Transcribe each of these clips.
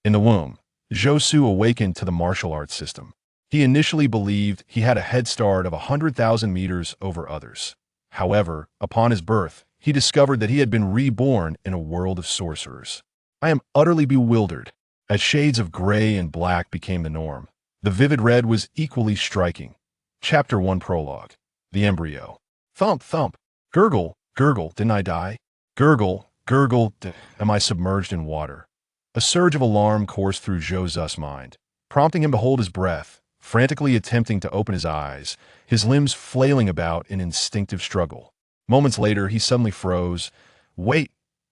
In the womb, Zhou Xu awakened to the martial arts system. He initially believed he had a head start of 100,000 meters over others. However, upon his birth, he discovered that he had been reborn in a world of sorcerers. I am utterly bewildered. As shades of gray and black became the norm, the vivid red was equally striking. Chapter 1 Prologue. The Embryo. Thump, thump. Gurgle, gurgle, didn't I die? Gurgle, gurgle, am I submerged in water? A surge of alarm coursed through Zhou Xu's mind, prompting him to hold his breath, frantically attempting to open his eyes, his limbs flailing about in instinctive struggle. Moments later, he suddenly froze. Wait,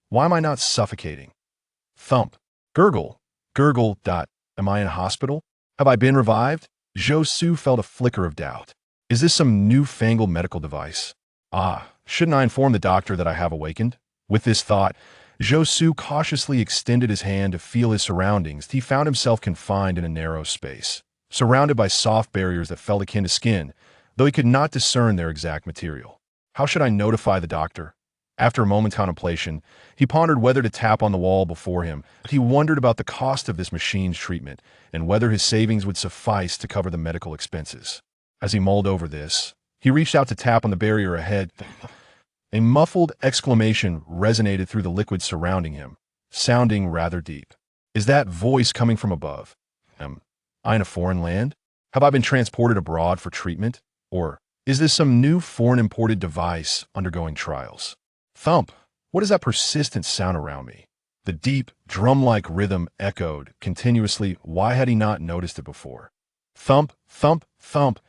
why am I not suffocating? Thump. Gurgle, gurgle, am I in a hospital? Have I been revived? Zhou Xu felt a flicker of doubt. Is this some newfangled medical device? Shouldn't I inform the doctor that I have awakened? With this thought, Zhou Xu cautiously extended his hand to feel his surroundings. He found himself confined in a narrow space, surrounded by soft barriers that felt akin to skin, though he could not discern their exact material. How should I notify the doctor? After a moment's contemplation, he pondered whether to tap on the wall before him. He wondered about the cost of this machine's treatment and whether his savings would suffice to cover the medical expenses. As he mulled over this, he reached out to tap on the barrier ahead. A muffled exclamation resonated through the liquid surrounding him, sounding rather deep. Is that voice coming from above? Am I in a foreign land? Have I been transported abroad for treatment? Or is this some new foreign imported device undergoing trials? Thump! What is that persistent sound around me? The deep, drum-like rhythm echoed continuously. Why had he not noticed it before? Thump, thump, thump.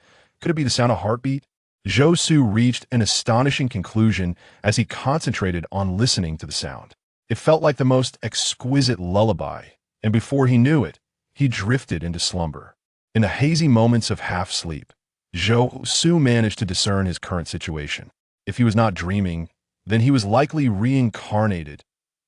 Could it be the sound of heartbeat? Zhou Xu reached an astonishing conclusion as he concentrated on listening to the sound. It felt like the most exquisite lullaby, and before he knew it, he drifted into slumber. In the hazy moments of half-sleep, Zhou Xu managed to discern his current situation. If he was not dreaming, then he was likely reincarnated.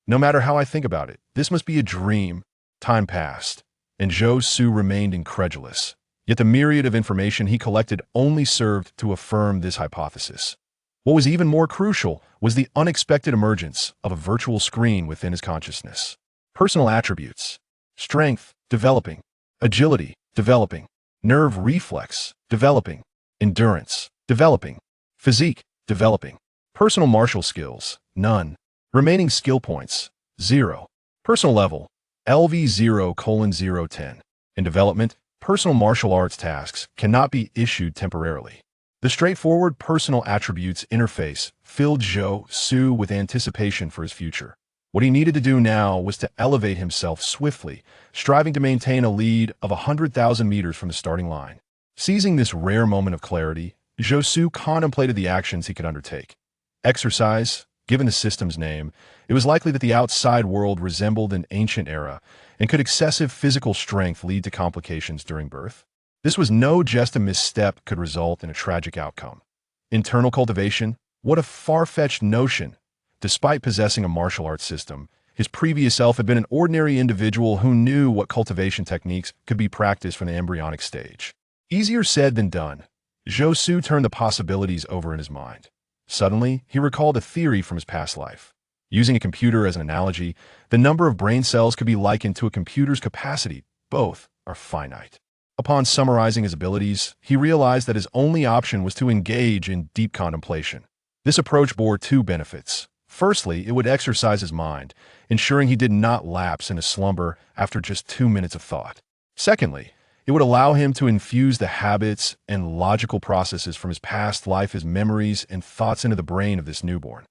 No matter how I think about it, this must be a dream. Time passed, and Zhou Xu remained incredulous. Yet the myriad of information he collected only served to affirm this hypothesis. What was even more crucial was the unexpected emergence of a virtual screen within his consciousness. Personal attributes. Strength, developing. Agility, developing. Nerve reflex, developing. Endurance, developing. Physique, developing. Personal martial skills, none. Remaining skill points, 0. Personal level, LV0:010. In development, personal martial arts tasks cannot be issued temporarily. The straightforward personal attributes interface filled Zhou Xu with anticipation for his future. What he needed to do now was to elevate himself swiftly, striving to maintain a lead of 100,000 meters from the starting line. Seizing this rare moment of clarity, Zhou Xu contemplated the actions he could undertake. Exercise. Given the system's name, it was likely that the outside world resembled an ancient era, and could excessive physical strength lead to complications during birth? This was no just a misstep could result in a tragic outcome. Internal cultivation? What a far-fetched notion! Despite possessing a martial arts system, his previous self had been an ordinary individual who knew what cultivation techniques could be practiced from the embryonic stage. Easier said than done. Zhou Xu turned the possibilities over in his mind. Suddenly, he recalled a theory from his past life. Using a computer as an analogy, the number of brain cells could be likened to a computer's capacity. Both are finite. Upon summarizing his abilities, he realized that his only option was to engage in deep contemplation. This approach bore two benefits. Firstly, it would exercise his mind, ensuring he did not lapse into slumber after just 2 minutes of thought. Secondly, it would allow him to infuse the habits and logical processes from his past life, his memories and thoughts into the brain of this newborn.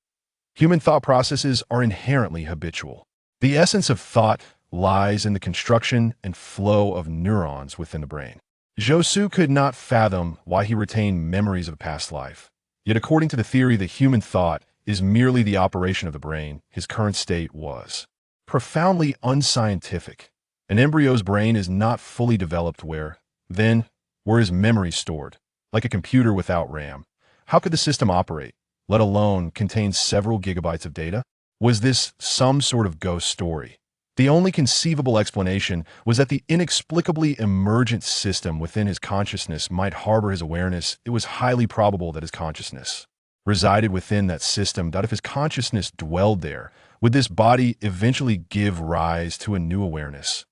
Human thought processes are inherently habitual. The essence of thought lies in the construction and flow of neurons within the brain. Zhou Xu could not fathom why he retained memories of a past life. Yet according to the theory that human thought is merely the operation of the brain, his current state was profoundly unscientific. An embryo's brain is not fully developed where his memory stored? Like a computer without RAM. How could the system operate, let alone contain several gigabytes of data? Was this some sort of ghost story? The only conceivable explanation was that the inexplicably emergent system within his consciousness might harbor his awareness. It was highly probable that his consciousness resided within that system, that if his consciousness dwelled there, would this body eventually give rise to a new awareness?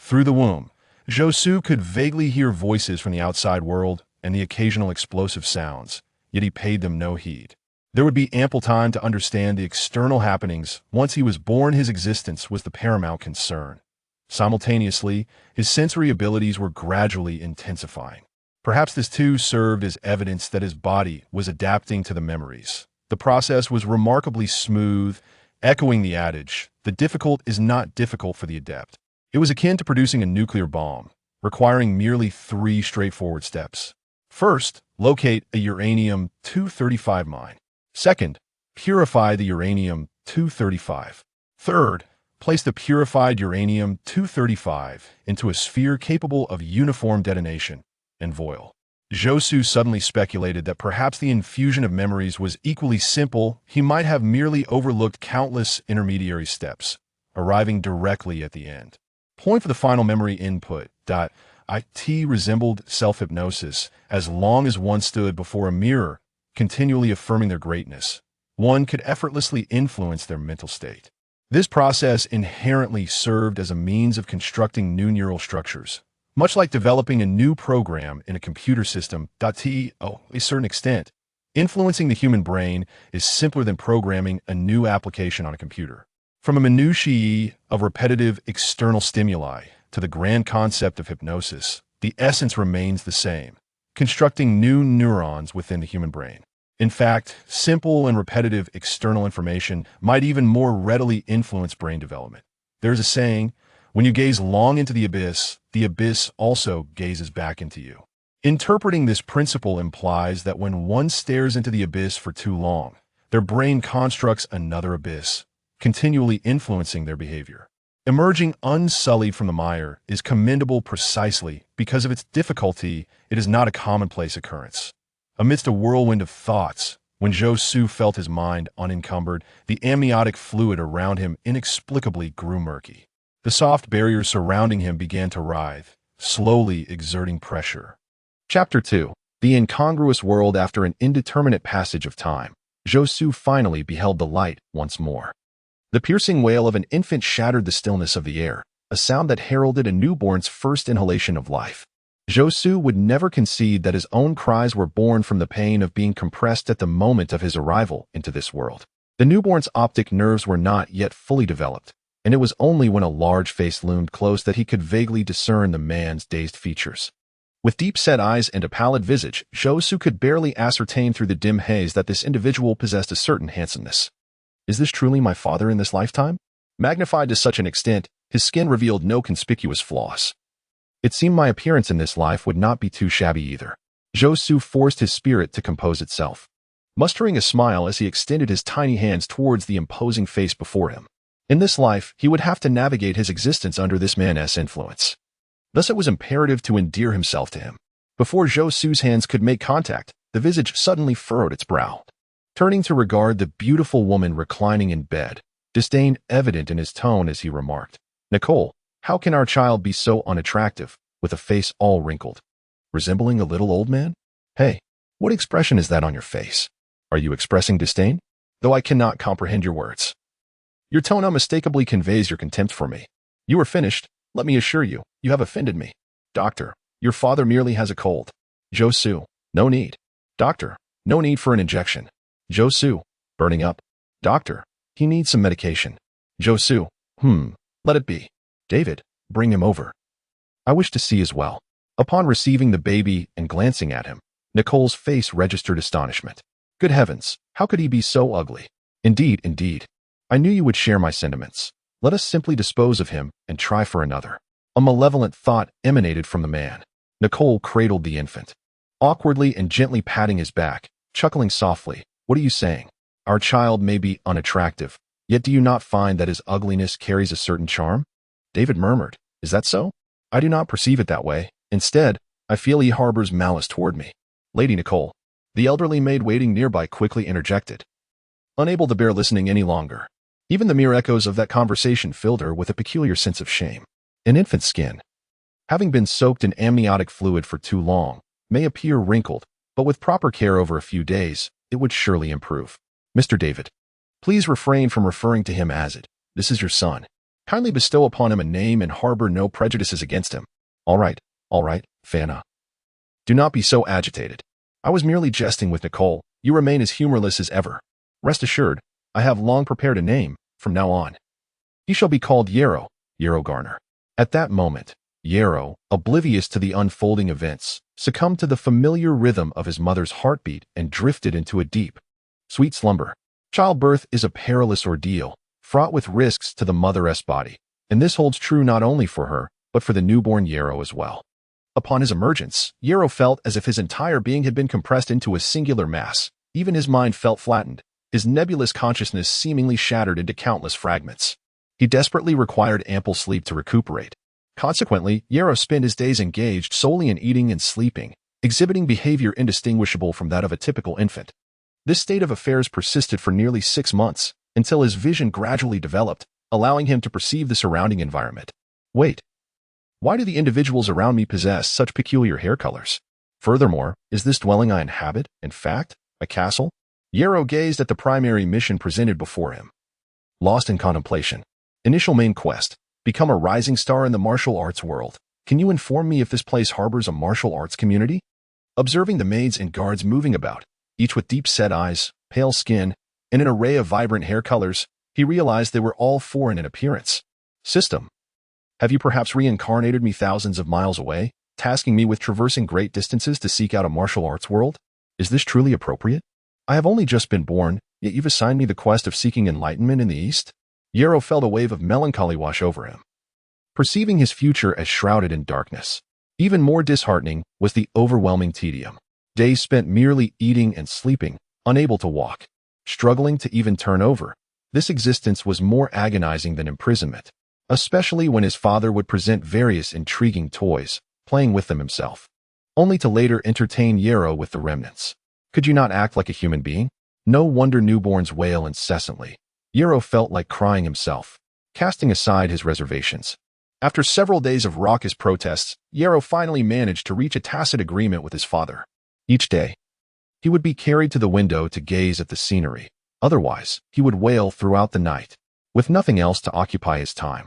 Through the womb, Zhou Xu could vaguely hear voices from the outside world and the occasional explosive sounds, yet he paid them no heed. There would be ample time to understand the external happenings. Once he was born, his existence was the paramount concern. Simultaneously, his sensory abilities were gradually intensifying. Perhaps this too served as evidence that his body was adapting to the memories. The process was remarkably smooth, echoing the adage, "The difficult is not difficult for the adept." It was akin to producing a nuclear bomb, requiring merely 3 straightforward steps. First, locate a uranium-235 mine. Second, purify the uranium-235. Third, place the purified uranium-235 into a sphere capable of uniform detonation and voil. Zhou Xu suddenly speculated that perhaps the infusion of memories was equally simple. He might have merely overlooked countless intermediary steps, arriving directly at the end. Point for the final memory input. It resembled self-hypnosis. As long as one stood before a mirror, continually affirming their greatness, one could effortlessly influence their mental state. This process inherently served as a means of constructing new neural structures, much like developing a new program in a computer system. To a certain extent, influencing the human brain is simpler than programming a new application on a computer. From a minutiae of repetitive external stimuli to the grand concept of hypnosis, the essence remains the same: constructing new neurons within the human brain. In fact, simple and repetitive external information might even more readily influence brain development. There's a saying, when you gaze long into the abyss also gazes back into you. Interpreting this principle implies that when one stares into the abyss for too long, their brain constructs another abyss, continually influencing their behavior. Emerging unsullied from the mire is commendable precisely because of its difficulty. It is not a commonplace occurrence. Amidst a whirlwind of thoughts, when Zhou Xu felt his mind unencumbered, the amniotic fluid around him inexplicably grew murky. The soft barriers surrounding him began to writhe, slowly exerting pressure. Chapter 2. The Incongruous World. After an indeterminate passage of time, Zhou Xu finally beheld the light once more. The piercing wail of an infant shattered the stillness of the air, a sound that heralded a newborn's first inhalation of life. Zhou Xu would never concede that his own cries were born from the pain of being compressed at the moment of his arrival into this world. The newborn's optic nerves were not yet fully developed, and it was only when a large face loomed close that he could vaguely discern the man's dazed features. With deep-set eyes and a pallid visage, Zhou Xu could barely ascertain through the dim haze that this individual possessed a certain handsomeness. Is this truly my father in this lifetime? Magnified to such an extent, his skin revealed no conspicuous flaws. It seemed my appearance in this life would not be too shabby either. Zhou Xu forced his spirit to compose itself, mustering a smile as he extended his tiny hands towards the imposing face before him. In this life, he would have to navigate his existence under this man's influence. Thus it was imperative to endear himself to him. Before Zhou Xu's hands could make contact, the visage suddenly furrowed its brow. Turning to regard the beautiful woman reclining in bed, disdain evident in his tone as he remarked, "Nicole, how can our child be so unattractive, with a face all wrinkled? Resembling a little old man? Hey, what expression is that on your face? Are you expressing disdain? Though I cannot comprehend your words. Your tone unmistakably conveys your contempt for me. You are finished. Let me assure you, you have offended me. Doctor, your father merely has a cold. Zhou Xu, no need. Doctor, no need for an injection. Zhou Xu, burning up. Doctor, he needs some medication. Zhou Xu, let it be. David, bring him over. I wish to see as well." Upon receiving the baby and glancing at him, Nicole's face registered astonishment. Good heavens, how could he be so ugly? Indeed. I knew you would share my sentiments. Let us simply dispose of him and try for another. A malevolent thought emanated from the man. Nicole cradled the infant, awkwardly and gently patting his back, chuckling softly. What are you saying? Our child may be unattractive, yet do you not find that his ugliness carries a certain charm? David murmured. Is that so? I do not perceive it that way. Instead, I feel he harbors malice toward me. Lady Nicole, the elderly maid waiting nearby quickly interjected, unable to bear listening any longer. Even the mere echoes of that conversation filled her with a peculiar sense of shame. An infant's skin, having been soaked in amniotic fluid for too long, may appear wrinkled, but with proper care over a few days, it would surely improve. Mr. David, please refrain from referring to him as it. This is your son. Kindly bestow upon him a name and harbor no prejudices against him. All right, Fana. Do not be so agitated. I was merely jesting with Nicole. You remain as humorless as ever. Rest assured, I have long prepared a name from now on. He shall be called Yarrow Garner. At that moment, Yarrow, oblivious to the unfolding events, succumbed to the familiar rhythm of his mother's heartbeat and drifted into a deep, sweet slumber. Childbirth is a perilous ordeal, fraught with risks to the mother's body, and this holds true not only for her, but for the newborn Yarrow as well. Upon his emergence, Yarrow felt as if his entire being had been compressed into a singular mass. Even his mind felt flattened, his nebulous consciousness seemingly shattered into countless fragments. He desperately required ample sleep to recuperate. Consequently, Yarrow spent his days engaged solely in eating and sleeping, exhibiting behavior indistinguishable from that of a typical infant. This state of affairs persisted for nearly 6 months, until his vision gradually developed, allowing him to perceive the surrounding environment. Wait. Why do the individuals around me possess such peculiar hair colors? Furthermore, is this dwelling I inhabit, in fact, a castle? Yarrow gazed at the primary mission presented before him. Lost in contemplation. Initial main quest. Become a rising star in the martial arts world. Can you inform me if this place harbors a martial arts community? Observing the maids and guards moving about, each with deep-set eyes, pale skin, and an array of vibrant hair colors, he realized they were all foreign in appearance. System. Have you perhaps reincarnated me thousands of miles away, tasking me with traversing great distances to seek out a martial arts world? Is this truly appropriate? I have only just been born, yet you've assigned me the quest of seeking enlightenment in the East? Yarrow felt a wave of melancholy wash over him, perceiving his future as shrouded in darkness. Even more disheartening was the overwhelming tedium. Days spent merely eating and sleeping, unable to walk, struggling to even turn over. This existence was more agonizing than imprisonment, especially when his father would present various intriguing toys, playing with them himself, only to later entertain Yarrow with the remnants. Could you not act like a human being? No wonder newborns wail incessantly. Yarrow felt like crying himself, casting aside his reservations. After several days of raucous protests, Yarrow finally managed to reach a tacit agreement with his father. Each day, he would be carried to the window to gaze at the scenery. Otherwise, he would wail throughout the night, with nothing else to occupy his time.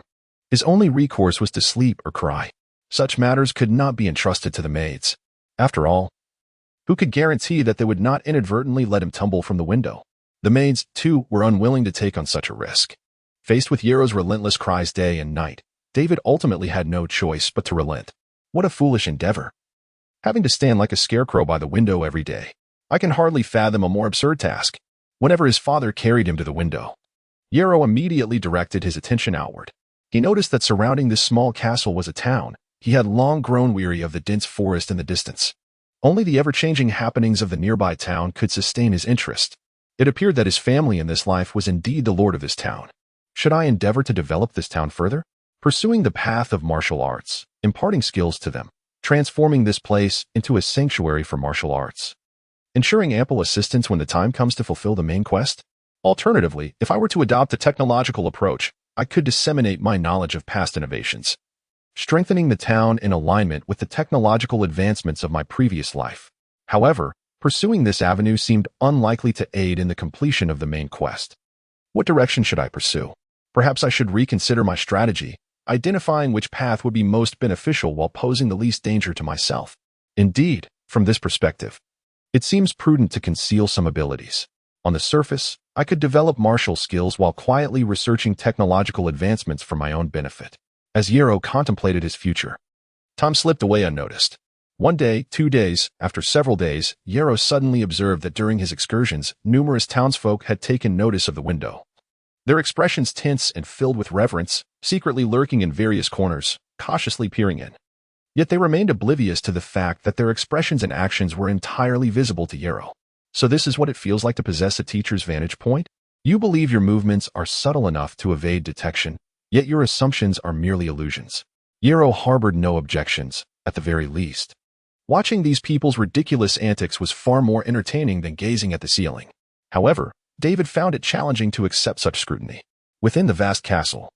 His only recourse was to sleep or cry. Such matters could not be entrusted to the maids. After all, who could guarantee that they would not inadvertently let him tumble from the window? The maids, too, were unwilling to take on such a risk. Faced with Yarrow's relentless cries day and night, David ultimately had no choice but to relent. What a foolish endeavor. Having to stand like a scarecrow by the window every day. I can hardly fathom a more absurd task. Whenever his father carried him to the window, Yarrow immediately directed his attention outward. He noticed that surrounding this small castle was a town. He had long grown weary of the dense forest in the distance. Only the ever-changing happenings of the nearby town could sustain his interest. It appeared that his family in this life was indeed the lord of this town. Should I endeavor to develop this town further? Pursuing the path of martial arts, imparting skills to them, transforming this place into a sanctuary for martial arts, ensuring ample assistance when the time comes to fulfill the main quest? Alternatively, if I were to adopt a technological approach, I could disseminate my knowledge of past innovations, strengthening the town in alignment with the technological advancements of my previous life. However, pursuing this avenue seemed unlikely to aid in the completion of the main quest. What direction should I pursue? Perhaps I should reconsider my strategy, identifying which path would be most beneficial while posing the least danger to myself. Indeed, from this perspective, it seems prudent to conceal some abilities. On the surface, I could develop martial skills while quietly researching technological advancements for my own benefit. As Yarrow contemplated his future, time slipped away unnoticed. One day, 2 days, after several days, Yarrow suddenly observed that during his excursions, numerous townsfolk had taken notice of the window. Their expressions tense and filled with reverence, secretly lurking in various corners, cautiously peering in. Yet they remained oblivious to the fact that their expressions and actions were entirely visible to Yarrow. So this is what it feels like to possess a teacher's vantage point? You believe your movements are subtle enough to evade detection, yet your assumptions are merely illusions. Yarrow harbored no objections, at the very least. Watching these people's ridiculous antics was far more entertaining than gazing at the ceiling. However, David found it challenging to accept such scrutiny. Within the vast castle,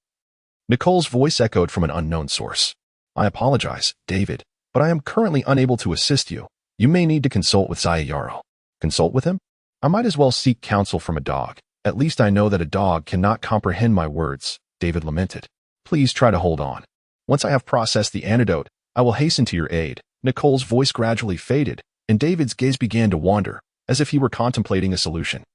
Nicole's voice echoed from an unknown source. I apologize, David, but I am currently unable to assist you. You may need to consult with Yarrow. Consult with him? I might as well seek counsel from a dog. At least I know that a dog cannot comprehend my words, David lamented. Please try to hold on. Once I have processed the antidote, I will hasten to your aid." Nicole's voice gradually faded, and David's gaze began to wander, as if he were contemplating a solution.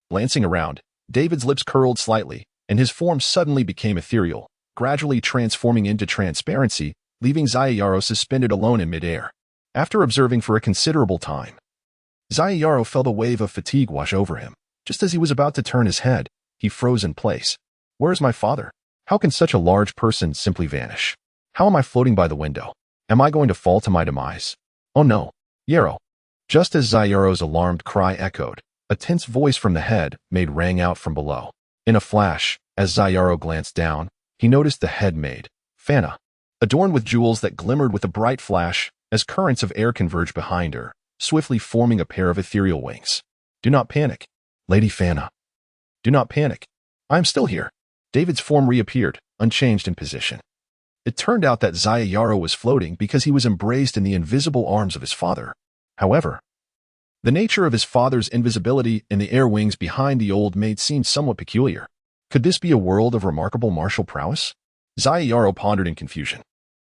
Glancing around, David's lips curled slightly, and his form suddenly became ethereal, gradually transforming into transparency, leaving Zayaro suspended alone in midair. After observing for a considerable time, Zayaro felt a wave of fatigue wash over him. Just as he was about to turn his head, he froze in place. "Where is my father? How can such a large person simply vanish? How am I floating by the window? Am I going to fall to my demise? Oh no, Yarrow." Just as Zayaro's alarmed cry echoed, a tense voice from the head maid rang out from below. In a flash, as Zayaro glanced down, he noticed the head maid, Fana, adorned with jewels that glimmered with a bright flash as currents of air converged behind her, swiftly forming a pair of ethereal wings. "Do not panic, Lady Fana. Do not panic. I am still here." David's form reappeared, unchanged in position. It turned out that Zayaro was floating because he was embraced in the invisible arms of his father. However, the nature of his father's invisibility and the air wings behind the old maid seemed somewhat peculiar. Could this be a world of remarkable martial prowess? Zayaro pondered in confusion.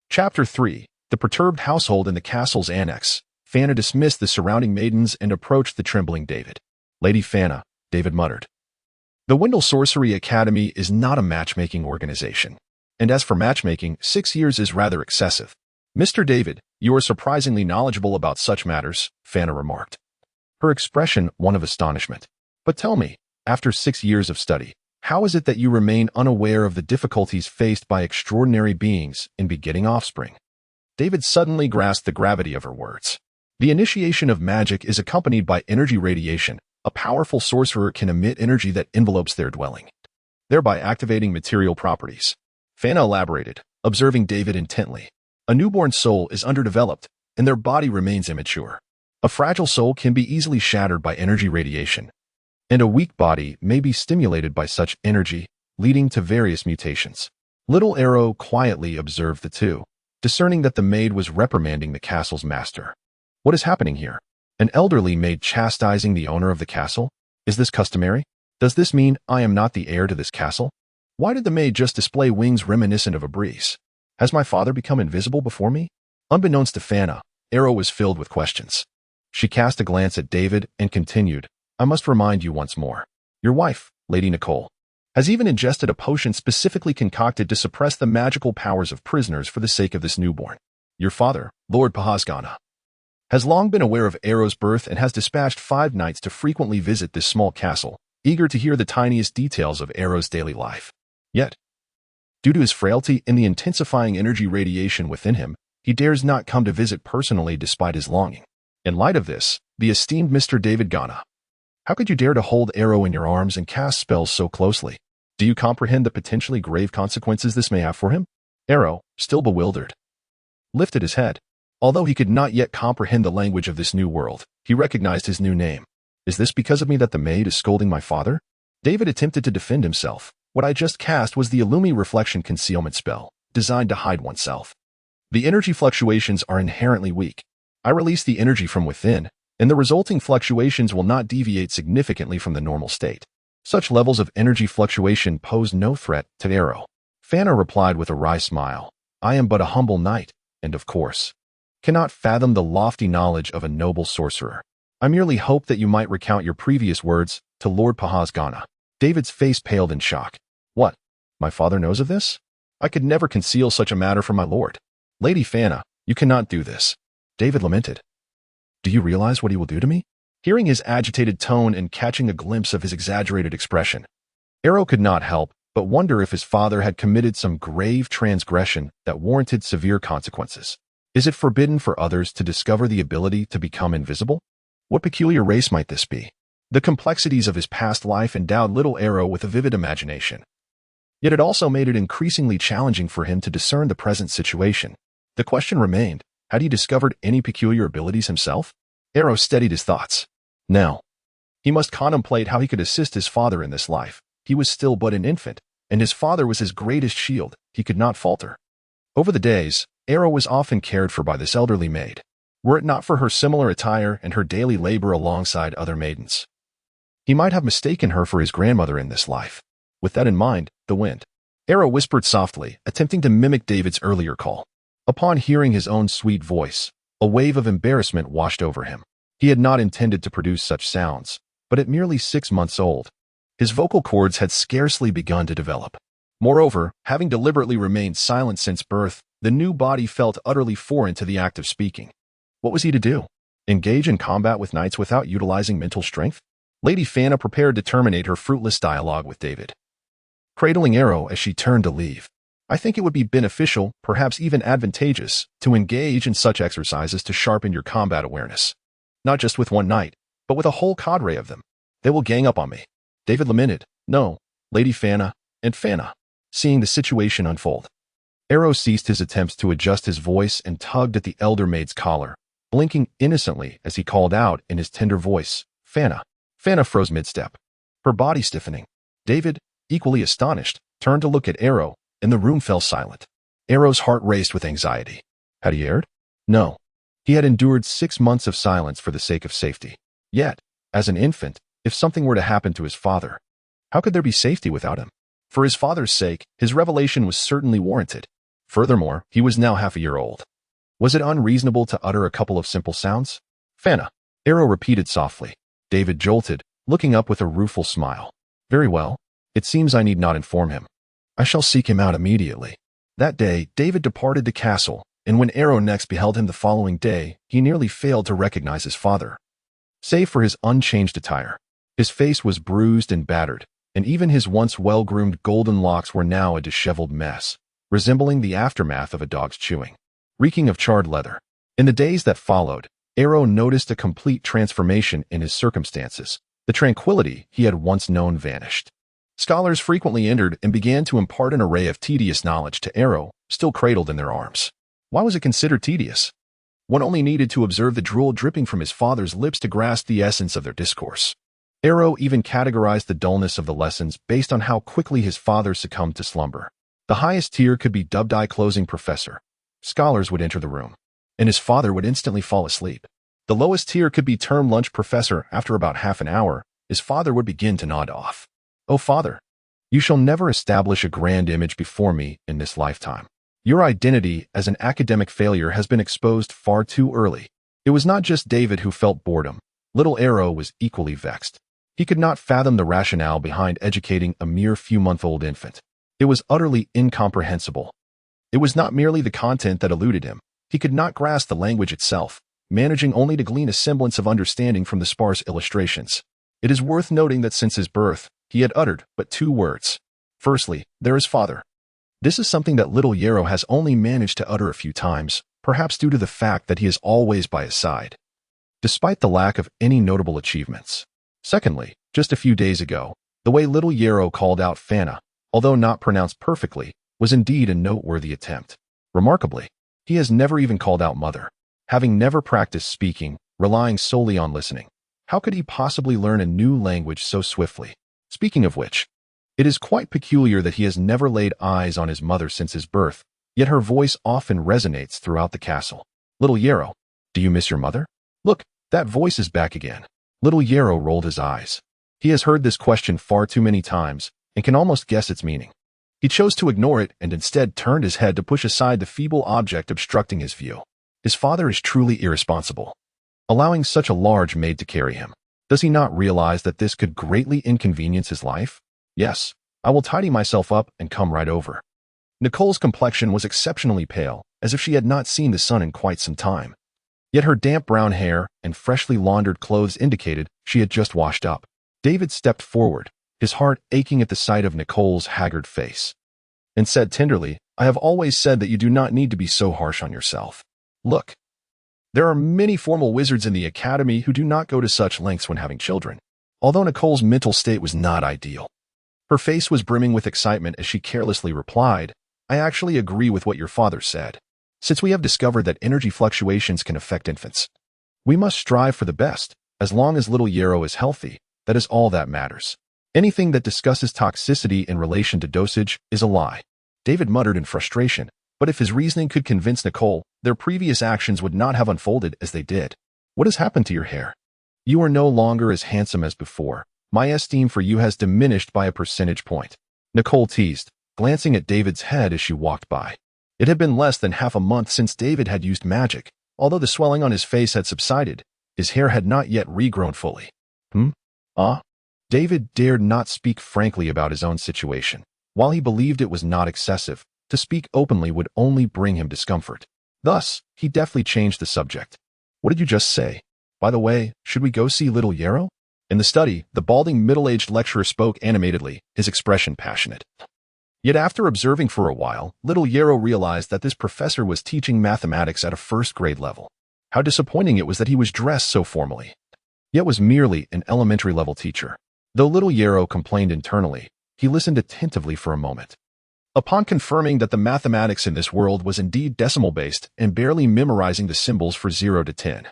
Chapter 3. The perturbed household in the castle's annex. Fana dismissed the surrounding maidens and approached the trembling David. "Lady Fana," David muttered. "The Wendell Sorcery Academy is not a matchmaking organization. And as for matchmaking, 6 years is rather excessive." "Mr. David, you are surprisingly knowledgeable about such matters," Fana remarked, her expression one of astonishment. "But tell me, after 6 years of study, how is it that you remain unaware of the difficulties faced by extraordinary beings in begetting offspring?" David suddenly grasped the gravity of her words. "The initiation of magic is accompanied by energy radiation. A powerful sorcerer can emit energy that envelopes their dwelling, thereby activating material properties." Fana elaborated, observing David intently. "A newborn soul is underdeveloped, and their body remains immature. A fragile soul can be easily shattered by energy radiation, and a weak body may be stimulated by such energy, leading to various mutations." Little Arrow quietly observed the two, discerning that the maid was reprimanding the castle's master. "What is happening here? An elderly maid chastising the owner of the castle? Is this customary? Does this mean I am not the heir to this castle? Why did the maid just display wings reminiscent of a breeze? Has my father become invisible before me?" Unbeknownst to Fana, Arrow was filled with questions. She cast a glance at David and continued, "I must remind you once more. Your wife, Lady Nicole, has even ingested a potion specifically concocted to suppress the magical powers of prisoners for the sake of this newborn. Your father, Lord Pahasgana, has long been aware of Arrow's birth and has dispatched 5 knights to frequently visit this small castle, eager to hear the tiniest details of Arrow's daily life. Yet, due to his frailty and the intensifying energy radiation within him, he dares not come to visit personally despite his longing. In light of this, the esteemed Mr. David Ghana, how could you dare to hold Arrow in your arms and cast spells so closely? Do you comprehend the potentially grave consequences this may have for him?" Arrow, still bewildered, lifted his head. Although he could not yet comprehend the language of this new world, he recognized his new name. "Is this because of me that the maid is scolding my father?" David attempted to defend himself. "What I just cast was the Illumi Reflection Concealment spell, designed to hide oneself. The energy fluctuations are inherently weak. I release the energy from within, and the resulting fluctuations will not deviate significantly from the normal state. Such levels of energy fluctuation pose no threat to Arrow." Fana replied with a wry smile, "I am but a humble knight, and of course, cannot fathom the lofty knowledge of a noble sorcerer. I merely hope that you might recount your previous words to Lord Pahasgana." David's face paled in shock. "What? My father knows of this? I could never conceal such a matter from my lord." "Lady Fana, you cannot do this," David lamented. "Do you realize what he will do to me?" Hearing his agitated tone and catching a glimpse of his exaggerated expression, Arrow could not help but wonder if his father had committed some grave transgression that warranted severe consequences. Is it forbidden for others to discover the ability to become invisible? What peculiar race might this be? The complexities of his past life endowed little Arrow with a vivid imagination. Yet it also made it increasingly challenging for him to discern the present situation. The question remained, had he discovered any peculiar abilities himself? Arrow steadied his thoughts. Now, he must contemplate how he could assist his father in this life. He was still but an infant, and his father was his greatest shield. He could not falter. Over the days, Arrow was often cared for by this elderly maid. Were it not for her similar attire and her daily labor alongside other maidens, he might have mistaken her for his grandmother in this life. With that in mind, the wind, Arrow whispered softly, attempting to mimic David's earlier call. Upon hearing his own sweet voice, a wave of embarrassment washed over him. He had not intended to produce such sounds, but at merely 6 months old, his vocal cords had scarcely begun to develop. Moreover, having deliberately remained silent since birth, the new body felt utterly foreign to the act of speaking. What was he to do? Engage in combat with knights without utilizing mental strength? Lady Fana prepared to terminate her fruitless dialogue with David, cradling Arrow as she turned to leave. I think it would be beneficial, perhaps even advantageous, to engage in such exercises to sharpen your combat awareness. Not just with one knight, but with a whole cadre of them. They will gang up on me. David lamented. No, Lady Fana and Fana. Seeing the situation unfold, Arrow ceased his attempts to adjust his voice and tugged at the elder maid's collar, blinking innocently as he called out in his tender voice, Fana. Fana froze mid-step, her body stiffening. David, equally astonished, turned to look at Arrow, and the room fell silent. Arrow's heart raced with anxiety. Had he erred? No. He had endured 6 months of silence for the sake of safety. Yet, as an infant, if something were to happen to his father, how could there be safety without him? For his father's sake, his revelation was certainly warranted. Furthermore, he was now half a year old. Was it unreasonable to utter a couple of simple sounds? Fana, Arrow repeated softly. David jolted, looking up with a rueful smile. Very well. It seems I need not inform him. I shall seek him out immediately. That day, David departed the castle, and when Arrow next beheld him the following day, he nearly failed to recognize his father. Save for his unchanged attire, his face was bruised and battered, and even his once well-groomed golden locks were now a disheveled mess, resembling the aftermath of a dog's chewing, reeking of charred leather. In the days that followed, Arrow noticed a complete transformation in his circumstances. The tranquility he had once known vanished. Scholars frequently entered and began to impart an array of tedious knowledge to Arrow, still cradled in their arms. Why was it considered tedious? One only needed to observe the drool dripping from his father's lips to grasp the essence of their discourse. Arrow even categorized the dullness of the lessons based on how quickly his father succumbed to slumber. The highest tier could be dubbed eye-closing professor. Scholars would enter the room, and his father would instantly fall asleep. The lowest tier could be termed lunch professor. After about half an hour, his father would begin to nod off. Oh, father, you shall never establish a grand image before me in this lifetime. Your identity as an academic failure has been exposed far too early. It was not just David who felt boredom. Little Arrow was equally vexed. He could not fathom the rationale behind educating a mere few-month-old infant. It was utterly incomprehensible. It was not merely the content that eluded him. He could not grasp the language itself, managing only to glean a semblance of understanding from the sparse illustrations. It is worth noting that since his birth, he had uttered but 2 words. Firstly, there is father. This is something that little Yarrow has only managed to utter a few times, perhaps due to the fact that he is always by his side, despite the lack of any notable achievements. Secondly, just a few days ago, the way little Yarrow called out Fana, although not pronounced perfectly, was indeed a noteworthy attempt. Remarkably, he has never even called out mother. Having never practiced speaking, relying solely on listening, how could he possibly learn a new language so swiftly? Speaking of which, it is quite peculiar that he has never laid eyes on his mother since his birth, yet her voice often resonates throughout the castle. Little Yarrow, do you miss your mother? Look, that voice is back again. Little Yarrow rolled his eyes. He has heard this question far too many times and can almost guess its meaning. He chose to ignore it and instead turned his head to push aside the feeble object obstructing his view. His father is truly irresponsible, allowing such a large maid to carry him. Does he not realize that this could greatly inconvenience his life? Yes, I will tidy myself up and come right over. Nicole's complexion was exceptionally pale, as if she had not seen the sun in quite some time. Yet her damp brown hair and freshly laundered clothes indicated she had just washed up. David stepped forward, his heart aching at the sight of Nicole's haggard face, and said tenderly, I have always said that you do not need to be so harsh on yourself. Look, there are many formal wizards in the academy who do not go to such lengths when having children. Although Nicole's mental state was not ideal, her face was brimming with excitement as she carelessly replied, I actually agree with what your father said. Since we have discovered that energy fluctuations can affect infants, we must strive for the best. As long as little Yarrow is healthy, that is all that matters. Anything that discusses toxicity in relation to dosage is a lie. David muttered in frustration, but if his reasoning could convince Nicole, their previous actions would not have unfolded as they did. What has happened to your hair? You are no longer as handsome as before. My esteem for you has diminished by a percentage point. Nicole teased. glancing at David's head as she walked by. It had been less than half a month since David had used magic. Although the swelling on his face had subsided, his hair had not yet regrown fully. David dared not speak frankly about his own situation. While he believed it was not excessive, to speak openly would only bring him discomfort. Thus, he deftly changed the subject. What did you just say? By the way, should we go see little Yarrow? In the study, the balding middle-aged lecturer spoke animatedly, his expression passionate. Yet after observing for a while, little Yarrow realized that this professor was teaching mathematics at a first-grade level. How disappointing it was that he was dressed so formally. Yet was merely an elementary-level teacher. Though little Yarrow complained internally, he listened attentively for a moment. Upon confirming that the mathematics in this world was indeed decimal-based and barely memorizing the symbols for 0 to 10,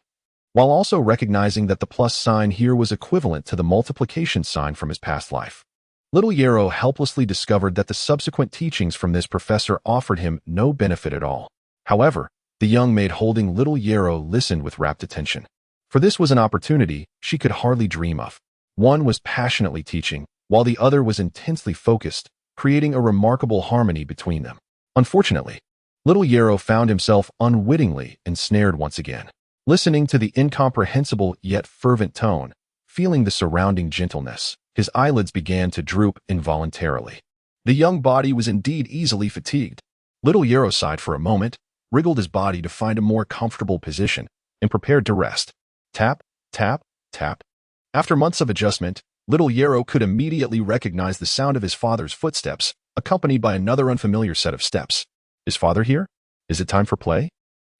while also recognizing that the plus sign here was equivalent to the multiplication sign from his past life, little Yarrow helplessly discovered that the subsequent teachings from this professor offered him no benefit at all. However, the young maid holding little Yarrow listened with rapt attention, for this was an opportunity she could hardly dream of. One was passionately teaching, while the other was intensely focused, creating a remarkable harmony between them. Unfortunately, little Yarrow found himself unwittingly ensnared once again, listening to the incomprehensible yet fervent tone, feeling the surrounding gentleness. His eyelids began to droop involuntarily. The young body was indeed easily fatigued. Little Yarrow sighed for a moment, wriggled his body to find a more comfortable position, and prepared to rest. Tap, tap, tap. After months of adjustment, little Yarrow could immediately recognize the sound of his father's footsteps, accompanied by another unfamiliar set of steps. Is father here? Is it time for play?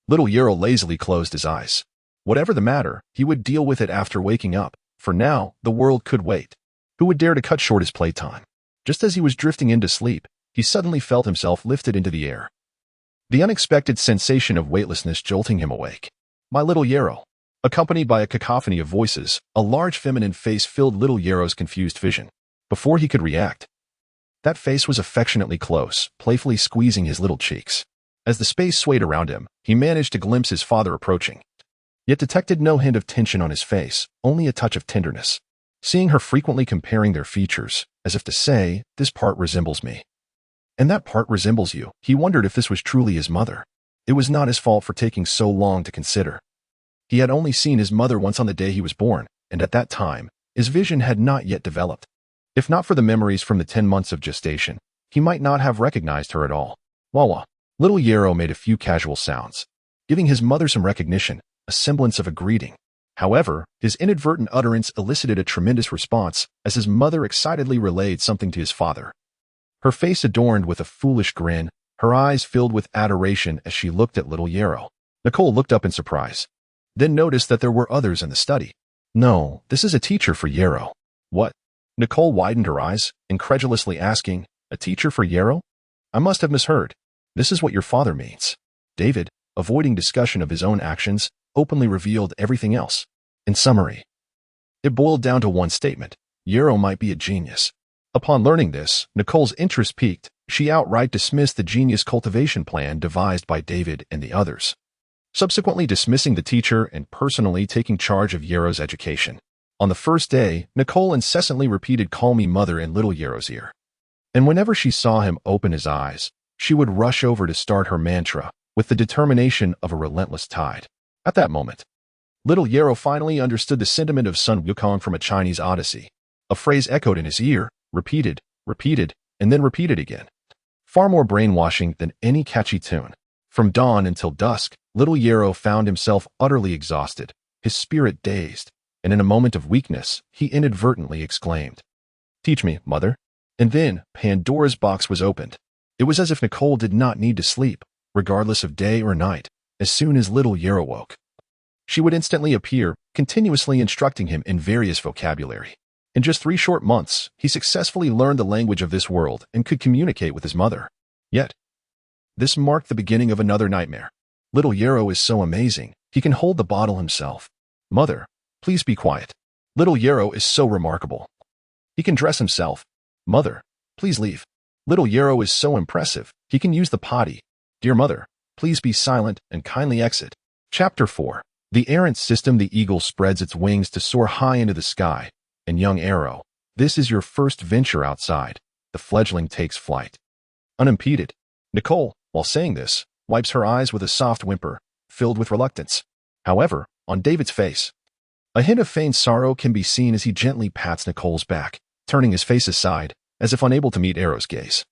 Little Yarrow lazily closed his eyes. Whatever the matter, he would deal with it after waking up. For now, the world could wait. Who would dare to cut short his playtime? Just as he was drifting into sleep, he suddenly felt himself lifted into the air. The unexpected sensation of weightlessness jolting him awake. My little Yarrow. Accompanied by a cacophony of voices, a large feminine face filled little Yarrow's confused vision. Before he could react, that face was affectionately close, playfully squeezing his little cheeks. As the space swayed around him, he managed to glimpse his father approaching, yet detected no hint of tension on his face, only a touch of tenderness. Seeing her frequently comparing their features, as if to say, this part resembles me, and that part resembles you, he wondered if this was truly his mother. It was not his fault for taking so long to consider. He had only seen his mother once on the day he was born, and at that time, his vision had not yet developed. If not for the memories from the 10 months of gestation, he might not have recognized her at all. Wawa. Little Yarrow made a few casual sounds, giving his mother some recognition, a semblance of a greeting. However, his inadvertent utterance elicited a tremendous response as his mother excitedly relayed something to his father. Her face adorned with a foolish grin, her eyes filled with adoration as she looked at little Yarrow. Nicole looked up in surprise, then noticed that there were others in the study. No, this is a teacher for Yarrow. What? Nicole widened her eyes, incredulously asking, a teacher for Yarrow? I must have misheard. This is what your father means. David, avoiding discussion of his own actions, openly revealed everything else. In summary, it boiled down to one statement. Yarrow might be a genius. Upon learning this, Nicole's interest peaked. She outright dismissed the genius cultivation plan devised by David and the others, subsequently dismissing the teacher and personally taking charge of Yarrow's education. On the first day, Nicole incessantly repeated "Call me mother" in little Yarrow's ear. And whenever she saw him open his eyes, she would rush over to start her mantra with the determination of a relentless tide. At that moment, little Yarrow finally understood the sentiment of Sun Wukong from a Chinese Odyssey. A phrase echoed in his ear, repeated, and then repeated again. Far more brainwashing than any catchy tune. From dawn until dusk, little Yarrow found himself utterly exhausted, his spirit dazed, and in a moment of weakness, he inadvertently exclaimed, "Teach me, mother." And then, Pandora's box was opened. It was as if Nicole did not need to sleep, regardless of day or night. As soon as little Yarrow woke, she would instantly appear, continuously instructing him in various vocabulary. In just 3 short months, he successfully learned the language of this world and could communicate with his mother. Yet, this marked the beginning of another nightmare. Little Yarrow is so amazing, he can hold the bottle himself. Mother, please be quiet. Little Yarrow is so remarkable. He can dress himself. Mother, please leave. Little Yarrow is so impressive, he can use the potty. Dear mother, please be silent and kindly exit. Chapter 4. The errant system. The eagle spreads its wings to soar high into the sky. And young Arrow, this is your first venture outside. The fledgling takes flight. unimpeded. Nicole, while saying this, wipes her eyes with a soft whimper, filled with reluctance. However, on David's face, a hint of feigned sorrow can be seen as he gently pats Nicole's back, turning his face aside, as if unable to meet Arrow's gaze.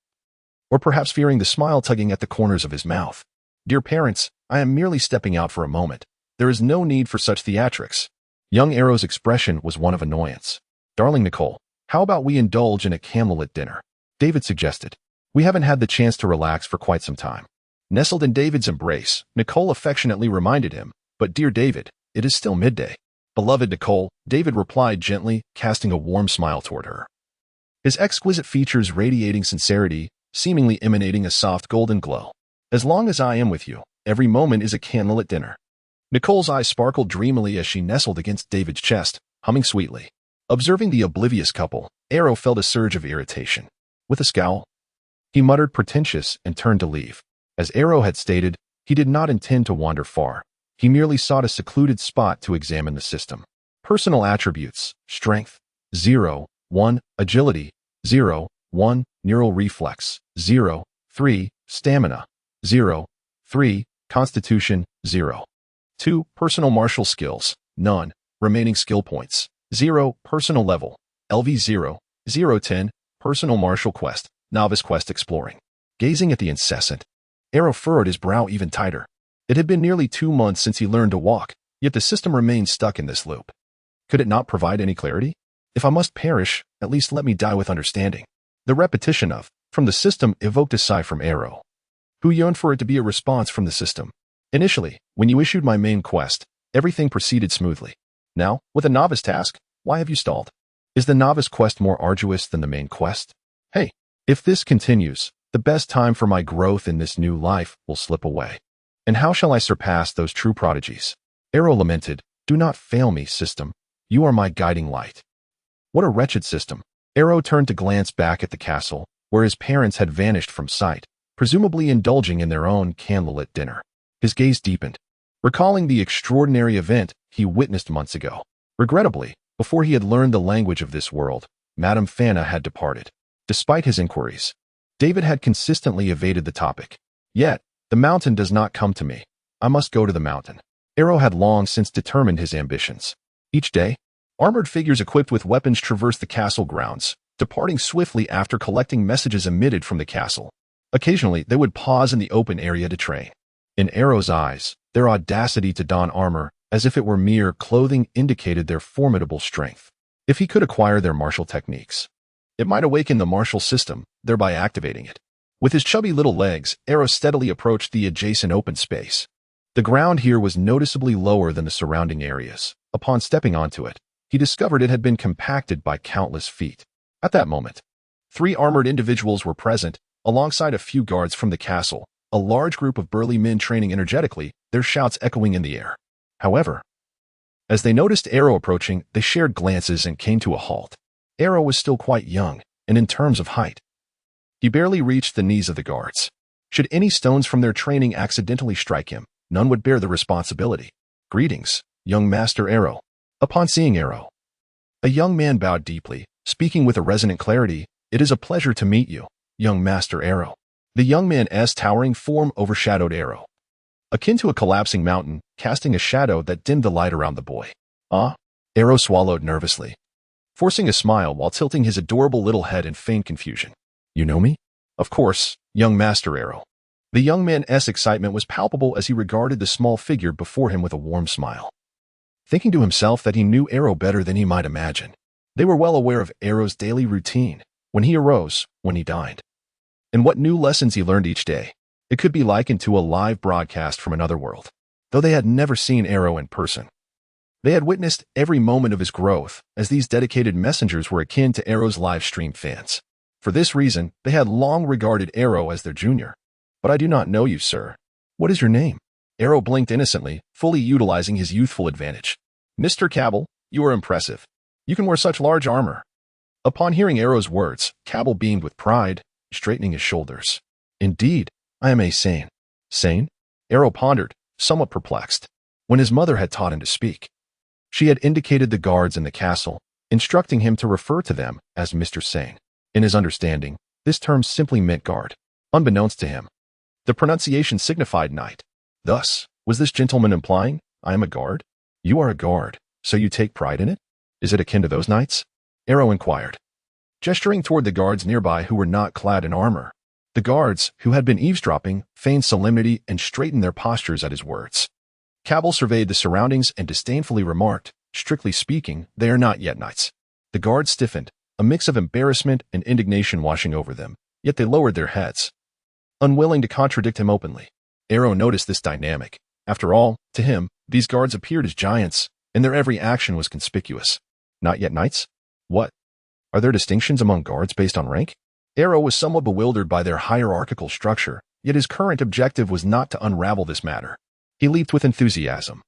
Or perhaps fearing the smile tugging at the corners of his mouth. Dear parents, I am merely stepping out for a moment. There is no need for such theatrics. Young Arrow's expression was one of annoyance. Darling Nicole, how about we indulge in a candlelit dinner? David suggested. We haven't had the chance to relax for quite some time. Nestled in David's embrace, Nicole affectionately reminded him, but dear David, it is still midday. Beloved Nicole, David replied gently, casting a warm smile toward her. His exquisite features radiating sincerity, seemingly emanating a soft golden glow. As long as I am with you, every moment is a candlelit dinner. Nicole's eyes sparkled dreamily as she nestled against David's chest, humming sweetly. Observing the oblivious couple, Arrow felt a surge of irritation. With a scowl, he muttered pretentious and turned to leave. As Arrow had stated, he did not intend to wander far. He merely sought a secluded spot to examine the system. Personal attributes: strength, 0, 1, agility, 0, 1, neural reflex, 0, 3, stamina, 0, 3, constitution, 0. 2. Personal martial skills, none. Remaining skill points, 0. Personal level, LV 0, 0, 10. Personal martial quest, novice quest exploring. Gazing at the incessant, Arrow furrowed his brow even tighter. It had been nearly 2 months since he learned to walk, yet the system remained stuck in this loop. Could it not provide any clarity? If I must perish, at least let me die with understanding. The repetition of, from the system evoked a sigh from Arrow, who yearned for it to be a response from the system. Initially, when you issued my main quest, everything proceeded smoothly. Now, with a novice task, why have you stalled? Is the novice quest more arduous than the main quest? Hey, if this continues, the best time for my growth in this new life will slip away. And how shall I surpass those true prodigies? Arrow lamented, do not fail me, system. You are my guiding light. What a wretched system. Arrow turned to glance back at the castle, where his parents had vanished from sight, presumably indulging in their own candlelit dinner. His gaze deepened, recalling the extraordinary event he witnessed months ago. Regrettably, before he had learned the language of this world, Madame Fana had departed. Despite his inquiries, David had consistently evaded the topic. Yet, the mountain does not come to me. I must go to the mountain. Arrow had long since determined his ambitions. Each day, armored figures equipped with weapons traversed the castle grounds, departing swiftly after collecting messages emitted from the castle. Occasionally, they would pause in the open area to train. In Arrow's eyes, their audacity to don armor, as if it were mere clothing, indicated their formidable strength. If he could acquire their martial techniques, it might awaken the martial system, thereby activating it. With his chubby little legs, Arrow steadily approached the adjacent open space. The ground here was noticeably lower than the surrounding areas. Upon stepping onto it, he discovered it had been compacted by countless feet. At that moment, 3 armored individuals were present, alongside a few guards from the castle, a large group of burly men training energetically, their shouts echoing in the air. However, as they noticed Arrow approaching, they shared glances and came to a halt. Arrow was still quite young, and in terms of height, he barely reached the knees of the guards. Should any stones from their training accidentally strike him, none would bear the responsibility. Greetings, young Master Arrow. Upon seeing Arrow, a young man bowed deeply, speaking with a resonant clarity. It is a pleasure to meet you, young Master Arrow. The young man's towering form overshadowed Arrow, akin to a collapsing mountain, casting a shadow that dimmed the light around the boy. Ah? Arrow swallowed nervously, forcing a smile while tilting his adorable little head in feigned confusion. You know me? Of course, young Master Arrow. The young man's excitement was palpable as he regarded the small figure before him with a warm smile. Thinking to himself that he knew Arrow better than he might imagine. They were well aware of Arrow's daily routine, when he arose, when he dined, and what new lessons he learned each day. It could be likened to a live broadcast from another world. Though they had never seen Arrow in person, they had witnessed every moment of his growth, as these dedicated messengers were akin to Arrow's live stream fans. For this reason, they had long regarded Arrow as their junior. But I do not know you, sir. What is your name? Arrow blinked innocently, fully utilizing his youthful advantage. Mr. Cabell, you are impressive. You can wear such large armor. Upon hearing Arrow's words, Cabell beamed with pride, straightening his shoulders. Indeed, I am a Sane. Sane? Arrow pondered, somewhat perplexed. When his mother had taught him to speak, she had indicated the guards in the castle, instructing him to refer to them as Mr. Sane. In his understanding, this term simply meant guard. Unbeknownst to him, the pronunciation signified knight. Thus, was this gentleman implying, I am a guard? You are a guard, so you take pride in it? Is it akin to those knights? Arrow inquired, gesturing toward the guards nearby who were not clad in armor. The guards, who had been eavesdropping, feigned solemnity and straightened their postures at his words. Cabell surveyed the surroundings and disdainfully remarked, strictly speaking, they are not yet knights. The guards stiffened, a mix of embarrassment and indignation washing over them, yet they lowered their heads, unwilling to contradict him openly. Arrow noticed this dynamic. After all, to him, these guards appeared as giants, and their every action was conspicuous. Not yet knights? What? Are there distinctions among guards based on rank? Arrow was somewhat bewildered by their hierarchical structure, yet his current objective was not to unravel this matter. He leaped with enthusiasm,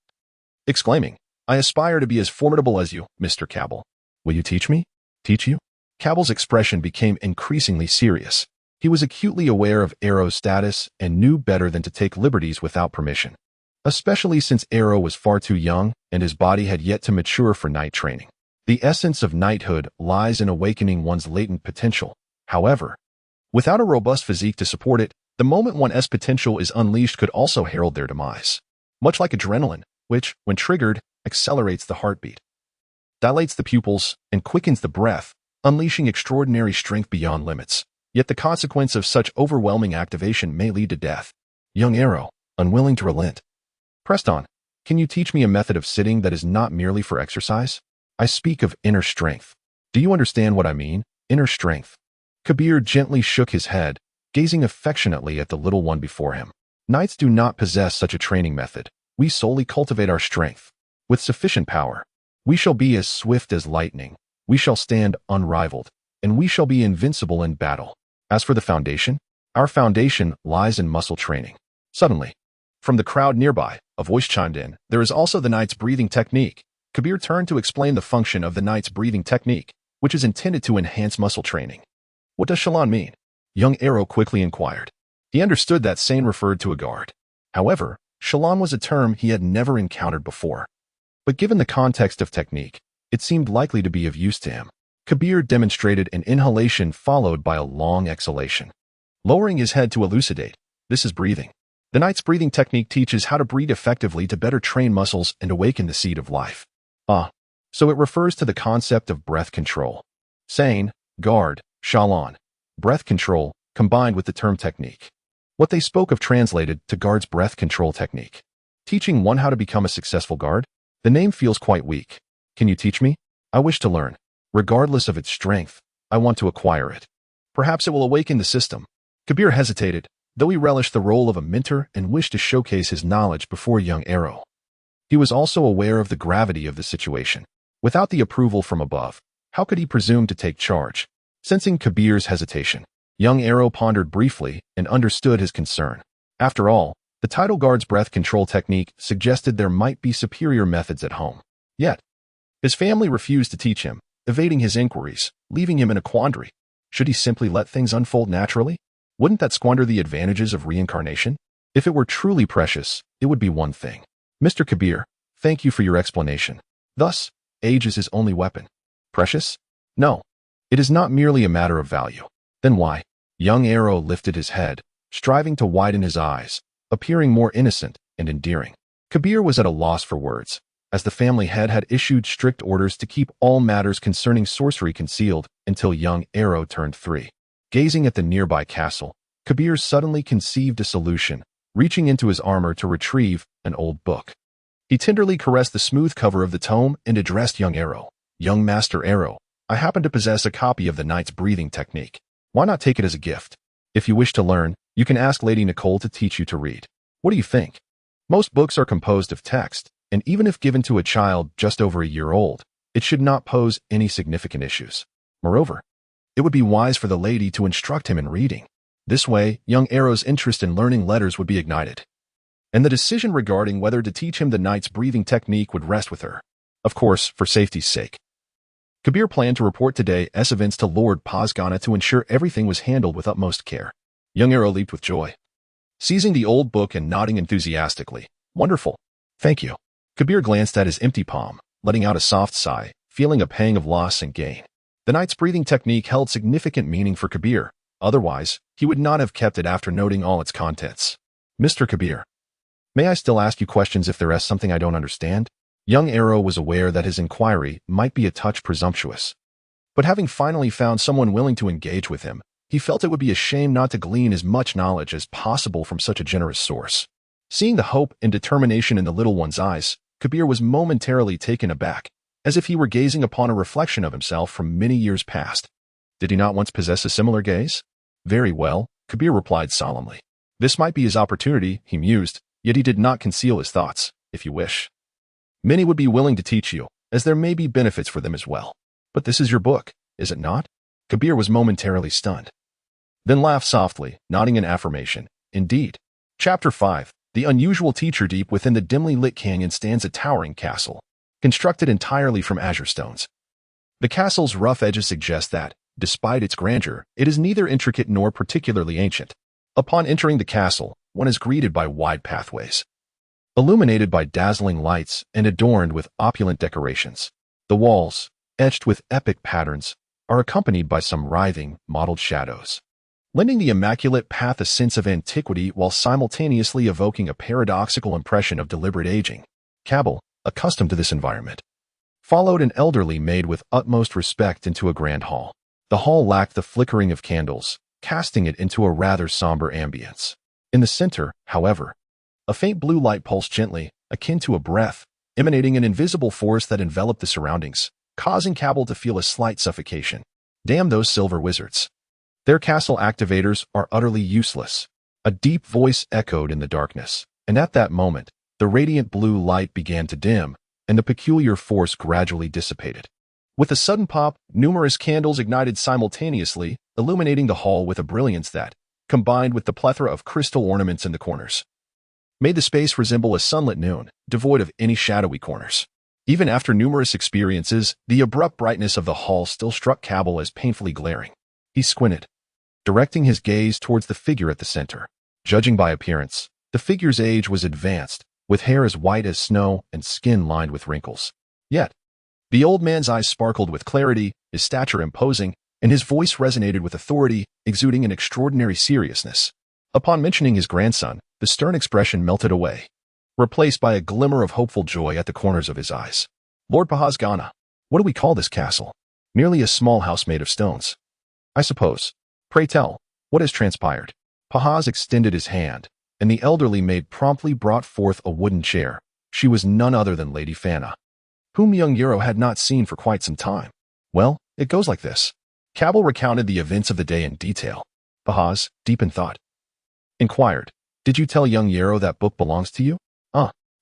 exclaiming, I aspire to be as formidable as you, Mr. Cabell. Will you teach me? Teach you? Cabell's expression became increasingly serious. He was acutely aware of Arrow's status and knew better than to take liberties without permission, especially since Arrow was far too young and his body had yet to mature for knight training. The essence of knighthood lies in awakening one's latent potential. However, without a robust physique to support it, the moment one's potential is unleashed could also herald their demise. Much like adrenaline, which, when triggered, accelerates the heartbeat, dilates the pupils, and quickens the breath, unleashing extraordinary strength beyond limits. Yet the consequence of such overwhelming activation may lead to death. Young Arrow, unwilling to relent, pressed on, can you teach me a method of sitting that is not merely for exercise? I speak of inner strength. Do you understand what I mean? Inner strength. Kabir gently shook his head, gazing affectionately at the little one before him. Knights do not possess such a training method. We solely cultivate our strength. With sufficient power, we shall be as swift as lightning. We shall stand unrivaled, and we shall be invincible in battle. As for the foundation, our foundation lies in muscle training. Suddenly, from the crowd nearby, a voice chimed in, there is also the knight's breathing technique. Kabir turned to explain the function of the knight's breathing technique, which is intended to enhance muscle training. What does Shalon mean? Young Arrow quickly inquired. He understood that Sane referred to a guard. However, Shalon was a term he had never encountered before. But given the context of technique, it seemed likely to be of use to him. Kabir demonstrated an inhalation followed by a long exhalation. Lowering his head to elucidate, this is breathing. The knight's breathing technique teaches how to breathe effectively to better train muscles and awaken the seed of life. So it refers to the concept of breath control. Sane, guard, Shalon, breath control, combined with the term technique. What they spoke of translated to guard's breath control technique. Teaching one how to become a successful guard? The name feels quite weak. Can you teach me? I wish to learn. Regardless of its strength, I want to acquire it. Perhaps it will awaken the system. Kabir hesitated, though he relished the role of a mentor and wished to showcase his knowledge before young Arrow. He was also aware of the gravity of the situation. Without the approval from above, how could he presume to take charge? Sensing Kabir's hesitation, young Arrow pondered briefly and understood his concern. After all, the title guard's breath control technique suggested there might be superior methods at home. Yet, his family refused to teach him, evading his inquiries, leaving him in a quandary. Should he simply let things unfold naturally? Wouldn't that squander the advantages of reincarnation? If it were truly precious, it would be one thing. Mr. Kabir, thank you for your explanation. Thus, age is his only weapon. Precious? No. It is not merely a matter of value. Then why? Young Arrow lifted his head, striving to widen his eyes, appearing more innocent and endearing. Kabir was at a loss for words, as the family head had issued strict orders to keep all matters concerning sorcery concealed until young Arrow turned 3. Gazing at the nearby castle, Kabir suddenly conceived a solution, reaching into his armor to retrieve an old book. He tenderly caressed the smooth cover of the tome and addressed young Arrow. Young Master Arrow, I happen to possess a copy of the knight's breathing technique. Why not take it as a gift? If you wish to learn, you can ask Lady Nicole to teach you to read. What do you think? Most books are composed of text, and even if given to a child just over a year old, it should not pose any significant issues. Moreover, it would be wise for the lady to instruct him in reading. This way, young Arrow's interest in learning letters would be ignited, and the decision regarding whether to teach him the knight's breathing technique would rest with her. Of course, for safety's sake. Kabir planned to report today's events to Lord Pasgana to ensure everything was handled with utmost care. Young Arrow leaped with joy, seizing the old book and nodding enthusiastically. Wonderful. Thank you. Kabir glanced at his empty palm, letting out a soft sigh, feeling a pang of loss and gain. The knight's breathing technique held significant meaning for Kabir. Otherwise, he would not have kept it after noting all its contents. Mr. Kabir, may I still ask you questions if there is something I don't understand? Young Arrow was aware that his inquiry might be a touch presumptuous. But having finally found someone willing to engage with him, he felt it would be a shame not to glean as much knowledge as possible from such a generous source. Seeing the hope and determination in the little one's eyes, Kabir was momentarily taken aback, as if he were gazing upon a reflection of himself from many years past. Did he not once possess a similar gaze? Very well, Kabir replied solemnly. This might be his opportunity, he mused, yet he did not conceal his thoughts, if you wish. Many would be willing to teach you, as there may be benefits for them as well. But this is your book, is it not? Kabir was momentarily stunned. Then laughed softly, nodding in affirmation. Indeed. Chapter 5. The unusual teacher. Deep within the dimly lit canyon stands a towering castle, constructed entirely from azure stones. The castle's rough edges suggest that, despite its grandeur, it is neither intricate nor particularly ancient. Upon entering the castle, one is greeted by wide pathways, illuminated by dazzling lights and adorned with opulent decorations. The walls, etched with epic patterns, are accompanied by some writhing, mottled shadows, lending the immaculate path a sense of antiquity while simultaneously evoking a paradoxical impression of deliberate aging. Cabal, accustomed to this environment, followed an elderly maid with utmost respect into a grand hall. The hall lacked the flickering of candles, casting it into a rather somber ambience. In the center, however, a faint blue light pulsed gently, akin to a breath, emanating an invisible force that enveloped the surroundings, causing Cabal to feel a slight suffocation. Damn those silver wizards. Their castle activators are utterly useless. A deep voice echoed in the darkness, and at that moment, the radiant blue light began to dim, and the peculiar force gradually dissipated. With a sudden pop, numerous candles ignited simultaneously, illuminating the hall with a brilliance that, combined with the plethora of crystal ornaments in the corners, made the space resemble a sunlit noon, devoid of any shadowy corners. Even after numerous experiences, the abrupt brightness of the hall still struck Cabal as painfully glaring. He squinted, directing his gaze towards the figure at the center. Judging by appearance, the figure's age was advanced, with hair as white as snow and skin lined with wrinkles. Yet, the old man's eyes sparkled with clarity, his stature imposing, and his voice resonated with authority, exuding an extraordinary seriousness. Upon mentioning his grandson, the stern expression melted away, replaced by a glimmer of hopeful joy at the corners of his eyes. Lord Pahasgana, what do we call this castle? Merely a small house made of stones, I suppose. Pray tell, what has transpired? Pahas extended his hand, and the elderly maid promptly brought forth a wooden chair. She was none other than Lady Fana, whom young Yarrow had not seen for quite some time. Well, it goes like this. Cabal recounted the events of the day in detail. Pahas, deep in thought, inquired, did you tell young Yarrow that book belongs to you?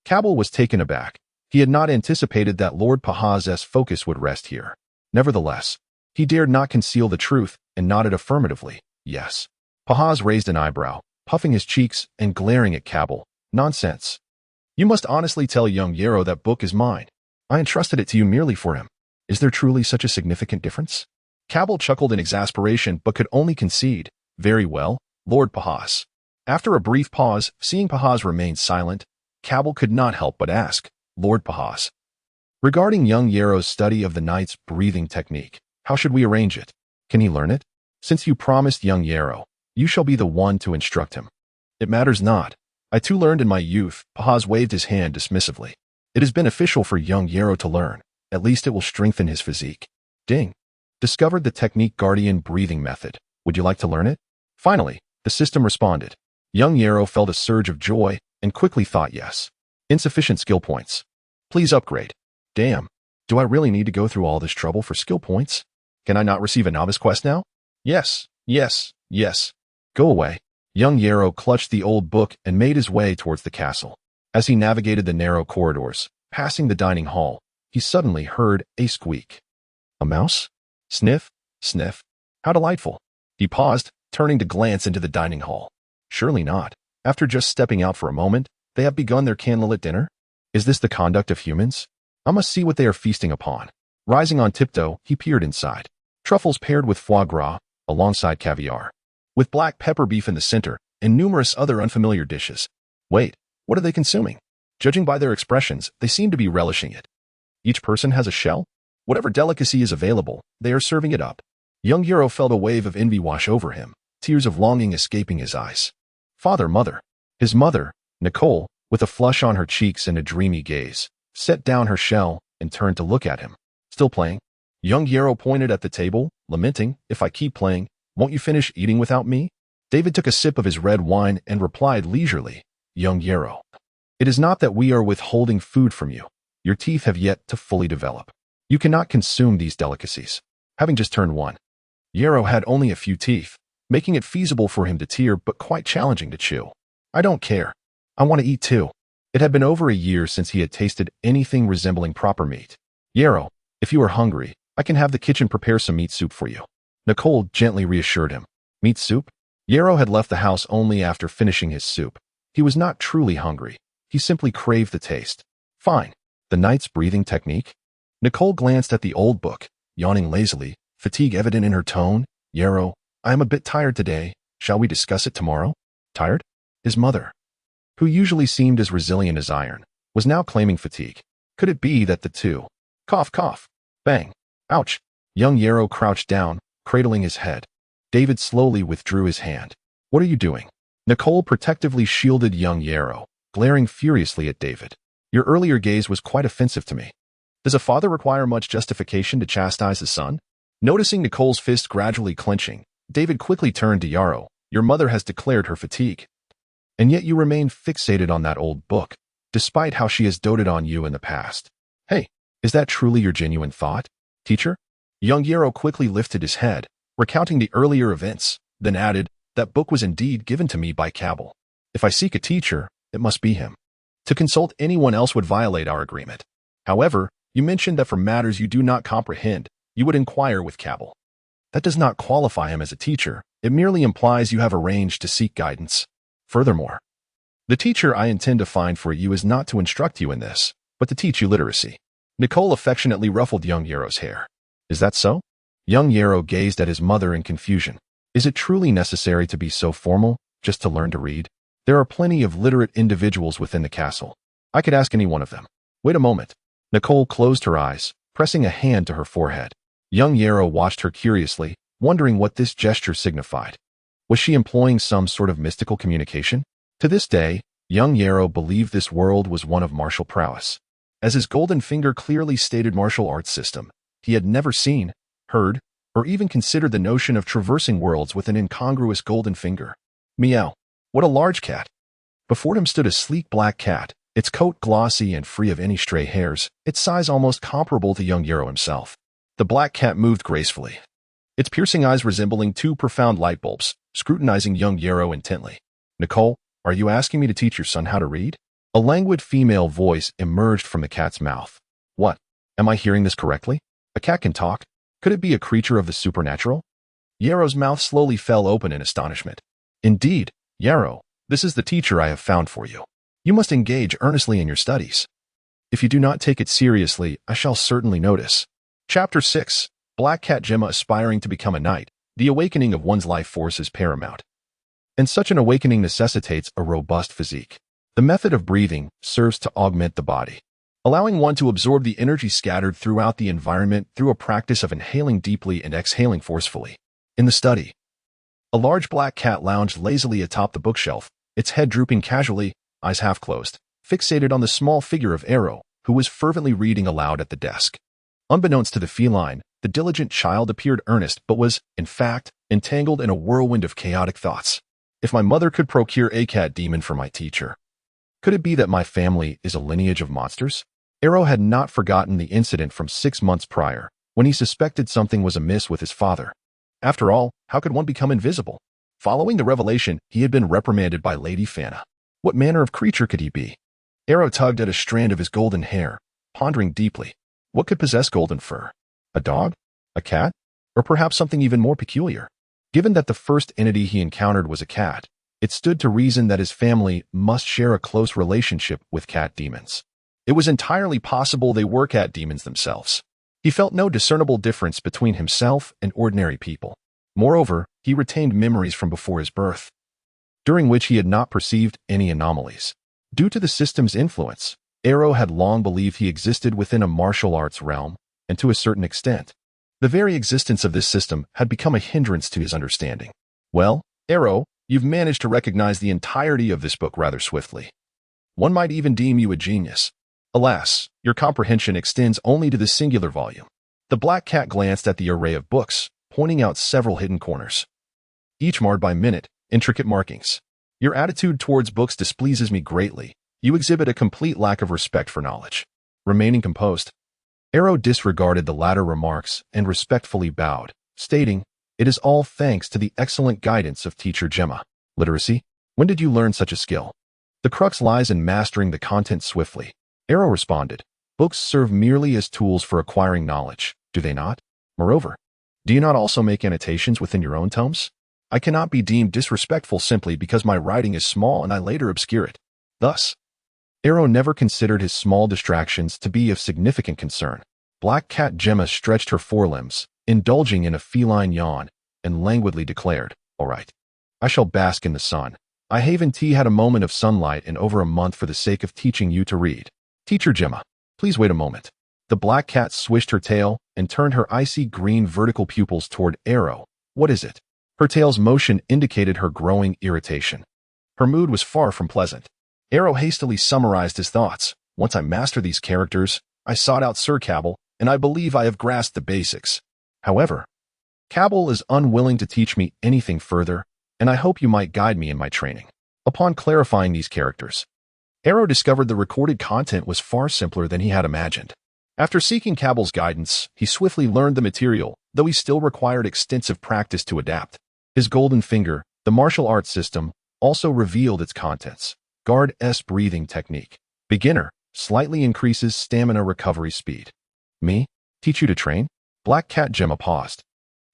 Cabal was taken aback. He had not anticipated that Lord Pahas's focus would rest here. Nevertheless, he dared not conceal the truth and nodded affirmatively, yes. Pahas raised an eyebrow, puffing his cheeks and glaring at Cabal. Nonsense. You must honestly tell young Yarrow that book is mine. I entrusted it to you merely for him. Is there truly such a significant difference? Cabal chuckled in exasperation but could only concede, very well, Lord Pahas. After a brief pause, seeing Pahas remain silent, Cabal could not help but ask, Lord Pahas, regarding young Yarrow's study of the knight's breathing technique, how should we arrange it? Can he learn it? Since you promised young Yarrow, you shall be the one to instruct him. It matters not. I too learned in my youth. Pahas waved his hand dismissively. It is beneficial for young Yarrow to learn. At least it will strengthen his physique. Ding. Discovered the technique guardian breathing method. Would you like to learn it? Finally, the system responded. Young Yarrow felt a surge of joy and quickly thought yes. Insufficient skill points. Please upgrade. Damn. Do I really need to go through all this trouble for skill points? Can I not receive a novice quest now? Yes, yes, yes. Go away. Young Yarrow clutched the old book and made his way towards the castle. As he navigated the narrow corridors, passing the dining hall, he suddenly heard a squeak. A mouse? Sniff, sniff. How delightful. He paused, turning to glance into the dining hall. Surely not. After just stepping out for a moment, they have begun their candlelit dinner? Is this the conduct of humans? I must see what they are feasting upon. Rising on tiptoe, he peered inside. Truffles paired with foie gras, alongside caviar, with black pepper beef in the center, and numerous other unfamiliar dishes. Wait, what are they consuming? Judging by their expressions, they seem to be relishing it. Each person has a shell? Whatever delicacy is available, they are serving it up. Young Yarrow felt a wave of envy wash over him. tears of longing escaping his eyes. Father, mother. His mother, Nicole, with a flush on her cheeks and a dreamy gaze, set down her shell and turned to look at him. Still playing? Young Yarrow pointed at the table, lamenting, if I keep playing, won't you finish eating without me? David took a sip of his red wine and replied leisurely, Young Yarrow, it is not that we are withholding food from you. Your teeth have yet to fully develop. You cannot consume these delicacies. Having just turned 1, Yarrow had only a few teeth, making it feasible for him to tear but quite challenging to chew. I don't care. I want to eat too. It had been over a year since he had tasted anything resembling proper meat. Yarrow, if you are hungry, I can have the kitchen prepare some meat soup for you. Nicole gently reassured him. Meat soup? Yarrow had left the house only after finishing his soup. He was not truly hungry. He simply craved the taste. Fine. The night's breathing technique? Nicole glanced at the old book, yawning lazily, fatigue evident in her tone. Yarrow, I am a bit tired today. Shall we discuss it tomorrow? Tired? His mother, who usually seemed as resilient as iron, was now claiming fatigue. Could it be that the two? Cough, cough. Bang. Ouch. Young Yarrow crouched down, cradling his head. David slowly withdrew his hand. What are you doing? Nicole protectively shielded young Yarrow, glaring furiously at David. Your earlier gaze was quite offensive to me. Does a father require much justification to chastise his son? Noticing Nicole's fist gradually clenching, David quickly turned to Yarrow. Your mother has declared her fatigue. And yet you remain fixated on that old book, despite how she has doted on you in the past. Hey, is that truly your genuine thought, teacher? Young Yarrow quickly lifted his head, recounting the earlier events, then added, that book was indeed given to me by Cabal. If I seek a teacher, it must be him. To consult anyone else would violate our agreement. However, you mentioned that for matters you do not comprehend, you would inquire with Cabal. That does not qualify him as a teacher. It merely implies you have arranged to seek guidance. Furthermore, the teacher I intend to find for you is not to instruct you in this, but to teach you literacy. Nicole affectionately ruffled young Yarrow's hair. Is that so? Young Yarrow gazed at his mother in confusion. Is it truly necessary to be so formal, just to learn to read? There are plenty of literate individuals within the castle. I could ask any one of them. Wait a moment. Nicole closed her eyes, pressing a hand to her forehead. Young Yarrow watched her curiously, wondering what this gesture signified. Was she employing some sort of mystical communication? To this day, young Yarrow believed this world was one of martial prowess. As his golden finger clearly stated martial arts system, he had never seen, heard, or even considered the notion of traversing worlds with an incongruous golden finger. Meow. What a large cat. Before him stood a sleek black cat, its coat glossy and free of any stray hairs, its size almost comparable to young Yarrow himself. The black cat moved gracefully, its piercing eyes resembling two profound light bulbs, scrutinizing young Yarrow intently. Nicole, are you asking me to teach your son how to read? A languid female voice emerged from the cat's mouth. What? Am I hearing this correctly? A cat can talk? Could it be a creature of the supernatural? Yarrow's mouth slowly fell open in astonishment. Indeed, Yarrow, this is the teacher I have found for you. You must engage earnestly in your studies. If you do not take it seriously, I shall certainly notice. Chapter 6. Black Cat Gemma aspiring to become a knight. The awakening of one's life force is paramount. And such an awakening necessitates a robust physique. The method of breathing serves to augment the body, allowing one to absorb the energy scattered throughout the environment through a practice of inhaling deeply and exhaling forcefully. In the study, a large black cat lounged lazily atop the bookshelf, its head drooping casually, eyes half closed, fixated on the small figure of Arrow, who was fervently reading aloud at the desk. Unbeknownst to the feline, the diligent child appeared earnest but was, in fact, entangled in a whirlwind of chaotic thoughts. If my mother could procure a cat demon for my teacher, could it be that my family is a lineage of monsters? Arrow had not forgotten the incident from 6 months prior, when he suspected something was amiss with his father. After all, how could one become invisible? Following the revelation, he had been reprimanded by Lady Fana. What manner of creature could he be? Arrow tugged at a strand of his golden hair, pondering deeply. What could possess golden fur? A dog? A cat? Or perhaps something even more peculiar? Given that the first entity he encountered was a cat, it stood to reason that his family must share a close relationship with cat demons. It was entirely possible they were cat demons themselves. He felt no discernible difference between himself and ordinary people. Moreover, he retained memories from before his birth, during which he had not perceived any anomalies. Due to the system's influence, Arrow had long believed he existed within a martial arts realm, and to a certain extent, the very existence of this system had become a hindrance to his understanding. Well, Arrow, you've managed to recognize the entirety of this book rather swiftly. One might even deem you a genius. Alas, your comprehension extends only to the singular volume. The black cat glanced at the array of books, pointing out several hidden corners, each marred by minute, intricate markings. Your attitude towards books displeases me greatly. You exhibit a complete lack of respect for knowledge. Remaining composed, Arrow disregarded the latter remarks and respectfully bowed, stating, "It is all thanks to the excellent guidance of Teacher Gemma. Literacy? When did you learn such a skill?" "The crux lies in mastering the content swiftly." Arrow responded, "Books serve merely as tools for acquiring knowledge, do they not? Moreover, do you not also make annotations within your own tomes? I cannot be deemed disrespectful simply because my writing is small and I later obscure it." Thus, Arrow never considered his small distractions to be of significant concern. Black Cat Gemma stretched her forelimbs, indulging in a feline yawn, and languidly declared, "All right, I shall bask in the sun. I haven't had a moment of sunlight in over a month for the sake of teaching you to read. Teacher Gemma, please wait a moment." The black cat swished her tail and turned her icy green vertical pupils toward Arrow. "What is it?" Her tail's motion indicated her growing irritation. Her mood was far from pleasant. Arrow hastily summarized his thoughts. "Once I master these characters, I sought out Sir Cabal, and I believe I have grasped the basics. However, Cabal is unwilling to teach me anything further, and I hope you might guide me in my training." Upon clarifying these characters, Arrow discovered the recorded content was far simpler than he had imagined. After seeking Cabal's guidance, he swiftly learned the material, though he still required extensive practice to adapt. His golden finger, the martial arts system, also revealed its contents. Guard S breathing technique. Beginner, slightly increases stamina recovery speed. Me? Teach you to train? Black Cat Gemma paused,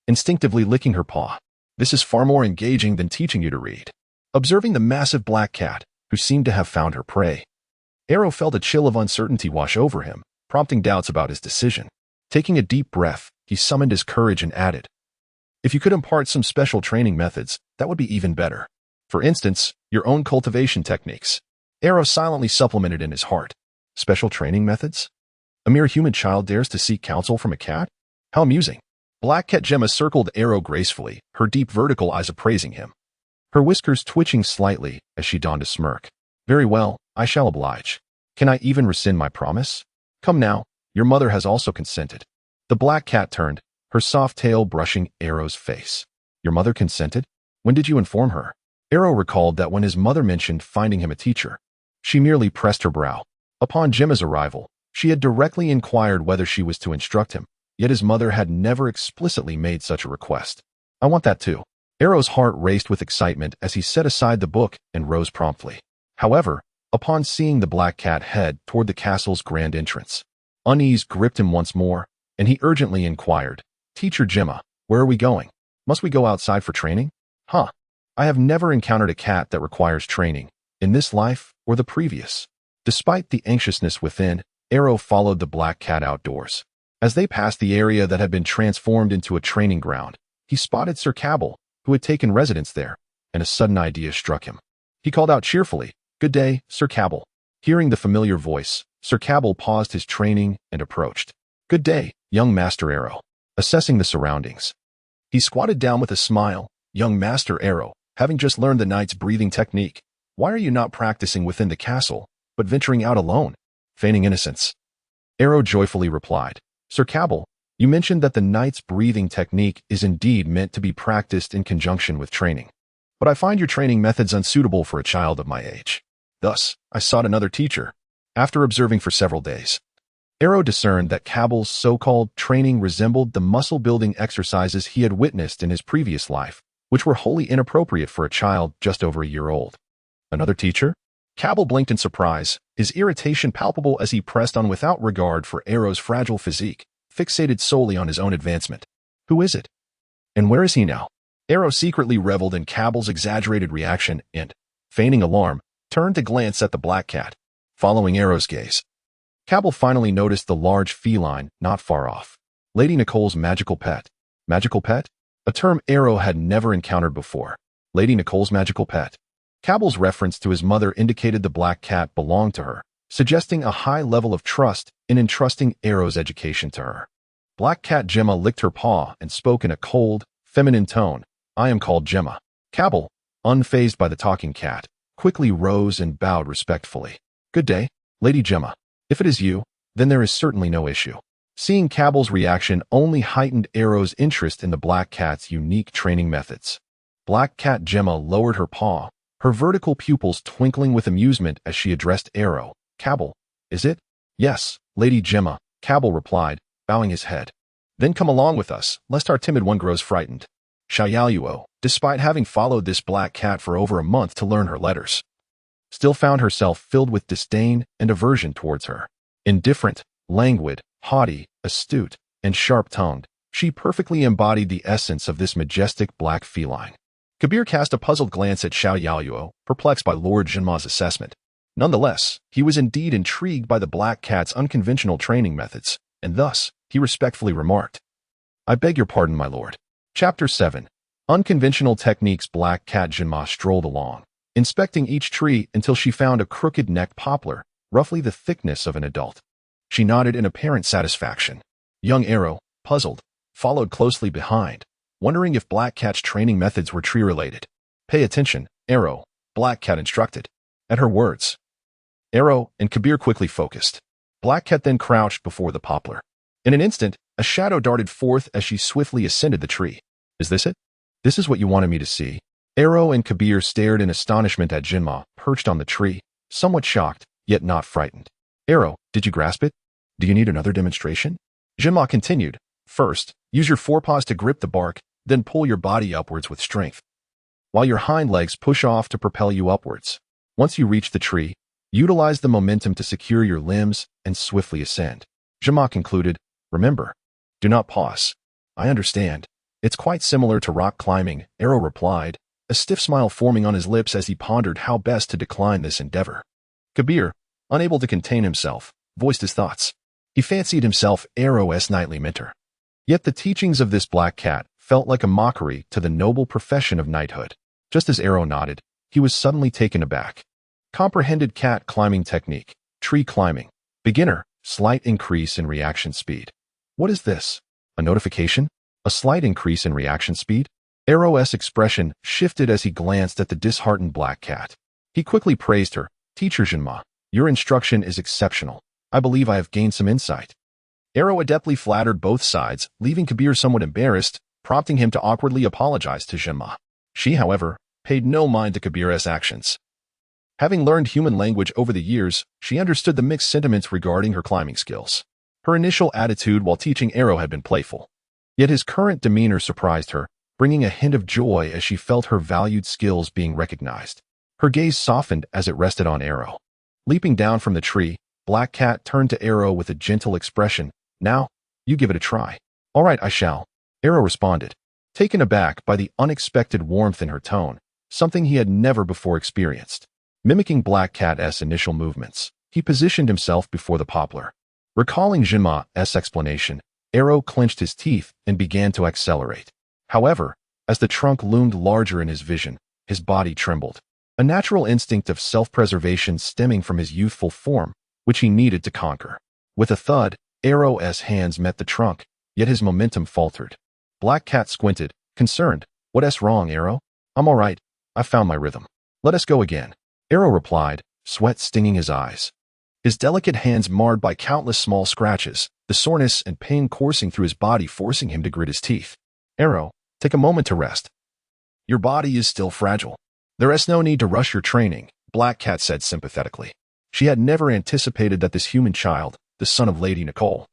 instinctively licking her paw. This is far more engaging than teaching you to read. Observing the massive black cat, who seemed to have found her prey, Arrow felt a chill of uncertainty wash over him, prompting doubts about his decision. Taking a deep breath, he summoned his courage and added, "If you could impart some special training methods, that would be even better. For instance, your own cultivation techniques." Arrow silently supplemented in his heart. "Special training methods? A mere human child dares to seek counsel from a cat? How amusing." Black Cat Gemma circled Arrow gracefully, her deep vertical eyes appraising him, her whiskers twitching slightly as she donned a smirk. "Very well, I shall oblige. Can I even rescind my promise? Come now, your mother has also consented." The black cat turned, her soft tail brushing Arrow's face. "Your mother consented? When did you inform her?" Arrow recalled that when his mother mentioned finding him a teacher, she merely pressed her brow. Upon Gemma's arrival, she had directly inquired whether she was to instruct him, yet his mother had never explicitly made such a request. "I want that too." Arrow's heart raced with excitement as he set aside the book and rose promptly. However, upon seeing the black cat head toward the castle's grand entrance, unease gripped him once more, and he urgently inquired, "Teacher Gemma, where are we going? Must we go outside for training?" "Huh. I have never encountered a cat that requires training, in this life or the previous." Despite the anxiousness within, Arrow followed the black cat outdoors. As they passed the area that had been transformed into a training ground, he spotted Sir Cabal, who had taken residence there, and a sudden idea struck him. He called out cheerfully, "Good day, Sir Cabal." Hearing the familiar voice, Sir Cabal paused his training and approached. "Good day, young Master Arrow." Assessing the surroundings, he squatted down with a smile. "Young Master Arrow, having just learned the knight's breathing technique, why are you not practicing within the castle, but venturing out alone?" Feigning innocence, Arrow joyfully replied, "Sir Cabal, you mentioned that the knight's breathing technique is indeed meant to be practiced in conjunction with training. But I find your training methods unsuitable for a child of my age. Thus, I sought another teacher." After observing for several days, Arrow discerned that Cabal's so-called training resembled the muscle-building exercises he had witnessed in his previous life, which were wholly inappropriate for a child just over a year old. "Another teacher?" Cabal blinked in surprise, his irritation palpable as he pressed on without regard for Arrow's fragile physique, fixated solely on his own advancement. "Who is it? And where is he now?" Arrow secretly reveled in Cabal's exaggerated reaction and, feigning alarm, turned to glance at the black cat. Following Arrow's gaze, Cabal finally noticed the large feline not far off. Lady Nicole's magical pet. Magical pet? A term Arrow had never encountered before. Lady Nicole's magical pet. Cabal's reference to his mother indicated the black cat belonged to her, suggesting a high level of trust in entrusting Arrow's education to her. Black Cat Gemma licked her paw and spoke in a cold, feminine tone. "I am called Gemma. Cabal, unfazed by the talking cat, quickly rose and bowed respectfully. Good day, Lady Gemma. If it is you, then there is certainly no issue. Seeing Cabal's reaction only heightened Arrow's interest in the black cat's unique training methods. Black cat Gemma lowered her paw, her vertical pupils twinkling with amusement as she addressed Arrow. Cabal, is it? Yes, Lady Gemma, Cabal replied, bowing his head. Then come along with us, lest our timid one grows frightened. Xiaoyuo, despite having followed this black cat for over a month to learn her letters, still found herself filled with disdain and aversion towards her. Indifferent, languid, haughty, astute, and sharp-tongued, she perfectly embodied the essence of this majestic black feline. Kabir cast a puzzled glance at Xiaoyuo, perplexed by Lord Jinma's assessment. Nonetheless, he was indeed intrigued by the black cat's unconventional training methods, and thus, he respectfully remarked, I beg your pardon, my lord. Chapter 7. Unconventional Techniques. Black cat Jinma strolled along, inspecting each tree until she found a crooked-necked poplar, roughly the thickness of an adult. She nodded in apparent satisfaction. Young Arrow, puzzled, followed closely behind, wondering if Black Cat's training methods were tree-related. Pay attention, Arrow, Black Cat instructed. At her words, Arrow and Kabir quickly focused. Black Cat then crouched before the poplar. In an instant, a shadow darted forth as she swiftly ascended the tree. Is this it? This is what you wanted me to see? Arrow and Kabir stared in astonishment at Jinma, perched on the tree, somewhat shocked, yet not frightened. Arrow, did you grasp it? Do you need another demonstration? Jinma continued. First, use your forepaws to grip the bark, then pull your body upwards with strength, while your hind legs push off to propel you upwards. Once you reach the tree, utilize the momentum to secure your limbs and swiftly ascend. Jinma concluded, remember, do not pause. I understand. It's quite similar to rock climbing, Arrow replied, a stiff smile forming on his lips as he pondered how best to decline this endeavor. Kabir, unable to contain himself, voiced his thoughts. He fancied himself Arrow's knightly mentor. Yet the teachings of this black cat felt like a mockery to the noble profession of knighthood. Just as Arrow nodded, he was suddenly taken aback. Comprehended cat climbing technique, tree climbing. Beginner, slight increase in reaction speed. What is this? A notification? A slight increase in reaction speed? Arrow's expression shifted as he glanced at the disheartened black cat. He quickly praised her. Teacher Jinma, your instruction is exceptional. I believe I have gained some insight. Arrow adeptly flattered both sides, leaving Kabir somewhat embarrassed, prompting him to awkwardly apologize to Jinma. She, however, paid no mind to Kabir's actions. Having learned human language over the years, she understood the mixed sentiments regarding her climbing skills. Her initial attitude while teaching Arrow had been playful. Yet his current demeanor surprised her, bringing a hint of joy as she felt her valued skills being recognized. Her gaze softened as it rested on Arrow. Leaping down from the tree, Black Cat turned to Arrow with a gentle expression. Now, you give it a try. All right, I shall. Arrow responded, taken aback by the unexpected warmth in her tone, something he had never before experienced. Mimicking Black Cat's initial movements, he positioned himself before the poplar. Recalling Jinma's explanation, Arrow clenched his teeth and began to accelerate. However, as the trunk loomed larger in his vision, his body trembled. A natural instinct of self-preservation stemming from his youthful form, which he needed to conquer. With a thud, Arrow's hands met the trunk, yet his momentum faltered. Black Cat squinted, concerned. What's wrong, Arrow? I'm all right. I found my rhythm. Let us go again. Arrow replied, sweat stinging his eyes. His delicate hands marred by countless small scratches, the soreness and pain coursing through his body forcing him to grit his teeth. Arrow, take a moment to rest. Your body is still fragile. There is no need to rush your training, Black Cat said sympathetically. She had never anticipated that this human child, the son of Lady Nicole,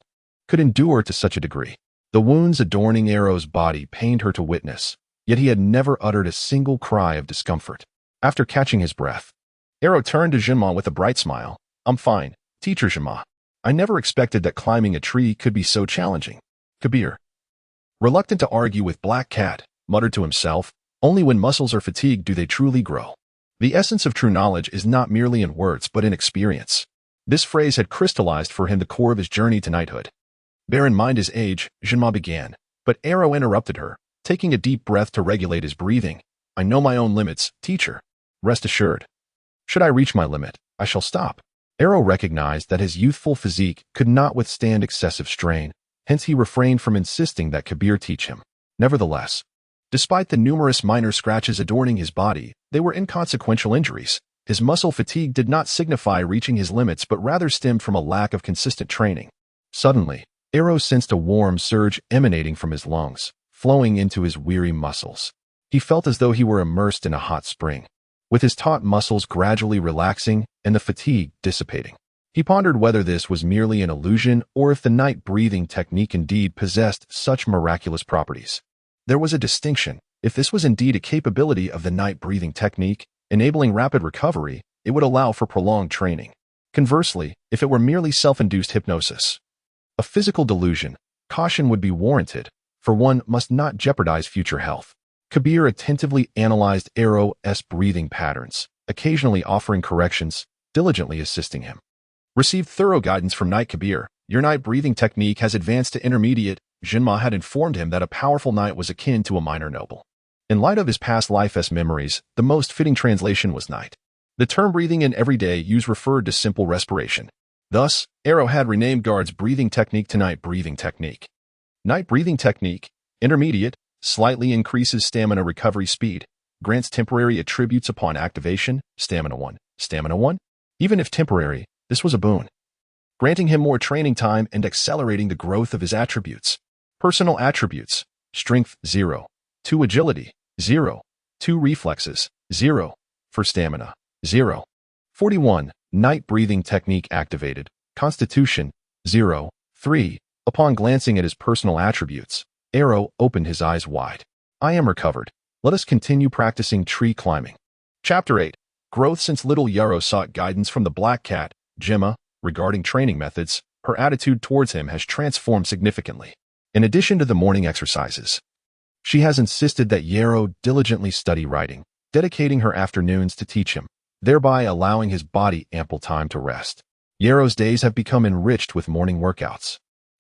could endure to such a degree. The wounds adorning Arrow's body pained her to witness, yet he had never uttered a single cry of discomfort. After catching his breath, Arrow turned to Jinma with a bright smile. I'm fine, Teacher Jinma. I never expected that climbing a tree could be so challenging. Kabir, reluctant to argue with Black Cat, muttered to himself, only when muscles are fatigued do they truly grow. The essence of true knowledge is not merely in words but in experience. This phrase had crystallized for him the core of his journey to knighthood. Bear in mind his age, Jinma began, but Arrow interrupted her, taking a deep breath to regulate his breathing. I know my own limits, teacher. Rest assured. Should I reach my limit, I shall stop. Arrow recognized that his youthful physique could not withstand excessive strain, hence he refrained from insisting that Kabir teach him. Nevertheless, Despite the numerous minor scratches adorning his body, they were inconsequential injuries. His muscle fatigue did not signify reaching his limits but rather stemmed from a lack of consistent training. Suddenly, Arrow sensed a warm surge emanating from his lungs, flowing into his weary muscles. He felt as though he were immersed in a hot spring, with his taut muscles gradually relaxing and the fatigue dissipating. He pondered whether this was merely an illusion or if the night breathing technique indeed possessed such miraculous properties. There was a distinction. If this was indeed a capability of the night breathing technique, enabling rapid recovery, it would allow for prolonged training. Conversely, if it were merely self-induced hypnosis, a physical delusion, caution would be warranted, for one must not jeopardize future health. Kabir attentively analyzed Arrow's breathing patterns, occasionally offering corrections, diligently assisting him. Received thorough guidance from Knight Kabir. Your night breathing technique has advanced to intermediate. Jinma had informed him that a powerful knight was akin to a minor noble. In light of his past life's memories, the most fitting translation was knight. The term breathing in everyday use referred to simple respiration. Thus, Arrow had renamed Guard's breathing technique to night breathing technique. Night breathing technique, intermediate, slightly increases stamina recovery speed, grants temporary attributes upon activation, stamina 1. Even if temporary, this was a boon, granting him more training time and accelerating the growth of his attributes. Personal attributes: strength 0, 2 agility 0, 2 reflexes 0, for stamina 0. 41. Night breathing technique activated. Constitution 0, 3. Upon glancing at his personal attributes, Arrow opened his eyes wide. I am recovered. Let us continue practicing tree climbing. Chapter 8. Growth. Since little Yarrow sought guidance from the black cat, Gemma, regarding training methods, her attitude towards him has transformed significantly. In addition to the morning exercises, she has insisted that Yarrow diligently study writing, dedicating her afternoons to teach him, thereby allowing his body ample time to rest. Yarrow's days have become enriched with morning workouts,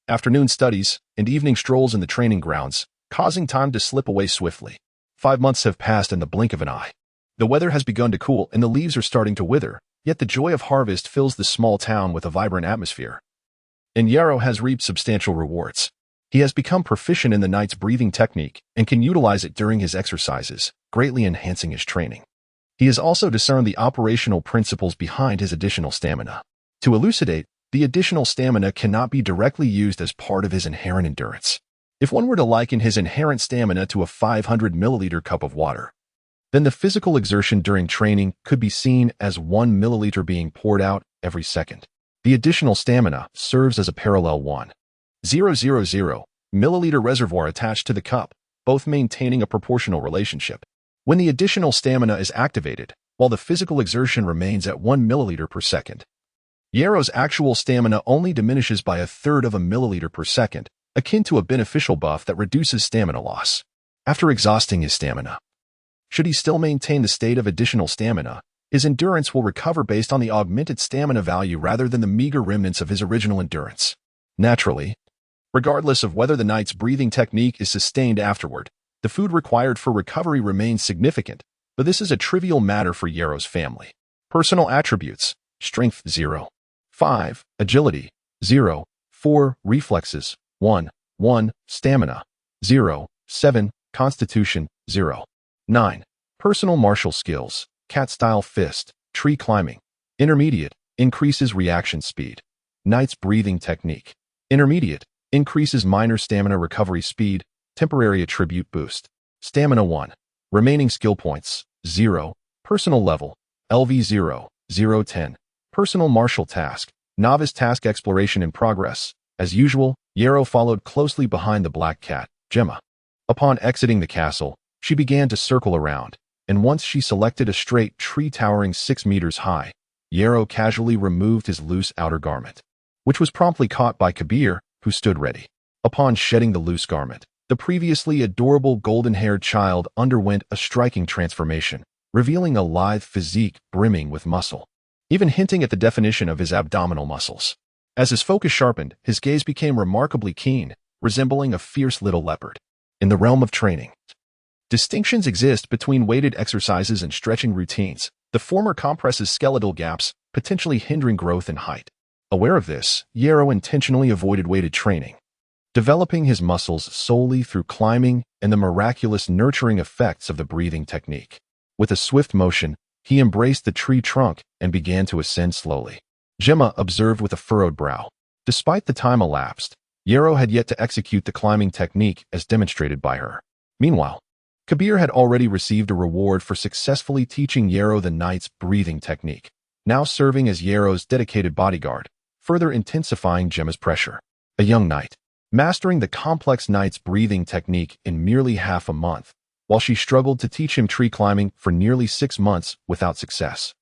afternoon studies, and evening strolls in the training grounds, causing time to slip away swiftly. 5 months have passed in the blink of an eye. The weather has begun to cool and the leaves are starting to wither, yet the joy of harvest fills the small town with a vibrant atmosphere. And Yarrow has reaped substantial rewards. He has become proficient in the knight's breathing technique and can utilize it during his exercises, greatly enhancing his training. He has also discerned the operational principles behind his additional stamina. To elucidate, the additional stamina cannot be directly used as part of his inherent endurance. If one were to liken his inherent stamina to a 500 milliliter cup of water, then the physical exertion during training could be seen as 1 milliliter being poured out every second. The additional stamina serves as a parallel 1,000 milliliter reservoir attached to the cup, both maintaining a proportional relationship. When the additional stamina is activated, while the physical exertion remains at 1 milliliter per second, Yarrow's actual stamina only diminishes by 1/3 of a milliliter per second, akin to a beneficial buff that reduces stamina loss. After exhausting his stamina, should he still maintain the state of additional stamina, his endurance will recover based on the augmented stamina value rather than the meager remnants of his original endurance. Naturally, regardless of whether the knight's breathing technique is sustained afterward, the food required for recovery remains significant, but this is a trivial matter for Yarrow's family. Personal attributes: strength 0, 5, agility 0, 4, reflexes 1, stamina 0, 7, constitution 0, 9. Personal martial skills: cat-style fist, tree climbing. Intermediate, increases reaction speed. Knight's breathing technique. Intermediate, increases minor stamina recovery speed, temporary attribute boost. Stamina 1. Remaining skill points, 0. Personal level, LV 0, 10. Personal martial task, novice task exploration in progress. As usual, Yarrow followed closely behind the black cat, Gemma. Upon exiting the castle, she began to circle around, and once she selected a straight tree towering 6 meters high, Yarrow casually removed his loose outer garment, which was promptly caught by Kabir, who stood ready. Upon shedding the loose garment, the previously adorable golden-haired child underwent a striking transformation, revealing a lithe physique brimming with muscle, even hinting at the definition of his abdominal muscles. As his focus sharpened, his gaze became remarkably keen, resembling a fierce little leopard. In the realm of training, distinctions exist between weighted exercises and stretching routines. The former compresses skeletal gaps, potentially hindering growth and height. Aware of this, Yarrow intentionally avoided weighted training. developing his muscles solely through climbing and the miraculous nurturing effects of the breathing technique. With a swift motion, he embraced the tree trunk and began to ascend slowly. Gemma observed with a furrowed brow. Despite the time elapsed, Yarrow had yet to execute the climbing technique as demonstrated by her. Meanwhile, Kabir had already received a reward for successfully teaching Yarrow the knight's breathing technique, now serving as Yarrow's dedicated bodyguard, further intensifying Gemma's pressure. A young knight, mastering the complex knight's breathing technique in merely half a month, while she struggled to teach him tree climbing for nearly 6 months without success.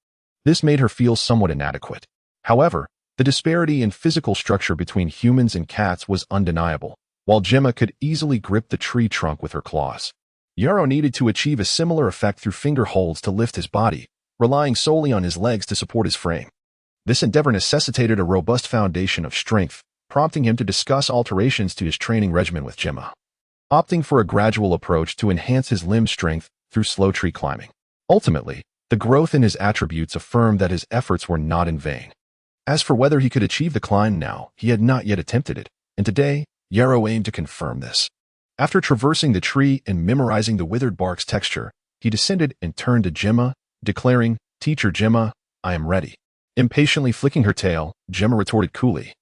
This made her feel somewhat inadequate. However, the disparity in physical structure between humans and cats was undeniable, while Gemma could easily grip the tree trunk with her claws. Yarrow needed to achieve a similar effect through finger holds to lift his body, relying solely on his legs to support his frame. This endeavor necessitated a robust foundation of strength, prompting him to discuss alterations to his training regimen with Gemma, opting for a gradual approach to enhance his limb strength through slow tree climbing. Ultimately, the growth in his attributes affirmed that his efforts were not in vain. As for whether he could achieve the climb now, he had not yet attempted it, and today, Yarrow aimed to confirm this. After traversing the tree and memorizing the withered bark's texture, he descended and turned to Gemma, declaring, "Teacher Gemma, I am ready." Impatiently flicking her tail, Gemma retorted coolly,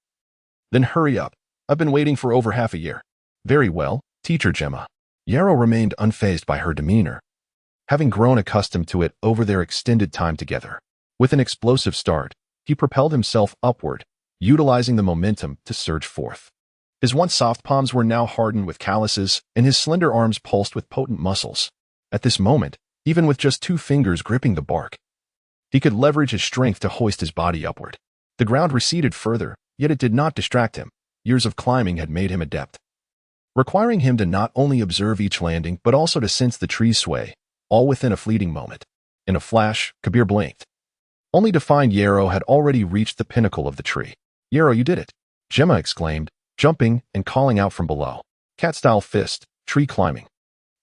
"Then hurry up. I've been waiting for over half a year." "Very well, Teacher Gemma." Yarrow remained unfazed by her demeanor, having grown accustomed to it over their extended time together. With an explosive start, he propelled himself upward, utilizing the momentum to surge forth. His once soft palms were now hardened with calluses, and his slender arms pulsed with potent muscles. At this moment, even with just 2 fingers gripping the bark, he could leverage his strength to hoist his body upward. The ground receded further, yet it did not distract him. Years of climbing had made him adept, requiring him to not only observe each landing but also to sense the trees sway, all within a fleeting moment. In a flash, Kabir blinked, only to find Yarrow had already reached the pinnacle of the tree. "Yarrow, you did it!" Gemma exclaimed, jumping and calling out from below. Cat-style fist, tree climbing.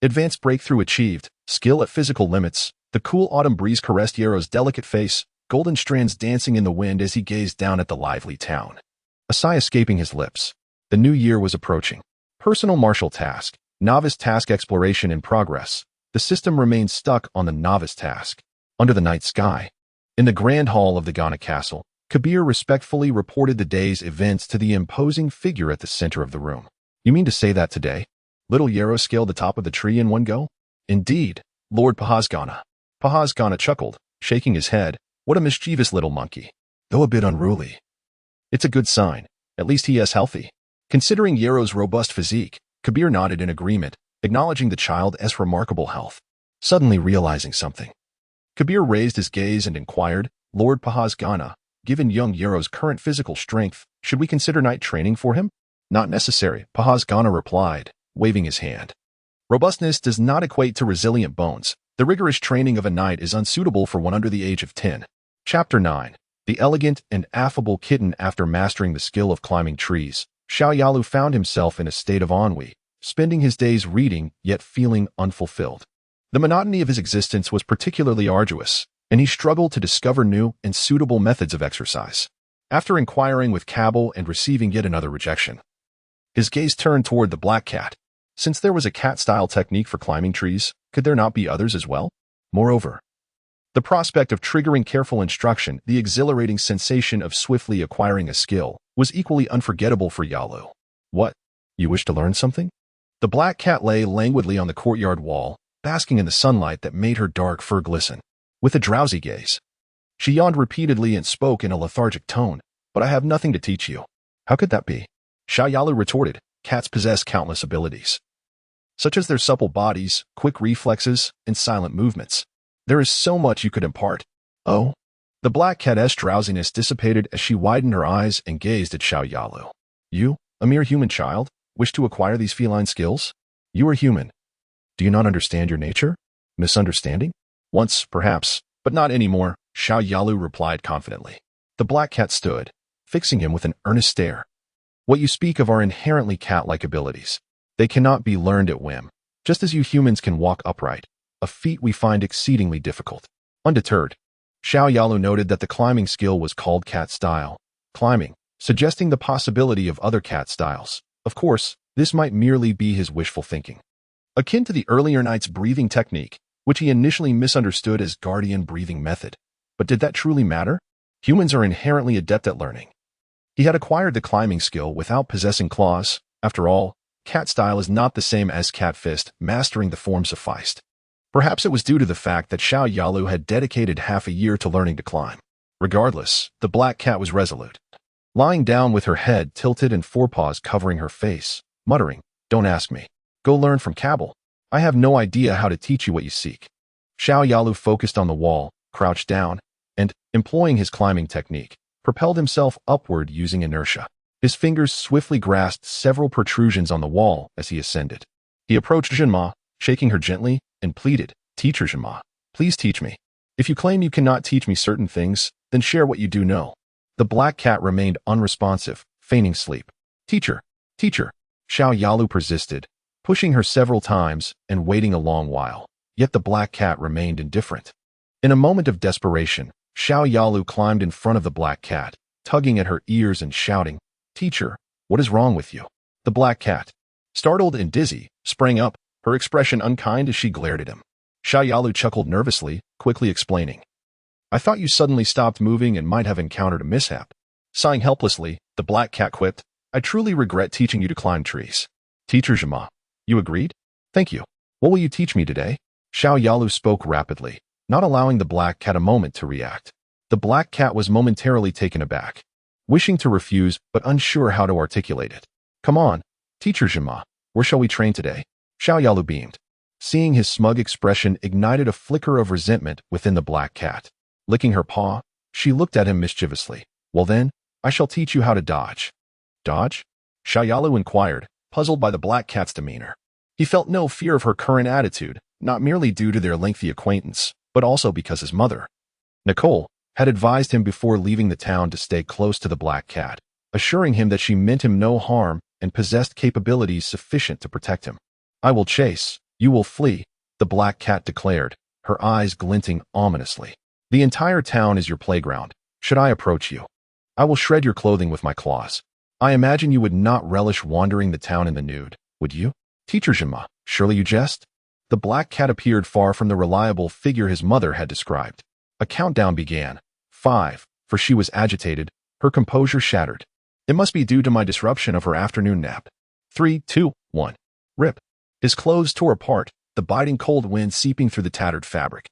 Advanced breakthrough achieved, skill at physical limits. The cool autumn breeze caressed Yarrow's delicate face, golden strands dancing in the wind as he gazed down at the lively town. A sigh escaping his lips. The new year was approaching. Personal martial task, novice task exploration in progress. The system remained stuck on the novice task. Under the night sky, in the grand hall of the Ghana castle, Kabir respectfully reported the day's events to the imposing figure at the center of the room. "You mean to say that today little Yarrow scaled the top of the tree in one go?" "Indeed, Lord Pahasgana." Pahasgana chuckled, shaking his head. "What a mischievous little monkey, though a bit unruly." "It's a good sign. At least he is healthy." Considering Yarrow's robust physique, Kabir nodded in agreement, acknowledging the child as remarkable health. Suddenly realizing something, Kabir raised his gaze and inquired, "Lord Pahasgana, given young Yarrow's current physical strength, should we consider night training for him?" "Not necessary," Pahasgana replied, waving his hand. "Robustness does not equate to resilient bones. The rigorous training of a knight is unsuitable for one under the age of 10. Chapter 9. The elegant and affable kitten. After mastering the skill of climbing trees, Xiao Yalu found himself in a state of ennui, spending his days reading, yet feeling unfulfilled. The monotony of his existence was particularly arduous, and he struggled to discover new and suitable methods of exercise. After inquiring with Cabell and receiving yet another rejection, his gaze turned toward the black cat. Since there was a cat-style technique for climbing trees, could there not be others as well? Moreover, the prospect of triggering careful instruction, the exhilarating sensation of swiftly acquiring a skill, was equally unforgettable for Yalu. "What? You wish to learn something?" The black cat lay languidly on the courtyard wall, basking in the sunlight that made her dark fur glisten. With a drowsy gaze, she yawned repeatedly and spoke in a lethargic tone. "But I have nothing to teach you." "How could that be?" Xiao Yalu retorted. "Cats possess countless abilities, such as their supple bodies, quick reflexes, and silent movements. There is so much you could impart." "Oh?" The black cat's drowsiness dissipated as she widened her eyes and gazed at Xiao Yalu. "You, a mere human child, wish to acquire these feline skills? You are human. Do you not understand your nature? Misunderstanding?" "Once, perhaps, but not anymore," Xiao Yalu replied confidently. The black cat stood, fixing him with an earnest stare. "What you speak of are inherently cat-like abilities. They cannot be learned at whim, just as you humans can walk upright, a feat we find exceedingly difficult." Undeterred, Xiao Yalu noted that the climbing skill was called cat-style climbing, suggesting the possibility of other cat styles. Of course, this might merely be his wishful thinking. Akin to the earlier knight's breathing technique, which he initially misunderstood as guardian breathing method. But did that truly matter? Humans are inherently adept at learning. He had acquired the climbing skill without possessing claws. After all, cat style is not the same as cat fist, mastering the form sufficed. Perhaps it was due to the fact that Zhou Yalu had dedicated half a year to learning to climb. Regardless, the black cat was resolute. Lying down with her head tilted and forepaws covering her face, muttering, "Don't ask me. Go learn from Cabal. I have no idea how to teach you what you seek." Zhou Yalu focused on the wall, crouched down, and, employing his climbing technique, propelled himself upward using inertia. His fingers swiftly grasped several protrusions on the wall as he ascended. He approached Zhenma, shaking her gently, and pleaded, "Teacher Zhenma, please teach me. If you claim you cannot teach me certain things, then share what you do know." The black cat remained unresponsive, feigning sleep. "Teacher, teacher," Zhou Yalu persisted, pushing her several times and waiting a long while. Yet the black cat remained indifferent. In a moment of desperation, Zhou Yalu climbed in front of the black cat, tugging at her ears and shouting, "Teacher, what is wrong with you?" The black cat, startled and dizzy, sprang up, her expression unkind as she glared at him. Zhou Yalu chuckled nervously, quickly explaining, "I thought you suddenly stopped moving and might have encountered a mishap." Sighing helplessly, the black cat quipped, "I truly regret teaching you to climb trees." "Teacher Zhenma, you agreed? Thank you. What will you teach me today?" Zhou Yalu spoke rapidly, not allowing the black cat a moment to react. The black cat was momentarily taken aback, wishing to refuse but unsure how to articulate it. "Come on, Teacher Zhenma, where shall we train today?" Zhou Yalu beamed. Seeing his smug expression ignited a flicker of resentment within the black cat. Licking her paw, she looked at him mischievously. "Well then, I shall teach you how to dodge." "Dodge?" Zhou Yalu inquired, puzzled by the black cat's demeanor. He felt no fear of her current attitude, not merely due to their lengthy acquaintance, but also because his mother, Nicole, had advised him before leaving the town to stay close to the black cat, assuring him that she meant him no harm and possessed capabilities sufficient to protect him. "I will chase, you will flee," the black cat declared, her eyes glinting ominously. "The entire town is your playground. Should I approach you, I will shred your clothing with my claws. I imagine you would not relish wandering the town in the nude, would you? Teacher Zhenma, surely you jest?" The black cat appeared far from the reliable figure his mother had described. A countdown began. 5, for she was agitated, her composure shattered. "It must be due to my disruption of her afternoon nap. 3, 2, 1. Rip." His clothes tore apart, the biting cold wind seeping through the tattered fabric,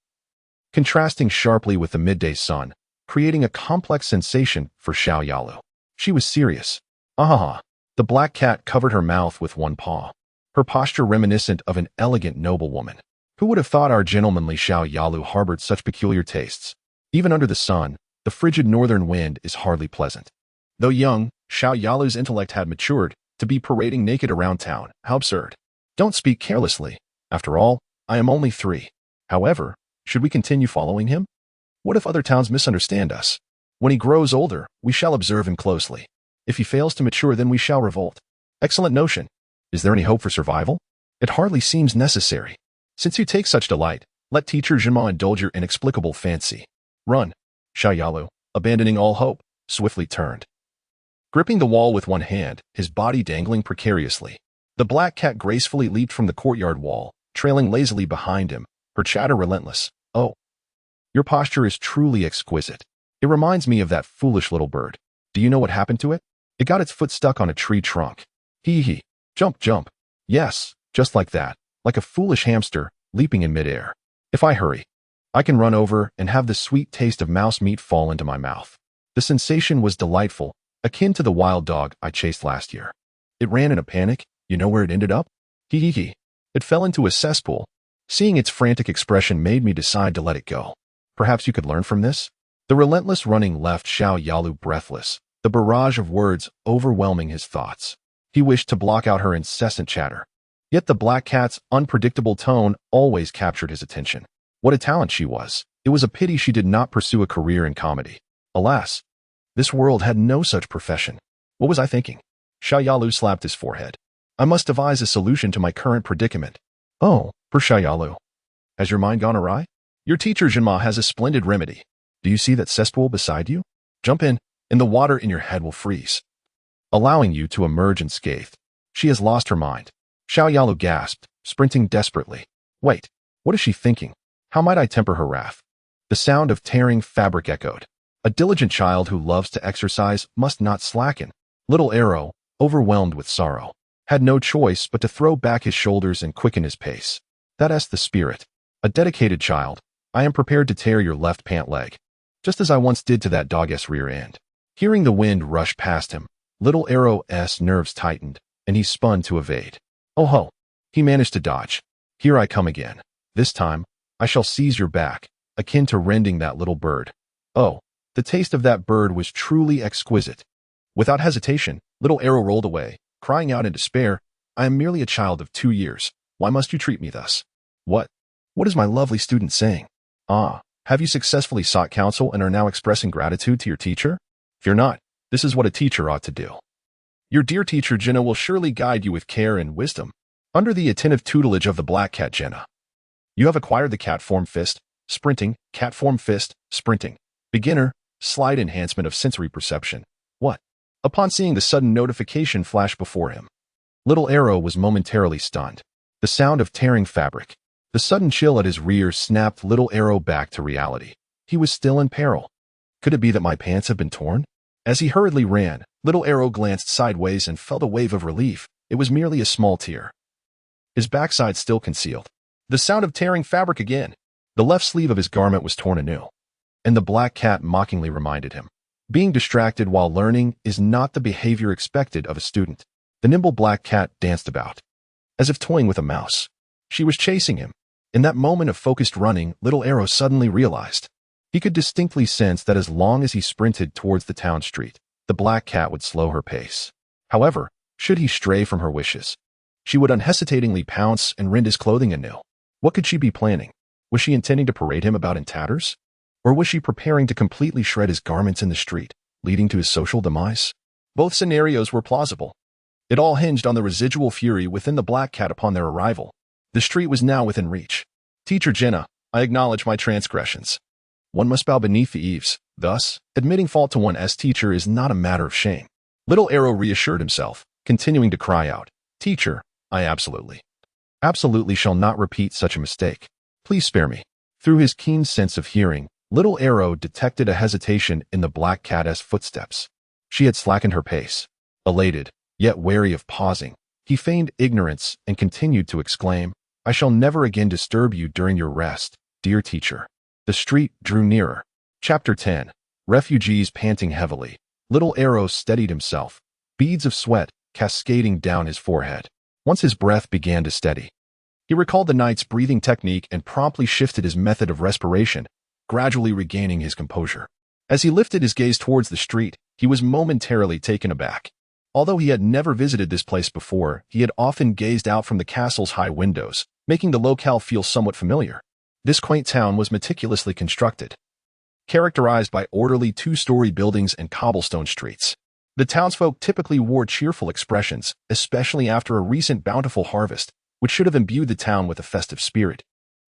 contrasting sharply with the midday sun, creating a complex sensation for Zhou Yalu. She was serious. "Ahaha." The black cat covered her mouth with one paw, her posture reminiscent of an elegant noblewoman. Who would have thought our gentlemanly Zhou Yalu harbored such peculiar tastes? Even under the sun, the frigid northern wind is hardly pleasant. Though young, Zhou Yalu's intellect had matured to be parading naked around town. How absurd. "Don't speak carelessly. After all, I am only 3. However, should we continue following him? What if other towns misunderstand us? When he grows older, we shall observe him closely. If he fails to mature, then we shall revolt." "Excellent notion. Is there any hope for survival?" "It hardly seems necessary. Since you take such delight, let Teacher Zhenma indulge your inexplicable fancy. Run." Zhou Yalu, abandoning all hope, swiftly turned. Gripping the wall with one hand, his body dangling precariously, the black cat gracefully leaped from the courtyard wall, trailing lazily behind him, her chatter relentless. "Oh, your posture is truly exquisite. It reminds me of that foolish little bird. Do you know what happened to it? It got its foot stuck on a tree trunk. Hee. Jump, jump. Yes, just like that, like a foolish hamster, leaping in midair. If I hurry, I can run over and have the sweet taste of mouse meat fall into my mouth." The sensation was delightful, akin to the wild dog I chased last year. It ran in a panic. You know where it ended up? Hee. It fell into a cesspool. Seeing its frantic expression made me decide to let it go. Perhaps you could learn from this? The relentless running left Zhou Yalu breathless, the barrage of words overwhelming his thoughts. He wished to block out her incessant chatter. Yet the black cat's unpredictable tone always captured his attention. What a talent she was. It was a pity she did not pursue a career in comedy. Alas, this world had no such profession. What was I thinking? Zhou Yalu slapped his forehead. I must devise a solution to my current predicament. Oh, for Zhou Yalu. Has your mind gone awry? Your teacher Zhenma has a splendid remedy. Do you see that cesspool beside you? Jump in, and the water in your head will freeze, allowing you to emerge unscathed. She has lost her mind. Xiao Yalu gasped, sprinting desperately. Wait, what is she thinking? How might I temper her wrath? The sound of tearing fabric echoed. A diligent child who loves to exercise must not slacken. Little Arrow, overwhelmed with sorrow, had no choice but to throw back his shoulders and quicken his pace. That's the spirit. A dedicated child, I am prepared to tear your left pant leg, just as I once did to that dog's rear end. Hearing the wind rush past him, Little Arrow's nerves tightened, and he spun to evade. Oh ho! He managed to dodge. Here I come again. This time, I shall seize your back, akin to rending that little bird. Oh, the taste of that bird was truly exquisite. Without hesitation, Little Arrow rolled away, crying out in despair, I am merely a child of 2 years. Why must you treat me thus? What is my lovely student saying? Ah, have you successfully sought counsel and are now expressing gratitude to your teacher? Fear not, this is what a teacher ought to do. Your dear teacher Jenna will surely guide you with care and wisdom. Under the attentive tutelage of the black cat Jenna, you have acquired the cat form fist, sprinting, cat form fist, sprinting. Beginner, slight enhancement of sensory perception. What? Upon seeing the sudden notification flash before him, Little Arrow was momentarily stunned. The sound of tearing fabric, the sudden chill at his rear snapped Little Arrow back to reality. He was still in peril. Could it be that my pants have been torn? As he hurriedly ran, Little Arrow glanced sideways and felt a wave of relief. It was merely a small tear. His backside still concealed. The sound of tearing fabric again. The left sleeve of his garment was torn anew. And the black cat mockingly reminded him. Being distracted while learning is not the behavior expected of a student. The nimble black cat danced about, as if toying with a mouse. She was chasing him. In that moment of focused running, Little Arrow suddenly realized. He could distinctly sense that as long as he sprinted towards the town street, the black cat would slow her pace. However, should he stray from her wishes, she would unhesitatingly pounce and rend his clothing anew. What could she be planning? Was she intending to parade him about in tatters? Or was she preparing to completely shred his garments in the street, leading to his social demise? Both scenarios were plausible. It all hinged on the residual fury within the black cat upon their arrival. The street was now within reach. Teacher Jenna, I acknowledge my transgressions. One must bow beneath the eaves. Thus, admitting fault to one's teacher is not a matter of shame. Little Arrow reassured himself, continuing to cry out, Teacher, I absolutely shall not repeat such a mistake. Please spare me. Through his keen sense of hearing, Little Arrow detected a hesitation in the black cat's footsteps. She had slackened her pace. Elated, yet wary of pausing, he feigned ignorance and continued to exclaim, I shall never again disturb you during your rest, dear teacher. The street drew nearer. Chapter 10. Refugees panting heavily. Little Arrow steadied himself, beads of sweat cascading down his forehead. Once his breath began to steady, he recalled the night's breathing technique and promptly shifted his method of respiration, gradually regaining his composure. As he lifted his gaze towards the street, he was momentarily taken aback. Although he had never visited this place before, he had often gazed out from the castle's high windows, making the locale feel somewhat familiar. This quaint town was meticulously constructed, characterized by orderly two-story buildings and cobblestone streets. The townsfolk typically wore cheerful expressions, especially after a recent bountiful harvest, which should have imbued the town with a festive spirit.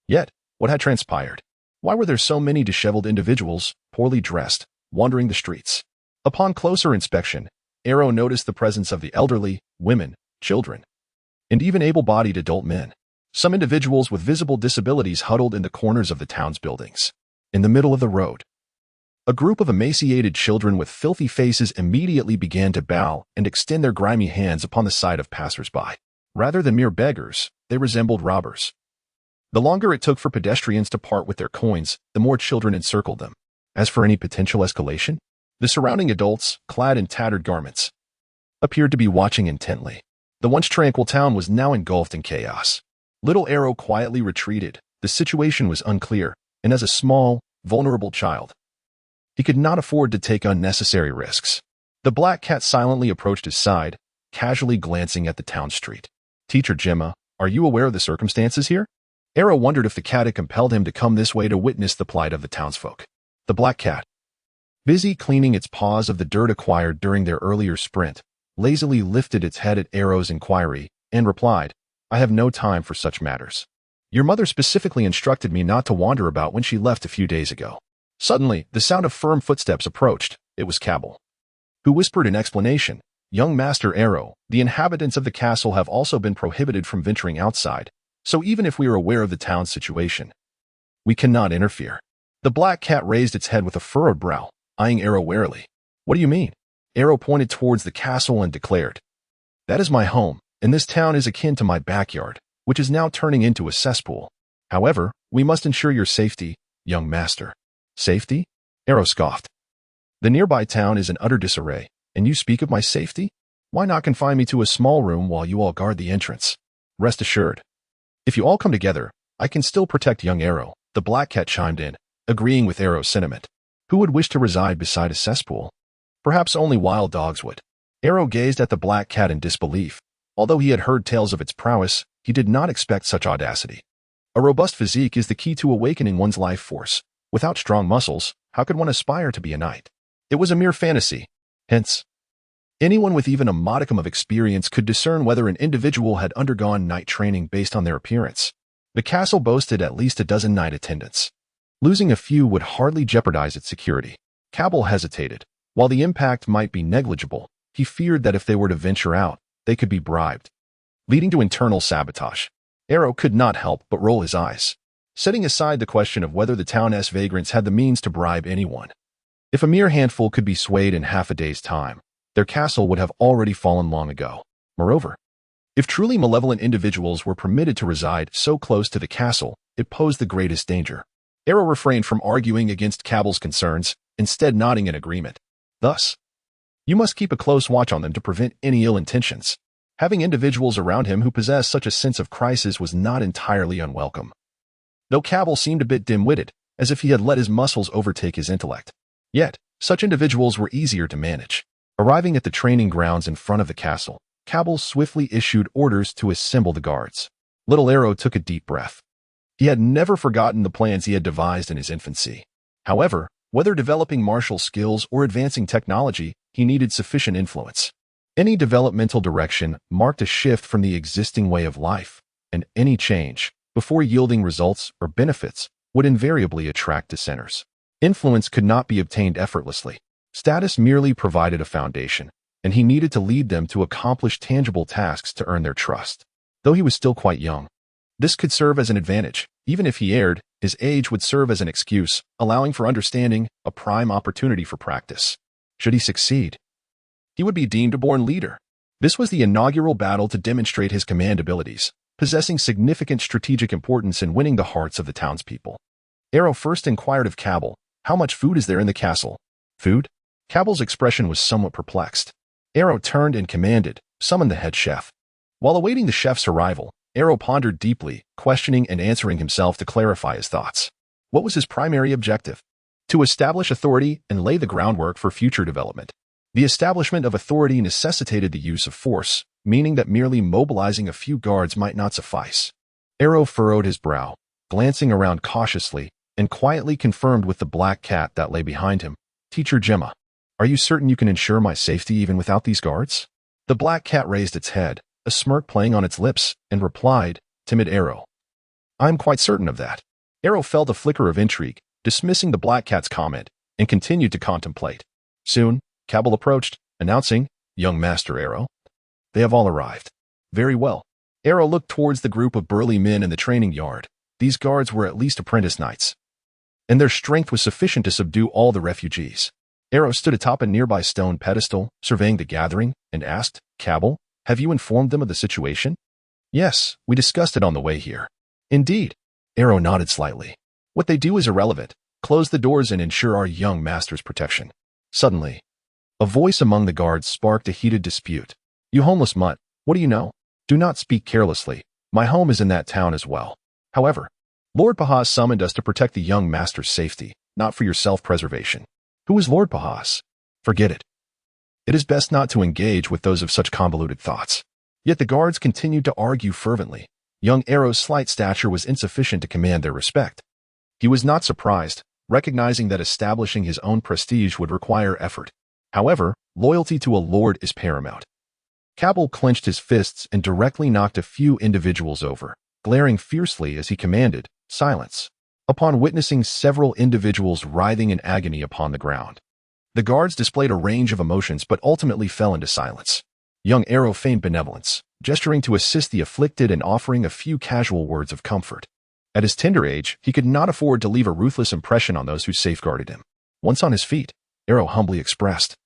Yet, what had transpired? Why were there so many disheveled individuals, poorly dressed, wandering the streets? Upon closer inspection, Arrow noticed the presence of the elderly, women, children, and even able-bodied adult men. Some individuals with visible disabilities huddled in the corners of the town's buildings. In the middle of the road, a group of emaciated children with filthy faces immediately began to bow and extend their grimy hands upon the sight of passers-by. Rather than mere beggars, they resembled robbers. The longer it took for pedestrians to part with their coins, the more children encircled them. As for any potential escalation, the surrounding adults, clad in tattered garments, appeared to be watching intently. The once tranquil town was now engulfed in chaos. Little Arrow quietly retreated. The situation was unclear, and as a small, vulnerable child, he could not afford to take unnecessary risks. The black cat silently approached his side, casually glancing at the town street. Teacher Gemma, are you aware of the circumstances here? Arrow wondered if the cat had compelled him to come this way to witness the plight of the townsfolk. The black cat, busy cleaning its paws of the dirt acquired during their earlier sprint, lazily lifted its head at Arrow's inquiry and replied, I have no time for such matters. Your mother specifically instructed me not to wander about when she left a few days ago. Suddenly, the sound of firm footsteps approached. It was Cabell, who whispered in explanation, Young Master Arrow, the inhabitants of the castle have also been prohibited from venturing outside, so even if we are aware of the town's situation, we cannot interfere. The black cat raised its head with a furrowed brow, eyeing Arrow warily. What do you mean? Arrow pointed towards the castle and declared, That is my home, and this town is akin to my backyard, which is now turning into a cesspool. However, we must ensure your safety, young master. Safety? Arrow scoffed. The nearby town is in utter disarray, and you speak of my safety? Why not confine me to a small room while you all guard the entrance? Rest assured. If you all come together, I can still protect young Arrow, the black cat chimed in, agreeing with Arrow's sentiment. Who would wish to reside beside a cesspool? Perhaps only wild dogs would. Arrow gazed at the black cat in disbelief. Although he had heard tales of its prowess, he did not expect such audacity. A robust physique is the key to awakening one's life force. Without strong muscles, how could one aspire to be a knight? It was a mere fantasy. Hence, anyone with even a modicum of experience could discern whether an individual had undergone knight training based on their appearance. The castle boasted at least a dozen knight attendants. Losing a few would hardly jeopardize its security. Cabell hesitated. While the impact might be negligible, he feared that if they were to venture out, they could be bribed, leading to internal sabotage. Arrow could not help but roll his eyes, setting aside the question of whether the town's vagrants had the means to bribe anyone. If a mere handful could be swayed in half a day's time, their castle would have already fallen long ago. Moreover, if truly malevolent individuals were permitted to reside so close to the castle, it posed the greatest danger. Arrow refrained from arguing against Cabell's concerns, instead nodding in agreement. Thus, you must keep a close watch on them to prevent any ill intentions. Having individuals around him who possessed such a sense of crisis was not entirely unwelcome. Though Cabell seemed a bit dim-witted, as if he had let his muscles overtake his intellect. Yet, such individuals were easier to manage. Arriving at the training grounds in front of the castle, Cabell swiftly issued orders to assemble the guards. Little Arrow took a deep breath. He had never forgotten the plans he had devised in his infancy. However, whether developing martial skills or advancing technology, he needed sufficient influence. Any developmental direction marked a shift from the existing way of life, and any change, before yielding results or benefits, would invariably attract dissenters. Influence could not be obtained effortlessly. Status merely provided a foundation, and he needed to lead them to accomplish tangible tasks to earn their trust. Though he was still quite young, this could serve as an advantage. Even if he erred, his age would serve as an excuse, allowing for understanding, a prime opportunity for practice. Should he succeed, he would be deemed a born leader. This was the inaugural battle to demonstrate his command abilities, possessing significant strategic importance in winning the hearts of the townspeople. Arrow first inquired of Cabell, how much food is there in the castle? Food? Cabell's expression was somewhat perplexed. Arrow turned and commanded, summon the head chef. While awaiting the chef's arrival, Arrow pondered deeply, questioning and answering himself to clarify his thoughts. What was his primary objective? To establish authority and lay the groundwork for future development. The establishment of authority necessitated the use of force, meaning that merely mobilizing a few guards might not suffice. Arrow furrowed his brow, glancing around cautiously, and quietly confirmed with the black cat that lay behind him. Teacher Gemma, are you certain you can ensure my safety even without these guards? The black cat raised its head, a smirk playing on its lips, and replied, timid Arrow. I'm quite certain of that. Arrow felt a flicker of intrigue, dismissing the black cat's comment, and continued to contemplate. Soon, Cabell approached, announcing, Young Master Arrow. They have all arrived. Very well. Arrow looked towards the group of burly men in the training yard. These guards were at least apprentice knights, and their strength was sufficient to subdue all the refugees. Arrow stood atop a nearby stone pedestal, surveying the gathering, and asked, Cabell, have you informed them of the situation? Yes, we discussed it on the way here. Indeed. Arrow nodded slightly. What they do is irrelevant. Close the doors and ensure our young master's protection. Suddenly, a voice among the guards sparked a heated dispute. You homeless mutt, what do you know? Do not speak carelessly. My home is in that town as well. However, Lord Pahas summoned us to protect the young master's safety, not for your self-preservation. Who is Lord Pahas? Forget it. It is best not to engage with those of such convoluted thoughts. Yet the guards continued to argue fervently. Young Arrow's slight stature was insufficient to command their respect. He was not surprised, recognizing that establishing his own prestige would require effort. However, loyalty to a lord is paramount. Cabell clenched his fists and directly knocked a few individuals over, glaring fiercely as he commanded, silence. Upon witnessing several individuals writhing in agony upon the ground, The guards displayed a range of emotions but ultimately fell into silence. Young Arrow feigned benevolence, gesturing to assist the afflicted and offering a few casual words of comfort. At his tender age, he could not afford to leave a ruthless impression on those who safeguarded him. Once on his feet, Arrow humbly expressed,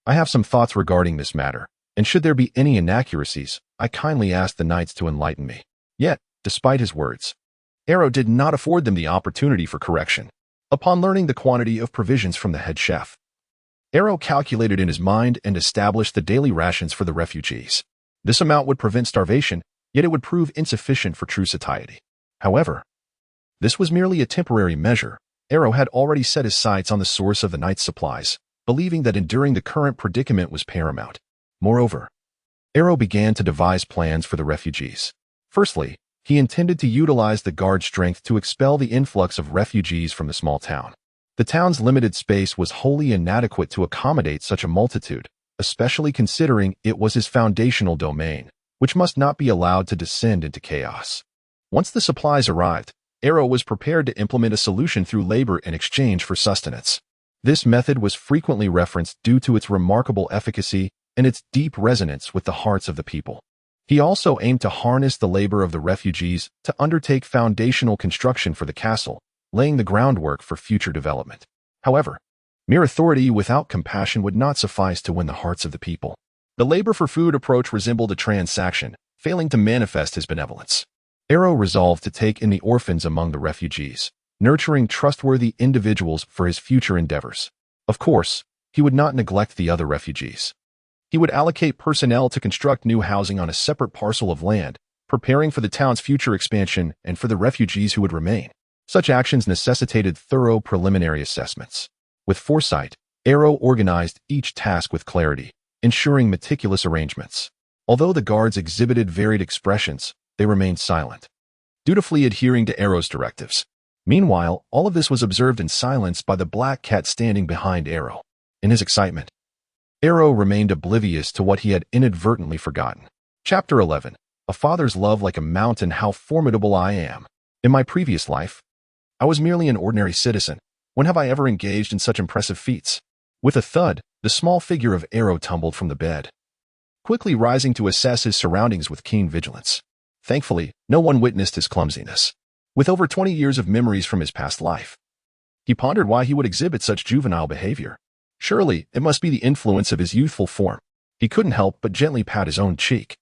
"I have some thoughts regarding this matter, and should there be any inaccuracies, I kindly ask the knights to enlighten me." Yet, despite his words, Arrow did not afford them the opportunity for correction. Upon learning the quantity of provisions from the head chef, Arrow calculated in his mind and established the daily rations for the refugees. This amount would prevent starvation, yet it would prove insufficient for true satiety. However, this was merely a temporary measure. Arrow had already set his sights on the source of the night's supplies, believing that enduring the current predicament was paramount. Moreover, Arrow began to devise plans for the refugees. Firstly, he intended to utilize the guard strength to expel the influx of refugees from the small town. The town's limited space was wholly inadequate to accommodate such a multitude, especially considering it was his foundational domain, which must not be allowed to descend into chaos. Once the supplies arrived, Arrow was prepared to implement a solution through labor in exchange for sustenance. This method was frequently referenced due to its remarkable efficacy and its deep resonance with the hearts of the people. He also aimed to harness the labor of the refugees to undertake foundational construction for the castle, laying the groundwork for future development. However, mere authority without compassion would not suffice to win the hearts of the people. The labor for food approach resembled a transaction, failing to manifest his benevolence. Arrow resolved to take in the orphans among the refugees, nurturing trustworthy individuals for his future endeavors. Of course, he would not neglect the other refugees. He would allocate personnel to construct new housing on a separate parcel of land, preparing for the town's future expansion and for the refugees who would remain. Such actions necessitated thorough preliminary assessments. With foresight, Arrow organized each task with clarity, ensuring meticulous arrangements. Although the guards exhibited varied expressions, they remained silent, dutifully adhering to Arrow's directives. Meanwhile, all of this was observed in silence by the black cat standing behind Arrow. In his excitement, Arrow remained oblivious to what he had inadvertently forgotten. Chapter 11. A father's love like a mountain. How formidable I am. In my previous life, I was merely an ordinary citizen. When have I ever engaged in such impressive feats? With a thud, the small figure of Arrow tumbled from the bed, quickly rising to assess his surroundings with keen vigilance. Thankfully, no one witnessed his clumsiness. With over 20 years of memories from his past life, he pondered why he would exhibit such juvenile behavior. Surely, it must be the influence of his youthful form. He couldn't help but gently pat his own cheek,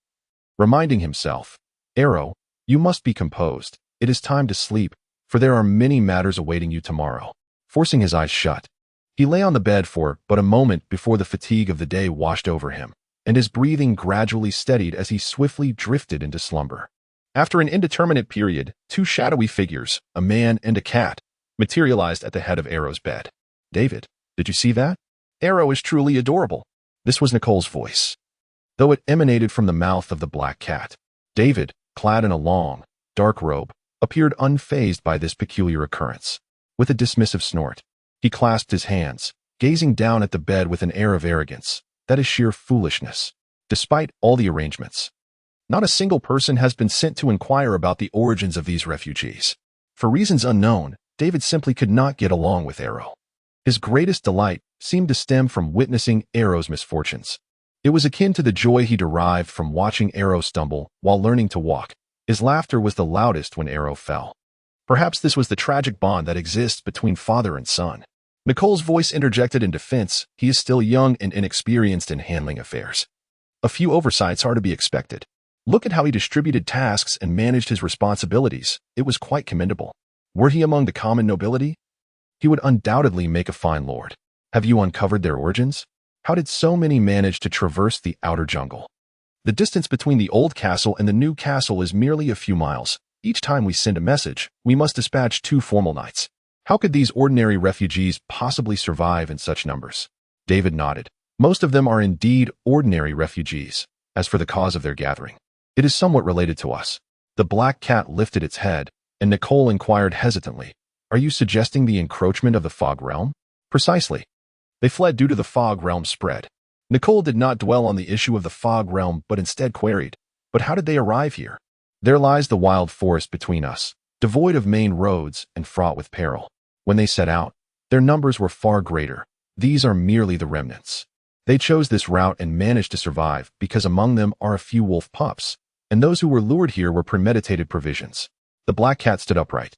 reminding himself, "Arrow, you must be composed. It is time to sleep, for there are many matters awaiting you tomorrow." Forcing his eyes shut, he lay on the bed for but a moment before the fatigue of the day washed over him, and his breathing gradually steadied as he swiftly drifted into slumber. After an indeterminate period, two shadowy figures, a man and a cat, materialized at the head of Arrow's bed. "David, did you see that? Arrow is truly adorable." This was Nicole's voice, though it emanated from the mouth of the black cat. David, clad in a long, dark robe, appeared unfazed by this peculiar occurrence. With a dismissive snort, he clasped his hands, gazing down at the bed with an air of arrogance. That is sheer foolishness. Despite all the arrangements, not a single person has been sent to inquire about the origins of these refugees. For reasons unknown, David simply could not get along with Arrow. His greatest delight seemed to stem from witnessing Arrow's misfortunes. It was akin to the joy he derived from watching Arrow stumble while learning to walk. His laughter was the loudest when Arrow fell. Perhaps this was the tragic bond that exists between father and son. Nicole's voice interjected in defense. "He is still young and inexperienced in handling affairs. A few oversights are to be expected. Look at how he distributed tasks and managed his responsibilities. It was quite commendable. Were he among the common nobility, he would undoubtedly make a fine lord. Have you uncovered their origins? How did so many manage to traverse the outer jungle? The distance between the old castle and the new castle is merely a few miles. Each time we send a message, we must dispatch 2 formal knights. How could these ordinary refugees possibly survive in such numbers?" David nodded. "Most of them are indeed ordinary refugees. As for the cause of their gathering, it is somewhat related to us." The black cat lifted its head, and Nicole inquired hesitantly, "Are you suggesting the encroachment of the fog realm?" "Precisely. They fled due to the fog realm spread." Nicole did not dwell on the issue of the fog realm but instead queried, "But how did they arrive here?" "There lies the wild forest between us, devoid of main roads and fraught with peril. When they set out, their numbers were far greater. these are merely the remnants. They chose this route and managed to survive because among them are a few wolf pups, and those who were lured here were premeditated provisions. The black cat stood upright,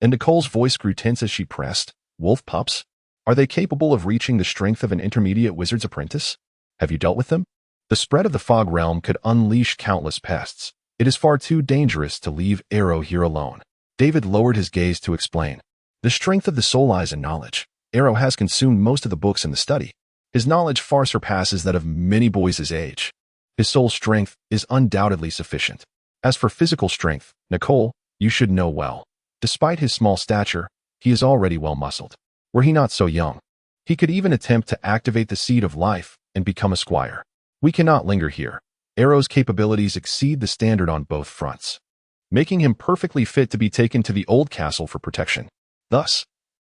and Nicole's voice grew tense as she pressed. Wolf pups? Are they capable of reaching the strength of an intermediate wizard's apprentice? Have you dealt with them? The spread of the fog realm could unleash countless pests. It is far too dangerous to leave Arrow here alone. David lowered his gaze to explain. The strength of the soul lies in knowledge. Arrow has consumed most of the books in the study. His knowledge far surpasses that of many boys his age. His soul strength is undoubtedly sufficient. As for physical strength, Nicole, you should know well. Despite his small stature, he is already well muscled. Were he not so young, he could even attempt to activate the seed of life and become a squire. We cannot linger here. Arrow's capabilities exceed the standard on both fronts, making him perfectly fit to be taken to the old castle for protection. Thus,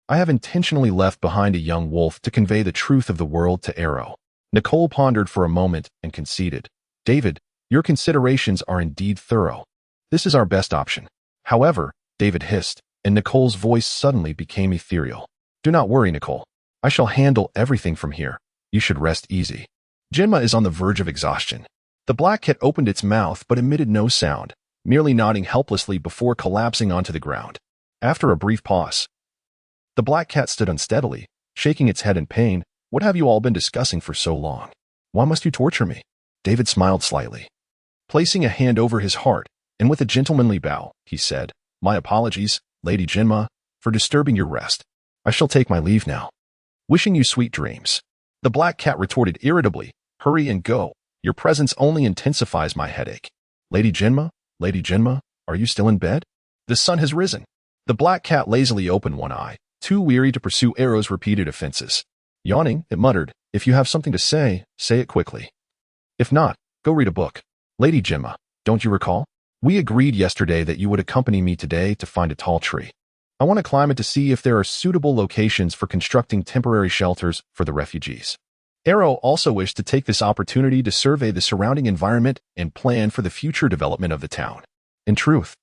I have intentionally left behind a young wolf to convey the truth of the world to Arrow. Nicole pondered for a moment and conceded. David, your considerations are indeed thorough. This is our best option. However, David hissed, and Nicole's voice suddenly became ethereal. Do not worry, Nicole. I shall handle everything from here. You should rest easy. Jinma is on the verge of exhaustion. The black cat opened its mouth but emitted no sound, merely nodding helplessly before collapsing onto the ground. After a brief pause, the black cat stood unsteadily, shaking its head in pain. What have you all been discussing for so long? Why must you torture me? David smiled slightly. Placing a hand over his heart, and with a gentlemanly bow, he said, My apologies, Lady Jinma, for disturbing your rest. I shall take my leave now. Wishing you sweet dreams. The black cat retorted irritably, Hurry and go. Your presence only intensifies my headache. Lady Jinma, are you still in bed? The sun has risen. The black cat lazily opened one eye, too weary to pursue Arrow's repeated offenses. Yawning, it muttered, If you have something to say it quickly. If not, go read a book. Lady Jinma, don't you recall? We agreed yesterday that you would accompany me today to find a tall tree. I want to climb it to see if there are suitable locations for constructing temporary shelters for the refugees. Arrow also wished to take this opportunity to survey the surrounding environment and plan for the future development of the town. In truth,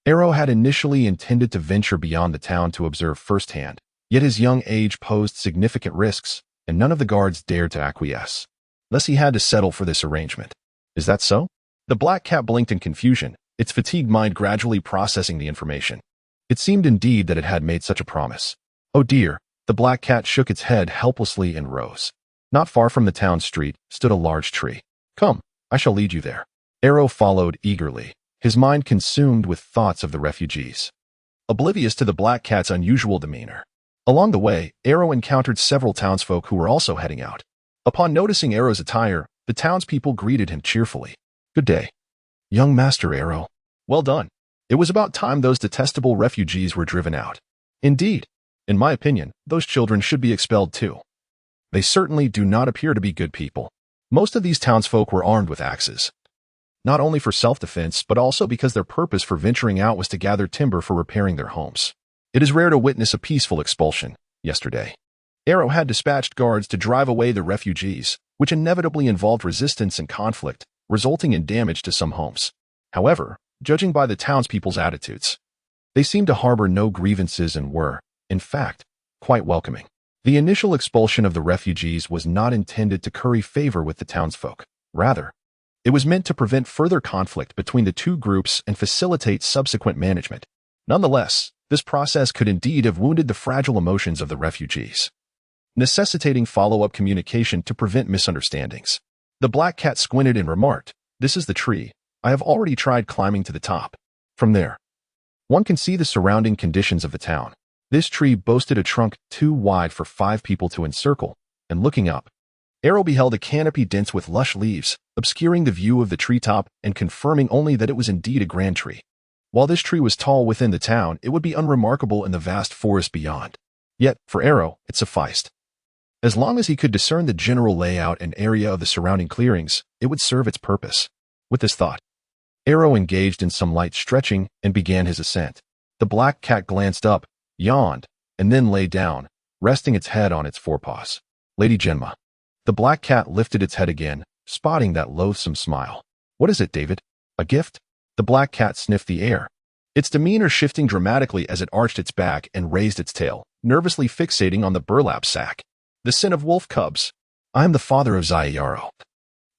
Arrow had initially intended to venture beyond the town to observe firsthand, yet his young age posed significant risks, and none of the guards dared to acquiesce. Thus he had to settle for this arrangement. Is that so? The black cat blinked in confusion, its fatigued mind gradually processing the information. It seemed indeed that it had made such a promise. Oh dear, the black cat shook its head helplessly and rose. Not far from the town street stood a large tree. Come, I shall lead you there. Arrow followed eagerly, his mind consumed with thoughts of the refugees, oblivious to the black cat's unusual demeanor. Along the way, Arrow encountered several townsfolk who were also heading out. Upon noticing Arrow's attire, the townspeople greeted him cheerfully. Good day, young Master Arrow. Well done. It was about time those detestable refugees were driven out. Indeed, in my opinion, those children should be expelled too. They certainly do not appear to be good people. Most of these townsfolk were armed with axes, not only for self-defense, but also because their purpose for venturing out was to gather timber for repairing their homes. It is rare to witness a peaceful expulsion. Yesterday, Arrow had dispatched guards to drive away the refugees, which inevitably involved resistance and conflict, resulting in damage to some homes. However, judging by the townspeople's attitudes, they seemed to harbor no grievances and were, in fact, quite welcoming. The initial expulsion of the refugees was not intended to curry favor with the townsfolk. Rather, it was meant to prevent further conflict between the two groups and facilitate subsequent management. Nonetheless, this process could indeed have wounded the fragile emotions of the refugees, necessitating follow-up communication to prevent misunderstandings. The black cat squinted and remarked, This is the tree. I have already tried climbing to the top. From there, one can see the surrounding conditions of the town. This tree boasted a trunk too wide for 5 people to encircle, and looking up, Arrow beheld a canopy dense with lush leaves, obscuring the view of the treetop and confirming only that it was indeed a grand tree. While this tree was tall within the town, it would be unremarkable in the vast forest beyond. Yet, for Arrow, it sufficed. As long as he could discern the general layout and area of the surrounding clearings, it would serve its purpose. With this thought, Arrow engaged in some light stretching and began his ascent. The black cat glanced up, yawned, and then lay down, resting its head on its forepaws. Lady Jinma. The black cat lifted its head again, spotting that loathsome smile. What is it, David? A gift? The black cat sniffed the air, its demeanor shifting dramatically as it arched its back and raised its tail, nervously fixating on the burlap sack. The sin of wolf cubs. I am the father of Zhou.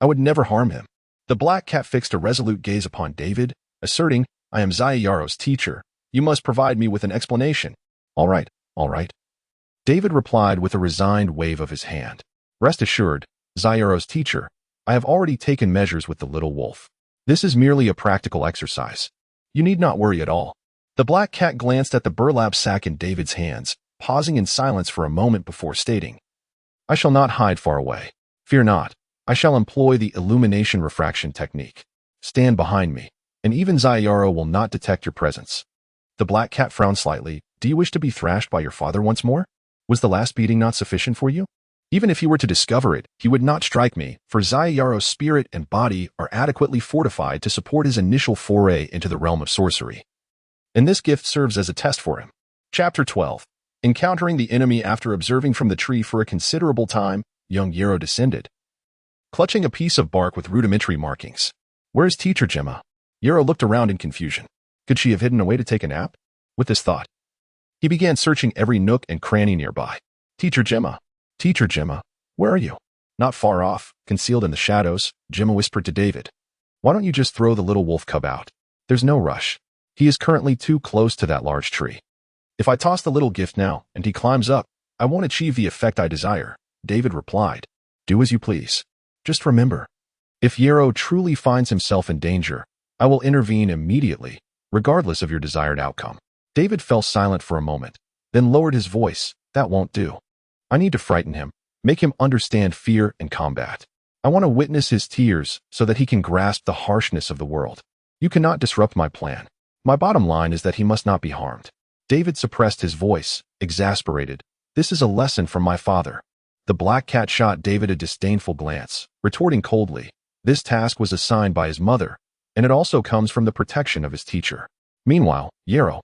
I would never harm him. The black cat fixed a resolute gaze upon David, asserting, I am Zhou's teacher. You must provide me with an explanation. All right, all right. David replied with a resigned wave of his hand. Rest assured, Zhou's teacher, I have already taken measures with the little wolf. This is merely a practical exercise. You need not worry at all. The black cat glanced at the burlap sack in David's hands, pausing in silence for a moment before stating, I shall not hide far away. Fear not. I shall employ the illumination refraction technique. Stand behind me, and even Zhou will not detect your presence. The black cat frowned slightly. Do you wish to be thrashed by your father once more? Was the last beating not sufficient for you? Even if he were to discover it, he would not strike me, for Zhou's spirit and body are adequately fortified to support his initial foray into the realm of sorcery. And this gift serves as a test for him. Chapter 12. Encountering the enemy after observing from the tree for a considerable time, young Zhou descended, clutching a piece of bark with rudimentary markings. Where's Teacher Gemma? Zhou looked around in confusion. Could she have hidden away to take a nap? With this thought, he began searching every nook and cranny nearby. Teacher Gemma, where are you? Not far off, concealed in the shadows, Gemma whispered to David. Why don't you just throw the little wolf cub out? There's no rush. He is currently too close to that large tree. If I toss the little gift now and he climbs up, I won't achieve the effect I desire, David replied. Do as you please. Just remember, if Zhou truly finds himself in danger, I will intervene immediately, regardless of your desired outcome. David fell silent for a moment, then lowered his voice. That won't do. I need to frighten him, make him understand fear and combat. I want to witness his tears so that he can grasp the harshness of the world. You cannot disrupt my plan. My bottom line is that he must not be harmed. David suppressed his voice, exasperated. This is a lesson from my father. The black cat shot David a disdainful glance, retorting coldly. This task was assigned by his mother, and it also comes from the protection of his teacher. Meanwhile, Zhou,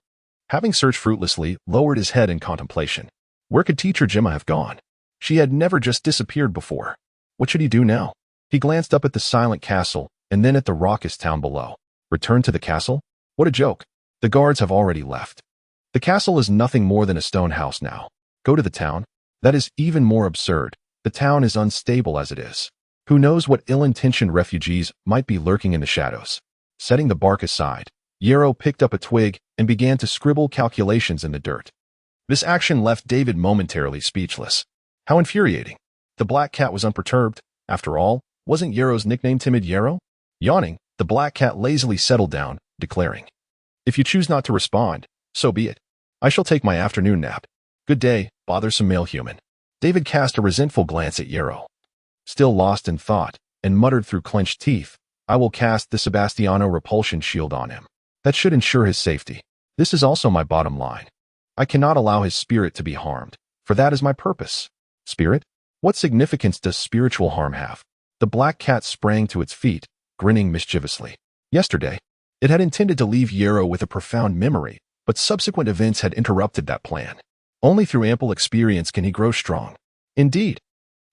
having searched fruitlessly, lowered his head in contemplation. Where could Teacher Gemma have gone? She had never just disappeared before. What should he do now? He glanced up at the silent castle, and then at the raucous town below. Return to the castle? What a joke. The guards have already left. The castle is nothing more than a stone house now. Go to the town? That is even more absurd. The town is unstable as it is. Who knows what ill-intentioned refugees might be lurking in the shadows? Setting the bark aside, Zhou picked up a twig and began to scribble calculations in the dirt. This action left David momentarily speechless. How infuriating. The black cat was unperturbed. After all, wasn't Zhou's nickname Timid Zhou? Yawning, the black cat lazily settled down, declaring, If you choose not to respond, so be it. I shall take my afternoon nap. Good day, bothersome male human. David cast a resentful glance at Zhou, still lost in thought, and muttered through clenched teeth, I will cast the Sebastiano repulsion shield on him. That should ensure his safety. This is also my bottom line. I cannot allow his spirit to be harmed, for that is my purpose. Spirit? What significance does spiritual harm have? The black cat sprang to its feet, grinning mischievously. Yesterday, it had intended to leave Zhou with a profound memory, but subsequent events had interrupted that plan. Only through ample experience can he grow strong. Indeed.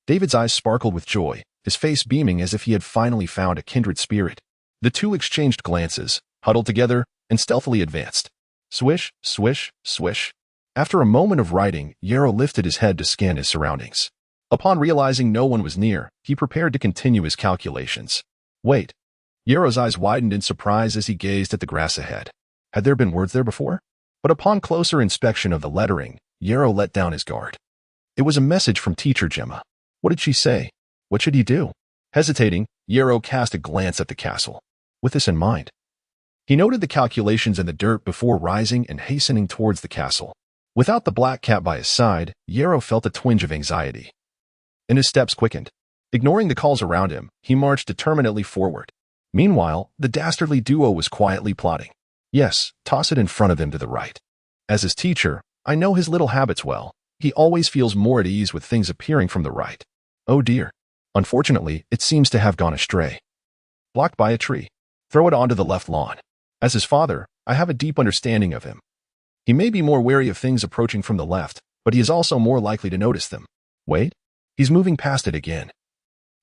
David's eyes sparkled with joy, his face beaming as if he had finally found a kindred spirit. The two exchanged glances, huddled together, and stealthily advanced. Swish, swish, swish. After a moment of writing, Zhou lifted his head to scan his surroundings. Upon realizing no one was near, he prepared to continue his calculations. Wait. Zhou's eyes widened in surprise as he gazed at the grass ahead. Had there been words there before? But upon closer inspection of the lettering, Zhou let down his guard. It was a message from Teacher Gemma. What did she say? What should he do? Hesitating, Zhou cast a glance at the castle. With this in mind, he noted the calculations in the dirt before rising and hastening towards the castle. Without the black cat by his side, Zhou felt a twinge of anxiety, and his steps quickened. Ignoring the calls around him, he marched determinedly forward. Meanwhile, the dastardly duo was quietly plotting. Yes, toss it in front of him to the right. As his teacher, I know his little habits well. He always feels more at ease with things appearing from the right. Oh dear. Unfortunately, it seems to have gone astray. Blocked by a tree. Throw it onto the left lawn. As his father, I have a deep understanding of him. He may be more wary of things approaching from the left, but he is also more likely to notice them. Wait, he's moving past it again.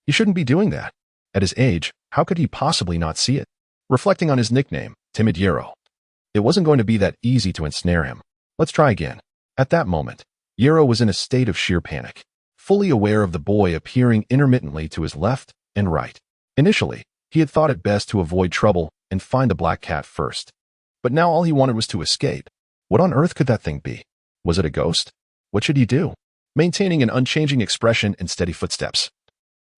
He shouldn't be doing that. At his age, how could he possibly not see it? Reflecting on his nickname, Timid Zhou, it wasn't going to be that easy to ensnare him. Let's try again. At that moment, Zhou was in a state of sheer panic. fully aware of the boy appearing intermittently to his left and right. Initially, he had thought it best to avoid trouble and find the black cat first. But now all he wanted was to escape. What on earth could that thing be? Was it a ghost? What should he do? Maintaining an unchanging expression and steady footsteps,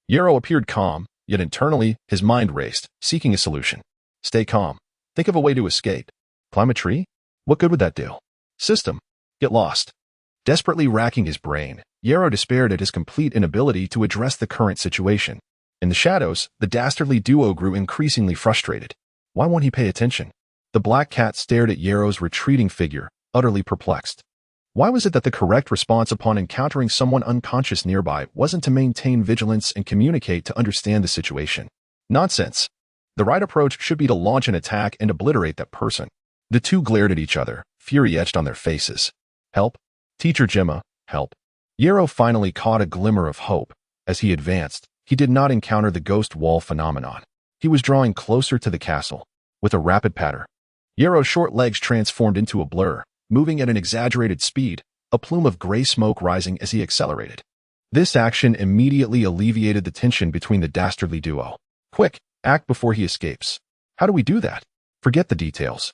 Yarrow appeared calm, yet internally his mind raced, seeking a solution. Stay calm. Think of a way to escape. Climb a tree? What good would that do? System. Get lost. Desperately racking his brain, Yarrow despaired at his complete inability to address the current situation. In the shadows, the dastardly duo grew increasingly frustrated. Why won't he pay attention? The black cat stared at Yarrow's retreating figure, utterly perplexed. Why was it that the correct response upon encountering someone unconscious nearby wasn't to maintain vigilance and communicate to understand the situation? Nonsense. The right approach should be to launch an attack and obliterate that person. The two glared at each other, fury etched on their faces. Help? Teacher Gemma, help. Yarrow finally caught a glimmer of hope. As he advanced, he did not encounter the ghost wall phenomenon. He was drawing closer to the castle. With a rapid patter, Yarrow's short legs transformed into a blur, moving at an exaggerated speed, a plume of gray smoke rising as he accelerated. This action immediately alleviated the tension between the dastardly duo. Quick, act before he escapes. How do we do that? Forget the details.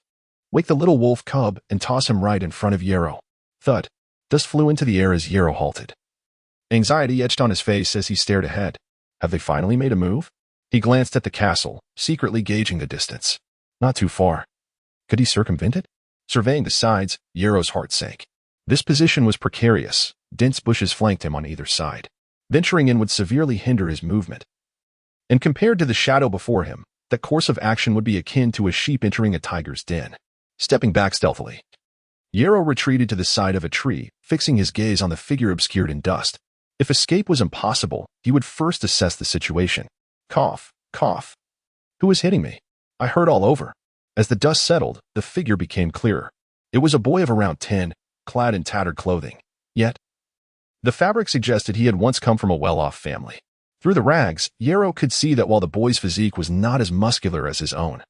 Wake the little wolf cub and toss him right in front of Yarrow. Thud. Dust flew into the air as Yarrow halted. Anxiety etched on his face as he stared ahead. Have they finally made a move? He glanced at the castle, secretly gauging the distance. Not too far. Could he circumvent it? Surveying the sides, Yarrow's heart sank. This position was precarious. Dense bushes flanked him on either side. Venturing in would severely hinder his movement. And compared to the shadow before him, that course of action would be akin to a sheep entering a tiger's den. Stepping back stealthily, Yarrow retreated to the side of a tree, fixing his gaze on the figure obscured in dust. If escape was impossible, he would first assess the situation. Cough, cough. Who was hitting me? I heard all over. As the dust settled, the figure became clearer. It was a boy of around 10, clad in tattered clothing. Yet, the fabric suggested he had once come from a well-off family. Through the rags, Yarrow could see that while the boy's physique was not as muscular as his own,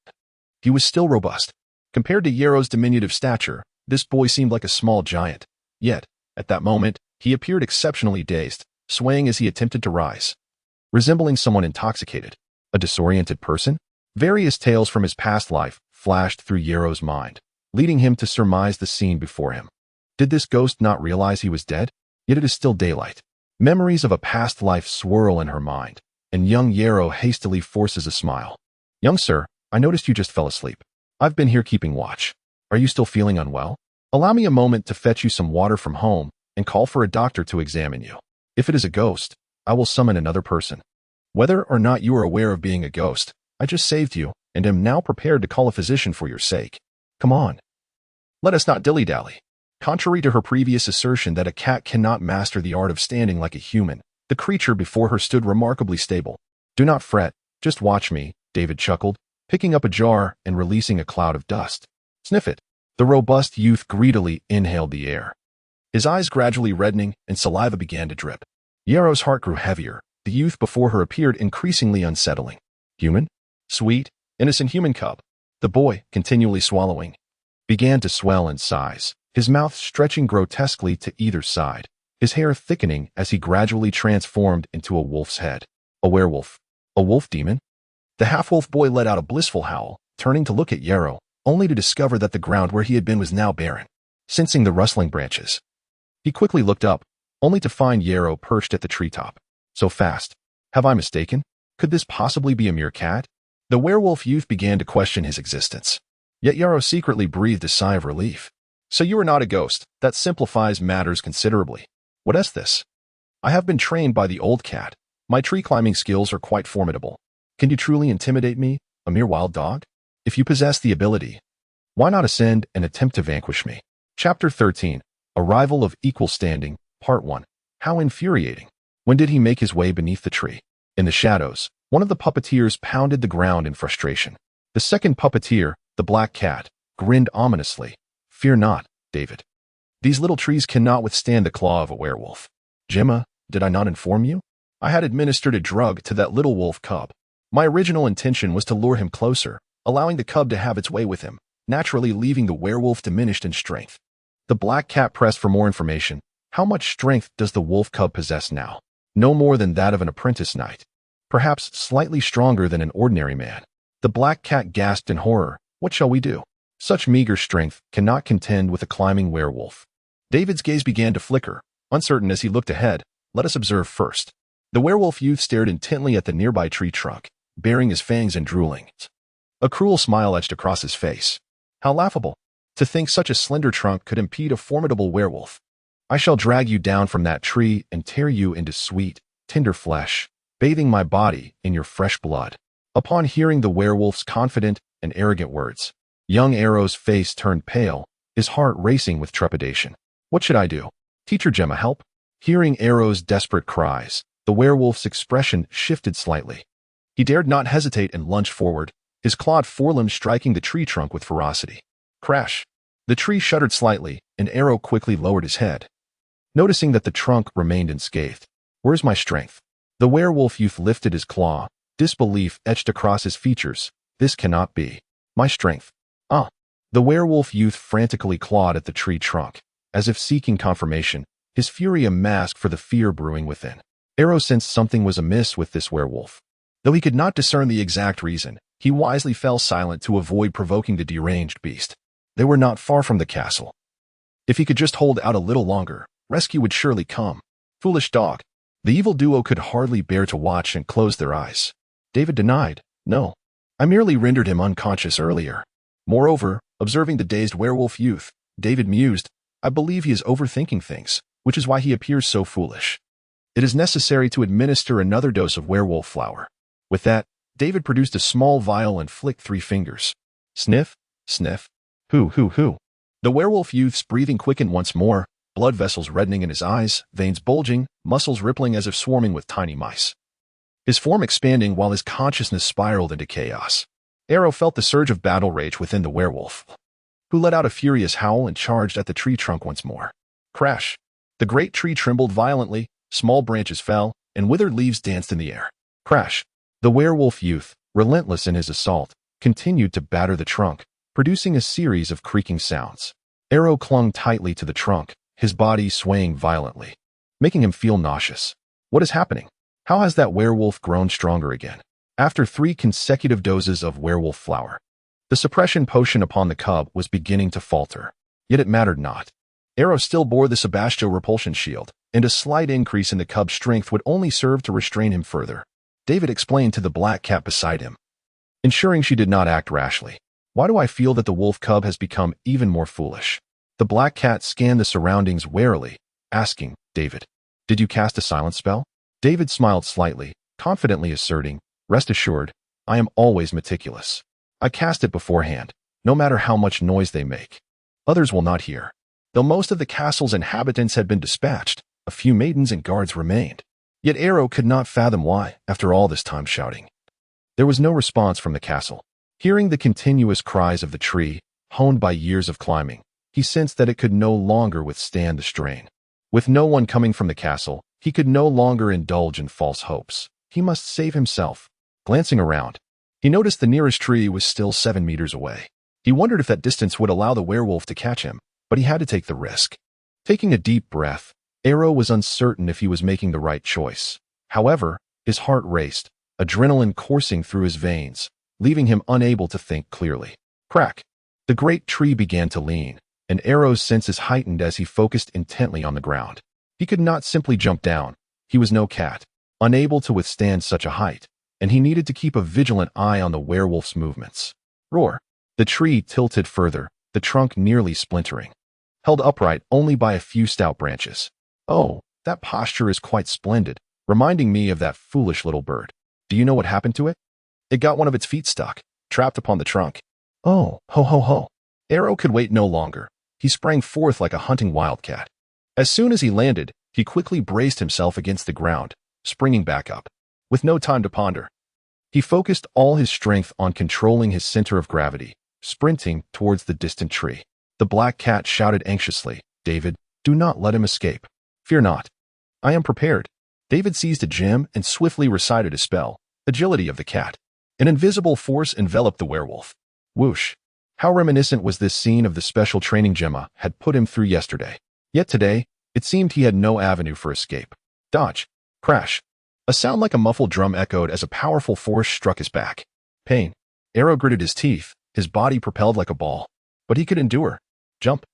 he was still robust. Compared to Yarrow's diminutive stature, this boy seemed like a small giant. Yet, at that moment, he appeared exceptionally dazed, swaying as he attempted to rise. Resembling someone intoxicated. A disoriented person? Various tales from his past life flashed through Yarrow's mind, leading him to surmise the scene before him. Did this ghost not realize he was dead? Yet it is still daylight. Memories of a past life swirl in her mind, and young Yarrow hastily forces a smile. Young sir, I noticed you just fell asleep. I've been here keeping watch. Are you still feeling unwell? Allow me a moment to fetch you some water from home and call for a doctor to examine you. If it is a ghost, I will summon another person. Whether or not you are aware of being a ghost, I just saved you and am now prepared to call a physician for your sake. Come on. Let us not dilly-dally. Contrary to her previous assertion that a cat cannot master the art of standing like a human, the creature before her stood remarkably stable. Do not fret, just watch me, David chuckled, picking up a jar and releasing a cloud of dust. Sniff it. The robust youth greedily inhaled the air. His eyes gradually reddening and saliva began to drip. Yarrow's heart grew heavier. The youth before her appeared increasingly unsettling. Human? Sweet, innocent human cub. The boy, continually swallowing, began to swell in size, his mouth stretching grotesquely to either side, his hair thickening as he gradually transformed into a wolf's head. A werewolf. A wolf demon? The half-wolf boy let out a blissful howl, turning to look at Yarrow, only to discover that the ground where he had been was now barren. Sensing the rustling branches, he quickly looked up, only to find Yarrow perched at the treetop. So fast. Have I mistaken? Could this possibly be a mere cat? The werewolf youth began to question his existence. Yet Yarrow secretly breathed a sigh of relief. So you are not a ghost. That simplifies matters considerably. What is this? I have been trained by the old cat. My tree climbing skills are quite formidable. Can you truly intimidate me, a mere wild dog? If you possess the ability, why not ascend and attempt to vanquish me? Chapter 13. Arrival of Equal Standing, Part 1. How infuriating. When did he make his way beneath the tree? In the shadows, one of the puppeteers pounded the ground in frustration. The second puppeteer, the black cat, grinned ominously. Fear not, David. These little trees cannot withstand the claw of a werewolf. Gemma, did I not inform you? I had administered a drug to that little wolf cub. My original intention was to lure him closer, allowing the cub to have its way with him, naturally leaving the werewolf diminished in strength. The black cat pressed for more information, How much strength does the wolf cub possess now? No more than that of an apprentice knight. Perhaps slightly stronger than an ordinary man. The black cat gasped in horror. What shall we do? Such meager strength cannot contend with a climbing werewolf. David's gaze began to flicker, uncertain as he looked ahead. Let us observe first. The werewolf youth stared intently at the nearby tree trunk, baring his fangs and drooling. A cruel smile etched across his face. How laughable! To think such a slender trunk could impede a formidable werewolf. I shall drag you down from that tree and tear you into sweet, tender flesh, bathing my body in your fresh blood. Upon hearing the werewolf's confident and arrogant words, young Arrow's face turned pale, his heart racing with trepidation. What should I do? Teacher Gemma, help! Hearing Arrow's desperate cries, the werewolf's expression shifted slightly. He dared not hesitate and lunged forward, his clawed forelimbs striking the tree trunk with ferocity. Crash! The tree shuddered slightly, and Arrow quickly lowered his head, noticing that the trunk remained unscathed. Where's my strength? The werewolf youth lifted his claw, disbelief etched across his features. This cannot be. My strength. Ah! The werewolf youth frantically clawed at the tree trunk, as if seeking confirmation, his fury a mask for the fear brewing within. Arrow sensed something was amiss with this werewolf. Though he could not discern the exact reason, he wisely fell silent to avoid provoking the deranged beast. They were not far from the castle. If he could just hold out a little longer, rescue would surely come. Foolish dog. The evil duo could hardly bear to watch and close their eyes. David denied. No. I merely rendered him unconscious earlier. Moreover, observing the dazed werewolf youth, David mused, I believe he is overthinking things, which is why he appears so foolish. It is necessary to administer another dose of werewolf flower. With that, David produced a small vial and flicked 3 fingers. Sniff, sniff. Hoo. The werewolf youth's breathing quickened once more, blood vessels reddening in his eyes, veins bulging, muscles rippling as if swarming with tiny mice. His form expanding while his consciousness spiraled into chaos. Arrow felt the surge of battle rage within the werewolf, who let out a furious howl and charged at the tree trunk once more. Crash! The great tree trembled violently, small branches fell, and withered leaves danced in the air. Crash! The werewolf youth, relentless in his assault, continued to batter the trunk, producing a series of creaking sounds. Arrow clung tightly to the trunk, his body swaying violently, making him feel nauseous. What is happening? How has that werewolf grown stronger again? After 3 consecutive doses of werewolf flower, the suppression potion upon the cub was beginning to falter. Yet it mattered not. Arrow still bore the Sebastio repulsion shield, and a slight increase in the cub's strength would only serve to restrain him further. David explained to the black cat beside him, ensuring she did not act rashly. Why do I feel that the wolf cub has become even more foolish? The black cat scanned the surroundings warily, asking, David, did you cast a silence spell? David smiled slightly, confidently asserting, rest assured, I am always meticulous. I cast it beforehand, no matter how much noise they make. Others will not hear. Though most of the castle's inhabitants had been dispatched, a few maidens and guards remained. Yet Arrow could not fathom why, after all this time shouting. There was no response from the castle. Hearing the continuous cries of the tree, honed by years of climbing, he sensed that it could no longer withstand the strain. With no one coming from the castle, he could no longer indulge in false hopes. He must save himself. Glancing around, he noticed the nearest tree was still 7 meters away. He wondered if that distance would allow the werewolf to catch him, but he had to take the risk. Taking a deep breath, Arrow was uncertain if he was making the right choice. However, his heart raced, adrenaline coursing through his veins, leaving him unable to think clearly. Crack! The great tree began to lean, and Arrow's senses heightened as he focused intently on the ground. He could not simply jump down. He was no cat, unable to withstand such a height, and he needed to keep a vigilant eye on the werewolf's movements. Roar! The tree tilted further, the trunk nearly splintering, held upright only by a few stout branches. Oh, that posture is quite splendid, reminding me of that foolish little bird. Do you know what happened to it? It got one of its feet stuck, trapped upon the trunk. Oh, ho. Arrow could wait no longer. He sprang forth like a hunting wildcat. As soon as he landed, he quickly braced himself against the ground, springing back up. With no time to ponder, he focused all his strength on controlling his center of gravity, sprinting towards the distant tree. The black cat shouted anxiously, David, do not let him escape. Fear not. I am prepared. David seized a gem and swiftly recited a spell, Agility of the Cat. An invisible force enveloped the werewolf. Whoosh! How reminiscent was this scene of the special training Gemma had put him through yesterday. Yet today, It seemed he had no avenue for escape. Dodge. Crash. A sound like a muffled drum echoed as a powerful force struck his back. Pain. Arrow gritted his teeth, his body propelled like a ball. But he could endure. Jump.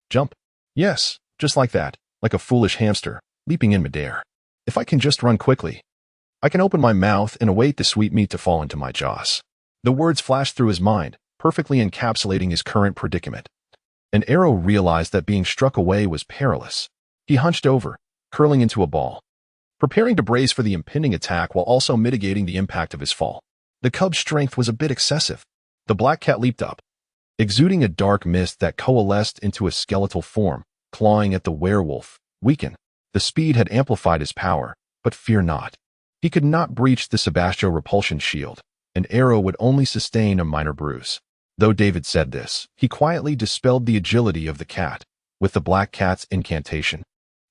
Jump. Yes, just like that, like a foolish hamster, leaping in midair. If I can just run quickly, I can open my mouth and await the sweet meat to fall into my jaws. The words flashed through his mind, perfectly encapsulating his current predicament. And Arrow realized that being struck away was perilous. He hunched over, curling into a ball, preparing to brace for the impending attack while also mitigating the impact of his fall. The cub's strength was a bit excessive. The black cat leaped up, exuding a dark mist that coalesced into a skeletal form, clawing at the werewolf. Weaken. The speed had amplified his power, but fear not. He could not breach the Sebastio repulsion shield. An arrow would only sustain a minor bruise. Though David said this, he quietly dispelled the agility of the cat with the black cat's incantation.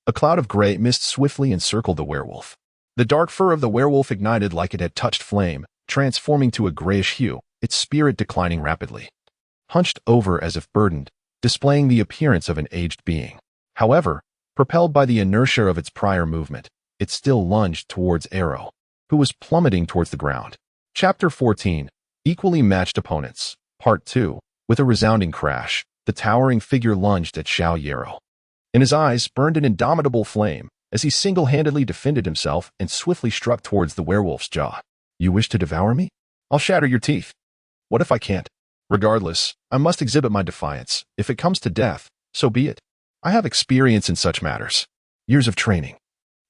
A cloud of gray mist swiftly encircled the werewolf. The dark fur of the werewolf ignited like it had touched flame, transforming to a grayish hue, its spirit declining rapidly. Hunched over as if burdened, displaying the appearance of an aged being. However, propelled by the inertia of its prior movement, it still lunged towards Arrow, who was plummeting towards the ground. Chapter 14. Equally Matched Opponents. Part 2. With a resounding crash, the towering figure lunged at Zhou Xu. In his eyes burned an indomitable flame as he single-handedly defended himself and swiftly struck towards the werewolf's jaw. You wish to devour me? I'll shatter your teeth. What if I can't? Regardless, I must exhibit my defiance. If it comes to death, so be it. I have experience in such matters. Years of training,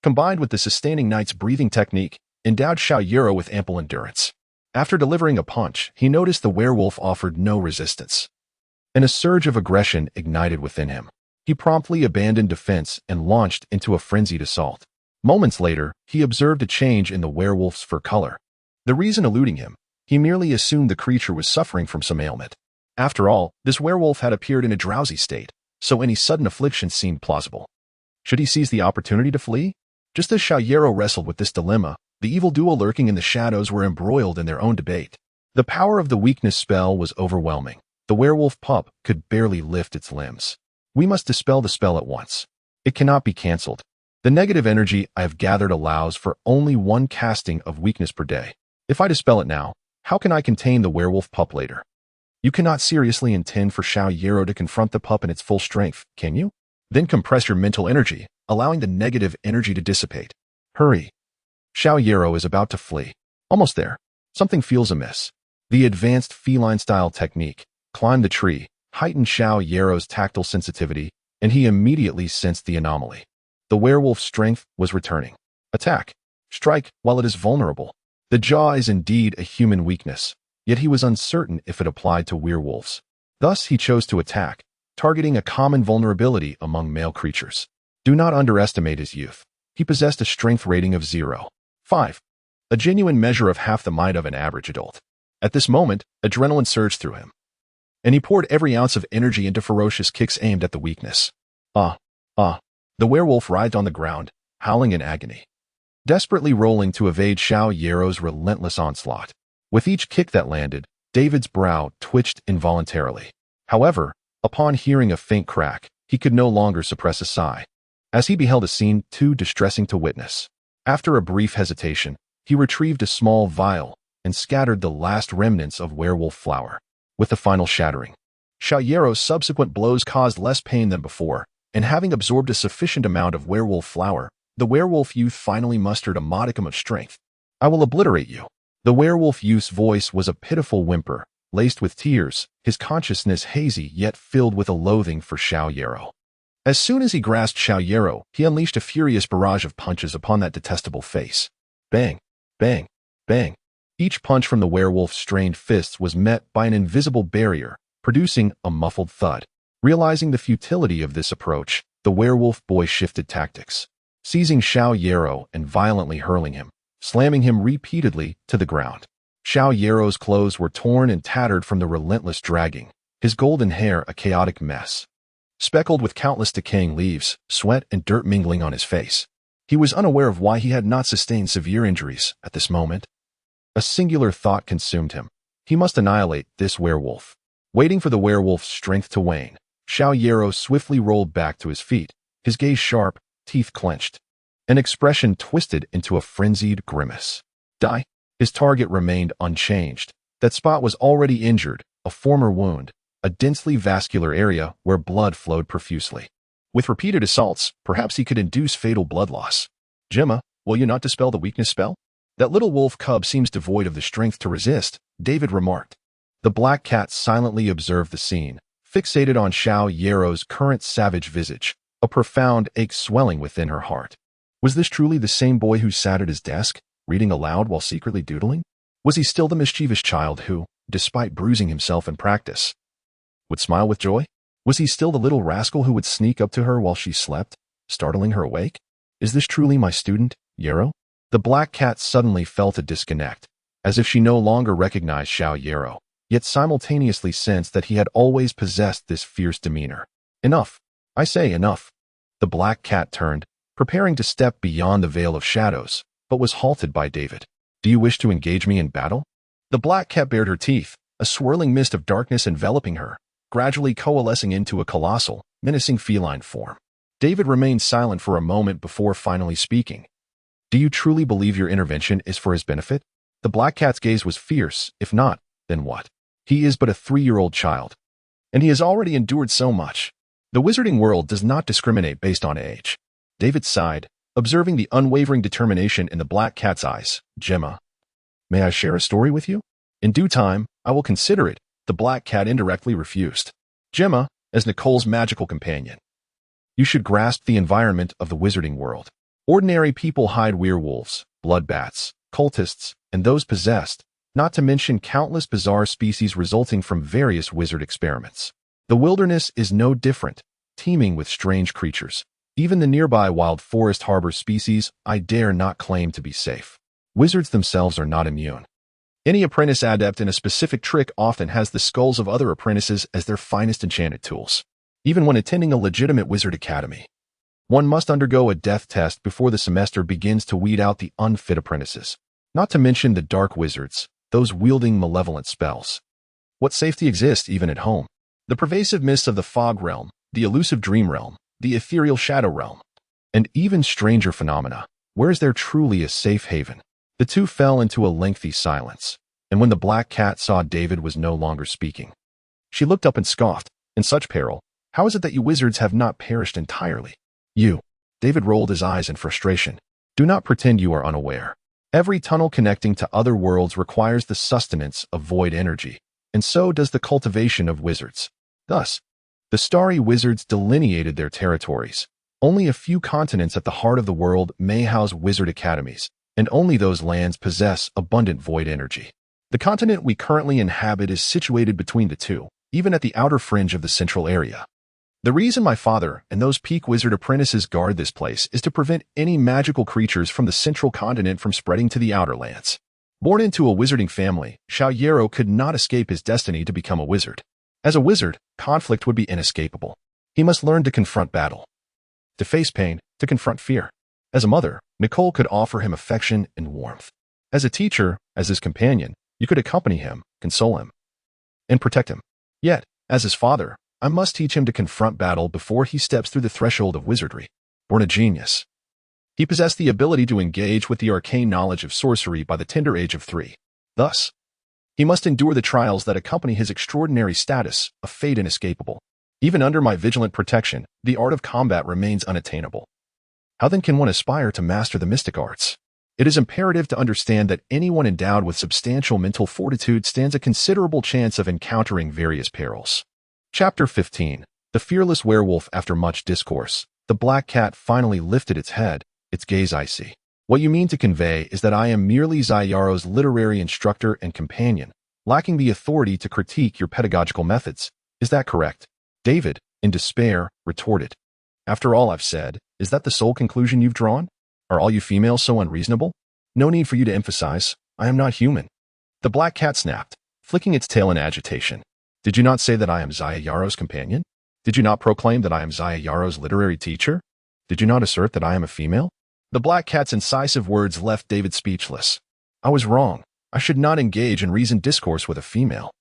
combined with the sustaining knight's breathing technique, endowed Zhou Xu with ample endurance. After delivering a punch, he noticed the werewolf offered no resistance. And a surge of aggression ignited within him. He promptly abandoned defense and launched into a frenzied assault. Moments later, he observed a change in the werewolf's fur color. The reason eluding him, he merely assumed the creature was suffering from some ailment. After all, this werewolf had appeared in a drowsy state, so any sudden affliction seemed plausible. Should he seize the opportunity to flee? Just as Zhou Xu wrestled with this dilemma, the evil duo lurking in the shadows were embroiled in their own debate. The power of the weakness spell was overwhelming. The werewolf pup could barely lift its limbs. We must dispel the spell at once. It cannot be cancelled. The negative energy I have gathered allows for only one casting of weakness per day. If I dispel it now, how can I contain the werewolf pup later? You cannot seriously intend for Zhou Xu to confront the pup in its full strength, can you? Then compress your mental energy, allowing the negative energy to dissipate. Hurry. Zhou Xu is about to flee. Almost there. Something feels amiss. The advanced feline-style technique, climb the tree, heightened Zhou Xu's tactile sensitivity, and he immediately sensed the anomaly. The werewolf's strength was returning. Attack. Strike while it is vulnerable. The jaw is indeed a human weakness, yet he was uncertain if it applied to werewolves. Thus he chose to attack, targeting a common vulnerability among male creatures. Do not underestimate his youth. He possessed a strength rating of 0.5, a genuine measure of half the might of an average adult. At this moment, adrenaline surged through him, and he poured every ounce of energy into ferocious kicks aimed at the weakness. The werewolf writhed on the ground, howling in agony, desperately rolling to evade Zhou Xu's relentless onslaught. With each kick that landed, David's brow twitched involuntarily. However, upon hearing a faint crack, he could no longer suppress a sigh, as he beheld a scene too distressing to witness. After a brief hesitation, he retrieved a small vial and scattered the last remnants of werewolf flower. With the final shattering, Zhou Xu's subsequent blows caused less pain than before, and having absorbed a sufficient amount of werewolf flower, the werewolf youth finally mustered a modicum of strength. I will obliterate you. The werewolf youth's voice was a pitiful whimper, laced with tears, his consciousness hazy yet filled with a loathing for Zhou Xu. As soon as he grasped Zhou Xu, he unleashed a furious barrage of punches upon that detestable face. Bang, bang, bang. Each punch from the werewolf's strained fists was met by an invisible barrier, producing a muffled thud. Realizing the futility of this approach, the werewolf boy shifted tactics, seizing Zhou Xu and violently hurling him, slamming him repeatedly to the ground. Zhou Xu's clothes were torn and tattered from the relentless dragging, his golden hair a chaotic mess, speckled with countless decaying leaves, sweat and dirt mingling on his face. He was unaware of why he had not sustained severe injuries at this moment. A singular thought consumed him. He must annihilate this werewolf. Waiting for the werewolf's strength to wane, Zhou Xu swiftly rolled back to his feet, his gaze sharp, teeth clenched, an expression twisted into a frenzied grimace. Die. His target remained unchanged. That spot was already injured, a former wound, a densely vascular area where blood flowed profusely. With repeated assaults, perhaps he could induce fatal blood loss. Gemma, will you not dispel the weakness spell? That little wolf cub seems devoid of the strength to resist, David remarked. The black cat silently observed the scene, fixated on Zhou Xu's current savage visage, a profound ache swelling within her heart. Was this truly the same boy who sat at his desk, reading aloud while secretly doodling? Was he still the mischievous child who, despite bruising himself in practice, would smile with joy? Was he still the little rascal who would sneak up to her while she slept, startling her awake? Is this truly my student, Yarrow? The black cat suddenly felt a disconnect, as if she no longer recognized Zhou Xu, yet simultaneously sensed that he had always possessed this fierce demeanor. Enough. I say enough. The black cat turned, preparing to step beyond the veil of shadows, but was halted by David. Do you wish to engage me in battle? The black cat bared her teeth, a swirling mist of darkness enveloping her, gradually coalescing into a colossal, menacing feline form. David remained silent for a moment before finally speaking. Do you truly believe your intervention is for his benefit? The black cat's gaze was fierce. If not, then what? He is but a 3-year-old child, and he has already endured so much. The wizarding world does not discriminate based on age. David sighed, observing the unwavering determination in the black cat's eyes. Gemma, may I share a story with you? In due time, I will consider it, the black cat indirectly refused. Gemma, as Nicole's magical companion, you should grasp the environment of the wizarding world. Ordinary people hide werewolves, bloodbats, cultists, and those possessed, not to mention countless bizarre species resulting from various wizard experiments. The wilderness is no different, teeming with strange creatures. Even the nearby wild forest harbors species I dare not claim to be safe. Wizards themselves are not immune. Any apprentice adept in a specific trick often has the skulls of other apprentices as their finest enchanted tools. Even when attending a legitimate wizard academy, one must undergo a death test before the semester begins to weed out the unfit apprentices. Not to mention the dark wizards, those wielding malevolent spells. What safety exists even at home? The pervasive mists of the fog realm, the elusive dream realm, the ethereal shadow realm, and even stranger phenomena. Where is there truly a safe haven? The two fell into a lengthy silence, and when the black cat saw David was no longer speaking, she looked up and scoffed. In such peril, how is it that you wizards have not perished entirely? You. David rolled his eyes in frustration. Do not pretend you are unaware. Every tunnel connecting to other worlds requires the sustenance of void energy, and so does the cultivation of wizards. Thus, the starry wizards delineated their territories. Only a few continents at the heart of the world may house wizard academies, and only those lands possess abundant void energy. The continent we currently inhabit is situated between the two, even at the outer fringe of the central area. The reason my father and those peak wizard apprentices guard this place is to prevent any magical creatures from the central continent from spreading to the outer lands. Born into a wizarding family, Zhou Xu could not escape his destiny to become a wizard. As a wizard, conflict would be inescapable. He must learn to confront battle, to face pain, to confront fear. As a mother, Nicole could offer him affection and warmth. As a teacher, as his companion, you could accompany him, console him, and protect him. Yet, as his father, I must teach him to confront battle before he steps through the threshold of wizardry. Born a genius, he possessed the ability to engage with the arcane knowledge of sorcery by the tender age of 3. Thus, he must endure the trials that accompany his extraordinary status, a fate inescapable. Even under my vigilant protection, the art of combat remains unattainable. How then can one aspire to master the mystic arts? It is imperative to understand that anyone endowed with substantial mental fortitude stands a considerable chance of encountering various perils. Chapter 15. The Fearless Werewolf. After much discourse, the black cat finally lifted its head, its gaze icy. What you mean to convey is that I am merely Zaiyaro's literary instructor and companion, lacking the authority to critique your pedagogical methods. Is that correct? David, in despair, retorted. After all I've said, is that the sole conclusion you've drawn? Are all you females so unreasonable? No need for you to emphasize. I am not human. The black cat snapped, flicking its tail in agitation. Did you not say that I am Zaiyaro's companion? Did you not proclaim that I am Zaiyaro's literary teacher? Did you not assert that I am a female? The black cat's incisive words left David speechless. I was wrong. I should not engage in reasoned discourse with a female.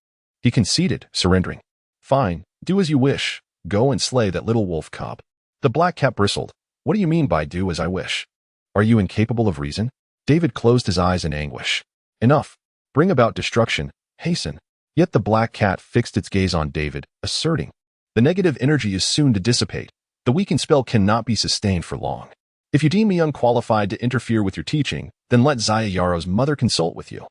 He conceded, surrendering. Fine, do as you wish. Go and slay that little wolf cub. The black cat bristled. What do you mean by do as I wish? Are you incapable of reason? David closed his eyes in anguish. Enough. Bring about destruction. Hasten. Yet the black cat fixed its gaze on David, asserting, the negative energy is soon to dissipate. The weakened spell cannot be sustained for long. If you deem me unqualified to interfere with your teaching, then let Zayayaro's mother consult with you.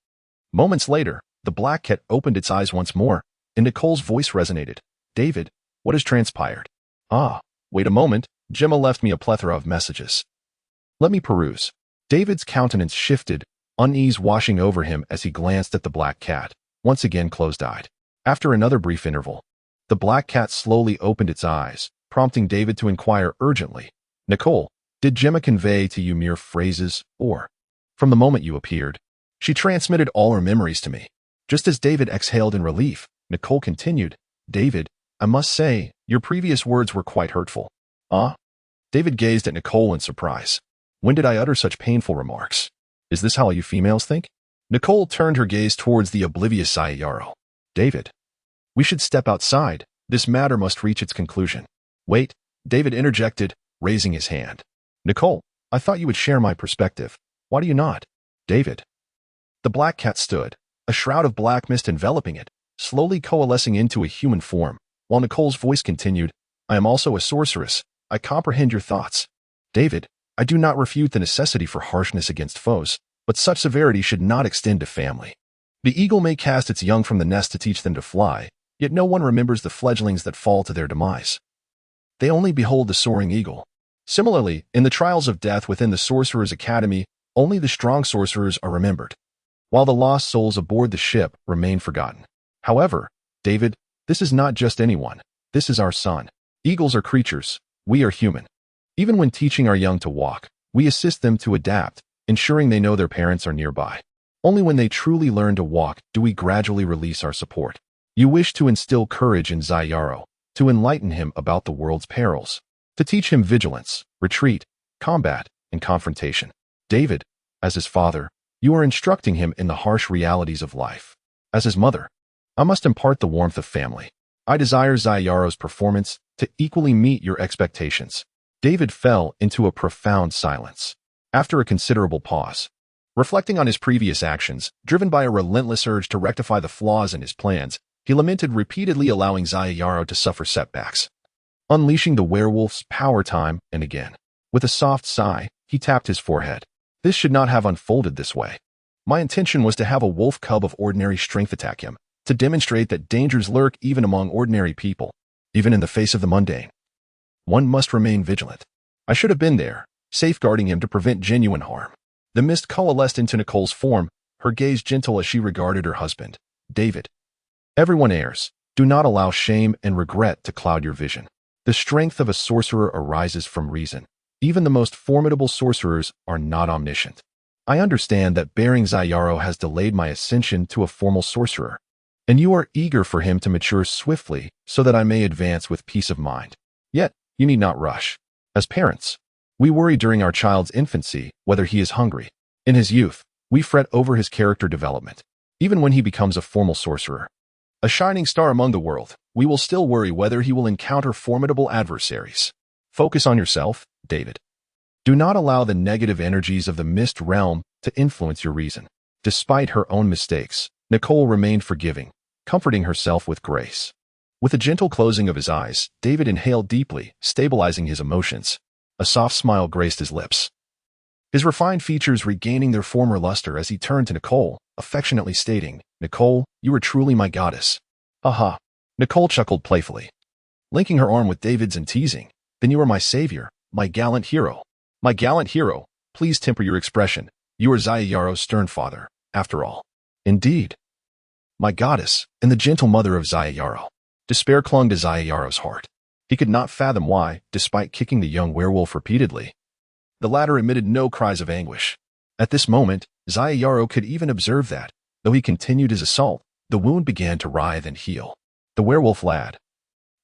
Moments later, the black cat opened its eyes once more, and Nicole's voice resonated. David, what has transpired? Ah, wait a moment. Gemma left me a plethora of messages. Let me peruse. David's countenance shifted, unease washing over him as he glanced at the black cat, once again closed-eyed. After another brief interval, the black cat slowly opened its eyes, prompting David to inquire urgently, Nicole, did Gemma convey to you mere phrases, or, from the moment you appeared, she transmitted all her memories to me? Just as David exhaled in relief, Nicole continued, David, I must say, your previous words were quite hurtful. Ah? David gazed at Nicole in surprise. When did I utter such painful remarks? Is this how you females think? Nicole turned her gaze towards the oblivious Zayayaro. David, we should step outside. This matter must reach its conclusion. Wait, David interjected, raising his hand. Nicole, I thought you would share my perspective. Why do you not? David. The black cat stood, a shroud of black mist enveloping it, slowly coalescing into a human form, while Nicole's voice continued, I am also a sorceress. I comprehend your thoughts. David, I do not refute the necessity for harshness against foes, but such severity should not extend to family. The eagle may cast its young from the nest to teach them to fly, yet no one remembers the fledglings that fall to their demise. They only behold the soaring eagle. Similarly, in the trials of death within the Sorcerer's Academy, only the strong sorcerers are remembered, while the lost souls aboard the ship remain forgotten. However, David, this is not just anyone. This is our son. Eagles are creatures. We are human. Even when teaching our young to walk, we assist them to adapt, ensuring they know their parents are nearby. Only when they truly learn to walk do we gradually release our support. You wish to instill courage in Zayaro, to enlighten him about the world's perils, to teach him vigilance, retreat, combat, and confrontation. David, as his father, you are instructing him in the harsh realities of life. As his mother, I must impart the warmth of family. I desire Zayaro's performance to equally meet your expectations. David fell into a profound silence. After a considerable pause, reflecting on his previous actions, driven by a relentless urge to rectify the flaws in his plans, he lamented repeatedly allowing Zayayaro to suffer setbacks, unleashing the werewolf's power time and again. With a soft sigh, he tapped his forehead. This should not have unfolded this way. My intention was to have a wolf cub of ordinary strength attack him, to demonstrate that dangers lurk even among ordinary people, even in the face of the mundane. One must remain vigilant. I should have been there, safeguarding him to prevent genuine harm. The mist coalesced into Nicole's form, her gaze gentle as she regarded her husband. David. Everyone errs. Do not allow shame and regret to cloud your vision. The strength of a sorcerer arises from reason. Even the most formidable sorcerers are not omniscient. I understand that bearing Zayaro has delayed my ascension to a formal sorcerer, and you are eager for him to mature swiftly so that I may advance with peace of mind. Yet, you need not rush. As parents, we worry during our child's infancy whether he is hungry. In his youth, we fret over his character development. Even when he becomes a formal sorcerer, a shining star among the world, we will still worry whether he will encounter formidable adversaries. Focus on yourself, David. Do not allow the negative energies of the mist realm to influence your reason. Despite her own mistakes, Nicole remained forgiving, comforting herself with grace. With a gentle closing of his eyes, David inhaled deeply, stabilizing his emotions. A soft smile graced his lips, his refined features regaining their former luster as he turned to Nicole, affectionately stating, Nicole, you are truly my goddess. Aha. Nicole chuckled playfully, linking her arm with David's and teasing, then you are my savior, my gallant hero. My gallant hero, please temper your expression. You are Zayayaro's stern father, after all. Indeed. My goddess, and the gentle mother of Zayayaro. Despair clung to Zayayaro's heart. He could not fathom why, despite kicking the young werewolf repeatedly, the latter emitted no cries of anguish. At this moment, Zayayaro could even observe that, though he continued his assault, the wound began to writhe and heal. The werewolf lad,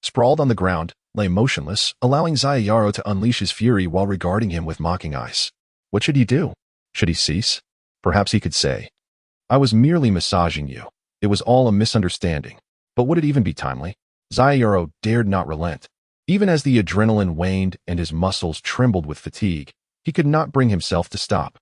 sprawled on the ground, lay motionless, allowing Zayayaro to unleash his fury while regarding him with mocking eyes. What should he do? Should he cease? Perhaps he could say, I was merely massaging you. It was all a misunderstanding. But would it even be timely? Zayayaro dared not relent. Even as the adrenaline waned and his muscles trembled with fatigue, he could not bring himself to stop.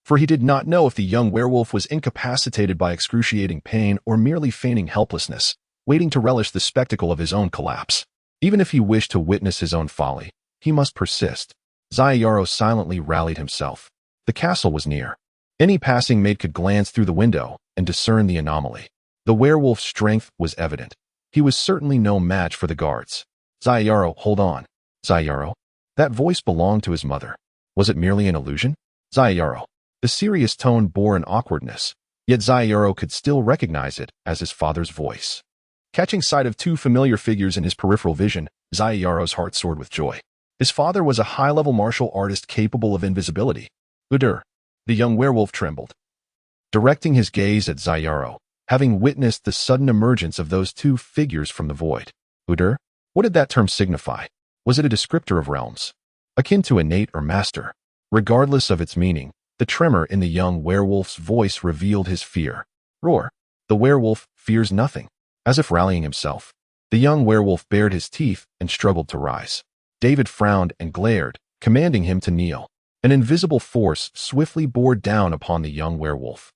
For he did not know if the young werewolf was incapacitated by excruciating pain or merely feigning helplessness, waiting to relish the spectacle of his own collapse. Even if he wished to witness his own folly, he must persist. Zayaro silently rallied himself. The castle was near. Any passing maid could glance through the window and discern the anomaly. The werewolf's strength was evident. He was certainly no match for the guards. Zayaro, hold on. Zayaro? That voice belonged to his mother. Was it merely an illusion? Zayaro. The serious tone bore an awkwardness, yet Zayaro could still recognize it as his father's voice. Catching sight of two familiar figures in his peripheral vision, Zayaro's heart soared with joy. His father was a high-level martial artist capable of invisibility. Udur. The young werewolf trembled. Directing his gaze at Zayaro, having witnessed the sudden emergence of those two figures from the void. Udur? What did that term signify? Was it a descriptor of realms? Akin to innate or master? Regardless of its meaning, the tremor in the young werewolf's voice revealed his fear. Roar. The werewolf fears nothing. As if rallying himself, the young werewolf bared his teeth and struggled to rise. David frowned and glared, commanding him to kneel. An invisible force swiftly bore down upon the young werewolf.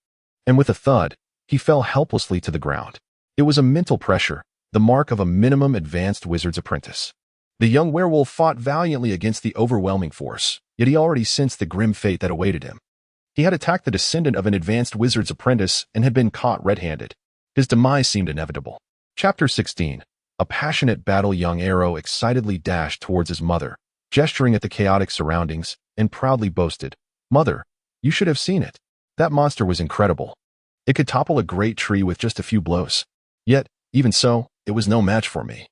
And with a thud, he fell helplessly to the ground. It was a mental pressure, the mark of a minimum advanced wizard's apprentice. The young werewolf fought valiantly against the overwhelming force, yet he already sensed the grim fate that awaited him. He had attacked the descendant of an advanced wizard's apprentice and had been caught red-handed. His demise seemed inevitable. Chapter 16. A passionate battle. Young Arrow excitedly dashed towards his mother, gesturing at the chaotic surroundings, and proudly boasted, "Mother, you should have seen it. That monster was incredible. It could topple a great tree with just a few blows. Yet, even so, it was no match for me."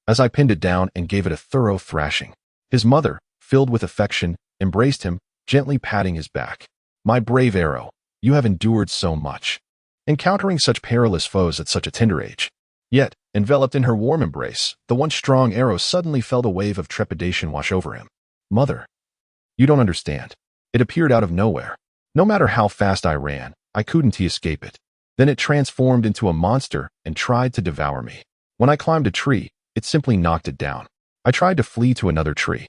As I pinned it down and gave it a thorough thrashing, his mother, filled with affection, embraced him, gently patting his back. "My brave Arrow, you have endured so much, encountering such perilous foes at such a tender age." Yet, enveloped in her warm embrace, the once strong Arrow suddenly felt a wave of trepidation wash over him. "Mother, you don't understand. It appeared out of nowhere. No matter how fast I ran, I couldn't escape it. Then it transformed into a monster and tried to devour me. When I climbed a tree, it simply knocked it down. I tried to flee to another tree,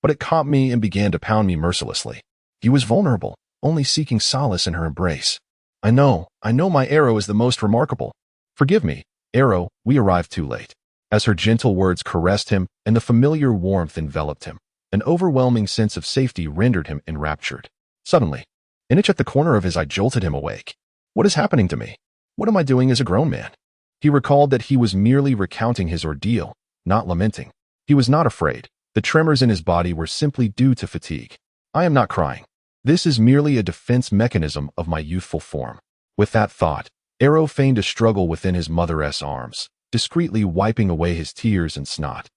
but it caught me and began to pound me mercilessly. He was vulnerable, only seeking solace in her embrace. I know my Arrow is the most remarkable. Forgive me, Arrow, we arrived too late." As her gentle words caressed him and the familiar warmth enveloped him, an overwhelming sense of safety rendered him enraptured. Suddenly, an itch at the corner of his eye jolted him awake. What is happening to me? What am I doing as a grown man? He recalled that he was merely recounting his ordeal, not lamenting. He was not afraid. The tremors in his body were simply due to fatigue. "I am not crying. This is merely a defense mechanism of my youthful form." With that thought, Arrow feigned a struggle within his mother's arms, discreetly wiping away his tears and snot.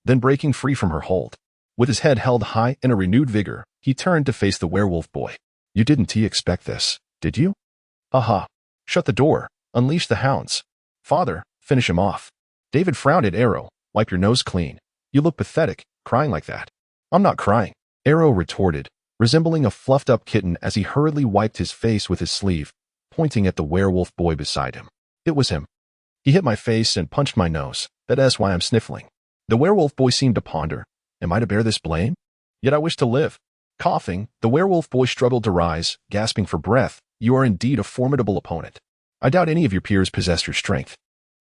Then breaking free from her hold, with his head held high in a renewed vigor, he turned to face the werewolf boy. "You didn't expect this, did you? Aha. Shut the door. Unleash the hounds. Father, finish him off." David frowned at Arrow. "Wipe your nose clean. You look pathetic, crying like that." "I'm not crying," Arrow retorted, resembling a fluffed-up kitten as he hurriedly wiped his face with his sleeve, pointing at the werewolf boy beside him. "It was him. He hit my face and punched my nose. That's why I'm sniffling." The werewolf boy seemed to ponder. Am I to bear this blame? Yet I wish to live. Coughing, the werewolf boy struggled to rise, gasping for breath. "You are indeed a formidable opponent. I doubt any of your peers possess your strength."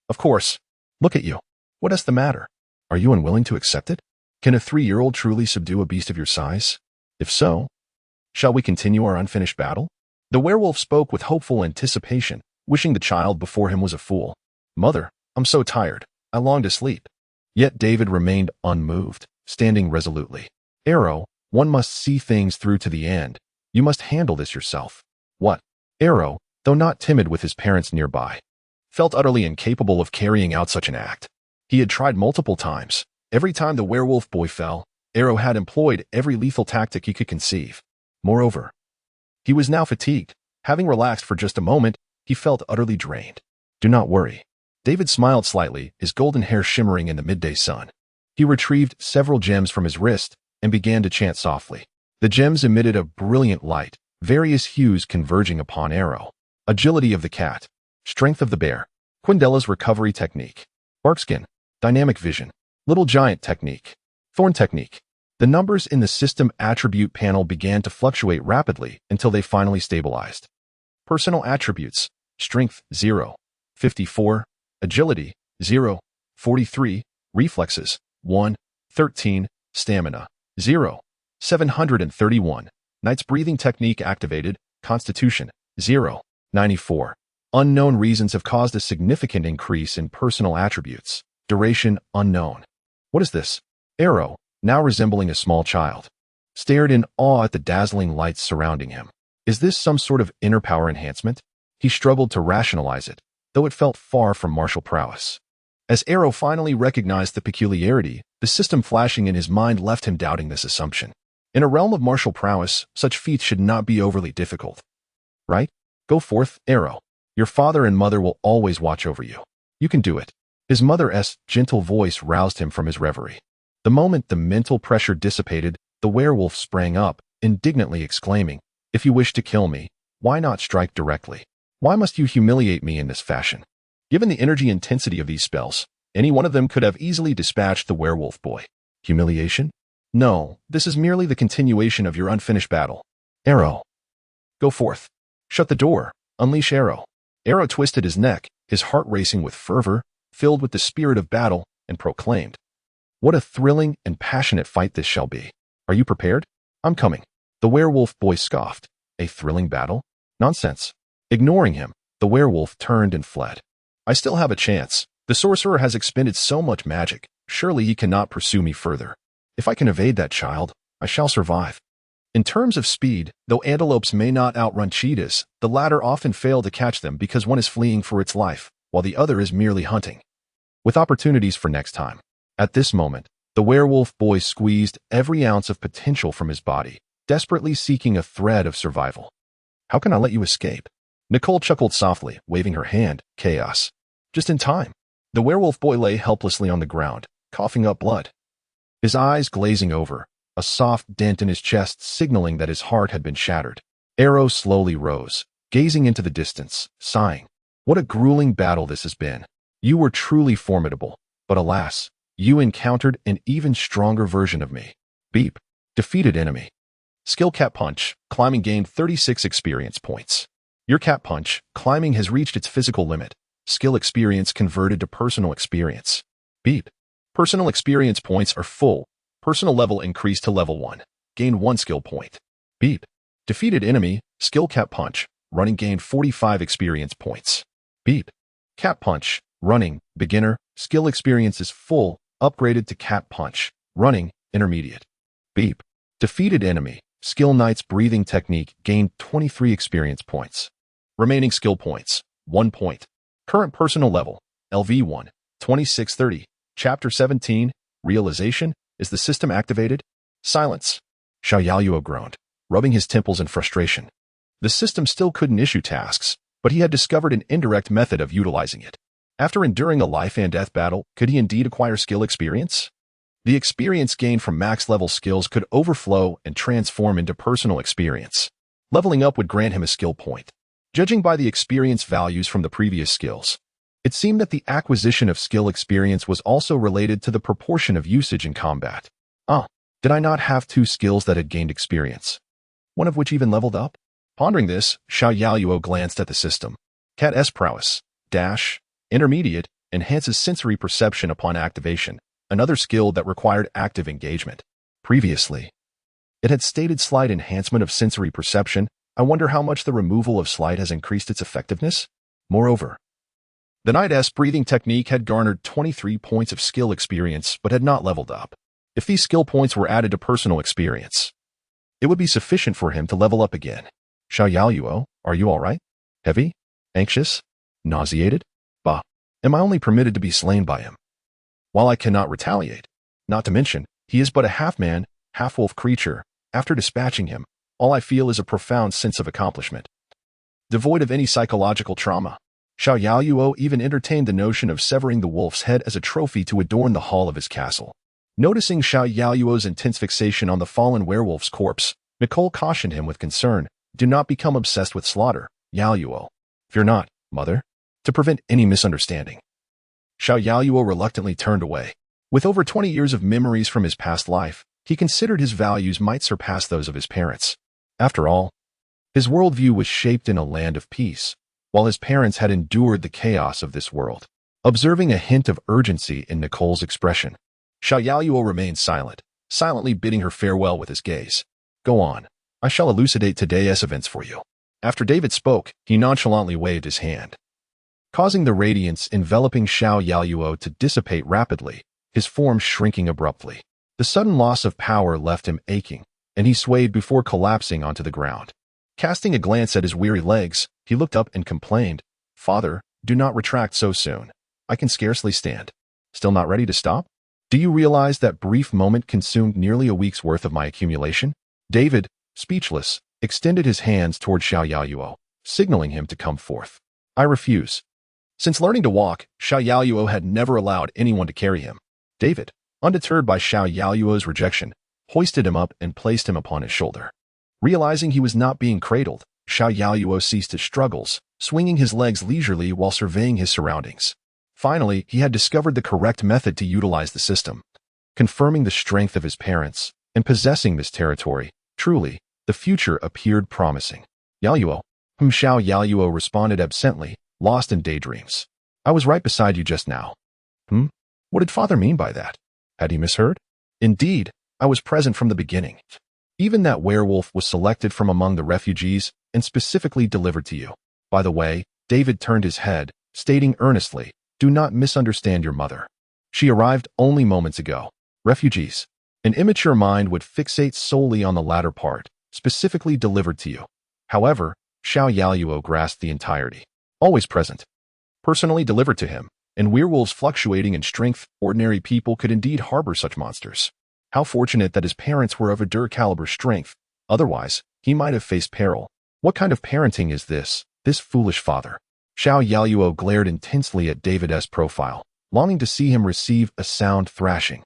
"Of course. Look at you. What is the matter? Are you unwilling to accept it? Can a 3-year-old truly subdue a beast of your size? If so, shall we continue our unfinished battle?" The werewolf spoke with hopeful anticipation, wishing the child before him was a fool. "Mother, I'm so tired. I long to sleep." Yet David remained unmoved, standing resolutely. "Arrow, one must see things through to the end. You must handle this yourself." "What?" Arrow, though not timid with his parents nearby, felt utterly incapable of carrying out such an act. He had tried multiple times. Every time the werewolf boy fell, Arrow had employed every lethal tactic he could conceive. Moreover, he was now fatigued. Having relaxed for just a moment, he felt utterly drained. "Do not worry." David smiled slightly, his golden hair shimmering in the midday sun. He retrieved several gems from his wrist and began to chant softly. The gems emitted a brilliant light, various hues converging upon Arrow. Agility of the cat, strength of the bear, Quindela's recovery technique, barkskin, dynamic vision, Little Giant Technique. Thorn Technique. The numbers in the system attribute panel began to fluctuate rapidly until they finally stabilized. Personal attributes: Strength 0, 54, Agility 0, 43, Reflexes 1, 13, Stamina 0, 731. Knight's Breathing Technique activated. Constitution 0, 94. Unknown reasons have caused a significant increase in personal attributes. Duration unknown. What is this? Arrow, now resembling a small child, stared in awe at the dazzling lights surrounding him. Is this some sort of inner power enhancement? He struggled to rationalize it, though it felt far from martial prowess. As Arrow finally recognized the peculiarity, the system flashing in his mind left him doubting this assumption. In a realm of martial prowess, such feats should not be overly difficult. Right? Go forth, Arrow. Your father and mother will always watch over you. You can do it. His mother's gentle voice roused him from his reverie. The moment the mental pressure dissipated, the werewolf sprang up, indignantly exclaiming, "If you wish to kill me, why not strike directly? Why must you humiliate me in this fashion?" Given the energy intensity of these spells, any one of them could have easily dispatched the werewolf boy. Humiliation? No, this is merely the continuation of your unfinished battle. Arrow. Go forth. Shut the door. Unleash Arrow. Arrow twisted his neck, his heart racing with fervor, filled with the spirit of battle, and proclaimed, "What a thrilling and passionate fight this shall be. Are you prepared? I'm coming." The werewolf boy scoffed. A thrilling battle? Nonsense. Ignoring him, the werewolf turned and fled. I still have a chance. The sorcerer has expended so much magic. Surely he cannot pursue me further. If I can evade that child, I shall survive. In terms of speed, though antelopes may not outrun cheetahs, the latter often fail to catch them because one is fleeing for its life, while the other is merely hunting. With opportunities for next time. At this moment, the werewolf boy squeezed every ounce of potential from his body, desperately seeking a thread of survival. How can I let you escape? Nicole chuckled softly, waving her hand. Chaos. Just in time. The werewolf boy lay helplessly on the ground, coughing up blood. His eyes glazing over, a soft dent in his chest signaling that his heart had been shattered. Arrow slowly rose, gazing into the distance, sighing. What a grueling battle this has been. You were truly formidable, but alas, you encountered an even stronger version of me. Beep. Defeated enemy. Skill Cat Punch. Climbing gained 36 experience points. Your Cat Punch, climbing has reached its physical limit. Skill experience converted to personal experience. Beep. Personal experience points are full. Personal level increased to level 1. Gain 1 skill point. Beep. Defeated enemy. Skill Cat Punch. Running gained 45 experience points. Beep. Cat Punch. Running. Beginner. Skill experience is full. Upgraded to Cat Punch. Running. Intermediate. Beep. Defeated enemy. Skill Knight's Breathing Technique gained 23 experience points. Remaining skill points. 1 point. Current personal level. LV1. 2630. Chapter 17. Realization. Is the system activated? Silence. Xiao Yaoyuo groaned, rubbing his temples in frustration. The system still couldn't issue tasks, but he had discovered an indirect method of utilizing it. After enduring a life-and-death battle, could he indeed acquire skill experience? The experience gained from max-level skills could overflow and transform into personal experience. Leveling up would grant him a skill point. Judging by the experience values from the previous skills, it seemed that the acquisition of skill experience was also related to the proportion of usage in combat. Did I not have 2 skills that had gained experience? One of which even leveled up? Pondering this, Xiao Yaoyuo glanced at the system. Cat S Prowess. Dash. Intermediate. Enhances sensory perception upon activation. Another skill that required active engagement. Previously, it had stated slight enhancement of sensory perception. I wonder how much the removal of slight has increased its effectiveness? Moreover, the Knight's Breathing Technique had garnered 23 points of skill experience but had not leveled up. If these skill points were added to personal experience, it would be sufficient for him to level up again. Xiao Yaoyuo, are you all right? Heavy? Anxious? Nauseated? Bah. Am I only permitted to be slain by him? While I cannot retaliate, not to mention, he is but a half-man, half-wolf creature, after dispatching him, all I feel is a profound sense of accomplishment. Devoid of any psychological trauma, Xiao Yaoyuo even entertained the notion of severing the wolf's head as a trophy to adorn the hall of his castle. Noticing Xiao Yaoyuo's intense fixation on the fallen werewolf's corpse, Nicole cautioned him with concern, "Do not become obsessed with slaughter, Yaoyuo. Fear not, mother." To prevent any misunderstanding, Xiao Yaoyuo reluctantly turned away. With over 20 years of memories from his past life, he considered his values might surpass those of his parents. After all, his worldview was shaped in a land of peace, while his parents had endured the chaos of this world. Observing a hint of urgency in Nicole's expression, Xiao Yaoyuo remained silent, silently bidding her farewell with his gaze. Go on. I shall elucidate today's events for you. After David spoke, he nonchalantly waved his hand, causing the radiance enveloping Xiao Yaoyuo to dissipate rapidly, his form shrinking abruptly. The sudden loss of power left him aching, and he swayed before collapsing onto the ground. Casting a glance at his weary legs, he looked up and complained, Father, do not retract so soon. I can scarcely stand. Still not ready to stop? Do you realize that brief moment consumed nearly a week's worth of my accumulation? David, speechless, extended his hands toward Xiao Yaoyuo, signaling him to come forth. I refuse. Since learning to walk, Xiao Yaoyuo had never allowed anyone to carry him. David, undeterred by Xiao Yaoyuo's rejection, hoisted him up and placed him upon his shoulder. Realizing he was not being cradled, Xiao Yaoyuo ceased his struggles, swinging his legs leisurely while surveying his surroundings. Finally, he had discovered the correct method to utilize the system. Confirming the strength of his parents and possessing this territory, truly, the future appeared promising. Yaoyuo, Xiao Yaoyuo responded absently, lost in daydreams. I was right beside you just now. What did Father mean by that? Had he misheard? Indeed, I was present from the beginning. Even that werewolf was selected from among the refugees and specifically delivered to you. By the way, David turned his head, stating earnestly, do not misunderstand your mother. She arrived only moments ago. Refugees. An immature mind would fixate solely on the latter part, specifically delivered to you. However, Xiao Yaoyuo grasped the entirety. Always present. Personally delivered to him, and werewolves fluctuating in strength, ordinary people could indeed harbor such monsters. How fortunate that his parents were of a Dur-caliber strength, otherwise, he might have faced peril. What kind of parenting is this foolish father? Xiao Yaoyuo glared intensely at David's profile, longing to see him receive a sound thrashing.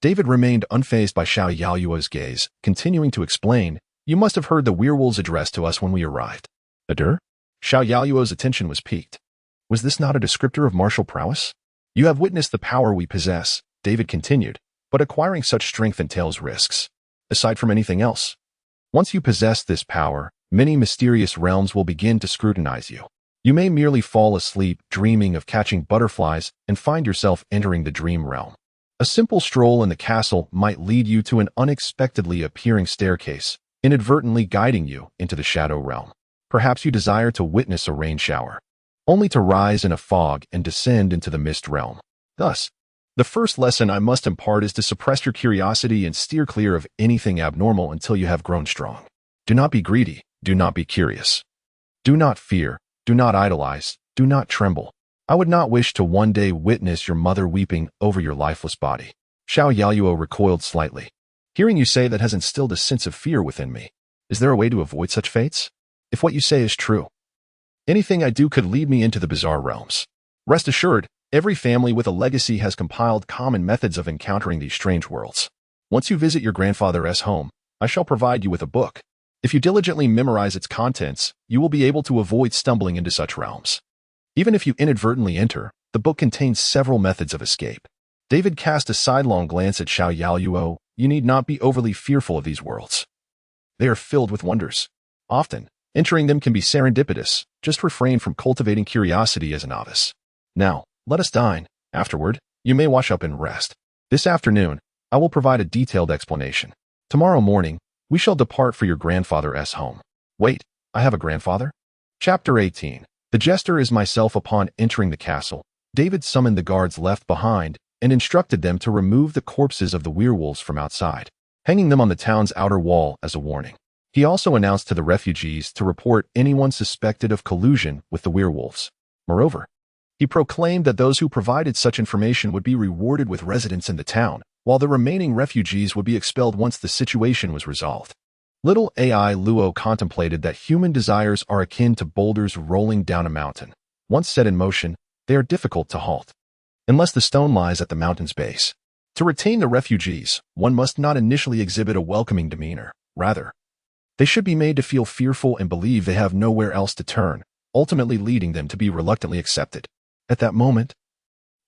David remained unfazed by Xiao Yaoyuo's gaze, continuing to explain, you must have heard the werewolves addressed to us when we arrived. A Dur? Xiao Yaoyuo's attention was piqued. Was this not a descriptor of martial prowess? You have witnessed the power we possess, David continued, but acquiring such strength entails risks. Aside from anything else, once you possess this power, many mysterious realms will begin to scrutinize you. You may merely fall asleep dreaming of catching butterflies and find yourself entering the dream realm. A simple stroll in the castle might lead you to an unexpectedly appearing staircase, inadvertently guiding you into the shadow realm. Perhaps you desire to witness a rain shower, only to rise in a fog and descend into the mist realm. Thus, the first lesson I must impart is to suppress your curiosity and steer clear of anything abnormal until you have grown strong. Do not be greedy, do not be curious. Do not fear, do not idolize, do not tremble. I would not wish to one day witness your mother weeping over your lifeless body. Xiao Yaoyuo recoiled slightly. Hearing you say that has instilled a sense of fear within me. Is there a way to avoid such fates? If what you say is true, anything I do could lead me into the bizarre realms. Rest assured, every family with a legacy has compiled common methods of encountering these strange worlds. Once you visit your grandfather's home, I shall provide you with a book. If you diligently memorize its contents, you will be able to avoid stumbling into such realms. Even if you inadvertently enter, the book contains several methods of escape. David cast a sidelong glance at Xiao Yaoyuo. You need not be overly fearful of these worlds. They are filled with wonders. Often, entering them can be serendipitous. Just refrain from cultivating curiosity as a novice. Now, let us dine. Afterward, you may wash up and rest. This afternoon, I will provide a detailed explanation. Tomorrow morning, we shall depart for your grandfather's home. Wait, I have a grandfather? Chapter 18. The jester is myself. Upon entering the castle, David summoned the guards left behind and instructed them to remove the corpses of the werewolves from outside, hanging them on the town's outer wall as a warning. He also announced to the refugees to report anyone suspected of collusion with the werewolves. Moreover, he proclaimed that those who provided such information would be rewarded with residence in the town, while the remaining refugees would be expelled once the situation was resolved. Little AI Luo contemplated that human desires are akin to boulders rolling down a mountain. Once set in motion, they are difficult to halt, unless the stone lies at the mountain's base. To retain the refugees, one must not initially exhibit a welcoming demeanor. Rather, they should be made to feel fearful and believe they have nowhere else to turn, ultimately leading them to be reluctantly accepted. At that moment,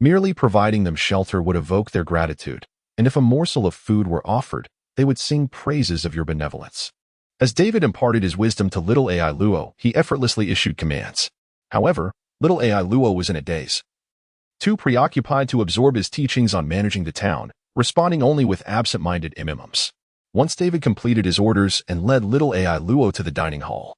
Merely providing them shelter would evoke their gratitude, and if a morsel of food were offered, they would sing praises of your benevolence. As David imparted his wisdom to little AI Luo, he effortlessly issued commands. However, little AI Luo was in a daze. Too preoccupied to absorb his teachings on managing the town, responding only with absent-minded mimums. Once David completed his orders and led little AI Luo to the dining hall,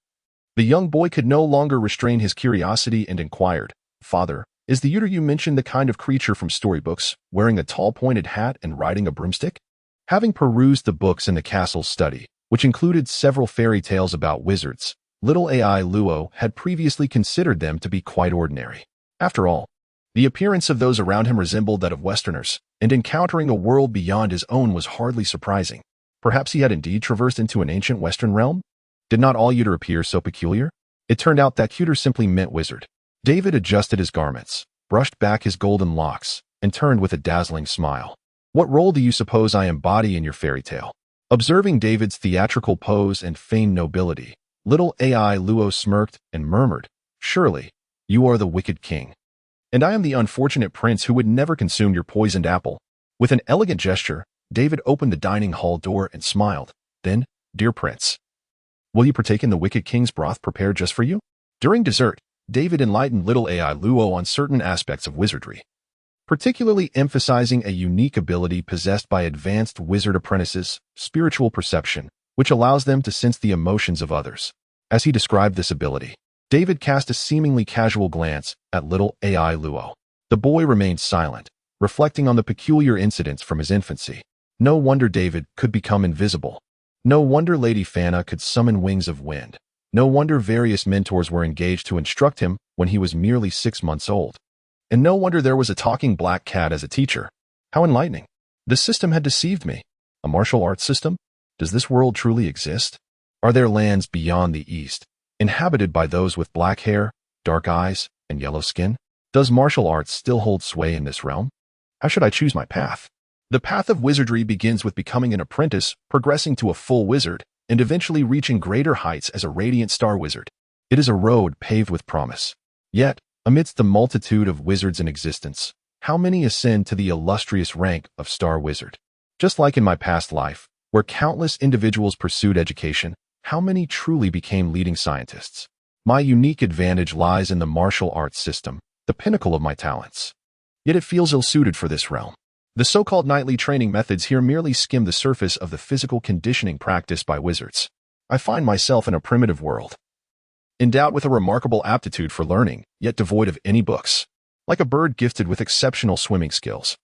the young boy could no longer restrain his curiosity and inquired, "Father, is the Uter you mentioned the kind of creature from storybooks, wearing a tall pointed hat and riding a broomstick?" Having perused the books in the castle's study, which included several fairy tales about wizards, little AI Luo had previously considered them to be quite ordinary. After all, the appearance of those around him resembled that of Westerners, and encountering a world beyond his own was hardly surprising. Perhaps he had indeed traversed into an ancient Western realm? Did not all Uter appear so peculiar? It turned out that Uter simply meant wizard. David adjusted his garments, brushed back his golden locks, and turned with a dazzling smile. "What role do you suppose I embody in your fairy tale?" Observing David's theatrical pose and feigned nobility, little AI Luo smirked and murmured, "Surely, you are the wicked king. And I am the unfortunate prince who would never consume your poisoned apple." With an elegant gesture, David opened the dining hall door and smiled. Then, "Dear prince, will you partake in the wicked king's broth prepared just for you?" During dessert, David enlightened little AI Luo on certain aspects of wizardry, particularly emphasizing a unique ability possessed by advanced wizard apprentices, spiritual perception, which allows them to sense the emotions of others. As he described this ability, David cast a seemingly casual glance at little AI Luo. The boy remained silent, reflecting on the peculiar incidents from his infancy. No wonder David could become invisible. No wonder Lady Fana could summon wings of wind. No wonder various mentors were engaged to instruct him when he was merely 6 months old. And no wonder there was a talking black cat as a teacher. How enlightening. The system had deceived me. A martial arts system? Does this world truly exist? Are there lands beyond the East, inhabited by those with black hair, dark eyes, and yellow skin? Does martial arts still hold sway in this realm? How should I choose my path? The path of wizardry begins with becoming an apprentice, progressing to a full wizard, and eventually reaching greater heights as a radiant star wizard. It is a road paved with promise. Yet, amidst the multitude of wizards in existence, how many ascend to the illustrious rank of star wizard? Just like in my past life, where countless individuals pursued education, how many truly became leading scientists? My unique advantage lies in the martial arts system, the pinnacle of my talents. Yet it feels ill-suited for this realm. The so-called nightly training methods here merely skim the surface of the physical conditioning practiced by wizards. I find myself in a primitive world, endowed with a remarkable aptitude for learning, yet devoid of any books. Like a bird gifted with exceptional swimming skills,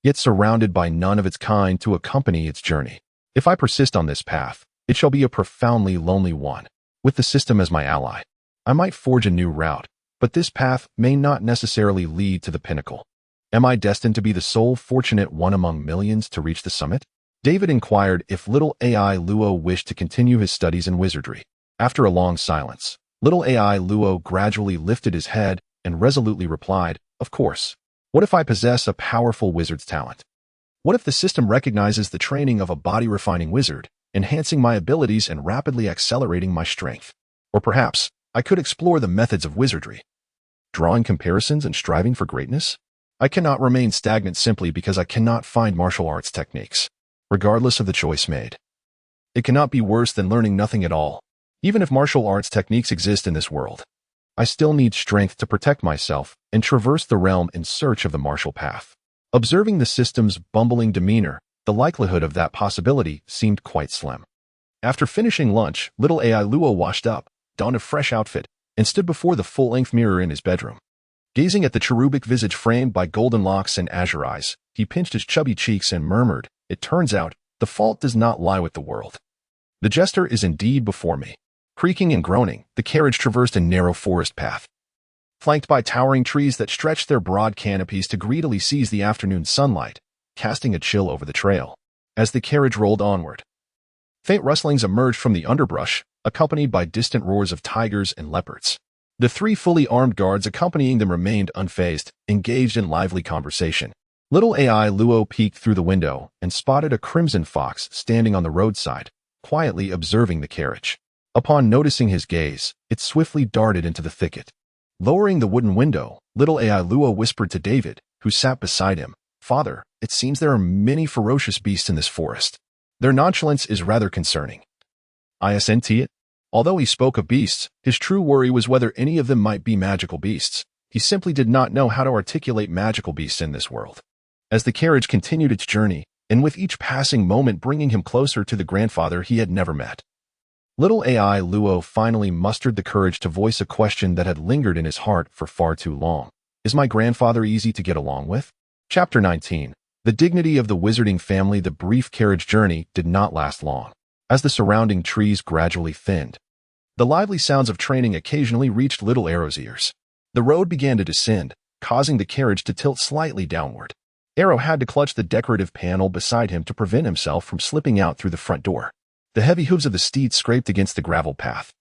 yet surrounded by none of its kind to accompany its journey. If I persist on this path, it shall be a profoundly lonely one. With the system as my ally, I might forge a new route, but this path may not necessarily lead to the pinnacle. Am I destined to be the sole fortunate one among millions to reach the summit? David inquired if little AI Luo wished to continue his studies in wizardry. After a long silence, little AI Luo gradually lifted his head and resolutely replied, "Of course. What if I possess a powerful wizard's talent? What if the system recognizes the training of a body-refining wizard, enhancing my abilities and rapidly accelerating my strength? Or perhaps I could explore the methods of wizardry, drawing comparisons and striving for greatness? I cannot remain stagnant simply because I cannot find martial arts techniques, regardless of the choice made. It cannot be worse than learning nothing at all. Even if martial arts techniques exist in this world, I still need strength to protect myself and traverse the realm in search of the martial path." Observing the system's bumbling demeanor, the likelihood of that possibility seemed quite slim. After finishing lunch, little AI Luo washed up, donned a fresh outfit, and stood before the full-length mirror in his bedroom. Gazing at the cherubic visage framed by golden locks and azure eyes, he pinched his chubby cheeks and murmured, "It turns out, the fault does not lie with the world. The jester is indeed before me." Creaking and groaning, the carriage traversed a narrow forest path, flanked by towering trees that stretched their broad canopies to greedily seize the afternoon sunlight, casting a chill over the trail. As the carriage rolled onward, faint rustlings emerged from the underbrush, accompanied by distant roars of tigers and leopards. The 3 fully armed guards accompanying them remained unfazed, engaged in lively conversation. Little AI Luo peeked through the window and spotted a crimson fox standing on the roadside, quietly observing the carriage. Upon noticing his gaze, it swiftly darted into the thicket. Lowering the wooden window, little AI Luo whispered to David, who who sat beside him. "Father, it seems there are many ferocious beasts in this forest. Their nonchalance is rather concerning." Isn't it? Although he spoke of beasts, his true worry was whether any of them might be magical beasts. He simply did not know how to articulate magical beasts in this world. As the carriage continued its journey, and with each passing moment bringing him closer to the grandfather he had never met, little AI Luo finally mustered the courage to voice a question that had lingered in his heart for far too long. "Is my grandfather easy to get along with?" Chapter 19. The dignity of the wizarding family. The brief carriage journey did not last long. As the surrounding trees gradually thinned, the lively sounds of training occasionally reached little Arrow's ears. The road began to descend, causing the carriage to tilt slightly downward. Arrow had to clutch the decorative panel beside him to prevent himself from slipping out through the front door. The heavy hooves of the steed scraped against the gravel path,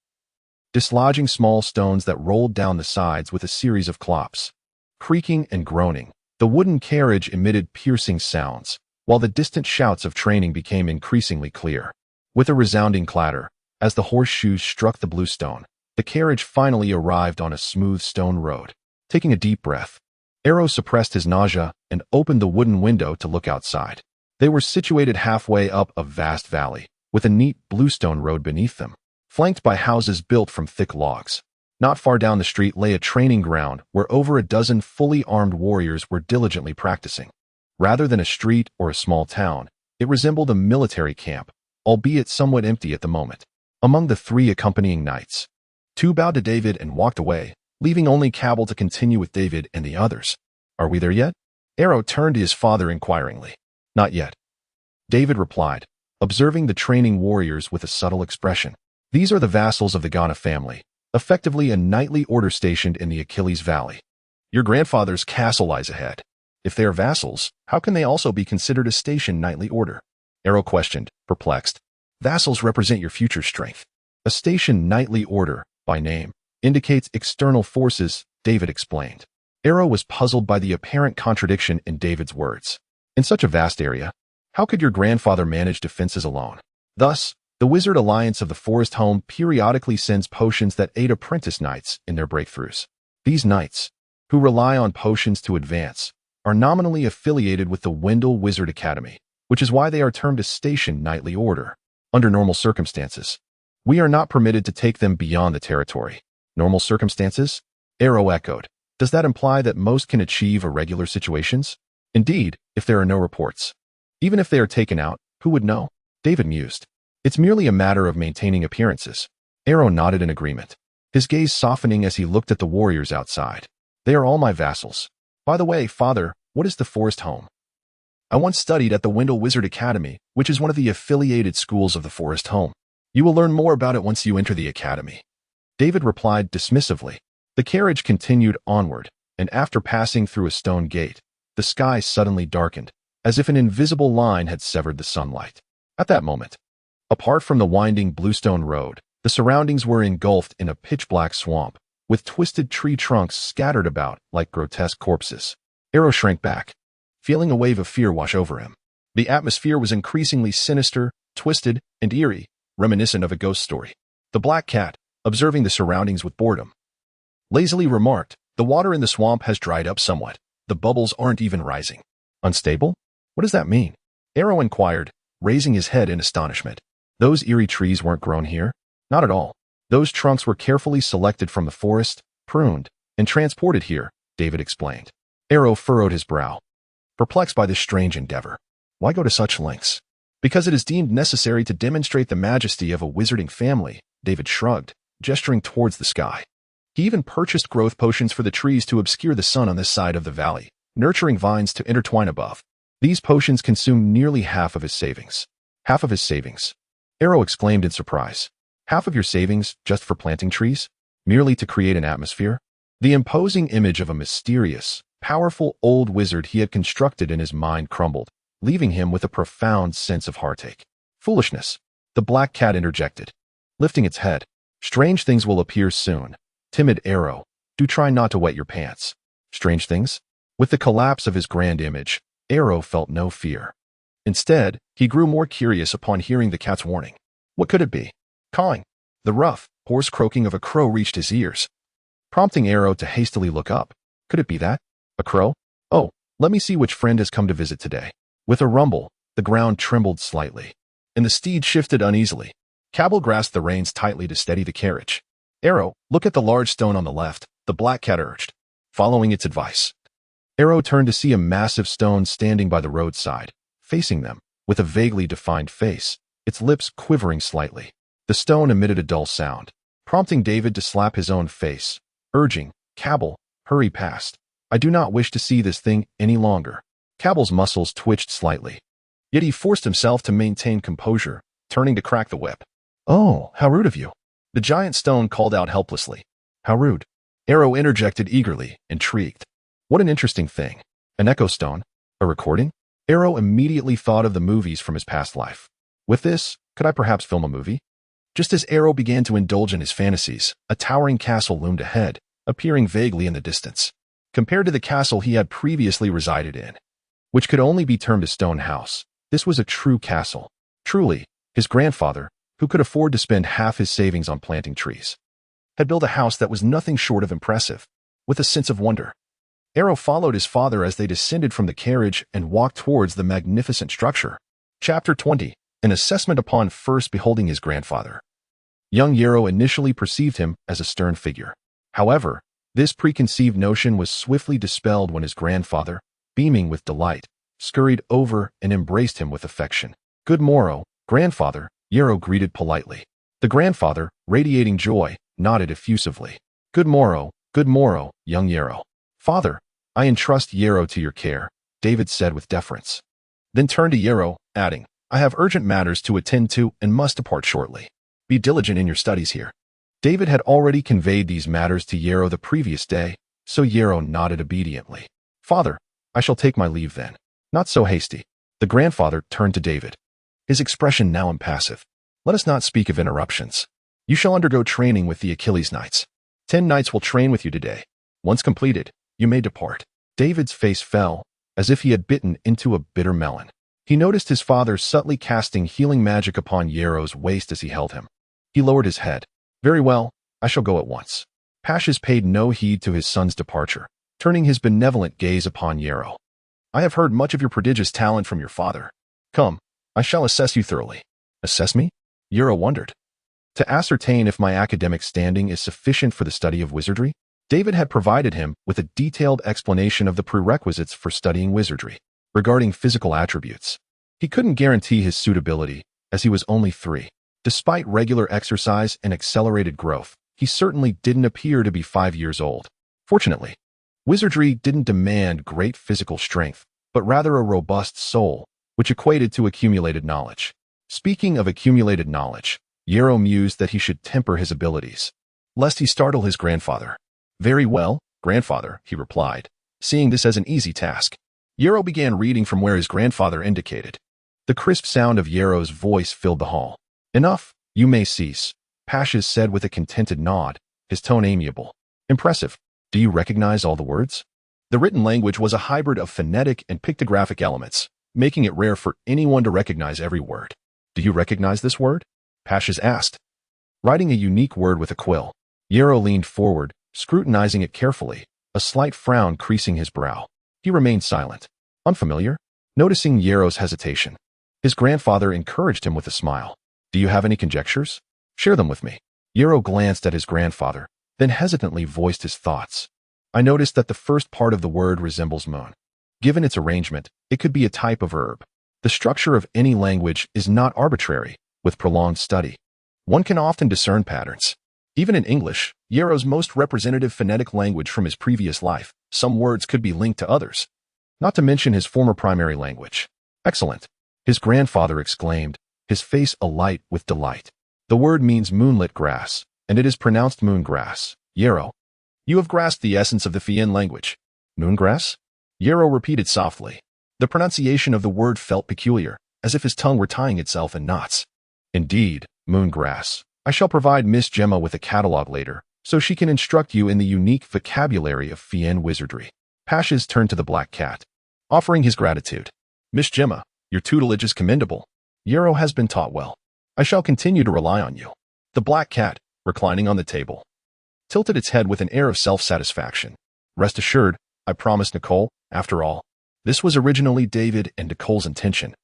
dislodging small stones that rolled down the sides with a series of clops. Creaking and groaning, the wooden carriage emitted piercing sounds, while the distant shouts of training became increasingly clear. With a resounding clatter, as the horseshoes struck the bluestone, the carriage finally arrived on a smooth stone road. Taking a deep breath, Arrow suppressed his nausea and opened the wooden window to look outside. They were situated halfway up a vast valley, with a neat bluestone road beneath them, flanked by houses built from thick logs. Not far down the street lay a training ground where over a dozen fully armed warriors were diligently practicing. Rather than a street or a small town, it resembled a military camp, albeit somewhat empty at the moment. Among the three accompanying knights, two bowed to David and walked away, leaving only Cabell to continue with David and the others. "Are we there yet?" Arrow turned to his father inquiringly. "Not yet," David replied, observing the training warriors with a subtle expression. "These are the vassals of the Ghana family, effectively a knightly order stationed in the Achilles Valley. Your grandfather's castle lies ahead. If they are vassals, how can they also be considered a stationed knightly order?" Arrow questioned, perplexed. "Vassals represent your future strength. A stationed knightly order, by name, indicates external forces," David explained. Arrow was puzzled by the apparent contradiction in David's words. In such a vast area, how could your grandfather manage defenses alone? Thus, the Wizard Alliance of the Forest Home periodically sends potions that aid apprentice knights in their breakthroughs. These knights, who rely on potions to advance, are nominally affiliated with the Wendell Wizard Academy, which is why they are termed a stationed knightly order. Under normal circumstances, we are not permitted to take them beyond the territory. Normal circumstances? Arrow echoed. Does that imply that most can achieve irregular situations? Indeed, if there are no reports. Even if they are taken out, who would know? David mused. It's merely a matter of maintaining appearances. Arrow nodded in agreement, his gaze softening as he looked at the warriors outside. They are all my vassals. By the way, father, what is the Forest Home? I once studied at the Wendell Wizard Academy, which is one of the affiliated schools of the Forest Home. You will learn more about it once you enter the academy. David replied dismissively. The carriage continued onward, and after passing through a stone gate, the sky suddenly darkened, as if an invisible line had severed the sunlight. At that moment, apart from the winding bluestone road, the surroundings were engulfed in a pitch-black swamp, with twisted tree trunks scattered about like grotesque corpses. Arrow shrank back, feeling a wave of fear wash over him. The atmosphere was increasingly sinister, twisted, and eerie, reminiscent of a ghost story. The black cat, observing the surroundings with boredom, lazily remarked, "The water in the swamp has dried up somewhat. The bubbles aren't even rising." "Unstable? What does that mean?" Arrow inquired, raising his head in astonishment. Those eerie trees weren't grown here. Not at all. Those trunks were carefully selected from the forest, pruned, and transported here, David explained. Arrow furrowed his brow, perplexed by this strange endeavor. Why go to such lengths? Because it is deemed necessary to demonstrate the majesty of a wizarding family, David shrugged, gesturing towards the sky. He even purchased growth potions for the trees to obscure the sun on this side of the valley, nurturing vines to intertwine above. These potions consumed nearly half of his savings. Half of his savings? Arrow exclaimed in surprise. Half of your savings just for planting trees? Merely to create an atmosphere? The imposing image of a mysterious, powerful old wizard he had constructed in his mind crumbled, leaving him with a profound sense of heartache. Foolishness, the black cat interjected, lifting its head. Strange things will appear soon. Timid Arrow, do try not to wet your pants. Strange things? With the collapse of his grand image, Arrow felt no fear. Instead, he grew more curious upon hearing the cat's warning. What could it be? Cawing. The rough, hoarse croaking of a crow reached his ears, prompting Arrow to hastily look up. Could it be that? A crow? Oh, Let me see which friend has come to visit today. With a rumble, the ground trembled slightly, and the steed shifted uneasily. Cabell grasped the reins tightly to steady the carriage. Arrow, look at the large stone on the left, the black cat urged, following its advice. Arrow turned to see a massive stone standing by the roadside, facing them, with a vaguely defined face, its lips quivering slightly. The stone emitted a dull sound, prompting David to slap his own face, urging, Cabell, hurry past. I do not wish to see this thing any longer. Cabell's muscles twitched slightly, yet he forced himself to maintain composure, turning to crack the whip. Oh, how rude of you. The giant stone called out helplessly. How rude. Arrow interjected eagerly, intrigued. What an interesting thing. An echo stone? A recording? Arrow immediately thought of the movies from his past life. With this, could I perhaps film a movie? Just as Arrow began to indulge in his fantasies, a towering castle loomed ahead, appearing vaguely in the distance. Compared to the castle he had previously resided in, which could only be termed a stone house, this was a true castle. Truly, his grandfather, who could afford to spend half his savings on planting trees, had built a house that was nothing short of impressive. With a sense of wonder, Arrow followed his father as they descended from the carriage and walked towards the magnificent structure. Chapter 20. An assessment upon first beholding his grandfather. Young Yarrow initially perceived him as a stern figure. However, this preconceived notion was swiftly dispelled when his grandfather, beaming with delight, scurried over and embraced him with affection. Good morrow, grandfather, Yarrow greeted politely. The grandfather, radiating joy, nodded effusively. Good morrow, young Yarrow. Father, I entrust Yarrow to your care, David said with deference. Then turned to Yarrow, adding, I have urgent matters to attend to and must depart shortly. Be diligent in your studies here. David had already conveyed these matters to Yarrow the previous day, so Yarrow nodded obediently. Father, I shall take my leave then. Not so hasty. The grandfather turned to David, his expression now impassive. Let us not speak of interruptions. You shall undergo training with the Achilles Knights. 10 knights will train with you today. Once completed, you may depart. David's face fell, as if he had bitten into a bitter melon. He noticed his father subtly casting healing magic upon Yarrow's waist as he held him. He lowered his head. Very well, I shall go at once. Pashes paid no heed to his son's departure, turning his benevolent gaze upon Yarrow. I have heard much of your prodigious talent from your father. Come, I shall assess you thoroughly. Assess me? Yarrow wondered. To ascertain if my academic standing is sufficient for the study of wizardry? David had provided him with a detailed explanation of the prerequisites for studying wizardry. Regarding physical attributes, he couldn't guarantee his suitability, as he was only 3. Despite regular exercise and accelerated growth, he certainly didn't appear to be 5 years old. Fortunately, wizardry didn't demand great physical strength, but rather a robust soul, which equated to accumulated knowledge. Speaking of accumulated knowledge, Yarrow mused that he should temper his abilities, lest he startle his grandfather. Very well, grandfather, he replied, seeing this as an easy task. Yarrow began reading from where his grandfather indicated. The crisp sound of Yarrow's voice filled the hall. Enough, you may cease, Pashes said with a contented nod, his tone amiable. Impressive. Do you recognize all the words? The written language was a hybrid of phonetic and pictographic elements, making it rare for anyone to recognize every word. Do you recognize this word? Pashes asked. Writing a unique word with a quill. Yarrow leaned forward, scrutinizing it carefully, a slight frown creasing his brow. He remained silent. Unfamiliar? Noticing Yarrow's hesitation, his grandfather encouraged him with a smile. Do you have any conjectures? Share them with me. Yarrow glanced at his grandfather, then hesitantly voiced his thoughts. I noticed that the first part of the word resembles moon. Given its arrangement, it could be a type of herb. The structure of any language is not arbitrary. With prolonged study, one can often discern patterns. Even in English, Yarrow's most representative phonetic language from his previous life, some words could be linked to others. Not to mention his former primary language. Excellent, his grandfather exclaimed, his face alight with delight. The word means moonlit grass, and it is pronounced moongrass. Yarrow, you have grasped the essence of the Fian language. Moongrass? Yarrow repeated softly. The pronunciation of the word felt peculiar, as if his tongue were tying itself in knots. Indeed, moongrass. I shall provide Miss Gemma with a catalog later, so she can instruct you in the unique vocabulary of Fian wizardry. Pashes turned to the black cat, offering his gratitude. Miss Gemma, your tutelage is commendable. Yarrow has been taught well. I shall continue to rely on you. The black cat, reclining on the table, tilted its head with an air of self-satisfaction. Rest assured, I promised Nicole, after all, This was originally David and Nicole's intention,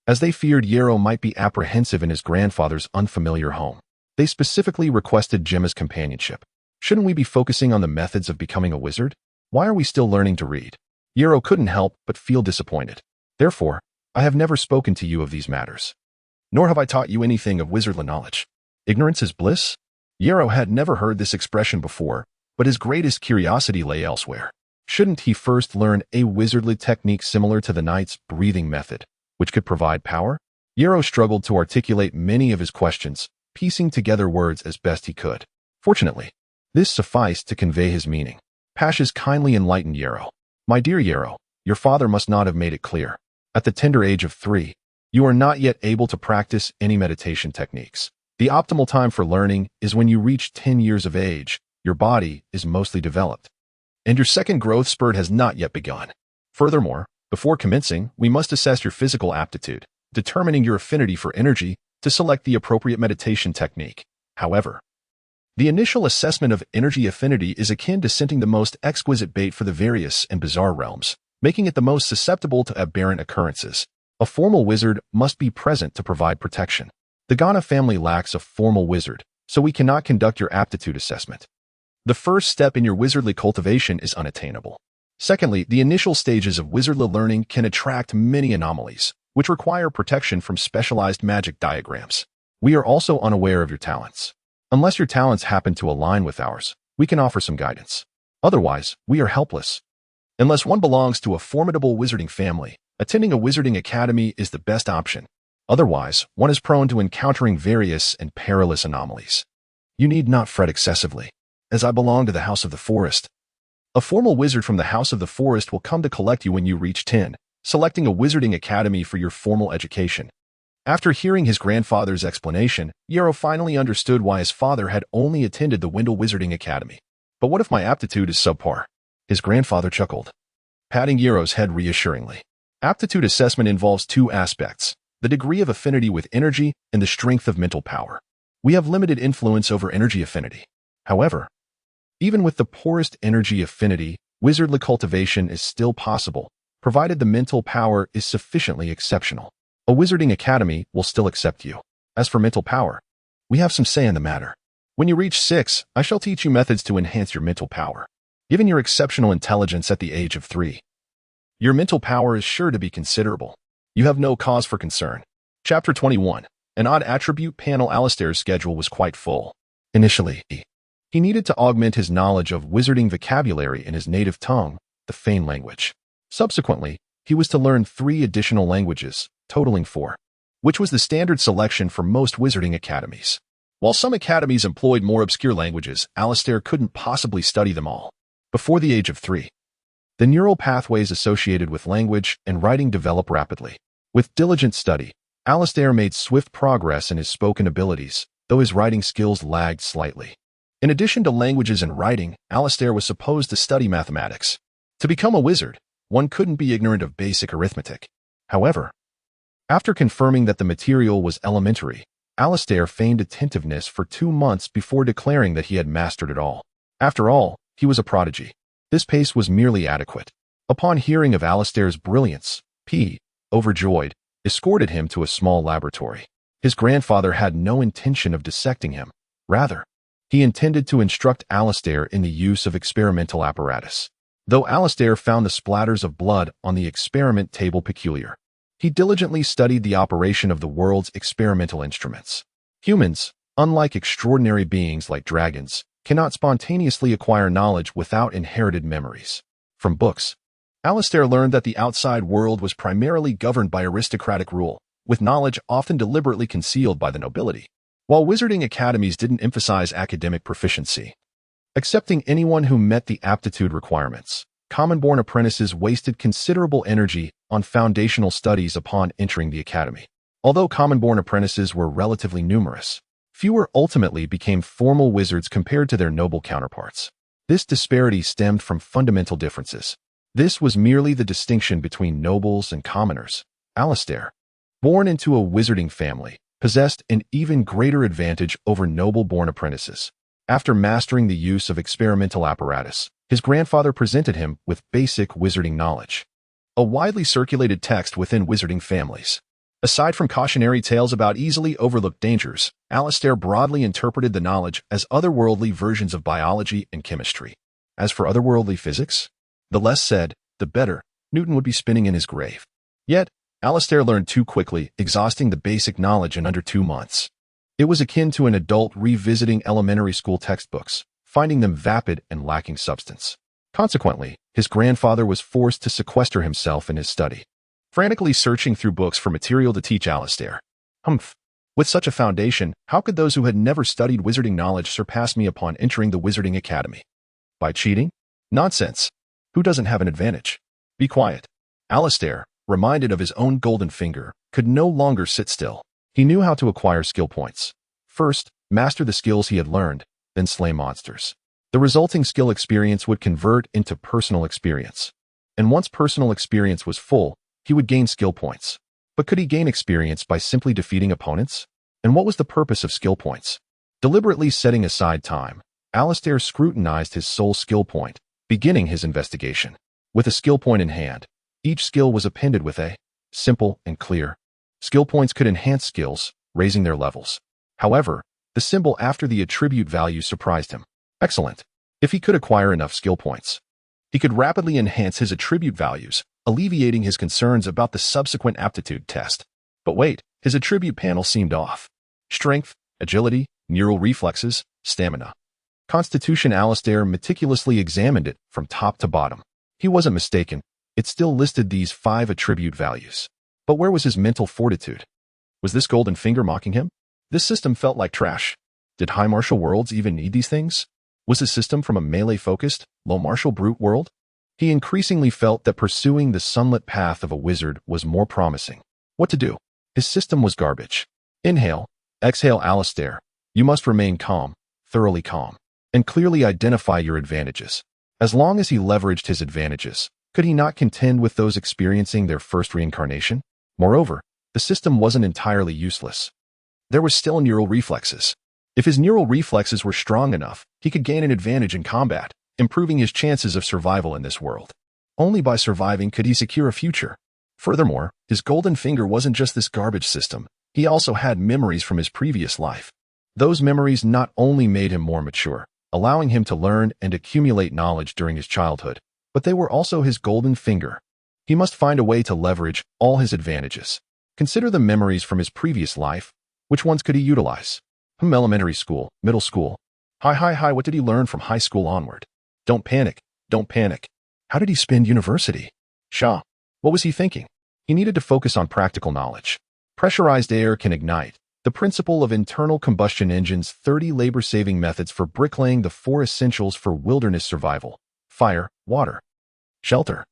as they feared Yarrow might be apprehensive in his grandfather's unfamiliar home. They specifically requested Gemma's companionship. Shouldn't we be focusing on the methods of becoming a wizard? Why are we still learning to read? Yarrow couldn't help but feel disappointed. Therefore, I have never spoken to you of these matters. Nor have I taught you anything of wizardly knowledge. Ignorance is bliss? Yarrow had never heard this expression before, but his greatest curiosity lay elsewhere. Shouldn't he first learn a wizardly technique similar to the knight's breathing method, which could provide power? Yarrow struggled to articulate many of his questions, piecing together words as best he could. Fortunately, this sufficed to convey his meaning. Pashes kindly enlightened Yarrow. My dear Yarrow, your father must not have made it clear. At the tender age of 3, you are not yet able to practice any meditation techniques. The optimal time for learning is when you reach 10 years of age. Your body is mostly developed, and your second growth spurt has not yet begun. Furthermore, before commencing, we must assess your physical aptitude, determining your affinity for energy to select the appropriate meditation technique. However, the initial assessment of energy affinity is akin to scenting the most exquisite bait for the various and bizarre realms, making it the most susceptible to aberrant occurrences. A formal wizard must be present to provide protection. The Ghana family lacks a formal wizard, so we cannot conduct your aptitude assessment. The first step in your wizardly cultivation is unattainable. Secondly, the initial stages of wizardly learning can attract many anomalies, which require protection from specialized magic diagrams. We are also unaware of your talents. Unless your talents happen to align with ours, we can offer some guidance. Otherwise, we are helpless. Unless one belongs to a formidable wizarding family, attending a wizarding academy is the best option. Otherwise, one is prone to encountering various and perilous anomalies. You need not fret excessively, as I belong to the House of the Forest. A formal wizard from the House of the Forest will come to collect you when you reach 10, selecting a wizarding academy for your formal education. After hearing his grandfather's explanation, Yarrow finally understood why his father had only attended the Wendell Wizarding Academy. But what if my aptitude is subpar? His grandfather chuckled, patting Yarrow's head reassuringly. Aptitude assessment involves 2 aspects: the degree of affinity with energy and the strength of mental power. We have limited influence over energy affinity. However, even with the poorest energy affinity, wizardly cultivation is still possible, provided the mental power is sufficiently exceptional. A wizarding academy will still accept you. As for mental power, we have some say in the matter. When you reach 6, I shall teach you methods to enhance your mental power. Given your exceptional intelligence at the age of 3, your mental power is sure to be considerable. You have no cause for concern. Chapter 21. An odd attribute panel. Alistair's schedule was quite full. Initially, he needed to augment his knowledge of wizarding vocabulary in his native tongue, the Fane language. Subsequently, he was to learn 3 additional languages, totaling 4, which was the standard selection for most wizarding academies. While some academies employed more obscure languages, Alistair couldn't possibly study them all. Before the age of 3, the neural pathways associated with language and writing develop rapidly. With diligent study, Alistair made swift progress in his spoken abilities, though his writing skills lagged slightly. In addition to languages and writing, Alistair was supposed to study mathematics. To become a wizard, one couldn't be ignorant of basic arithmetic. However, after confirming that the material was elementary, Alistair feigned attentiveness for 2 months before declaring that he had mastered it all. After all, he was a prodigy. This pace was merely adequate. Upon hearing of Alistair's brilliance, P, overjoyed, escorted him to a small laboratory. His grandfather had no intention of dissecting him. Rather, he intended to instruct Alistair in the use of experimental apparatus. Though Alistair found the splatters of blood on the experiment table peculiar, he diligently studied the operation of the world's experimental instruments. Humans, unlike extraordinary beings like dragons, cannot spontaneously acquire knowledge without inherited memories. From books, Alistair learned that the outside world was primarily governed by aristocratic rule, with knowledge often deliberately concealed by the nobility. While wizarding academies didn't emphasize academic proficiency, accepting anyone who met the aptitude requirements, common-born apprentices wasted considerable energy on foundational studies upon entering the academy. Although common-born apprentices were relatively numerous, fewer ultimately became formal wizards compared to their noble counterparts. This disparity stemmed from fundamental differences. This was merely the distinction between nobles and commoners. Alistair, born into a wizarding family, possessed an even greater advantage over noble-born apprentices. After mastering the use of experimental apparatus, his grandfather presented him with basic wizarding knowledge. a widely circulated text within wizarding families. Aside from cautionary tales about easily overlooked dangers, Alastair broadly interpreted the knowledge as otherworldly versions of biology and chemistry. As for otherworldly physics, the less said, the better. Newton would be spinning in his grave. Yet, Alastair learned too quickly, exhausting the basic knowledge in under 2 months. It was akin to an adult revisiting elementary school textbooks, finding them vapid and lacking substance. Consequently, his grandfather was forced to sequester himself in his study, frantically searching through books for material to teach Alastair. With such a foundation, how could those who had never studied wizarding knowledge surpass me upon entering the Wizarding Academy? By cheating? Nonsense. Who doesn't have an advantage? Be quiet. Alastair, reminded of his own golden finger, could no longer sit still. He knew how to acquire skill points. First, master the skills he had learned, then slay monsters. The resulting skill experience would convert into personal experience. And once personal experience was full, he would gain skill points. But could he gain experience by simply defeating opponents? And what was the purpose of skill points? Deliberately setting aside time, Alastair scrutinized his sole skill point, beginning his investigation. With a skill point in hand, each skill was appended with a simple and clear. Skill points could enhance skills, raising their levels. However, the symbol after the attribute value surprised him. Excellent. If he could acquire enough skill points, he could rapidly enhance his attribute values, alleviating his concerns about the subsequent aptitude test. But wait, his attribute panel seemed off. Strength, agility, neural reflexes, stamina. Constitution. Alastair meticulously examined it from top to bottom. He wasn't mistaken. It still listed these 5 attribute values. But where was his mental fortitude? Was this golden finger mocking him? This system felt like trash. Did high martial worlds even need these things? Was his system from a melee-focused, low martial brute world? He increasingly felt that pursuing the sunlit path of a wizard was more promising. What to do? His system was garbage. Inhale, exhale. Alastair, you must remain calm, thoroughly calm, and clearly identify your advantages. As long as he leveraged his advantages, could he not contend with those experiencing their first reincarnation? Moreover, the system wasn't entirely useless. There was still neural reflexes. If his neural reflexes were strong enough, he could gain an advantage in combat, improving his chances of survival in this world. Only by surviving could he secure a future. Furthermore, his golden finger wasn't just this garbage system. He also had memories from his previous life. Those memories not only made him more mature, allowing him to learn and accumulate knowledge during his childhood, but they were also his golden finger. He must find a way to leverage all his advantages. Consider the memories from his previous life. Which ones could he utilize? Elementary school, middle school. What did he learn from high school onward? Don't panic, don't panic. How did he spend university? What was he thinking? He needed to focus on practical knowledge. Pressurized air can ignite. The principle of internal combustion engines. 30 labor-saving methods for bricklaying. The 4 essentials for wilderness survival. Fire, water, shelter.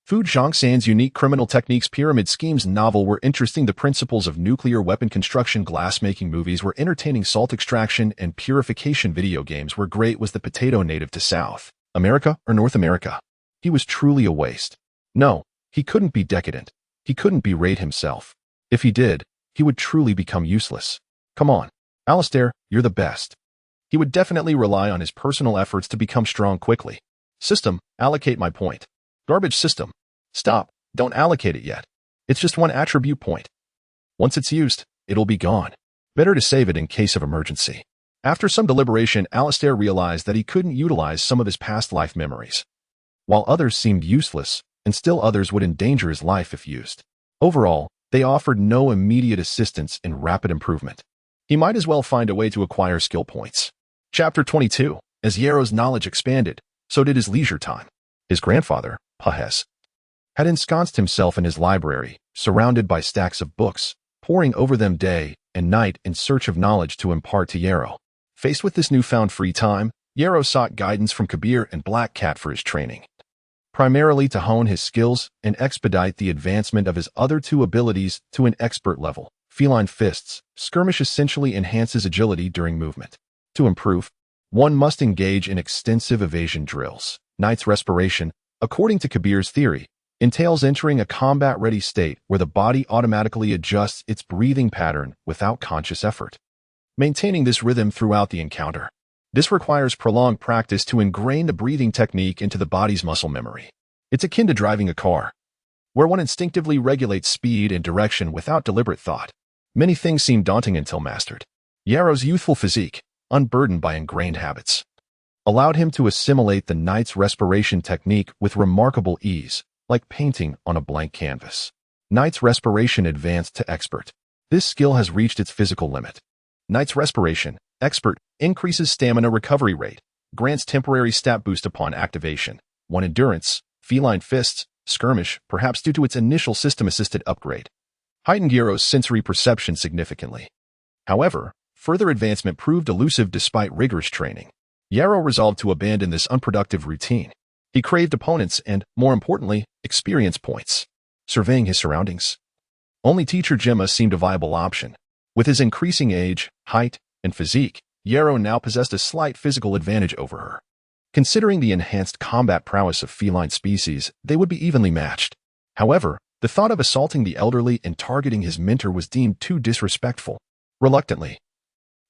Food. Zhang San's unique criminal techniques. Pyramid schemes. Novel were interesting. The principles of nuclear weapon construction. Glass-making. Movies were entertaining. Salt extraction and purification. Video games were great. Was the potato native to South America or North America? He was truly a waste. No, he couldn't be decadent. He couldn't berate himself. If he did, he would truly become useless. Come on, Alastair, you're the best. He would definitely rely on his personal efforts to become strong quickly. System, allocate my point. Garbage system. Stop, don't allocate it yet. It's just 1 attribute point. Once it's used, it'll be gone. Better to save it in case of emergency. After some deliberation, Alastair realized that he couldn't utilize some of his past life memories. While others seemed useless, and still others would endanger his life if used. Overall, they offered no immediate assistance in rapid improvement. He might as well find a way to acquire skill points. Chapter 22. As Yarrow's knowledge expanded, so did his leisure time. His grandfather, Pahes, had ensconced himself in his library, surrounded by stacks of books, poring over them day and night in search of knowledge to impart to Yarrow. Faced with this newfound free time, Yarrow sought guidance from Kabir and Black Cat for his training, primarily to hone his skills and expedite the advancement of his other 2 abilities to an expert level. Feline fists. Skirmish essentially enhances agility during movement. To improve, one must engage in extensive evasion drills. Knight's respiration, according to Kabir's theory, entails entering a combat-ready state where the body automatically adjusts its breathing pattern without conscious effort, maintaining this rhythm throughout the encounter. This requires prolonged practice to ingrain the breathing technique into the body's muscle memory. It's akin to driving a car. where one instinctively regulates speed and direction without deliberate thought. Many things seemed daunting until mastered. Yarrow's youthful physique, unburdened by ingrained habits, allowed him to assimilate the knight's respiration technique with remarkable ease, like painting on a blank canvas. Knight's respiration advanced to expert. This skill has reached its physical limit. Knight's respiration, expert, increases stamina recovery rate, grants temporary stat boost upon activation. 1 endurance, feline fists, skirmish, perhaps due to its initial system-assisted upgrade, heightened Yarrow's sensory perception significantly. However, further advancement proved elusive despite rigorous training. Yarrow resolved to abandon this unproductive routine. He craved opponents and, more importantly, experience points. Surveying his surroundings, only teacher Gemma seemed a viable option. With his increasing age, height, and physique, Yarrow now possessed a slight physical advantage over her. Considering the enhanced combat prowess of feline species, they would be evenly matched. However, the thought of assaulting the elderly and targeting his mentor was deemed too disrespectful. Reluctantly,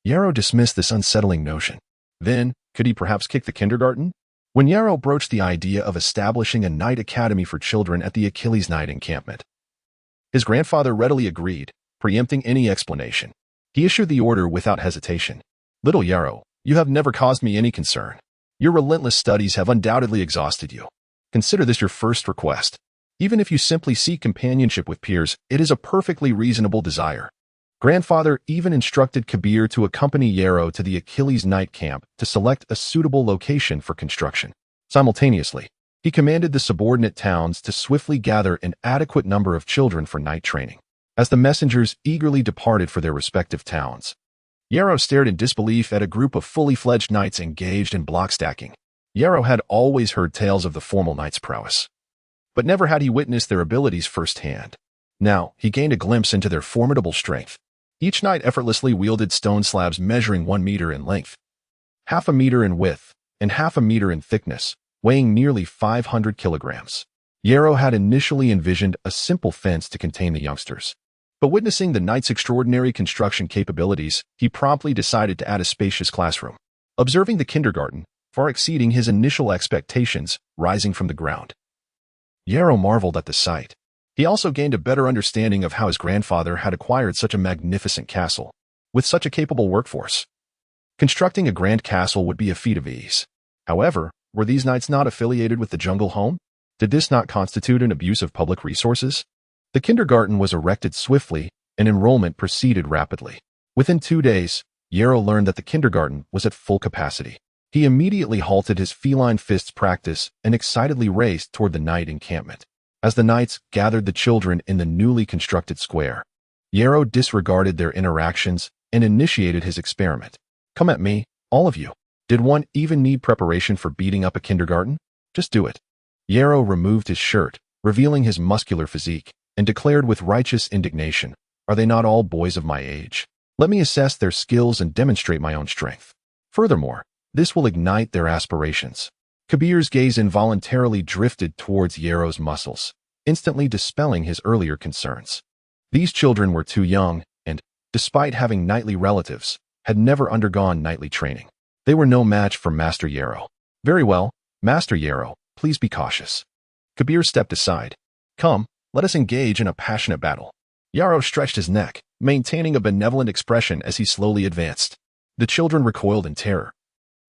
Yarrow dismissed this unsettling notion. Then, could he perhaps kick the kindergarten? When Yarrow broached the idea of establishing a knight academy for children at the Achilles Knight encampment, his grandfather readily agreed, preempting any explanation. He issued the order without hesitation. "Little Yarrow, you have never caused me any concern. Your relentless studies have undoubtedly exhausted you. Consider this your first request. Even if you simply seek companionship with peers, it is a perfectly reasonable desire." Grandfather even instructed Kabir to accompany Yarrow to the Achilles Knight camp to select a suitable location for construction. Simultaneously, he commanded the subordinate towns to swiftly gather an adequate number of children for knight training. As the messengers eagerly departed for their respective towns, Yarrow stared in disbelief at a group of fully fledged knights engaged in block stacking. Yarrow had always heard tales of the formal knight's prowess, but never had he witnessed their abilities firsthand. Now, he gained a glimpse into their formidable strength. Each knight effortlessly wielded stone slabs measuring 1 meter in length, half a meter in width, and half a meter in thickness, weighing nearly 500 kilograms. Yarrow had initially envisioned a simple fence to contain the youngsters, but witnessing the knight's extraordinary construction capabilities, he promptly decided to add a spacious classroom. Observing the kindergarten, far exceeding his initial expectations, rising from the ground, Yarrow marveled at the sight. He also gained a better understanding of how his grandfather had acquired such a magnificent castle, with such a capable workforce. Constructing a grand castle would be a feat of ease. However, were these knights not affiliated with the jungle home? Did this not constitute an abuse of public resources? The kindergarten was erected swiftly, and enrollment proceeded rapidly. Within 2 days, Yarrow learned that the kindergarten was at full capacity. He immediately halted his feline fists practice and excitedly raced toward the knight encampment. As the knights gathered the children in the newly constructed square, Yarrow disregarded their interactions and initiated his experiment. "Come at me, all of you. Did one even need preparation for beating up a kindergarten? Just do it." Yarrow removed his shirt, revealing his muscular physique, and declared with righteous indignation, "Are they not all boys of my age? Let me assess their skills and demonstrate my own strength. Furthermore, this will ignite their aspirations." Kabir's gaze involuntarily drifted towards Yarrow's muscles, instantly dispelling his earlier concerns. These children were too young and, despite having knightly relatives, had never undergone knightly training. They were no match for Master Yarrow. "Very well, Master Yarrow, please be cautious." Kabir stepped aside. "Come, let us engage in a passionate battle." Yarrow stretched his neck, maintaining a benevolent expression as he slowly advanced. The children recoiled in terror,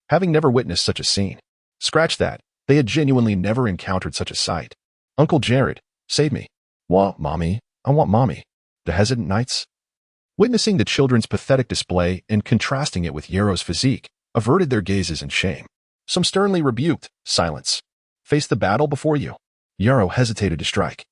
having never witnessed such a scene. Scratch that, they had genuinely never encountered such a sight. "Uncle Jared, save me." "What, Mommy? I want Mommy." The hesitant knights, witnessing the children's pathetic display and contrasting it with Yarrow's physique, averted their gazes in shame. Some sternly rebuked, "Silence. Face the battle before you." Yarrow hesitated to strike,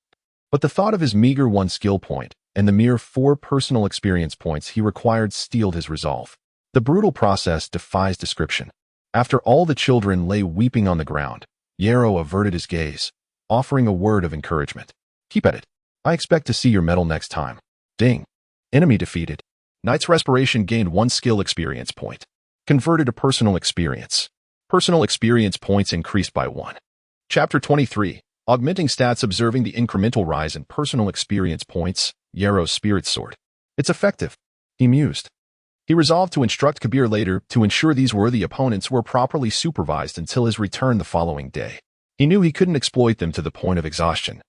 but the thought of his meager 1 skill point and the mere 4 personal experience points he required steeled his resolve. The brutal process defies description. After all the children lay weeping on the ground, Yarrow averted his gaze, offering a word of encouragement. "Keep at it. I expect to see your medal next time." Ding. Enemy defeated. Knight's respiration gained 1 skill experience point. Converted to personal experience. Personal experience points increased by 1. Chapter 23. Augmenting stats. Observing the incremental rise in personal experience points, Yarrow's spirit soared. "It's effective," he mused. He resolved to instruct Kabir later to ensure these worthy opponents were properly supervised until his return the following day. He knew he couldn't exploit them to the point of exhaustion.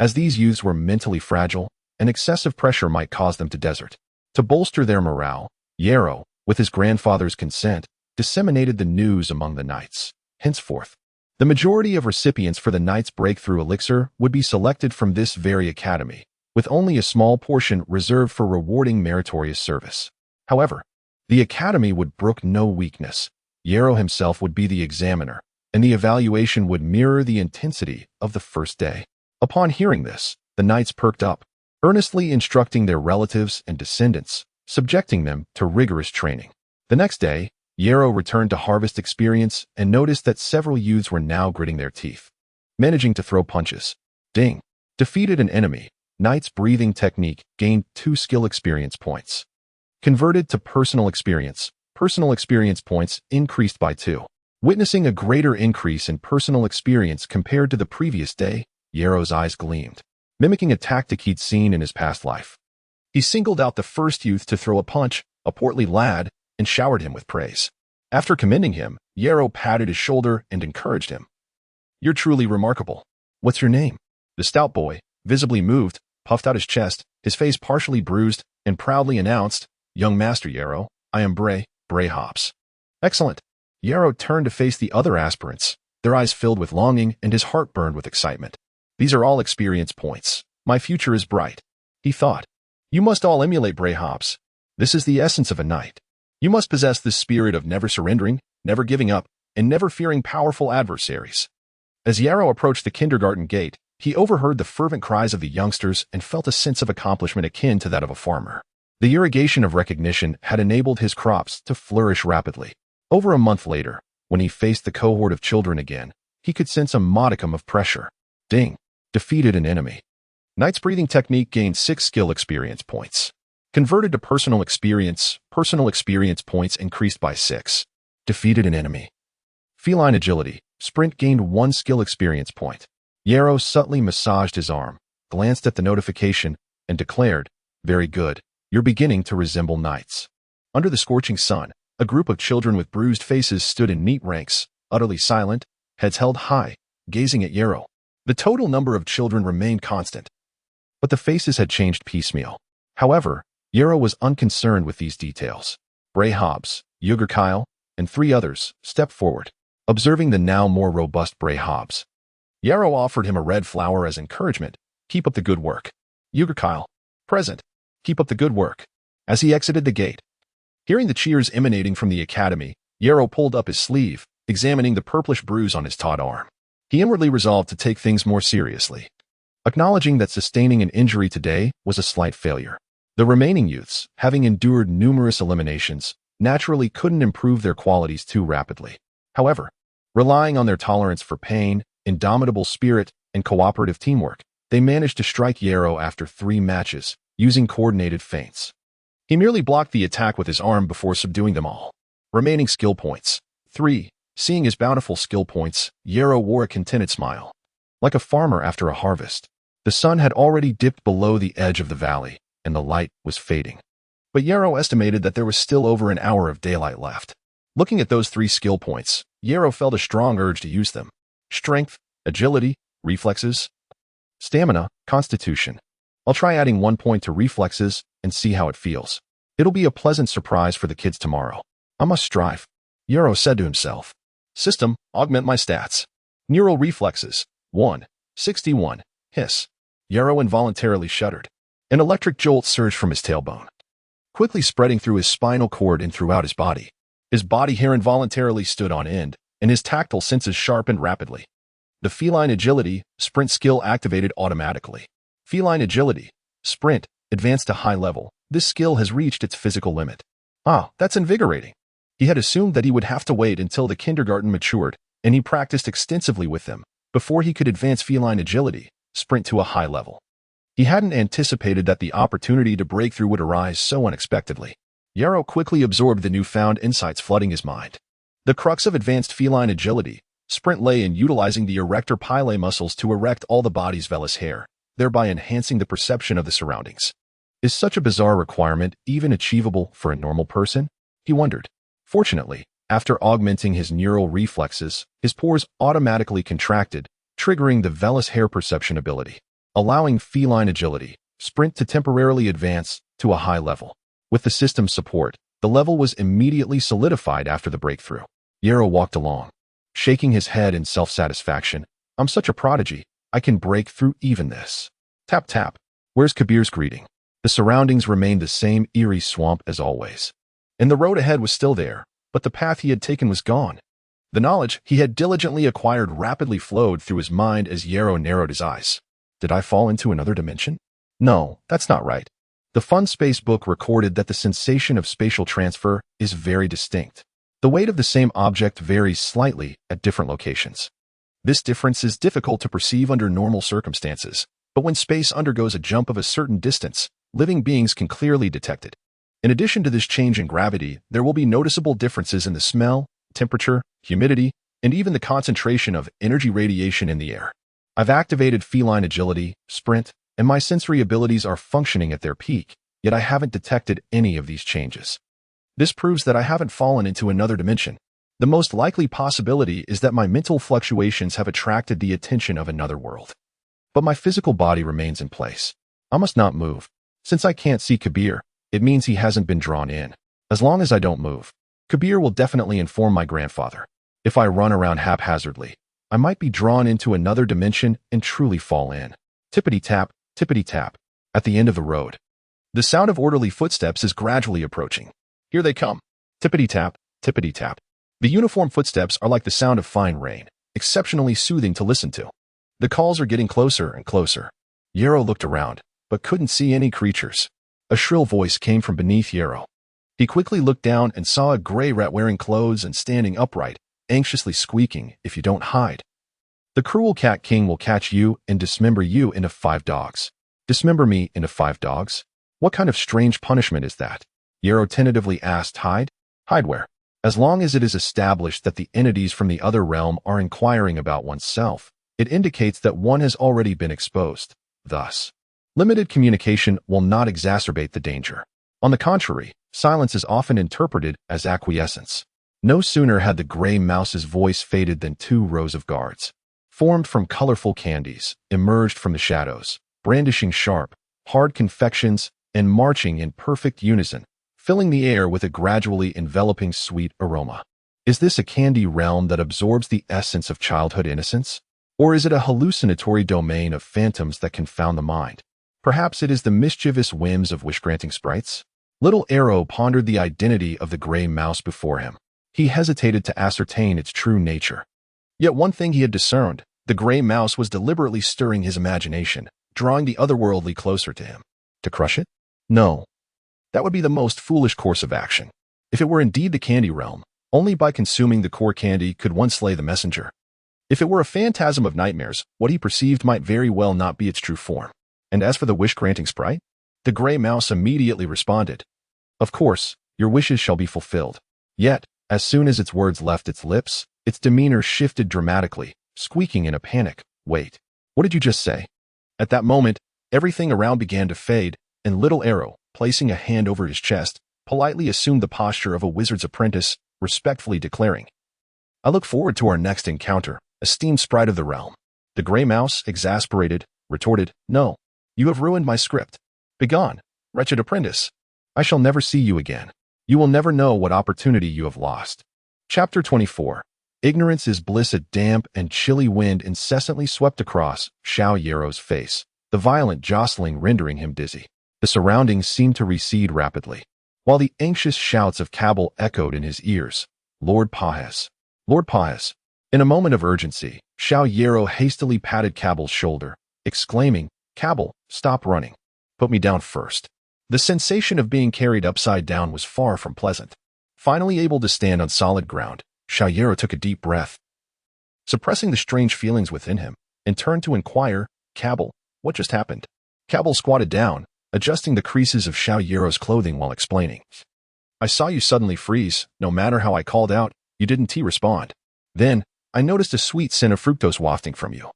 as these youths were mentally fragile, and excessive pressure might cause them to desert. To bolster their morale, Yarrow, with his grandfather's consent, disseminated the news among the knights. Henceforth, the majority of recipients for the Knight's Breakthrough Elixir would be selected from this very academy, with only a small portion reserved for rewarding meritorious service. However, the academy would brook no weakness. Yarrow himself would be the examiner, and the evaluation would mirror the intensity of the first day. Upon hearing this, the knights perked up, earnestly instructing their relatives and descendants, subjecting them to rigorous training. The next day, Yarrow returned to harvest experience and noticed that several youths were now gritting their teeth, managing to throw punches. Ding! Defeated an enemy. Knight's breathing technique gained 2 skill experience points. Converted to personal experience points increased by 2. Witnessing a greater increase in personal experience compared to the previous day, Yarrow's eyes gleamed, mimicking a tactic he'd seen in his past life. He singled out the first youth to throw a punch, a portly lad, and showered him with praise. After commending him, Yarrow patted his shoulder and encouraged him. "You're truly remarkable. What's your name?" The stout boy, visibly moved, puffed out his chest, his face partially bruised, and proudly announced, "Young Master Yarrow, I am Bray Hops." "Excellent." Yarrow turned to face the other aspirants, their eyes filled with longing and his heart burned with excitement. "These are all experience points. My future is bright," he thought. "You must all emulate Bray Hops. This is the essence of a knight. You must possess this spirit of never surrendering, never giving up, and never fearing powerful adversaries." As Yarrow approached the kindergarten gate, he overheard the fervent cries of the youngsters and felt a sense of accomplishment akin to that of a farmer. The irrigation of recognition had enabled his crops to flourish rapidly. Over a month later, when he faced the cohort of children again, he could sense a modicum of pressure. Ding! Defeated an enemy. Knight's breathing technique gained 6 skill experience points. Converted to personal experience points increased by 6. Defeated an enemy. Feline agility, sprint gained 1 skill experience point. Yarrow subtly massaged his arm, glanced at the notification, and declared, "Very good, you're beginning to resemble knights." Under the scorching sun, a group of children with bruised faces stood in neat ranks, utterly silent, heads held high, gazing at Yarrow. The total number of children remained constant, but the faces had changed piecemeal. However, Yarrow was unconcerned with these details. Bray Hobbs, Yuger Kyle, and 3 others stepped forward, observing the now more robust Bray Hobbs. Yarrow offered him a red flower as encouragement. "Keep up the good work." Yuger Kyle, "Present. Keep up the good work." As he exited the gate, hearing the cheers emanating from the academy, Yarrow pulled up his sleeve, examining the purplish bruise on his taut arm. He inwardly resolved to take things more seriously, acknowledging that sustaining an injury today was a slight failure. The remaining youths, having endured numerous eliminations, naturally couldn't improve their qualities too rapidly. However, relying on their tolerance for pain, indomitable spirit, and cooperative teamwork, they managed to strike Yarrow after 3 matches, using coordinated feints. He merely blocked the attack with his arm before subduing them all. Remaining skill points. 3. Seeing his bountiful skill points, Yarrow wore a contented smile. Like a farmer after a harvest, the sun had already dipped below the edge of the valley, and the light was fading. But Yarrow estimated that there was still over an hour of daylight left. Looking at those 3 skill points, Yarrow felt a strong urge to use them. Strength, agility, reflexes, stamina, constitution. I'll try adding 1 point to reflexes and see how it feels. It'll be a pleasant surprise for the kids tomorrow. I must strive, Yarrow said to himself. System, augment my stats. Neural reflexes, 1, 61, hiss. Yarrow involuntarily shuddered. An electric jolt surged from his tailbone, quickly spreading through his spinal cord and throughout his body. His body hair involuntarily stood on end, and his tactile senses sharpened rapidly. The feline agility, sprint skill activated automatically. Feline agility, sprint, advanced to high level. This skill has reached its physical limit. Ah, that's invigorating. He had assumed that he would have to wait until the kindergarten matured, and he practiced extensively with them before he could advance feline agility, sprint to a high level. He hadn't anticipated that the opportunity to break through would arise so unexpectedly. Yarrow quickly absorbed the newfound insights flooding his mind. The crux of advanced feline agility, sprint, lay in utilizing the erector pilae muscles to erect all the body's vellus hair, thereby enhancing the perception of the surroundings. Is such a bizarre requirement even achievable for a normal person? He wondered. Fortunately, after augmenting his neural reflexes, his pores automatically contracted, triggering the vellus hair perception ability. allowing feline agility, sprint to temporarily advance to a high level. With the system's support, the level was immediately solidified after the breakthrough. Yarrow walked along, shaking his head in self-satisfaction. I'm such a prodigy, I can break through even this. Tap tap. Where's Kabir's greeting? The surroundings remained the same eerie swamp as always. And the road ahead was still there, but the path he had taken was gone. The knowledge he had diligently acquired rapidly flowed through his mind as Yarrow narrowed his eyes. Did I fall into another dimension? No, that's not right. The Fun Space book recorded that the sensation of spatial transfer is very distinct. The weight of the same object varies slightly at different locations. This difference is difficult to perceive under normal circumstances, but when space undergoes a jump of a certain distance, living beings can clearly detect it. In addition to this change in gravity, there will be noticeable differences in the smell, temperature, humidity, and even the concentration of energy radiation in the air. I've activated feline agility, sprint, and my sensory abilities are functioning at their peak, yet I haven't detected any of these changes. This proves that I haven't fallen into another dimension. The most likely possibility is that my mental fluctuations have attracted the attention of another world. But my physical body remains in place. I must not move. Since I can't see Kabir, it means he hasn't been drawn in. As long as I don't move, Kabir will definitely inform my grandfather. If I run around haphazardly, I might be drawn into another dimension and truly fall in. Tippity-tap, tippity-tap, at the end of the road. The sound of orderly footsteps is gradually approaching. Here they come. Tippity-tap, tippity-tap. The uniform footsteps are like the sound of fine rain, exceptionally soothing to listen to. The calls are getting closer and closer. Yarrow looked around, but couldn't see any creatures. A shrill voice came from beneath Yarrow. He quickly looked down and saw a gray rat wearing clothes and standing upright, anxiously squeaking, "If you don't hide, the cruel cat king will catch you and dismember you into 5 dogs. Dismember me into 5 dogs? What kind of strange punishment is that?" Yarrow tentatively asked. Hide? Hide where? As long as it is established that the entities from the other realm are inquiring about oneself, it indicates that one has already been exposed. Thus, limited communication will not exacerbate the danger. On the contrary, silence is often interpreted as acquiescence. No sooner had the gray mouse's voice faded than 2 rows of guards, formed from colorful candies, emerged from the shadows, brandishing sharp, hard confections and marching in perfect unison, filling the air with a gradually enveloping sweet aroma. Is this a candy realm that absorbs the essence of childhood innocence? Or is it a hallucinatory domain of phantoms that confound the mind? Perhaps it is the mischievous whims of wish-granting sprites? Little Arrow pondered the identity of the gray mouse before him. He hesitated to ascertain its true nature. Yet one thing he had discerned: the gray mouse was deliberately stirring his imagination, drawing the otherworldly closer to him. To crush it? No. That would be the most foolish course of action. If it were indeed the candy realm, only by consuming the core candy could one slay the messenger. If it were a phantasm of nightmares, what he perceived might very well not be its true form. And as for the wish-granting sprite? The gray mouse immediately responded. Of course, your wishes shall be fulfilled. Yet, as soon as its words left its lips, its demeanor shifted dramatically, squeaking in a panic. Wait, what did you just say? At that moment, everything around began to fade, and Little Arrow, placing a hand over his chest, politely assumed the posture of a wizard's apprentice, respectfully declaring, "I look forward to our next encounter, esteemed sprite of the realm." The gray mouse, exasperated, retorted, "No, you have ruined my script. Begone, wretched apprentice. I shall never see you again. You will never know what opportunity you have lost." Chapter 24. Ignorance is bliss. A damp and chilly wind incessantly swept across Zhou Yarrow's face, the violent jostling rendering him dizzy. The surroundings seemed to recede rapidly, while the anxious shouts of Cabal echoed in his ears. Lord Pahez. Lord Pahez. In a moment of urgency, Zhou Yarrow hastily patted Cabal's shoulder, exclaiming, "Cabal, stop running. Put me down first." The sensation of being carried upside down was far from pleasant. Finally able to stand on solid ground, Zhou Yarrow took a deep breath, suppressing the strange feelings within him, and turned to inquire, "Cabal, what just happened?" Cabal squatted down, adjusting the creases of Zhou Yarrow's clothing while explaining. "I saw you suddenly freeze. No matter how I called out, you didn't respond. Then, I noticed a sweet scent of fructose wafting from you,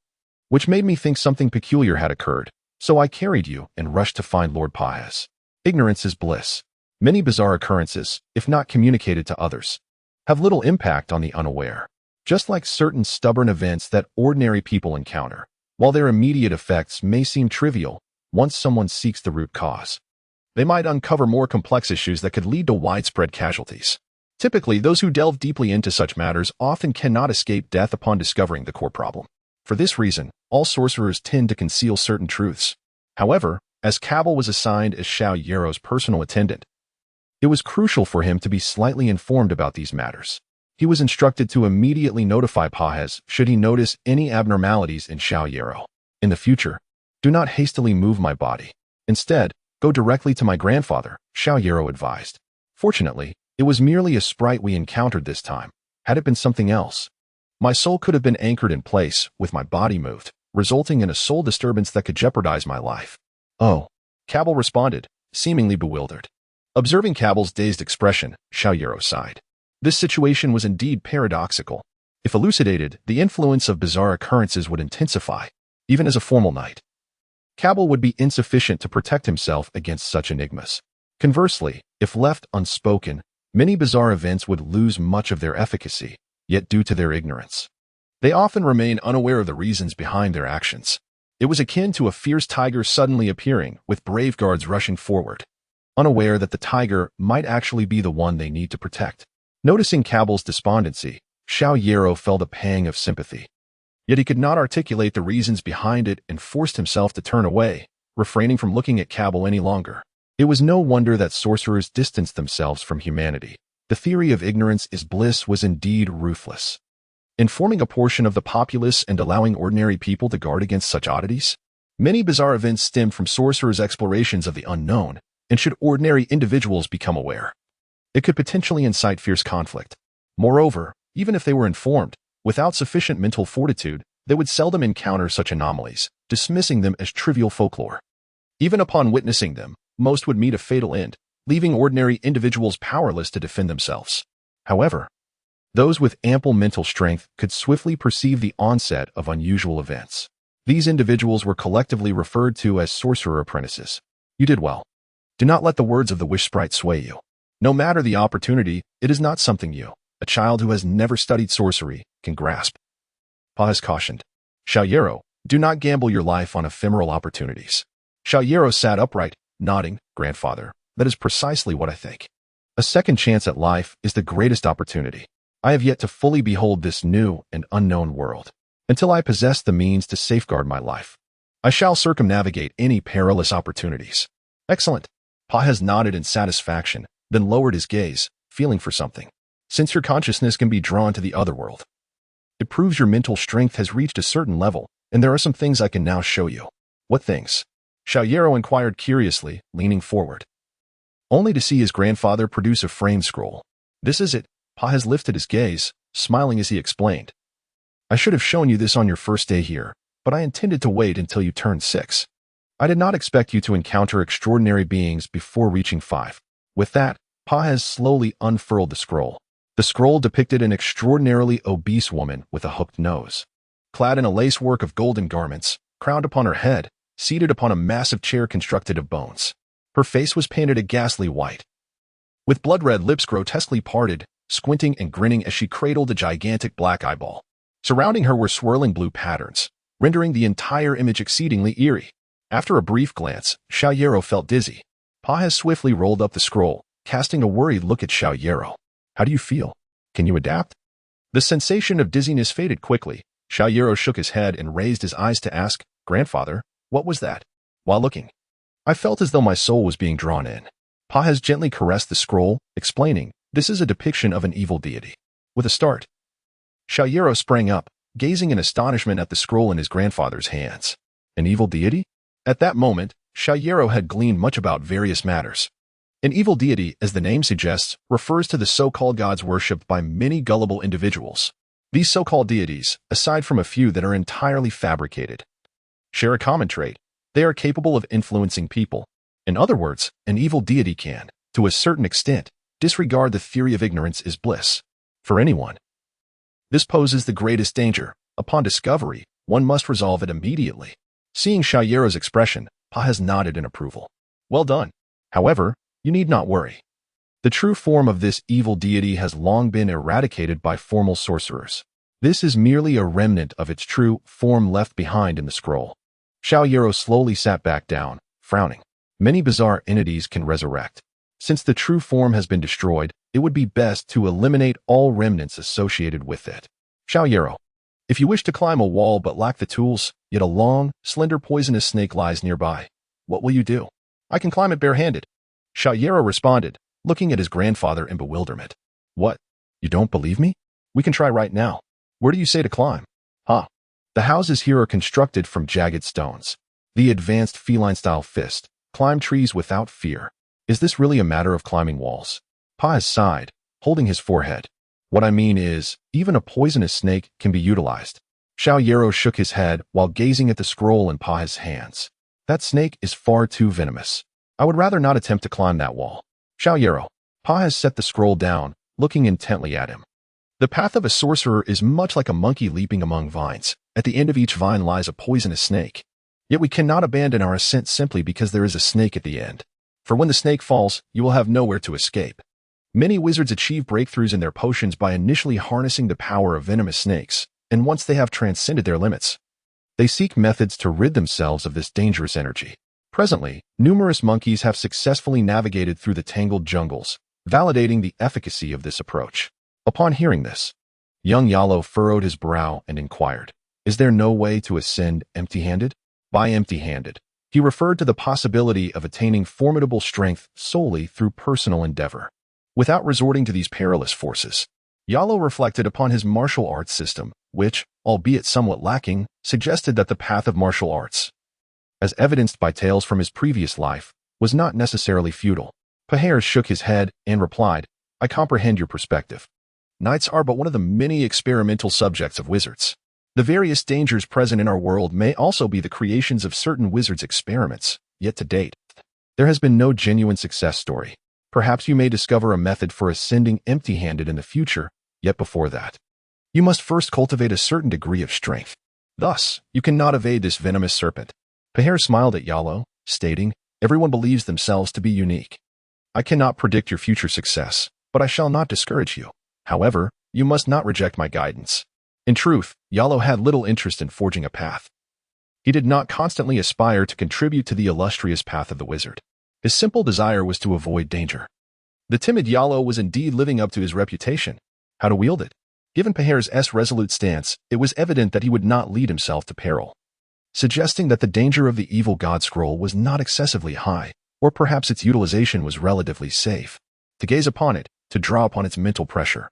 which made me think something peculiar had occurred, so I carried you and rushed to find Lord Pahez. Ignorance is bliss. Many bizarre occurrences, if not communicated to others, have little impact on the unaware. Just like certain stubborn events that ordinary people encounter, While their immediate effects may seem trivial, once someone seeks the root cause, they might uncover more complex issues that could lead to widespread casualties. Typically, those who delve deeply into such matters often cannot escape death upon discovering the core problem. For this reason, all sorcerers tend to conceal certain truths. However, as Cabal was assigned as Xiao Yero's personal attendant, it was crucial for him to be slightly informed about these matters. He was instructed to immediately notify Pages should he notice any abnormalities in Xiao Yero. In the future, do not hastily move my body. Instead, go directly to my grandfather, Xiao Yero advised. Fortunately, it was merely a sprite we encountered this time. Had it been something else, my soul could have been anchored in place with my body moved, resulting in a soul disturbance that could jeopardize my life. Oh, Cabal responded, seemingly bewildered. Observing Cabal's dazed expression, Xiao Yero sighed. This situation was indeed paradoxical. If elucidated, the influence of bizarre occurrences would intensify, even as a formal knight. Cabal would be insufficient to protect himself against such enigmas. Conversely, if left unspoken, many bizarre events would lose much of their efficacy, yet due to their ignorance, they often remain unaware of the reasons behind their actions. It was akin to a fierce tiger suddenly appearing, with brave guards rushing forward, unaware that the tiger might actually be the one they need to protect. Noticing Cabal's despondency, Xiao Yero felt a pang of sympathy. Yet he could not articulate the reasons behind it and forced himself to turn away, refraining from looking at Cabal any longer. It was no wonder that sorcerers distanced themselves from humanity. The theory of ignorance is bliss was indeed ruthless. Informing a portion of the populace and allowing ordinary people to guard against such oddities? Many bizarre events stemmed from sorcerers' explorations of the unknown, and should ordinary individuals become aware, it could potentially incite fierce conflict. Moreover, even if they were informed, without sufficient mental fortitude, they would seldom encounter such anomalies, dismissing them as trivial folklore. Even upon witnessing them, most would meet a fatal end, leaving ordinary individuals powerless to defend themselves. However, those with ample mental strength could swiftly perceive the onset of unusual events. These individuals were collectively referred to as sorcerer apprentices. You did well. Do not let the words of the wish sprite sway you. No matter the opportunity, it is not something you, a child who has never studied sorcery, can grasp. Pages cautioned. Xiao Yero, do not gamble your life on ephemeral opportunities. Xiao Yero sat upright, nodding. Grandfather, that is precisely what I think. A second chance at life is the greatest opportunity. I have yet to fully behold this new and unknown world. Until I possess the means to safeguard my life, I shall circumnavigate any perilous opportunities. Excellent. Pages nodded in satisfaction, then lowered his gaze, feeling for something. Since your consciousness can be drawn to the other world, it proves your mental strength has reached a certain level, and there are some things I can now show you. What things? Xiao Yero inquired curiously, leaning forward, only to see his grandfather produce a framed scroll. This is it. Pages lifted his gaze, smiling as he explained. I should have shown you this on your first day here, but I intended to wait until you turned 6. I did not expect you to encounter extraordinary beings before reaching 5. With that, Pages slowly unfurled the scroll. The scroll depicted an extraordinarily obese woman with a hooked nose, clad in a lacework of golden garments, crowned upon her head, seated upon a massive chair constructed of bones. Her face was painted a ghastly white, with blood-red lips grotesquely parted, squinting and grinning as she cradled a gigantic black eyeball. Surrounding her were swirling blue patterns, rendering the entire image exceedingly eerie. After a brief glance, Xiao Yero felt dizzy. Pages swiftly rolled up the scroll, casting a worried look at Xiao Yero. How do you feel? Can you adapt? The sensation of dizziness faded quickly. Xiao Yero shook his head and raised his eyes to ask, Grandfather, what was that? While looking, I felt as though my soul was being drawn in. Pages gently caressed the scroll, explaining, this is a depiction of an evil deity. With a start, Xiao Yero sprang up, gazing in astonishment at the scroll in his grandfather's hands. An evil deity? At that moment, Xiao Yero had gleaned much about various matters. An evil deity, as the name suggests, refers to the so-called gods worshipped by many gullible individuals. These so-called deities, aside from a few that are entirely fabricated, share a common trait. They are capable of influencing people. In other words, an evil deity can, to a certain extent, disregard the theory of ignorance is bliss. For anyone, this poses the greatest danger. Upon discovery, one must resolve it immediately. Seeing Xiao Yero's expression, Pages nodded in approval. Well done. However, you need not worry. The true form of this evil deity has long been eradicated by formal sorcerers. This is merely a remnant of its true form left behind in the scroll. Xiao Yero slowly sat back down, frowning. Many bizarre entities can resurrect. Since the true form has been destroyed, it would be best to eliminate all remnants associated with it. Xiao Yero, if you wish to climb a wall but lack the tools, yet a long, slender poisonous snake lies nearby, what will you do? I can climb it barehanded. Xiao Yero responded, looking at his grandfather in bewilderment. What? You don't believe me? We can try right now. Where do you say to climb? Huh. The houses here are constructed from jagged stones. The advanced feline-style fist. Climb trees without fear. Is this really a matter of climbing walls? Pa has sighed, holding his forehead. What I mean is, even a poisonous snake can be utilized. Xiao Yero shook his head while gazing at the scroll in Pa's hands. That snake is far too venomous. I would rather not attempt to climb that wall. Xiao Yero. Pa has set the scroll down, looking intently at him. The path of a sorcerer is much like a monkey leaping among vines. At the end of each vine lies a poisonous snake. Yet we cannot abandon our ascent simply because there is a snake at the end. For when the snake falls, you will have nowhere to escape. Many wizards achieve breakthroughs in their potions by initially harnessing the power of venomous snakes, and once they have transcended their limits, they seek methods to rid themselves of this dangerous energy. Presently, numerous monkeys have successfully navigated through the tangled jungles, validating the efficacy of this approach. Upon hearing this, young Yalo furrowed his brow and inquired, is there no way to ascend empty-handed? By empty-handed, he referred to the possibility of attaining formidable strength solely through personal endeavor. Without resorting to these perilous forces, Yalo reflected upon his martial arts system, which, albeit somewhat lacking, suggested that the path of martial arts, as evidenced by tales from his previous life, was not necessarily futile. Paher shook his head and replied, I comprehend your perspective. Knights are but one of the many experimental subjects of wizards. The various dangers present in our world may also be the creations of certain wizards' experiments, yet to date, there has been no genuine success story. Perhaps you may discover a method for ascending empty-handed in the future, yet before that, you must first cultivate a certain degree of strength. Thus, you cannot evade this venomous serpent. Paher smiled at Yalo, stating, everyone believes themselves to be unique. I cannot predict your future success, but I shall not discourage you. However, you must not reject my guidance. In truth, Yalo had little interest in forging a path. He did not constantly aspire to contribute to the illustrious path of the wizard. His simple desire was to avoid danger. The timid Yalo was indeed living up to his reputation. How to wield it? Given Paher's resolute stance, it was evident that he would not lead himself to peril, suggesting that the danger of the evil god scroll was not excessively high, or perhaps its utilization was relatively safe. To gaze upon it, to draw upon its mental pressure,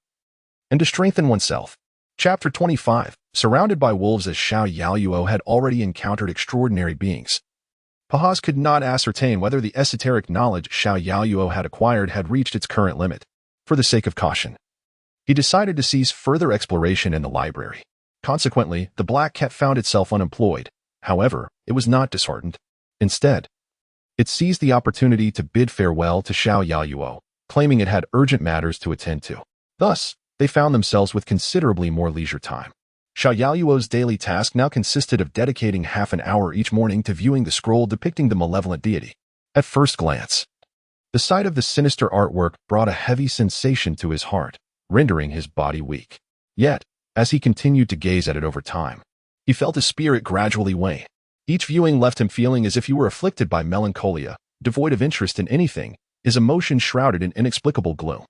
and to strengthen oneself. Chapter 25. Surrounded by wolves as Xiao Yaoyuo had already encountered extraordinary beings, Pahaz could not ascertain whether the esoteric knowledge Xiao Yaoyuo had acquired had reached its current limit. For the sake of caution, he decided to cease further exploration in the library. Consequently, the black cat found itself unemployed. However, it was not disheartened. Instead, it seized the opportunity to bid farewell to Xiao Yaoyuo, claiming it had urgent matters to attend to. Thus, they found themselves with considerably more leisure time. Xiao Yaoyuo's daily task now consisted of dedicating half an hour each morning to viewing the scroll depicting the malevolent deity. At first glance, the sight of the sinister artwork brought a heavy sensation to his heart, rendering his body weak. Yet, as he continued to gaze at it over time, he felt his spirit gradually wane. Each viewing left him feeling as if he were afflicted by melancholia, devoid of interest in anything, his emotions shrouded in inexplicable gloom.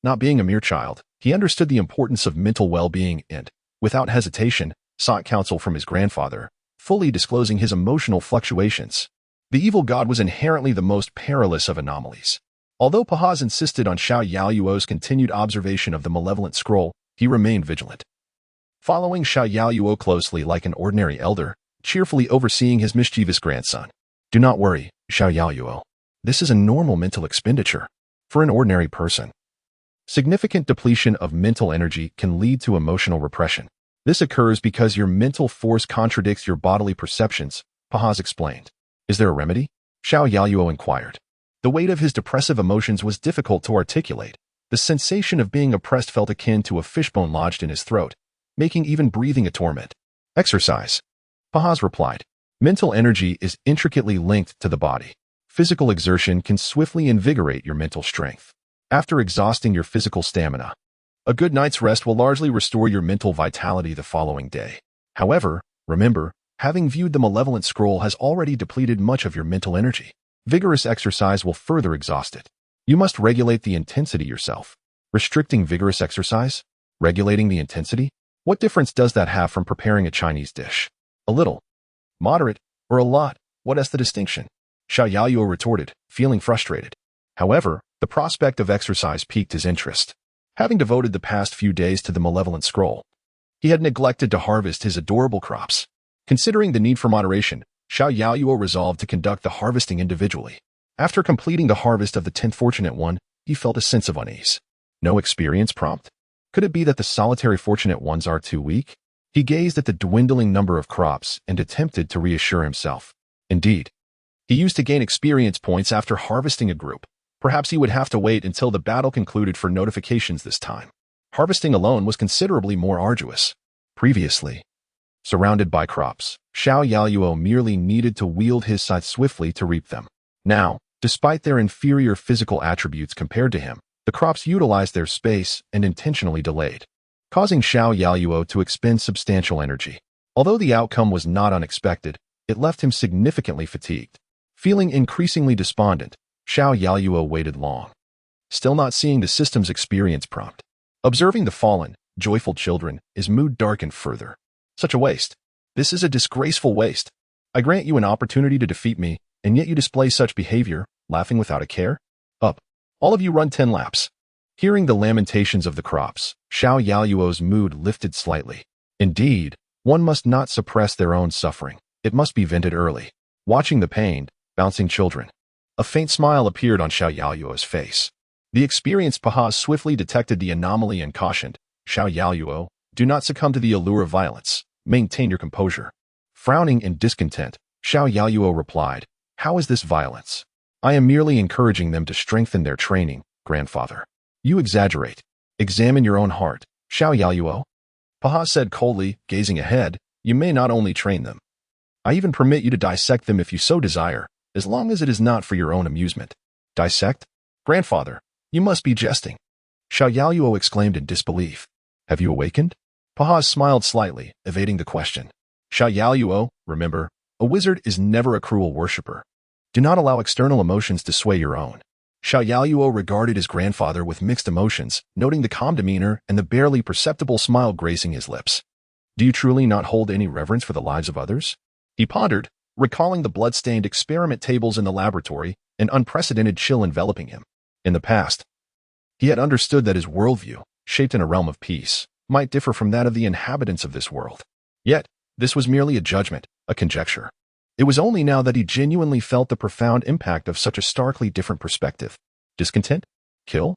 Not being a mere child, he understood the importance of mental well-being and, without hesitation, sought counsel from his grandfather, fully disclosing his emotional fluctuations. The evil god was inherently the most perilous of anomalies. Although Pahaz insisted on Xiao Yaoyuo's continued observation of the malevolent scroll, he remained vigilant, following Xiao Yaoyuo closely like an ordinary elder, cheerfully overseeing his mischievous grandson. Do not worry, Xiao Yaoyuo. This is a normal mental expenditure for an ordinary person. Significant depletion of mental energy can lead to emotional repression. This occurs because your mental force contradicts your bodily perceptions, Pahaz explained. Is there a remedy? Xiao Yaoyuo inquired. The weight of his depressive emotions was difficult to articulate. The sensation of being oppressed felt akin to a fishbone lodged in his throat, making even breathing a torment. Exercise. Pahaz replied. Mental energy is intricately linked to the body. Physical exertion can swiftly invigorate your mental strength. After exhausting your physical stamina, A good night's rest will largely restore your mental vitality the following day. However, remember, having viewed the malevolent scroll has already depleted much of your mental energy. Vigorous exercise will further exhaust it. You must regulate the intensity yourself. Restricting vigorous exercise? Regulating the intensity? What difference does that have from preparing a Chinese dish? A little, moderate, or a lot? What is the distinction? Xiao Yaoyuo retorted, feeling frustrated. However, the prospect of exercise piqued his interest. Having devoted the past few days to the malevolent scroll, he had neglected to harvest his adorable crops. Considering the need for moderation, Xiao Yaoyuo resolved to conduct the harvesting individually. After completing the harvest of the 10th fortunate one, he felt a sense of unease. No experience prompt? Could it be that the solitary fortunate ones are too weak? He gazed at the dwindling number of crops and attempted to reassure himself. Indeed, he used to gain experience points after harvesting a group. Perhaps he would have to wait until the battle concluded for notifications this time. Harvesting alone was considerably more arduous. Previously, surrounded by crops, Xiao Yaoyuo merely needed to wield his scythe swiftly to reap them. Now, despite their inferior physical attributes compared to him, the crops utilized their space and intentionally delayed, causing Xiao Yaoyuo to expend substantial energy. Although the outcome was not unexpected, it left him significantly fatigued. Feeling increasingly despondent, Xiao Yaoyuo waited long, still not seeing the system's experience prompt. Observing the fallen, joyful children, his mood darkened further. Such a waste. This is a disgraceful waste. I grant you an opportunity to defeat me, and yet you display such behavior, laughing without a care? Up. All of you run 10 laps. Hearing the lamentations of the crops, Xiao Yaoyuo's mood lifted slightly. Indeed, one must not suppress their own suffering. It must be vented early. Watching the pained, bouncing children, a faint smile appeared on Xiao Yaoyuo's face. The experienced Paha swiftly detected the anomaly and cautioned, Xiao Yaoyuo, do not succumb to the allure of violence. Maintain your composure. Frowning in discontent, Xiao Yaoyuo replied, how is this violence? I am merely encouraging them to strengthen their training, grandfather. You exaggerate. Examine your own heart, Xiao Yaoyuo. Paha said coldly, gazing ahead, you may not only train them. I even permit you to dissect them if you so desire, as long as it is not for your own amusement. Dissect? Grandfather, you must be jesting. Xiao Yaoyuo exclaimed in disbelief. Have you awakened? Paha smiled slightly, evading the question. Xiao Yaoyuo, remember, a wizard is never a cruel worshipper. Do not allow external emotions to sway your own. Xiao Yaoyuo regarded his grandfather with mixed emotions, noting the calm demeanor and the barely perceptible smile gracing his lips. Do you truly not hold any reverence for the lives of others? He pondered, recalling the blood-stained experiment tables in the laboratory, an unprecedented chill enveloping him. In the past, he had understood that his worldview, shaped in a realm of peace, might differ from that of the inhabitants of this world. Yet, this was merely a judgment, a conjecture. It was only now that he genuinely felt the profound impact of such a starkly different perspective. Discontent? Kill?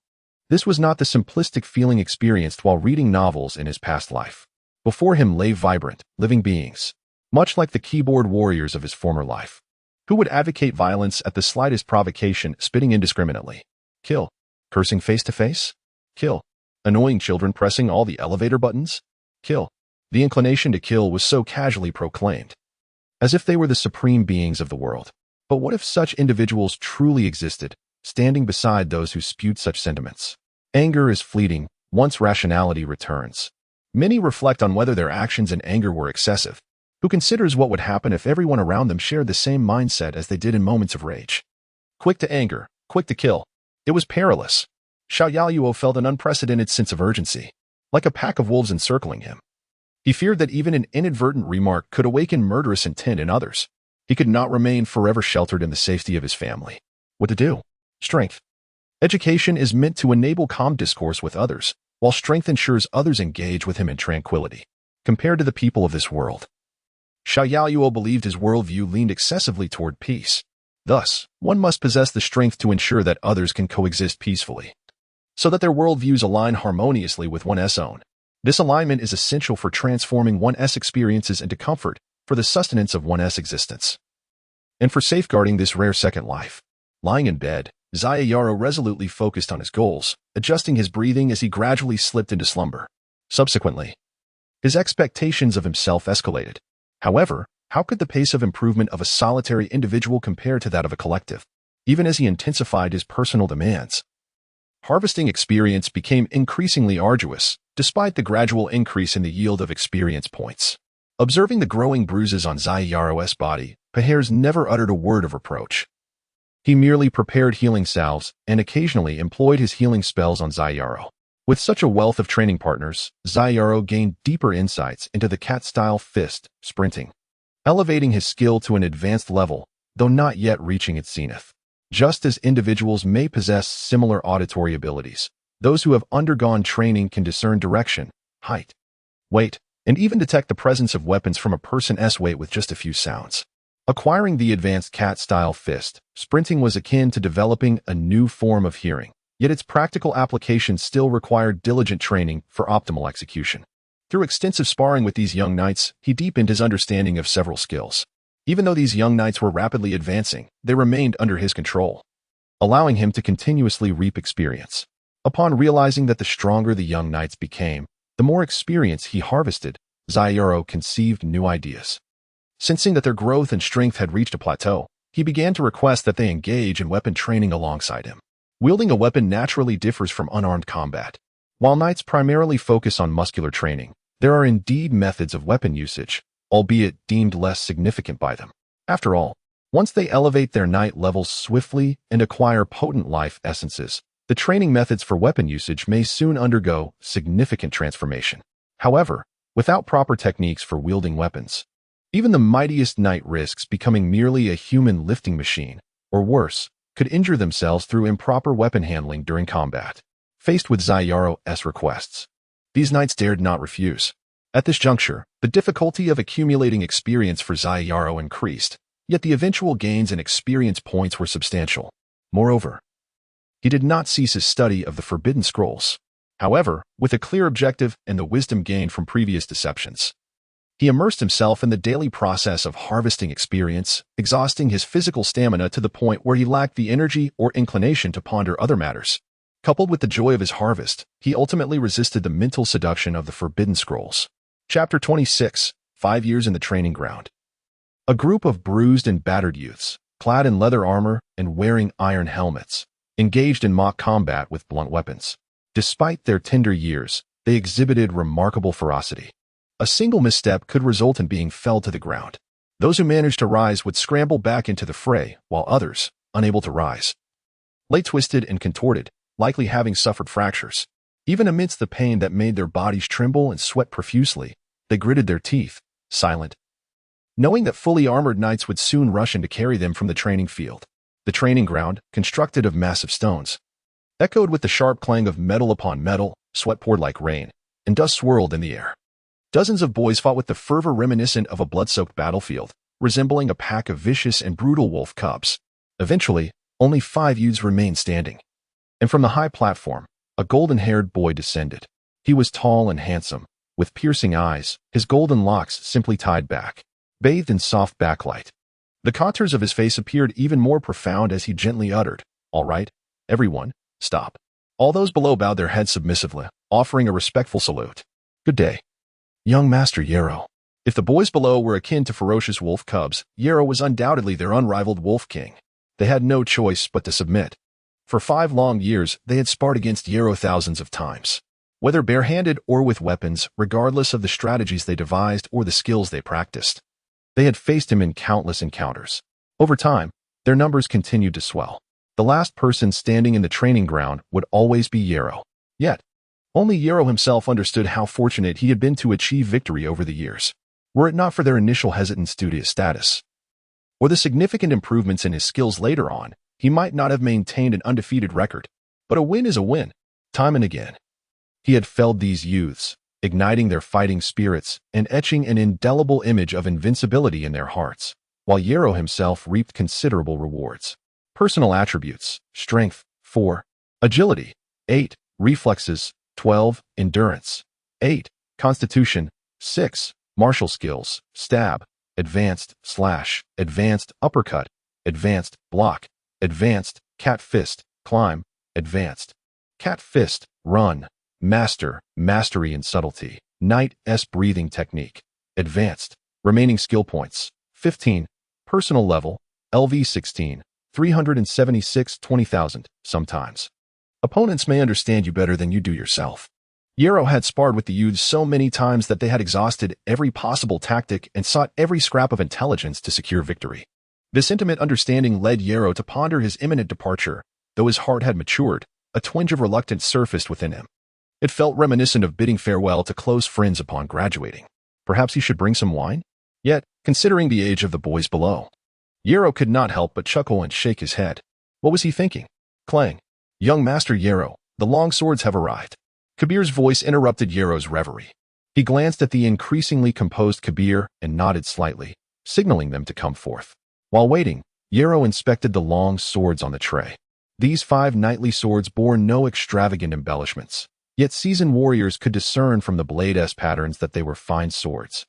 This was not the simplistic feeling experienced while reading novels in his past life. Before him lay vibrant, living beings, much like the keyboard warriors of his former life, who would advocate violence at the slightest provocation, spitting indiscriminately. Kill. Cursing face to face? Kill. Annoying children pressing all the elevator buttons? Kill. The inclination to kill was so casually proclaimed, as if they were the supreme beings of the world. But what if such individuals truly existed, standing beside those who spewed such sentiments? Anger is fleeting, once rationality returns. Many reflect on whether their actions and anger were excessive. Who considers what would happen if everyone around them shared the same mindset as they did in moments of rage? Quick to anger, quick to kill. It was perilous. Xiao Yaoyuo felt an unprecedented sense of urgency, like a pack of wolves encircling him. He feared that even an inadvertent remark could awaken murderous intent in others. He could not remain forever sheltered in the safety of his family. What to do? Strength. Education is meant to enable calm discourse with others, while strength ensures others engage with him in tranquility. Compared to the people of this world, Xiao Yaoyuo believed his worldview leaned excessively toward peace. Thus, one must possess the strength to ensure that others can coexist peacefully, so that their worldviews align harmoniously with one's own. This alignment is essential for transforming one's experiences into comfort, for the sustenance of one's existence, and for safeguarding this rare second life. Lying in bed, Zayayaro resolutely focused on his goals, adjusting his breathing as he gradually slipped into slumber. Subsequently, his expectations of himself escalated. However, how could the pace of improvement of a solitary individual compare to that of a collective? Even as he intensified his personal demands, Harvesting experience became increasingly arduous, despite the gradual increase in the yield of experience points. Observing the growing bruises on Zhou Xu's body, Pahers never uttered a word of reproach. He merely prepared healing salves and occasionally employed his healing spells on Zhou Xu. With such a wealth of training partners, Zhou Xu gained deeper insights into the cat-style fist, sprinting, elevating his skill to an advanced level, though not yet reaching its zenith. Just as individuals may possess similar auditory abilities, those who have undergone training can discern direction, height, weight, and even detect the presence of weapons from a person's weight with just a few sounds. Acquiring the advanced cat-style fist, sprinting was akin to developing a new form of hearing, yet its practical application still required diligent training for optimal execution. Through extensive sparring with these young knights, he deepened his understanding of several skills. Even though these young knights were rapidly advancing, they remained under his control, allowing him to continuously reap experience. Upon realizing that the stronger the young knights became, the more experience he harvested, Zhou Xu conceived new ideas. Sensing that their growth and strength had reached a plateau, he began to request that they engage in weapon training alongside him. Wielding a weapon naturally differs from unarmed combat. While knights primarily focus on muscular training, there are indeed methods of weapon usage, albeit deemed less significant by them. After all, once they elevate their knight levels swiftly and acquire potent life essences, the training methods for weapon usage may soon undergo significant transformation. However, without proper techniques for wielding weapons, even the mightiest knight risks becoming merely a human lifting machine, or worse, could injure themselves through improper weapon handling during combat. Faced with Zhou Xu's requests, these knights dared not refuse. At this juncture, the difficulty of accumulating experience for Zhou Xu increased, yet the eventual gains in experience points were substantial. Moreover, he did not cease his study of the Forbidden Scrolls. However, with a clear objective and the wisdom gained from previous deceptions, he immersed himself in the daily process of harvesting experience, exhausting his physical stamina to the point where he lacked the energy or inclination to ponder other matters. Coupled with the joy of his harvest, he ultimately resisted the mental seduction of the Forbidden Scrolls. Chapter 26, 5 Years in the Training Ground. A group of bruised and battered youths, clad in leather armor and wearing iron helmets, engaged in mock combat with blunt weapons. Despite their tender years, they exhibited remarkable ferocity. A single misstep could result in being felled to the ground. Those who managed to rise would scramble back into the fray, while others, unable to rise, lay twisted and contorted, likely having suffered fractures. Even amidst the pain that made their bodies tremble and sweat profusely, they gritted their teeth, silent, knowing that fully armored knights would soon rush in to carry them from the training field. The training ground, constructed of massive stones, echoed with the sharp clang of metal upon metal, sweat poured like rain, and dust swirled in the air. Dozens of boys fought with the fervor reminiscent of a blood-soaked battlefield, resembling a pack of vicious and brutal wolf cubs. Eventually, only 5 youths remained standing. And from the high platform, a golden-haired boy descended. He was tall and handsome, with piercing eyes, his golden locks simply tied back, bathed in soft backlight. The contours of his face appeared even more profound as he gently uttered, "All right, everyone, stop." All those below bowed their heads submissively, offering a respectful salute. "Good day, young Master Yarrow." If the boys below were akin to ferocious wolf cubs, Yarrow was undoubtedly their unrivaled wolf king. They had no choice but to submit. For 5 long years, they had sparred against Yarrow thousands of times. Whether barehanded or with weapons, regardless of the strategies they devised or the skills they practiced, they had faced him in countless encounters. Over time, their numbers continued to swell. The last person standing in the training ground would always be Yarrow. Yet, only Yarrow himself understood how fortunate he had been to achieve victory over the years. Were it not for their initial hesitance due to his status, or the significant improvements in his skills later on, he might not have maintained an undefeated record. But a win is a win, time and again. He had felled these youths, igniting their fighting spirits and etching an indelible image of invincibility in their hearts, while Yarrow himself reaped considerable rewards. Personal attributes: strength, 4, agility, 8, reflexes, 12, endurance, 8, constitution, 6, martial skills, stab, advanced slash, advanced uppercut, advanced block, advanced cat fist, climb, advanced cat fist, run, master, mastery and subtlety, knight's breathing technique, advanced, remaining skill points, 15, personal level, LV 16, 376 20,000, sometimes. Opponents may understand you better than you do yourself. Yarrow had sparred with the youths so many times that they had exhausted every possible tactic and sought every scrap of intelligence to secure victory. This intimate understanding led Yarrow to ponder his imminent departure. Though his heart had matured, a twinge of reluctance surfaced within him. It felt reminiscent of bidding farewell to close friends upon graduating. Perhaps he should bring some wine? Yet, considering the age of the boys below, Yarrow could not help but chuckle and shake his head. What was he thinking? Clang. Young Master Yarrow, the long swords have arrived. Kabir's voice interrupted Yarrow's reverie. He glanced at the increasingly composed Kabir and nodded slightly, signaling them to come forth. While waiting, Yarrow inspected the long swords on the tray. These 5 knightly swords bore no extravagant embellishments, yet seasoned warriors could discern from the blade-s patterns that they were fine swords,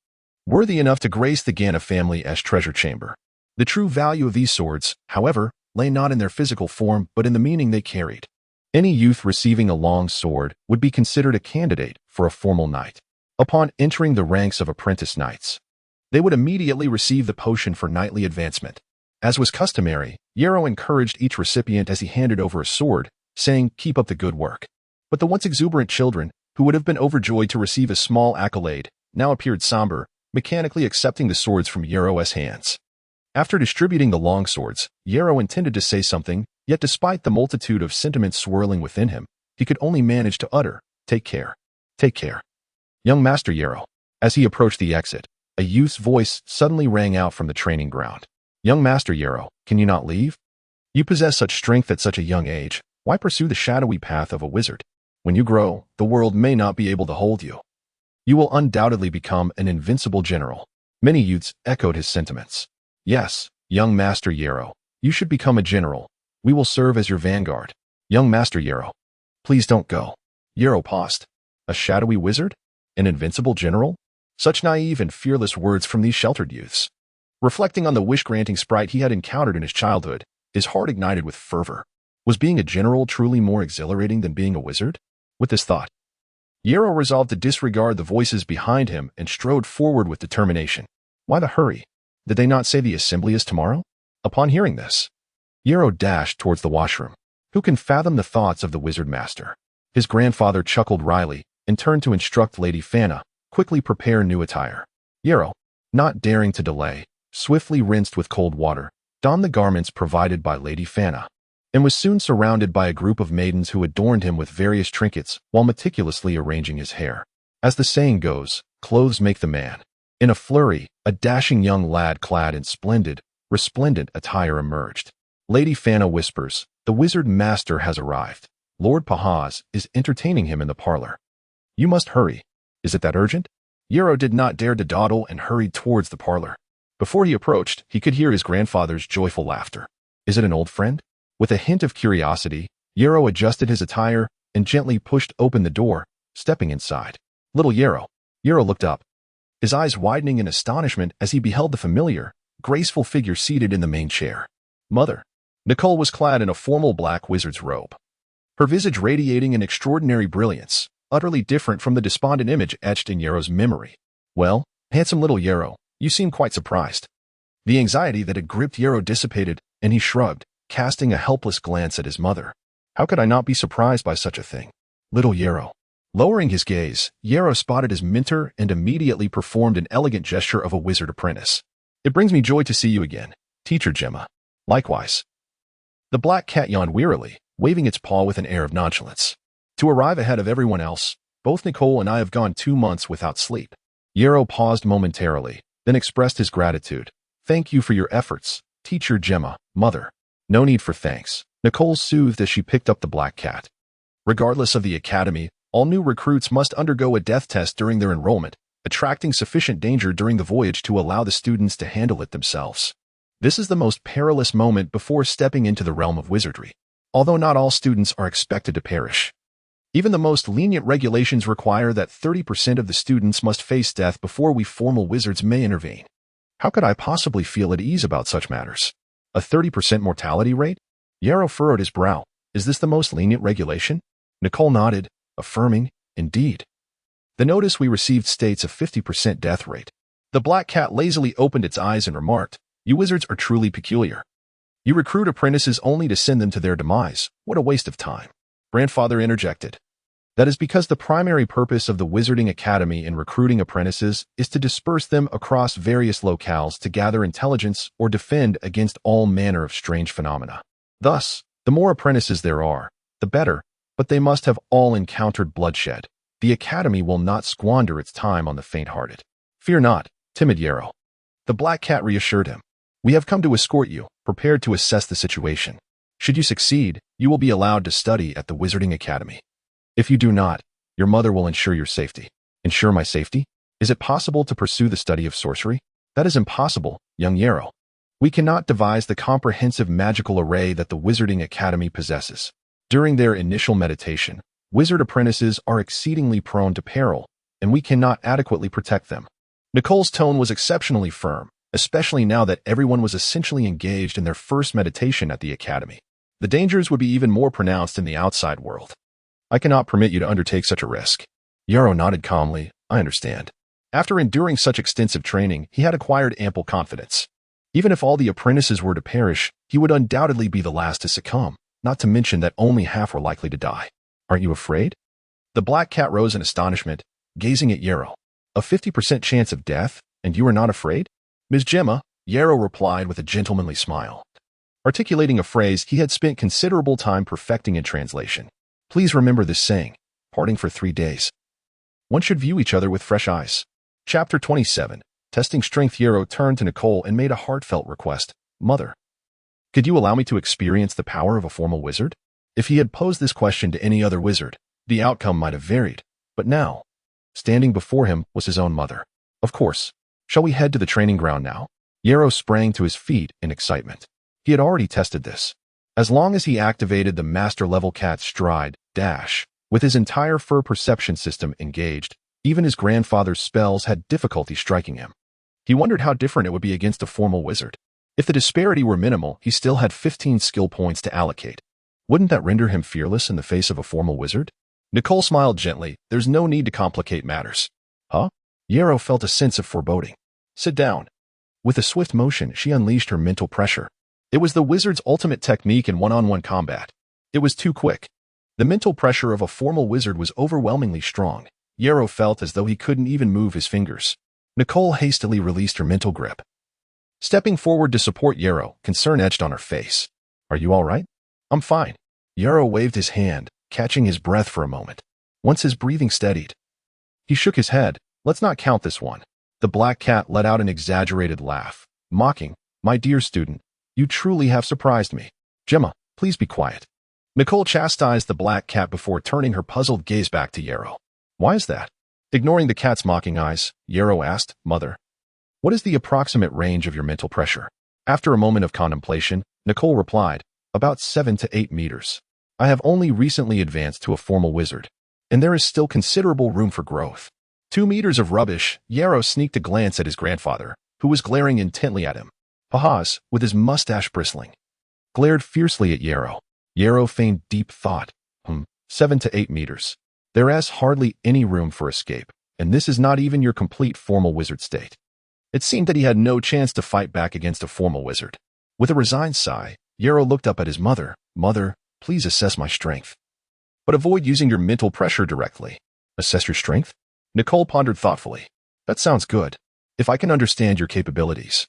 worthy enough to grace the Ganna family's treasure chamber. The true value of these swords, however, lay not in their physical form but in the meaning they carried. Any youth receiving a long sword would be considered a candidate for a formal knight. Upon entering the ranks of apprentice knights, they would immediately receive the potion for knightly advancement. As was customary, Yarrow encouraged each recipient as he handed over a sword, saying, "Keep up the good work." But the once exuberant children, who would have been overjoyed to receive a small accolade, now appeared somber, mechanically accepting the swords from Yarrow's hands. After distributing the long swords, Yarrow intended to say something, yet despite the multitude of sentiments swirling within him, he could only manage to utter, "Take care. Take care." Young Master Yarrow. As he approached the exit, a youth's voice suddenly rang out from the training ground. "Young Master Yarrow, can you not leave? You possess such strength at such a young age. Why pursue the shadowy path of a wizard? When you grow, the world may not be able to hold you. You will undoubtedly become an invincible general." Many youths echoed his sentiments. "Yes, young Master Yarrow, you should become a general. We will serve as your vanguard." "Young Master Yarrow, please don't go." Yarrow paused. A shadowy wizard? An invincible general? Such naive and fearless words from these sheltered youths. Reflecting on the wish-granting sprite he had encountered in his childhood, his heart ignited with fervor. Was being a general truly more exhilarating than being a wizard? With this thought, Yarrow resolved to disregard the voices behind him and strode forward with determination. Why the hurry? Did they not say the assembly is tomorrow? Upon hearing this, Yarrow dashed towards the washroom. Who can fathom the thoughts of the wizard master? His grandfather chuckled wryly and turned to instruct Lady Fana, quickly prepare new attire. Yarrow, not daring to delay, swiftly rinsed with cold water, donned the garments provided by Lady Fana, and was soon surrounded by a group of maidens who adorned him with various trinkets while meticulously arranging his hair. As the saying goes, clothes make the man. In a flurry, a dashing young lad clad in splendid, resplendent attire emerged. Lady Fana whispers, "The wizard master has arrived. Lord Pahaz is entertaining him in the parlor. You must hurry. Is it that urgent?" Yarrow did not dare to dawdle and hurried towards the parlor. Before he approached, he could hear his grandfather's joyful laughter. Is it an old friend? With a hint of curiosity, Yarrow adjusted his attire and gently pushed open the door, stepping inside. Little Yarrow. Yarrow looked up, his eyes widening in astonishment as he beheld the familiar, graceful figure seated in the main chair. Mother. Nicole was clad in a formal black wizard's robe, her visage radiating an extraordinary brilliance, utterly different from the despondent image etched in Yarrow's memory. "Well, handsome little Yarrow, you seem quite surprised." The anxiety that had gripped Yarrow dissipated, and he shrugged, casting a helpless glance at his mother. How could I not be surprised by such a thing? Little Yarrow. Lowering his gaze, Yarrow spotted his mentor and immediately performed an elegant gesture of a wizard apprentice. "It brings me joy to see you again, Teacher Gemma." "Likewise." The black cat yawned wearily, waving its paw with an air of nonchalance. "To arrive ahead of everyone else, both Nicole and I have gone 2 months without sleep." Yarrow paused momentarily, then expressed his gratitude. "Thank you for your efforts, Teacher Gemma, Mother." "No need for thanks," Nicole soothed as she picked up the black cat. Regardless of the academy, all new recruits must undergo a death test during their enrollment, attracting sufficient danger during the voyage to allow the students to handle it themselves. This is the most perilous moment before stepping into the realm of wizardry, although not all students are expected to perish. Even the most lenient regulations require that 30% of the students must face death before we formal wizards may intervene. How could I possibly feel at ease about such matters? A 30% mortality rate? Yarrow furrowed his brow. Is this the most lenient regulation? Nicole nodded, affirming, "Indeed. The notice we received states a 50% death rate." The black cat lazily opened its eyes and remarked, "You wizards are truly peculiar. You recruit apprentices only to send them to their demise. What a waste of time." Grandfather interjected. That is because the primary purpose of the Wizarding Academy in recruiting apprentices is to disperse them across various locales to gather intelligence or defend against all manner of strange phenomena. Thus, the more apprentices there are, the better, but they must have all encountered bloodshed. The Academy will not squander its time on the faint-hearted. Fear not, timid Yarrow. The Black Cat reassured him. We have come to escort you, prepared to assess the situation. Should you succeed, you will be allowed to study at the Wizarding Academy. If you do not, your mother will ensure your safety. Ensure my safety? Is it possible to pursue the study of sorcery? That is impossible, young Yarrow. We cannot devise the comprehensive magical array that the Wizarding Academy possesses. During their initial meditation, wizard apprentices are exceedingly prone to peril, and we cannot adequately protect them. Nicole's tone was exceptionally firm, especially now that everyone was essentially engaged in their first meditation at the Academy. The dangers would be even more pronounced in the outside world. I cannot permit you to undertake such a risk. Yarrow nodded calmly. I understand. After enduring such extensive training, he had acquired ample confidence. Even if all the apprentices were to perish, he would undoubtedly be the last to succumb, not to mention that only half were likely to die. Aren't you afraid? The Black Cat rose in astonishment, gazing at Yarrow. A 50% chance of death, and you are not afraid? Ms. Gemma, Yarrow replied with a gentlemanly smile, articulating a phrase he had spent considerable time perfecting in translation. Please remember this saying, parting for 3 days. One should view each other with fresh eyes. Chapter 27. Testing strength. Yarrow turned to Nicole and made a heartfelt request. Mother, could you allow me to experience the power of a formal wizard? If he had posed this question to any other wizard, the outcome might have varied. But now, standing before him was his own mother. Of course. Shall we head to the training ground now? Yarrow sprang to his feet in excitement. He had already tested this. As long as he activated the master-level cat stride, dash, with his entire fur perception system engaged, even his grandfather's spells had difficulty striking him. He wondered how different it would be against a formal wizard. If the disparity were minimal, he still had 15 skill points to allocate. Wouldn't that render him fearless in the face of a formal wizard? Nicole smiled gently. There's no need to complicate matters. Huh? Yarrow felt a sense of foreboding. Sit down. With a swift motion, she unleashed her mental pressure. It was the wizard's ultimate technique in one-on-one combat. It was too quick. The mental pressure of a formal wizard was overwhelmingly strong. Yarrow felt as though he couldn't even move his fingers. Nicole hastily released her mental grip. Stepping forward to support Yarrow, concern etched on her face. Are you all right? I'm fine. Yarrow waved his hand, catching his breath for a moment. Once his breathing steadied, he shook his head. Let's not count this one. The Black Cat let out an exaggerated laugh, mocking, My dear student, you truly have surprised me. Gemma, please be quiet. Nicole chastised the Black Cat before turning her puzzled gaze back to Yarrow. Why is that? Ignoring the cat's mocking eyes, Yarrow asked, Mother, what is the approximate range of your mental pressure? After a moment of contemplation, Nicole replied, about 7 to 8 meters. I have only recently advanced to a formal wizard, and there is still considerable room for growth. 2 meters of rubbish. Yarrow sneaked a glance at his grandfather, who was glaring intently at him. Pahaz, with his mustache bristling, glared fiercely at Yarrow. Yarrow feigned deep thought. 7 to 8 meters. There is hardly any room for escape, and this is not even your complete formal wizard state. It seemed that he had no chance to fight back against a formal wizard. With a resigned sigh, Yarrow looked up at his mother. Mother, please assess my strength. But avoid using your mental pressure directly. Assess your strength? Nicole pondered thoughtfully. That sounds good. If I can understand your capabilities,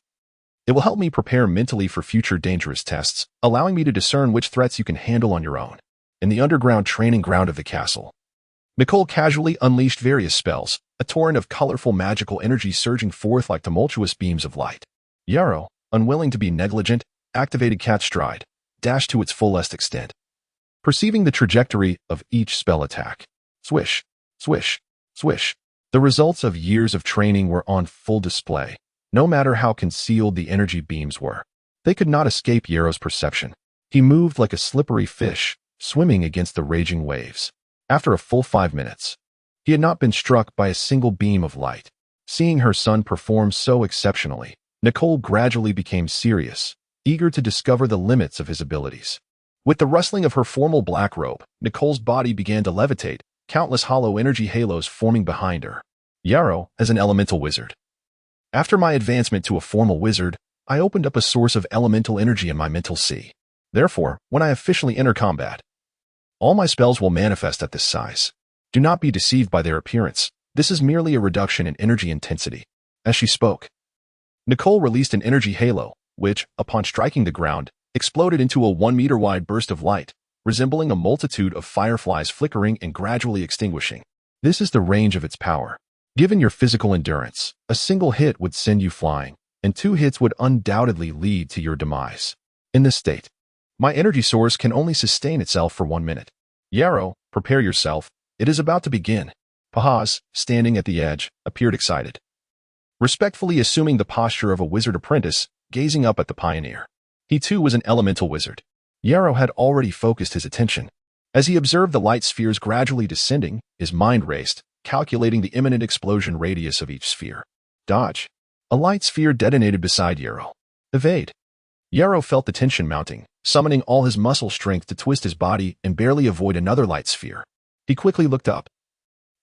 it will help me prepare mentally for future dangerous tests, allowing me to discern which threats you can handle on your own. In the underground training ground of the castle, Nicole casually unleashed various spells, a torrent of colorful magical energy surging forth like tumultuous beams of light. Yarrow, unwilling to be negligent, activated Cat Stride, dashed to its fullest extent. Perceiving the trajectory of each spell attack, swish, swish, swish, the results of years of training were on full display. No matter how concealed the energy beams were, they could not escape Yarrow's perception. He moved like a slippery fish, swimming against the raging waves. After a full 5 minutes, he had not been struck by a single beam of light. Seeing her son perform so exceptionally, Nicole gradually became serious, eager to discover the limits of his abilities. With the rustling of her formal black robe, Nicole's body began to levitate, countless hollow energy halos forming behind her. Yarrow, as an elemental wizard. After my advancement to a formal wizard, I opened up a source of elemental energy in my mental sea. Therefore, when I officially enter combat, All my spells will manifest at this size. Do not be deceived by their appearance. This is merely a reduction in energy intensity. As she spoke, Nicole released an energy halo, which, upon striking the ground, exploded into a 1-meter-wide burst of light, resembling a multitude of fireflies flickering and gradually extinguishing. This is the range of its power. Given your physical endurance, a single hit would send you flying, and 2 hits would undoubtedly lead to your demise. In this state, my energy source can only sustain itself for 1 minute. Yarrow, prepare yourself. It is about to begin. Pahaz, standing at the edge, appeared excited. Respectfully assuming the posture of a wizard apprentice, gazing up at the pioneer. He too was an elemental wizard. Yarrow had already focused his attention. As he observed the light spheres gradually descending, his mind raced, calculating the imminent explosion radius of each sphere. Dodge. A light sphere detonated beside Yarrow. Evade. Yarrow felt the tension mounting, summoning all his muscle strength to twist his body and barely avoid another light sphere. He quickly looked up,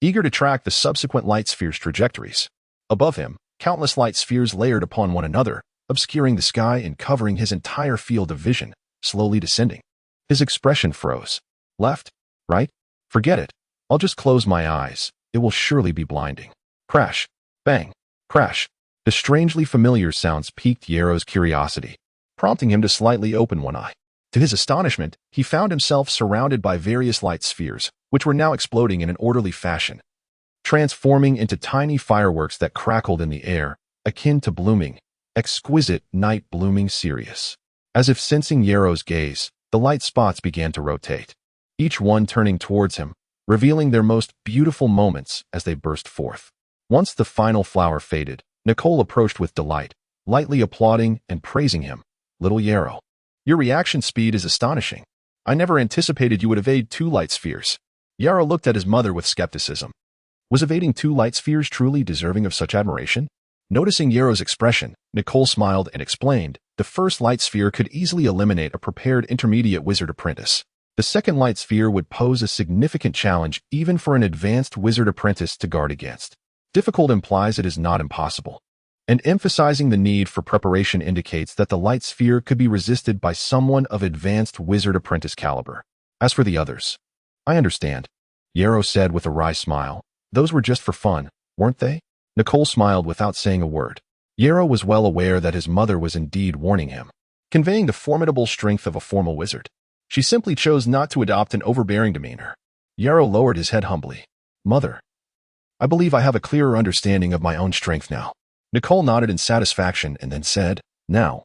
eager to track the subsequent light spheres' trajectories. Above him, countless light spheres layered upon one another, obscuring the sky and covering his entire field of vision, slowly descending. His expression froze. Left? Right? Forget it. I'll just close my eyes. It will surely be blinding. Crash. Bang. Crash. The strangely familiar sounds piqued Yarrow's curiosity, prompting him to slightly open one eye. To his astonishment, he found himself surrounded by various light spheres, which were now exploding in an orderly fashion, transforming into tiny fireworks that crackled in the air, akin to blooming, exquisite night blooming cereus. As if sensing Yarrow's gaze, the light spots began to rotate, each one turning towards him, revealing their most beautiful moments as they burst forth. Once the final flower faded, Nicole approached with delight, lightly applauding and praising him. Little Yarrow, your reaction speed is astonishing. I never anticipated you would evade 2 light spheres. Yarrow looked at his mother with skepticism. Was evading 2 light spheres truly deserving of such admiration? Noticing Yarrow's expression, Nicole smiled and explained, the first light sphere could easily eliminate a prepared intermediate wizard apprentice. The second light sphere would pose a significant challenge even for an advanced wizard apprentice to guard against. Difficult implies it is not impossible, and emphasizing the need for preparation indicates that the light sphere could be resisted by someone of advanced wizard apprentice caliber. As for the others, I understand, Yarrow said with a wry smile. Those were just for fun, weren't they? Nicole smiled without saying a word. Yarrow was well aware that his mother was indeed warning him, conveying the formidable strength of a formal wizard. She simply chose not to adopt an overbearing demeanor. Yarrow lowered his head humbly. Mother, I believe I have a clearer understanding of my own strength now. Nicole nodded in satisfaction and then said, now,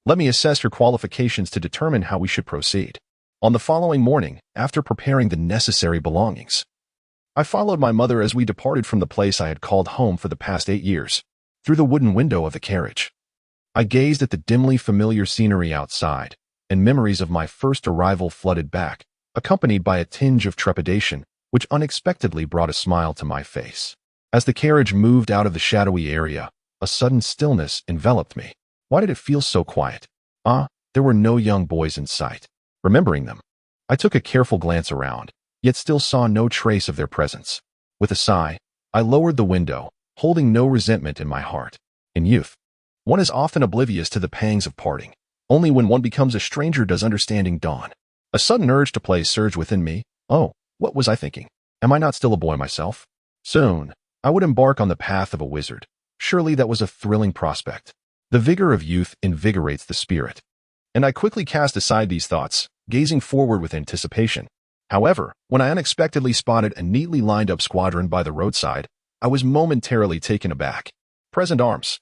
let me assess your qualifications to determine how we should proceed. On the following morning, after preparing the necessary belongings, I followed my mother as we departed from the place I had called home for the past 8 years. Through the wooden window of the carriage, I gazed at the dimly familiar scenery outside, and memories of my first arrival flooded back, accompanied by a tinge of trepidation, which unexpectedly brought a smile to my face. As the carriage moved out of the shadowy area, a sudden stillness enveloped me. Why did it feel so quiet? There were no young boys in sight. Remembering them, I took a careful glance around, yet still saw no trace of their presence. With a sigh, I lowered the window, holding no resentment in my heart. In youth, one is often oblivious to the pangs of parting. Only when one becomes a stranger does understanding dawn. A sudden urge to play surged within me. Oh, what was I thinking? Am I not still a boy myself? Soon, I would embark on the path of a wizard. Surely that was a thrilling prospect. The vigor of youth invigorates the spirit. And I quickly cast aside these thoughts, gazing forward with anticipation. However, when I unexpectedly spotted a neatly lined-up squadron by the roadside, I was momentarily taken aback. Present arms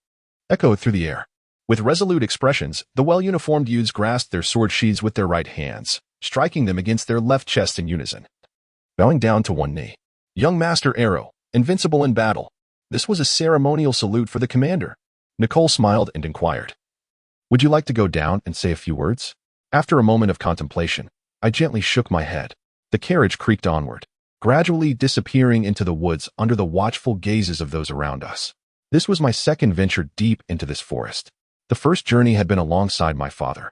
echoed through the air. With resolute expressions, the well-uniformed youths grasped their sword sheaths with their right hands, striking them against their left chests in unison. Bowing down to one knee. Young Master Arrow, invincible in battle. This was a ceremonial salute for the commander. Nicole smiled and inquired, would you like to go down and say a few words? After a moment of contemplation, I gently shook my head. The carriage creaked onward, gradually disappearing into the woods under the watchful gazes of those around us. This was my second venture deep into this forest. The first journey had been alongside my father.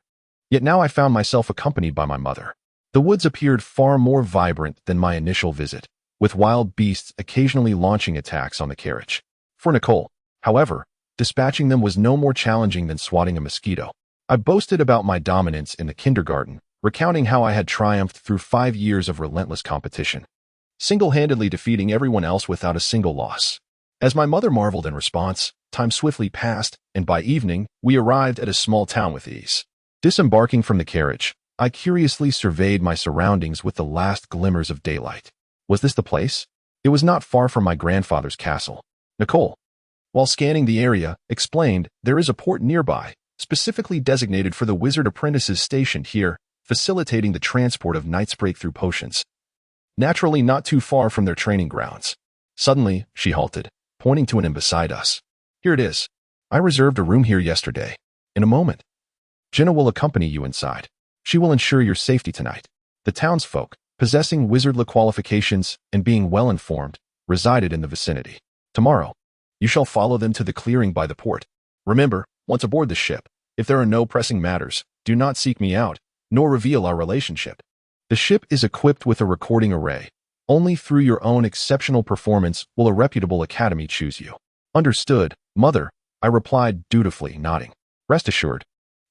Yet now I found myself accompanied by my mother. The woods appeared far more vibrant than my initial visit, with wild beasts occasionally launching attacks on the carriage. For Nicole, however, dispatching them was no more challenging than swatting a mosquito. I boasted about my dominance in the kindergarten, recounting how I had triumphed through 5 years of relentless competition, single-handedly defeating everyone else without a single loss. As my mother marveled in response, time swiftly passed, and by evening, we arrived at a small town with ease. Disembarking from the carriage, I curiously surveyed my surroundings with the last glimmers of daylight. Was this the place? It was not far from my grandfather's castle. Nicole, while scanning the area, explained, there is a port nearby, specifically designated for the wizard apprentices stationed here, facilitating the transport of knights breakthrough potions. Naturally not too far from their training grounds. Suddenly, she halted, pointing to an inn beside us. Here it is. I reserved a room here yesterday. In a moment, Jenna will accompany you inside. She will ensure your safety tonight. The townsfolk, possessing wizardly qualifications and being well-informed, resided in the vicinity. Tomorrow, you shall follow them to the clearing by the port. Remember, once aboard the ship, if there are no pressing matters, do not seek me out, nor reveal our relationship. The ship is equipped with a recording array. Only through your own exceptional performance will a reputable academy choose you. Understood, Mother, I replied dutifully, nodding. Rest assured,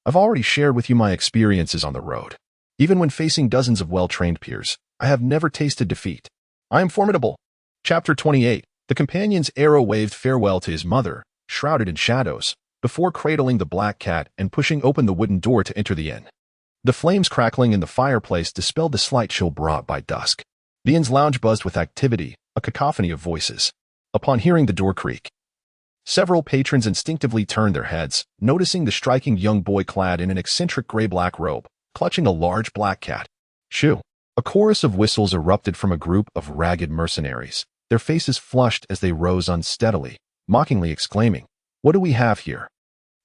I've already shared with you my experiences on the road. Even when facing dozens of well-trained peers, I have never tasted defeat. I am formidable. Chapter 28. The companion's arrow waved farewell to his mother, shrouded in shadows, before cradling the black cat and pushing open the wooden door to enter the inn. The flames crackling in the fireplace dispelled the slight chill brought by dusk. The inn's lounge buzzed with activity, a cacophony of voices. Upon hearing the door creak, several patrons instinctively turned their heads, noticing the striking young boy clad in an eccentric gray-black robe, clutching a large black cat. Shoo! A chorus of whistles erupted from a group of ragged mercenaries, their faces flushed as they rose unsteadily, mockingly exclaiming, "What do we have here?"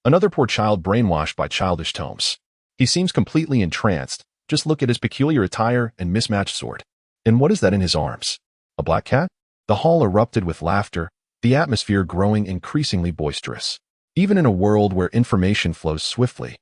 Another poor child brainwashed by childish tomes. He seems completely entranced. Just look at his peculiar attire and mismatched sword. And what is that in his arms? A black cat? The hall erupted with laughter, the atmosphere growing increasingly boisterous. Even in a world where information flows swiftly,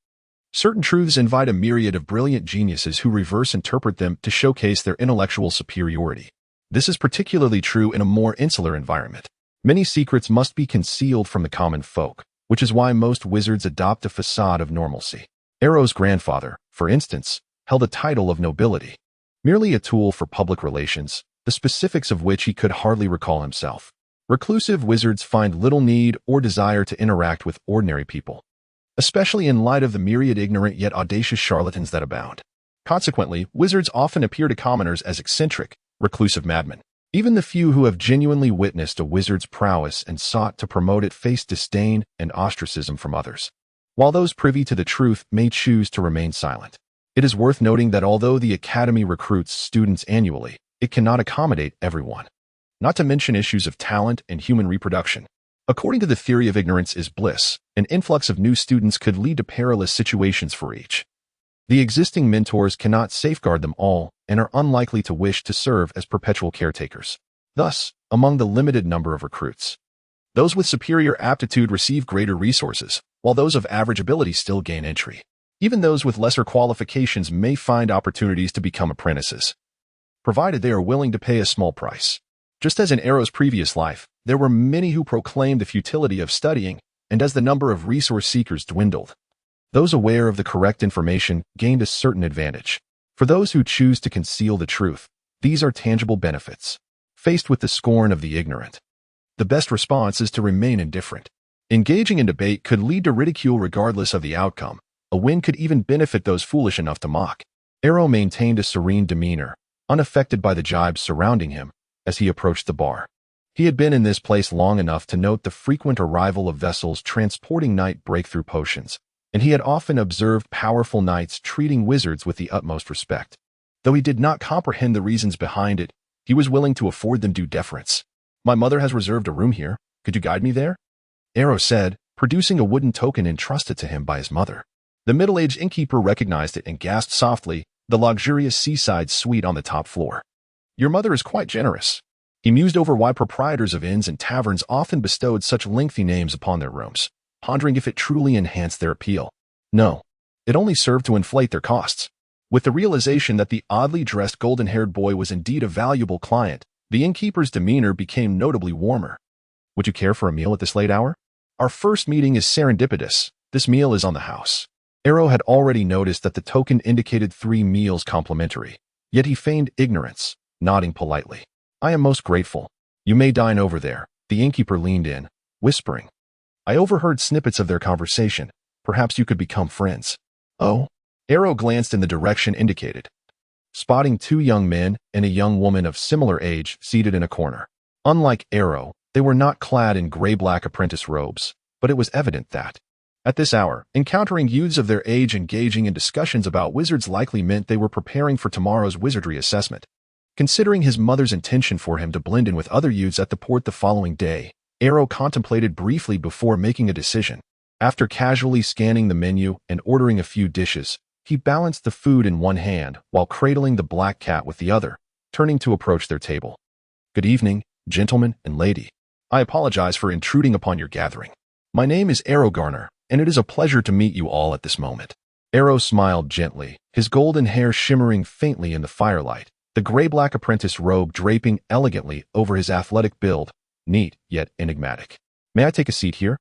certain truths invite a myriad of brilliant geniuses who reverse interpret them to showcase their intellectual superiority. This is particularly true in a more insular environment. Many secrets must be concealed from the common folk, which is why most wizards adopt a facade of normalcy. Arrow's grandfather, for instance, held a title of nobility, merely a tool for public relations, the specifics of which he could hardly recall himself. Reclusive wizards find little need or desire to interact with ordinary people, especially in light of the myriad ignorant yet audacious charlatans that abound. Consequently, wizards often appear to commoners as eccentric, reclusive madmen. Even the few who have genuinely witnessed a wizard's prowess and sought to promote it face disdain and ostracism from others, while those privy to the truth may choose to remain silent. It is worth noting that although the Academy recruits students annually, it cannot accommodate everyone, not to mention issues of talent and human reproduction. According to the theory of ignorance is bliss, an influx of new students could lead to perilous situations for each. The existing mentors cannot safeguard them all and are unlikely to wish to serve as perpetual caretakers. Thus, among the limited number of recruits, those with superior aptitude receive greater resources, while those of average ability still gain entry. Even those with lesser qualifications may find opportunities to become apprentices, provided they are willing to pay a small price. Just as in Arrow's previous life, there were many who proclaimed the futility of studying, and as the number of resource seekers dwindled, those aware of the correct information gained a certain advantage. For those who choose to conceal the truth, these are tangible benefits. Faced with the scorn of the ignorant, the best response is to remain indifferent. Engaging in debate could lead to ridicule regardless of the outcome. A win could even benefit those foolish enough to mock. Arrow maintained a serene demeanor, unaffected by the jibes surrounding him, as he approached the bar. He had been in this place long enough to note the frequent arrival of vessels transporting knight breakthrough potions, and he had often observed powerful knights treating wizards with the utmost respect. Though he did not comprehend the reasons behind it, he was willing to afford them due deference. "My mother has reserved a room here. Could you guide me there?" Arrow said, producing a wooden token entrusted to him by his mother. The middle-aged innkeeper recognized it and gasped softly, the luxurious seaside suite on the top floor. "Your mother is quite generous." He mused over why proprietors of inns and taverns often bestowed such lengthy names upon their rooms, pondering if it truly enhanced their appeal. No, it only served to inflate their costs. With the realization that the oddly dressed golden-haired boy was indeed a valuable client, the innkeeper's demeanor became notably warmer. "Would you care for a meal at this late hour? Our first meeting is serendipitous. This meal is on the house." Arrow had already noticed that the token indicated 3 meals complimentary, yet he feigned ignorance, nodding politely. I am most grateful. You may dine over there. The innkeeper leaned in, whispering. I overheard snippets of their conversation. Perhaps you could become friends. Oh? Arrow glanced in the direction indicated, spotting 2 young men and a young woman of similar age seated in a corner. Unlike Arrow, they were not clad in gray-black apprentice robes, but it was evident that, at this hour, encountering youths of their age engaging in discussions about wizards likely meant they were preparing for tomorrow's wizardry assessment. Considering his mother's intention for him to blend in with other youths at the port the following day, Arrow contemplated briefly before making a decision. After casually scanning the menu and ordering a few dishes, he balanced the food in one hand while cradling the black cat with the other, turning to approach their table. Good evening, gentlemen and lady. I apologize for intruding upon your gathering. My name is Arrow Garner, and it is a pleasure to meet you all at this moment. Arrow smiled gently, his golden hair shimmering faintly in the firelight, the gray-black apprentice robe draping elegantly over his athletic build, neat yet enigmatic. May I take a seat here?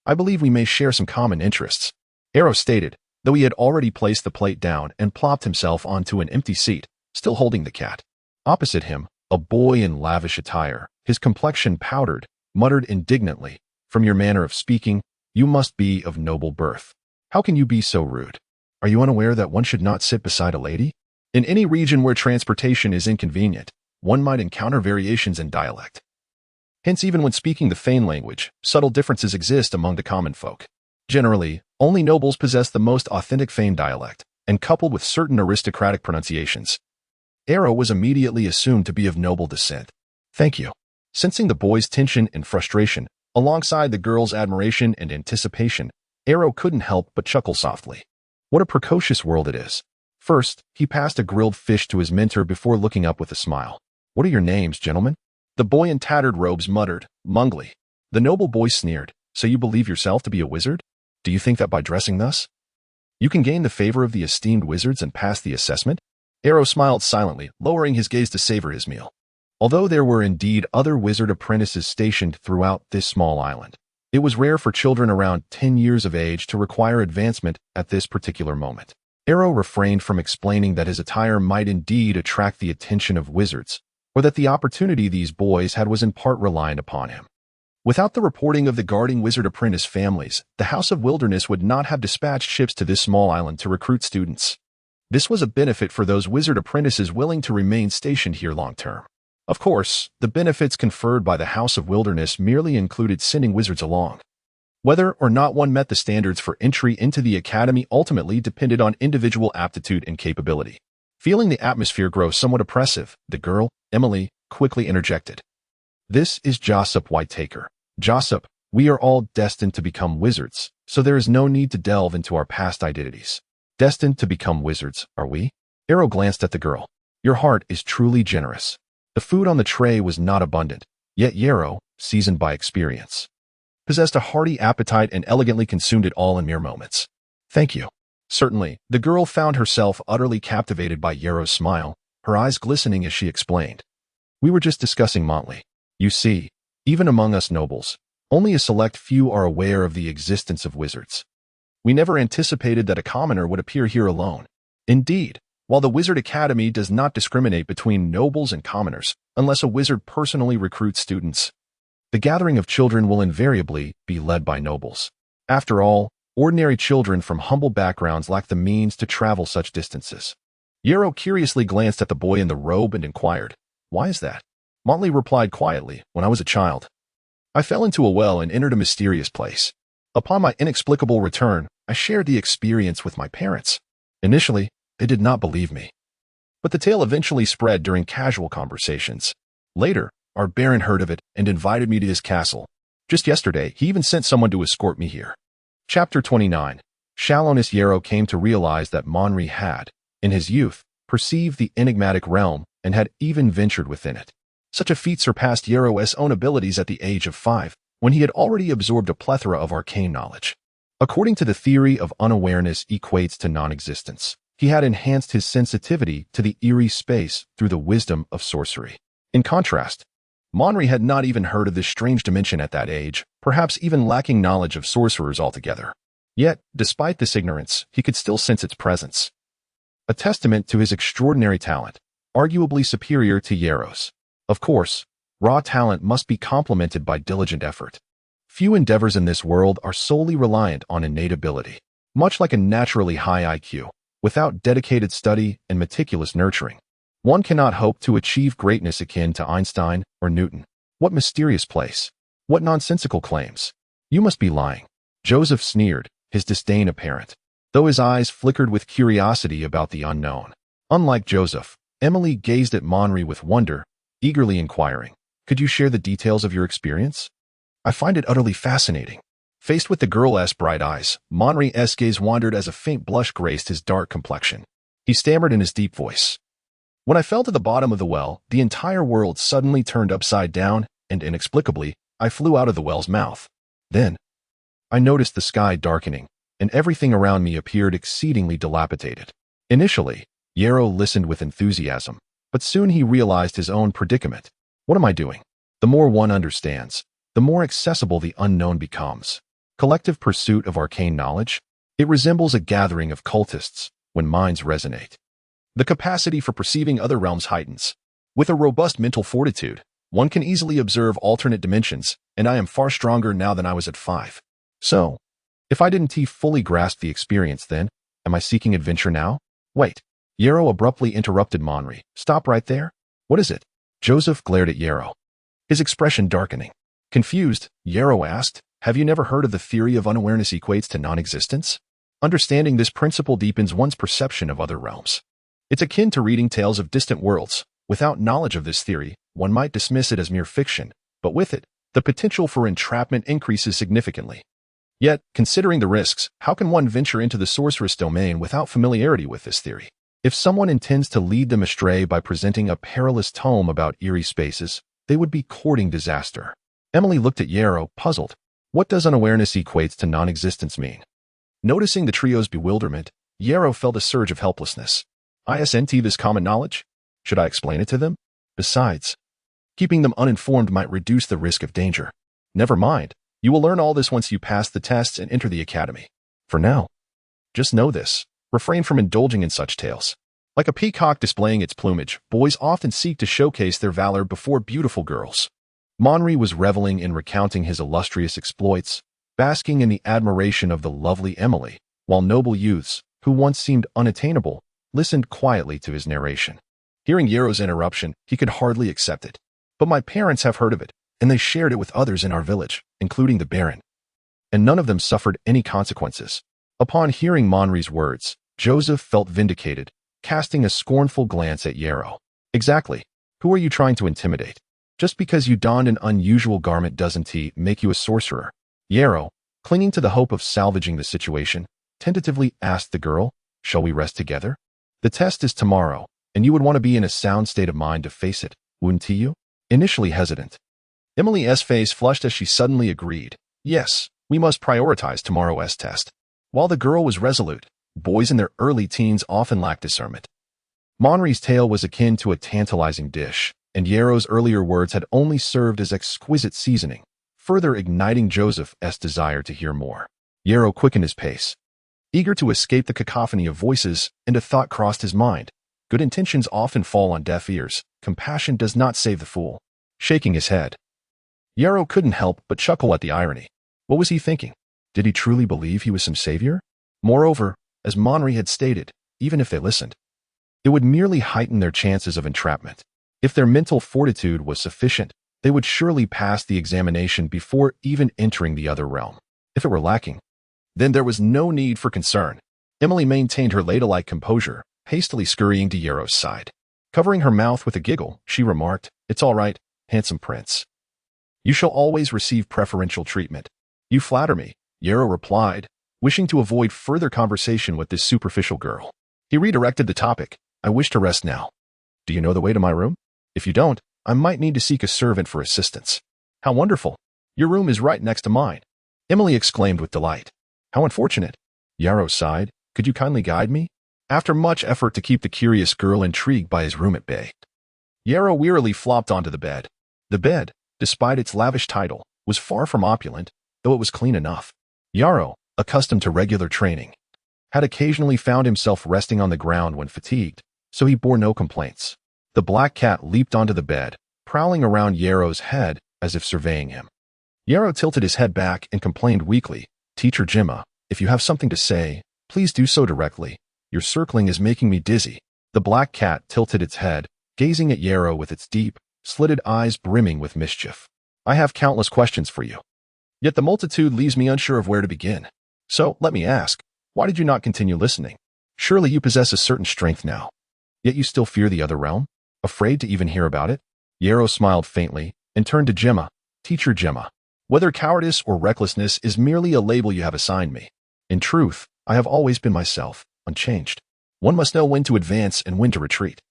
I believe we may share some common interests, Arrow stated, though he had already placed the plate down and plopped himself onto an empty seat, still holding the cat. Opposite him, a boy in lavish attire, his complexion powdered, muttered indignantly, From your manner of speaking, you must be of noble birth. How can you be so rude? Are you unaware that one should not sit beside a lady? In any region where transportation is inconvenient, one might encounter variations in dialect. Hence, even when speaking the Fane language, subtle differences exist among the common folk. Generally, only nobles possess the most authentic Fane dialect, and coupled with certain aristocratic pronunciations. Arrow was immediately assumed to be of noble descent. Thank you. Sensing the boy's tension and frustration, alongside the girl's admiration and anticipation, Arrow couldn't help but chuckle softly. What a precocious world it is. First, he passed a grilled fish to his mentor before looking up with a smile. What are your names, gentlemen? The boy in tattered robes muttered, Mungly. The noble boy sneered. So you believe yourself to be a wizard? Do you think that by dressing thus, you can gain the favor of the esteemed wizards and pass the assessment? Arrow smiled silently, lowering his gaze to savor his meal. Although there were indeed other wizard apprentices stationed throughout this small island, it was rare for children around 10 years of age to require advancement at this particular moment. Arrow refrained from explaining that his attire might indeed attract the attention of wizards, or that the opportunity these boys had was in part reliant upon him. Without the reporting of the guarding wizard apprentice families, the House of Wilderness would not have dispatched ships to this small island to recruit students. This was a benefit for those wizard apprentices willing to remain stationed here long-term. Of course, the benefits conferred by the House of Wilderness merely included sending wizards along. Whether or not one met the standards for entry into the academy ultimately depended on individual aptitude and capability. Feeling the atmosphere grow somewhat oppressive, the girl, Emily, quickly interjected. This is Joseph Whitaker. Joseph, we are all destined to become wizards, so there is no need to delve into our past identities. Destined to become wizards, are we? Arrow glanced at the girl. Your heart is truly generous. The food on the tray was not abundant, yet Yarrow, seasoned by experience, possessed a hearty appetite and elegantly consumed it all in mere moments. Thank you. Certainly, the girl found herself utterly captivated by Yarrow's smile, her eyes glistening as she explained. We were just discussing Montley. You see, even among us nobles, only a select few are aware of the existence of wizards. We never anticipated that a commoner would appear here alone. Indeed, while the Wizard Academy does not discriminate between nobles and commoners, unless a wizard personally recruits students, the gathering of children will invariably be led by nobles. After all, ordinary children from humble backgrounds lack the means to travel such distances. Yarrow curiously glanced at the boy in the robe and inquired, Why is that? Montley replied quietly, When I was a child, I fell into a well and entered a mysterious place. Upon my inexplicable return, I shared the experience with my parents. Initially, they did not believe me. But the tale eventually spread during casual conversations. Later, our Baron heard of it and invited me to his castle. Just yesterday, he even sent someone to escort me here. Chapter 29. Shallowness. Yarrow came to realize that Monry had, in his youth, perceived the enigmatic realm and had even ventured within it. Such a feat surpassed Yarrow's own abilities at the age of 5, when he had already absorbed a plethora of arcane knowledge. According to the theory of unawareness equates to non-existence, he had enhanced his sensitivity to the eerie space through the wisdom of sorcery. In contrast, Monry had not even heard of this strange dimension at that age, perhaps even lacking knowledge of sorcerers altogether. Yet, despite this ignorance, he could still sense its presence. A testament to his extraordinary talent, arguably superior to Yero's. Of course, raw talent must be complemented by diligent effort. Few endeavors in this world are solely reliant on innate ability. Much like a naturally high IQ, without dedicated study and meticulous nurturing, one cannot hope to achieve greatness akin to Einstein or Newton. What mysterious place! What nonsensical claims! You must be lying. Joseph sneered, his disdain apparent, though his eyes flickered with curiosity about the unknown. Unlike Joseph, Emily gazed at Monry with wonder, eagerly inquiring, "Could you share the details of your experience? I find it utterly fascinating." Faced with the girl's bright eyes, Monry's gaze wandered as a faint blush graced his dark complexion. He stammered in his deep voice. "When I fell to the bottom of the well, the entire world suddenly turned upside down, and inexplicably, I flew out of the well's mouth. Then, I noticed the sky darkening, and everything around me appeared exceedingly dilapidated." Initially, Yero listened with enthusiasm, but soon he realized his own predicament. What am I doing? The more one understands, the more accessible the unknown becomes. Collective pursuit of arcane knowledge? It resembles a gathering of cultists when minds resonate. The capacity for perceiving other realms heightens. With a robust mental fortitude, one can easily observe alternate dimensions, and I am far stronger now than I was at 5. So, if I didn't fully grasp the experience then, am I seeking adventure now? Wait. Yero abruptly interrupted Monry. "Stop right there. What is it?" Joseph glared at Yero, his expression darkening. Confused, Yero asked, "Have you never heard of the theory of unawareness equates to non-existence? Understanding this principle deepens one's perception of other realms. It's akin to reading tales of distant worlds. Without knowledge of this theory, one might dismiss it as mere fiction, but with it, the potential for entrapment increases significantly. Yet, considering the risks, how can one venture into the sorceress domain without familiarity with this theory? If someone intends to lead them astray by presenting a perilous tome about eerie spaces, they would be courting disaster." Emily looked at Yero, puzzled. What does unawareness equates to non-existence mean? Noticing the trio's bewilderment, Yero felt a surge of helplessness. Isn't this common knowledge? Should I explain it to them? Besides, keeping them uninformed might reduce the risk of danger. Never mind. You will learn all this once you pass the tests and enter the academy. For now, just know this. Refrain from indulging in such tales. Like a peacock displaying its plumage, boys often seek to showcase their valor before beautiful girls. Monry was reveling in recounting his illustrious exploits, basking in the admiration of the lovely Emily, while noble youths, who once seemed unattainable, listened quietly to his narration. Hearing Yero's interruption, he could hardly accept it. "But my parents have heard of it, and they shared it with others in our village, including the Baron. And none of them suffered any consequences." Upon hearing Monry's words, Joseph felt vindicated, casting a scornful glance at Yero. "Exactly. Who are you trying to intimidate? Just because you donned an unusual garment doesn't make you a sorcerer." Yero, clinging to the hope of salvaging the situation, tentatively asked the girl, "Shall we rest together? The test is tomorrow, and you would want to be in a sound state of mind to face it, wouldn't you?" Initially hesitant, Emily's face flushed as she suddenly agreed. "Yes, we must prioritize tomorrow's test." While the girl was resolute, boys in their early teens often lack discernment. Monry's tale was akin to a tantalizing dish, and Yero's earlier words had only served as exquisite seasoning, further igniting Joseph's desire to hear more. Yero quickened his pace, eager to escape the cacophony of voices, and a thought crossed his mind. Good intentions often fall on deaf ears. Compassion does not save the fool. Shaking his head, Yero couldn't help but chuckle at the irony. What was he thinking? Did he truly believe he was some savior? Moreover, as Monry had stated, even if they listened, it would merely heighten their chances of entrapment. If their mental fortitude was sufficient, they would surely pass the examination before even entering the other realm. If it were lacking, then there was no need for concern. Emily maintained her ladylike composure, hastily scurrying to Yero's side. Covering her mouth with a giggle, she remarked, "It's all right, handsome prince. You shall always receive preferential treatment." "You flatter me," Yero replied, wishing to avoid further conversation with this superficial girl. He redirected the topic. "I wish to rest now. Do you know the way to my room? If you don't, I might need to seek a servant for assistance." "How wonderful! Your room is right next to mine," Emily exclaimed with delight. "How unfortunate." Yero sighed. "Could you kindly guide me?" After much effort to keep the curious girl intrigued by his room at bay, Yero wearily flopped onto the bed. The bed, despite its lavish title, was far from opulent, though it was clean enough. Yero, accustomed to regular training, had occasionally found himself resting on the ground when fatigued, so he bore no complaints. The black cat leaped onto the bed, prowling around Yarrow's head as if surveying him. Yarrow tilted his head back and complained weakly, "Teacher Jimma, if you have something to say, please do so directly. Your circling is making me dizzy." The black cat tilted its head, gazing at Yarrow with its deep, slitted eyes brimming with mischief. "I have countless questions for you. Yet the multitude leaves me unsure of where to begin. So, let me ask, why did you not continue listening? Surely you possess a certain strength now. Yet you still fear the other realm? Afraid to even hear about it?" Yarrow smiled faintly and turned to Jimma. "Teacher Jimma, whether cowardice or recklessness is merely a label you have assigned me. In truth, I have always been myself, unchanged. One must know when to advance and when to retreat.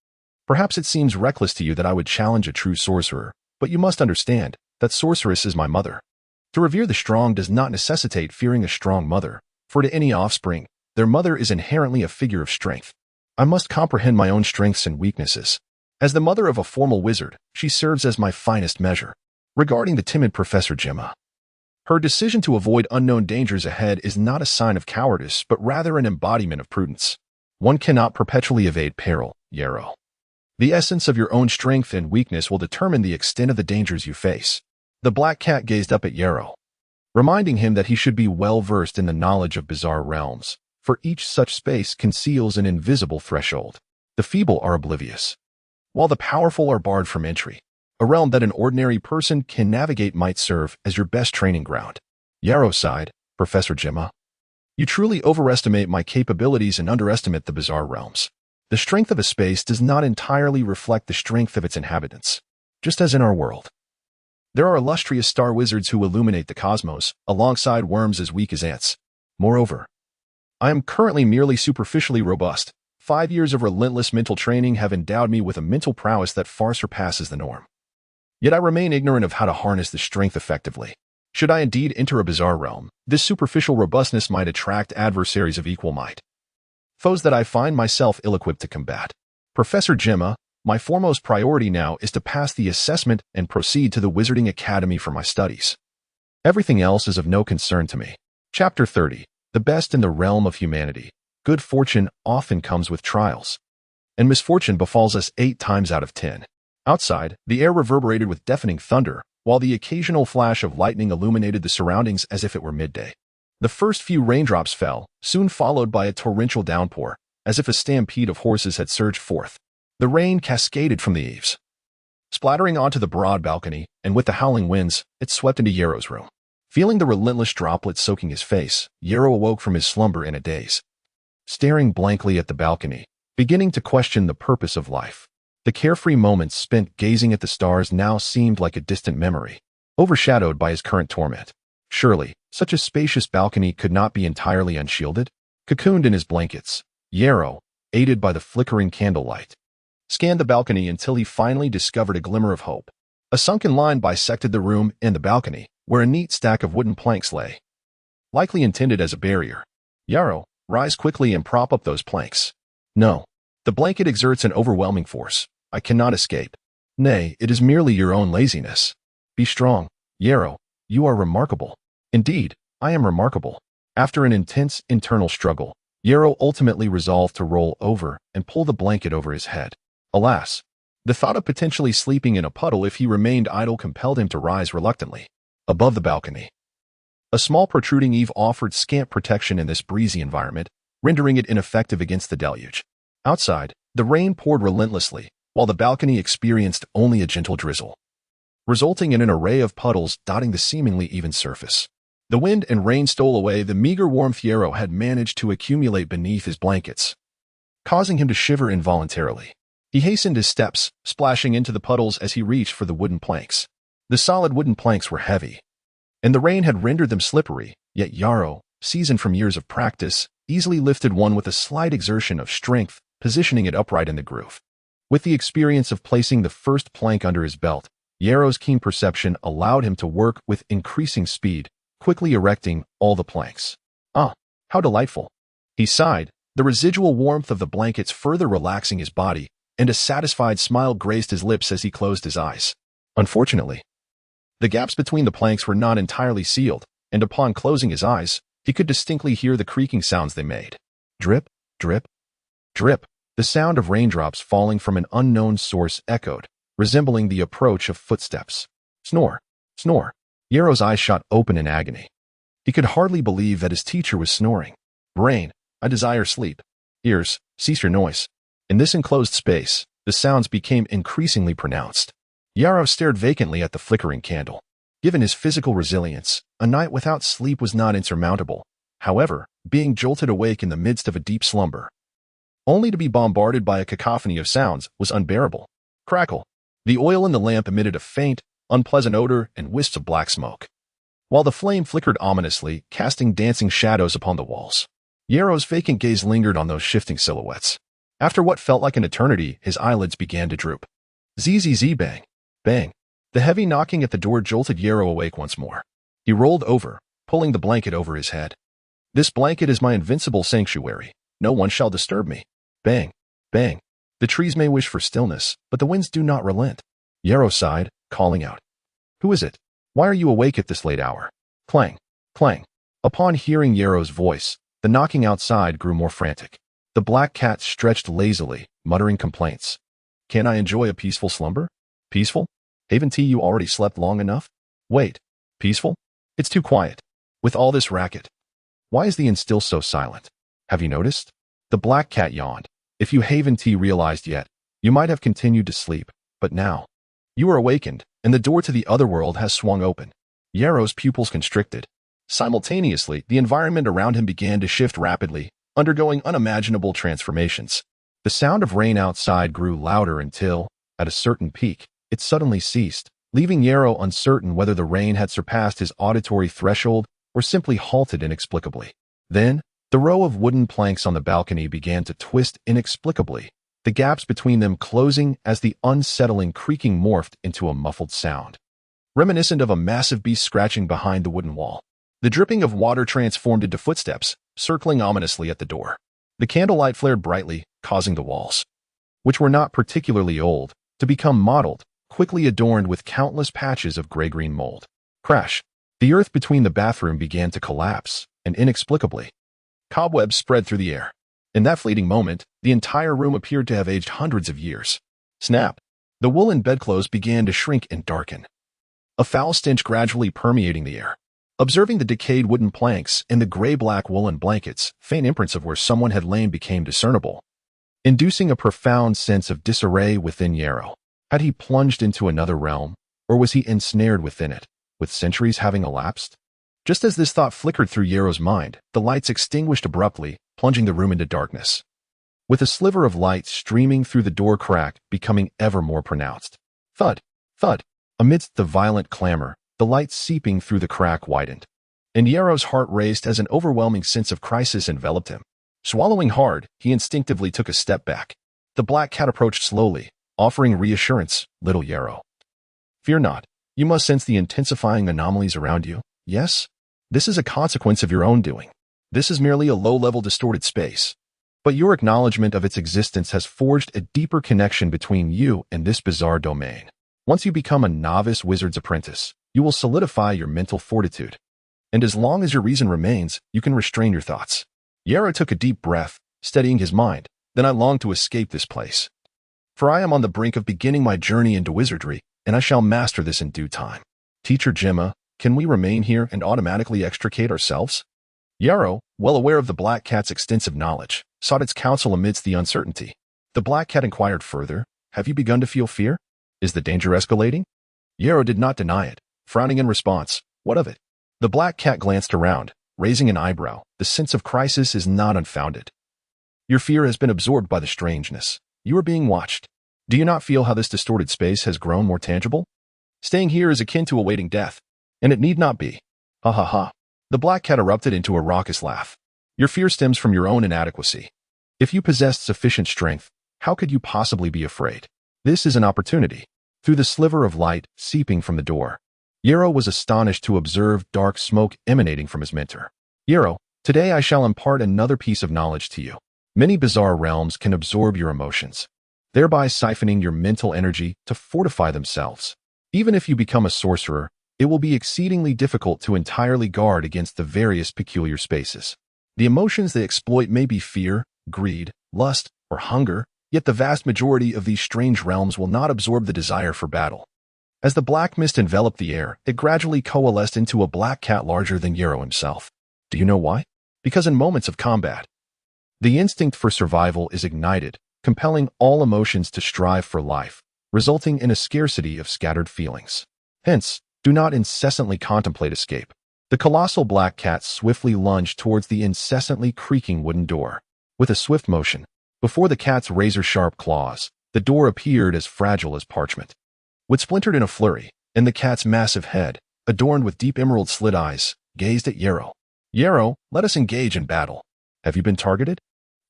Perhaps it seems reckless to you that I would challenge a true sorcerer, but you must understand that sorceress is my mother. To revere the strong does not necessitate fearing a strong mother, for to any offspring, their mother is inherently a figure of strength. I must comprehend my own strengths and weaknesses. As the mother of a formal wizard, she serves as my finest measure." Regarding the timid Professor Jimma, her decision to avoid unknown dangers ahead is not a sign of cowardice, but rather an embodiment of prudence. One cannot perpetually evade peril, Yarrow. The essence of your own strength and weakness will determine the extent of the dangers you face. The black cat gazed up at Yarrow, reminding him that he should be well versed in the knowledge of bizarre realms, for each such space conceals an invisible threshold. The feeble are oblivious, while the powerful are barred from entry. A realm that an ordinary person can navigate might serve as your best training ground. Yarrow sighed. "Professor Jimma, you truly overestimate my capabilities and underestimate the bizarre realms. The strength of a space does not entirely reflect the strength of its inhabitants. Just as in our world, there are illustrious star wizards who illuminate the cosmos, alongside worms as weak as ants. Moreover, I am currently merely superficially robust. 5 years of relentless mental training have endowed me with a mental prowess that far surpasses the norm. Yet I remain ignorant of how to harness this strength effectively. Should I indeed enter a bizarre realm, this superficial robustness might attract adversaries of equal might, foes that I find myself ill-equipped to combat. Professor Jimma, my foremost priority now is to pass the assessment and proceed to the Wizarding Academy for my studies. Everything else is of no concern to me." Chapter 30. The best in the realm of humanity. Good fortune often comes with trials, and misfortune befalls us 8 times out of 10. Outside, the air reverberated with deafening thunder, while the occasional flash of lightning illuminated the surroundings as if it were midday. The first few raindrops fell, soon followed by a torrential downpour, as if a stampede of horses had surged forth. The rain cascaded from the eaves, splattering onto the broad balcony, and with the howling winds, it swept into Yarrow's room. Feeling the relentless droplets soaking his face, Yarrow awoke from his slumber in a daze, staring blankly at the balcony, beginning to question the purpose of life. The carefree moments spent gazing at the stars now seemed like a distant memory, overshadowed by his current torment. Surely, such a spacious balcony could not be entirely unshielded? Cocooned in his blankets, Yarrow, aided by the flickering candlelight, scanned the balcony until he finally discovered a glimmer of hope. A sunken line bisected the room and the balcony, where a neat stack of wooden planks lay, likely intended as a barrier. "Yarrow, rise quickly and prop up those planks." "No. The blanket exerts an overwhelming force. I cannot escape." "Nay, it is merely your own laziness. Be strong, Yarrow. You are remarkable." "Indeed, I am remarkable." After an intense internal struggle, Yarrow ultimately resolved to roll over and pull the blanket over his head. Alas, the thought of potentially sleeping in a puddle if he remained idle compelled him to rise reluctantly. Above the balcony, a small protruding eave offered scant protection in this breezy environment, rendering it ineffective against the deluge. Outside, the rain poured relentlessly, while the balcony experienced only a gentle drizzle, resulting in an array of puddles dotting the seemingly even surface. The wind and rain stole away the meager warmth Yarrow had managed to accumulate beneath his blankets, causing him to shiver involuntarily. He hastened his steps, splashing into the puddles as he reached for the wooden planks. The solid wooden planks were heavy, and the rain had rendered them slippery, yet Yarrow, seasoned from years of practice, easily lifted one with a slight exertion of strength, positioning it upright in the groove. With the experience of placing the first plank under his belt, Yarrow's keen perception allowed him to work with increasing speed, quickly erecting all the planks. "Ah, how delightful!" He sighed, the residual warmth of the blankets further relaxing his body, and a satisfied smile graced his lips as he closed his eyes. Unfortunately, the gaps between the planks were not entirely sealed, and upon closing his eyes, He could distinctly hear the creaking sounds they made. Drip, drip, drip. The sound of raindrops falling from an unknown source echoed, resembling the approach of footsteps. Snore, snore. Yaro's eyes shot open in agony. He could hardly believe that his teacher was snoring. Brain, I desire sleep. Ears, cease your noise. In this enclosed space, the sounds became increasingly pronounced. Yaro stared vacantly at the flickering candle. Given his physical resilience, a night without sleep was not insurmountable. However, being jolted awake in the midst of a deep slumber, only to be bombarded by a cacophony of sounds, was unbearable. Crackle. The oil in the lamp emitted a faint, unpleasant odor and wisps of black smoke, while the flame flickered ominously, casting dancing shadows upon the walls. Yaro's vacant gaze lingered on those shifting silhouettes. After what felt like an eternity, his eyelids began to droop. Zzz, bang, bang. The heavy knocking at the door jolted Yaro awake once more. He rolled over, pulling the blanket over his head. This blanket is my invincible sanctuary. No one shall disturb me. Bang, bang. The trees may wish for stillness, but the winds do not relent. Yaro sighed, calling out. Who is it? Why are you awake at this late hour? Clang, clang. Upon hearing Yaro's voice, the knocking outside grew more frantic. The black cat stretched lazily, muttering complaints. Can I enjoy a peaceful slumber? Peaceful? Haven't you already slept long enough? Wait. Peaceful? It's too quiet. With all this racket. Why is the inn still so silent? Have you noticed? The black cat yawned. If you haven't realized yet, you might have continued to sleep, but now, you are awakened, and the door to the other world has swung open. Yaro's pupils constricted. Simultaneously, the environment around him began to shift rapidly, undergoing unimaginable transformations. The sound of rain outside grew louder until, at a certain peak, it suddenly ceased, leaving Yaro uncertain whether the rain had surpassed his auditory threshold or simply halted inexplicably. Then, the row of wooden planks on the balcony began to twist inexplicably, the gaps between them closing as the unsettling creaking morphed into a muffled sound, reminiscent of a massive beast scratching behind the wooden wall. The dripping of water transformed into footsteps, circling ominously at the door. The candlelight flared brightly, causing the walls, which were not particularly old, to become mottled, quickly adorned with countless patches of gray-green mold. Crash! The earth between the bathroom began to collapse, and inexplicably, cobwebs spread through the air. In that fleeting moment, the entire room appeared to have aged hundreds of years. Snap! The woolen bedclothes began to shrink and darken, a foul stench gradually permeating the air. Observing the decayed wooden planks and the gray-black woolen blankets, faint imprints of where someone had lain became discernible, inducing a profound sense of disarray within Yaro. Had he plunged into another realm, or was he ensnared within it, with centuries having elapsed? Just as this thought flickered through Yaro's mind, the lights extinguished abruptly, plunging the room into darkness, with a sliver of light streaming through the door crack becoming ever more pronounced. Thud, thud. Amidst the violent clamor, the light seeping through the crack widened, and Yaro's heart raced as an overwhelming sense of crisis enveloped him. Swallowing hard, he instinctively took a step back. The black cat approached slowly, offering reassurance. Little Yaro, fear not. You must sense the intensifying anomalies around you. Yes? This is a consequence of your own doing. This is merely a low-level distorted space. But your acknowledgement of its existence has forged a deeper connection between you and this bizarre domain. Once you become a novice wizard's apprentice, you will solidify your mental fortitude. And as long as your reason remains, you can restrain your thoughts. Yaro took a deep breath, steadying his mind. Then I long to escape this place. For I am on the brink of beginning my journey into wizardry, and I shall master this in due time. Teacher Gemma, can we remain here and automatically extricate ourselves? Yaro, well aware of the black cat's extensive knowledge, sought its counsel amidst the uncertainty. The black cat inquired further, have you begun to feel fear? Is the danger escalating? Yaro did not deny it, frowning in response. What of it? The black cat glanced around, raising an eyebrow. The sense of crisis is not unfounded. Your fear has been absorbed by the strangeness. You are being watched. Do you not feel how this distorted space has grown more tangible? Staying here is akin to awaiting death, and it need not be. Ha ha ha. The black cat erupted into a raucous laugh. Your fear stems from your own inadequacy. If you possessed sufficient strength, how could you possibly be afraid? This is an opportunity. Through the sliver of light seeping from the door, Yaro was astonished to observe dark smoke emanating from his mentor. Yaro, today I shall impart another piece of knowledge to you. Many bizarre realms can absorb your emotions, thereby siphoning your mental energy to fortify themselves. Even if you become a sorcerer, it will be exceedingly difficult to entirely guard against the various peculiar spaces. The emotions they exploit may be fear, greed, lust, or hunger, yet the vast majority of these strange realms will not absorb the desire for battle. As the black mist enveloped the air, it gradually coalesced into a black cat larger than Yarrow himself. Do you know why? Because in moments of combat, the instinct for survival is ignited, compelling all emotions to strive for life, resulting in a scarcity of scattered feelings. Hence, do not incessantly contemplate escape. The colossal black cat swiftly lunged towards the incessantly creaking wooden door. With a swift motion, before the cat's razor-sharp claws, the door appeared as fragile as parchment. It splintered in a flurry, and the cat's massive head, adorned with deep emerald slit eyes, gazed at Yarrow. Yarrow, let us engage in battle. Have you been targeted?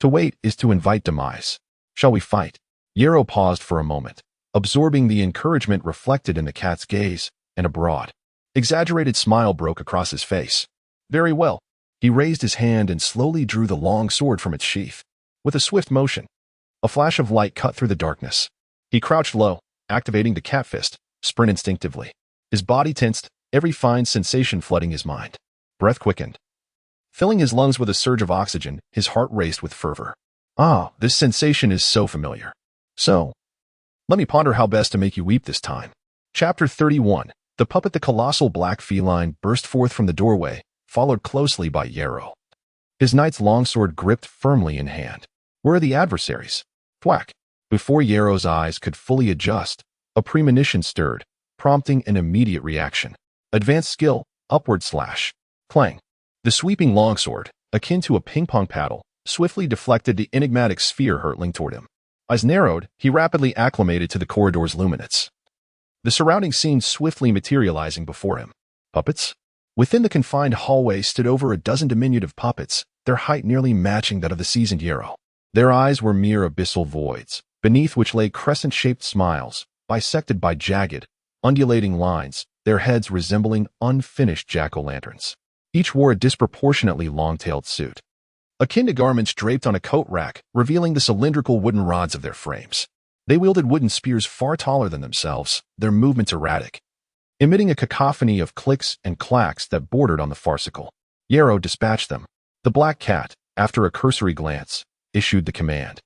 To wait is to invite demise. Shall we fight? Yarrow paused for a moment, absorbing the encouragement reflected in the cat's gaze, and a broad, exaggerated smile broke across his face. Very well. He raised his hand and slowly drew the long sword from its sheath. With a swift motion, a flash of light cut through the darkness. He crouched low, activating the cat fist, sprint instinctively. His body tensed, every fine sensation flooding his mind. Breath quickened. Filling his lungs with a surge of oxygen, his heart raced with fervor. Ah, this sensation is so familiar. So, let me ponder how best to make you weep this time. Chapter 31. The puppet. The colossal black feline burst forth from the doorway, followed closely by Yarrow. His knight's longsword gripped firmly in hand. Where are the adversaries? Thwack. Before Yarrow's eyes could fully adjust, a premonition stirred, prompting an immediate reaction. Advanced skill, upward slash. Clang. The sweeping longsword, akin to a ping-pong paddle, swiftly deflected the enigmatic sphere hurtling toward him. Eyes narrowed, he rapidly acclimated to the corridor's luminance. The surrounding scene swiftly materializing before him. Puppets? Within the confined hallway stood over a dozen diminutive puppets, their height nearly matching that of the seasoned Yarrow. Their eyes were mere abyssal voids, beneath which lay crescent-shaped smiles, bisected by jagged, undulating lines, their heads resembling unfinished jack-o'-lanterns. Each wore a disproportionately long-tailed suit, akin to garments draped on a coat rack, revealing the cylindrical wooden rods of their frames. They wielded wooden spears far taller than themselves, their movements erratic, emitting a cacophony of clicks and clacks that bordered on the farcical. Yarrow dispatched them. The black cat, after a cursory glance, issued the command,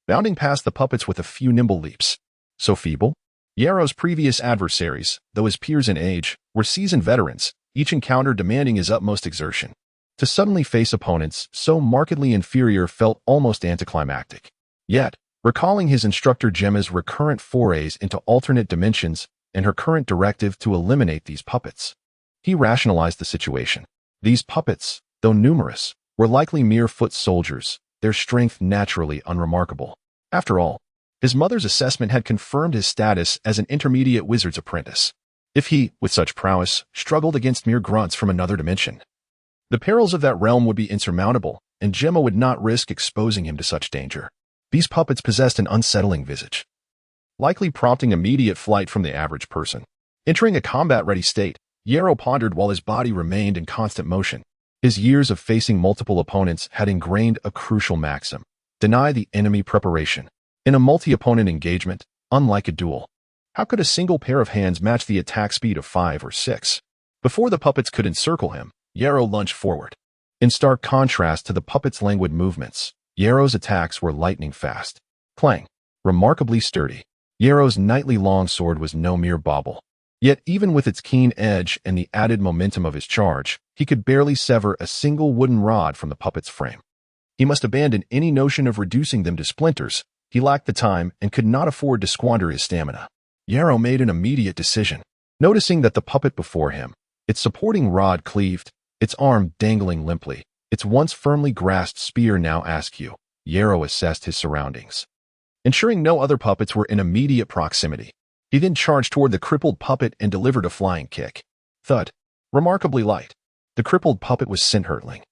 bounding past the puppets with a few nimble leaps. So feeble? Yarrow's previous adversaries, though his peers in age, were seasoned veterans, each encounter demanding his utmost exertion. To suddenly face opponents so markedly inferior felt almost anticlimactic. Yet, recalling his instructor Gemma's recurrent forays into alternate dimensions and her current directive to eliminate these puppets, he rationalized the situation. These puppets, though numerous, were likely mere foot soldiers, their strength naturally unremarkable. After all, his mother's assessment had confirmed his status as an intermediate wizard's apprentice. If he, with such prowess, struggled against mere grunts from another dimension, the perils of that realm would be insurmountable, and Gemma would not risk exposing him to such danger. These puppets possessed an unsettling visage, likely prompting immediate flight from the average person. Entering a combat-ready state, Yarrow pondered while his body remained in constant motion. His years of facing multiple opponents had ingrained a crucial maxim: deny the enemy preparation. In a multi-opponent engagement, unlike a duel, how could a single pair of hands match the attack speed of 5 or 6? Before the puppets could encircle him, Yarrow lunged forward. In stark contrast to the puppets' languid movements, Yarrow's attacks were lightning fast. Clang. Remarkably sturdy. Yarrow's knightly longsword was no mere bauble. Yet even with its keen edge and the added momentum of his charge, he could barely sever a single wooden rod from the puppet's frame. He must abandon any notion of reducing them to splinters. He lacked the time and could not afford to squander his stamina. Yarrow made an immediate decision. Noticing that the puppet before him, its supporting rod cleaved, its arm dangling limply, its once firmly grasped spear now askew, Yarrow assessed his surroundings. Ensuring no other puppets were in immediate proximity, he then charged toward the crippled puppet and delivered a flying kick. Thud. Remarkably light. The crippled puppet was sin-hurtling,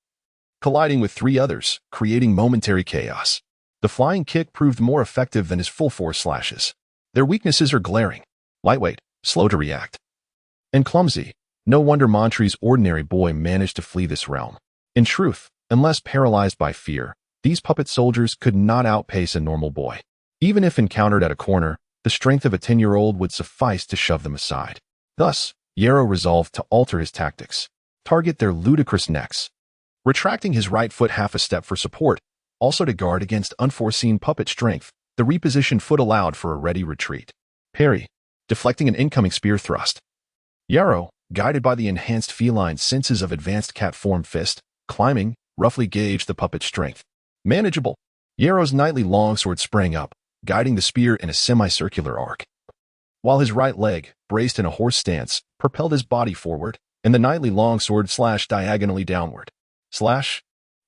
colliding with 3 others, creating momentary chaos. The flying kick proved more effective than his full-force slashes. Their weaknesses are glaring. Lightweight, slow to react, and clumsy. No wonder Montre's ordinary boy managed to flee this realm. In truth, unless paralyzed by fear, these puppet soldiers could not outpace a normal boy. Even if encountered at a corner, the strength of a 10-year-old would suffice to shove them aside. Thus, Yarrow resolved to alter his tactics, target their ludicrous necks. Retracting his right foot half a step for support, also to guard against unforeseen puppet strength, the repositioned foot allowed for a ready retreat. Parry, deflecting an incoming spear thrust. Yarrow, guided by the enhanced feline senses of advanced cat form fist, climbing, roughly gauged the puppet's strength. Manageable. Yarrow's knightly longsword sprang up, guiding the spear in a semicircular arc. While his right leg, braced in a horse stance, propelled his body forward, and the knightly longsword slashed diagonally downward. Slash.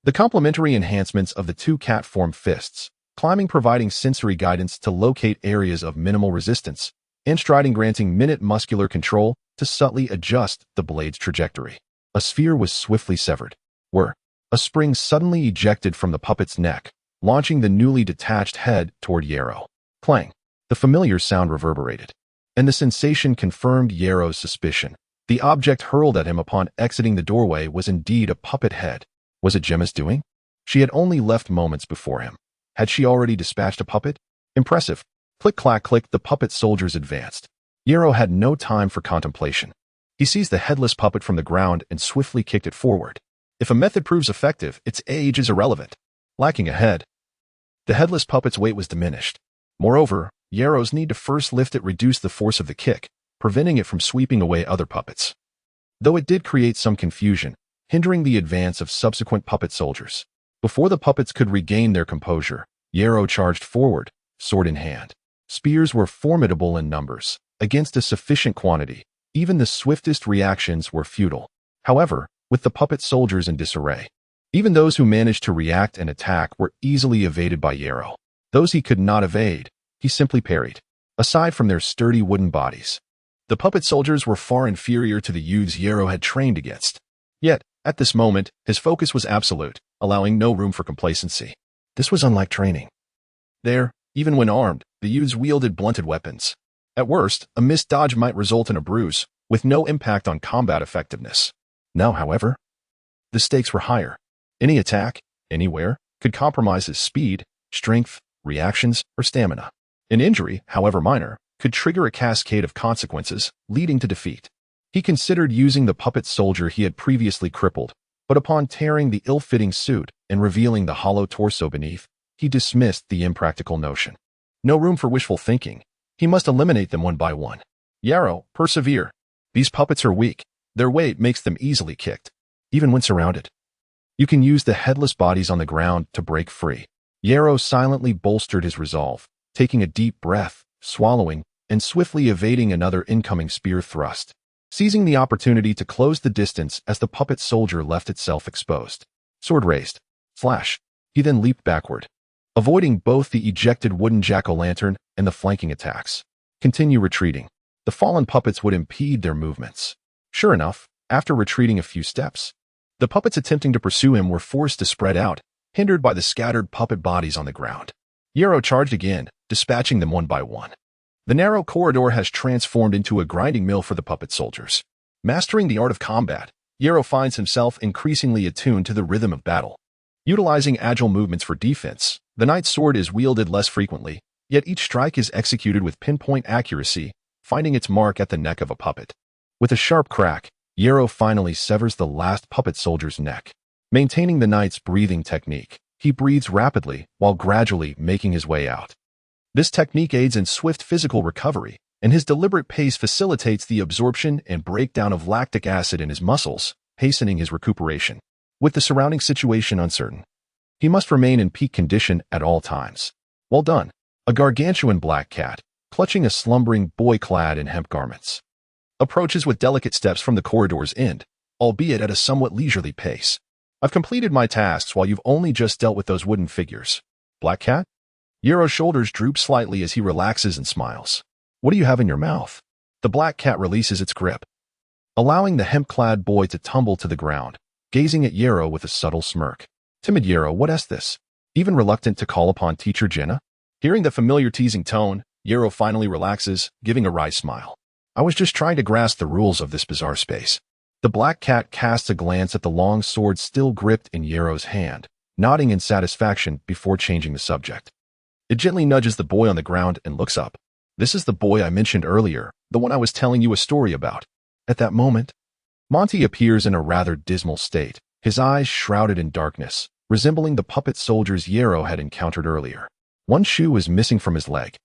The complementary enhancements of the two cat form fists, climbing providing sensory guidance to locate areas of minimal resistance, and striding granting minute muscular control to subtly adjust the blade's trajectory. A sphere was swiftly severed. A spring suddenly ejected from the puppet's neck, launching the newly detached head toward Yarrow. Clang. The familiar sound reverberated, and the sensation confirmed Yarrow's suspicion. The object hurled at him upon exiting the doorway was indeed a puppet head. Was it Gemma's doing? She had only left moments before him. Had she already dispatched a puppet? Impressive. Click-clack-click, the puppet soldiers advanced. Yarrow had no time for contemplation. He seized the headless puppet from the ground and swiftly kicked it forward. If a method proves effective, its age is irrelevant. Lacking a head, the headless puppet's weight was diminished. Moreover, Yarrow's need to first lift it reduced the force of the kick, preventing it from sweeping away other puppets. Though it did create some confusion, hindering the advance of subsequent puppet soldiers. Before the puppets could regain their composure, Yarrow charged forward, sword in hand. Spears were formidable in numbers. Against a sufficient quantity, even the swiftest reactions were futile. However, with the puppet soldiers in disarray, even those who managed to react and attack were easily evaded by Yarrow. Those he could not evade, he simply parried. Aside from their sturdy wooden bodies, the puppet soldiers were far inferior to the youths Yarrow had trained against. Yet, at this moment, his focus was absolute, allowing no room for complacency. This was unlike training. There, even when armed, the youths wielded blunted weapons. At worst, a missed dodge might result in a bruise, with no impact on combat effectiveness. Now, however, the stakes were higher. Any attack, anywhere, could compromise his speed, strength, reactions, or stamina. An injury, however minor, could trigger a cascade of consequences, leading to defeat. He considered using the puppet soldier he had previously crippled, but upon tearing the ill-fitting suit and revealing the hollow torso beneath, he dismissed the impractical notion. No room for wishful thinking. He must eliminate them one by one. Yarrow, persevere. These puppets are weak. Their weight makes them easily kicked, even when surrounded. You can use the headless bodies on the ground to break free. Yarrow silently bolstered his resolve, taking a deep breath, swallowing, and swiftly evading another incoming spear thrust, seizing the opportunity to close the distance as the puppet soldier left itself exposed. Sword raised. Flash. He then leaped backward, avoiding both the ejected wooden jack-o'-lantern and the flanking attacks. Continue retreating. The fallen puppets would impede their movements. Sure enough, after retreating a few steps, the puppets attempting to pursue him were forced to spread out, hindered by the scattered puppet bodies on the ground. Yarrow charged again, dispatching them one by one. The narrow corridor has transformed into a grinding mill for the puppet soldiers. Mastering the art of combat, Yarrow finds himself increasingly attuned to the rhythm of battle. Utilizing agile movements for defense, the knight's sword is wielded less frequently, yet each strike is executed with pinpoint accuracy, finding its mark at the neck of a puppet. With a sharp crack, Yarrow finally severs the last puppet soldier's neck. Maintaining the knight's breathing technique, he breathes rapidly while gradually making his way out. This technique aids in swift physical recovery, and his deliberate pace facilitates the absorption and breakdown of lactic acid in his muscles, hastening his recuperation. With the surrounding situation uncertain, he must remain in peak condition at all times. Well done. A gargantuan black cat, clutching a slumbering boy clad in hemp garments, approaches with delicate steps from the corridor's end, albeit at a somewhat leisurely pace. I've completed my tasks while you've only just dealt with those wooden figures. Black cat? Yarrow's shoulders droop slightly as he relaxes and smiles. What do you have in your mouth? The black cat releases its grip, allowing the hemp-clad boy to tumble to the ground, gazing at Yarrow with a subtle smirk. Timid Yarrow, what is this? Even reluctant to call upon teacher Jenna? Hearing the familiar teasing tone, Yarrow finally relaxes, giving a wry smile. I was just trying to grasp the rules of this bizarre space. The black cat casts a glance at the long sword still gripped in Yarrow's hand, nodding in satisfaction before changing the subject. It gently nudges the boy on the ground and looks up. This is the boy I mentioned earlier, the one I was telling you a story about. At that moment, Monty appears in a rather dismal state, his eyes shrouded in darkness, resembling the puppet soldiers Yarrow had encountered earlier. One shoe was missing from his leg,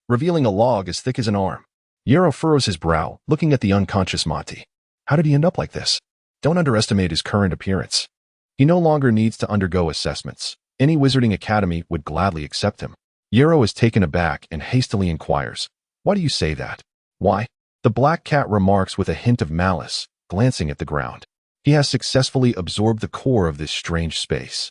revealing a log as thick as an arm. Yarrow furrows his brow, looking at the unconscious Monty. How did he end up like this? Don't underestimate his current appearance. He no longer needs to undergo assessments. Any wizarding academy would gladly accept him. Yarrow is taken aback and hastily inquires, "Why do you say that?" "Why?" The black cat remarks with a hint of malice, glancing at the ground. He has successfully absorbed the core of this strange space.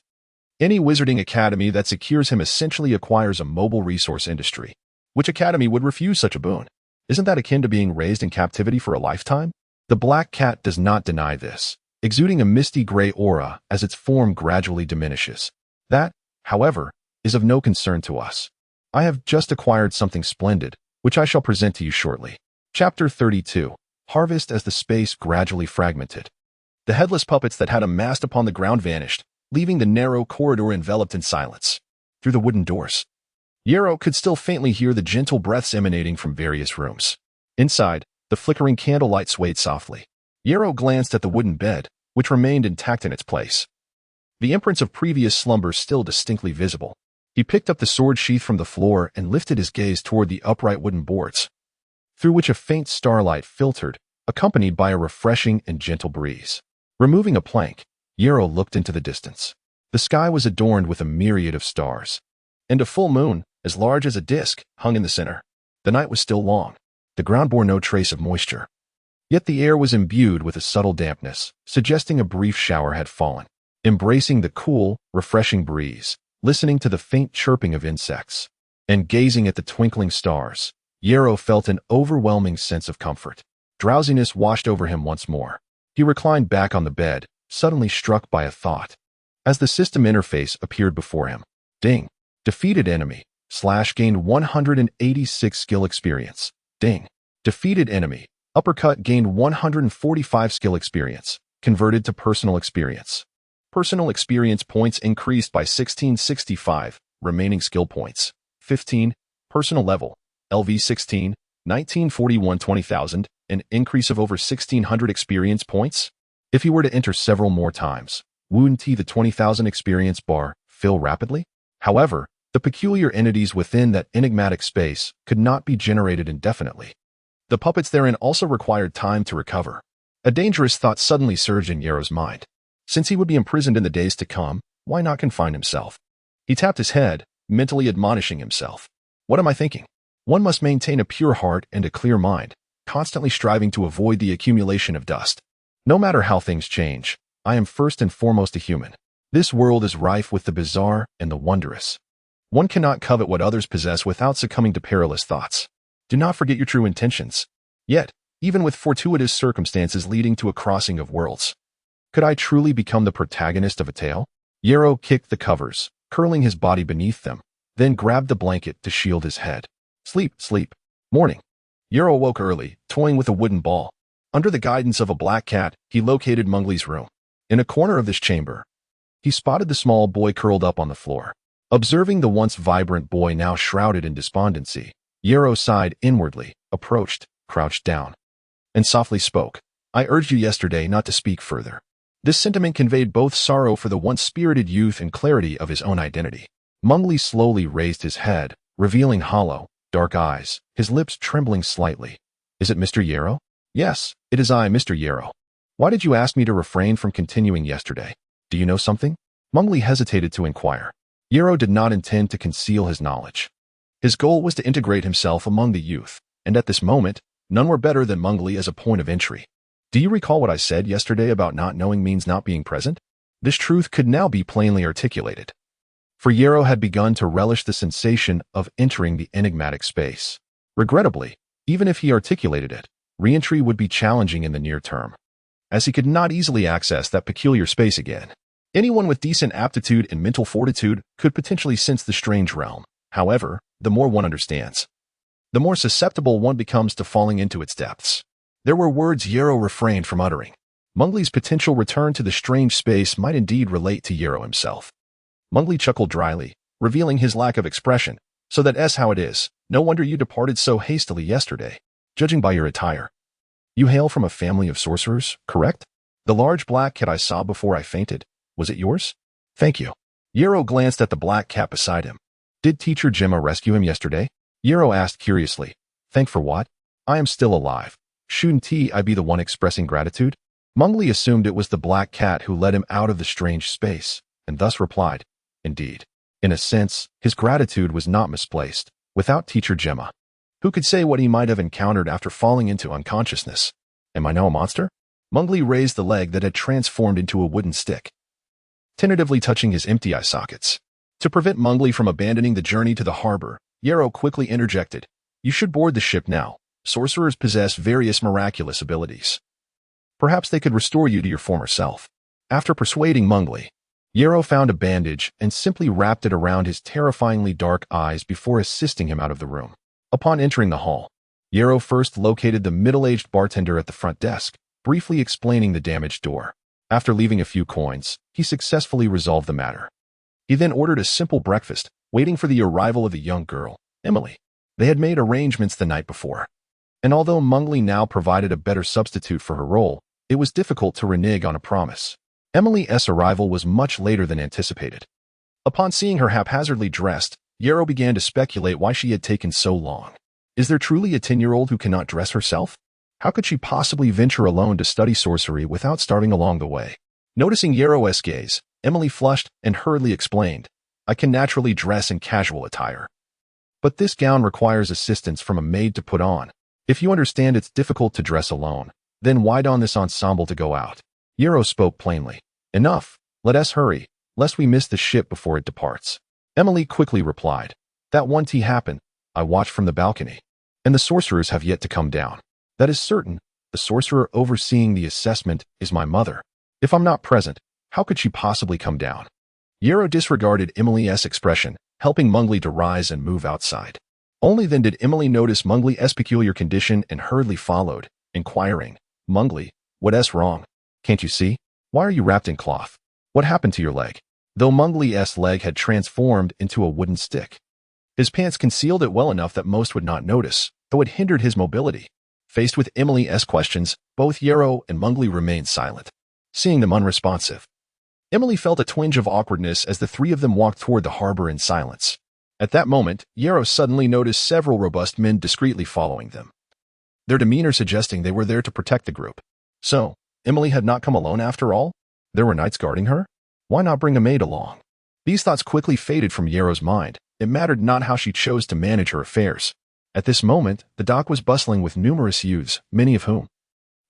Any wizarding academy that secures him essentially acquires a mobile resource industry. Which academy would refuse such a boon? Isn't that akin to being raised in captivity for a lifetime? The black cat does not deny this, exuding a misty gray aura as its form gradually diminishes. That, however, is of no concern to us. I have just acquired something splendid, which I shall present to you shortly. Chapter 32. Harvest. As the space gradually fragmented, the headless puppets that had amassed upon the ground vanished, leaving the narrow corridor enveloped in silence. Through the wooden doors, Yarrow could still faintly hear the gentle breaths emanating from various rooms. Inside, the flickering candlelight swayed softly. Yarrow glanced at the wooden bed, which remained intact in its place, the imprints of previous slumber still distinctly visible. He picked up the sword sheath from the floor and lifted his gaze toward the upright wooden boards, through which a faint starlight filtered, accompanied by a refreshing and gentle breeze. Removing a plank, Yarrow looked into the distance. The sky was adorned with a myriad of stars, and a full moon, as large as a disk, hung in the center. The night was still long. The ground bore no trace of moisture, yet the air was imbued with a subtle dampness, suggesting a brief shower had fallen. Embracing the cool, refreshing breeze, listening to the faint chirping of insects, and gazing at the twinkling stars, Yarrow felt an overwhelming sense of comfort. Drowsiness washed over him once more. He reclined back on the bed, suddenly struck by a thought. As the system interface appeared before him, ding. Defeated enemy. / gained 186 skill experience. Ding. Defeated enemy. Uppercut gained 145 skill experience. Converted to personal experience. Personal experience points increased by 1665. Remaining skill points 15. Personal level. LV 16. 1941 20,000. An increase of over 1600 experience points. If he were to enter several more times, wouldn't the 20,000 experience bar fill rapidly? However, the peculiar entities within that enigmatic space could not be generated indefinitely. The puppets therein also required time to recover. A dangerous thought suddenly surged in Yarrow's mind. Since he would be imprisoned in the days to come, why not confine himself? He tapped his head, mentally admonishing himself. What am I thinking? One must maintain a pure heart and a clear mind, constantly striving to avoid the accumulation of dust. No matter how things change, I am first and foremost a human. This world is rife with the bizarre and the wondrous. One cannot covet what others possess without succumbing to perilous thoughts. Do not forget your true intentions. Yet, even with fortuitous circumstances leading to a crossing of worlds, could I truly become the protagonist of a tale? Yarrow kicked the covers, curling his body beneath them, then grabbed the blanket to shield his head. Sleep, sleep. Morning. Yarrow woke early, toying with a wooden ball. Under the guidance of a black cat, he located Mungley's room. In a corner of this chamber, he spotted the small boy curled up on the floor. Observing the once vibrant boy now shrouded in despondency, Yarrow sighed inwardly, approached, crouched down, and softly spoke. I urged you yesterday not to speak further. This sentiment conveyed both sorrow for the once spirited youth and clarity of his own identity. Mungley slowly raised his head, revealing hollow, dark eyes, his lips trembling slightly. Is it Mr. Yarrow? Yes, it is I, Mr. Yarrow. Why did you ask me to refrain from continuing yesterday? Do you know something? Mungley hesitated to inquire. Yarrow did not intend to conceal his knowledge. His goal was to integrate himself among the youth, and at this moment, none were better than Mungley as a point of entry. Do you recall what I said yesterday about not knowing means not being present? This truth could now be plainly articulated. For Yarrow had begun to relish the sensation of entering the enigmatic space. Regrettably, even if he articulated it, re-entry would be challenging in the near term, as he could not easily access that peculiar space again. Anyone with decent aptitude and mental fortitude could potentially sense the strange realm. However, the more one understands, the more susceptible one becomes to falling into its depths. There were words Yarrow refrained from uttering. Mungley's potential return to the strange space might indeed relate to Yarrow himself. Mungley chuckled dryly, revealing his lack of expression. So that's how it is. No wonder you departed so hastily yesterday. Judging by your attire, You hail from a family of sorcerers, correct? The large black cat I saw before I fainted, was it yours? Thank you. Yero glanced at the black cat beside him. Did Teacher Gemma rescue him yesterday? Yero asked curiously. Thank for what? I am still alive. Shouldn't I be the one expressing gratitude? Mengli assumed it was the black cat who led him out of the strange space, and thus replied, Indeed. In a sense, his gratitude was not misplaced. Without Teacher Gemma, who could say what he might have encountered after falling into unconsciousness? Am I now a monster? Mengli raised the leg that had transformed into a wooden stick, tentatively touching his empty eye sockets. To prevent Mengli from abandoning the journey to the harbor, Yero quickly interjected, You should board the ship now. Sorcerers possess various miraculous abilities. Perhaps they could restore you to your former self. After persuading Mengli, Yero found a bandage and simply wrapped it around his terrifyingly dark eyes before assisting him out of the room. Upon entering the hall, Yero first located the middle-aged bartender at the front desk, briefly explaining the damaged door. After leaving a few coins, he successfully resolved the matter. He then ordered a simple breakfast, waiting for the arrival of the young girl, Emily. They had made arrangements the night before, and although Mengli now provided a better substitute for her role, it was difficult to renege on a promise. Emily's arrival was much later than anticipated. Upon seeing her haphazardly dressed, Yero began to speculate why she had taken so long. Is there truly a 10-year-old who cannot dress herself? How could she possibly venture alone to study sorcery without starting along the way? Noticing Yero's gaze, Emily flushed and hurriedly explained, I can naturally dress in casual attire. But this gown requires assistance from a maid to put on. If you understand it's difficult to dress alone, then why don this ensemble to go out? Yero spoke plainly. Enough. Let us hurry, lest we miss the ship before it departs. Emily quickly replied. That one tea happened. I watched from the balcony. And the sorcerers have yet to come down. That is certain. The sorcerer overseeing the assessment is my mother. If I'm not present, how could she possibly come down? Yero disregarded Emily's expression, helping Mengli to rise and move outside. Only then did Emily notice Mengli's peculiar condition and hurriedly followed, inquiring, Mengli, what's wrong? Can't you see? Why are you wrapped in cloth? What happened to your leg? Though Mengli's leg had transformed into a wooden stick, his pants concealed it well enough that most would not notice, though it hindered his mobility. Faced with Emily's questions, both Yero and Mengli remained silent, seeing them unresponsive. Emily felt a twinge of awkwardness as the three of them walked toward the harbor in silence. At that moment, Yero suddenly noticed several robust men discreetly following them, their demeanor suggesting they were there to protect the group. So, Emily had not come alone after all? There were knights guarding her? Why not bring a maid along? These thoughts quickly faded from Yero's mind. It mattered not how she chose to manage her affairs. At this moment, the dock was bustling with numerous youths, many of whom,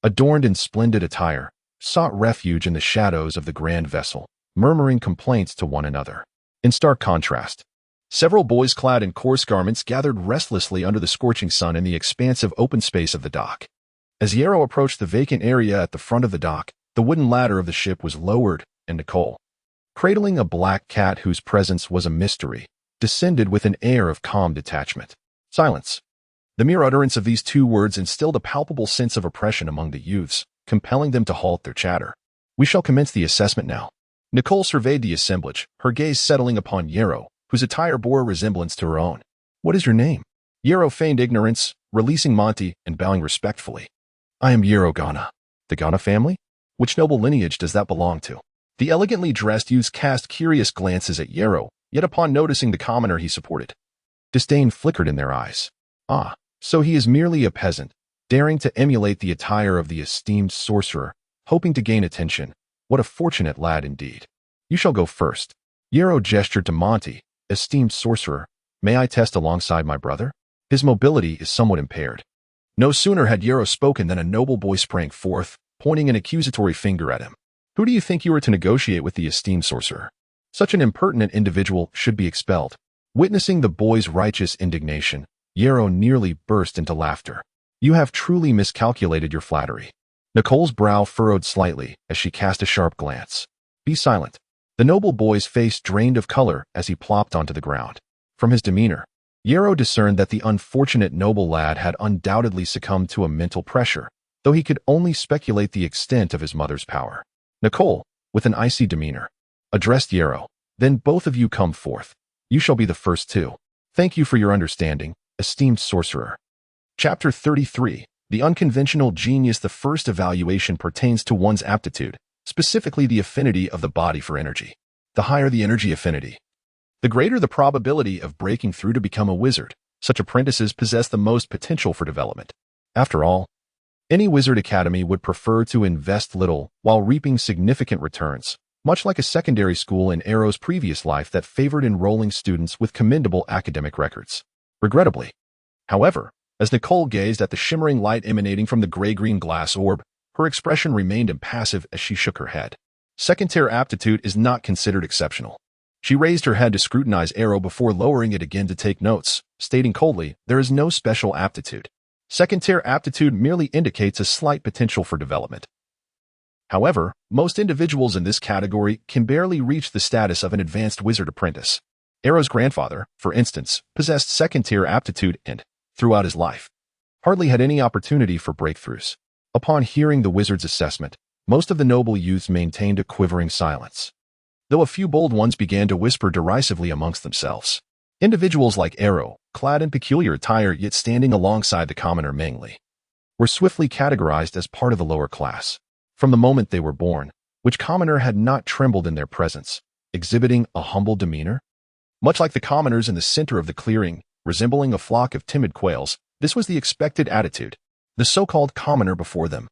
adorned in splendid attire, sought refuge in the shadows of the grand vessel, murmuring complaints to one another. In stark contrast, several boys clad in coarse garments gathered restlessly under the scorching sun in the expansive open space of the dock. As Yero approached the vacant area at the front of the dock, the wooden ladder of the ship was lowered, and Nicole, cradling a black cat whose presence was a mystery, descended with an air of calm detachment. Silence. The mere utterance of these two words instilled a palpable sense of oppression among the youths, compelling them to halt their chatter. We shall commence the assessment now. Nicole surveyed the assemblage, her gaze settling upon Yero, whose attire bore a resemblance to her own. What is your name? Yero feigned ignorance, releasing Monty and bowing respectfully. I am Yero Ghana. The Ghana family? Which noble lineage does that belong to? The elegantly dressed youths cast curious glances at Yero, yet upon noticing the commoner he supported, disdain flickered in their eyes. Ah, so he is merely a peasant, daring to emulate the attire of the esteemed sorcerer, hoping to gain attention. What a fortunate lad indeed. You shall go first. Yero gestured to Monty. Esteemed sorcerer, may I test alongside my brother? His mobility is somewhat impaired. No sooner had Yero spoken than a noble boy sprang forth, pointing an accusatory finger at him. Who do you think you are to negotiate with the esteemed sorcerer? Such an impertinent individual should be expelled. Witnessing the boy's righteous indignation, Yero nearly burst into laughter. You have truly miscalculated your flattery. Nicole's brow furrowed slightly as she cast a sharp glance. Be silent. The noble boy's face drained of color as he plopped onto the ground. From his demeanor, Yero discerned that the unfortunate noble lad had undoubtedly succumbed to a mental pressure, though he could only speculate the extent of his mother's power. Nicole, with an icy demeanor, addressed Yero. Then both of you come forth. You shall be the first two. Thank you for your understanding, esteemed sorcerer. Chapter 33. The unconventional genius. The first evaluation pertains to one's aptitude, specifically the affinity of the body for energy. The higher the energy affinity, the greater the probability of breaking through to become a wizard. Such apprentices possess the most potential for development. After all, any wizard academy would prefer to invest little while reaping significant returns, much like a secondary school in Arrow's previous life that favored enrolling students with commendable academic records. Regrettably, however, as Nicole gazed at the shimmering light emanating from the gray-green glass orb, her expression remained impassive as she shook her head. Second-tier aptitude is not considered exceptional. She raised her head to scrutinize Arrow before lowering it again to take notes, stating coldly, "There is no special aptitude. Second-tier aptitude merely indicates a slight potential for development." However, most individuals in this category can barely reach the status of an advanced wizard apprentice. Arrow's grandfather, for instance, possessed second-tier aptitude and, throughout his life, hardly had any opportunity for breakthroughs. Upon hearing the wizard's assessment, most of the noble youths maintained a quivering silence, though a few bold ones began to whisper derisively amongst themselves. Individuals like Arrow, clad in peculiar attire yet standing alongside the commoner Meng Li, were swiftly categorized as part of the lower class. From the moment they were born, which commoner had not trembled in their presence, exhibiting a humble demeanor? Much like the commoners in the center of the clearing, resembling a flock of timid quails, this was the expected attitude. The so-called commoner before them,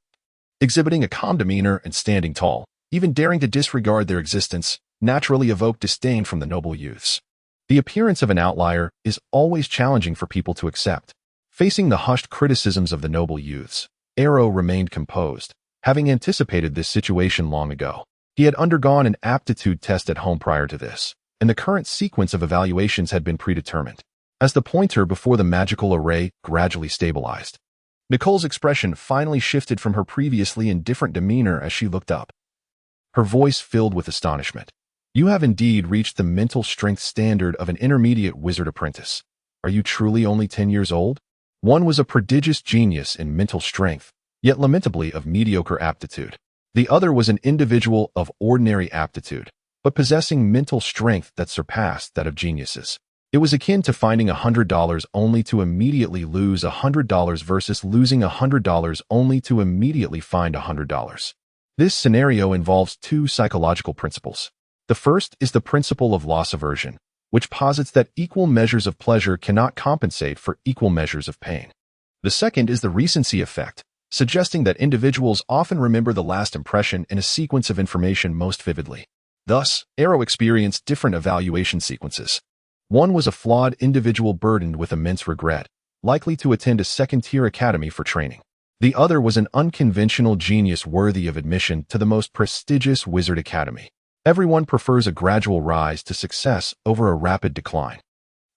exhibiting a calm demeanor and standing tall, even daring to disregard their existence, naturally evoked disdain from the noble youths. The appearance of an outlier is always challenging for people to accept. Facing the hushed criticisms of the noble youths, Arrow remained composed, having anticipated this situation long ago. He had undergone an aptitude test at home prior to this, and the current sequence of evaluations had been predetermined. As the pointer before the magical array gradually stabilized, Nicole's expression finally shifted from her previously indifferent demeanor as she looked up. Her voice filled with astonishment. "You have indeed reached the mental strength standard of an intermediate wizard apprentice. Are you truly only 10 years old?" One was a prodigious genius in mental strength, yet lamentably of mediocre aptitude. The other was an individual of ordinary aptitude, but possessing mental strength that surpassed that of geniuses. It was akin to finding $100 only to immediately lose $100 versus losing $100 only to immediately find $100. This scenario involves two psychological principles. The first is the principle of loss aversion, which posits that equal measures of pleasure cannot compensate for equal measures of pain. The second is the recency effect, suggesting that individuals often remember the last impression in a sequence of information most vividly. Thus, Arrow experienced different evaluation sequences. One was a flawed individual burdened with immense regret, likely to attend a second-tier academy for training. The other was an unconventional genius worthy of admission to the most prestigious wizard academy. Everyone prefers a gradual rise to success over a rapid decline.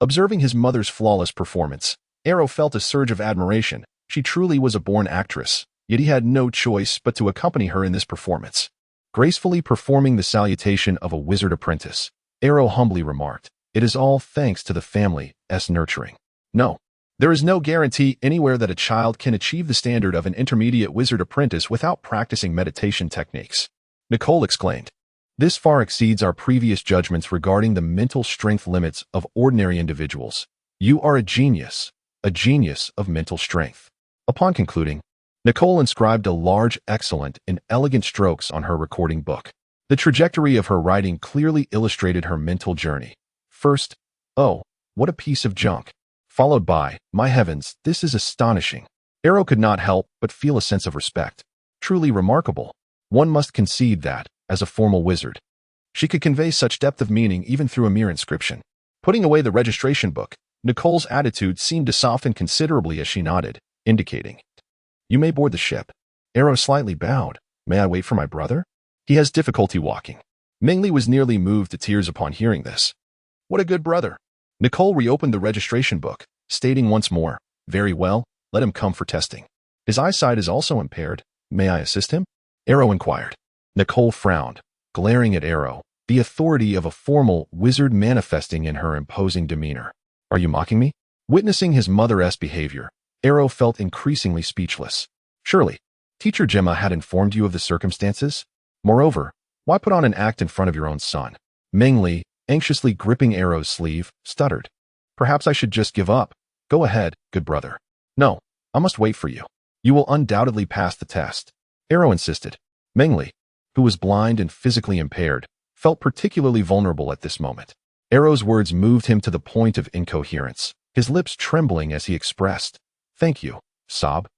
Observing his mother's flawless performance, Arrow felt a surge of admiration. She truly was a born actress, yet he had no choice but to accompany her in this performance. Gracefully performing the salutation of a wizard apprentice, Arrow humbly remarked, "It is all thanks to the family's nurturing." No, there is no guarantee anywhere that a child can achieve the standard of an intermediate wizard apprentice without practicing meditation techniques. Nicole exclaimed, "This far exceeds our previous judgments regarding the mental strength limits of ordinary individuals. You are a genius of mental strength." Upon concluding, Nicole inscribed a large, excellent, and elegant strokes on her recording book. The trajectory of her writing clearly illustrated her mental journey. First, "Oh, what a piece of junk," followed by, "My heavens, this is astonishing." Arrow could not help but feel a sense of respect. Truly remarkable. One must concede that, as a formal wizard, she could convey such depth of meaning even through a mere inscription. Putting away the registration book, Nicole's attitude seemed to soften considerably as she nodded, indicating, "You may board the ship." Arrow slightly bowed. "May I wait for my brother? He has difficulty walking." Meng Li was nearly moved to tears upon hearing this. "What a good brother." Nicole reopened the registration book, stating once more, "Very well, let him come for testing. His eyesight is also impaired. May I assist him?" Arrow inquired. Nicole frowned, glaring at Arrow, the authority of a formal wizard manifesting in her imposing demeanor. "Are you mocking me?" Witnessing his mother's behavior, Arrow felt increasingly speechless. Surely, Teacher Gemma had informed you of the circumstances? Moreover, why put on an act in front of your own son? Meng Li, anxiously gripping Arrow's sleeve, stuttered. "Perhaps I should just give up. Go ahead, good brother." "No, I must wait for you." You will undoubtedly pass the test, Arrow insisted. Mengli, who was blind and physically impaired, felt particularly vulnerable at this moment. Arrow's words moved him to the point of incoherence, his lips trembling as he expressed, "Thank you, Sob.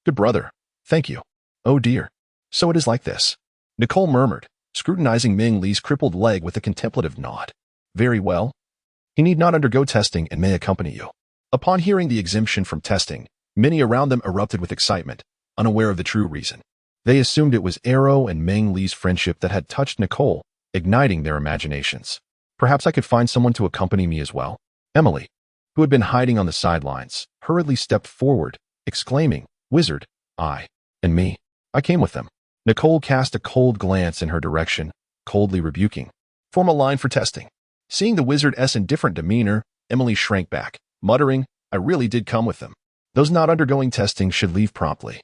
Good brother. Thank you. Oh dear. So it is like this," Nicole murmured, scrutinizing Ming Li's crippled leg with a contemplative nod. "Very well. He need not undergo testing and may accompany you." Upon hearing the exemption from testing, many around them erupted with excitement, unaware of the true reason. They assumed it was Arrow and Meng Li's friendship that had touched Nicole, igniting their imaginations. "Perhaps I could find someone to accompany me as well." Emily, who had been hiding on the sidelines, hurriedly stepped forward, exclaiming, "Wizard, and me. I came with them." Nicole cast a cold glance in her direction, coldly rebuking. "Form a line for testing." Seeing the wizard's indifferent demeanor, Emily shrank back, muttering, "I really did come with them. Those not undergoing testing should leave promptly.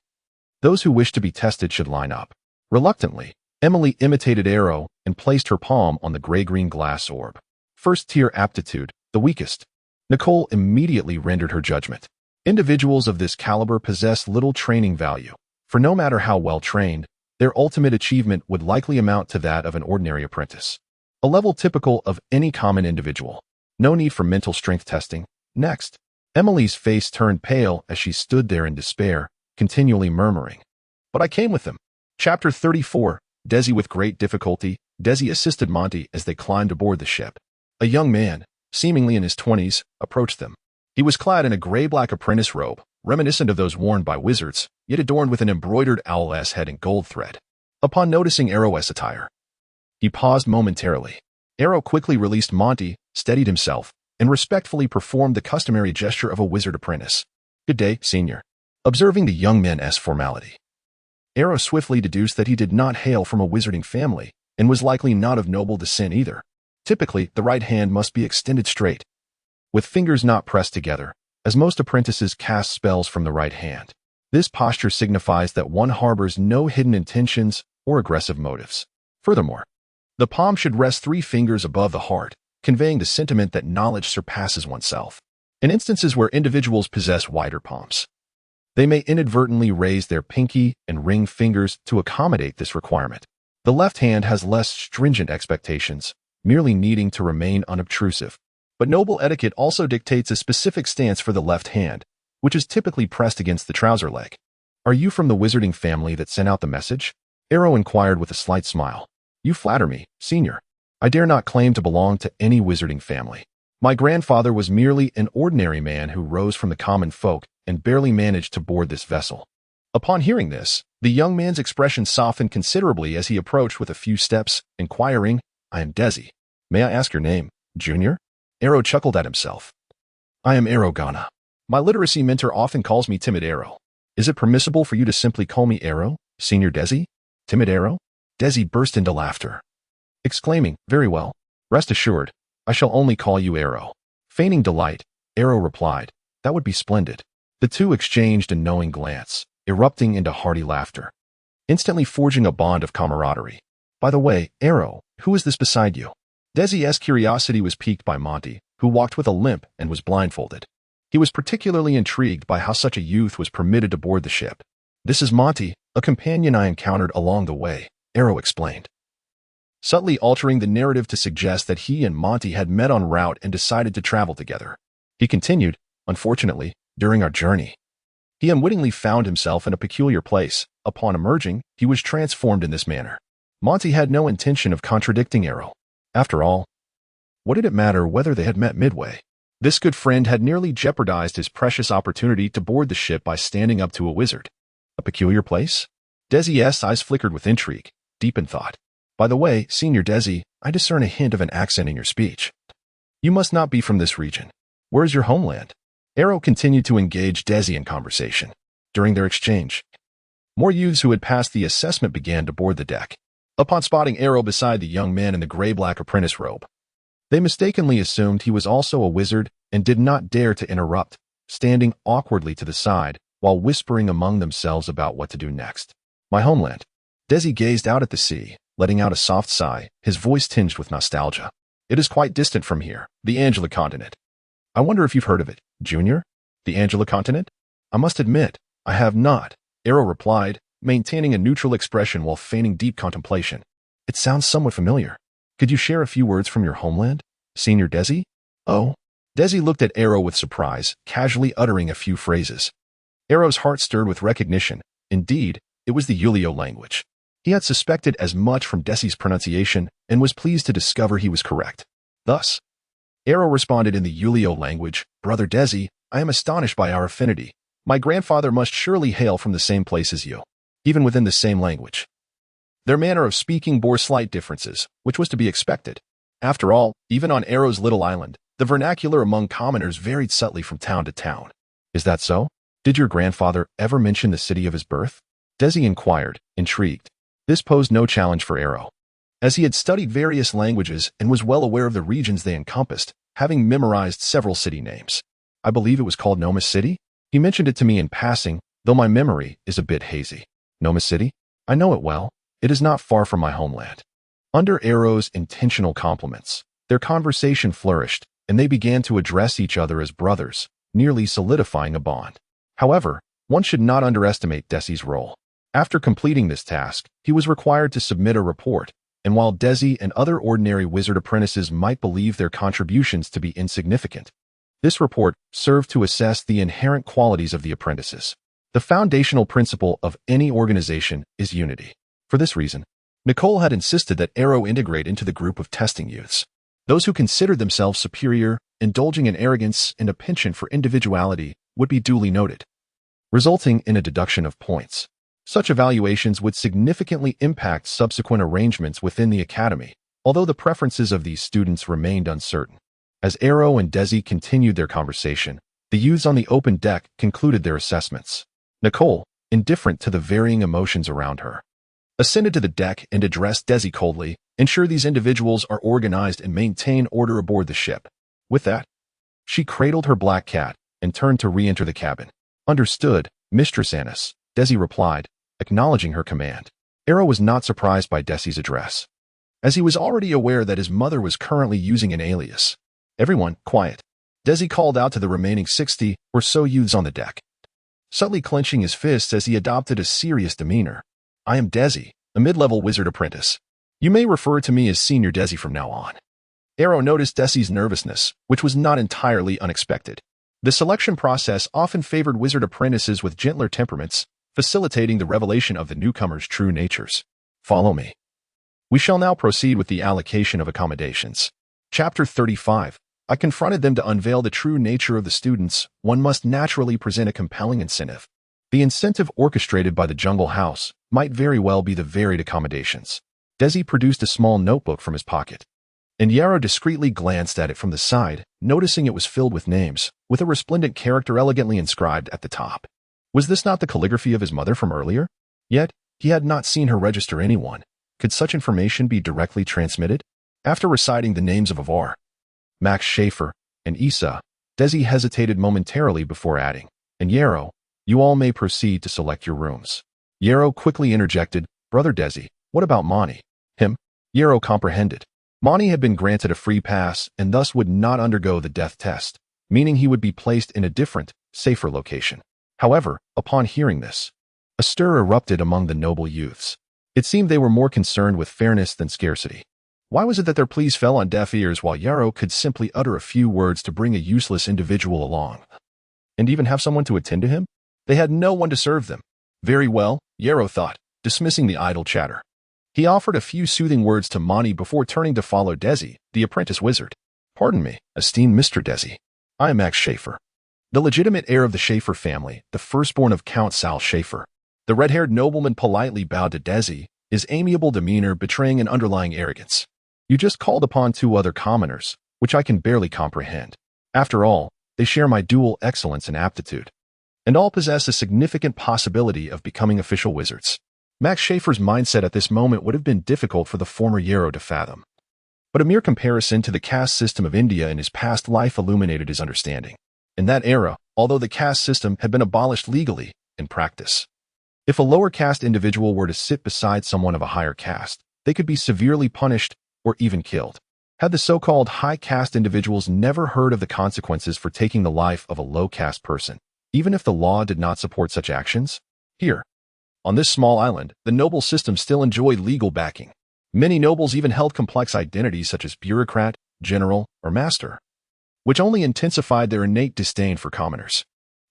Those who wish to be tested should line up." Reluctantly, Emily imitated Arrow and placed her palm on the gray-green glass orb. First-tier aptitude, the weakest. Nicole immediately rendered her judgment. Individuals of this caliber possess little training value, for no matter how well trained, their ultimate achievement would likely amount to that of an ordinary apprentice. A level typical of any common individual. No need for mental strength testing. Next, Emily's face turned pale as she stood there in despair, continually murmuring, "But I came with them." Chapter 34, Desi with great difficulty, Desi assisted Monty as they climbed aboard the ship. A young man, seemingly in his 20s, approached them. He was clad in a gray-black apprentice robe, reminiscent of those worn by wizards, yet adorned with an embroidered owl's head in gold thread. Upon noticing Arrow's attire, he paused momentarily. Arrow quickly released Monty, steadied himself, and respectfully performed the customary gesture of a wizard apprentice. "Good day, senior." Observing the young man's formality, Arrow swiftly deduced that he did not hail from a wizarding family, and was likely not of noble descent either. Typically, the right hand must be extended straight, with fingers not pressed together, as most apprentices cast spells from the right hand. This posture signifies that one harbors no hidden intentions or aggressive motives. Furthermore, the palm should rest 3 fingers above the heart, conveying the sentiment that knowledge surpasses oneself. In instances where individuals possess wider palms, they may inadvertently raise their pinky and ring fingers to accommodate this requirement. The left hand has less stringent expectations, merely needing to remain unobtrusive. But noble etiquette also dictates a specific stance for the left hand, which is typically pressed against the trouser leg. "Are you from the wizarding family that sent out the message?" Arrow inquired with a slight smile. "You flatter me, senior. I dare not claim to belong to any wizarding family. My grandfather was merely an ordinary man who rose from the common folk and barely managed to board this vessel." Upon hearing this, the young man's expression softened considerably as he approached with a few steps, inquiring, "I am Desi. May I ask your name, Junior?" Arrow chuckled at himself. "I am Arrow Ghana. My literacy mentor often calls me Timid Arrow. Is it permissible for you to simply call me Arrow, Senior Desi?" "Timid Arrow?" Desi burst into laughter, exclaiming, "Very well. Rest assured, I shall only call you Arrow." Feigning delight, Arrow replied, "That would be splendid." The two exchanged a knowing glance, erupting into hearty laughter, instantly forging a bond of camaraderie. "By the way, Arrow, who is this beside you?" Desi's curiosity was piqued by Monty, who walked with a limp and was blindfolded. He was particularly intrigued by how such a youth was permitted to board the ship. "This is Monty, a companion I encountered along the way," Arrow explained, subtly altering the narrative to suggest that he and Monty had met en route and decided to travel together. He continued, "Unfortunately, during our journey, he unwittingly found himself in a peculiar place. Upon emerging, he was transformed in this manner." Monty had no intention of contradicting Arrow. After all, what did it matter whether they had met midway? This good friend had nearly jeopardized his precious opportunity to board the ship by standing up to a wizard. A peculiar place? Desi's eyes flickered with intrigue, deep in thought. "By the way, Senior Desi, I discern a hint of an accent in your speech. You must not be from this region. Where is your homeland?" Arrow continued to engage Desi in conversation. During their exchange, more youths who had passed the assessment began to board the deck. Upon spotting Arrow beside the young man in the gray-black apprentice robe, they mistakenly assumed he was also a wizard and did not dare to interrupt, standing awkwardly to the side while whispering among themselves about what to do next. "My homeland." Desi gazed out at the sea, letting out a soft sigh, his voice tinged with nostalgia. "It is quite distant from here, the Angela continent. I wonder if you've heard of it, Junior?" "The Angela continent? I must admit, I have not. Arrow replied, maintaining a neutral expression while feigning deep contemplation. It sounds somewhat familiar. Could you share a few words from your homeland, Senior Desi? Oh. Desi looked at Arrow with surprise, casually uttering a few phrases. Arrow's heart stirred with recognition. Indeed, it was the Yulio language. He had suspected as much from Desi's pronunciation and was pleased to discover he was correct. Thus, Arrow responded in the Yulio language, Brother Desi, I am astonished by our affinity. My grandfather must surely hail from the same place as you, even within the same language. Their manner of speaking bore slight differences, which was to be expected. After all, even on Arrow's little island, the vernacular among commoners varied subtly from town to town. Is that so? Did your grandfather ever mention the city of his birth? Desi inquired, intrigued. This posed no challenge for Arrow, as he had studied various languages and was well aware of the regions they encompassed, having memorized several city names. I believe it was called Nomus City? He mentioned it to me in passing, though my memory is a bit hazy. Nomus City? I know it well. It is not far from my homeland. Under Arrow's intentional compliments, their conversation flourished, and they began to address each other as brothers, nearly solidifying a bond. However, one should not underestimate Desi's role. After completing this task, he was required to submit a report, and while Desi and other ordinary wizard apprentices might believe their contributions to be insignificant, this report served to assess the inherent qualities of the apprentices. The foundational principle of any organization is unity. For this reason, Nicole had insisted that Arrow integrate into the group of testing youths. Those who considered themselves superior, indulging in arrogance and a penchant for individuality, would be duly noted, resulting in a deduction of points. Such evaluations would significantly impact subsequent arrangements within the academy, although the preferences of these students remained uncertain. As Arrow and Desi continued their conversation, the youths on the open deck concluded their assessments. Nicole, indifferent to the varying emotions around her, ascended to the deck and addressed Desi coldly, ensure these individuals are organized and maintain order aboard the ship. With that, she cradled her black cat and turned to re-enter the cabin. Understood, Mistress Annis, Desi replied, acknowledging her command. Arrow was not surprised by Desi's address, as he was already aware that his mother was currently using an alias. Everyone, quiet. Desi called out to the remaining 60 or so youths on the deck, subtly clenching his fists as he adopted a serious demeanor. I am Desi, a mid-level wizard apprentice. You may refer to me as Senior Desi from now on. Arrow noticed Desi's nervousness, which was not entirely unexpected. The selection process often favored wizard apprentices with gentler temperaments, facilitating the revelation of the newcomers' true natures. Follow me. We shall now proceed with the allocation of accommodations. Chapter 35. I confronted them to unveil the true nature of the students. One must naturally present a compelling incentive. The incentive orchestrated by the Jungle House might very well be the varied accommodations. Desi produced a small notebook from his pocket, and Yarrow discreetly glanced at it from the side, noticing it was filled with names, with a resplendent character elegantly inscribed at the top. Was this not the calligraphy of his mother from earlier? Yet, he had not seen her register anyone. Could such information be directly transmitted? After reciting the names of Avar, Max Schaefer, and Issa, Desi hesitated momentarily before adding, and Yarrow, you all may proceed to select your rooms. Yarrow quickly interjected, Brother Desi, what about Monty? Him? Yarrow comprehended. Monty had been granted a free pass and thus would not undergo the death test, meaning he would be placed in a different, safer location. However, upon hearing this, a stir erupted among the noble youths. It seemed they were more concerned with fairness than scarcity. Why was it that their pleas fell on deaf ears while Yarrow could simply utter a few words to bring a useless individual along, and even have someone to attend to him? They had no one to serve them. Very well, Yarrow thought, dismissing the idle chatter. He offered a few soothing words to Monty before turning to follow Desi, the apprentice wizard. Pardon me, esteemed Mr. Desi. I am Max Schaefer, the legitimate heir of the Schaefer family, the firstborn of Count Sal Schaefer. The red-haired nobleman politely bowed to Desi, his amiable demeanor betraying an underlying arrogance. You just called upon two other commoners, which I can barely comprehend. After all, they share my dual excellence and aptitude, and all possess a significant possibility of becoming official wizards. Max Schaefer's mindset at this moment would have been difficult for the former Yarrow to fathom. But a mere comparison to the caste system of India in his past life illuminated his understanding. In that era, although the caste system had been abolished legally, in practice, if a lower caste individual were to sit beside someone of a higher caste, they could be severely punished or even killed. Had the so-called high caste individuals never heard of the consequences for taking the life of a low caste person, even if the law did not support such actions? Here, On this small island, the noble system still enjoyed legal backing. Many nobles even held complex identities such as bureaucrat, general, or master, which only intensified their innate disdain for commoners.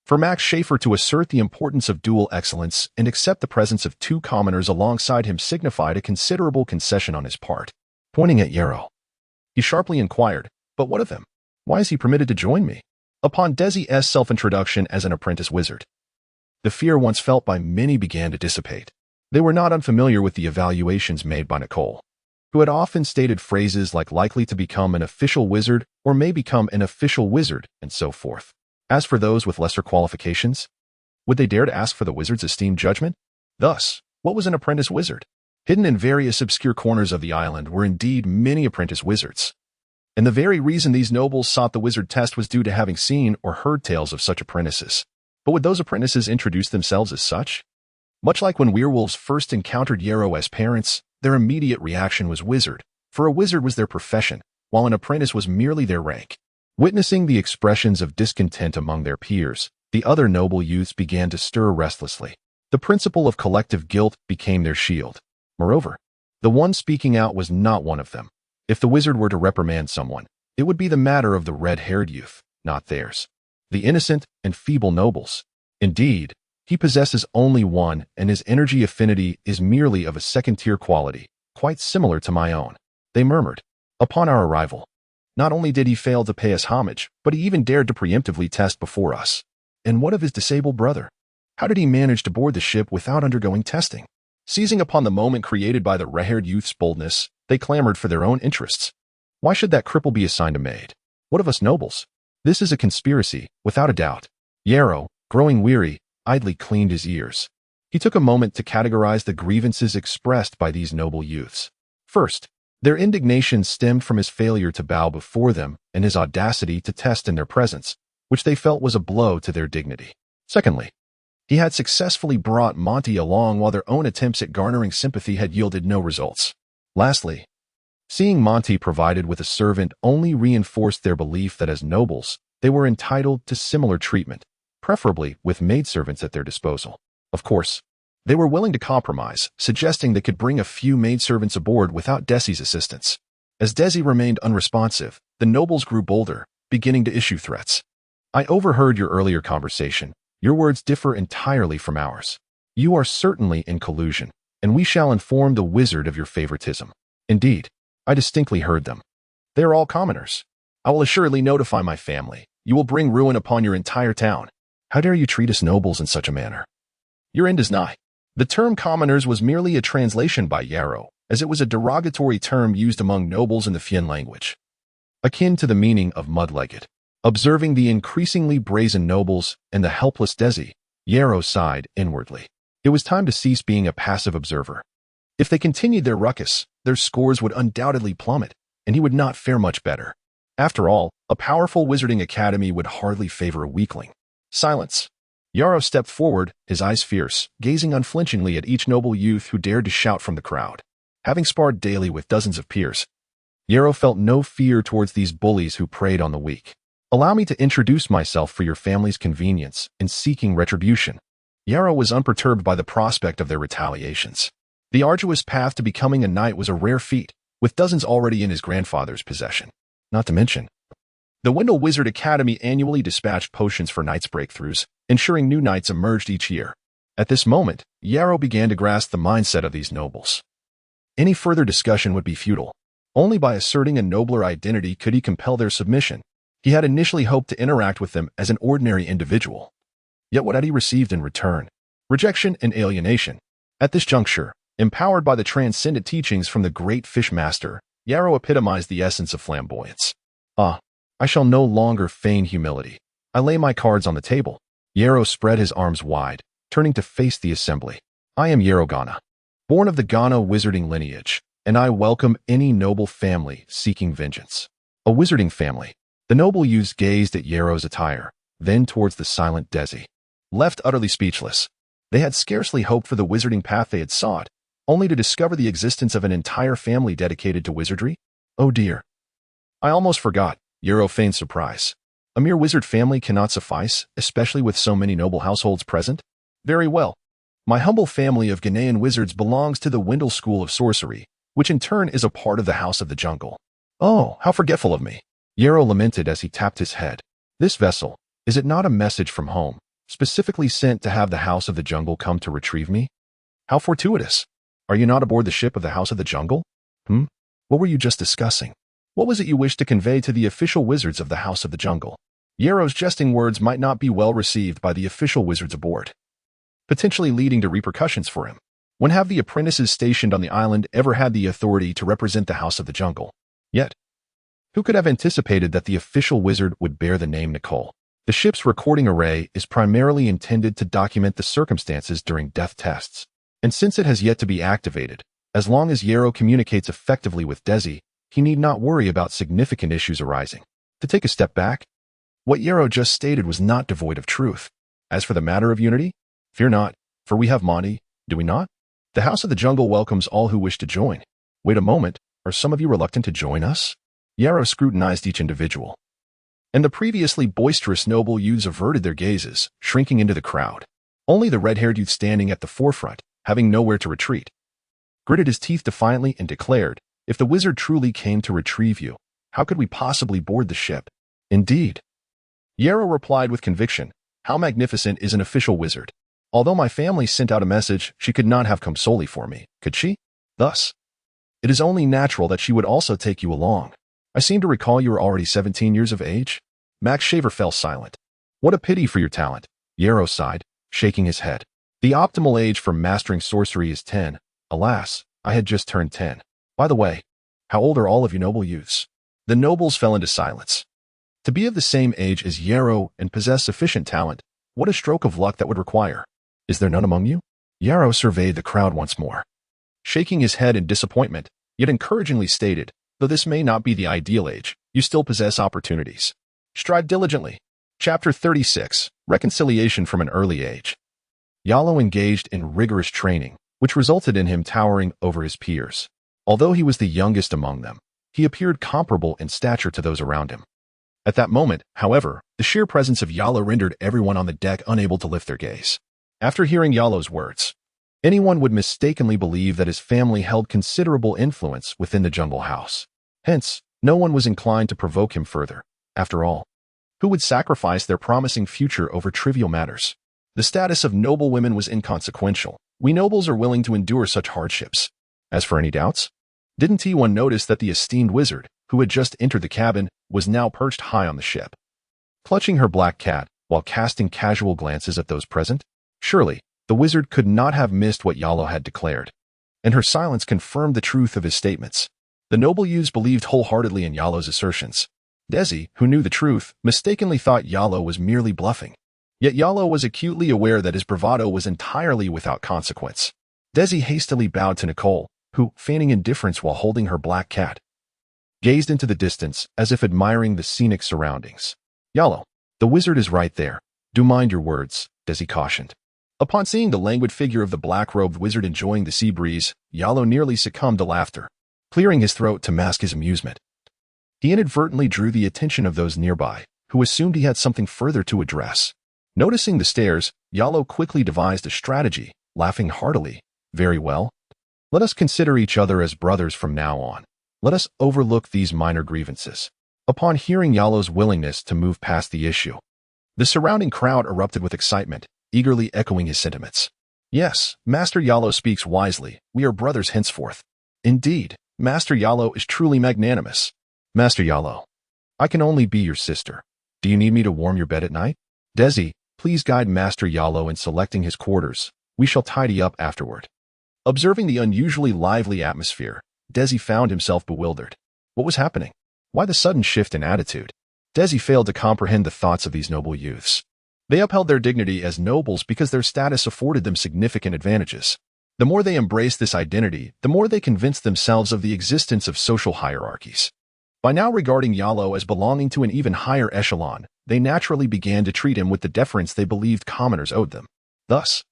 For Max Schaefer to assert the importance of dual excellence and accept the presence of two commoners alongside him signified a considerable concession on his part. Pointing at Yarrow, he sharply inquired, "But what of him? Why is he permitted to join me?" Upon Desi's self-introduction as an apprentice wizard, the fear once felt by many began to dissipate. They were not unfamiliar with the evaluations made by Nicole, who had often stated phrases like likely to become an official wizard or may become an official wizard, and so forth. As for those with lesser qualifications, would they dare to ask for the wizard's esteemed judgment? Thus, what was an apprentice wizard? Hidden in various obscure corners of the island were indeed many apprentice wizards. And the very reason these nobles sought the wizard test was due to having seen or heard tales of such apprentices. But would those apprentices introduce themselves as such? Much like when werewolves first encountered Yarrow as parents, their immediate reaction was wizard, for a wizard was their profession, while an apprentice was merely their rank. Witnessing the expressions of discontent among their peers, the other noble youths began to stir restlessly. The principle of collective guilt became their shield. Moreover, the one speaking out was not one of them. If the wizard were to reprimand someone, it would be the matter of the red-haired youth, not theirs. The innocent and feeble nobles. Indeed, he possesses only one, and his energy affinity is merely of a second-tier quality, quite similar to my own. They murmured. Upon our arrival, not only did he fail to pay us homage, but he even dared to preemptively test before us. And what of his disabled brother? How did he manage to board the ship without undergoing testing? Seizing upon the moment created by the red-haired youth's boldness, they clamored for their own interests. Why should that cripple be assigned a maid? What of us nobles? This is a conspiracy, without a doubt. Yarrow, growing weary, idly cleaned his ears. He took a moment to categorize the grievances expressed by these noble youths. First, their indignation stemmed from his failure to bow before them and his audacity to test in their presence, which they felt was a blow to their dignity. Secondly, he had successfully brought Monty along while their own attempts at garnering sympathy had yielded no results. Lastly, seeing Monty provided with a servant only reinforced their belief that as nobles, they were entitled to similar treatment, preferably with maidservants at their disposal. Of course, they were willing to compromise, suggesting they could bring a few maidservants aboard without Desi's assistance. As Desi remained unresponsive, the nobles grew bolder, beginning to issue threats. "I overheard your earlier conversation. Your words differ entirely from ours. You are certainly in collusion, and we shall inform the wizard of your favoritism. Indeed, I distinctly heard them. They are all commoners. I will assuredly notify my family. You will bring ruin upon your entire town. How dare you treat us nobles in such a manner? Your end is nigh." The term commoners was merely a translation by Yarrow, as it was a derogatory term used among nobles in the Fien language, akin to the meaning of mud-legged. Observing the increasingly brazen nobles and the helpless Desi, Yarrow sighed inwardly. It was time to cease being a passive observer. If they continued their ruckus, their scores would undoubtedly plummet, and he would not fare much better. After all, a powerful wizarding academy would hardly favor a weakling. Silence. Yarrow stepped forward, his eyes fierce, gazing unflinchingly at each noble youth who dared to shout from the crowd. Having sparred daily with dozens of peers, Yarrow felt no fear towards these bullies who preyed on the weak. "Allow me to introduce myself for your family's convenience in seeking retribution." Yarrow was unperturbed by the prospect of their retaliations. The arduous path to becoming a knight was a rare feat, with dozens already in his grandfather's possession. Not to mention, the Wendell Wizard Academy annually dispatched potions for knights' breakthroughs, ensuring new knights emerged each year. At this moment, Yarrow began to grasp the mindset of these nobles. Any further discussion would be futile. Only by asserting a nobler identity could he compel their submission. He had initially hoped to interact with them as an ordinary individual. Yet what had he received in return? Rejection and alienation. At this juncture, empowered by the transcendent teachings from the great fish master, Yarrow epitomized the essence of flamboyance. I shall no longer feign humility. I lay my cards on the table. Yarrow spread his arms wide, turning to face the assembly. I am Yarrow Ghana, born of the Ghana wizarding lineage, and I welcome any noble family seeking vengeance. A wizarding family. The noble youths gazed at Yarrow's attire, then towards the silent Desi. Left utterly speechless, they had scarcely hoped for the wizarding path they had sought, only to discover the existence of an entire family dedicated to wizardry. Oh dear. I almost forgot, Yarrow feigned surprise. A mere wizard family cannot suffice, especially with so many noble households present? Very well. My humble family of Ghanaian wizards belongs to the Wendell School of Sorcery, which in turn is a part of the House of the Jungle. Oh, how forgetful of me. Yarrow lamented as he tapped his head. This vessel, is it not a message from home, specifically sent to have the House of the Jungle come to retrieve me? How fortuitous. Are you not aboard the ship of the House of the Jungle? What were you just discussing? What was it you wished to convey to the official wizards of the House of the Jungle? Yarrow's jesting words might not be well received by the official wizards aboard, potentially leading to repercussions for him. When have the apprentices stationed on the island ever had the authority to represent the House of the Jungle? Yet, who could have anticipated that the official wizard would bear the name Nicole? The ship's recording array is primarily intended to document the circumstances during death tests. And since it has yet to be activated, as long as Yarrow communicates effectively with Desi, he need not worry about significant issues arising. To take a step back, what Yarrow just stated was not devoid of truth. As for the matter of unity, fear not, for we have Monty, do we not? The House of the Jungle welcomes all who wish to join. Wait a moment, are some of you reluctant to join us? Yarrow scrutinized each individual, and the previously boisterous noble youths averted their gazes, shrinking into the crowd. Only the red-haired youth standing at the forefront, having nowhere to retreat, gritted his teeth defiantly and declared, if the wizard truly came to retrieve you, how could we possibly board the ship? Indeed. Yarrow replied with conviction, how magnificent is an official wizard. Although my family sent out a message, she could not have come solely for me, could she? Thus, it is only natural that she would also take you along. I seem to recall you were already 17 years of age. Max Shaver fell silent. What a pity for your talent, Yarrow sighed, shaking his head. The optimal age for mastering sorcery is 10. Alas, I had just turned 10. By the way, how old are all of you noble youths? The nobles fell into silence. To be of the same age as Yarrow and possess sufficient talent, what a stroke of luck that would require. Is there none among you? Yarrow surveyed the crowd once more, shaking his head in disappointment, yet encouragingly stated, though this may not be the ideal age, you still possess opportunities. Strive diligently. Chapter 36, Reconciliation from an Early Age. Yarrow engaged in rigorous training, which resulted in him towering over his peers. Although he was the youngest among them, he appeared comparable in stature to those around him. At that moment, however, the sheer presence of Yarrow rendered everyone on the deck unable to lift their gaze. After hearing Yarrow's words, anyone would mistakenly believe that his family held considerable influence within the Jungle House. Hence, no one was inclined to provoke him further. After all, who would sacrifice their promising future over trivial matters? The status of noble women was inconsequential. We nobles are willing to endure such hardships. As for any doubts, didn't T1 notice that the esteemed wizard, who had just entered the cabin, was now perched high on the ship, clutching her black cat while casting casual glances at those present? Surely, the wizard could not have missed what Yarrow had declared, and her silence confirmed the truth of his statements. The noble youths believed wholeheartedly in Yarrow's assertions. Desi, who knew the truth, mistakenly thought Yarrow was merely bluffing. Yet Yarrow was acutely aware that his bravado was entirely without consequence. Desi hastily bowed to Nicole, who, feigning indifference while holding her black cat, gazed into the distance as if admiring the scenic surroundings. Yarrow, the wizard is right there. Do mind your words, Desi cautioned. Upon seeing the languid figure of the black-robed wizard enjoying the sea breeze, Yarrow nearly succumbed to laughter, clearing his throat to mask his amusement. He inadvertently drew the attention of those nearby, who assumed he had something further to address. Noticing the stares, Yarrow quickly devised a strategy, laughing heartily. Very well. Let us consider each other as brothers from now on. Let us overlook these minor grievances. Upon hearing Yarrow's willingness to move past the issue, the surrounding crowd erupted with excitement, eagerly echoing his sentiments. Yes, Master Yarrow speaks wisely. We are brothers henceforth. Indeed, Master Yarrow is truly magnanimous. Master Yarrow, I can only be your sister. Do you need me to warm your bed at night? Desi, please guide Master Yarrow in selecting his quarters. We shall tidy up afterward. Observing the unusually lively atmosphere, Desi found himself bewildered. What was happening? Why the sudden shift in attitude? Desi failed to comprehend the thoughts of these noble youths. They upheld their dignity as nobles because their status afforded them significant advantages. The more they embraced this identity, the more they convinced themselves of the existence of social hierarchies. By now regarding Yarrow as belonging to an even higher echelon, they naturally began to treat him with the deference they believed commoners owed them. Thus,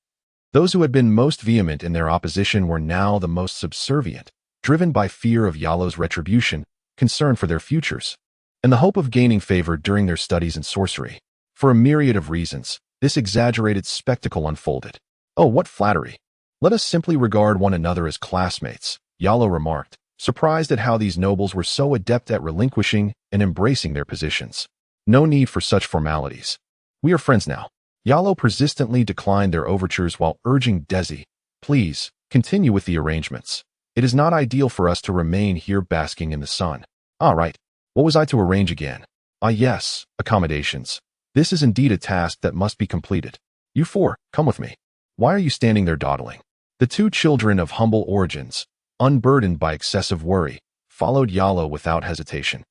those who had been most vehement in their opposition were now the most subservient, driven by fear of Yarrow's retribution, concern for their futures, and the hope of gaining favor during their studies in sorcery. For a myriad of reasons, this exaggerated spectacle unfolded. Oh, what flattery. Let us simply regard one another as classmates, Yalo remarked, surprised at how these nobles were so adept at relinquishing and embracing their positions. No need for such formalities. We are friends now. Yalo persistently declined their overtures while urging Desi, please, continue with the arrangements. It is not ideal for us to remain here basking in the sun. All right. What was I to arrange again? Ah, yes, accommodations. This is indeed a task that must be completed. You four, come with me. Why are you standing there dawdling? The two children of humble origins, unburdened by excessive worry, followed Yalo without hesitation,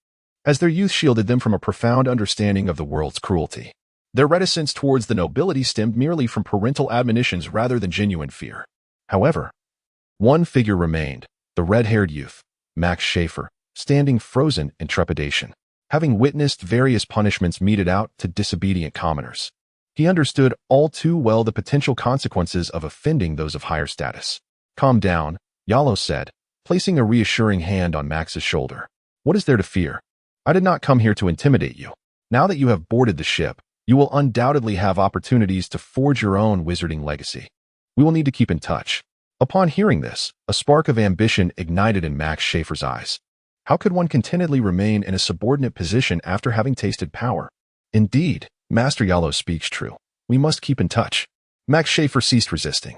as their youth shielded them from a profound understanding of the world's cruelty. Their reticence towards the nobility stemmed merely from parental admonitions rather than genuine fear. However, one figure remained, the red-haired youth, Max Schaefer, standing frozen in trepidation, having witnessed various punishments meted out to disobedient commoners. He understood all too well the potential consequences of offending those of higher status. Calm down, Yalo said, placing a reassuring hand on Max's shoulder. What is there to fear? I did not come here to intimidate you. Now that you have boarded the ship, you will undoubtedly have opportunities to forge your own wizarding legacy. We will need to keep in touch. Upon hearing this, a spark of ambition ignited in Max Schaefer's eyes. How could one contentedly remain in a subordinate position after having tasted power? Indeed, Master Yalo speaks true. We must keep in touch. Max Schaefer ceased resisting,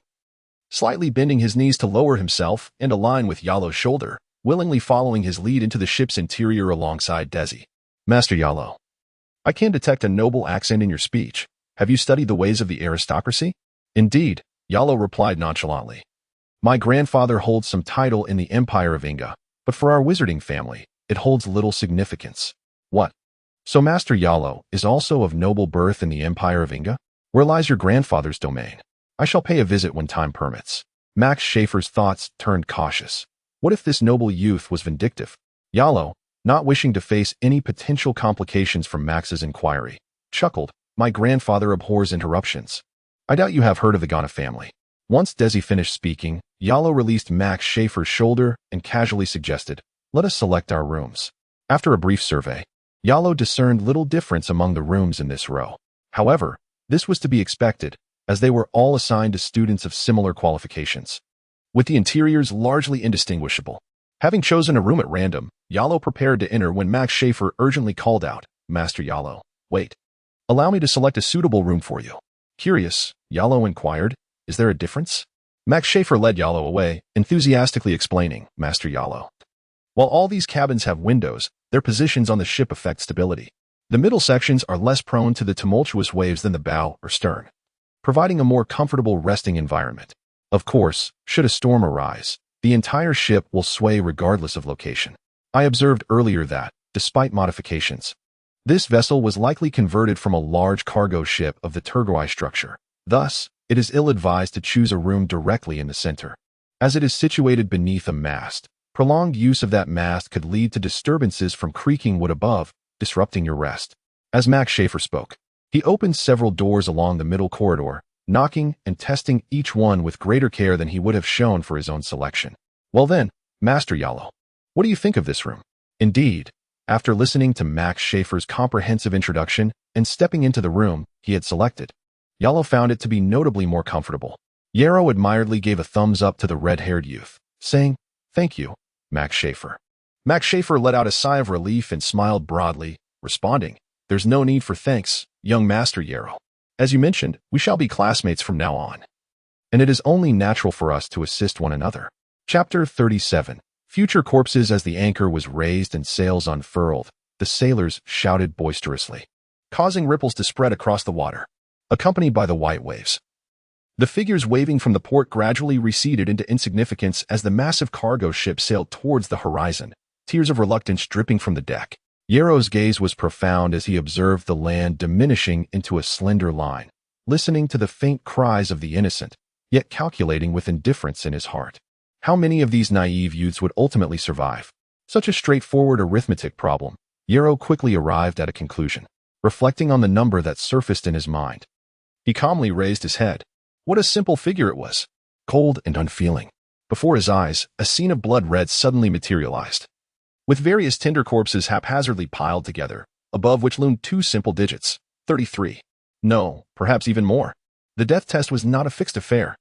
slightly bending his knees to lower himself and align with Yalo's shoulder, willingly following his lead into the ship's interior alongside Desi. Master Yalo, I can detect a noble accent in your speech. Have you studied the ways of the aristocracy? Indeed, Yalo replied nonchalantly. My grandfather holds some title in the Empire of Inga, but for our wizarding family, it holds little significance. What? So Master Yalo is also of noble birth in the Empire of Inga? Where lies your grandfather's domain? I shall pay a visit when time permits. Max Schaefer's thoughts turned cautious. What if this noble youth was vindictive? Yalo, not wishing to face any potential complications from Max's inquiry, chuckled, my grandfather abhors interruptions. I doubt you have heard of the Ghana family. Once Desi finished speaking, Yalo released Max Schaefer's shoulder and casually suggested, let us select our rooms. After a brief survey, Yalo discerned little difference among the rooms in this row. However, this was to be expected, as they were all assigned to students of similar qualifications, with the interiors largely indistinguishable. Having chosen a room at random, Yalo prepared to enter when Max Schaefer urgently called out, Master Yalo, wait. Allow me to select a suitable room for you. Curious, Yalo inquired, is there a difference? Max Schaefer led Yalo away, enthusiastically explaining, Master Yalo. While all these cabins have windows, their positions on the ship affect stability. The middle sections are less prone to the tumultuous waves than the bow or stern, providing a more comfortable resting environment. Of course, should a storm arise, the entire ship will sway regardless of location. I observed earlier that, despite modifications, this vessel was likely converted from a large cargo ship of the turquoise structure. Thus, it is ill-advised to choose a room directly in the center, as it is situated beneath a mast. Prolonged use of that mast could lead to disturbances from creaking wood above, disrupting your rest. As Max Schaefer spoke, he opened several doors along the middle corridor, knocking and testing each one with greater care than he would have shown for his own selection. Well then, Master Yalo, what do you think of this room? Indeed, after listening to Max Schaefer's comprehensive introduction and stepping into the room he had selected, Yalo found it to be notably more comfortable. Yarrow admiredly gave a thumbs up to the red-haired youth, saying, Thank you, Max Schaefer. Max Schaefer let out a sigh of relief and smiled broadly, responding, There's no need for thanks, young Master Yarrow. As you mentioned, we shall be classmates from now on, and it is only natural for us to assist one another. Chapter 37. Future corpses. As the anchor was raised and sails unfurled, the sailors shouted boisterously, causing ripples to spread across the water, accompanied by the white waves. The figures waving from the port gradually receded into insignificance as the massive cargo ship sailed towards the horizon, tears of reluctance dripping from the deck. Yarrow's gaze was profound as he observed the land diminishing into a slender line, listening to the faint cries of the innocent, yet calculating with indifference in his heart. How many of these naive youths would ultimately survive? Such a straightforward arithmetic problem. Yarrow quickly arrived at a conclusion, reflecting on the number that surfaced in his mind. He calmly raised his head. What a simple figure it was, cold and unfeeling. Before his eyes, a scene of blood red suddenly materialized, with various tender corpses haphazardly piled together, above which loomed two simple digits, 33. No, perhaps even more. The death test was not a fixed affair.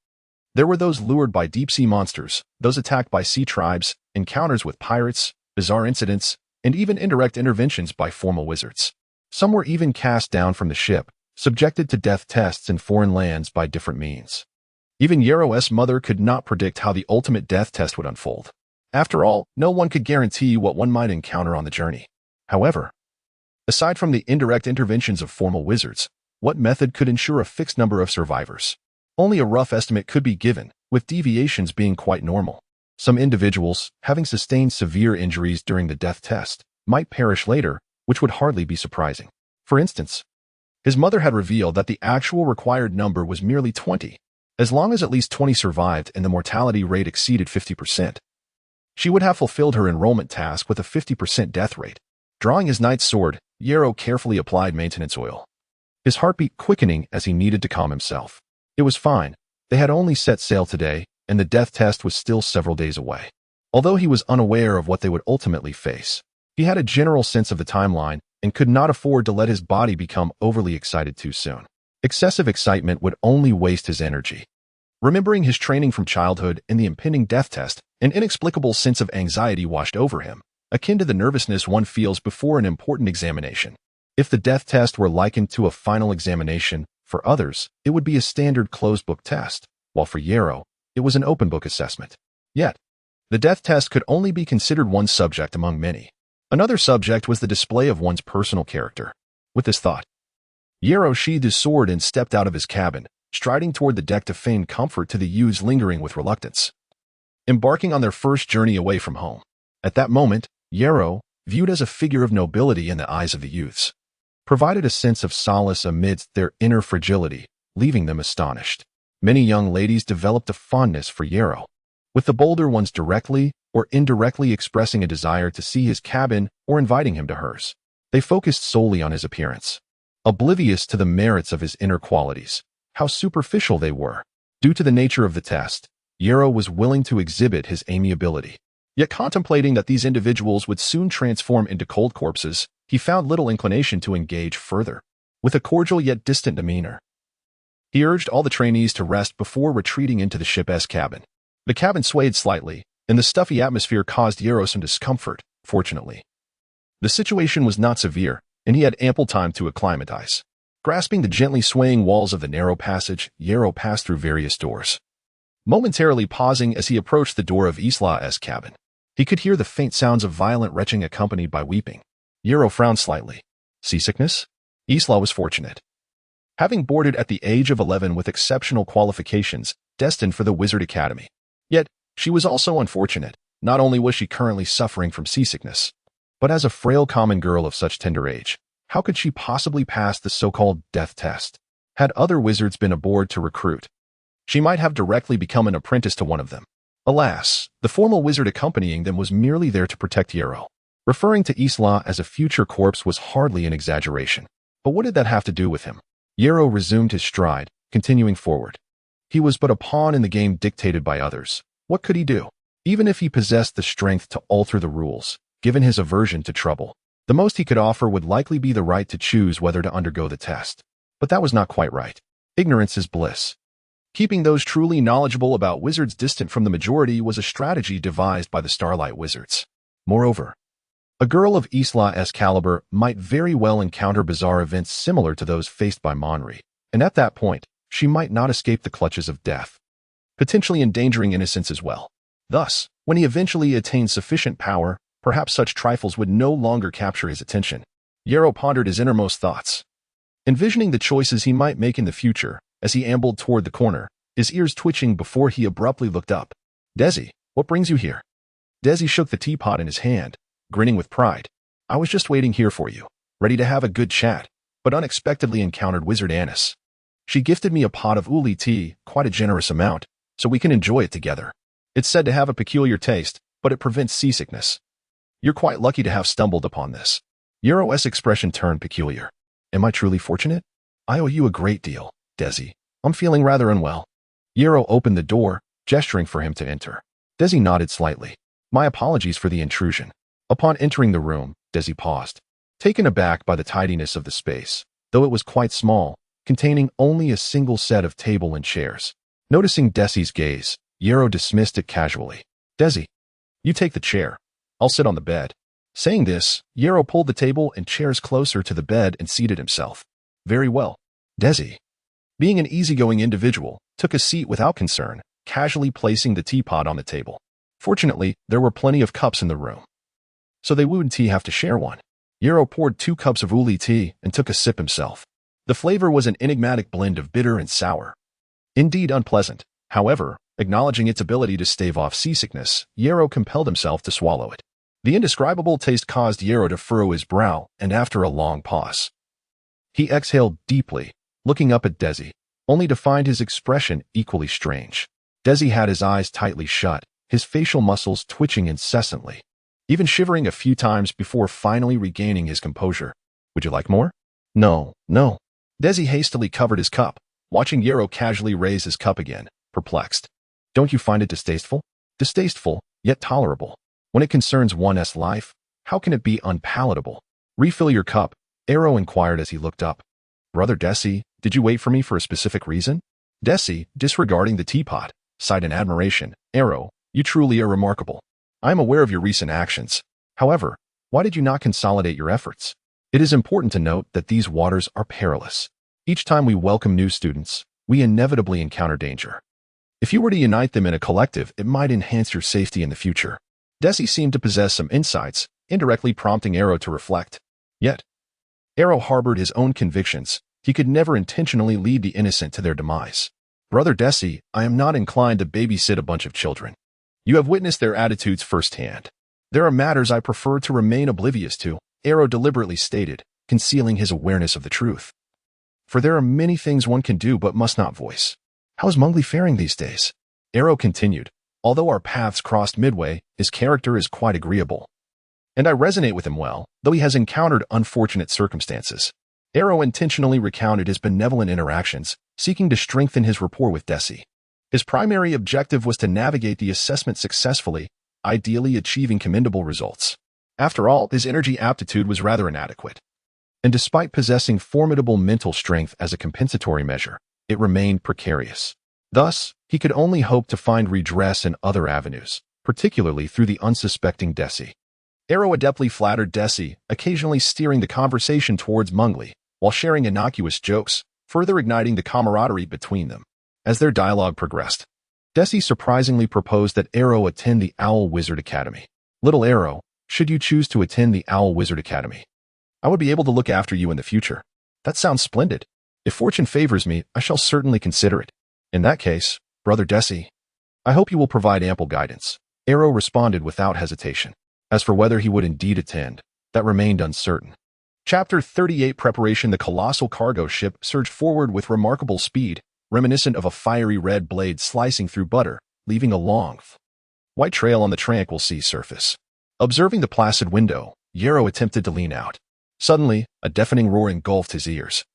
There were those lured by deep-sea monsters, those attacked by sea tribes, encounters with pirates, bizarre incidents, and even indirect interventions by formal wizards. Some were even cast down from the ship, subjected to death tests in foreign lands by different means. Even Yero's mother could not predict how the ultimate death test would unfold. After all, no one could guarantee what one might encounter on the journey. However, aside from the indirect interventions of formal wizards, what method could ensure a fixed number of survivors? Only a rough estimate could be given, with deviations being quite normal. Some individuals, having sustained severe injuries during the death test, might perish later, which would hardly be surprising. For instance, his mother had revealed that the actual required number was merely 20. As long as at least 20 survived and the mortality rate exceeded 50%, she would have fulfilled her enrollment task with a 50% death rate. Drawing his knight's sword, Yero carefully applied maintenance oil, his heartbeat quickening as he needed to calm himself. It was fine. They had only set sail today, and the death test was still several days away. Although he was unaware of what they would ultimately face, he had a general sense of the timeline and could not afford to let his body become overly excited too soon. Excessive excitement would only waste his energy. Remembering his training from childhood and the impending death test, an inexplicable sense of anxiety washed over him, akin to the nervousness one feels before an important examination. If the death test were likened to a final examination, for others, it would be a standard closed-book test, while for Yero, it was an open-book assessment. Yet, the death test could only be considered one subject among many. Another subject was the display of one's personal character. With this thought, Yero sheathed his sword and stepped out of his cabin, striding toward the deck to feign comfort to the youths lingering with reluctance, embarking on their first journey away from home. At that moment, Yero, viewed as a figure of nobility in the eyes of the youths, provided a sense of solace amidst their inner fragility, leaving them astonished. Many young ladies developed a fondness for Yero, with the bolder ones directly or indirectly expressing a desire to see his cabin or inviting him to hers. They focused solely on his appearance, oblivious to the merits of his inner qualities, how superficial they were. Due to the nature of the test, Yero was willing to exhibit his amiability. Yet contemplating that these individuals would soon transform into cold corpses, he found little inclination to engage further. With a cordial yet distant demeanor, he urged all the trainees to rest before retreating into the ship's cabin. The cabin swayed slightly, and the stuffy atmosphere caused Yero some discomfort. Fortunately, the situation was not severe, and he had ample time to acclimatize. Grasping the gently swaying walls of the narrow passage, Yero passed through various doors, momentarily pausing as he approached the door of Isla's cabin. He could hear the faint sounds of violent retching accompanied by weeping. Yero frowned slightly. Seasickness? Isla was fortunate, having boarded at the age of 11 with exceptional qualifications, destined for the Wizard Academy. Yet, she was also unfortunate. Not only was she currently suffering from seasickness, but as a frail common girl of such tender age, how could she possibly pass the so-called death test? Had other wizards been aboard to recruit, she might have directly become an apprentice to one of them. Alas, the formal wizard accompanying them was merely there to protect Yero. Referring to Isla as a future corpse was hardly an exaggeration. But what did that have to do with him? Yero resumed his stride, continuing forward. He was but a pawn in the game dictated by others. What could he do? Even if he possessed the strength to alter the rules, given his aversion to trouble, the most he could offer would likely be the right to choose whether to undergo the test. But that was not quite right. Ignorance is bliss. Keeping those truly knowledgeable about wizards distant from the majority was a strategy devised by the Starlight Wizards. Moreover, a girl of Isla's caliber might very well encounter bizarre events similar to those faced by Monri, and at that point, she might not escape the clutches of death, potentially endangering innocence as well. Thus, when he eventually attained sufficient power, perhaps such trifles would no longer capture his attention. Yero pondered his innermost thoughts, envisioning the choices he might make in the future. As he ambled toward the corner, his ears twitching before he abruptly looked up. Desi, what brings you here? Desi shook the teapot in his hand, grinning with pride. I was just waiting here for you, ready to have a good chat, but unexpectedly encountered Wizard Annis. She gifted me a pot of uli tea, quite a generous amount, so we can enjoy it together. It's said to have a peculiar taste, but it prevents seasickness. You're quite lucky to have stumbled upon this. Yero's expression turned peculiar. Am I truly fortunate? I owe you a great deal, Desi. I'm feeling rather unwell. Yero opened the door, gesturing for him to enter. Desi nodded slightly. My apologies for the intrusion. Upon entering the room, Desi paused, taken aback by the tidiness of the space. Though it was quite small, containing only a single set of table and chairs. Noticing Desi's gaze, Yarrow dismissed it casually. "Desi, you take the chair. I'll sit on the bed." Saying this, Yarrow pulled the table and chairs closer to the bed and seated himself. "Very well." Desi, being an easygoing individual, took a seat without concern, casually placing the teapot on the table. Fortunately, there were plenty of cups in the room, so they wouldn't have to share one. Yarrow poured 2 cups of uli tea and took a sip himself. The flavor was an enigmatic blend of bitter and sour. Indeed unpleasant. However, acknowledging its ability to stave off seasickness, Yarrow compelled himself to swallow it. The indescribable taste caused Yarrow to furrow his brow, and after a long pause, he exhaled deeply, looking up at Desi, only to find his expression equally strange. Desi had his eyes tightly shut, his facial muscles twitching incessantly, even shivering a few times before finally regaining his composure. "Would you like more?" No. Desi hastily covered his cup, watching Yarrow casually raise his cup again, perplexed. "Don't you find it distasteful?" "Distasteful, yet tolerable. When it concerns one's life, how can it be unpalatable?" "Refill your cup," Yarrow inquired as he looked up. "Brother Desi, did you wait for me for a specific reason?" Desi, disregarding the teapot, sighed in admiration. "Yarrow, you truly are remarkable. I am aware of your recent actions. However, why did you not consolidate your efforts? It is important to note that these waters are perilous. Each time we welcome new students, we inevitably encounter danger. If you were to unite them in a collective, it might enhance your safety in the future." Desi seemed to possess some insights, indirectly prompting Yarrow to reflect. Yet, Yarrow harbored his own convictions. He could never intentionally lead the innocent to their demise. "Brother Desi, I am not inclined to babysit a bunch of children. You have witnessed their attitudes firsthand. There are matters I prefer to remain oblivious to," Yarrow deliberately stated, concealing his awareness of the truth. "For there are many things one can do but must not voice. How's Mowgli faring these days?" Yarrow continued. "Although our paths crossed midway, his character is quite agreeable, and I resonate with him well, though he has encountered unfortunate circumstances." Yarrow intentionally recounted his benevolent interactions, seeking to strengthen his rapport with Desi. His primary objective was to navigate the assessment successfully, ideally achieving commendable results. After all, his energy aptitude was rather inadequate, and despite possessing formidable mental strength as a compensatory measure, it remained precarious. Thus, he could only hope to find redress in other avenues, particularly through the unsuspecting Desi. Yarrow adeptly flattered Desi, occasionally steering the conversation towards Mowgli, while sharing innocuous jokes, further igniting the camaraderie between them. As their dialogue progressed, Desi surprisingly proposed that Yarrow attend the Owl Wizard Academy. "Little Yarrow, should you choose to attend the Owl Wizard Academy, I would be able to look after you in the future." "That sounds splendid. If fortune favors me, I shall certainly consider it." "In that case, Brother Desi, I hope you will provide ample guidance," Yarrow responded without hesitation. As for whether he would indeed attend, that remained uncertain. Chapter 38 Preparation. The colossal cargo ship surged forward with remarkable speed, reminiscent of a fiery red blade slicing through butter, leaving a long, white trail on the tranquil sea surface. Observing the placid window, Yarrow attempted to lean out. Suddenly, a deafening roar engulfed his ears,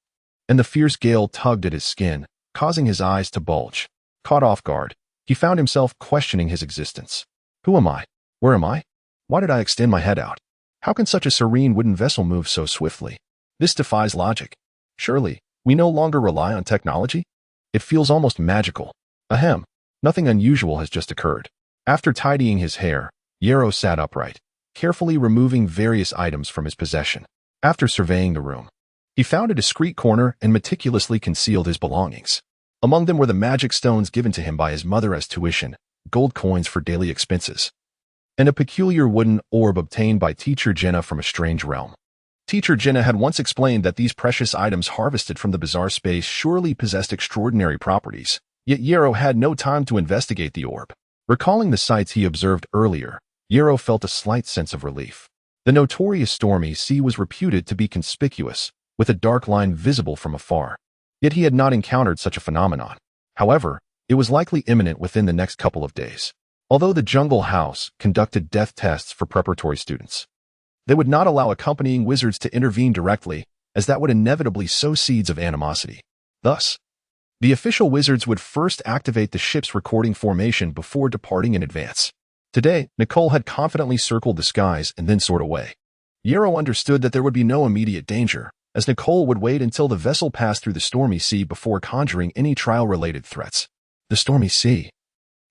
and the fierce gale tugged at his skin, causing his eyes to bulge. Caught off guard, he found himself questioning his existence. "Who am I? Where am I? Why did I extend my head out? How can such a serene wooden vessel move so swiftly? This defies logic. Surely, we no longer rely on technology? It feels almost magical. Ahem, nothing unusual has just occurred." After tidying his hair, Yarrow sat upright, carefully removing various items from his possession. After surveying the room, he found a discreet corner and meticulously concealed his belongings. Among them were the magic stones given to him by his mother as tuition, gold coins for daily expenses, and a peculiar wooden orb obtained by Teacher Jenna from a strange realm. Teacher Jenna had once explained that these precious items harvested from the bizarre space surely possessed extraordinary properties, yet Yarrow had no time to investigate the orb. Recalling the sights he observed earlier, Yarrow felt a slight sense of relief. The notorious stormy sea was reputed to be conspicuous, with a dark line visible from afar. Yet he had not encountered such a phenomenon. However, it was likely imminent within the next couple of days. Although the Jungle House conducted death tests for preparatory students, they would not allow accompanying wizards to intervene directly, as that would inevitably sow seeds of animosity. Thus, the official wizards would first activate the ship's recording formation before departing in advance. Today, Nicole had confidently circled the skies and then soared away. Yarrow understood that there would be no immediate danger, as Nicole would wait until the vessel passed through the stormy sea before conjuring any trial-related threats. The stormy sea,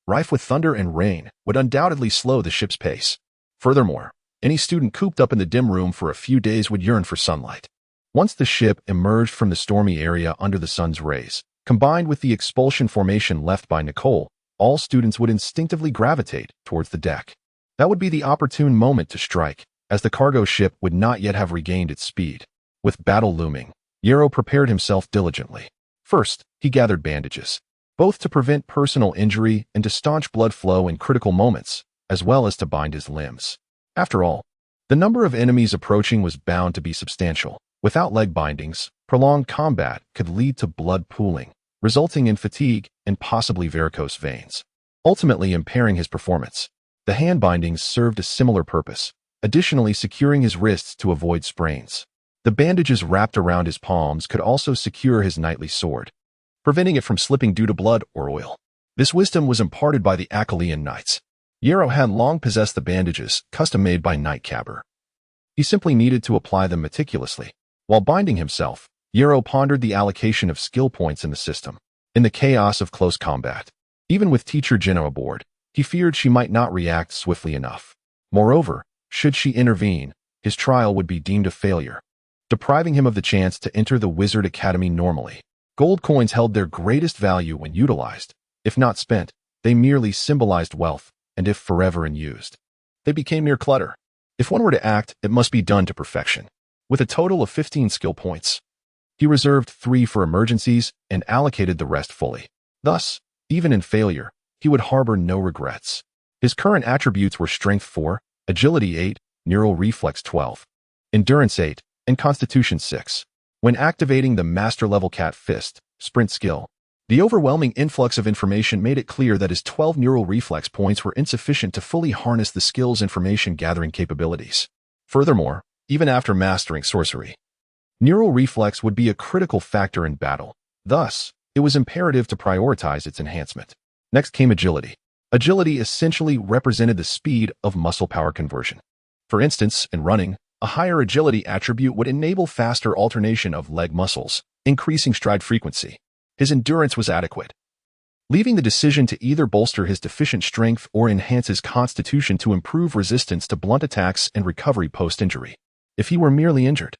rife with thunder and rain, would undoubtedly slow the ship's pace. Furthermore, any student cooped up in the dim room for a few days would yearn for sunlight. Once the ship emerged from the stormy area under the sun's rays, combined with the expulsion formation left by Nicole, all students would instinctively gravitate towards the deck. That would be the opportune moment to strike, as the cargo ship would not yet have regained its speed. With battle looming, Yarrow prepared himself diligently. First, he gathered bandages, both to prevent personal injury and to staunch blood flow in critical moments, as well as to bind his limbs. After all, the number of enemies approaching was bound to be substantial. Without leg bindings, prolonged combat could lead to blood pooling, resulting in fatigue and possibly varicose veins, ultimately impairing his performance. The hand bindings served a similar purpose, additionally securing his wrists to avoid sprains. The bandages wrapped around his palms could also secure his knightly sword, preventing it from slipping due to blood or oil. This wisdom was imparted by the Achillean knights. Yarrow had long possessed the bandages custom-made by Knight Cabber. He simply needed to apply them meticulously. While binding himself, Yarrow pondered the allocation of skill points in the system. In the chaos of close combat, even with Teacher Jenna aboard, he feared she might not react swiftly enough. Moreover, should she intervene, his trial would be deemed a failure, depriving him of the chance to enter the Wizard Academy normally. Gold coins held their greatest value when utilized. If not spent, they merely symbolized wealth, and if forever unused, they became mere clutter. If one were to act, it must be done to perfection. With a total of 15 skill points, he reserved 3 for emergencies and allocated the rest fully. Thus, even in failure, he would harbor no regrets. His current attributes were Strength 4, Agility 8, Neural Reflex 12, Endurance 8, and Constitution 6. When activating the Master-level Cat Fist Sprint skill, the overwhelming influx of information made it clear that his 12 Neural Reflex points were insufficient to fully harness the skill's information-gathering capabilities. Furthermore, even after mastering sorcery, Neural Reflex would be a critical factor in battle. Thus, it was imperative to prioritize its enhancement. Next came Agility. Agility essentially represented the speed of muscle power conversion. For instance, in running, a higher agility attribute would enable faster alternation of leg muscles, increasing stride frequency. His endurance was adequate, leaving the decision to either bolster his deficient strength or enhance his constitution to improve resistance to blunt attacks and recovery post-injury. If he were merely injured,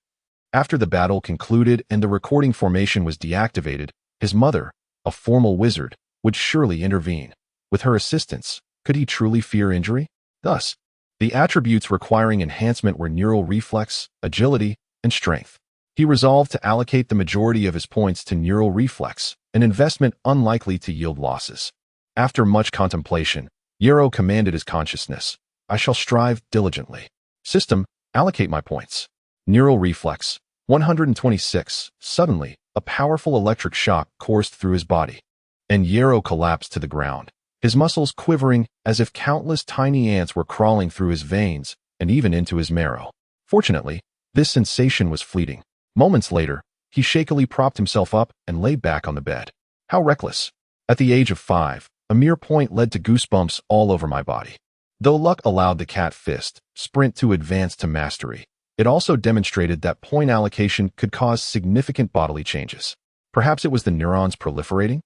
after the battle concluded and the recording formation was deactivated, his mother, a formal wizard, would surely intervene. With her assistance, could he truly fear injury? Thus, the attributes requiring enhancement were Neural Reflex, Agility, and Strength. He resolved to allocate the majority of his points to Neural Reflex, an investment unlikely to yield losses. After much contemplation, Yarrow commanded his consciousness, "I shall strive diligently. System, allocate my points." Neural Reflex, 126. Suddenly, a powerful electric shock coursed through his body, and Yarrow collapsed to the ground, his muscles quivering as if countless tiny ants were crawling through his veins and even into his marrow. Fortunately, this sensation was fleeting. Moments later, he shakily propped himself up and lay back on the bed. How reckless. At the age of 5, a mere point led to goosebumps all over my body. Though luck allowed the Cat Fist Sprint to advance to mastery, it also demonstrated that point allocation could cause significant bodily changes. Perhaps it was the neurons proliferating?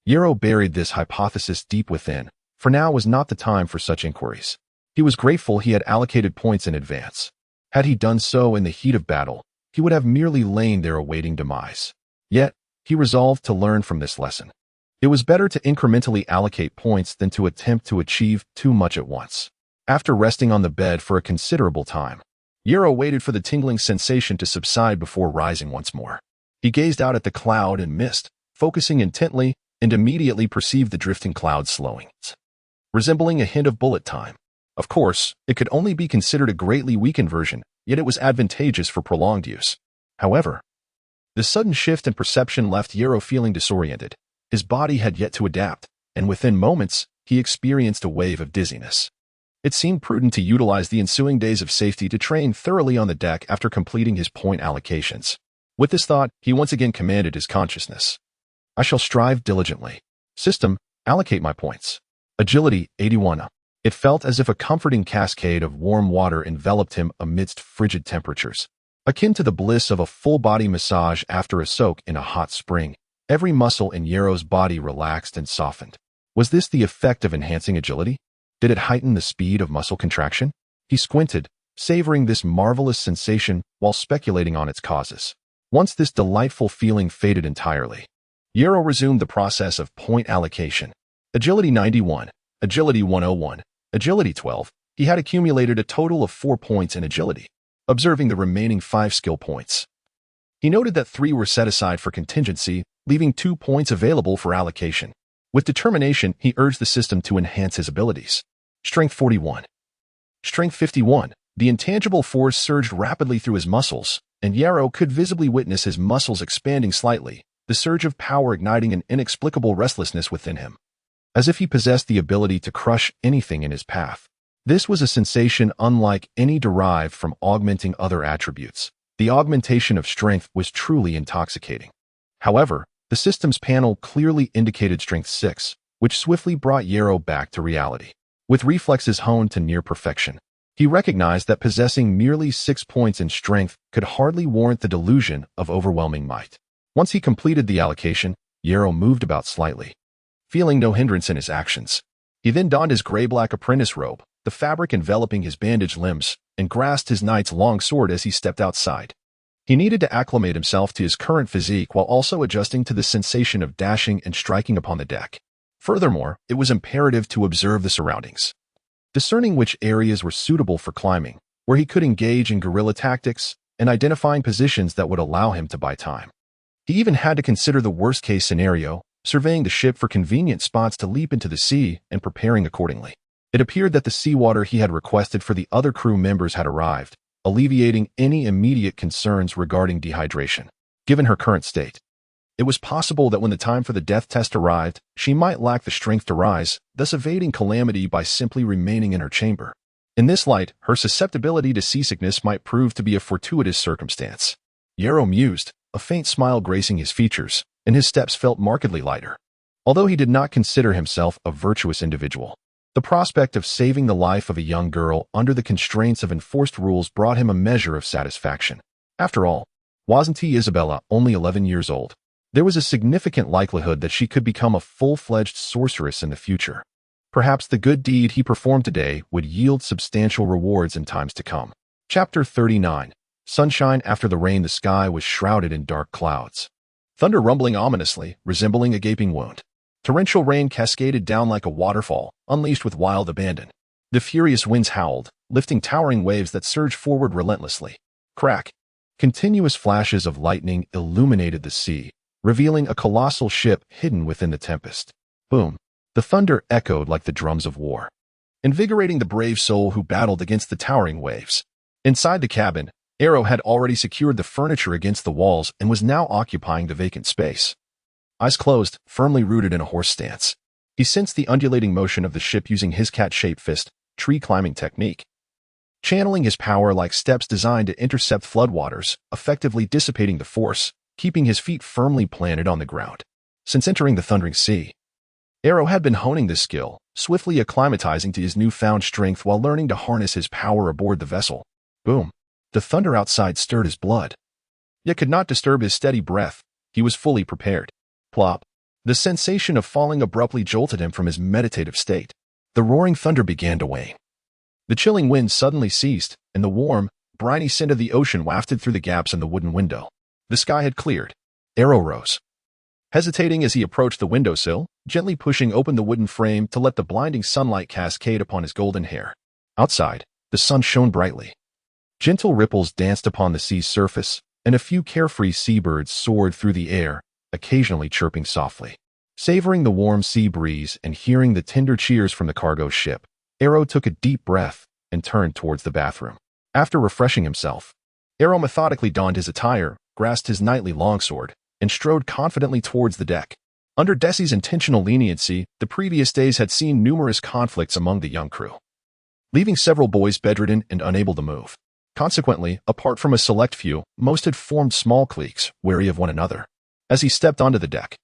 Yarrow buried this hypothesis deep within, for now was not the time for such inquiries. He was grateful he had allocated points in advance. Had he done so in the heat of battle, he would have merely lain there awaiting demise. Yet, he resolved to learn from this lesson. It was better to incrementally allocate points than to attempt to achieve too much at once. After resting on the bed for a considerable time, Yarrow waited for the tingling sensation to subside before rising once more. He gazed out at the cloud and mist, focusing intently, and immediately perceived the drifting cloud slowing, resembling a hint of bullet time. Of course, it could only be considered a greatly weakened version, yet it was advantageous for prolonged use. However, the sudden shift in perception left Yarrow feeling disoriented. His body had yet to adapt, and within moments, he experienced a wave of dizziness. It seemed prudent to utilize the ensuing days of safety to train thoroughly on the deck after completing his point allocations. With this thought, he once again commanded his consciousness. "I shall strive diligently. System, allocate my points." Agility, 81. It felt as if a comforting cascade of warm water enveloped him amidst frigid temperatures. Akin to the bliss of a full-body massage after a soak in a hot spring, every muscle in Yaro's body relaxed and softened. Was this the effect of enhancing agility? Did it heighten the speed of muscle contraction? He squinted, savoring this marvelous sensation while speculating on its causes. Once this delightful feeling faded entirely, Yaro resumed the process of point allocation. Agility 91, Agility 101, Agility 12. He had accumulated a total of 4 points in agility, observing the remaining 5 skill points. He noted that 3 were set aside for contingency, leaving 2 points available for allocation. With determination, he urged the system to enhance his abilities. Strength 41. Strength 51. The intangible force surged rapidly through his muscles, and Yaro could visibly witness his muscles expanding slightly, the surge of power igniting an inexplicable restlessness within him, as if he possessed the ability to crush anything in his path. This was a sensation unlike any derived from augmenting other attributes. The augmentation of strength was truly intoxicating. However, the system's panel clearly indicated strength 6, which swiftly brought Yaro back to reality. With reflexes honed to near perfection, he recognized that possessing merely 6 points in strength could hardly warrant the delusion of overwhelming might. Once he completed the allocation, Yaro moved about slightly, feeling no hindrance in his actions. He then donned his gray-black apprentice robe, the fabric enveloping his bandaged limbs, and grasped his knight's long sword as he stepped outside. He needed to acclimate himself to his current physique while also adjusting to the sensation of dashing and striking upon the deck. Furthermore, it was imperative to observe the surroundings, discerning which areas were suitable for climbing, where he could engage in guerrilla tactics, and identifying positions that would allow him to buy time. He even had to consider the worst-case scenario, surveying the ship for convenient spots to leap into the sea and preparing accordingly. It appeared that the seawater he had requested for the other crew members had arrived, alleviating any immediate concerns regarding dehydration. Given her current state, it was possible that when the time for the death test arrived, she might lack the strength to rise, thus evading calamity by simply remaining in her chamber. In this light, her susceptibility to seasickness might prove to be a fortuitous circumstance. Yaro mused, a faint smile gracing his features, and his steps felt markedly lighter. Although he did not consider himself a virtuous individual, the prospect of saving the life of a young girl under the constraints of enforced rules brought him a measure of satisfaction. After all, wasn't Isabella only 11 years old? There was a significant likelihood that she could become a full-fledged sorceress in the future. Perhaps the good deed he performed today would yield substantial rewards in times to come. Chapter 39. Sunshine after the rain. The sky was shrouded in dark clouds, thunder rumbling ominously, resembling a gaping wound. Torrential rain cascaded down like a waterfall, unleashed with wild abandon. The furious winds howled, lifting towering waves that surged forward relentlessly. Crack! Continuous flashes of lightning illuminated the sea, revealing a colossal ship hidden within the tempest. Boom! The thunder echoed like the drums of war, invigorating the brave soul who battled against the towering waves. Inside the cabin, Yaro had already secured the furniture against the walls and was now occupying the vacant space. Eyes closed, firmly rooted in a horse stance, he sensed the undulating motion of the ship using his cat-shaped fist, tree-climbing technique, channeling his power like steps designed to intercept floodwaters, effectively dissipating the force, keeping his feet firmly planted on the ground. Since entering the thundering sea, Yaro had been honing this skill, swiftly acclimatizing to his newfound strength while learning to harness his power aboard the vessel. Boom! The thunder outside stirred his blood, yet could not disturb his steady breath. He was fully prepared. Plop! The sensation of falling abruptly jolted him from his meditative state. The roaring thunder began to wane. The chilling wind suddenly ceased, and the warm, briny scent of the ocean wafted through the gaps in the wooden window. The sky had cleared. Yaro rose, hesitating as he approached the windowsill, gently pushing open the wooden frame to let the blinding sunlight cascade upon his golden hair. Outside, the sun shone brightly. Gentle ripples danced upon the sea's surface, and a few carefree seabirds soared through the air, occasionally chirping softly. Savoring the warm sea breeze and hearing the tender cheers from the cargo ship, Yaro took a deep breath and turned towards the bathroom. After refreshing himself, Yaro methodically donned his attire, grasped his knightly longsword, and strode confidently towards the deck. Under Desi's intentional leniency, the previous days had seen numerous conflicts among the young crew, leaving several boys bedridden and unable to move. Consequently, apart from a select few, most had formed small cliques, wary of one another. As he stepped onto the deck,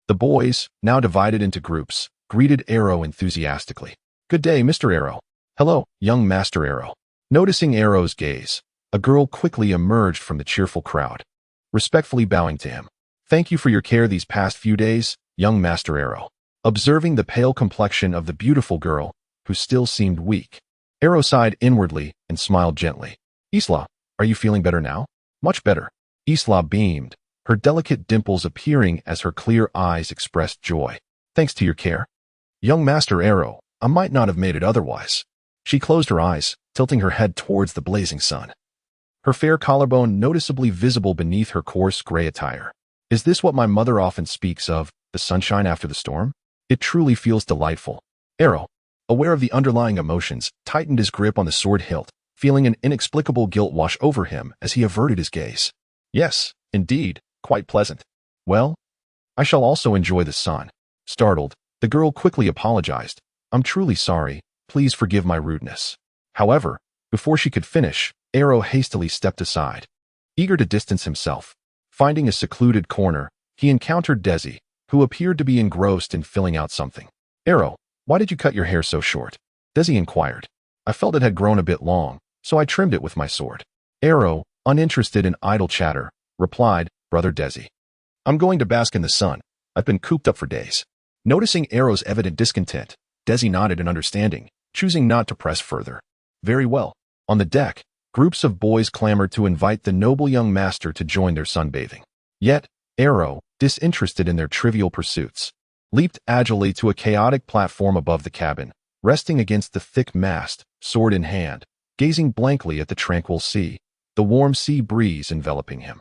the boys, now divided into groups, greeted Yaro enthusiastically. "Good day, Mr. Yaro." "Hello, young Master Yaro." Noticing Yaro's gaze, a girl quickly emerged from the cheerful crowd, respectfully bowing to him. "Thank you for your care these past few days, young Master Arrow." Observing the pale complexion of the beautiful girl, who still seemed weak, Arrow sighed inwardly and smiled gently. "Isla, are you feeling better now?" "Much better." Isla beamed, her delicate dimples appearing as her clear eyes expressed joy. "Thanks to your care, young Master Arrow, I might not have made it otherwise." She closed her eyes, tilting her head towards the blazing sun, her fair collarbone noticeably visible beneath her coarse gray attire. "Is this what my mother often speaks of, the sunshine after the storm? It truly feels delightful." Arrow, aware of the underlying emotions, tightened his grip on the sword hilt, feeling an inexplicable guilt wash over him as he averted his gaze. "Yes, indeed, quite pleasant." "Well, I shall also enjoy the sun." Startled, the girl quickly apologized. "I'm truly sorry, please forgive my rudeness." However, before she could finish, Arrow hastily stepped aside, eager to distance himself. Finding a secluded corner, he encountered Desi, who appeared to be engrossed in filling out something. "Arrow, why did you cut your hair so short?" Desi inquired. "I felt it had grown a bit long, so I trimmed it with my sword." Arrow, uninterested in idle chatter, replied, "Brother Desi, I'm going to bask in the sun. I've been cooped up for days." Noticing Arrow's evident discontent, Desi nodded in understanding, choosing not to press further. "Very well." On the deck, groups of boys clamored to invite the noble young master to join their sunbathing. Yet, Arrow, disinterested in their trivial pursuits, leaped agilely to a chaotic platform above the cabin, resting against the thick mast, sword in hand, gazing blankly at the tranquil sea, the warm sea breeze enveloping him.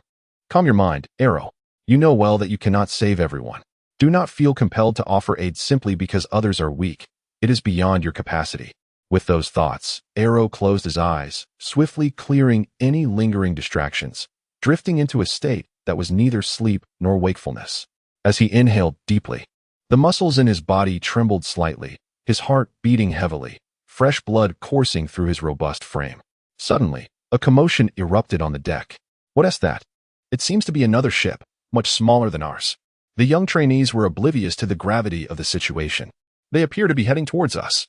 "Calm your mind, Arrow. You know well that you cannot save everyone. Do not feel compelled to offer aid simply because others are weak. It is beyond your capacity." With those thoughts, Arrow closed his eyes, swiftly clearing any lingering distractions, drifting into a state that was neither sleep nor wakefulness. As he inhaled deeply, the muscles in his body trembled slightly, his heart beating heavily, fresh blood coursing through his robust frame. Suddenly, a commotion erupted on the deck. "What is that?" "It seems to be another ship, much smaller than ours." The young trainees were oblivious to the gravity of the situation. "They appear to be heading towards us."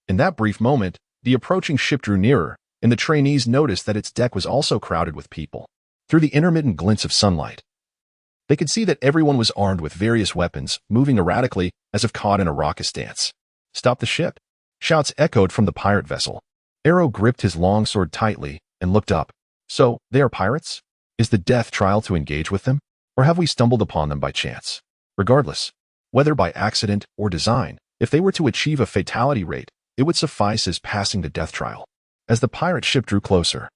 In that brief moment, the approaching ship drew nearer, and the trainees noticed that its deck was also crowded with people. Through the intermittent glints of sunlight, they could see that everyone was armed with various weapons, moving erratically as if caught in a raucous dance. "Stop the ship!" Shouts echoed from the pirate vessel. Arrow gripped his long sword tightly and looked up. "So, they are pirates? Is the death trial to engage with them? Or have we stumbled upon them by chance?" Regardless, whether by accident or design, if they were to achieve a fatality rate, it would suffice as passing the death trial. As the pirate ship drew closer,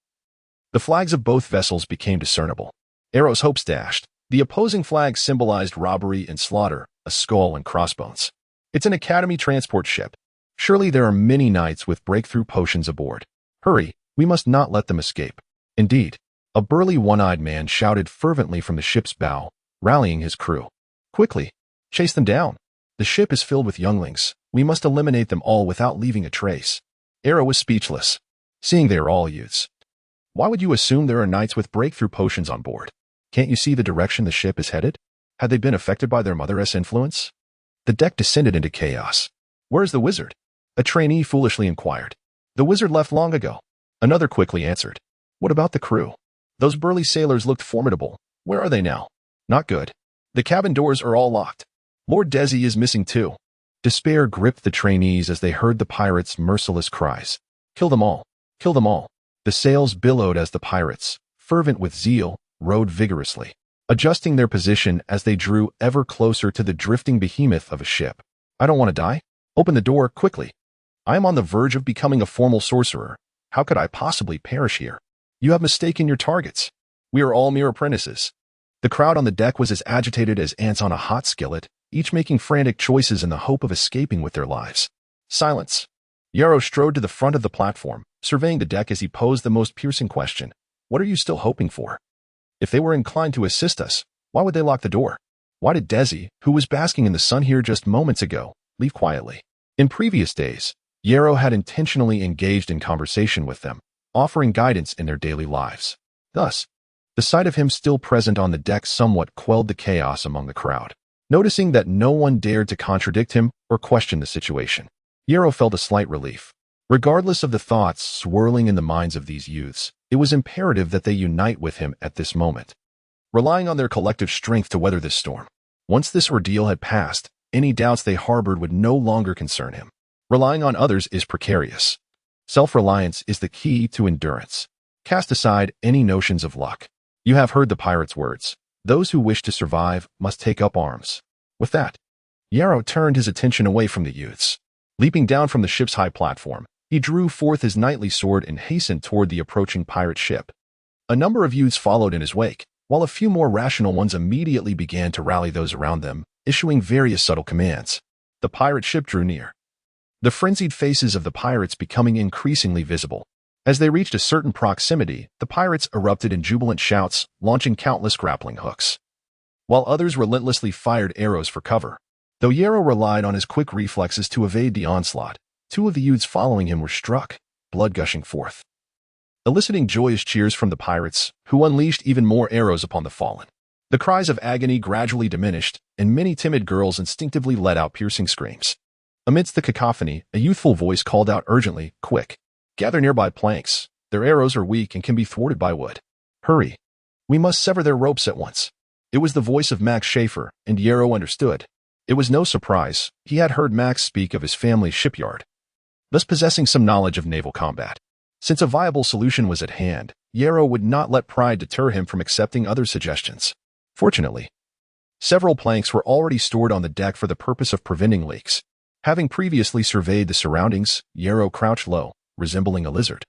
the flags of both vessels became discernible. Arrow's hopes dashed. The opposing flags symbolized robbery and slaughter, a skull and crossbones. "It's an Academy transport ship. Surely there are many knights with breakthrough potions aboard. Hurry, we must not let them escape." Indeed, a burly one-eyed man shouted fervently from the ship's bow, rallying his crew. "Quickly, chase them down. The ship is filled with younglings. We must eliminate them all without leaving a trace." Arrow was speechless, seeing they are all youths. "Why would you assume there are knights with breakthrough potions on board? Can't you see the direction the ship is headed? Had they been affected by their mother's influence?" The deck descended into chaos. "Where's the wizard?" a trainee foolishly inquired. "The wizard left long ago," another quickly answered. "What about the crew? Those burly sailors looked formidable. Where are they now?" "Not good. The cabin doors are all locked. Lord Desi is missing too." Despair gripped the trainees as they heard the pirates' merciless cries. "Kill them all! Kill them all!" The sails billowed as the pirates, fervent with zeal, rowed vigorously, adjusting their position as they drew ever closer to the drifting behemoth of a ship. "I don't want to die. Open the door, quickly. I am on the verge of becoming a formal sorcerer. How could I possibly perish here?" "You have mistaken your targets. We are all mere apprentices." The crowd on the deck was as agitated as ants on a hot skillet, each making frantic choices in the hope of escaping with their lives. Silence. Yarrow strode to the front of the platform, surveying the deck as he posed the most piercing question. "What are you still hoping for? If they were inclined to assist us, why would they lock the door? Why did Desi, who was basking in the sun here just moments ago, leave quietly?" In previous days, Yarrow had intentionally engaged in conversation with them, offering guidance in their daily lives. Thus, the sight of him still present on the deck somewhat quelled the chaos among the crowd. Noticing that no one dared to contradict him or question the situation, Yarrow felt a slight relief. Regardless of the thoughts swirling in the minds of these youths, It was imperative that they unite with him at this moment, relying on their collective strength to weather this storm. Once this ordeal had passed, any doubts they harbored would no longer concern him. Relying on others is precarious. Self-reliance is the key to endurance. Cast aside any notions of luck. You have heard the pirate's words. Those who wish to survive must take up arms. With that, Yarrow turned his attention away from the youths. Leaping down from the ship's high platform, he drew forth his knightly sword and hastened toward the approaching pirate ship. A number of youths followed in his wake, while a few more rational ones immediately began to rally those around them, issuing various subtle commands. The pirate ship drew near, the frenzied faces of the pirates becoming increasingly visible. As they reached a certain proximity, the pirates erupted in jubilant shouts, launching countless grappling hooks, while others relentlessly fired arrows for cover. Though Yarrow relied on his quick reflexes to evade the onslaught, two of the youths following him were struck, blood gushing forth, eliciting joyous cheers from the pirates, who unleashed even more arrows upon the fallen. The cries of agony gradually diminished, and many timid girls instinctively let out piercing screams. Amidst the cacophony, a youthful voice called out urgently, "Quick! Gather nearby planks. Their arrows are weak and can be thwarted by wood. Hurry! We must sever their ropes at once." It was the voice of Max Schaefer, and Yarrow understood. It was no surprise. He had heard Max speak of his family's shipyard, thus possessing some knowledge of naval combat. Since a viable solution was at hand, Yarrow would not let pride deter him from accepting other suggestions. Fortunately, several planks were already stored on the deck for the purpose of preventing leaks. Having previously surveyed the surroundings, Yarrow crouched low, resembling a lizard,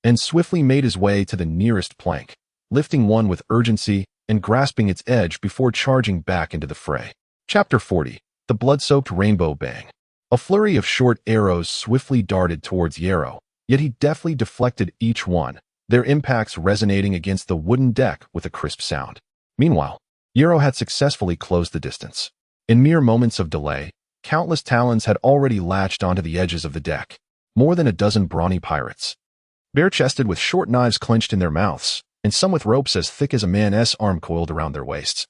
and swiftly made his way to the nearest plank, lifting one with urgency and grasping its edge before charging back into the fray. Chapter 40. The Blood-Soaked Rainbow Bang. A flurry of short arrows swiftly darted towards Yarrow, yet he deftly deflected each one, their impacts resonating against the wooden deck with a crisp sound. Meanwhile, Yarrow had successfully closed the distance. In mere moments of delay, countless talons had already latched onto the edges of the deck. More than a dozen brawny pirates, bare-chested with short knives clenched in their mouths, and some with ropes as thick as a man's arm coiled around their waists,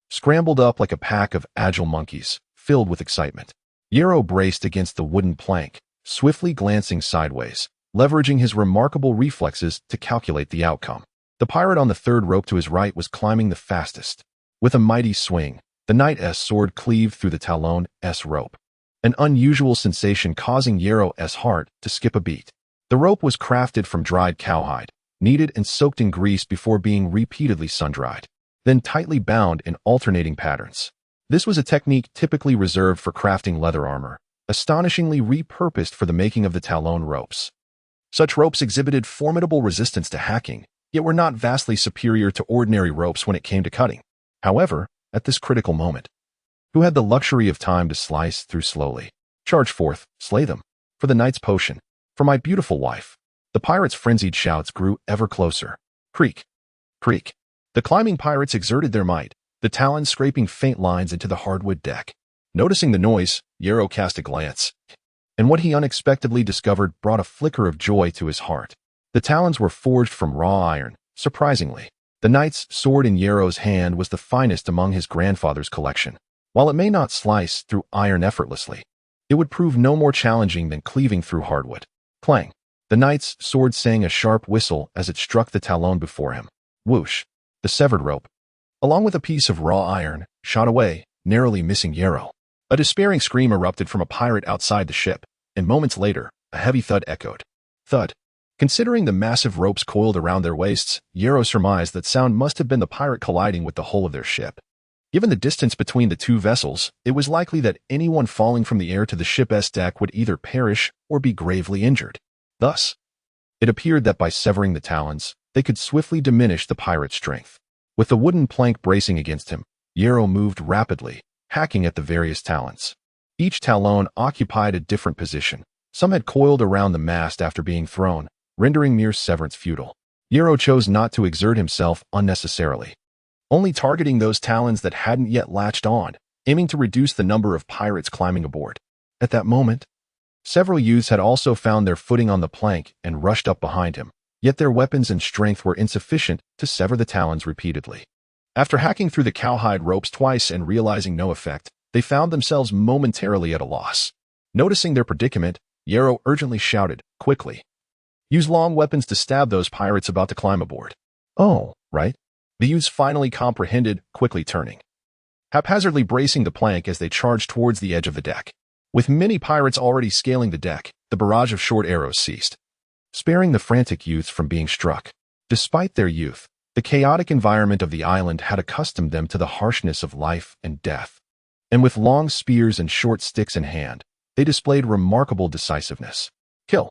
scrambled up like a pack of agile monkeys, filled with excitement. Yarrow braced against the wooden plank, swiftly glancing sideways, leveraging his remarkable reflexes to calculate the outcome. The pirate on the third rope to his right was climbing the fastest. With a mighty swing, the knight's sword cleaved through the talon's rope, an unusual sensation causing Yarrow's heart to skip a beat. The rope was crafted from dried cowhide, kneaded and soaked in grease before being repeatedly sun-dried, then tightly bound in alternating patterns. This was a technique typically reserved for crafting leather armor, astonishingly repurposed for the making of the talon ropes. Such ropes exhibited formidable resistance to hacking, yet were not vastly superior to ordinary ropes when it came to cutting. However, at this critical moment, who had the luxury of time to slice through slowly? Charge forth, slay them, for the knight's potion, for my beautiful wife. The pirates' frenzied shouts grew ever closer. Creak, creak. The climbing pirates exerted their might, the talons scraping faint lines into the hardwood deck. Noticing the noise, Yarrow cast a glance, and what he unexpectedly discovered brought a flicker of joy to his heart. The talons were forged from raw iron, surprisingly. The knight's sword in Yarrow's hand was the finest among his grandfather's collection. While it may not slice through iron effortlessly, it would prove no more challenging than cleaving through hardwood. Clang! The knight's sword sang a sharp whistle as it struck the talon before him. Whoosh! The severed rope, along with a piece of raw iron, shot away, narrowly missing Yarrow. A despairing scream erupted from a pirate outside the ship, and moments later, a heavy thud echoed. Thud. Considering the massive ropes coiled around their waists, Yarrow surmised that sound must have been the pirate colliding with the hull of their ship. Given the distance between the two vessels, it was likely that anyone falling from the air to the ship's deck would either perish or be gravely injured. Thus, it appeared that by severing the talons, they could swiftly diminish the pirate's strength. With the wooden plank bracing against him, Yarrow moved rapidly, hacking at the various talons. Each talon occupied a different position. Some had coiled around the mast after being thrown, rendering mere severance futile. Yarrow chose not to exert himself unnecessarily, only targeting those talons that hadn't yet latched on, aiming to reduce the number of pirates climbing aboard. At that moment, several youths had also found their footing on the plank and rushed up behind him, yet their weapons and strength were insufficient to sever the talons repeatedly. After hacking through the cowhide ropes twice and realizing no effect, they found themselves momentarily at a loss. Noticing their predicament, Yarrow urgently shouted, "Quickly! Use long weapons to stab those pirates about to climb aboard. Oh, right. The youths finally comprehended, quickly turning, haphazardly bracing the plank as they charged towards the edge of the deck. With many pirates already scaling the deck, the barrage of short arrows ceased, sparing the frantic youths from being struck. Despite their youth, the chaotic environment of the island had accustomed them to the harshness of life and death. And with long spears and short sticks in hand, they displayed remarkable decisiveness. Kill.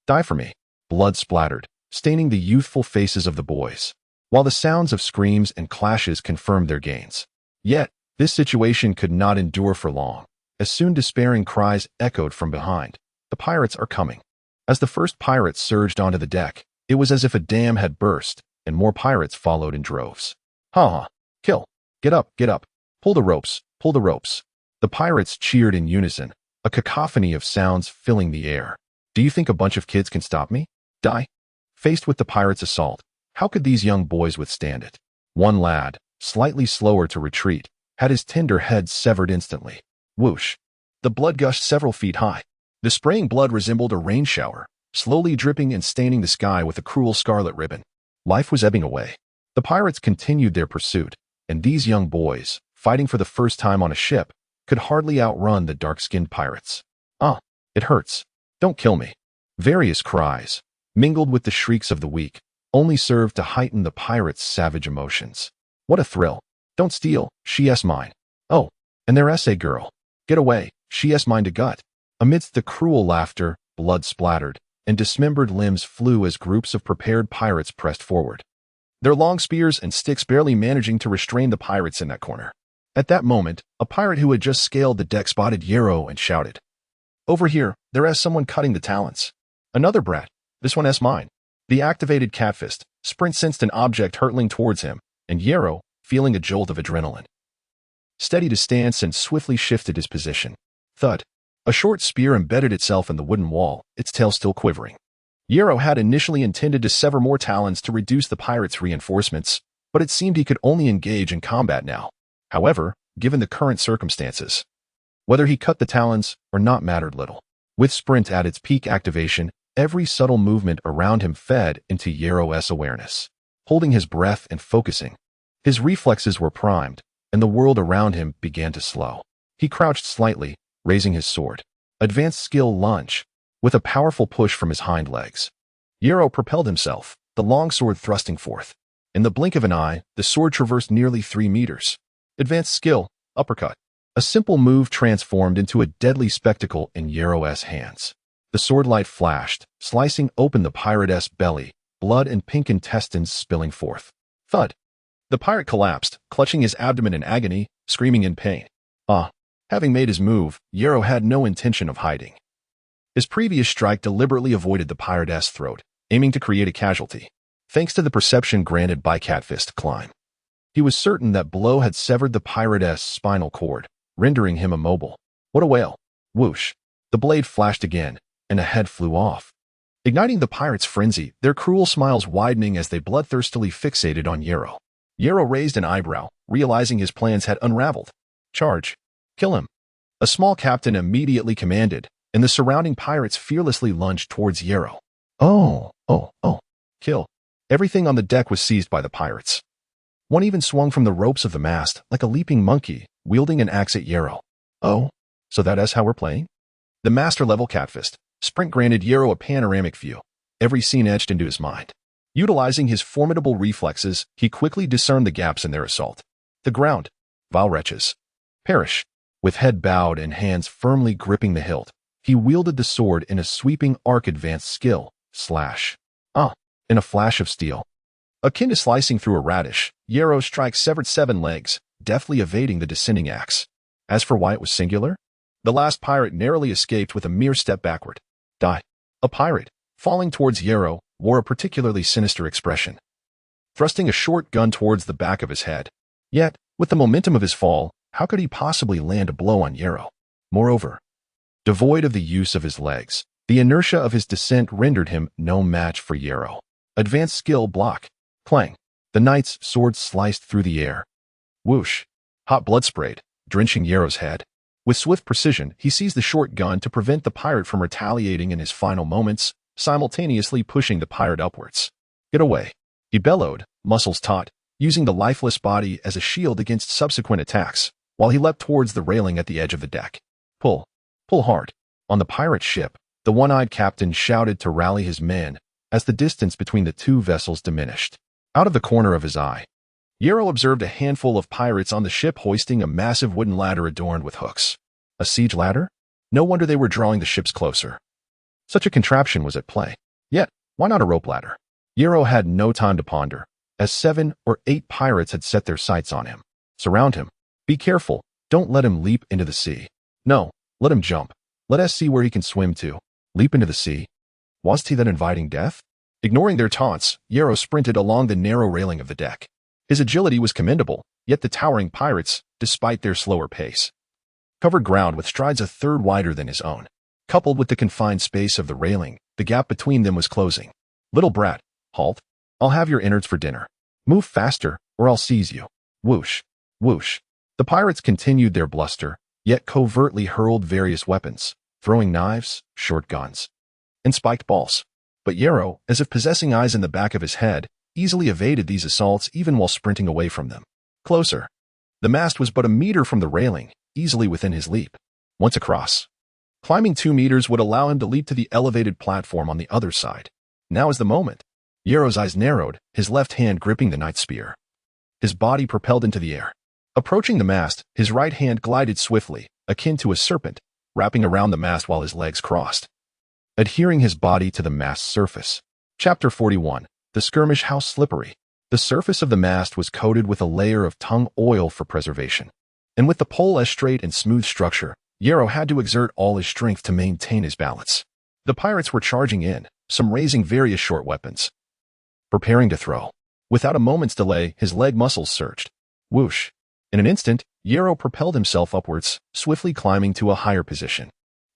Die for me. Blood splattered, staining the youthful faces of the boys, while the sounds of screams and clashes confirmed their gains. Yet, this situation could not endure for long. As soon despairing cries echoed from behind, "The pirates are coming." As the first pirates surged onto the deck, it was as if a dam had burst, and more pirates followed in droves. Ha! Kill! Get up! Get up! Pull the ropes! Pull the ropes! The pirates cheered in unison, a cacophony of sounds filling the air. Do you think a bunch of kids can stop me? Die? Faced with the pirates' assault, how could these young boys withstand it? One lad, slightly slower to retreat, had his tender head severed instantly. Whoosh! The blood gushed several feet high. The spraying blood resembled a rain shower, slowly dripping and staining the sky with a cruel scarlet ribbon. Life was ebbing away. The pirates continued their pursuit, and these young boys, fighting for the first time on a ship, could hardly outrun the dark-skinned pirates. It hurts. Don't kill me. Various cries, mingled with the shrieks of the weak, only served to heighten the pirates' savage emotions. What a thrill. Don't steal, she's mine. Oh, and there's a girl. Get away, she's mine to gut. Amidst the cruel laughter, blood splattered, and dismembered limbs flew as groups of prepared pirates pressed forward, their long spears and sticks barely managing to restrain the pirates in that corner. At that moment, a pirate who had just scaled the deck spotted Yarrow and shouted, "Over here, there's someone cutting the talons." "Another brat. This one is mine." The activated catfist sprint sensed an object hurtling towards him, and Yarrow, feeling a jolt of adrenaline, steadied his stance and swiftly shifted his position. Thud. A short spear embedded itself in the wooden wall, its tail still quivering. Yarrow had initially intended to sever more talons to reduce the pirates' reinforcements, but it seemed he could only engage in combat now. However, given the current circumstances, whether he cut the talons or not mattered little. With sprint at its peak activation, every subtle movement around him fed into Yarrow's awareness. Holding his breath and focusing, his reflexes were primed, and the world around him began to slow. He crouched slightly, raising his sword. Advanced skill lunge. With a powerful push from his hind legs, Yarrow propelled himself, the long sword thrusting forth. In the blink of an eye, the sword traversed nearly 3 meters. Advanced skill, uppercut. A simple move transformed into a deadly spectacle in Yarrow's hands. The sword light flashed, slicing open the pirate's belly, blood and pink intestines spilling forth. Thud. The pirate collapsed, clutching his abdomen in agony, screaming in pain. Having made his move, Yarrow had no intention of hiding. His previous strike deliberately avoided the pirate's throat, aiming to create a casualty. Thanks to the perception granted by Catfist Climb, he was certain that blow had severed the pirate's spinal cord, rendering him immobile. What a wail! Whoosh! The blade flashed again, and a head flew off, igniting the pirate's frenzy, their cruel smiles widening as they bloodthirstily fixated on Yarrow. Yarrow raised an eyebrow, realizing his plans had unraveled. Charge! Kill him! A small captain immediately commanded, and the surrounding pirates fearlessly lunged towards Yarrow. Kill! Everything on the deck was seized by the pirates. One even swung from the ropes of the mast like a leaping monkey, wielding an axe at Yarrow. Oh, so that is how we're playing? The master-level catfist sprint granted Yarrow a panoramic view, every scene etched into his mind. Utilizing his formidable reflexes, he quickly discerned the gaps in their assault. The ground. Vile wretches. Perish. With head bowed and hands firmly gripping the hilt, he wielded the sword in a sweeping arc advanced skill, slash. In a flash of steel. Akin to slicing through a radish, Yarrow's strike severed 7 legs, deftly evading the descending axe. As for why it was singular, the last pirate narrowly escaped with a mere step backward. Die. A pirate, falling towards Yarrow, wore a particularly sinister expression, thrusting a short gun towards the back of his head. Yet, with the momentum of his fall, how could he possibly land a blow on Yarrow? Moreover, devoid of the use of his legs, the inertia of his descent rendered him no match for Yarrow. Advanced skill block. Clang. The knight's sword sliced through the air. Whoosh. Hot blood sprayed, drenching Yarrow's head. With swift precision, he seized the short gun to prevent the pirate from retaliating in his final moments, simultaneously pushing the pirate upwards. "Get away," he bellowed, muscles taut, using the lifeless body as a shield against subsequent attacks, while he leapt towards the railing at the edge of the deck. "Pull. Pull hard." On the pirate ship, the one-eyed captain shouted to rally his men as the distance between the two vessels diminished. Out of the corner of his eye, Yarrow observed a handful of pirates on the ship hoisting a massive wooden ladder adorned with hooks. A siege ladder? No wonder they were drawing the ships closer. Such a contraption was at play. Yet, why not a rope ladder? Yarrow had no time to ponder, as 7 or 8 pirates had set their sights on him. Surround him. Be careful. Don't let him leap into the sea. No, let him jump. Let us see where he can swim to. Leap into the sea? Was he then inviting death? Ignoring their taunts, Yarrow sprinted along the narrow railing of the deck. His agility was commendable, yet the towering pirates, despite their slower pace, covered ground with strides a third wider than his own. Coupled with the confined space of the railing, the gap between them was closing. "Little brat, halt. I'll have your innards for dinner. Move faster, or I'll seize you." Whoosh, whoosh. The pirates continued their bluster, yet covertly hurled various weapons, throwing knives, short guns, and spiked balls. But Yarrow, as if possessing eyes in the back of his head, easily evaded these assaults even while sprinting away from them. Closer. The mast was but a meter from the railing, easily within his leap. Once across, climbing 2 meters would allow him to leap to the elevated platform on the other side. Now is the moment. Yarrow's eyes narrowed, his left hand gripping the knight's spear. His body propelled into the air. Approaching the mast, his right hand glided swiftly, akin to a serpent, wrapping around the mast while his legs crossed, adhering his body to the mast's surface. Chapter 41. The skirmish. How slippery. The surface of the mast was coated with a layer of tung oil for preservation. And with the pole as straight and smooth structure, Yarrow had to exert all his strength to maintain his balance. The pirates were charging in, some raising various short weapons, preparing to throw. Without a moment's delay, his leg muscles surged. Whoosh. In an instant, Yarrow propelled himself upwards, swiftly climbing to a higher position.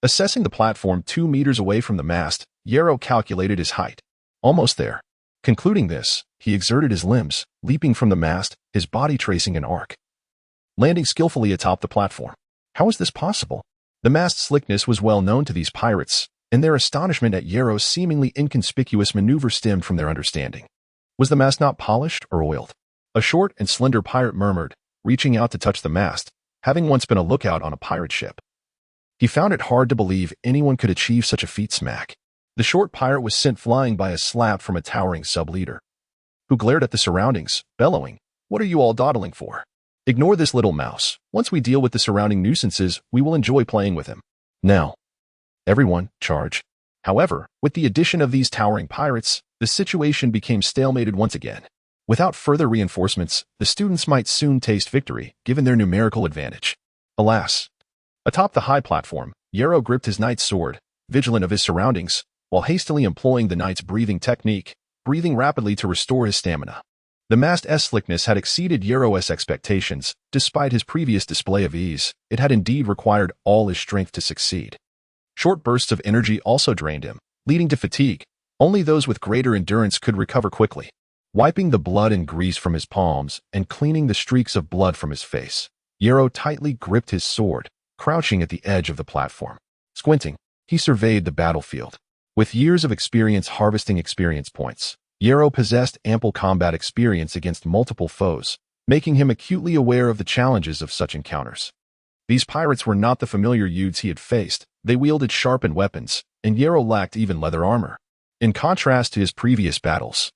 Assessing the platform 2 meters away from the mast, Yarrow calculated his height. Almost there. Concluding this, he exerted his limbs, leaping from the mast, his body tracing an arc, landing skillfully atop the platform. How was this possible? The mast's slickness was well known to these pirates, and their astonishment at Yarrow's seemingly inconspicuous maneuver stemmed from their understanding. Was the mast not polished or oiled? A short and slender pirate murmured, reaching out to touch the mast, having once been a lookout on a pirate ship. He found it hard to believe anyone could achieve such a feat. Smack. The short pirate was sent flying by a slap from a towering sub-leader, who glared at the surroundings, bellowing, "What are you all dawdling for? Ignore this little mouse. Once we deal with the surrounding nuisances, we will enjoy playing with him. Now, everyone, charge." However, with the addition of these towering pirates, the situation became stalemated once again. Without further reinforcements, the students might soon taste victory, given their numerical advantage. Alas. Atop the high platform, Yarrow gripped his knight's sword, vigilant of his surroundings, while hastily employing the knight's breathing technique, breathing rapidly to restore his stamina. The mast's slickness had exceeded Yarrow's expectations. Despite his previous display of ease, it had indeed required all his strength to succeed. Short bursts of energy also drained him, leading to fatigue. Only those with greater endurance could recover quickly. Wiping the blood and grease from his palms and cleaning the streaks of blood from his face, Yarrow tightly gripped his sword, crouching at the edge of the platform. Squinting, he surveyed the battlefield. With years of experience harvesting experience points, Yarrow possessed ample combat experience against multiple foes, making him acutely aware of the challenges of such encounters. These pirates were not the familiar youths he had faced. They wielded sharpened weapons, and Yarrow lacked even leather armor. In contrast to his previous battles,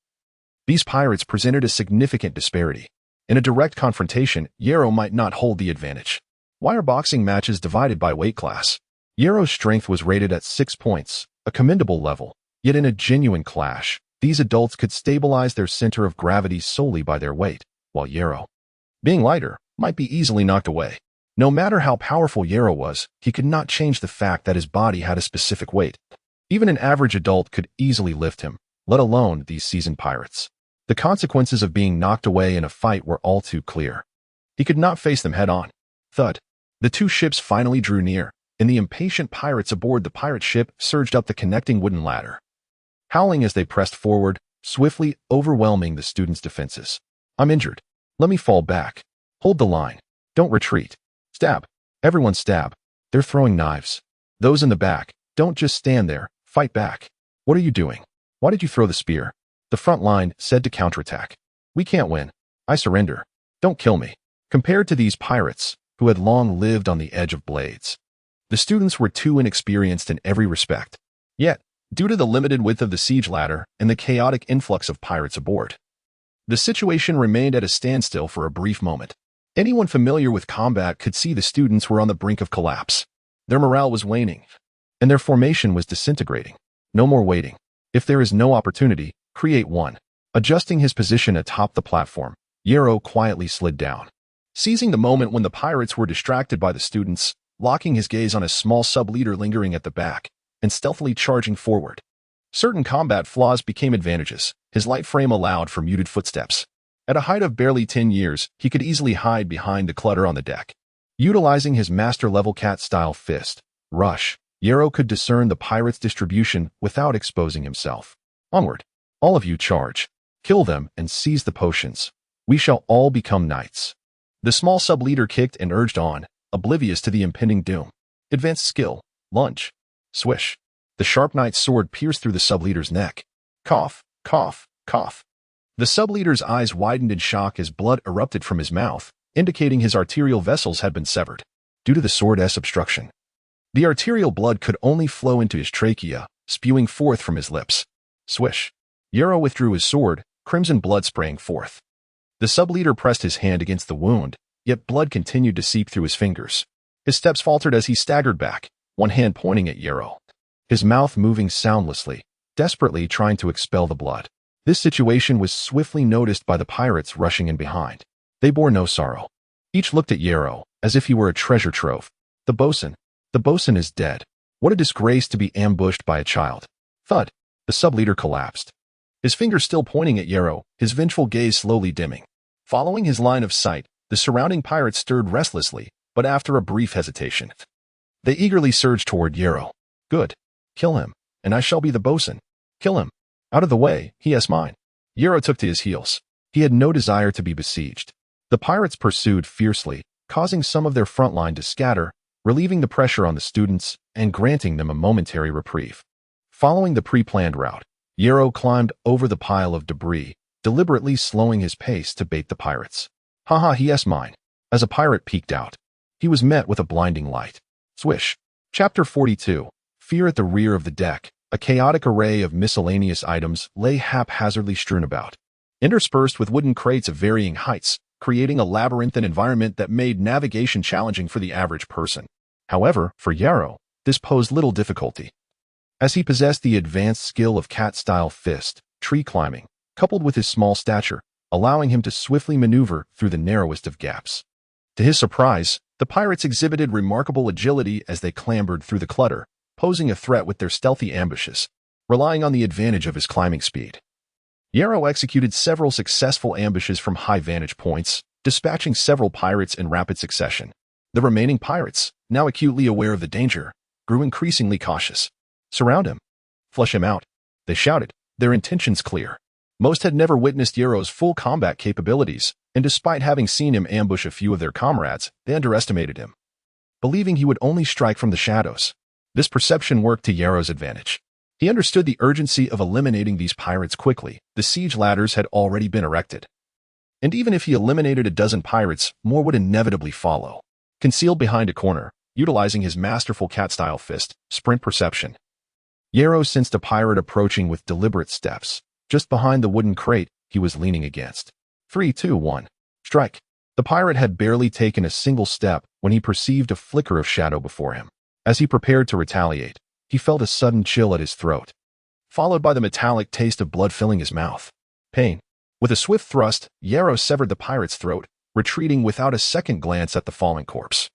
these pirates presented a significant disparity. In a direct confrontation, Yarrow might not hold the advantage. Why are boxing matches divided by weight class? Yarrow's strength was rated at 6 points, a commendable level. Yet in a genuine clash, these adults could stabilize their center of gravity solely by their weight, while Yarrow, being lighter, might be easily knocked away. No matter how powerful Yarrow was, he could not change the fact that his body had a specific weight. Even an average adult could easily lift him, let alone these seasoned pirates. The consequences of being knocked away in a fight were all too clear. He could not face them head-on. Thud. The two ships finally drew near, and the impatient pirates aboard the pirate ship surged up the connecting wooden ladder, howling as they pressed forward, swiftly overwhelming the students' defenses. "I'm injured. Let me fall back. Hold the line. Don't retreat. Stab. Everyone stab. They're throwing knives. Those in the back, don't just stand there, fight back." What are you doing? Why did you throw the spear? The front line said to counterattack. We can't win. I surrender. Don't kill me. Compared to these pirates, who had long lived on the edge of blades, the students were too inexperienced in every respect. Yet, due to the limited width of the siege ladder and the chaotic influx of pirates aboard, the situation remained at a standstill for a brief moment. Anyone familiar with combat could see the students were on the brink of collapse. Their morale was waning, and their formation was disintegrating. No more waiting. If there is no opportunity, create one. Adjusting his position atop the platform, Yarrow quietly slid down. Seizing the moment when the pirates were distracted by the students, locking his gaze on a small sub-leader lingering at the back, and stealthily charging forward. Certain combat flaws became advantages. His light frame allowed for muted footsteps. At a height of barely 10 years, he could easily hide behind the clutter on the deck. Utilizing his master-level cat-style fist, rush, Yarrow could discern the pirates' distribution without exposing himself. Onward. All of you charge. Kill them and seize the potions. We shall all become knights. The small sub-leader kicked and urged on, oblivious to the impending doom. Advanced skill. Lunge. Swish. The sharp knight's sword pierced through the sub-leader's neck. Cough, cough, cough. The sub-leader's eyes widened in shock as blood erupted from his mouth, indicating his arterial vessels had been severed. Due to the sword's obstruction, the arterial blood could only flow into his trachea, spewing forth from his lips. Swish. Yarrow withdrew his sword, crimson blood spraying forth. The sub-leader pressed his hand against the wound, yet blood continued to seep through his fingers. His steps faltered as he staggered back, one hand pointing at Yarrow, his mouth moving soundlessly, desperately trying to expel the blood. This situation was swiftly noticed by the pirates rushing in behind. They bore no sorrow. Each looked at Yarrow, as if he were a treasure trove. The bosun is dead. What a disgrace to be ambushed by a child. Thud. The sub-leader collapsed. His fingers still pointing at Yarrow, his vengeful gaze slowly dimming. Following his line of sight, the surrounding pirates stirred restlessly, but after a brief hesitation, they eagerly surged toward Yarrow. Good. Kill him, and I shall be the bosun. Kill him. Out of the way, he is mine. Yarrow took to his heels. He had no desire to be besieged. The pirates pursued fiercely, causing some of their front line to scatter, relieving the pressure on the students and granting them a momentary reprieve. Following the pre-planned route, Yarrow climbed over the pile of debris, deliberately slowing his pace to bait the pirates. Haha, he is mine. As a pirate peeked out, he was met with a blinding light. Swish. Chapter 42. Fear at the rear of the deck. A chaotic array of miscellaneous items lay haphazardly strewn about, interspersed with wooden crates of varying heights, creating a labyrinthine environment that made navigation challenging for the average person. However, for Yarrow, this posed little difficulty, as he possessed the advanced skill of cat-style fist, tree climbing, coupled with his small stature, allowing him to swiftly maneuver through the narrowest of gaps. To his surprise, the pirates exhibited remarkable agility as they clambered through the clutter, posing a threat with their stealthy ambushes, relying on the advantage of his climbing speed. Yarrow executed several successful ambushes from high vantage points, dispatching several pirates in rapid succession. The remaining pirates, now acutely aware of the danger, grew increasingly cautious. Surround him. Flush him out. They shouted, their intentions clear. Most had never witnessed Yarrow's full combat capabilities, and despite having seen him ambush a few of their comrades, they underestimated him, believing he would only strike from the shadows. This perception worked to Yarrow's advantage. He understood the urgency of eliminating these pirates quickly. The siege ladders had already been erected. And even if he eliminated a dozen pirates, more would inevitably follow. Concealed behind a corner, utilizing his masterful cat-style fist, sprint perception, Yarrow sensed a pirate approaching with deliberate steps, just behind the wooden crate he was leaning against. 3, 2, 1. Strike. The pirate had barely taken a single step when he perceived a flicker of shadow before him. As he prepared to retaliate, he felt a sudden chill at his throat, followed by the metallic taste of blood filling his mouth. Pain. With a swift thrust, Yarrow severed the pirate's throat, retreating without a second glance at the falling corpse.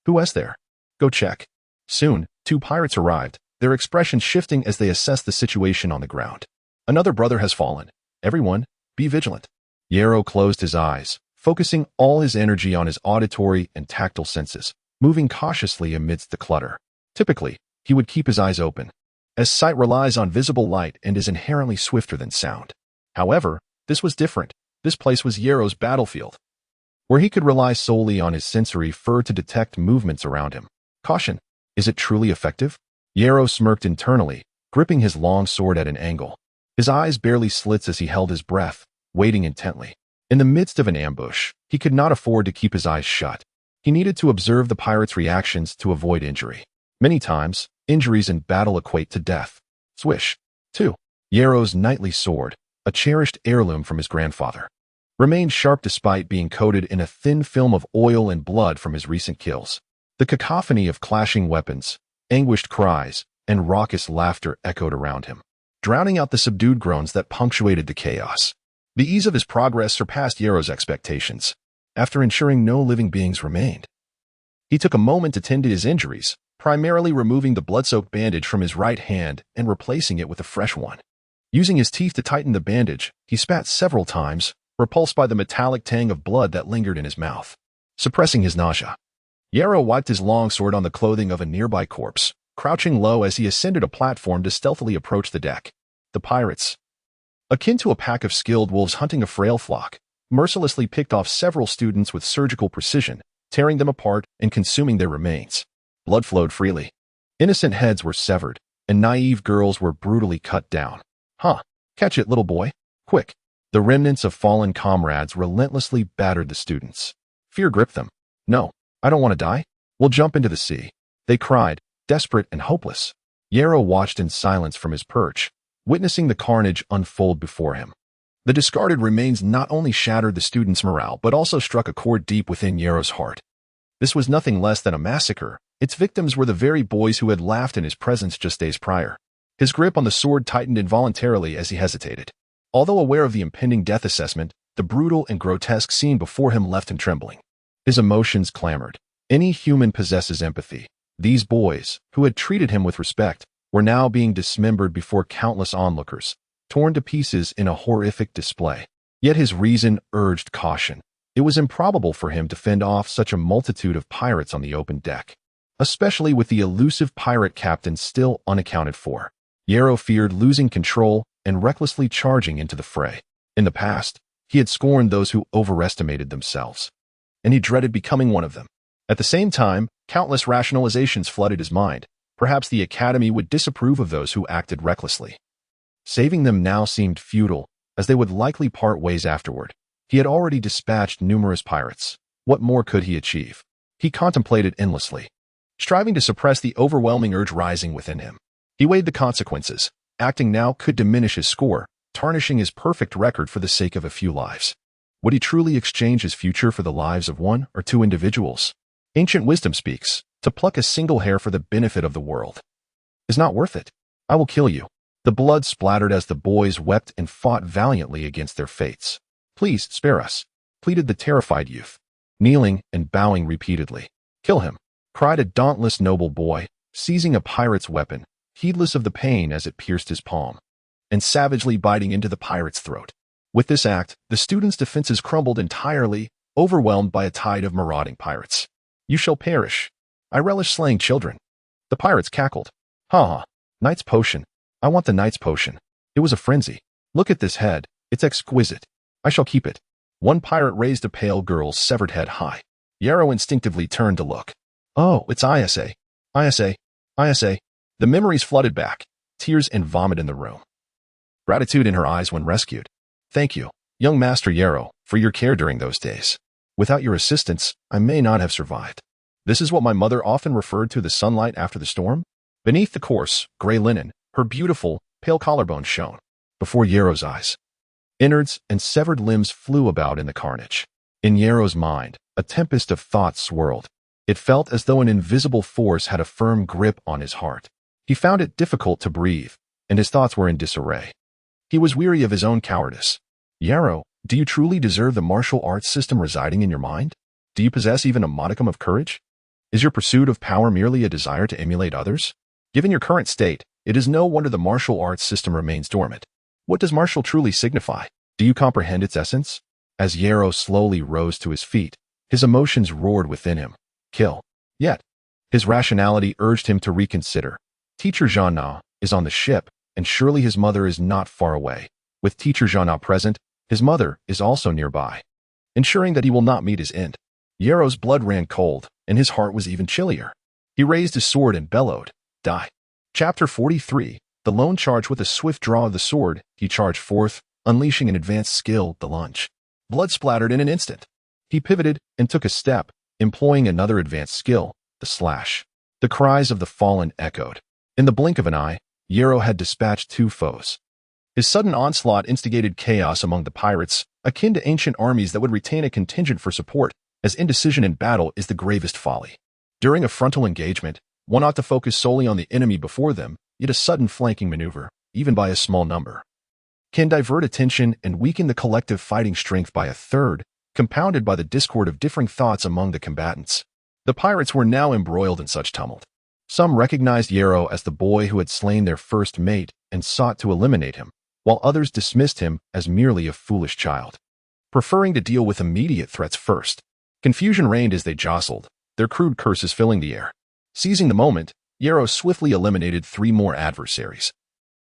Who was there? Go check. Soon, 2 pirates arrived, their expressions shifting as they assessed the situation on the ground. Another brother has fallen. Everyone, be vigilant. Yarrow closed his eyes, focusing all his energy on his auditory and tactile senses, moving cautiously amidst the clutter. Typically, he would keep his eyes open, as sight relies on visible light and is inherently swifter than sound. However, this was different. This place was Yarrow's battlefield, where he could rely solely on his sensory fur to detect movements around him. Caution. Is it truly effective? Yarrow smirked internally, gripping his long sword at an angle. His eyes barely slits as he held his breath, waiting intently. In the midst of an ambush, he could not afford to keep his eyes shut. He needed to observe the pirate's reactions to avoid injury. Many times, injuries in battle equate to death. Swish. 2. Yarrow's knightly sword, a cherished heirloom from his grandfather, remained sharp despite being coated in a thin film of oil and blood from his recent kills. The cacophony of clashing weapons, anguished cries, and raucous laughter echoed around him, drowning out the subdued groans that punctuated the chaos. The ease of his progress surpassed Yarrow's expectations. After ensuring no living beings remained, he took a moment to tend to his injuries, primarily removing the blood-soaked bandage from his right hand and replacing it with a fresh one. Using his teeth to tighten the bandage, he spat several times, repulsed by the metallic tang of blood that lingered in his mouth, suppressing his nausea. Yarrow wiped his longsword on the clothing of a nearby corpse, crouching low as he ascended a platform to stealthily approach the deck. The pirates, akin to a pack of skilled wolves hunting a frail flock, mercilessly picked off several students with surgical precision, tearing them apart and consuming their remains. Blood flowed freely. Innocent heads were severed, and naive girls were brutally cut down. Catch it, little boy. Quick. The remnants of fallen comrades relentlessly battered the students. Fear gripped them. No, I don't want to die. We'll jump into the sea, they cried, desperate and hopeless. Yarrow watched in silence from his perch, witnessing the carnage unfold before him. The discarded remains not only shattered the students' morale, but also struck a chord deep within Yarrow's heart. This was nothing less than a massacre. Its victims were the very boys who had laughed in his presence just days prior. His grip on the sword tightened involuntarily as he hesitated. Although aware of the impending death assessment, the brutal and grotesque scene before him left him trembling. His emotions clamored. Any human possesses empathy. These boys, who had treated him with respect, were now being dismembered before countless onlookers, torn to pieces in a horrific display. Yet his reason urged caution. It was improbable for him to fend off such a multitude of pirates on the open deck, especially with the elusive pirate captain still unaccounted for. Yarrow feared losing control and recklessly charging into the fray. In the past, he had scorned those who overestimated themselves, and he dreaded becoming one of them. At the same time, countless rationalizations flooded his mind. Perhaps the Academy would disapprove of those who acted recklessly. Saving them now seemed futile, as they would likely part ways afterward. He had already dispatched numerous pirates. What more could he achieve? He contemplated endlessly, striving to suppress the overwhelming urge rising within him. He weighed the consequences. Acting now could diminish his score, tarnishing his perfect record for the sake of a few lives. Would he truly exchange his future for the lives of one or two individuals? Ancient wisdom speaks, to pluck a single hair for the benefit of the world is not worth it. I will kill you. The blood splattered as the boys wept and fought valiantly against their fates. Please spare us, pleaded the terrified youth, kneeling and bowing repeatedly. Kill him, cried a dauntless noble boy, seizing a pirate's weapon, heedless of the pain as it pierced his palm, and savagely biting into the pirate's throat. With this act, the students' defenses crumbled entirely, overwhelmed by a tide of marauding pirates. You shall perish. I relish slaying children. The pirates cackled. Ha! Knight's potion. I want the knight's potion. It was a frenzy. Look at this head. It's exquisite. I shall keep it. One pirate raised a pale girl's severed head high. Yarrow instinctively turned to look. Oh, it's Isa. Isa. Isa. The memories flooded back, tears and vomit in the room. Gratitude in her eyes when rescued. Thank you, young Master Yarrow, for your care during those days. Without your assistance, I may not have survived. This is what my mother often referred to the sunlight after the storm. Beneath the coarse, gray linen, her beautiful, pale collarbone shone. Before Yarrow's eyes, innards and severed limbs flew about in the carnage. In Yarrow's mind, a tempest of thoughts swirled. It felt as though an invisible force had a firm grip on his heart. He found it difficult to breathe, and his thoughts were in disarray. He was weary of his own cowardice. Yarrow, do you truly deserve the martial arts system residing in your mind? Do you possess even a modicum of courage? Is your pursuit of power merely a desire to emulate others? Given your current state, it is no wonder the martial arts system remains dormant. What does martial truly signify? Do you comprehend its essence? As Yarrow slowly rose to his feet, his emotions roared within him. Kill. Yet, his rationality urged him to reconsider. Teacher Zhou Xu is on the ship, and surely his mother is not far away. With Teacher Zhou Xu present, his mother is also nearby, ensuring that he will not meet his end. Yarrow's blood ran cold, and his heart was even chillier. He raised his sword and bellowed, Die. Chapter 43, The lone charge with a swift draw of the sword, he charged forth, unleashing an advanced skill, the lunge. Blood splattered in an instant. He pivoted and took a step, employing another advanced skill, the slash. The cries of the fallen echoed. In the blink of an eye, Yarrow had dispatched 2 foes. His sudden onslaught instigated chaos among the pirates, akin to ancient armies that would retain a contingent for support, as indecision in battle is the gravest folly. During a frontal engagement, one ought to focus solely on the enemy before them, yet a sudden flanking maneuver, even by a small number, can divert attention and weaken the collective fighting strength by a third, compounded by the discord of differing thoughts among the combatants. The pirates were now embroiled in such tumult. Some recognized Yarrow as the boy who had slain their first mate and sought to eliminate him, while others dismissed him as merely a foolish child, preferring to deal with immediate threats first. Confusion reigned as they jostled, their crude curses filling the air. Seizing the moment, Yarrow swiftly eliminated 3 more adversaries,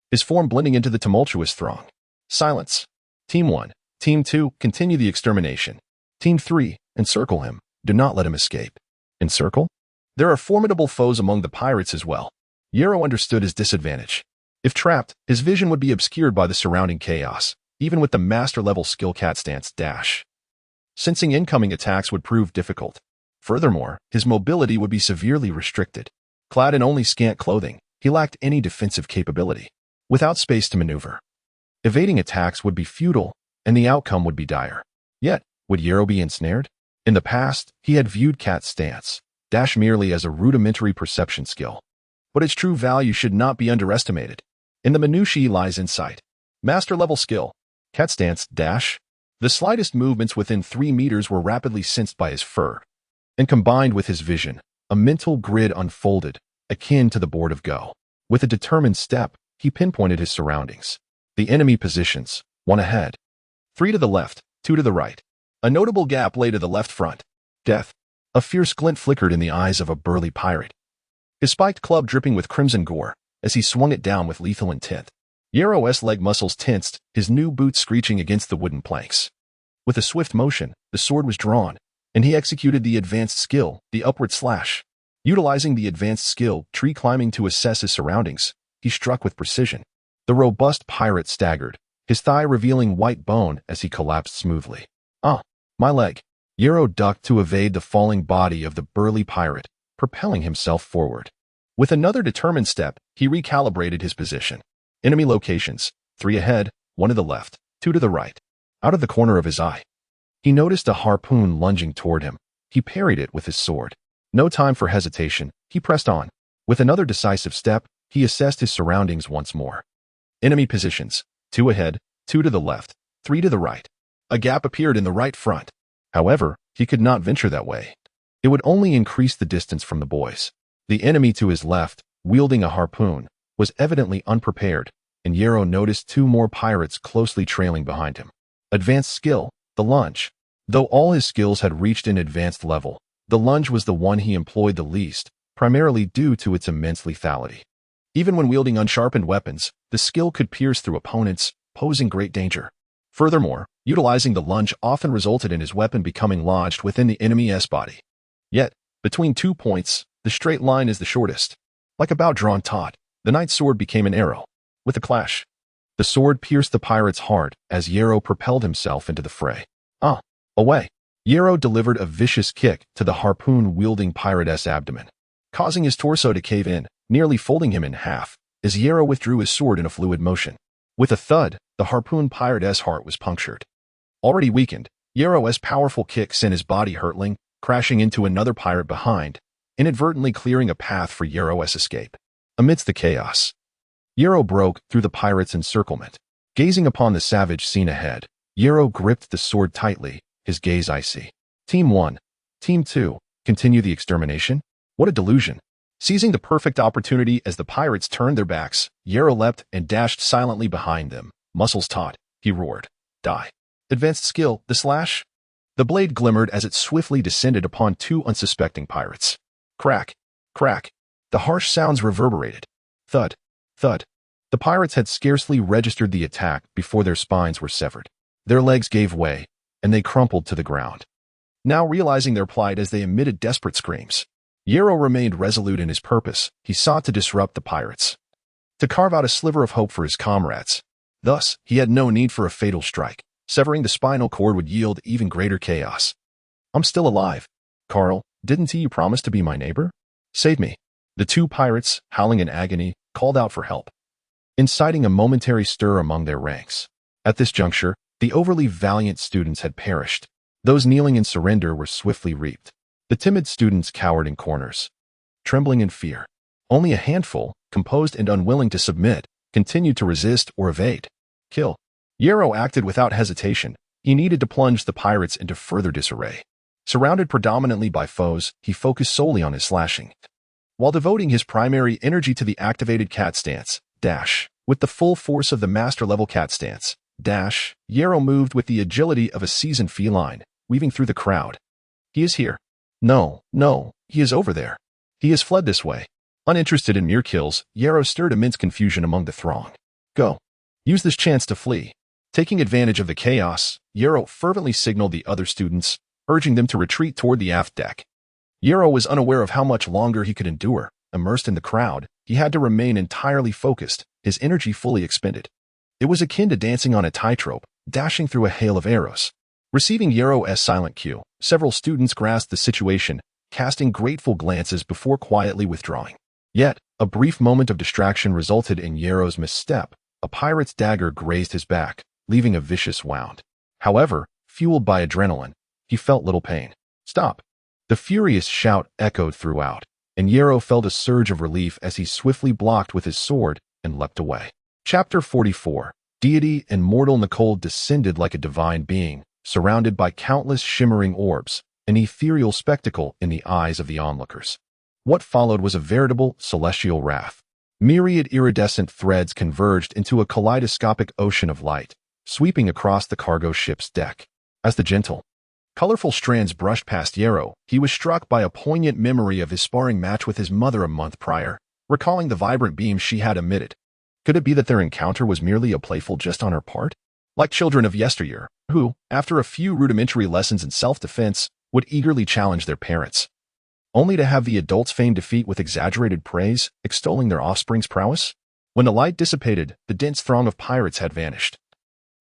his form blending into the tumultuous throng. Silence. Team 1. Team 2, continue the extermination. Team 3, encircle him. Do not let him escape. Encircle? There are formidable foes among the pirates as well. Yarrow understood his disadvantage. If trapped, his vision would be obscured by the surrounding chaos, even with the master-level skill cat stance dash. Sensing incoming attacks would prove difficult. Furthermore, his mobility would be severely restricted. Clad in only scant clothing, he lacked any defensive capability. Without space to maneuver, evading attacks would be futile, and the outcome would be dire. Yet, would Yarrow be ensnared? In the past, he had viewed cat stance dash merely as a rudimentary perception skill. But its true value should not be underestimated. In the minutiae lies insight. Master-level skill, cat stance dash. The slightest movements within 3 meters were rapidly sensed by his fur, and combined with his vision, a mental grid unfolded, akin to the board of Go. With a determined step, he pinpointed his surroundings. The enemy positions, 1 ahead, 3 to the left, 2 to the right. A notable gap lay to the left front. Death. A fierce glint flickered in the eyes of a burly pirate, his spiked club dripping with crimson gore as he swung it down with lethal intent. Yarrow's leg muscles tensed, his new boots screeching against the wooden planks. With a swift motion, the sword was drawn, and he executed the advanced skill, the upward slash. Utilizing the advanced skill, tree climbing to assess his surroundings, he struck with precision. The robust pirate staggered, his thigh revealing white bone as he collapsed smoothly. Ah, my leg. Yarrow ducked to evade the falling body of the burly pirate, propelling himself forward. With another determined step, he recalibrated his position. Enemy locations, 3 ahead, 1 to the left, 2 to the right. Out of the corner of his eye, he noticed a harpoon lunging toward him. He parried it with his sword. No time for hesitation, he pressed on. With another decisive step, he assessed his surroundings once more. Enemy positions, 2 ahead, 2 to the left, 3 to the right. A gap appeared in the right front. However, he could not venture that way. It would only increase the distance from the boys. The enemy to his left, wielding a harpoon, was evidently unprepared, and Yarrow noticed 2 more pirates closely trailing behind him. Advanced skill, the lunge. Though all his skills had reached an advanced level, the lunge was the one he employed the least, primarily due to its immense lethality. Even when wielding unsharpened weapons, the skill could pierce through opponents, posing great danger. Furthermore, utilizing the lunge often resulted in his weapon becoming lodged within the enemy's body. Yet, between 2 points, the straight line is the shortest. Like a bow drawn taut, the knight's sword became an arrow. With a clash, the sword pierced the pirate's heart as Yarrow propelled himself into the fray. Ah, away! Yarrow delivered a vicious kick to the harpoon-wielding pirate's abdomen, causing his torso to cave in, nearly folding him in half, as Yarrow withdrew his sword in a fluid motion. With a thud, the harpoon pirate's heart was punctured. Already weakened, Yarrow's powerful kick sent his body hurtling, crashing into another pirate behind, inadvertently clearing a path for Yarrow's escape. Amidst the chaos, Yarrow broke through the pirate's encirclement. Gazing upon the savage scene ahead, Yarrow gripped the sword tightly, his gaze icy. Team 1. Team 2. Continue the extermination? What a delusion. Seizing the perfect opportunity as the pirates turned their backs, Yarrow leapt and dashed silently behind them. Muscles taut, he roared. Die. Advanced skill, the slash? The blade glimmered as it swiftly descended upon 2 unsuspecting pirates. Crack, crack. The harsh sounds reverberated. Thud, thud. The pirates had scarcely registered the attack before their spines were severed. Their legs gave way, and they crumpled to the ground. Now realizing their plight as they emitted desperate screams, Yarrow remained resolute in his purpose. He sought to disrupt the pirates. to carve out a sliver of hope for his comrades. Thus, he had no need for a fatal strike. Severing the spinal cord would yield even greater chaos. I'm still alive. Carl, didn't you promise to be my neighbor? Save me. The two pirates, howling in agony, called out for help, inciting a momentary stir among their ranks. At this juncture, the overly valiant students had perished. Those kneeling in surrender were swiftly reaped. The timid students cowered in corners, trembling in fear. Only a handful, composed and unwilling to submit, continued to resist or evade. Kill. Yarrow acted without hesitation. He needed to plunge the pirates into further disarray. Surrounded predominantly by foes, he focused solely on his slashing, while devoting his primary energy to the activated cat stance, dash. With the full force of the master-level cat stance, dash, Yarrow moved with the agility of a seasoned feline, weaving through the crowd. He is here. No, he is over there. He has fled this way. Uninterested in mere kills, Yarrow stirred immense confusion among the throng. Go. Use this chance to flee. Taking advantage of the chaos, Yarrow fervently signaled the other students, urging them to retreat toward the aft deck. Yarrow was unaware of how much longer he could endure. Immersed in the crowd, he had to remain entirely focused, his energy fully expended. It was akin to dancing on a tightrope, dashing through a hail of arrows. Receiving Yarrow's silent cue, several students grasped the situation, casting grateful glances before quietly withdrawing. Yet, a brief moment of distraction resulted in Yarrow's misstep. A pirate's dagger grazed his back, leaving a vicious wound. However, fueled by adrenaline, he felt little pain. Stop! The furious shout echoed throughout, and Yarrow felt a surge of relief as he swiftly blocked with his sword and leapt away. Chapter 44. Deity and mortal Nicole descended like a divine being, surrounded by countless shimmering orbs, an ethereal spectacle in the eyes of the onlookers. What followed was a veritable celestial wrath. Myriad iridescent threads converged into a kaleidoscopic ocean of light, sweeping across the cargo ship's deck. As the gentle, colorful strands brushed past Yarrow, he was struck by a poignant memory of his sparring match with his mother a month prior, recalling the vibrant beams she had emitted. Could it be that their encounter was merely a playful jest on her part? Like children of yesteryear, who, after a few rudimentary lessons in self-defense, would eagerly challenge their parents, only to have the adults feign defeat with exaggerated praise, extolling their offspring's prowess? When the light dissipated, the dense throng of pirates had vanished,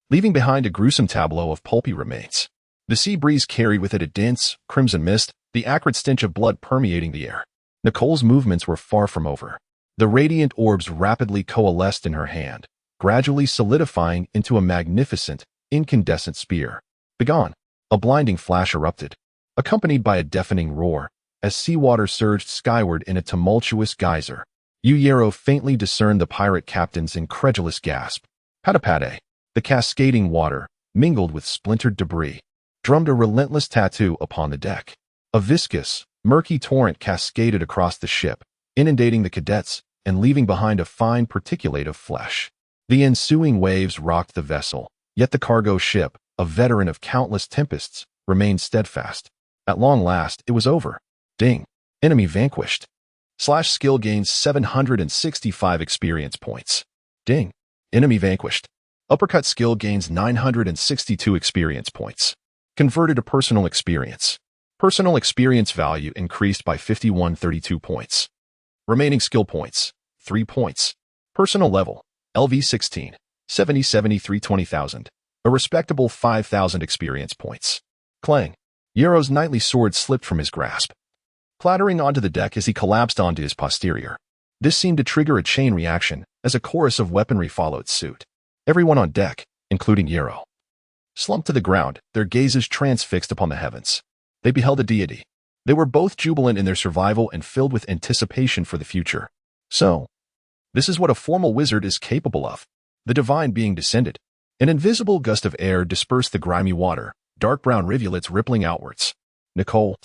leaving behind a gruesome tableau of pulpy remains. The sea breeze carried with it a dense, crimson mist, the acrid stench of blood permeating the air. Nicole's movements were far from over. The radiant orbs rapidly coalesced in her hand, gradually solidifying into a magnificent, incandescent spear. Begone! A blinding flash erupted, accompanied by a deafening roar, as seawater surged skyward in a tumultuous geyser. Yarrow faintly discerned the pirate captain's incredulous gasp. Patapate! The cascading water, mingled with splintered debris, drummed a relentless tattoo upon the deck. A viscous, murky torrent cascaded across the ship, inundating the cadets and leaving behind a fine particulate of flesh. The ensuing waves rocked the vessel, yet the cargo ship, a veteran of countless tempests, remained steadfast. At long last, it was over. Ding. Enemy vanquished. Slash skill gains 765 experience points. Ding. Enemy vanquished. Uppercut skill gains 962 experience points. Converted to personal experience. Personal experience value increased by 5132 points. Remaining skill points, 3 points. Personal level, LV 16, 7073 20,000. A respectable 5,000 experience points. Clang. Yarrow's knightly sword slipped from his grasp, clattering onto the deck as he collapsed onto his posterior. This seemed to trigger a chain reaction, as a chorus of weaponry followed suit. Everyone on deck, including Yarrow, slumped to the ground, their gazes transfixed upon the heavens. They beheld a deity. They were both jubilant in their survival and filled with anticipation for the future. So, this is what a formal wizard is capable of. The divine being descended. An invisible gust of air dispersed the grimy water, dark brown rivulets rippling outwards. Nicole,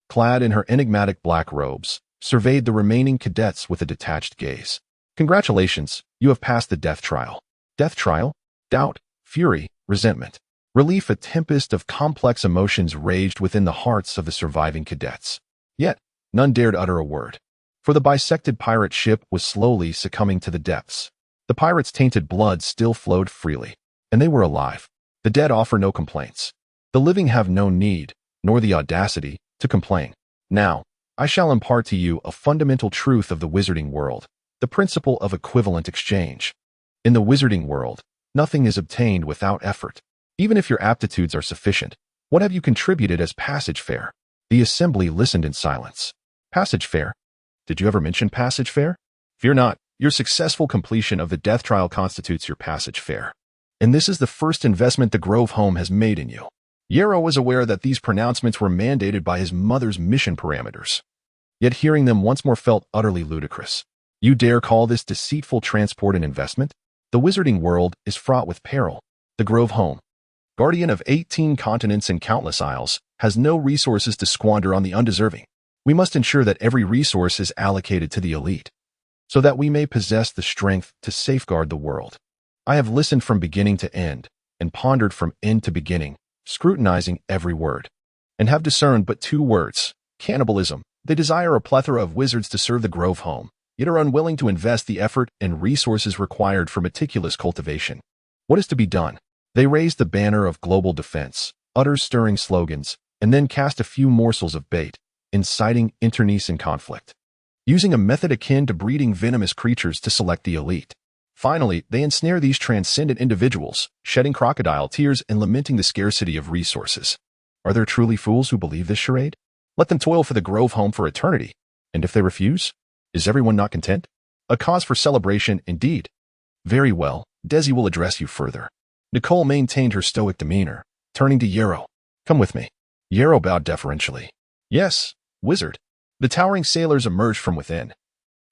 clad in her enigmatic black robes, surveyed the remaining cadets with a detached gaze. Congratulations, you have passed the death trial. Death trial? Doubt, fury, resentment. Relief. A tempest of complex emotions raged within the hearts of the surviving cadets. Yet, none dared utter a word. For the bisected pirate ship was slowly succumbing to the depths. The pirates' tainted blood still flowed freely, and they were alive. The dead offer no complaints. The living have no need, nor the audacity, to complain. Now, I shall impart to you a fundamental truth of the wizarding world. the principle of equivalent exchange. In the wizarding world, nothing is obtained without effort. Even if your aptitudes are sufficient, what have you contributed as passage fare? The assembly listened in silence. Passage fare? Did you ever mention passage fare? Fear not, your successful completion of the death trial constitutes your passage fare. And this is the first investment the Grove home has made in you. Yarrow was aware that these pronouncements were mandated by his mother's mission parameters. Yet hearing them once more felt utterly ludicrous. You dare call this deceitful transport an investment? The wizarding world is fraught with peril. The Grove home, guardian of 18 continents and countless isles, has no resources to squander on the undeserving. We must ensure that every resource is allocated to the elite, so that we may possess the strength to safeguard the world. I have listened from beginning to end, and pondered from end to beginning, scrutinizing every word, and have discerned but two words: cannibalism. They desire a plethora of wizards to serve the Grove home, yet are unwilling to invest the effort and resources required for meticulous cultivation. What is to be done? They raise the banner of global defense, utter stirring slogans, and then cast a few morsels of bait, inciting internecine conflict, using a method akin to breeding venomous creatures to select the elite. Finally, they ensnare these transcendent individuals, shedding crocodile tears and lamenting the scarcity of resources. Are there truly fools who believe this charade? Let them toil for the Grove home for eternity. And if they refuse, is everyone not content? A cause for celebration, indeed. Very well, Desi will address you further. Nicole maintained her stoic demeanor, turning to Yarrow. Come with me. Yarrow bowed deferentially. Yes, wizard. The towering sailors emerged from within,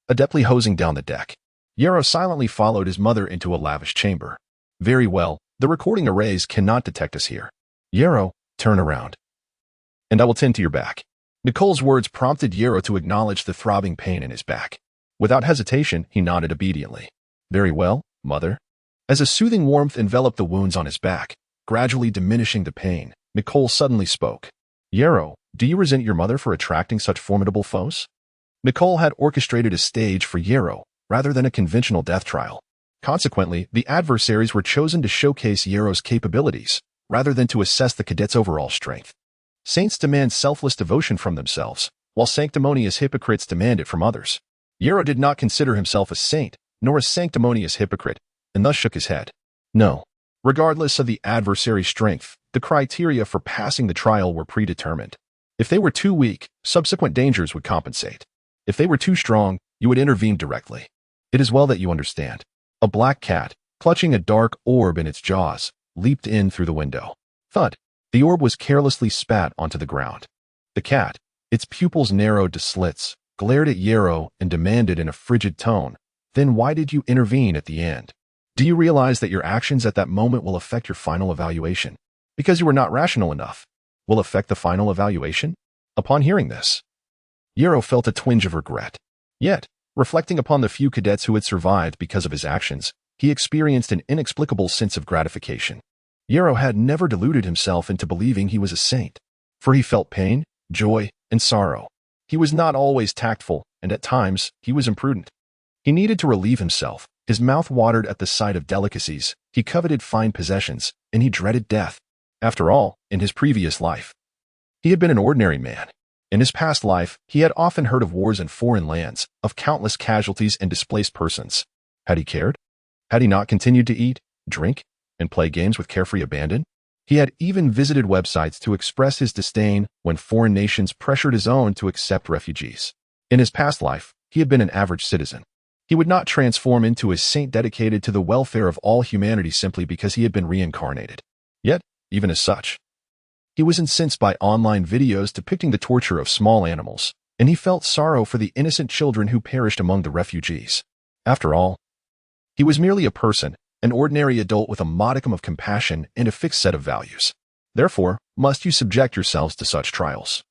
adeptly hosing down the deck. Yarrow silently followed his mother into a lavish chamber. Very well, the recording arrays cannot detect us here. Yarrow, turn around, and I will tend to your back. Nicole's words prompted Yarrow to acknowledge the throbbing pain in his back. Without hesitation, he nodded obediently. Very well, mother. As a soothing warmth enveloped the wounds on his back, gradually diminishing the pain, Nicole suddenly spoke. Yarrow, do you resent your mother for attracting such formidable foes? Nicole had orchestrated a stage for Yarrow, rather than a conventional death trial. Consequently, the adversaries were chosen to showcase Yarrow's capabilities, rather than to assess the cadet's overall strength. Saints demand selfless devotion from themselves, while sanctimonious hypocrites demand it from others. Yarrow did not consider himself a saint, nor a sanctimonious hypocrite, and thus shook his head. No. Regardless of the adversary's strength, the criteria for passing the trial were predetermined. If they were too weak, subsequent dangers would compensate. If they were too strong, you would intervene directly. It is well that you understand. A black cat, clutching a dark orb in its jaws, leaped in through the window. Thud. The orb was carelessly spat onto the ground. The cat, its pupils narrowed to slits, glared at Yarrow and demanded in a frigid tone, Then why did you intervene at the end? Do you realize that your actions at that moment will affect your final evaluation? Because you were not rational enough, will affect the final evaluation? Upon hearing this, Yarrow felt a twinge of regret. Yet, reflecting upon the few cadets who had survived because of his actions, he experienced an inexplicable sense of gratification. Yarrow had never deluded himself into believing he was a saint, for he felt pain, joy, and sorrow. He was not always tactful, and at times, he was imprudent. He needed to relieve himself. His mouth watered at the sight of delicacies, he coveted fine possessions, and he dreaded death. After all, in his previous life, he had been an ordinary man. In his past life, he had often heard of wars in foreign lands, of countless casualties and displaced persons. Had he cared? Had he not continued to eat, drink, and play games with carefree abandon? He had even visited websites to express his disdain when foreign nations pressured his own to accept refugees. In his past life, he had been an average citizen. He would not transform into a saint dedicated to the welfare of all humanity simply because he had been reincarnated. Yet, even as such, he was incensed by online videos depicting the torture of small animals, and he felt sorrow for the innocent children who perished among the refugees. After all, he was merely a person, an ordinary adult with a modicum of compassion and a fixed set of values. Therefore, must you subject yourselves to such trials?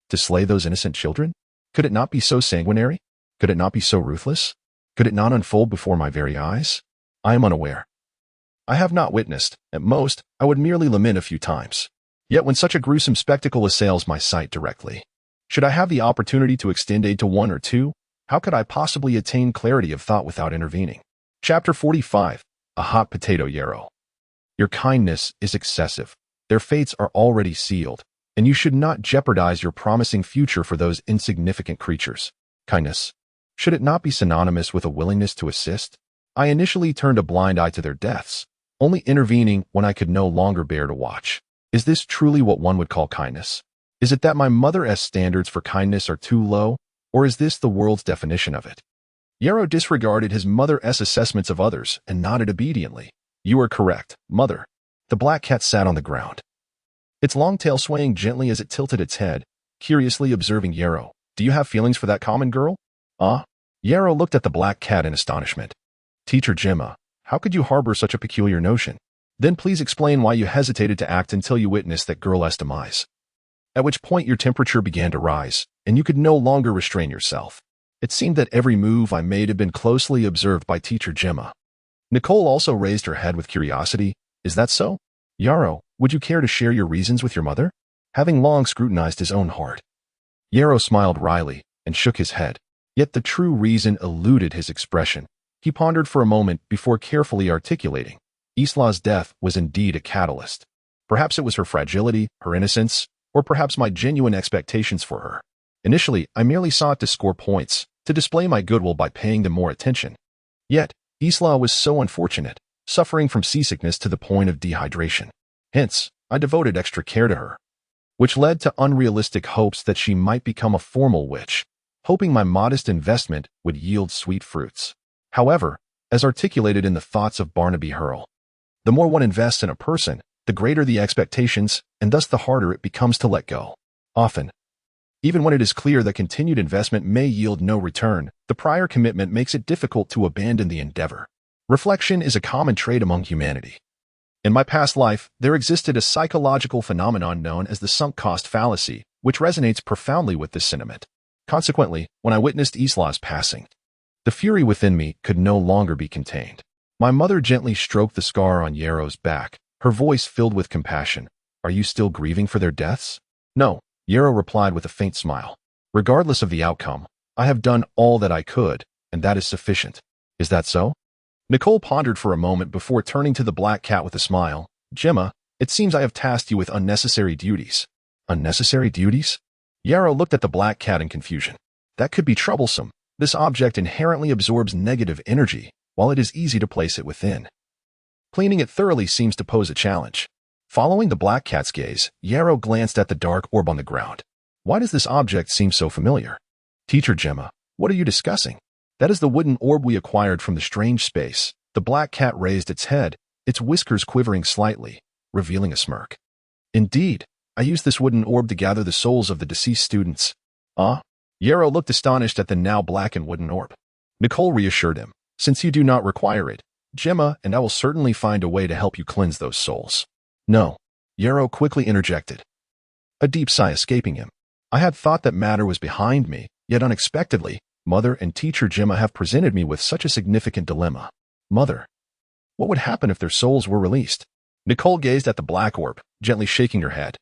To slay those innocent children? Could it not be so sanguinary? Could it not be so ruthless? Could it not unfold before my very eyes? I am unaware. I have not witnessed. At most, I would merely lament a few times. Yet when such a gruesome spectacle assails my sight directly, should I have the opportunity to extend aid to one or two, how could I possibly attain clarity of thought without intervening? Chapter 45. A Hot Potato Yarrow. Your kindness is excessive. Their fates are already sealed, and you should not jeopardize your promising future for those insignificant creatures. Kindness. Should it not be synonymous with a willingness to assist? I initially turned a blind eye to their deaths, only intervening when I could no longer bear to watch. Is this truly what one would call kindness? Is it that my mother's standards for kindness are too low, or is this the world's definition of it? Yarrow disregarded his mother's assessments of others and nodded obediently. You are correct, mother. The black cat sat on the ground, its long tail swaying gently as it tilted its head, curiously observing Yarrow. Do you have feelings for that common girl? Yarrow looked at the black cat in astonishment. Teacher Gemma, how could you harbor such a peculiar notion? Then please explain why you hesitated to act until you witnessed that girl's demise. At which point your temperature began to rise, and you could no longer restrain yourself. It seemed that every move I made had been closely observed by Teacher Gemma. Nicole also raised her head with curiosity. Is that so? Yarrow, would you care to share your reasons with your mother? Having long scrutinized his own heart, Yarrow smiled wryly and shook his head. Yet the true reason eluded his expression. He pondered for a moment before carefully articulating. Isla's death was indeed a catalyst. Perhaps it was her fragility, her innocence, or perhaps my genuine expectations for her. Initially, I merely sought to score points, to display my goodwill by paying them more attention. Yet, Isla was so unfortunate, suffering from seasickness to the point of dehydration. Hence, I devoted extra care to her, which led to unrealistic hopes that she might become a formal witch, hoping my modest investment would yield sweet fruits. However, as articulated in the thoughts of Barnaby Hurl, the more one invests in a person, the greater the expectations, and thus the harder it becomes to let go. Often, even when it is clear that continued investment may yield no return, the prior commitment makes it difficult to abandon the endeavor. Reflection is a common trait among humanity. In my past life, there existed a psychological phenomenon known as the sunk cost fallacy, which resonates profoundly with this sentiment. Consequently, when I witnessed Isla's passing, the fury within me could no longer be contained. My mother gently stroked the scar on Yarrow's back, her voice filled with compassion. Are you still grieving for their deaths? No, Yarrow replied with a faint smile. Regardless of the outcome, I have done all that I could, and that is sufficient. Is that so? Nicole pondered for a moment before turning to the black cat with a smile. Gemma, it seems I have tasked you with unnecessary duties. Unnecessary duties? Yarrow looked at the black cat in confusion. That could be troublesome. This object inherently absorbs negative energy, while it is easy to place it within. Cleaning it thoroughly seems to pose a challenge. Following the black cat's gaze, Yarrow glanced at the dark orb on the ground. Why does this object seem so familiar? Teacher Gemma, what are you discussing? That is the wooden orb we acquired from the strange space. The black cat raised its head, its whiskers quivering slightly, revealing a smirk. Indeed, I used this wooden orb to gather the souls of the deceased students. Yarrow looked astonished at the now blackened wooden orb. Nicole reassured him. Since you do not require it, Gemma and I will certainly find a way to help you cleanse those souls. No, Yarrow quickly interjected, a deep sigh escaping him. I had thought that matter was behind me, yet unexpectedly, Mother and Teacher Gemma have presented me with such a significant dilemma. Mother, what would happen if their souls were released? Nicole gazed at the black orb, gently shaking her head.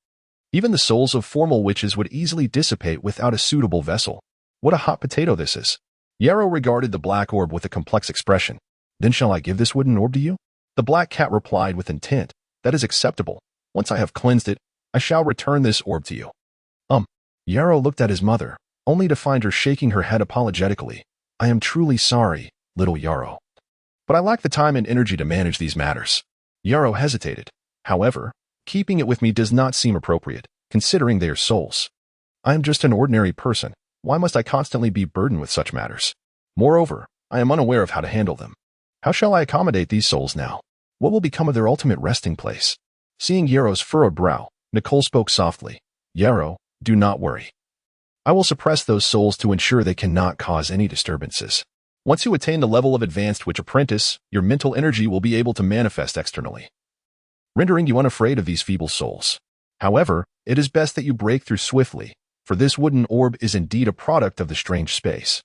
Even the souls of formal witches would easily dissipate without a suitable vessel. What a hot potato this is. Yarrow regarded the black orb with a complex expression. Then shall I give this wooden orb to you? The black cat replied with intent. That is acceptable. Once I have cleansed it, I shall return this orb to you. Yarrow looked at his mother, only to find her shaking her head apologetically. I am truly sorry, little Yarrow, but I lack the time and energy to manage these matters. Yarrow hesitated. However, keeping it with me does not seem appropriate, considering they are souls. I am just an ordinary person. Why must I constantly be burdened with such matters? Moreover, I am unaware of how to handle them. How shall I accommodate these souls now? What will become of their ultimate resting place? Seeing Yarrow's furrowed brow, Nicole spoke softly. Yarrow, do not worry. I will suppress those souls to ensure they cannot cause any disturbances. Once you attain the level of advanced witch apprentice, your mental energy will be able to manifest externally, rendering you unafraid of these feeble souls. However, it is best that you break through swiftly, for this wooden orb is indeed a product of the strange space.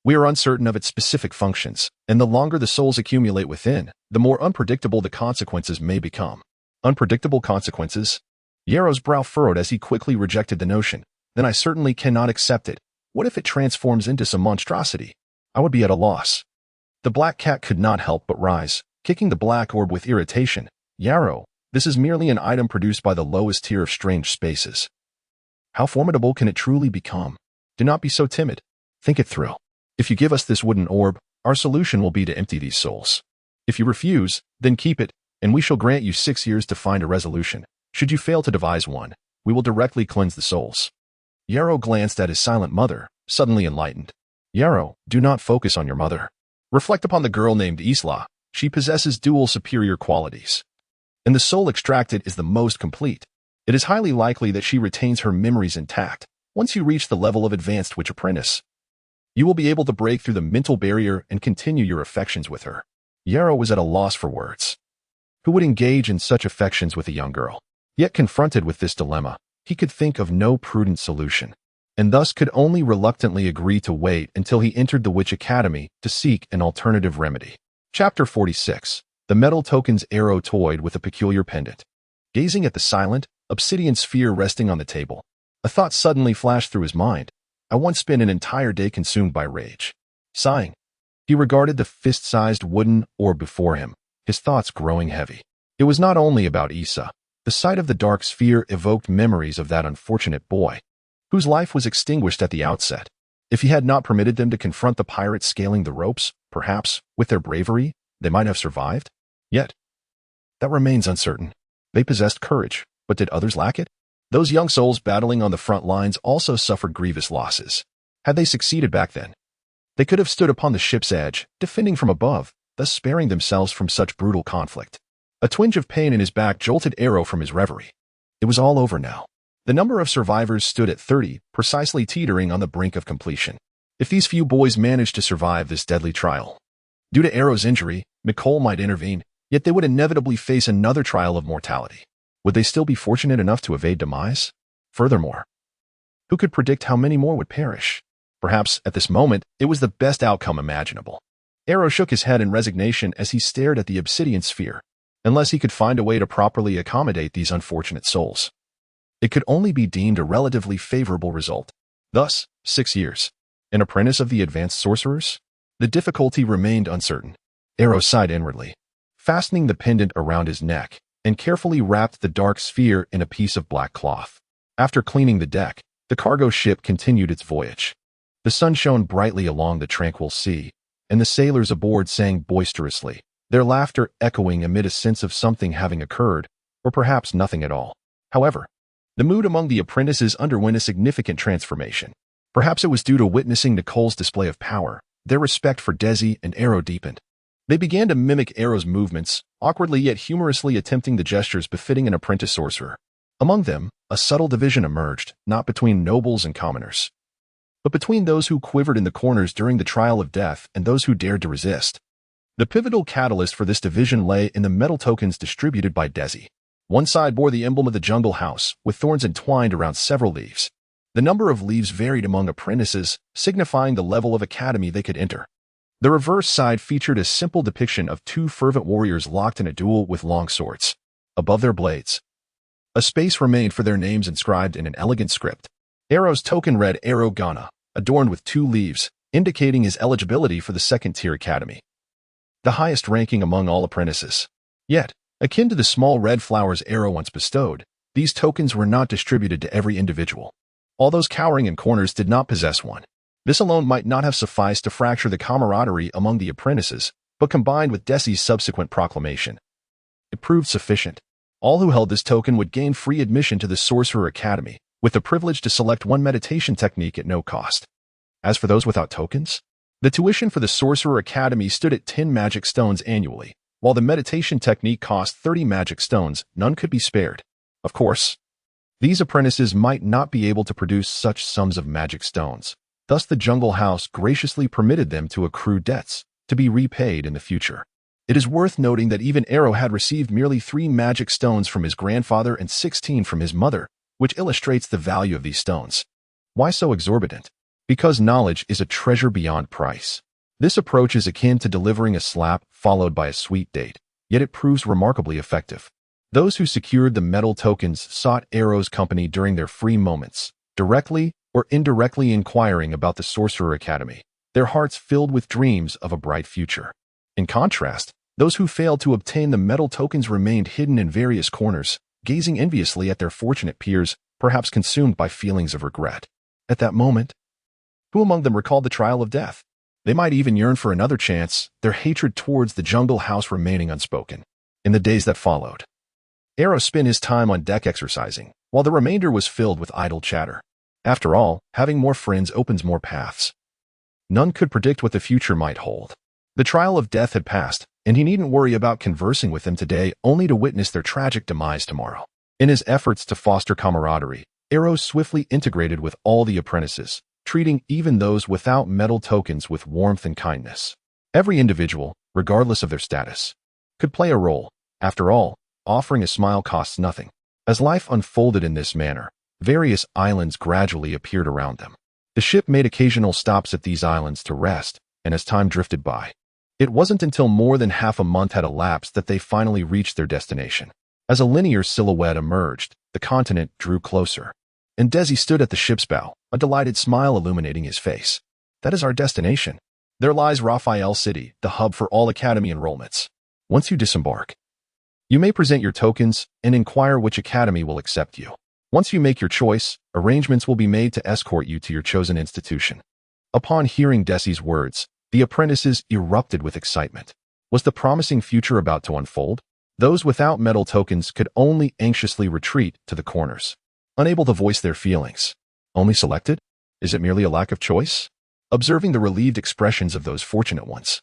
We are uncertain of its specific functions, and the longer the souls accumulate within, the more unpredictable the consequences may become. Unpredictable consequences? Yarrow's brow furrowed as he quickly rejected the notion. Then I certainly cannot accept it. What if it transforms into some monstrosity? I would be at a loss. The black cat could not help but rise, kicking the black orb with irritation. Yarrow, this is merely an item produced by the lowest tier of strange spaces. How formidable can it truly become? Do not be so timid. Think it through. If you give us this wooden orb, our solution will be to empty these souls. If you refuse, then keep it, and we shall grant you 6 years to find a resolution. Should you fail to devise one, we will directly cleanse the souls." Yarrow glanced at his silent mother, suddenly enlightened. "Yarrow, do not focus on your mother. Reflect upon the girl named Isla. She possesses dual superior qualities. And the soul extracted is the most complete. It is highly likely that she retains her memories intact. Once you reach the level of advanced witch apprentice, you will be able to break through the mental barrier and continue your affections with her." Yarrow was at a loss for words. Who would engage in such affections with a young girl? Yet confronted with this dilemma, he could think of no prudent solution, and thus could only reluctantly agree to wait until he entered the Witch Academy to seek an alternative remedy. Chapter 46. The metal token's arrow toyed with a peculiar pendant. Gazing at the silent, obsidian sphere resting on the table, a thought suddenly flashed through his mind. I once spent an entire day consumed by rage. Sighing, he regarded the fist-sized wooden orb before him, his thoughts growing heavy. It was not only about Issa. The sight of the dark sphere evoked memories of that unfortunate boy, whose life was extinguished at the outset. If he had not permitted them to confront the pirates scaling the ropes, perhaps, with their bravery, they might have survived. Yet, that remains uncertain. They possessed courage, but did others lack it? Those young souls battling on the front lines also suffered grievous losses. Had they succeeded back then, they could have stood upon the ship's edge, defending from above, thus sparing themselves from such brutal conflict. A twinge of pain in his back jolted Arrow from his reverie. It was all over now. The number of survivors stood at 30, precisely teetering on the brink of completion. If these few boys managed to survive this deadly trial, due to Arrow's injury, Nicole might intervene, yet they would inevitably face another trial of mortality. Would they still be fortunate enough to evade demise? Furthermore, who could predict how many more would perish? Perhaps, at this moment, it was the best outcome imaginable. Arrow shook his head in resignation as he stared at the obsidian sphere. Unless he could find a way to properly accommodate these unfortunate souls, it could only be deemed a relatively favorable result. Thus, 6 years. An apprentice of the advanced sorcerers? The difficulty remained uncertain. Arrow sighed inwardly, fastening the pendant around his neck, and carefully wrapped the dark sphere in a piece of black cloth. After cleaning the deck, the cargo ship continued its voyage. The sun shone brightly along the tranquil sea, and the sailors aboard sang boisterously, their laughter echoing amid a sense of something having occurred, or perhaps nothing at all. However, the mood among the apprentices underwent a significant transformation. Perhaps it was due to witnessing Nicole's display of power. Their respect for Desi and Arrow deepened. They began to mimic Arrow's movements, awkwardly yet humorously attempting the gestures befitting an apprentice sorcerer. Among them, a subtle division emerged, not between nobles and commoners, but between those who quivered in the corners during the trial of death and those who dared to resist. The pivotal catalyst for this division lay in the metal tokens distributed by Desi. One side bore the emblem of the jungle house, with thorns entwined around several leaves. The number of leaves varied among apprentices, signifying the level of academy they could enter. The reverse side featured a simple depiction of 2 fervent warriors locked in a duel with long swords. Above their blades, a space remained for their names inscribed in an elegant script. Arrow's token read Arrow Ghana, adorned with 2 leaves, indicating his eligibility for the second-tier academy, the highest ranking among all apprentices. Yet, akin to the small red flowers Arrow once bestowed, these tokens were not distributed to every individual. All those cowering in corners did not possess one. This alone might not have sufficed to fracture the camaraderie among the apprentices, but combined with Desi's subsequent proclamation, it proved sufficient. All who held this token would gain free admission to the Sorcerer Academy, with the privilege to select one meditation technique at no cost. As for those without tokens, the tuition for the Sorcerer Academy stood at 10 magic stones annually, while the meditation technique cost 30 magic stones. None could be spared. Of course, these apprentices might not be able to produce such sums of magic stones. Thus the jungle house graciously permitted them to accrue debts, to be repaid in the future. It is worth noting that even Arrow had received merely 3 magic stones from his grandfather and 16 from his mother, which illustrates the value of these stones. Why so exorbitant? Because knowledge is a treasure beyond price. This approach is akin to delivering a slap followed by a sweet date, yet it proves remarkably effective. Those who secured the metal tokens sought Arrow's company during their free moments, directly or indirectly inquiring about the Sorcerer Academy, their hearts filled with dreams of a bright future. In contrast, those who failed to obtain the metal tokens remained hidden in various corners, gazing enviously at their fortunate peers, perhaps consumed by feelings of regret. At that moment, who among them recalled the trial of death? They might even yearn for another chance, their hatred towards the jungle house remaining unspoken. In the days that followed, Arrow spent his time on deck exercising, while the remainder was filled with idle chatter. After all, having more friends opens more paths. None could predict what the future might hold. The trial of death had passed, and he needn't worry about conversing with them today only to witness their tragic demise tomorrow. In his efforts to foster camaraderie, Arrow swiftly integrated with all the apprentices, treating even those without metal tokens with warmth and kindness. Every individual, regardless of their status, could play a role. After all, offering a smile costs nothing. As life unfolded in this manner, various islands gradually appeared around them. The ship made occasional stops at these islands to rest, and as time drifted by, it wasn't until more than half a month had elapsed that they finally reached their destination. As a linear silhouette emerged, the continent drew closer, and Desi stood at the ship's bow, a delighted smile illuminating his face. That is our destination. There lies Raphael City, the hub for all academy enrollments. Once you disembark, you may present your tokens and inquire which academy will accept you. Once you make your choice, arrangements will be made to escort you to your chosen institution. Upon hearing Desi's words, the apprentices erupted with excitement. Was the promising future about to unfold? Those without metal tokens could only anxiously retreat to the corners, unable to voice their feelings. Only selected? Is it merely a lack of choice? Observing the relieved expressions of those fortunate ones,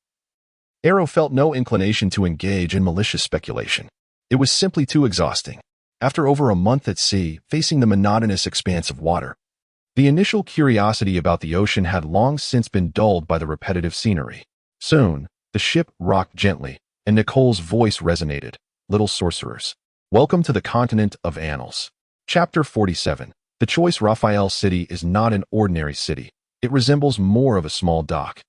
Arrow felt no inclination to engage in malicious speculation. It was simply too exhausting. After over a month at sea, facing the monotonous expanse of water, the initial curiosity about the ocean had long since been dulled by the repetitive scenery. Soon, the ship rocked gently, and Nicole's voice resonated. Little sorcerers, welcome to the continent of annals. Chapter 47. The Choice. Raphael City is not an ordinary city. It resembles more of a small dock,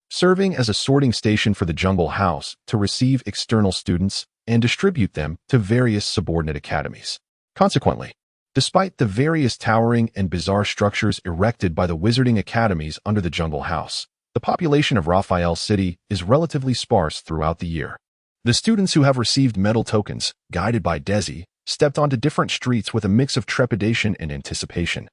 serving as a sorting station for the jungle house to receive external students and distribute them to various subordinate academies. Consequently, despite the various towering and bizarre structures erected by the wizarding academies under the jungle house, the population of Raphael City is relatively sparse throughout the year. The students who have received metal tokens, guided by Desi, stepped onto different streets with a mix of trepidation and anticipation,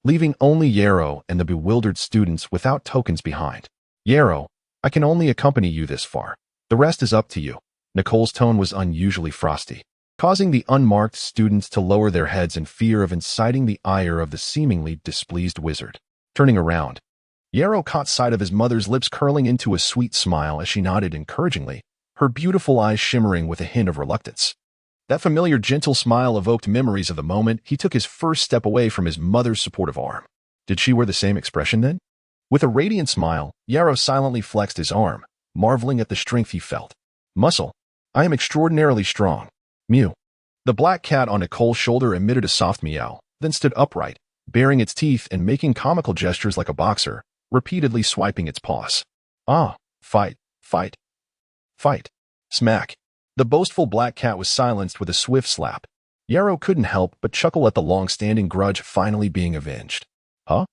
leaving only Yarrow and the bewildered students without tokens behind. Yarrow, I can only accompany you this far. The rest is up to you. Nicole's tone was unusually frosty, causing the unmarked students to lower their heads in fear of inciting the ire of the seemingly displeased wizard. Turning around, Yarrow caught sight of his mother's lips curling into a sweet smile as she nodded encouragingly, her beautiful eyes shimmering with a hint of reluctance. That familiar gentle smile evoked memories of the moment he took his first step away from his mother's supportive arm. Did she wear the same expression then? With a radiant smile, Yarrow silently flexed his arm, marveling at the strength he felt. Muscle. I am extraordinarily strong. Mew. The black cat on Nicole's shoulder emitted a soft meow, then stood upright, baring its teeth and making comical gestures like a boxer, repeatedly swiping its paws. Ah, fight, fight, fight. Smack. The boastful black cat was silenced with a swift slap. Yarrow couldn't help but chuckle at the long-standing grudge finally being avenged. Huh?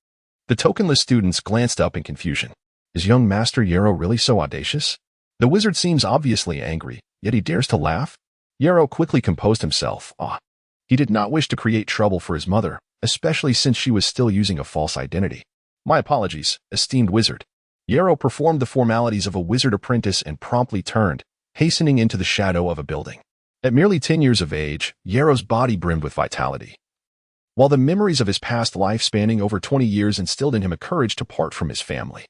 The tokenless students glanced up in confusion. Is young Master Yarrow really so audacious? The wizard seems obviously angry, yet he dares to laugh? Yarrow quickly composed himself. He did not wish to create trouble for his mother, especially since she was still using a false identity. My apologies, esteemed wizard. Yarrow performed the formalities of a wizard apprentice and promptly turned, hastening into the shadow of a building. At merely 10 years of age, Yarrow's body brimmed with vitality, while the memories of his past life spanning over 20 years instilled in him a courage to part from his family.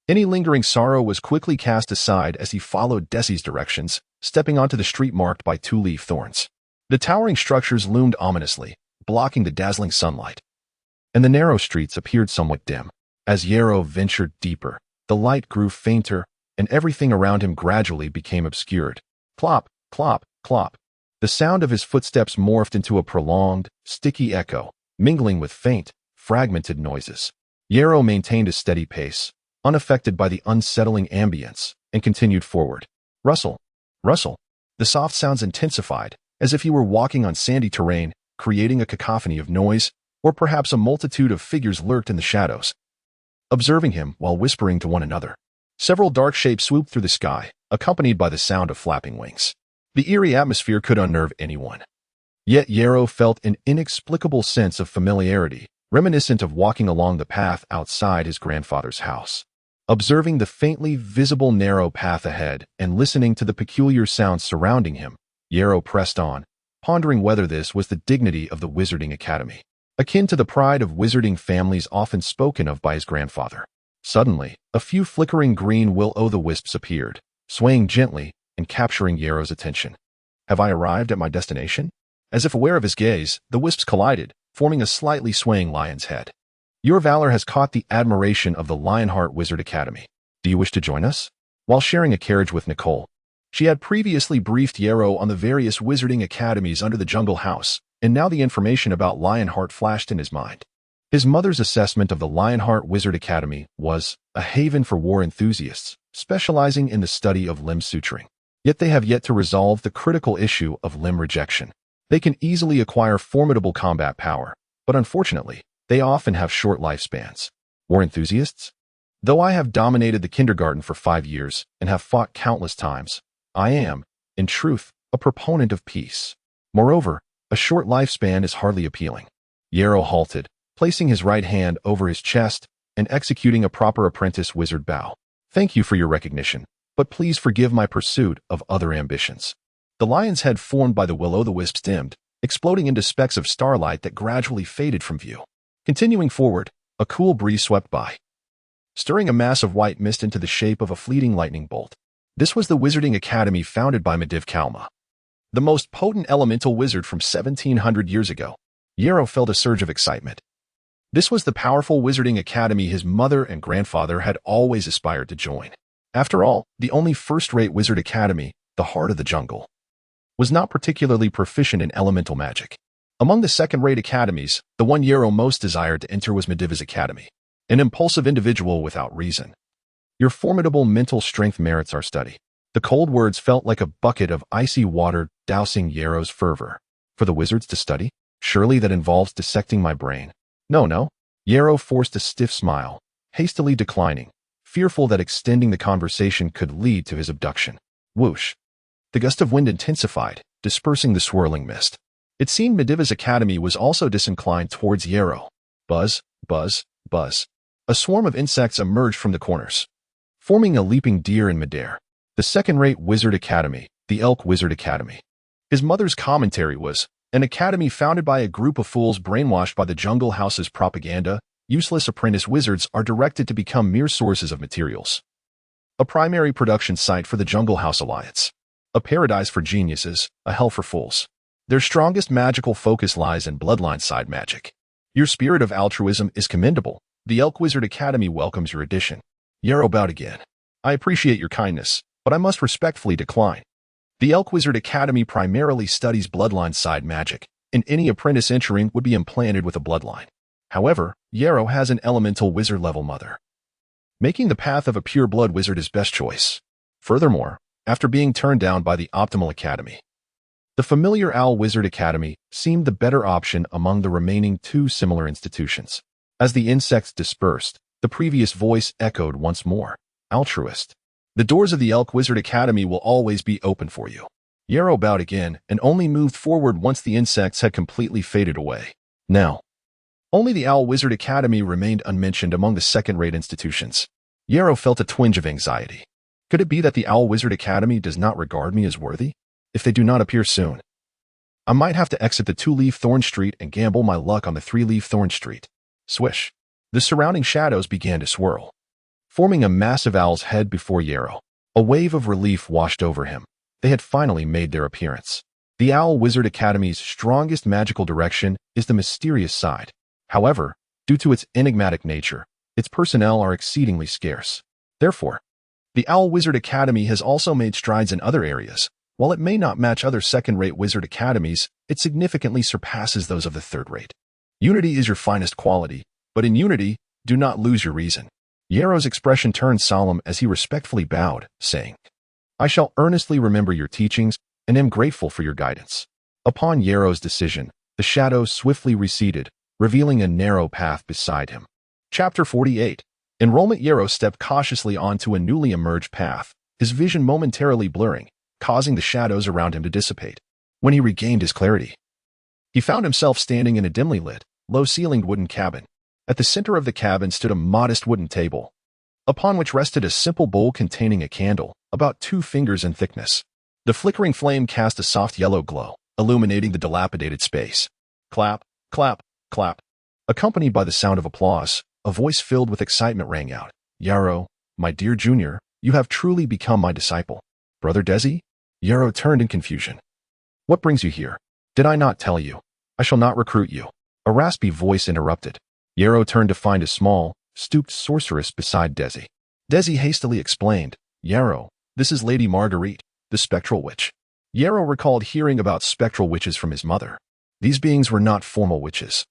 Any lingering sorrow was quickly cast aside as he followed Desi's directions, stepping onto the street marked by two-leaf thorns. The towering structures loomed ominously, blocking the dazzling sunlight, and the narrow streets appeared somewhat dim. As Yarrow ventured deeper, the light grew fainter, and everything around him gradually became obscured. Clop, clop, clop. The sound of his footsteps morphed into a prolonged, sticky echo, mingling with faint, fragmented noises. Yarrow maintained a steady pace, unaffected by the unsettling ambience, and continued forward. Rustle, rustle. The soft sounds intensified, as if he were walking on sandy terrain, creating a cacophony of noise, or perhaps a multitude of figures lurked in the shadows, observing him while whispering to one another. Several dark shapes swooped through the sky, accompanied by the sound of flapping wings. The eerie atmosphere could unnerve anyone. Yet Yarrow felt an inexplicable sense of familiarity, reminiscent of walking along the path outside his grandfather's house. Observing the faintly visible narrow path ahead and listening to the peculiar sounds surrounding him, Yarrow pressed on, pondering whether this was the dignity of the Wizarding Academy, akin to the pride of wizarding families often spoken of by his grandfather. Suddenly, a few flickering green will-o'-the-wisps appeared, swaying gently and capturing Yarrow's attention. Have I arrived at my destination? As if aware of his gaze, the wisps collided, forming a slightly swaying lion's head. Your valor has caught the admiration of the Lionheart Wizard Academy. Do you wish to join us? While sharing a carriage with Nicole, she had previously briefed Yarrow on the various wizarding academies under the Jungle House, and now the information about Lionheart flashed in his mind. His mother's assessment of the Lionheart Wizard Academy was a haven for war enthusiasts, specializing in the study of limb suturing. Yet they have yet to resolve the critical issue of limb rejection. They can easily acquire formidable combat power, but unfortunately, they often have short lifespans. War enthusiasts? Though I have dominated the kindergarten for 5 years and have fought countless times, I am, in truth, a proponent of peace. Moreover, a short lifespan is hardly appealing. Yarrow halted, placing his right hand over his chest and executing a proper apprentice wizard bow. Thank you for your recognition, but please forgive my pursuit of other ambitions. The lion's head formed by the will-o'-the-wisps dimmed, exploding into specks of starlight that gradually faded from view. Continuing forward, a cool breeze swept by, stirring a mass of white mist into the shape of a fleeting lightning bolt. This was the Wizarding Academy founded by Mediv Kalma, the most potent elemental wizard from 1700 years ago. Yarrow felt a surge of excitement. This was the powerful Wizarding Academy his mother and grandfather had always aspired to join. After all, the only first-rate wizard academy, the heart of the jungle, was not particularly proficient in elemental magic. Among the second-rate academies, the one Yarrow most desired to enter was Medivh's Academy, an impulsive individual without reason. Your formidable mental strength merits our study. The cold words felt like a bucket of icy water dousing Yarrow's fervor. For the wizards to study? Surely that involves dissecting my brain. No. Yarrow forced a stiff smile, hastily declining, fearful that extending the conversation could lead to his abduction. Whoosh. The gust of wind intensified, dispersing the swirling mist. It seemed Medivh's Academy was also disinclined towards Yarrow. Buzz, buzz, buzz. A swarm of insects emerged from the corners, forming a leaping deer in midair. The second-rate Wizard Academy, the Elk Wizard Academy. His mother's commentary was, an academy founded by a group of fools brainwashed by the Jungle House's propaganda. Useless apprentice wizards are directed to become mere sources of materials. A primary production site for the Jungle House Alliance. A paradise for geniuses, a hell for fools. Their strongest magical focus lies in bloodline-side magic. Your spirit of altruism is commendable. The Elk Wizard Academy welcomes your addition. Yarrow bowed again. I appreciate your kindness, but I must respectfully decline. The Elk Wizard Academy primarily studies bloodline-side magic, and any apprentice entering would be implanted with a bloodline. However, Yarrow has an elemental wizard-level mother, making the path of a pure-blood wizard his best choice. Furthermore, after being turned down by the Optimal Academy, the familiar Owl Wizard Academy seemed the better option among the remaining 2 similar institutions. As the insects dispersed, the previous voice echoed once more. Altruist. The doors of the Elk Wizard Academy will always be open for you. Yarrow bowed again and only moved forward once the insects had completely faded away. Now, only the Owl Wizard Academy remained unmentioned among the second-rate institutions. Yarrow felt a twinge of anxiety. Could it be that the Owl Wizard Academy does not regard me as worthy? If they do not appear soon, I might have to exit the 2-leaf Thorn Street and gamble my luck on the 3-leaf Thorn Street. Swish. The surrounding shadows began to swirl, forming a massive owl's head before Yarrow. A wave of relief washed over him. They had finally made their appearance. The Owl Wizard Academy's strongest magical direction is the mysterious side. However, due to its enigmatic nature, its personnel are exceedingly scarce. Therefore, the Owl Wizard Academy has also made strides in other areas. While it may not match other second-rate wizard academies, it significantly surpasses those of the third-rate. Unity is your finest quality, but in unity, do not lose your reason. Yarrow's expression turned solemn as he respectfully bowed, saying, I shall earnestly remember your teachings and am grateful for your guidance. Upon Yarrow's decision, the shadows swiftly receded, revealing a narrow path beside him. Chapter 48. Enrollment. Yarrow stepped cautiously onto a newly emerged path, his vision momentarily blurring, causing the shadows around him to dissipate. When he regained his clarity, he found himself standing in a dimly lit, low-ceilinged wooden cabin. At the center of the cabin stood a modest wooden table, upon which rested a simple bowl containing a candle, about 2 fingers in thickness. The flickering flame cast a soft yellow glow, illuminating the dilapidated space. Clap, clap, clap. Accompanied by the sound of applause, a voice filled with excitement rang out. Yarrow, my dear junior, you have truly become my disciple. Brother Desi? Yarrow turned in confusion. What brings you here? Did I not tell you? I shall not recruit you. A raspy voice interrupted. Yarrow turned to find a small, stooped sorceress beside Desi. Desi hastily explained, Yarrow, this is Lady Marguerite, the spectral witch. Yarrow recalled hearing about spectral witches from his mother. These beings were not formal witches,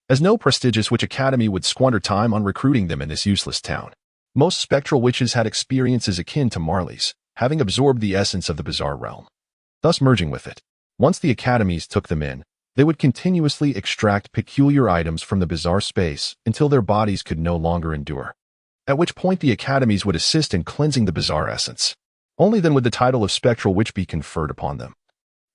as no prestigious witch academy would squander time on recruiting them in this useless town. Most spectral witches had experiences akin to Marley's, having absorbed the essence of the bizarre realm, thus merging with it. Once the academies took them in, they would continuously extract peculiar items from the bizarre space until their bodies could no longer endure, at which point the academies would assist in cleansing the bizarre essence. Only then would the title of spectral witch be conferred upon them,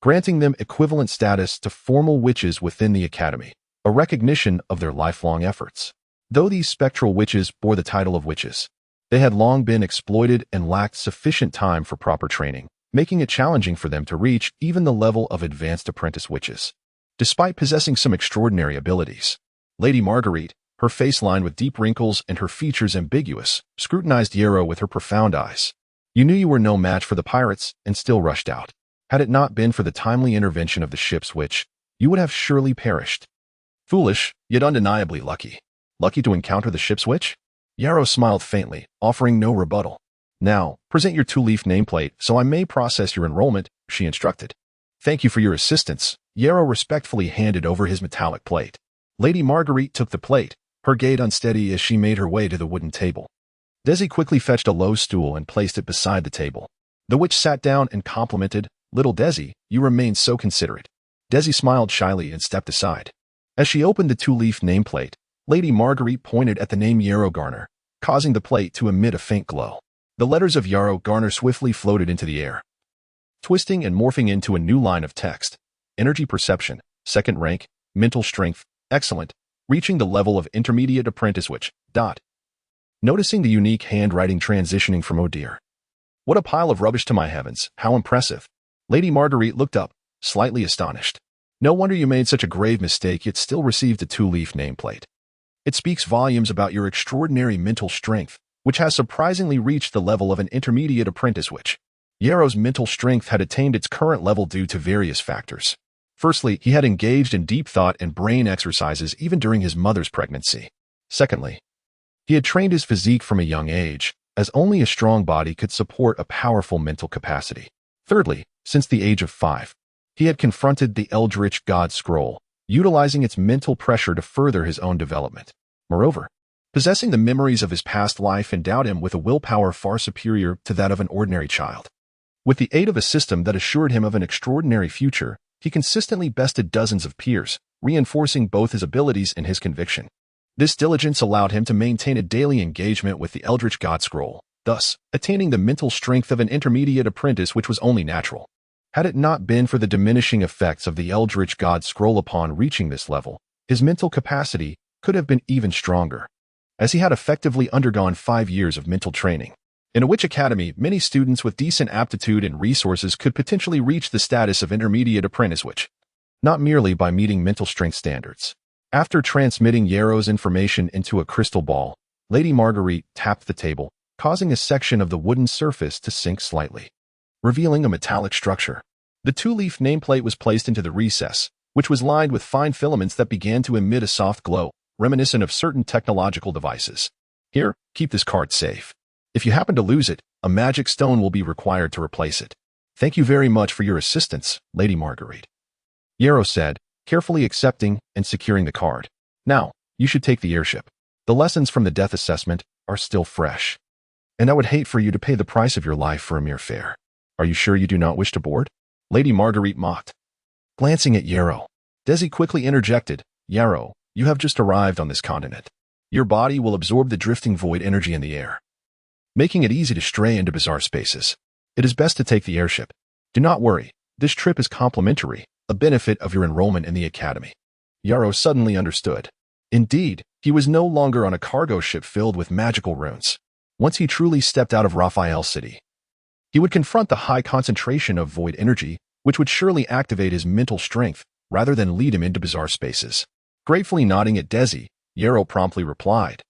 granting them equivalent status to formal witches within the academy, a recognition of their lifelong efforts. Though these spectral witches bore the title of witches, they had long been exploited and lacked sufficient time for proper training, making it challenging for them to reach even the level of advanced apprentice witches. Despite possessing some extraordinary abilities, Lady Marguerite, her face lined with deep wrinkles and her features ambiguous, scrutinized Yarrow with her profound eyes. You knew you were no match for the pirates and still rushed out. Had it not been for the timely intervention of the ship's witch, you would have surely perished. Foolish, yet undeniably lucky. Lucky to encounter the ship's witch? Yarrow smiled faintly, offering no rebuttal. Now, present your 2-leaf nameplate so I may process your enrollment, she instructed. Thank you for your assistance. Yarrow respectfully handed over his metallic plate. Lady Marguerite took the plate, her gait unsteady as she made her way to the wooden table. Desi quickly fetched a low stool and placed it beside the table. The witch sat down and complimented, Little Desi, you remain so considerate. Desi smiled shyly and stepped aside. As she opened the 2-leaf nameplate, Lady Marguerite pointed at the name Yarrow Garner, causing the plate to emit a faint glow. The letters of Yarrow Garner swiftly floated into the air, twisting and morphing into a new line of text. Energy perception, 2nd rank, mental strength, excellent, reaching the level of intermediate apprentice witch. Noticing the unique handwriting transitioning from oh dear. What a pile of rubbish to my heavens, how impressive. Lady Marguerite looked up, slightly astonished. No wonder you made such a grave mistake yet still received a 2-leaf nameplate. It speaks volumes about your extraordinary mental strength, which has surprisingly reached the level of an intermediate apprentice witch. Yarrow's mental strength had attained its current level due to various factors. Firstly, he had engaged in deep thought and brain exercises even during his mother's pregnancy. Secondly, he had trained his physique from a young age, as only a strong body could support a powerful mental capacity. Thirdly, since the age of 5, he had confronted the Eldritch God Scroll, utilizing its mental pressure to further his own development. Moreover, possessing the memories of his past life endowed him with a willpower far superior to that of an ordinary child. With the aid of a system that assured him of an extraordinary future, he consistently bested dozens of peers, reinforcing both his abilities and his conviction. This diligence allowed him to maintain a daily engagement with the Eldritch God Scroll, thus attaining the mental strength of an intermediate apprentice, which was only natural. Had it not been for the diminishing effects of the Eldritch God Scroll upon reaching this level, his mental capacity could have been even stronger, as he had effectively undergone 5 years of mental training. In a witch academy, many students with decent aptitude and resources could potentially reach the status of intermediate apprentice witch, not merely by meeting mental strength standards. After transmitting Yarrow's information into a crystal ball, Lady Marguerite tapped the table, causing a section of the wooden surface to sink slightly, revealing a metallic structure. The 2-leaf nameplate was placed into the recess, which was lined with fine filaments that began to emit a soft glow, reminiscent of certain technological devices. Here, keep this card safe. If you happen to lose it, a magic stone will be required to replace it. Thank you very much for your assistance, Lady Marguerite. Yarrow said, carefully accepting and securing the card. Now, you should take the airship. The lessons from the death assessment are still fresh, and I would hate for you to pay the price of your life for a mere fare. Are you sure you do not wish to board? Lady Marguerite mocked. Glancing at Yarrow, Desi quickly interjected, Yarrow, you have just arrived on this continent. Your body will absorb the drifting void energy in the air, making it easy to stray into bizarre spaces. It is best to take the airship. Do not worry, this trip is complimentary, a benefit of your enrollment in the academy. Yarrow suddenly understood. Indeed, he was no longer on a cargo ship filled with magical runes. Once he truly stepped out of Raphael City, he would confront the high concentration of void energy, which would surely activate his mental strength rather than lead him into bizarre spaces. Gratefully nodding at Desi, Yarrow promptly replied,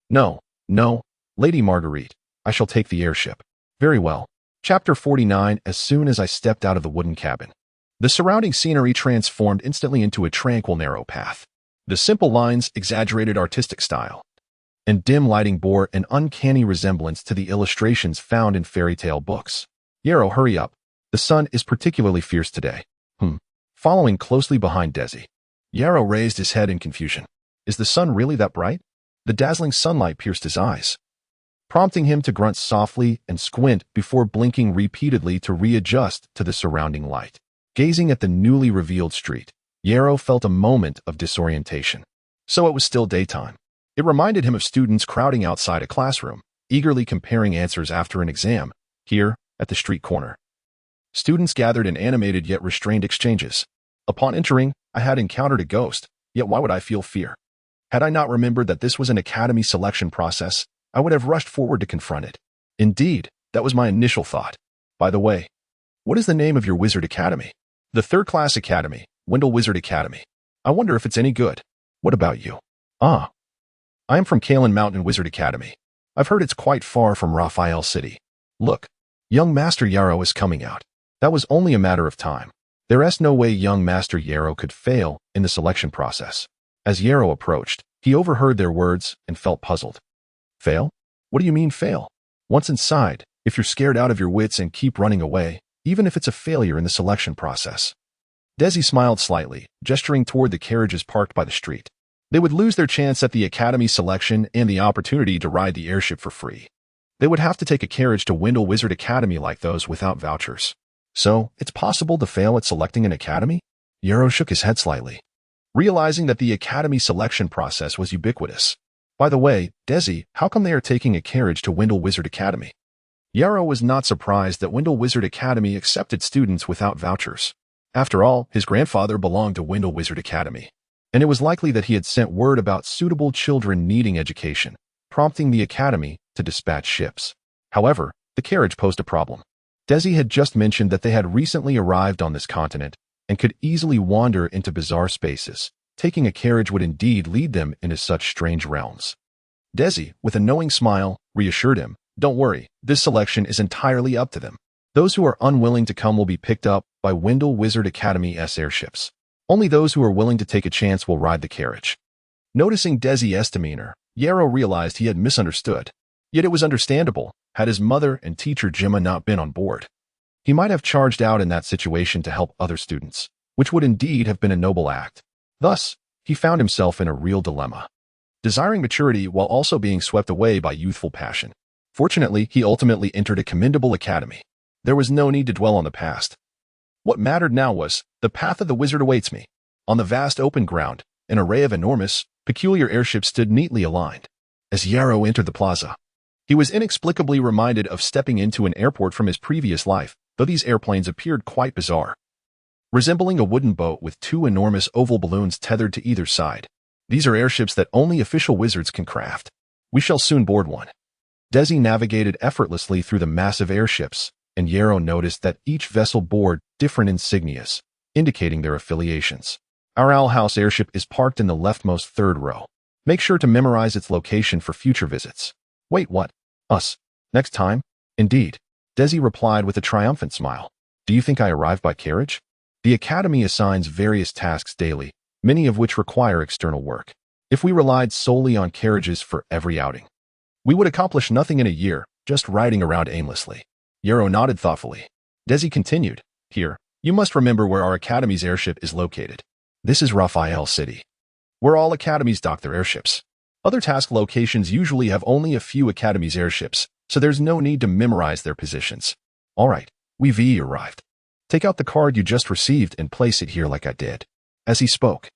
"No, no, Lady Marguerite, I shall take the airship." Very well. Chapter 49. As soon as I stepped out of the wooden cabin, the surrounding scenery transformed instantly into a tranquil narrow path. The simple lines, exaggerated artistic style, and dim lighting bore an uncanny resemblance to the illustrations found in fairy tale books. Yarrow, hurry up. The sun is particularly fierce today. Following closely behind Desi, Yarrow raised his head in confusion. Is the sun really that bright? The dazzling sunlight pierced his eyes, prompting him to grunt softly and squint before blinking repeatedly to readjust to the surrounding light. Gazing at the newly revealed street, Yarrow felt a moment of disorientation. So it was still daytime. It reminded him of students crowding outside a classroom, eagerly comparing answers after an exam. Here, at the street corner, students gathered in animated yet restrained exchanges. Upon entering, I had encountered a ghost, yet why would I feel fear? Had I not remembered that this was an academy selection process, I would have rushed forward to confront it. Indeed, that was my initial thought. By the way, what is the name of your wizard academy? The third-class academy, Wendell Wizard Academy. I wonder if it's any good. What about you? I am from Kalen Mountain Wizard Academy. I've heard it's quite far from Raphael City. Look, young Master Yarrow is coming out. That was only a matter of time. There's no way young Master Yarrow could fail in the selection process. As Yarrow approached, he overheard their words and felt puzzled. Fail? What do you mean fail? Once inside, if you're scared out of your wits and keep running away, even if it's a failure in the selection process. Desi smiled slightly, gesturing toward the carriages parked by the street. They would lose their chance at the academy selection and the opportunity to ride the airship for free. They would have to take a carriage to Wendell Wizard Academy like those without vouchers. So, it's possible to fail at selecting an academy? Yarrow shook his head slightly, realizing that the academy selection process was ubiquitous. By the way, Desi, how come they are taking a carriage to Wendell Wizard Academy? Yarrow was not surprised that Wendell Wizard Academy accepted students without vouchers. After all, his grandfather belonged to Wendell Wizard Academy, and it was likely that he had sent word about suitable children needing education, prompting the academy to dispatch ships. However, the carriage posed a problem. Desi had just mentioned that they had recently arrived on this continent and could easily wander into bizarre spaces. Taking a carriage would indeed lead them into such strange realms. Desi, with a knowing smile, reassured him, "Don't worry, this selection is entirely up to them. Those who are unwilling to come will be picked up by Wendell Wizard Academy's airships. Only those who are willing to take a chance will ride the carriage." Noticing Desi's demeanor, Yarrow realized he had misunderstood. Yet it was understandable. Had his mother and teacher Gemma not been on board, he might have charged out in that situation to help other students, which would indeed have been a noble act. Thus, he found himself in a real dilemma, desiring maturity while also being swept away by youthful passion. Fortunately, he ultimately entered a commendable academy. There was no need to dwell on the past. What mattered now was, the path of the wizard awaits me. On the vast open ground, an array of enormous, peculiar airships stood neatly aligned. As Yarrow entered the plaza, he was inexplicably reminded of stepping into an airport from his previous life, though these airplanes appeared quite bizarre, resembling a wooden boat with two enormous oval balloons tethered to either side. These are airships that only official wizards can craft. We shall soon board one. Desi navigated effortlessly through the massive airships, and Yarrow noticed that each vessel bore different insignias, indicating their affiliations. Our Owl House airship is parked in the leftmost third row. Make sure to memorize its location for future visits. Wait, what? Us. Next time? Indeed. Desi replied with a triumphant smile. Do you think I arrived by carriage? The academy assigns various tasks daily, many of which require external work. If we relied solely on carriages for every outing, we would accomplish nothing in a year, just riding around aimlessly. Yarrow nodded thoughtfully. Desi continued, Here, you must remember where our academy's airship is located. This is Raphael City, where all academies dock their airships. Other task locations usually have only a few academy's airships, so there's no need to memorize their positions. All right, we've arrived. Take out the card you just received and place it here like I did. As he spoke,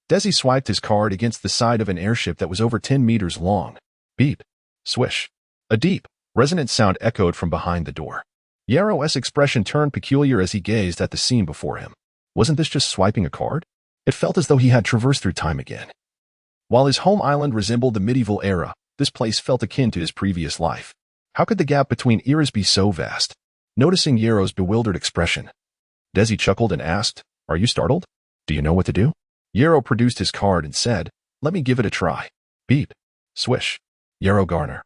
Desi swiped his card against the side of an airship that was over 10 meters long. Beep. Swish. A deep, resonant sound echoed from behind the door. Yarrow's expression turned peculiar as he gazed at the scene before him. Wasn't this just swiping a card? It felt as though he had traversed through time again. While his home island resembled the medieval era, This place felt akin to his previous life. How could the gap between eras be so vast? Noticing Yero's bewildered expression, Desi chuckled and asked, "Are you startled? Do you know what to do?" Yero produced his card and said, "Let me give it a try." Beep. Swish. Yero Garner.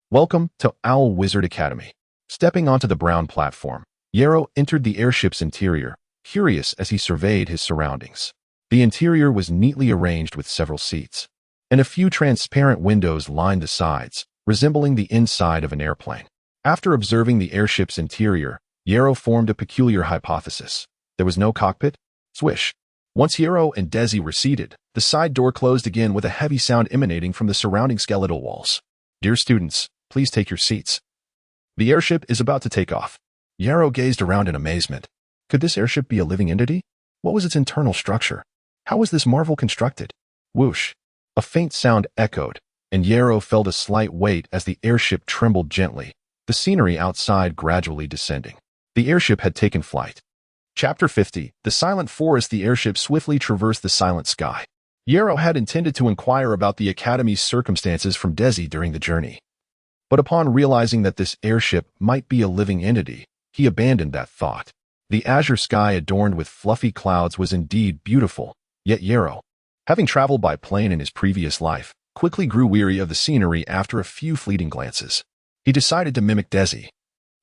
Welcome to Owl Wizard Academy. Stepping onto the brown platform, Yero entered the airship's interior, curious as he surveyed his surroundings. The interior was neatly arranged with several seats, and a few transparent windows lined the sides, resembling the inside of an airplane. After observing the airship's interior, Yero formed a peculiar hypothesis. There was no cockpit? Swish. Once Yero and Desi were seated, the side door closed again with a heavy sound emanating from the surrounding skeletal walls. "Dear students, please take your seats. The airship is about to take off." Yero gazed around in amazement. Could this airship be a living entity? What was its internal structure? How was this marvel constructed? Whoosh. A faint sound echoed, and Yero felt a slight weight as the airship trembled gently, the scenery outside gradually descending. The airship had taken flight. Chapter 50. The Silent Forest. The airship swiftly traversed the silent sky. Yero had intended to inquire about the Academy's circumstances from Desi during the journey. But upon realizing that this airship might be a living entity, he abandoned that thought. The azure sky adorned with fluffy clouds was indeed beautiful, yet Yero, having traveled by plane in his previous life, quickly grew weary of the scenery after a few fleeting glances. He decided to mimic Desi,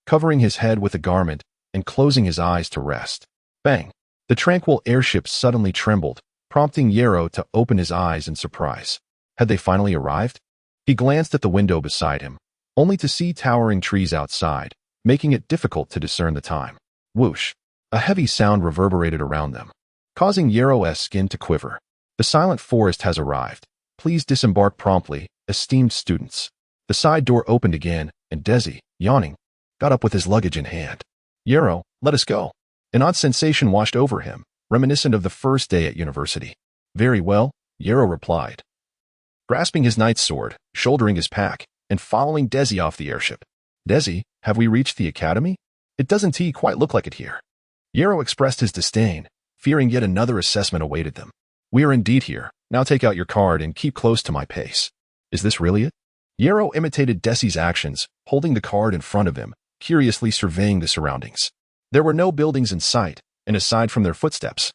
covering his head with a garment and closing his eyes to rest. Bang! The tranquil airship suddenly trembled, prompting Yero to open his eyes in surprise. Had they finally arrived? He glanced at the window beside him, only to see towering trees outside, making it difficult to discern the time. Whoosh! A heavy sound reverberated around them, causing Yero's skin to quiver. "The silent forest has arrived. Please disembark promptly, esteemed students." The side door opened again, and Desi, yawning, got up with his luggage in hand. "Yero, let us go." An odd sensation washed over him, reminiscent of the first day at university. "Very well," Yero replied, grasping his knight's sword, shouldering his pack, and following Desi off the airship. "Desi, have we reached the academy? It doesn't quite look like it here." Yero expressed his disdain, fearing yet another assessment awaited them. "We are indeed here. Now take out your card and keep close to my pace." "Is this really it?" Yero imitated Desi's actions, holding the card in front of him, curiously surveying the surroundings. There were no buildings in sight, and aside from their footsteps,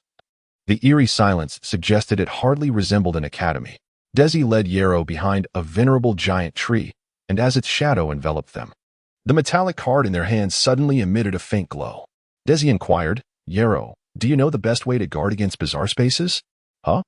the eerie silence suggested it hardly resembled an academy. Desi led Yero behind a venerable giant tree, and as its shadow enveloped them, the metallic card in their hands suddenly emitted a faint glow. Desi inquired, "Yero, do you know the best way to guard against bizarre spaces?" "Huh?"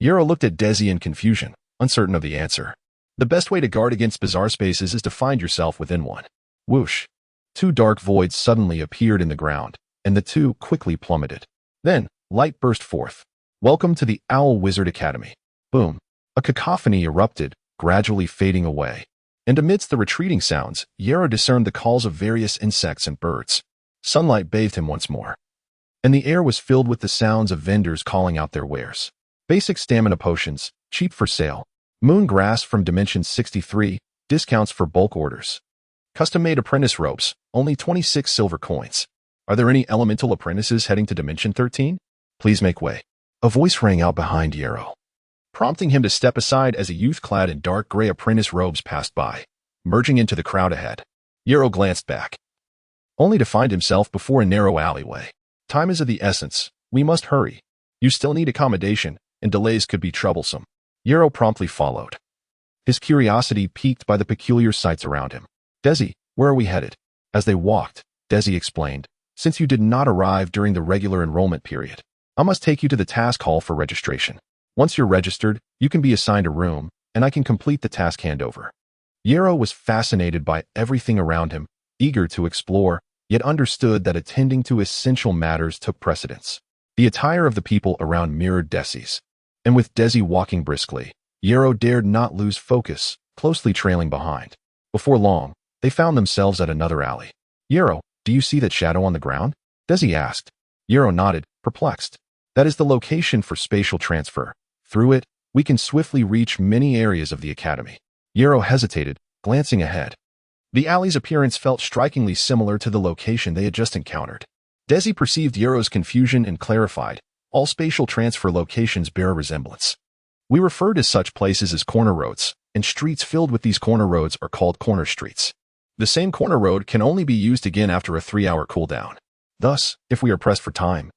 Yero looked at Desi in confusion, uncertain of the answer. "The best way to guard against bizarre spaces is to find yourself within one." Whoosh! Two dark voids suddenly appeared in the ground, and the two quickly plummeted. Then, light burst forth. "Welcome to the Owl Wizard Academy." Boom! A cacophony erupted, gradually fading away. And amidst the retreating sounds, Yero discerned the calls of various insects and birds. Sunlight bathed him once more, and the air was filled with the sounds of vendors calling out their wares. Basic stamina potions, cheap for sale. Moon grass from Dimension 63, discounts for bulk orders. Custom-made apprentice ropes, only 26 silver coins. Are there any elemental apprentices heading to Dimension 13? Please make way. A voice rang out behind Yero, prompting him to step aside as a youth clad in dark gray apprentice robes passed by, merging into the crowd ahead. Yero glanced back, only to find himself before a narrow alleyway. "Time is of the essence. We must hurry. You still need accommodation, and delays could be troublesome." Yero promptly followed, his curiosity piqued by the peculiar sights around him. "Desi, where are we headed?" As they walked, Desi explained, "Since you did not arrive during the regular enrollment period, I must take you to the task hall for registration. Once you're registered, you can be assigned a room, and I can complete the task handover." Yero was fascinated by everything around him, eager to explore, yet understood that attending to essential matters took precedence. The attire of the people around mirrored Desi's, and with Desi walking briskly, Yero dared not lose focus, closely trailing behind. Before long, they found themselves at another alley. "Yero, do you see that shadow on the ground?" Desi asked. Yero nodded, perplexed. "That is the location for spatial transfer. Through it, we can swiftly reach many areas of the academy." Yero hesitated, glancing ahead. The alley's appearance felt strikingly similar to the location they had just encountered. Desi perceived Yero's confusion and clarified, "All spatial transfer locations bear a resemblance. We refer to such places as corner roads, and streets filled with these corner roads are called corner streets. The same corner road can only be used again after a 3-hour cooldown. Thus, if we are pressed for time,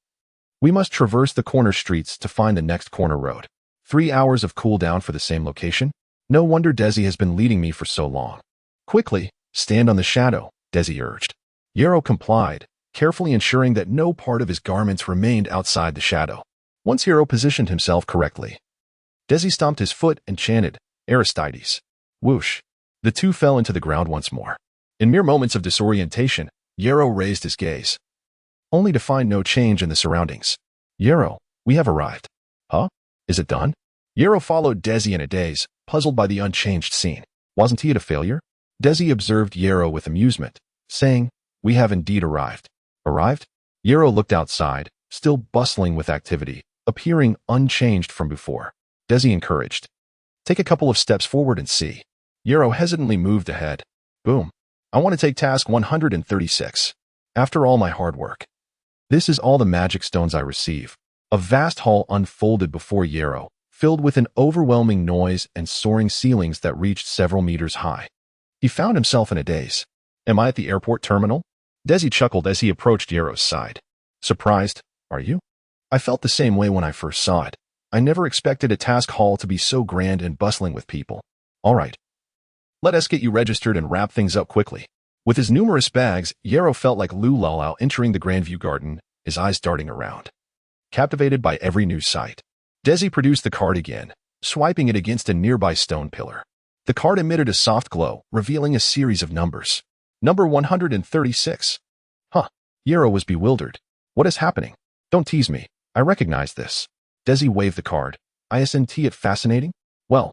we must traverse the corner streets to find the next corner road. 3 hours of cooldown for the same location? No wonder Desi has been leading me for so long. Quickly, stand on the shadow, Desi urged. Yarrow complied, carefully ensuring that no part of his garments remained outside the shadow. Once Yarrow positioned himself correctly, Desi stomped his foot and chanted, Aristides. Whoosh. The two fell into the ground once more. In mere moments of disorientation, Yarrow raised his gaze, only to find no change in the surroundings. Yarrow, we have arrived. Huh? Is it done? Yarrow followed Desi in a daze, puzzled by the unchanged scene. Wasn't he a failure? Desi observed Yarrow with amusement, saying, We have indeed arrived. Arrived? Yarrow looked outside, still bustling with activity, appearing unchanged from before. Desi encouraged. Take a couple of steps forward and see. Yarrow hesitantly moved ahead. Boom. I want to take task 136. After all my hard work. This is all the magic stones I receive. A vast hall unfolded before Yarrow, filled with an overwhelming noise and soaring ceilings that reached several meters high. He found himself in a daze. Am I at the airport terminal? Desi chuckled as he approached Yarrow's side. Surprised, are you? I felt the same way when I first saw it. I never expected a task hall to be so grand and bustling with people. All right. Let us get you registered and wrap things up quickly. With his numerous bags, Yarrow felt like Lulalao entering the Grandview Garden, his eyes darting around. Captivated by every new sight, Desi produced the card again, swiping it against a nearby stone pillar. The card emitted a soft glow, revealing a series of numbers. Number 136. Huh. Yarrow was bewildered. What is happening? Don't tease me. I recognize this. Desi waved the card. Isn't it fascinating? Well,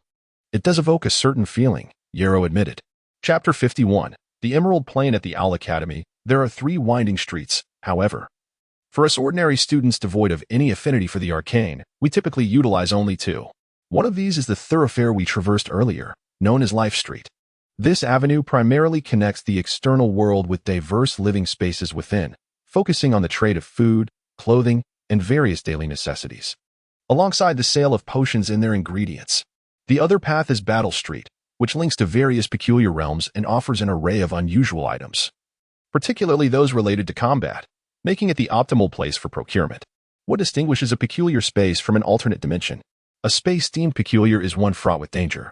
it does evoke a certain feeling, Yarrow admitted. Chapter 51. The Emerald Plain at the Owl Academy. There are 3 winding streets, however. For us ordinary students devoid of any affinity for the arcane, we typically utilize only 2. One of these is the thoroughfare we traversed earlier, known as Life Street. This avenue primarily connects the external world with diverse living spaces within, focusing on the trade of food, clothing, and various daily necessities, alongside the sale of potions and their ingredients. The other path is Battle Street, which links to various peculiar realms and offers an array of unusual items, particularly those related to combat, making it the optimal place for procurement. What distinguishes a peculiar space from an alternate dimension? A space deemed peculiar is one fraught with danger,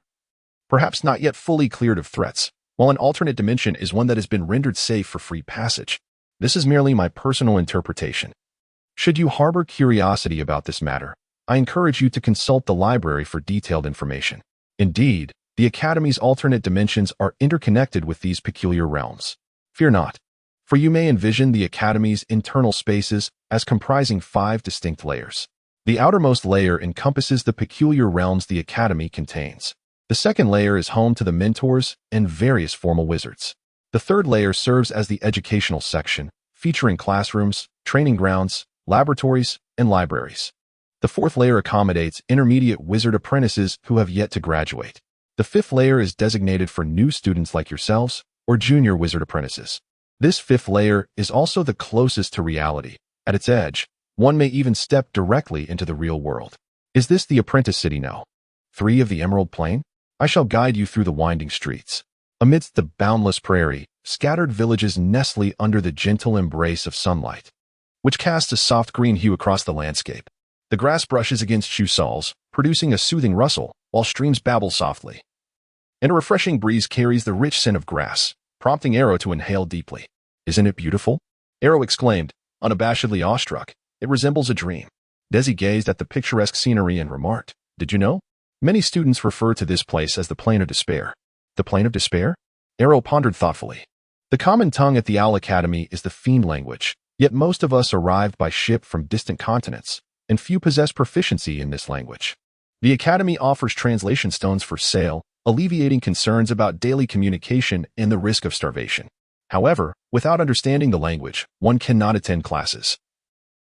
perhaps not yet fully cleared of threats, while an alternate dimension is one that has been rendered safe for free passage. This is merely my personal interpretation. Should you harbor curiosity about this matter, I encourage you to consult the library for detailed information. Indeed, the Academy's alternate dimensions are interconnected with these peculiar realms. Fear not, for you may envision the Academy's internal spaces as comprising 5 distinct layers. The outermost layer encompasses the peculiar realms the Academy contains. The second layer is home to the mentors and various formal wizards. The third layer serves as the educational section, featuring classrooms, training grounds, laboratories, and libraries. The fourth layer accommodates intermediate wizard apprentices who have yet to graduate. The fifth layer is designated for new students like yourselves or junior wizard apprentices. This fifth layer is also the closest to reality. At its edge, one may even step directly into the real world. Is this the apprentice city now? 3 of the Emerald Plain? I shall guide you through the winding streets. Amidst the boundless prairie, scattered villages nestle under the gentle embrace of sunlight, which casts a soft green hue across the landscape. The grass brushes against shoe soles, producing a soothing rustle, while streams babble softly. And a refreshing breeze carries the rich scent of grass, prompting Arrow to inhale deeply. Isn't it beautiful? Arrow exclaimed, unabashedly awestruck. It resembles a dream. Desi gazed at the picturesque scenery and remarked, Did you know? Many students refer to this place as the Plain of Despair. The Plain of Despair? Arrow pondered thoughtfully. The common tongue at the Owl Academy is the Fiend language, yet most of us arrived by ship from distant continents, and few possess proficiency in this language. The Academy offers translation stones for sale, alleviating concerns about daily communication and the risk of starvation. However, without understanding the language, one cannot attend classes,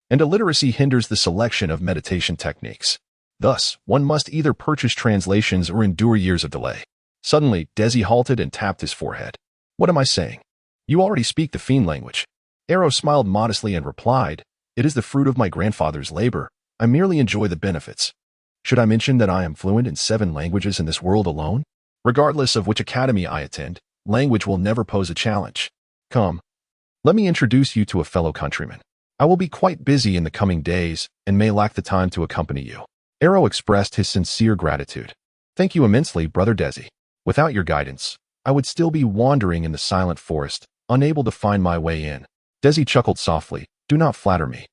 and illiteracy hinders the selection of meditation techniques. Thus, one must either purchase translations or endure years of delay. Suddenly, Desi halted and tapped his forehead. What am I saying? You already speak the Fiend language. Arrow smiled modestly and replied, It is the fruit of my grandfather's labor. I merely enjoy the benefits. Should I mention that I am fluent in 7 languages in this world alone? Regardless of which academy I attend, language will never pose a challenge. Come, let me introduce you to a fellow countryman. I will be quite busy in the coming days and may lack the time to accompany you. Arrow expressed his sincere gratitude. Thank you immensely, Brother Desi. Without your guidance, I would still be wandering in the silent forest, unable to find my way in. Desi chuckled softly. Do not flatter me.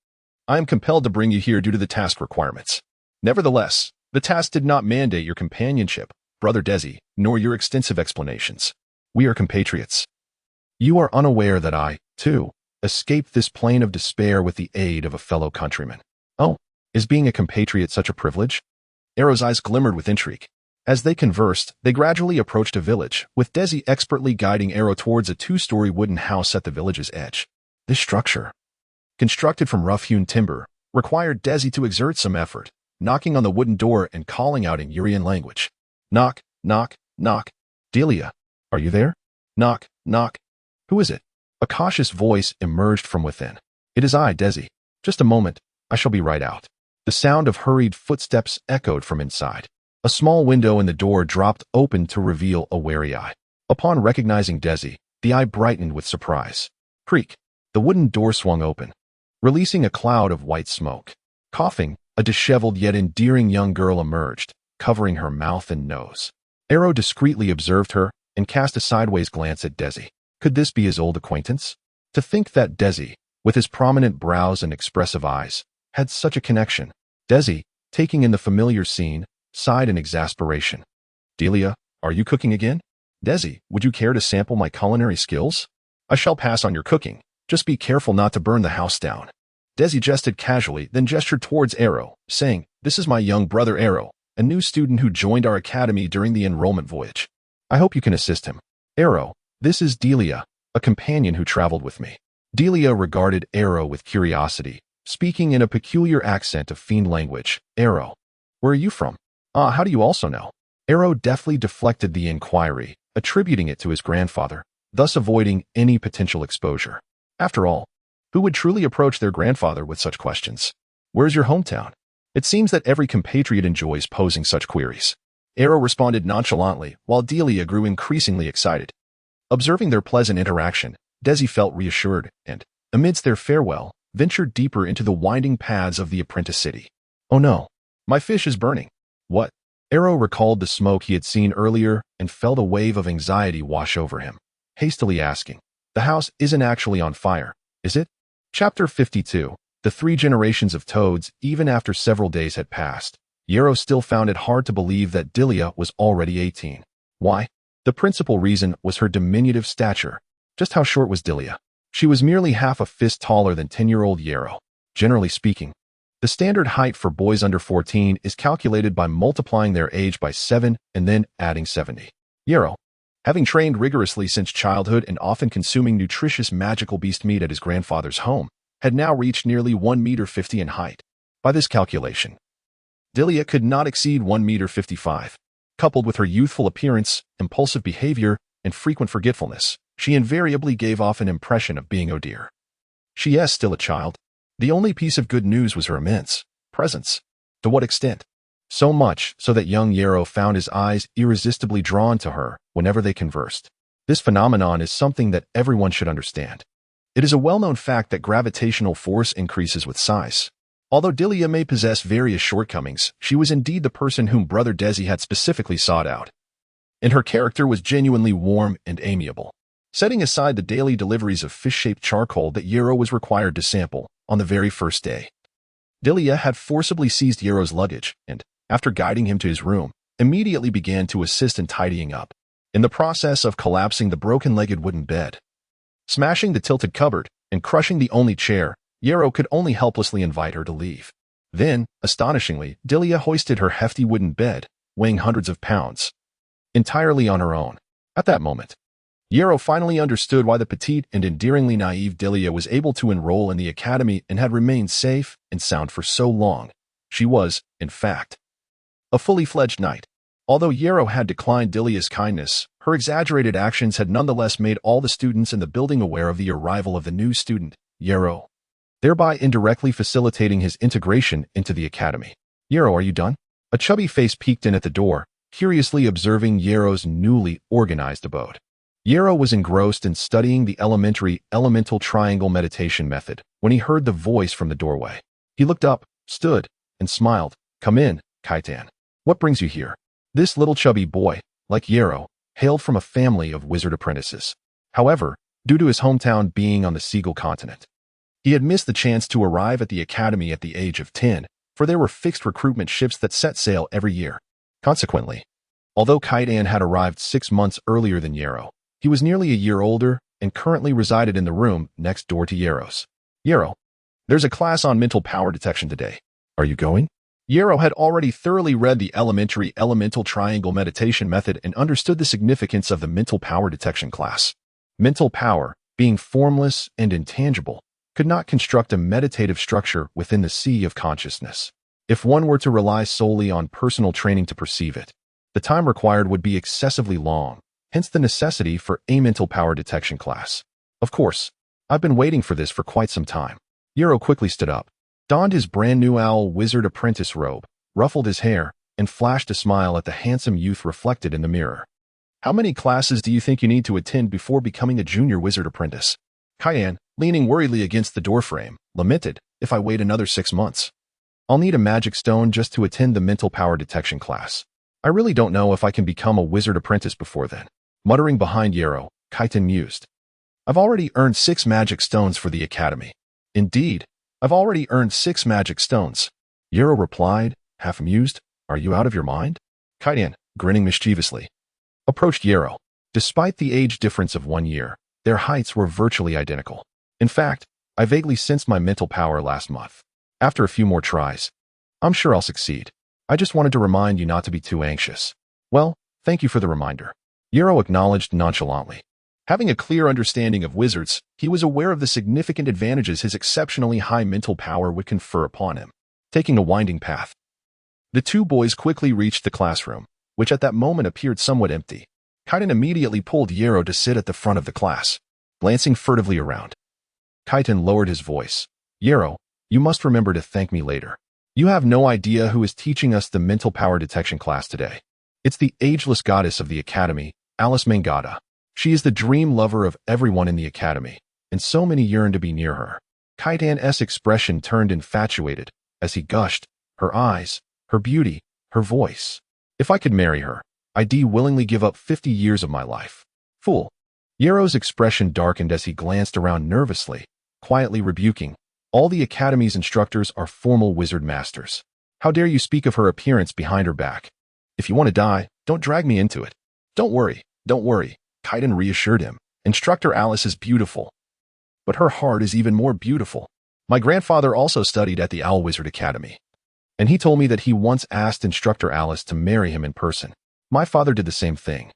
I am compelled to bring you here due to the task requirements. Nevertheless, the task did not mandate your companionship, Brother Desi, nor your extensive explanations. We are compatriots. You are unaware that I, too, escaped this plane of despair with the aid of a fellow countryman. Oh, is being a compatriot such a privilege? Arrow's eyes glimmered with intrigue. As they conversed, they gradually approached a village, with Desi expertly guiding Arrow towards a two-story wooden house at the village's edge. This structure, constructed from rough-hewn timber, required Desi to exert some effort, knocking on the wooden door and calling out in Urian language. Knock, knock, knock. Delia, are you there? Knock, knock. Who is it? A cautious voice emerged from within. It is I, Desi. Just a moment, I shall be right out. The sound of hurried footsteps echoed from inside. A small window in the door dropped open to reveal a wary eye. Upon recognizing Desi, the eye brightened with surprise. Creak. The wooden door swung open, releasing a cloud of white smoke. Coughing, a disheveled yet endearing young girl emerged, covering her mouth and nose. Arrow discreetly observed her and cast a sideways glance at Desi. Could this be his old acquaintance? To think that Desi, with his prominent brows and expressive eyes, had such a connection. Desi, taking in the familiar scene, sighed in exasperation. Delia, are you cooking again? Desi, would you care to sample my culinary skills? I shall pass on your cooking. Just be careful not to burn the house down. Desi jested casually, then gestured towards Arrow, saying, This is my young brother Arrow, a new student who joined our academy during the enrollment voyage. I hope you can assist him. Arrow, this is Delia, a companion who traveled with me. Delia regarded Arrow with curiosity, speaking in a peculiar accent of fiend language. Arrow, where are you from? Ah, how do you also know? Arrow deftly deflected the inquiry, attributing it to his grandfather, thus avoiding any potential exposure. After all, who would truly approach their grandfather with such questions? Where's your hometown? It seems that every compatriot enjoys posing such queries. Arrow responded nonchalantly, while Delia grew increasingly excited. Observing their pleasant interaction, Desi felt reassured and, amidst their farewell, ventured deeper into the winding paths of the apprentice city. Oh no, my fish is burning. What? Arrow recalled the smoke he had seen earlier and felt a wave of anxiety wash over him, hastily asking, The house isn't actually on fire, is it? Chapter 52. The Three Generations of Toads. Even after several days had passed, Arrow still found it hard to believe that Delia was already 18. Why? The principal reason was her diminutive stature. Just how short was Delia? She was merely half a fist taller than 10-year-old Yarrow. Generally speaking, the standard height for boys under 14 is calculated by multiplying their age by 7 and then adding 70. Yarrow, having trained rigorously since childhood and often consuming nutritious magical beast meat at his grandfather's home, had now reached nearly 1 meter 50 in height. By this calculation, Delia could not exceed 1 meter 55. Coupled with her youthful appearance, impulsive behavior, and frequent forgetfulness, she invariably gave off an impression of being dear. She is still a child. The only piece of good news was her immense presence. To what extent? So much so that young Yarrow found his eyes irresistibly drawn to her whenever they conversed. This phenomenon is something that everyone should understand. It is a well-known fact that gravitational force increases with size. Although Delia may possess various shortcomings, she was indeed the person whom Brother Desi had specifically sought out. And her character was genuinely warm and amiable. Setting aside the daily deliveries of fish-shaped charcoal that Yarrow was required to sample on the very first day, Delia had forcibly seized Yarrow's luggage and, after guiding him to his room, immediately began to assist in tidying up, in the process of collapsing the broken-legged wooden bed, smashing the tilted cupboard, and crushing the only chair. Yarrow could only helplessly invite her to leave. Then, astonishingly, Delia hoisted her hefty wooden bed, weighing hundreds of pounds, entirely on her own. At that moment, Yarrow finally understood why the petite and endearingly naive Delia was able to enroll in the academy and had remained safe and sound for so long. She was, in fact, a fully fledged knight. Although Yarrow had declined Delia's kindness, her exaggerated actions had nonetheless made all the students in the building aware of the arrival of the new student, Yarrow, thereby indirectly facilitating his integration into the academy. Yarrow, are you done? A chubby face peeked in at the door, curiously observing Yero's newly organized abode. Yero was engrossed in studying the elemental triangle meditation method when he heard the voice from the doorway. He looked up, stood, and smiled. "Come in, Kaitan. What brings you here?" This little chubby boy, like Yero, hailed from a family of wizard apprentices. However, due to his hometown being on the Seagull continent, he had missed the chance to arrive at the academy at the age of 10, for there were fixed recruitment ships that set sail every year. Consequently, although Kaitan had arrived 6 months earlier than Yero, he was nearly a year older and currently resided in the room next door to Yero's. "Yero, there's a class on mental power detection today. Are you going?" Yero had already thoroughly read the elemental triangle meditation method and understood the significance of the mental power detection class. Mental power, being formless and intangible, could not construct a meditative structure within the sea of consciousness. If one were to rely solely on personal training to perceive it, the time required would be excessively long, hence the necessity for a mental power detection class. "Of course, I've been waiting for this for quite some time." Yero quickly stood up, donned his brand new owl wizard apprentice robe, ruffled his hair, and flashed a smile at the handsome youth reflected in the mirror. "How many classes do you think you need to attend before becoming a junior wizard apprentice?" Kaitan, leaning worriedly against the doorframe, lamented, "If I wait another 6 months, I'll need a magic stone just to attend the mental power detection class. I really don't know if I can become a wizard apprentice before then." Muttering behind Yero, Kaitan mused, "I've already earned 6 magic stones for the academy." "Indeed, I've already earned 6 magic stones." Yero replied, half amused, "Are you out of your mind?" Kaitan, grinning mischievously, approached Yero. Despite the age difference of 1 year, their heights were virtually identical. "In fact, I vaguely sensed my mental power last month. After a few more tries, I'm sure I'll succeed. I just wanted to remind you not to be too anxious." "Well, thank you for the reminder," Yero acknowledged nonchalantly. Having a clear understanding of wizards, he was aware of the significant advantages his exceptionally high mental power would confer upon him. Taking a winding path, the two boys quickly reached the classroom, which at that moment appeared somewhat empty. Kaitan immediately pulled Yero to sit at the front of the class. Glancing furtively around, Kaitan lowered his voice. "Yero, you must remember to thank me later. You have no idea who is teaching us the mental power detection class today. It's the ageless goddess of the academy, Alice Mangada. She is the dream lover of everyone in the academy, and so many yearn to be near her." Kaitan's expression turned infatuated as he gushed, "Her eyes, her beauty, her voice. If I could marry her, I'd willingly give up 50 years of my life." "Fool." Yero's expression darkened as he glanced around nervously, quietly rebuking, "All the academy's instructors are formal wizard masters. How dare you speak of her appearance behind her back? If you want to die, don't drag me into it." Don't worry, Kaitan reassured him. "Instructor Alice is beautiful, but her heart is even more beautiful. My grandfather also studied at the Owl Wizard Academy, and he told me that he once asked Instructor Alice to marry him in person. My father did the same thing."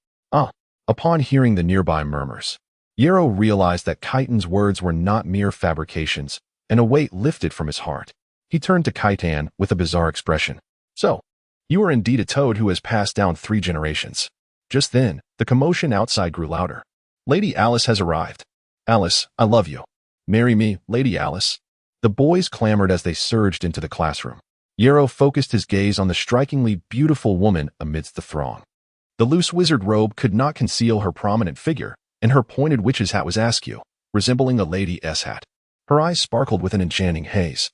Upon hearing the nearby murmurs, Yero realized that Kaitan's words were not mere fabrications, and a weight lifted from his heart. He turned to Kaitan with a bizarre expression. "So, you are indeed a toad who has passed down 3 generations." Just then, the commotion outside grew louder. "Lady Alice has arrived. Alice, I love you. Marry me, Lady Alice." The boys clamored as they surged into the classroom. Yero focused his gaze on the strikingly beautiful woman amidst the throng. The loose wizard robe could not conceal her prominent figure, and her pointed witch's hat was askew, resembling a lady's hat. Her eyes sparkled with an enchanting haze,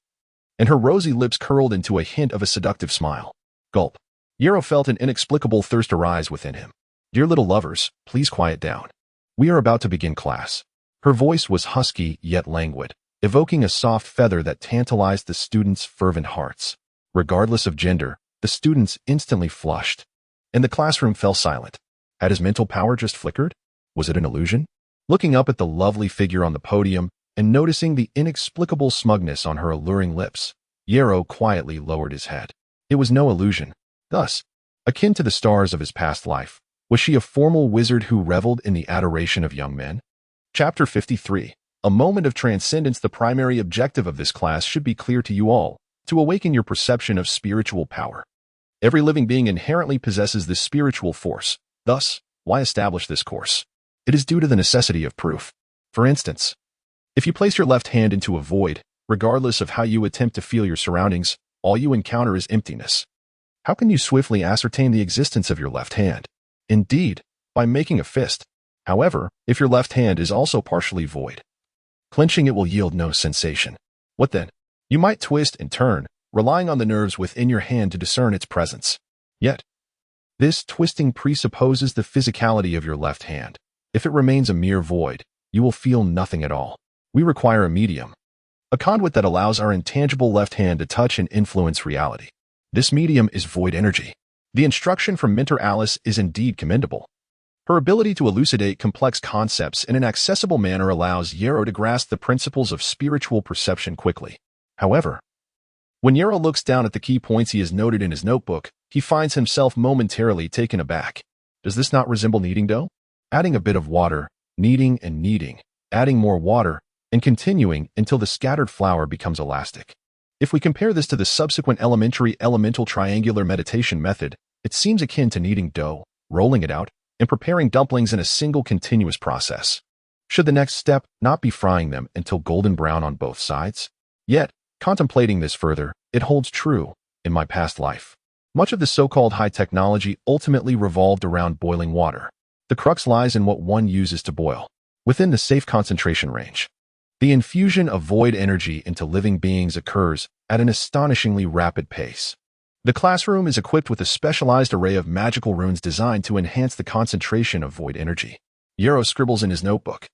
and her rosy lips curled into a hint of a seductive smile. Gulp. Yero felt an inexplicable thirst arise within him. "Dear little lovers, please quiet down. We are about to begin class." Her voice was husky yet languid, evoking a soft feather that tantalized the students' fervent hearts. Regardless of gender, the students instantly flushed, and the classroom fell silent. Had his mental power just flickered? Was it an illusion? Looking up at the lovely figure on the podium and noticing the inexplicable smugness on her alluring lips, Yero quietly lowered his head. It was no illusion. Thus, akin to the stars of his past life, was she a formal wizard who reveled in the adoration of young men? Chapter 53. A moment of transcendence. The primary objective of this class should be clear to you all: to awaken your perception of spiritual power. Every living being inherently possesses this spiritual force. Thus, why establish this course? It is due to the necessity of proof. For instance, if you place your left hand into a void, regardless of how you attempt to feel your surroundings, all you encounter is emptiness. How can you swiftly ascertain the existence of your left hand? Indeed, by making a fist. However, if your left hand is also partially void, clenching it will yield no sensation. What then? You might twist and turn, relying on the nerves within your hand to discern its presence. Yet, this twisting presupposes the physicality of your left hand. If it remains a mere void, you will feel nothing at all. We require a medium, a conduit that allows our intangible left hand to touch and influence reality. This medium is void energy. The instruction from Mentor Alice is indeed commendable. Her ability to elucidate complex concepts in an accessible manner allows Yarrow to grasp the principles of spiritual perception quickly. However, when Yarrow looks down at the key points he has noted in his notebook, he finds himself momentarily taken aback. Does this not resemble kneading dough? Adding a bit of water, kneading and kneading, adding more water, and continuing until the scattered flour becomes elastic. If we compare this to the subsequent elemental triangular meditation method, it seems akin to kneading dough, rolling it out, and preparing dumplings in a single continuous process. Should the next step not be frying them until golden brown on both sides? Yet, contemplating this further, it holds true in my past life. Much of the so-called high technology ultimately revolved around boiling water. The crux lies in what one uses to boil, within the safe concentration range. The infusion of void energy into living beings occurs at an astonishingly rapid pace. The classroom is equipped with a specialized array of magical runes designed to enhance the concentration of void energy. Yarrow scribbles in his notebook.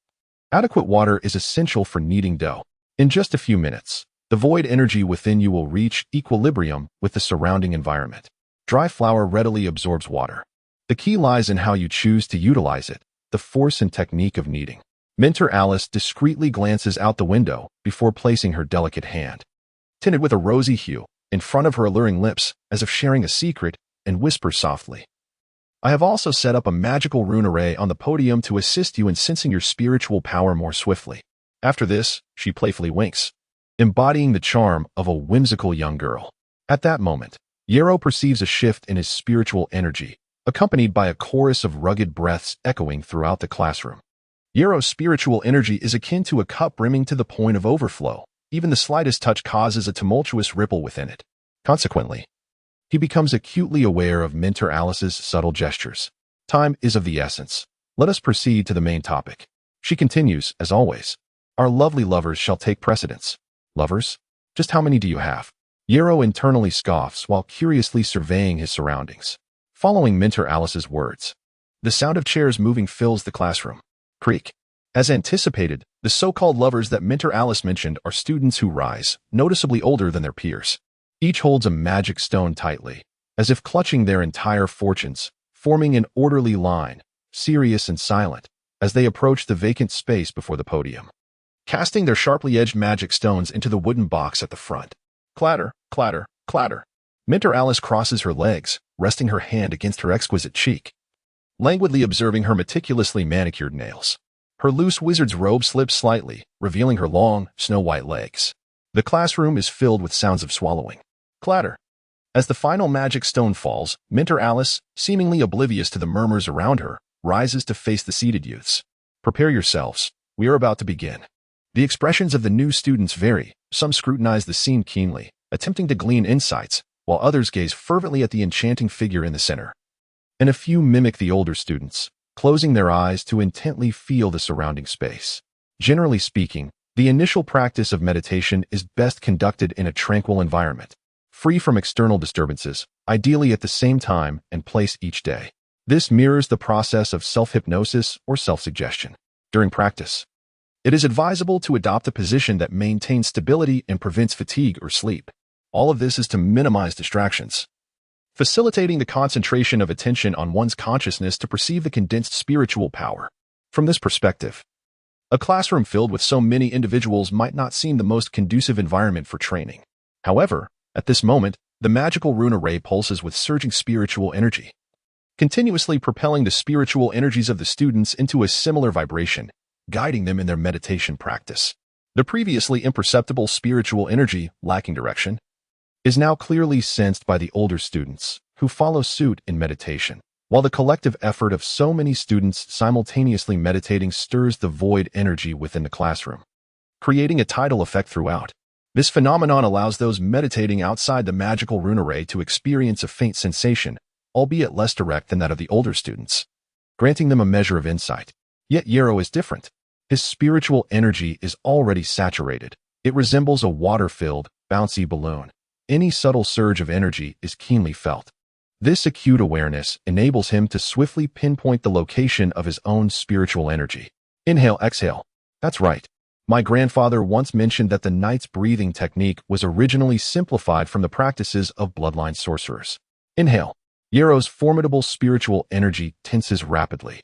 Adequate water is essential for kneading dough. In just a few minutes, the void energy within you will reach equilibrium with the surrounding environment. Dry flour readily absorbs water. The key lies in how you choose to utilize it, the force and technique of kneading. Mentor Alice discreetly glances out the window before placing her delicate hand, tinted with a rosy hue, in front of her alluring lips, as if sharing a secret, and whispers softly. I have also set up a magical rune array on the podium to assist you in sensing your spiritual power more swiftly. After this, she playfully winks, embodying the charm of a whimsical young girl. At that moment, Yarrow perceives a shift in his spiritual energy, accompanied by a chorus of rugged breaths echoing throughout the classroom. Yarrow's spiritual energy is akin to a cup brimming to the point of overflow. Even the slightest touch causes a tumultuous ripple within it. Consequently, he becomes acutely aware of Mentor Alice's subtle gestures. Time is of the essence. Let us proceed to the main topic. She continues, as always. Our lovely lovers shall take precedence. Lovers? Just how many do you have? Yarrow internally scoffs while curiously surveying his surroundings. Following Mentor Alice's words, the sound of chairs moving fills the classroom. Creak. As anticipated, the so-called lovers that Mentor Alice mentioned are students who rise, noticeably older than their peers. Each holds a magic stone tightly, as if clutching their entire fortunes, forming an orderly line, serious and silent, as they approach the vacant space before the podium. Casting their sharply edged magic stones into the wooden box at the front. Clatter, clatter, clatter. Mentor Alice crosses her legs, resting her hand against her exquisite cheek, languidly observing her meticulously manicured nails. Her loose wizard's robe slips slightly, revealing her long, snow-white legs. The classroom is filled with sounds of swallowing. Clatter. As the final magic stone falls, Mentor Alice, seemingly oblivious to the murmurs around her, rises to face the seated youths. Prepare yourselves. We are about to begin. The expressions of the new students vary. Some scrutinize the scene keenly, attempting to glean insights, while others gaze fervently at the enchanting figure in the center. And a few mimic the older students, closing their eyes to intently feel the surrounding space. Generally speaking, the initial practice of meditation is best conducted in a tranquil environment, free from external disturbances, ideally at the same time and place each day. This mirrors the process of self-hypnosis or self-suggestion. During practice, it is advisable to adopt a position that maintains stability and prevents fatigue or sleep. All of this is to minimize distractions, facilitating the concentration of attention on one's consciousness to perceive the condensed spiritual power. From this perspective, a classroom filled with so many individuals might not seem the most conducive environment for training. However, at this moment, the magical rune array pulses with surging spiritual energy, continuously propelling the spiritual energies of the students into a similar vibration, guiding them in their meditation practice. The previously imperceptible spiritual energy, lacking direction, is now clearly sensed by the older students, who follow suit in meditation, while the collective effort of so many students simultaneously meditating stirs the void energy within the classroom, creating a tidal effect throughout. This phenomenon allows those meditating outside the magical rune array to experience a faint sensation, albeit less direct than that of the older students, granting them a measure of insight. Yet Yarrow is different. His spiritual energy is already saturated. It resembles a water-filled, bouncy balloon. Any subtle surge of energy is keenly felt. This acute awareness enables him to swiftly pinpoint the location of his own spiritual energy. Inhale, exhale. That's right. My grandfather once mentioned that the knight's breathing technique was originally simplified from the practices of bloodline sorcerers. Inhale. Yarrow's formidable spiritual energy tenses rapidly.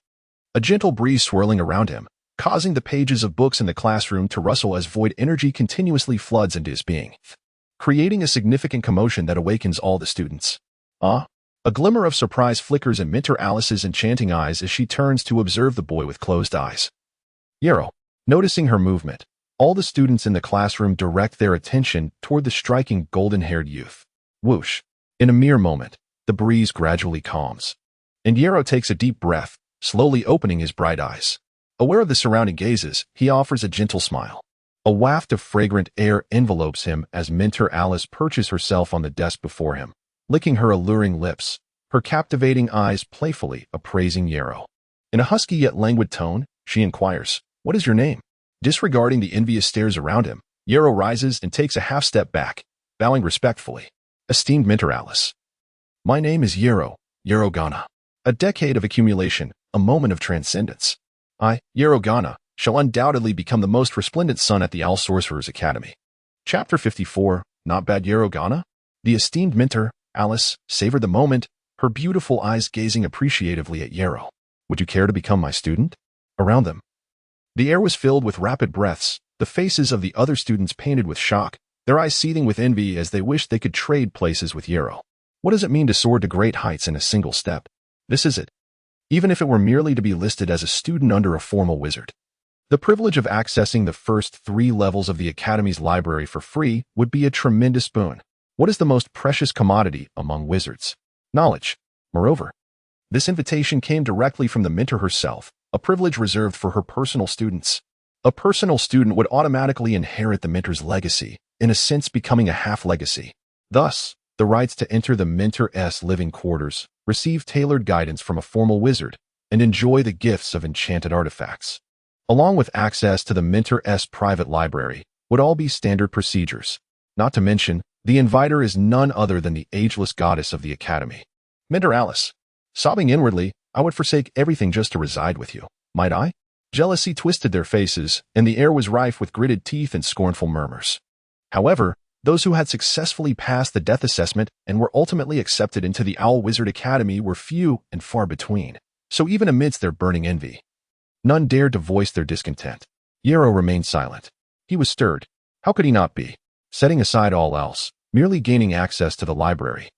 A gentle breeze swirling around him, causing the pages of books in the classroom to rustle as void energy continuously floods into his being, creating a significant commotion that awakens all the students. A glimmer of surprise flickers in Mentor Alice's enchanting eyes as she turns to observe the boy with closed eyes. Yarrow, noticing her movement, all the students in the classroom direct their attention toward the striking golden-haired youth. Whoosh! In a mere moment, the breeze gradually calms, and Yarrow takes a deep breath, slowly opening his bright eyes. Aware of the surrounding gazes, he offers a gentle smile. A waft of fragrant air envelopes him as Mentor Alice perches herself on the desk before him, licking her alluring lips, her captivating eyes playfully appraising Yarrow. In a husky yet languid tone, she inquires, "What is your name?" Disregarding the envious stares around him, Yarrow rises and takes a half-step back, bowing respectfully. "Esteemed Mentor Alice, my name is Yarrow Ghana. A decade of accumulation, a moment of transcendence. I, Yarrow Ghana, shall undoubtedly become the most resplendent son at the Owl Sorcerer's Academy." Chapter 54, Not Bad Yarrow Ghana? The esteemed Mentor Alice savored the moment, her beautiful eyes gazing appreciatively at Yarrow. "Would you care to become my student?" Around them, the air was filled with rapid breaths, the faces of the other students painted with shock, their eyes seething with envy as they wished they could trade places with Yarrow. What does it mean to soar to great heights in a single step? This is it. Even if it were merely to be listed as a student under a formal wizard. The privilege of accessing the first 3 levels of the Academy's library for free would be a tremendous boon. What is the most precious commodity among wizards? Knowledge. Moreover, this invitation came directly from the mentor herself, a privilege reserved for her personal students. A personal student would automatically inherit the mentor's legacy, in a sense becoming a half-legacy. Thus, the rights to enter the mentor's living quarters, receive tailored guidance from a formal wizard, and enjoy the gifts of enchanted artifacts, along with access to the mentor's private library, would all be standard procedures. Not to mention, the inviter is none other than the ageless goddess of the Academy. Mentor Alice. Sobbing inwardly, "I would forsake everything just to reside with you. Might I?" Jealousy twisted their faces, and the air was rife with gritted teeth and scornful murmurs. However, those who had successfully passed the death assessment and were ultimately accepted into the Owl Wizard Academy were few and far between, so even amidst their burning envy, none dared to voice their discontent. Yarrow remained silent. He was stirred. How could he not be? Setting aside all else, merely gaining access to the library,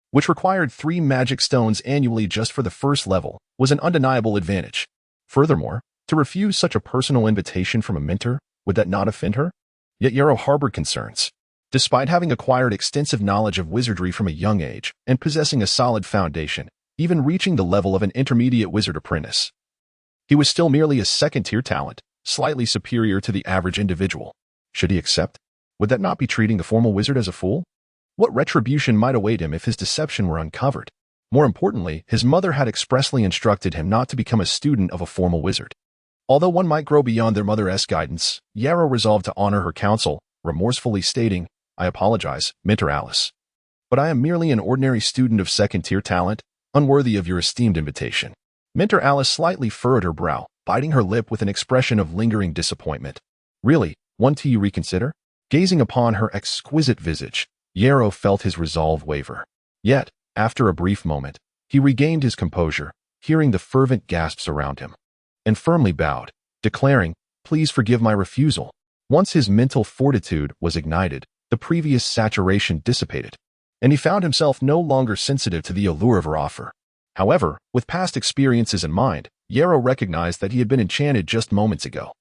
which required 3 magic stones annually just for the first level, was an undeniable advantage. Furthermore, to refuse such a personal invitation from a mentor, would that not offend her? Yet Yarrow harbored concerns. Despite having acquired extensive knowledge of wizardry from a young age and possessing a solid foundation, even reaching the level of an intermediate wizard apprentice, he was still merely a second-tier talent, slightly superior to the average individual. Should he accept? Would that not be treating the formal wizard as a fool? What retribution might await him if his deception were uncovered? More importantly, his mother had expressly instructed him not to become a student of a formal wizard. Although one might grow beyond their mother's guidance, Yarrow resolved to honor her counsel, remorsefully stating, "I apologize, Mentor Alice, but I am merely an ordinary student of second-tier talent, unworthy of your esteemed invitation." Mentor Alice slightly furrowed her brow, biting her lip with an expression of lingering disappointment. "Really, want to you reconsider?" Gazing upon her exquisite visage, Yarrow felt his resolve waver. Yet, after a brief moment, he regained his composure, hearing the fervent gasps around him, and firmly bowed, declaring, "Please forgive my refusal." Once his mental fortitude was ignited, the previous saturation dissipated, and he found himself no longer sensitive to the allure of her offer. However, with past experiences in mind, Yarrow recognized that he had been enchanted just moments ago.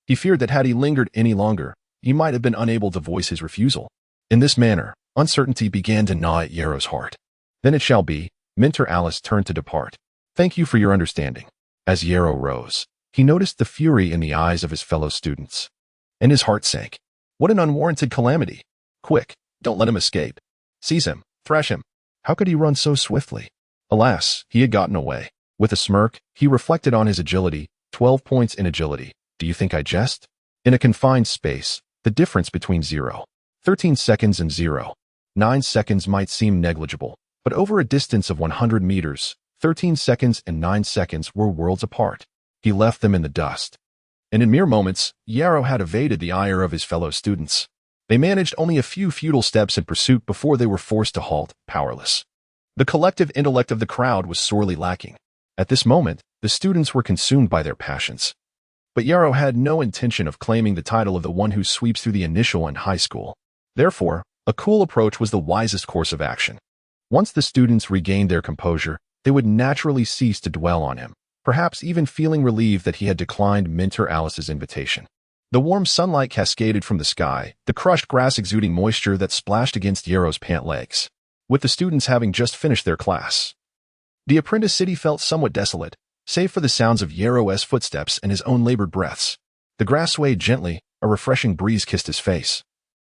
He feared that had he lingered any longer, he might have been unable to voice his refusal. In this manner, uncertainty began to gnaw at Yarrow's heart. "Then it shall be." Mentor Alice turned to depart. "Thank you for your understanding." As Yarrow rose, he noticed the fury in the eyes of his fellow students, and his heart sank. What an unwarranted calamity! Quick, don't let him escape. Seize him, thrash him. How could he run so swiftly? Alas, he had gotten away. With a smirk, he reflected on his agility, 12 points in agility. Do you think I jest? In a confined space, the difference between 13 seconds and 9 seconds might seem negligible, but over a distance of 100 meters, 13 seconds and 9 seconds were worlds apart. He left them in the dust. And in mere moments, Yarrow had evaded the ire of his fellow students. They managed only a few futile steps in pursuit before they were forced to halt, powerless. The collective intellect of the crowd was sorely lacking. At this moment, the students were consumed by their passions. But Yarrow had no intention of claiming the title of the one who sweeps through the initial and high school. Therefore, a cool approach was the wisest course of action. Once the students regained their composure, they would naturally cease to dwell on him, perhaps even feeling relieved that he had declined Mentor Alice's invitation. The warm sunlight cascaded from the sky, the crushed grass exuding moisture that splashed against Yarrow's pant legs. With the students having just finished their class, the apprentice city felt somewhat desolate, save for the sounds of Yarrow's footsteps and his own labored breaths. The grass swayed gently, a refreshing breeze kissed his face.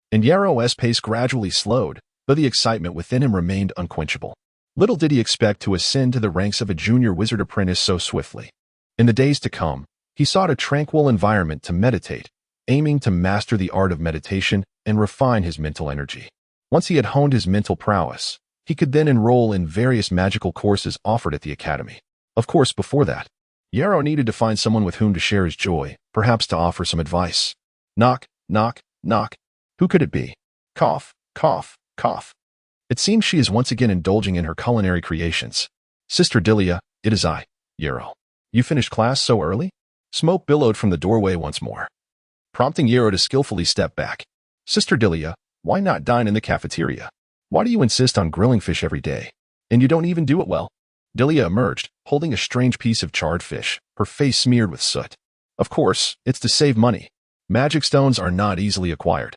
And Yarrow's pace gradually slowed, though the excitement within him remained unquenchable. Little did he expect to ascend to the ranks of a junior wizard apprentice so swiftly. In the days to come, he sought a tranquil environment to meditate, aiming to master the art of meditation and refine his mental energy. Once he had honed his mental prowess, he could then enroll in various magical courses offered at the academy. Of course, before that, Yarrow needed to find someone with whom to share his joy, perhaps to offer some advice. Knock, knock, knock. Who could it be? Cough, cough, cough. It seems she is once again indulging in her culinary creations. Sister Delia, it is I, Yarrow. You finished class so early? Smoke billowed from the doorway once more, prompting Yarrow to skillfully step back. Sister Delia, why not dine in the cafeteria? Why do you insist on grilling fish every day? And you don't even do it well. Delia emerged, holding a strange piece of charred fish, her face smeared with soot. Of course, it's to save money. Magic stones are not easily acquired,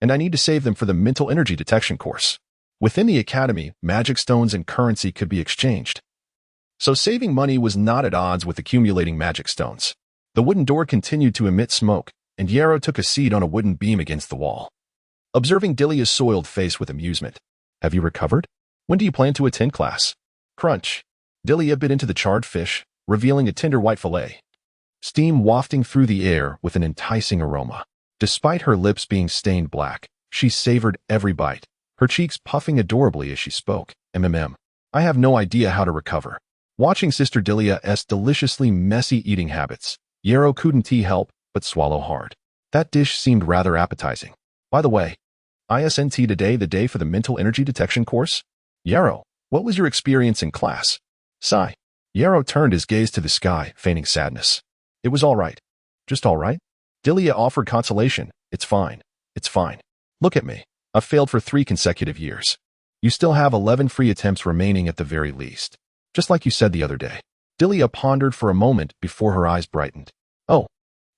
and I need to save them for the mental energy detection course. Within the academy, magic stones and currency could be exchanged. So saving money was not at odds with accumulating magic stones. The wooden door continued to emit smoke, and Yarrow took a seat on a wooden beam against the wall, observing Delia's soiled face with amusement. Have you recovered? When do you plan to attend class? Crunch. Delia bit into the charred fish, revealing a tender white fillet, steam wafting through the air with an enticing aroma. Despite her lips being stained black, she savored every bite, her cheeks puffing adorably as she spoke. I have no idea how to recover. Watching Sister Delia's deliciously messy eating habits, Yarrow couldn't help but swallow hard. That dish seemed rather appetizing. By the way, isn't today the day for the mental energy detection course? Yarrow, what was your experience in class? Sigh. Yarrow turned his gaze to the sky, feigning sadness. It was all right. Just all right? Delia offered consolation. It's fine. It's fine. Look at me. I've failed for 3 consecutive years. You still have 11 free attempts remaining at the very least. Just like you said the other day. Delia pondered for a moment before her eyes brightened. Oh,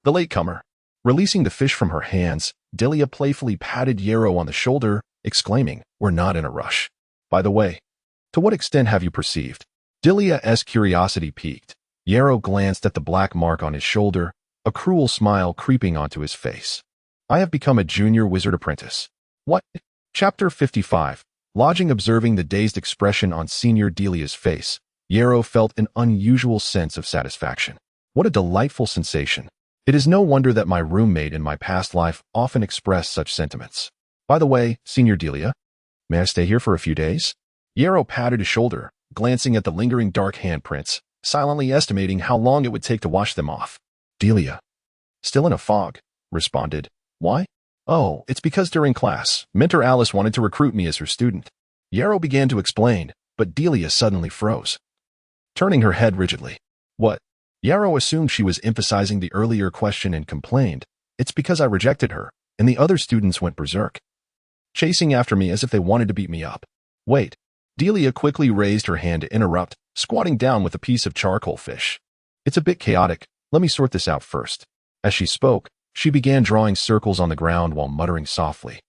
the latecomer. Releasing the fish from her hands, Delia playfully patted Yarrow on the shoulder, exclaiming, We're not in a rush. By the way, to what extent have you perceived? Delia's curiosity piqued. Yarrow glanced at the black mark on his shoulder, a cruel smile creeping onto his face. I have become a junior wizard apprentice. What? Chapter 55. Lodging observing the dazed expression on Senior Delia's face, Yarrow felt an unusual sense of satisfaction. What a delightful sensation. It is no wonder that my roommate in my past life often expressed such sentiments. By the way, Senior Delia, may I stay here for a few days? Yarrow patted his shoulder, glancing at the lingering dark handprints, silently estimating how long it would take to wash them off. Delia, still in a fog, responded. Why? Oh, it's because during class, Mentor Alice wanted to recruit me as her student. Yarrow began to explain, but Delia suddenly froze, turning her head rigidly. What? Yarrow assumed she was emphasizing the earlier question and complained, It's because I rejected her, and the other students went berserk, chasing after me as if they wanted to beat me up. Wait. Delia quickly raised her hand to interrupt, squatting down with a piece of charcoal fish. It's a bit chaotic. Let me sort this out first. As she spoke, she began drawing circles on the ground while muttering softly.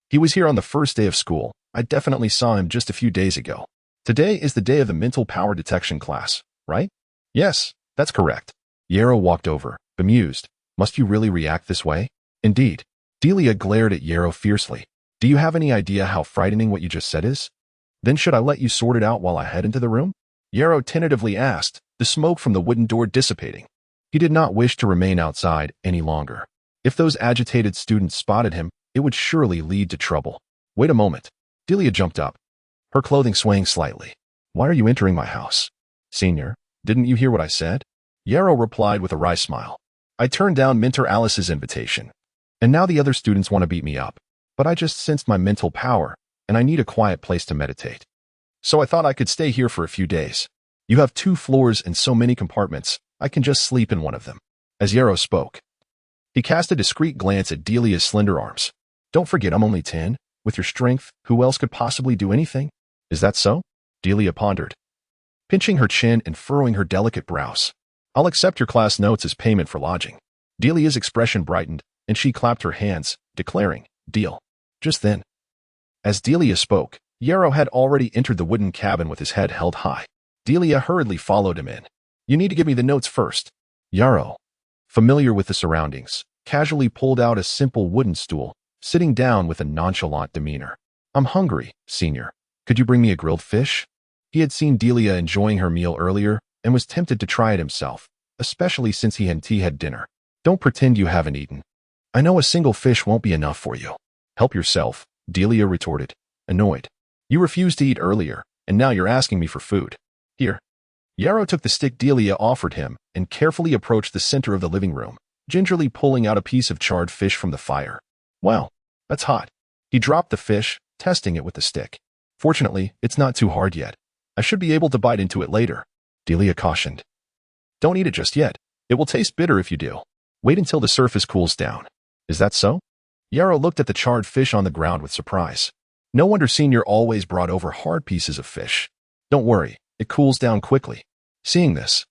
He was here on the first day of school. I definitely saw him just a few days ago. Today is the day of the mental power detection class, right? Yes, that's correct. Yarrow walked over, bemused. Must you really react this way? Indeed. Delia glared at Yarrow fiercely. Do you have any idea how frightening what you just said is? Then should I let you sort it out while I head into the room? Yarrow tentatively asked, the smoke from the wooden door dissipating. He did not wish to remain outside any longer. If those agitated students spotted him, it would surely lead to trouble. Wait a moment. Delia jumped up, her clothing swaying slightly. Why are you entering my house? Senior, didn't you hear what I said? Yarrow replied with a wry smile. I turned down Mentor Alice's invitation. And now the other students want to beat me up. But I just sensed my mental power, and I need a quiet place to meditate. So I thought I could stay here for a few days. You have 2 floors and so many compartments, I can just sleep in one of them. As Yarrow spoke, he cast a discreet glance at Delia's slender arms. Don't forget I'm only 10. With your strength, who else could possibly do anything? Is that so? Delia pondered, pinching her chin and furrowing her delicate brows. I'll accept your class notes as payment for lodging. Delia's expression brightened, and she clapped her hands, declaring, Deal. Just then, as Delia spoke, Yarrow had already entered the wooden cabin with his head held high. Delia hurriedly followed him in. You need to give me the notes first. Yarrow, familiar with the surroundings, casually pulled out a simple wooden stool, sitting down with a nonchalant demeanor. I'm hungry, Senior. Could you bring me a grilled fish? He had seen Delia enjoying her meal earlier and was tempted to try it himself, especially since he and T had dinner. Don't pretend you haven't eaten. I know a single fish won't be enough for you. Help yourself, Delia retorted, annoyed. You refused to eat earlier, and now you're asking me for food. Here. Yarrow took the stick Delia offered him and carefully approached the center of the living room, gingerly pulling out a piece of charred fish from the fire. Wow, that's hot. He dropped the fish, testing it with the stick. Fortunately, it's not too hard yet. I should be able to bite into it later, Delia cautioned. Don't eat it just yet. It will taste bitter if you do. Wait until the surface cools down. Is that so? Yarrow looked at the charred fish on the ground with surprise. No wonder Senior always brought over hard pieces of fish. Don't worry, it cools down quickly. Seeing this,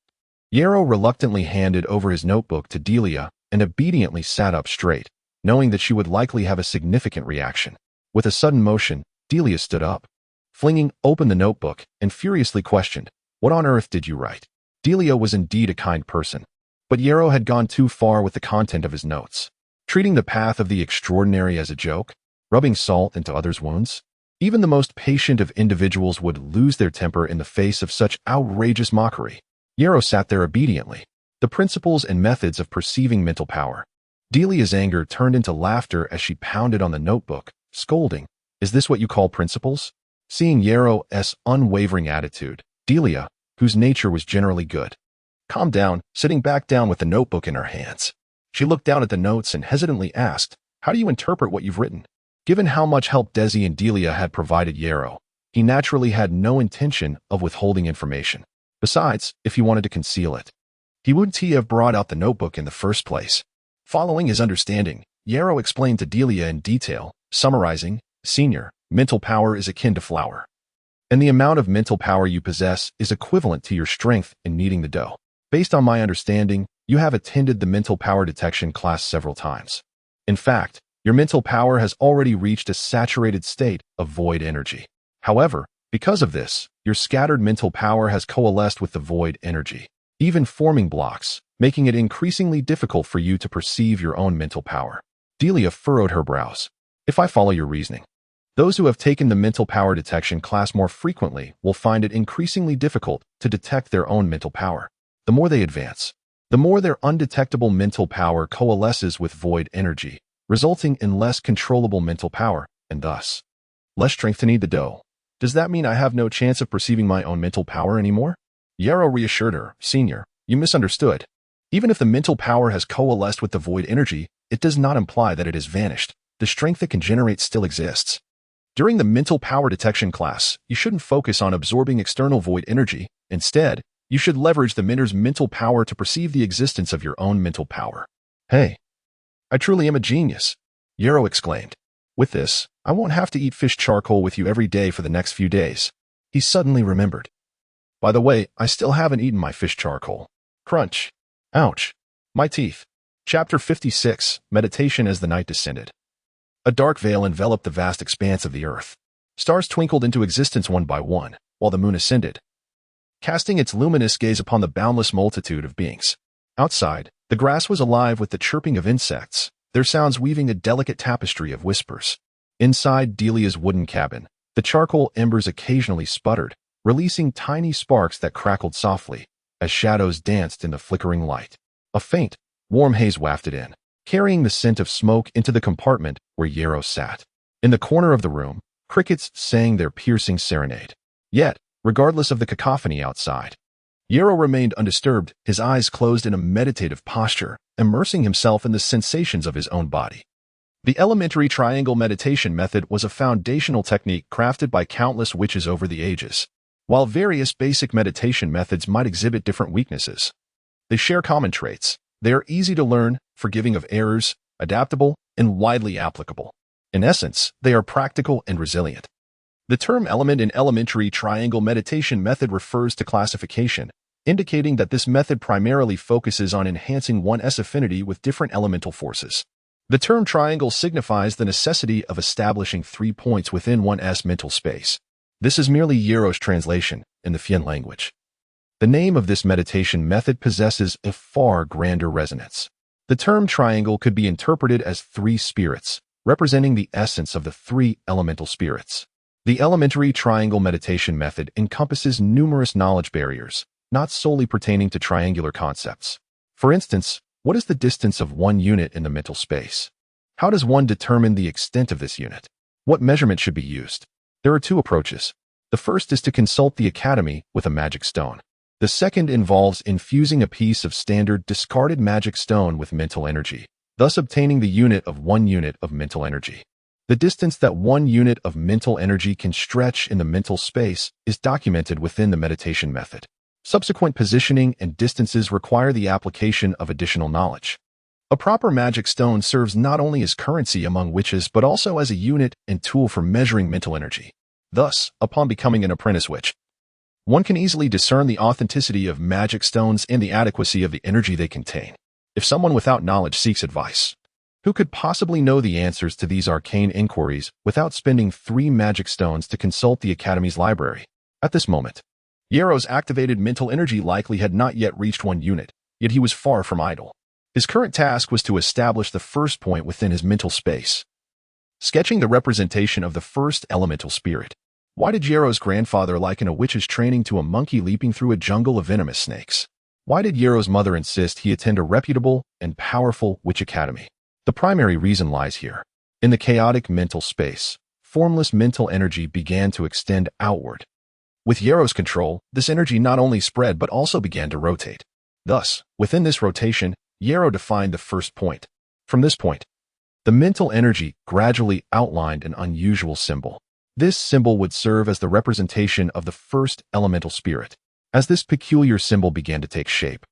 Yarrow reluctantly handed over his notebook to Delia and obediently sat up straight, knowing that she would likely have a significant reaction. With a sudden motion, Delia stood up, flinging open the notebook, and furiously questioned, What on earth did you write? Delia was indeed a kind person, but Yarrow had gone too far with the content of his notes, treating the path of the extraordinary as a joke, rubbing salt into others' wounds. Even the most patient of individuals would lose their temper in the face of such outrageous mockery. Yarrow sat there obediently, the principles and methods of perceiving mental power. Delia's anger turned into laughter as she pounded on the notebook, scolding, Is this what you call principles? Seeing Yarrow's unwavering attitude, Delia, whose nature was generally good, calmed down, sitting back down with the notebook in her hands. She looked down at the notes and hesitantly asked, How do you interpret what you've written? Given how much help Desi and Delia had provided Yarrow, he naturally had no intention of withholding information. Besides, if he wanted to conceal it, he wouldn't have brought out the notebook in the first place. Following his understanding, Yarrow explained to Delia in detail, summarizing, Senior, mental power is akin to flour. And the amount of mental power you possess is equivalent to your strength in kneading the dough. Based on my understanding, you have attended the mental power detection class several times. In fact, your mental power has already reached a saturated state of void energy. However, because of this, your scattered mental power has coalesced with the void energy, even forming blocks, making it increasingly difficult for you to perceive your own mental power. Delia furrowed her brows. If I follow your reasoning, those who have taken the mental power detection class more frequently will find it increasingly difficult to detect their own mental power. The more they advance, the more their undetectable mental power coalesces with void energy, resulting in less controllable mental power, and thus, less strength to knead the dough. Does that mean I have no chance of perceiving my own mental power anymore? Yarrow reassured her, Senior, you misunderstood. Even if the mental power has coalesced with the void energy, it does not imply that it has vanished. The strength it can generate still exists. During the mental power detection class, you shouldn't focus on absorbing external void energy. Instead, you should leverage the mentor's mental power to perceive the existence of your own mental power. Hey, I truly am a genius, Yarrow exclaimed. With this, I won't have to eat fish charcoal with you every day for the next few days. He suddenly remembered. By the way, I still haven't eaten my fish charcoal. Crunch. Ouch. My teeth. Chapter 56, Meditation as the Night Descended. A dark veil enveloped the vast expanse of the earth. Stars twinkled into existence one by one, while the moon ascended, casting its luminous gaze upon the boundless multitude of beings. Outside, the grass was alive with the chirping of insects, their sounds weaving a delicate tapestry of whispers. Inside Delia's wooden cabin, the charcoal embers occasionally sputtered, releasing tiny sparks that crackled softly as shadows danced in the flickering light. A faint, warm haze wafted in, carrying the scent of smoke into the compartment where Yarrow sat. In the corner of the room, crickets sang their piercing serenade. Yet, regardless of the cacophony outside, Yarrow remained undisturbed, his eyes closed in a meditative posture, immersing himself in the sensations of his own body. The elementary triangle meditation method was a foundational technique crafted by countless witches over the ages. While various basic meditation methods might exhibit different weaknesses, they share common traits. They are easy to learn, forgiving of errors, adaptable, and widely applicable. In essence, they are practical and resilient. The term element in elementary triangle meditation method refers to classification, indicating that this method primarily focuses on enhancing one's affinity with different elemental forces. The term triangle signifies the necessity of establishing 3 points within one's mental space. This is merely Yarrow's translation in the Fian language. The name of this meditation method possesses a far grander resonance. The term triangle could be interpreted as 3 spirits, representing the essence of the 3 elemental spirits. The elementary triangle meditation method encompasses numerous knowledge barriers, not solely pertaining to triangular concepts. For instance, what is the distance of one unit in the mental space? How does one determine the extent of this unit? What measurement should be used? There are 2 approaches. The first is to consult the Academy with a magic stone. The second involves infusing a piece of standard discarded magic stone with mental energy, thus obtaining the unit of 1 unit of mental energy. The distance that 1 unit of mental energy can stretch in the mental space is documented within the meditation method. Subsequent positioning and distances require the application of additional knowledge. A proper magic stone serves not only as currency among witches but also as a unit and tool for measuring mental energy. Thus, upon becoming an apprentice witch, one can easily discern the authenticity of magic stones and the adequacy of the energy they contain. If someone without knowledge seeks advice, who could possibly know the answers to these arcane inquiries without spending 3 magic stones to consult the Academy's library? At this moment, Yarrow's activated mental energy likely had not yet reached 1 unit, yet he was far from idle. His current task was to establish the first point within his mental space, sketching the representation of the first elemental spirit. Why did Yarrow's grandfather liken a witch's training to a monkey leaping through a jungle of venomous snakes? Why did Yarrow's mother insist he attend a reputable and powerful witch academy? The primary reason lies here. In the chaotic mental space, formless mental energy began to extend outward. With Yarrow's control, this energy not only spread but also began to rotate. Thus, within this rotation, Yarrow defined the first point. From this point, the mental energy gradually outlined an unusual symbol. This symbol would serve as the representation of the first elemental spirit. As this peculiar symbol began to take shape,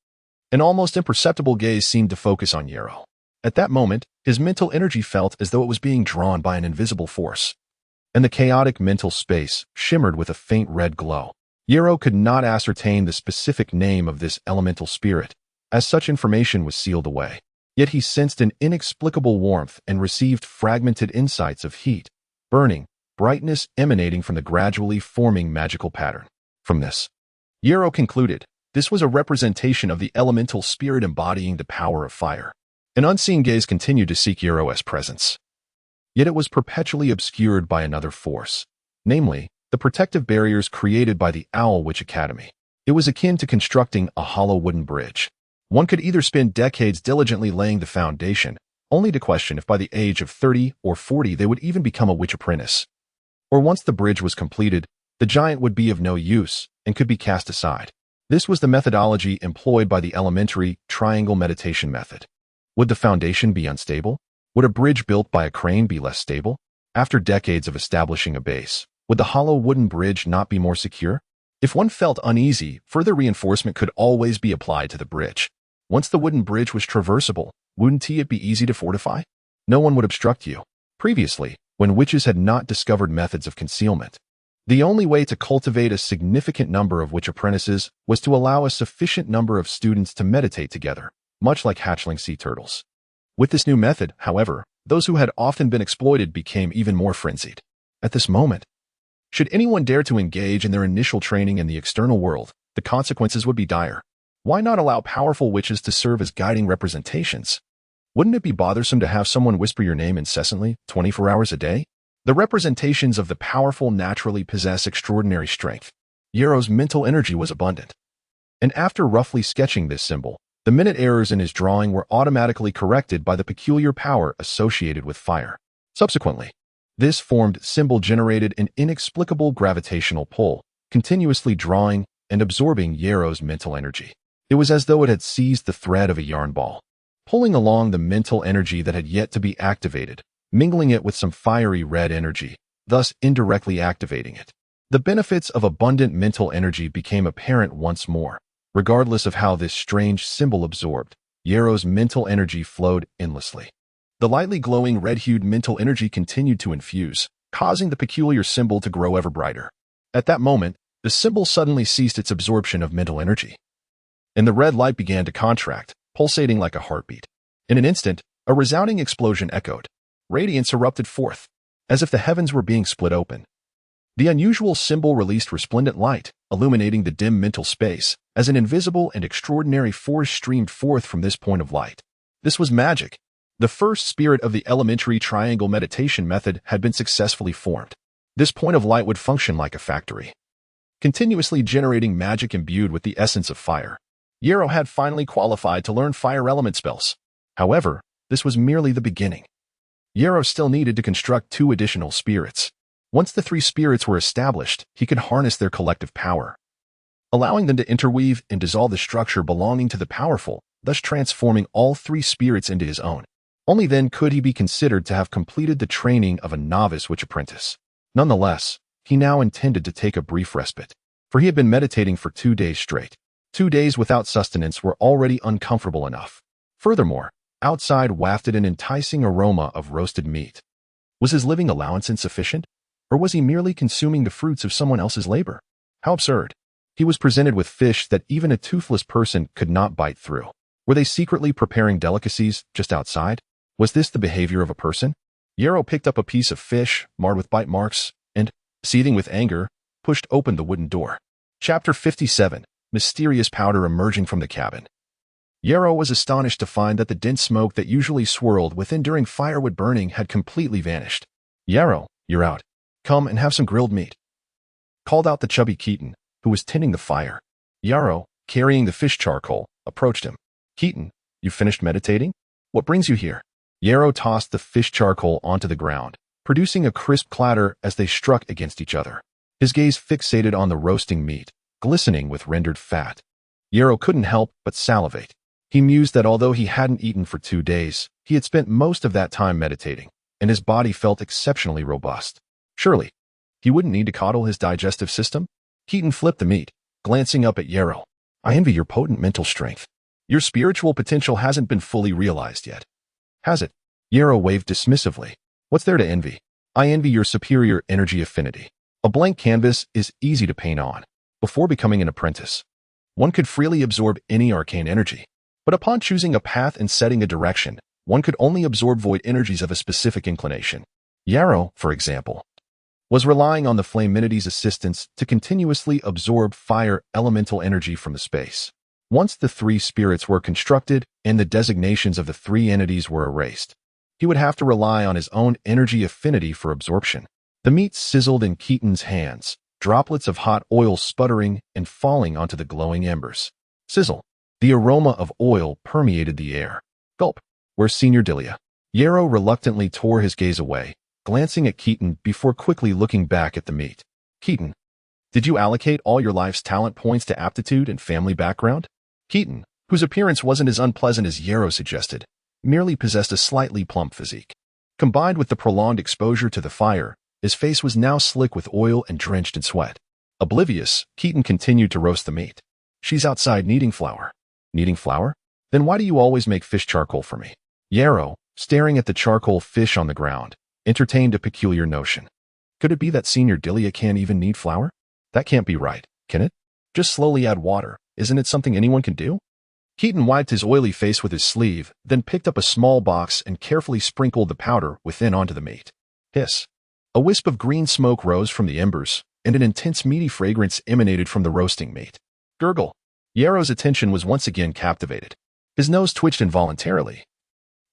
an almost imperceptible gaze seemed to focus on Yarrow. At that moment, his mental energy felt as though it was being drawn by an invisible force, and the chaotic mental space shimmered with a faint red glow. Yarrow could not ascertain the specific name of this elemental spirit, as such information was sealed away. Yet he sensed an inexplicable warmth and received fragmented insights of heat, burning, brightness emanating from the gradually forming magical pattern. From this, Yarrow concluded, this was a representation of the elemental spirit embodying the power of fire. An unseen gaze continued to seek Yarrow's presence. Yet it was perpetually obscured by another force, namely, the protective barriers created by the Owl Witch Academy. It was akin to constructing a hollow wooden bridge. One could either spend decades diligently laying the foundation, only to question if by the age of 30 or 40 they would even become a witch apprentice. Or once the bridge was completed, the giant would be of no use and could be cast aside. This was the methodology employed by the elementary triangle meditation method. Would the foundation be unstable? Would a bridge built by a crane be less stable? After decades of establishing a base, would the hollow wooden bridge not be more secure? If one felt uneasy, further reinforcement could always be applied to the bridge. Once the wooden bridge was traversable, wouldn't it be easy to fortify? No one would obstruct you. Previously, when witches had not discovered methods of concealment, the only way to cultivate a significant number of witch apprentices was to allow a sufficient number of students to meditate together, much like hatchling sea turtles. With this new method, however, those who had often been exploited became even more frenzied. At this moment, should anyone dare to engage in their initial training in the external world, the consequences would be dire. Why not allow powerful witches to serve as guiding representations? Wouldn't it be bothersome to have someone whisper your name incessantly, 24 hours a day? The representations of the powerful naturally possess extraordinary strength. Yero's mental energy was abundant. And after roughly sketching this symbol, the minute errors in his drawing were automatically corrected by the peculiar power associated with fire. Subsequently, this formed symbol generated an inexplicable gravitational pull, continuously drawing and absorbing Yero's mental energy. It was as though it had seized the thread of a yarn ball, pulling along the mental energy that had yet to be activated, mingling it with some fiery red energy, thus indirectly activating it. The benefits of abundant mental energy became apparent once more. Regardless of how this strange symbol absorbed, Yero's mental energy flowed endlessly. The lightly glowing red-hued mental energy continued to infuse, causing the peculiar symbol to grow ever brighter. At that moment, the symbol suddenly ceased its absorption of mental energy, and the red light began to contract, pulsating like a heartbeat. In an instant, a resounding explosion echoed. Radiance erupted forth, as if the heavens were being split open. The unusual symbol released resplendent light, illuminating the dim mental space, as an invisible and extraordinary force streamed forth from this point of light. This was magic. The first spirit of the elementary triangle meditation method had been successfully formed. This point of light would function like a factory, continuously generating magic imbued with the essence of fire. Yero had finally qualified to learn fire element spells. However, this was merely the beginning. Yero still needed to construct 2 additional spirits. Once the 3 spirits were established, he could harness their collective power, allowing them to interweave and dissolve the structure belonging to the powerful, thus transforming all 3 spirits into his own. Only then could he be considered to have completed the training of a novice witch apprentice. Nonetheless, he now intended to take a brief respite, for he had been meditating for 2 days straight. 2 days without sustenance were already uncomfortable enough. Furthermore, outside wafted an enticing aroma of roasted meat. Was his living allowance insufficient? Or was he merely consuming the fruits of someone else's labor? How absurd. He was presented with fish that even a toothless person could not bite through. Were they secretly preparing delicacies just outside? Was this the behavior of a person? Yero picked up a piece of fish, marred with bite marks, and, seething with anger, pushed open the wooden door. Chapter 57. Mysterious powder emerging from the cabin. Yero was astonished to find that the dense smoke that usually swirled within during firewood burning had completely vanished. Yero, you're out. Come and have some grilled meat, called out the chubby Keaton, who was tending the fire. Yero, carrying the fish charcoal, approached him. Keaton, you finished meditating? What brings you here? Yero tossed the fish charcoal onto the ground, producing a crisp clatter as they struck against each other. His gaze fixated on the roasting meat, glistening with rendered fat. Yero couldn't help but salivate. He mused that although he hadn't eaten for 2 days, he had spent most of that time meditating, and his body felt exceptionally robust. Surely, he wouldn't need to coddle his digestive system? Keaton flipped the meat, glancing up at Yero. I envy your potent mental strength. Your spiritual potential hasn't been fully realized yet, has it? Yero waved dismissively. What's there to envy? I envy your superior energy affinity. A blank canvas is easy to paint on. Before becoming an apprentice, one could freely absorb any arcane energy. But upon choosing a path and setting a direction, one could only absorb void energies of a specific inclination. Yero, for example, was relying on the Flaminity's assistance to continuously absorb fire elemental energy from the space. Once the 3 spirits were constructed and the designations of the 3 entities were erased, he would have to rely on his own energy affinity for absorption. The meat sizzled in Keaton's hands, droplets of hot oil sputtering and falling onto the glowing embers. Sizzle. The aroma of oil permeated the air. Gulp. Where's Senior Dilia? Yero reluctantly tore his gaze away, glancing at Keaton before quickly looking back at the meat. Keaton, did you allocate all your life's talent points to aptitude and family background? Keaton, whose appearance wasn't as unpleasant as Yero suggested, merely possessed a slightly plump physique. Combined with the prolonged exposure to the fire, his face was now slick with oil and drenched in sweat. Oblivious, Keaton continued to roast the meat. She's outside kneading flour. Kneading flour? Then why do you always make fish charcoal for me? Yero, staring at the charcoal fish on the ground, entertained a peculiar notion. Could it be that Senior Dilia can't even knead flour? That can't be right, can it? Just slowly add water. Isn't it something anyone can do? Keaton wiped his oily face with his sleeve, then picked up a small box and carefully sprinkled the powder within onto the meat. Hiss. A wisp of green smoke rose from the embers, and an intense meaty fragrance emanated from the roasting meat. Gurgle. Yero's attention was once again captivated. His nose twitched involuntarily,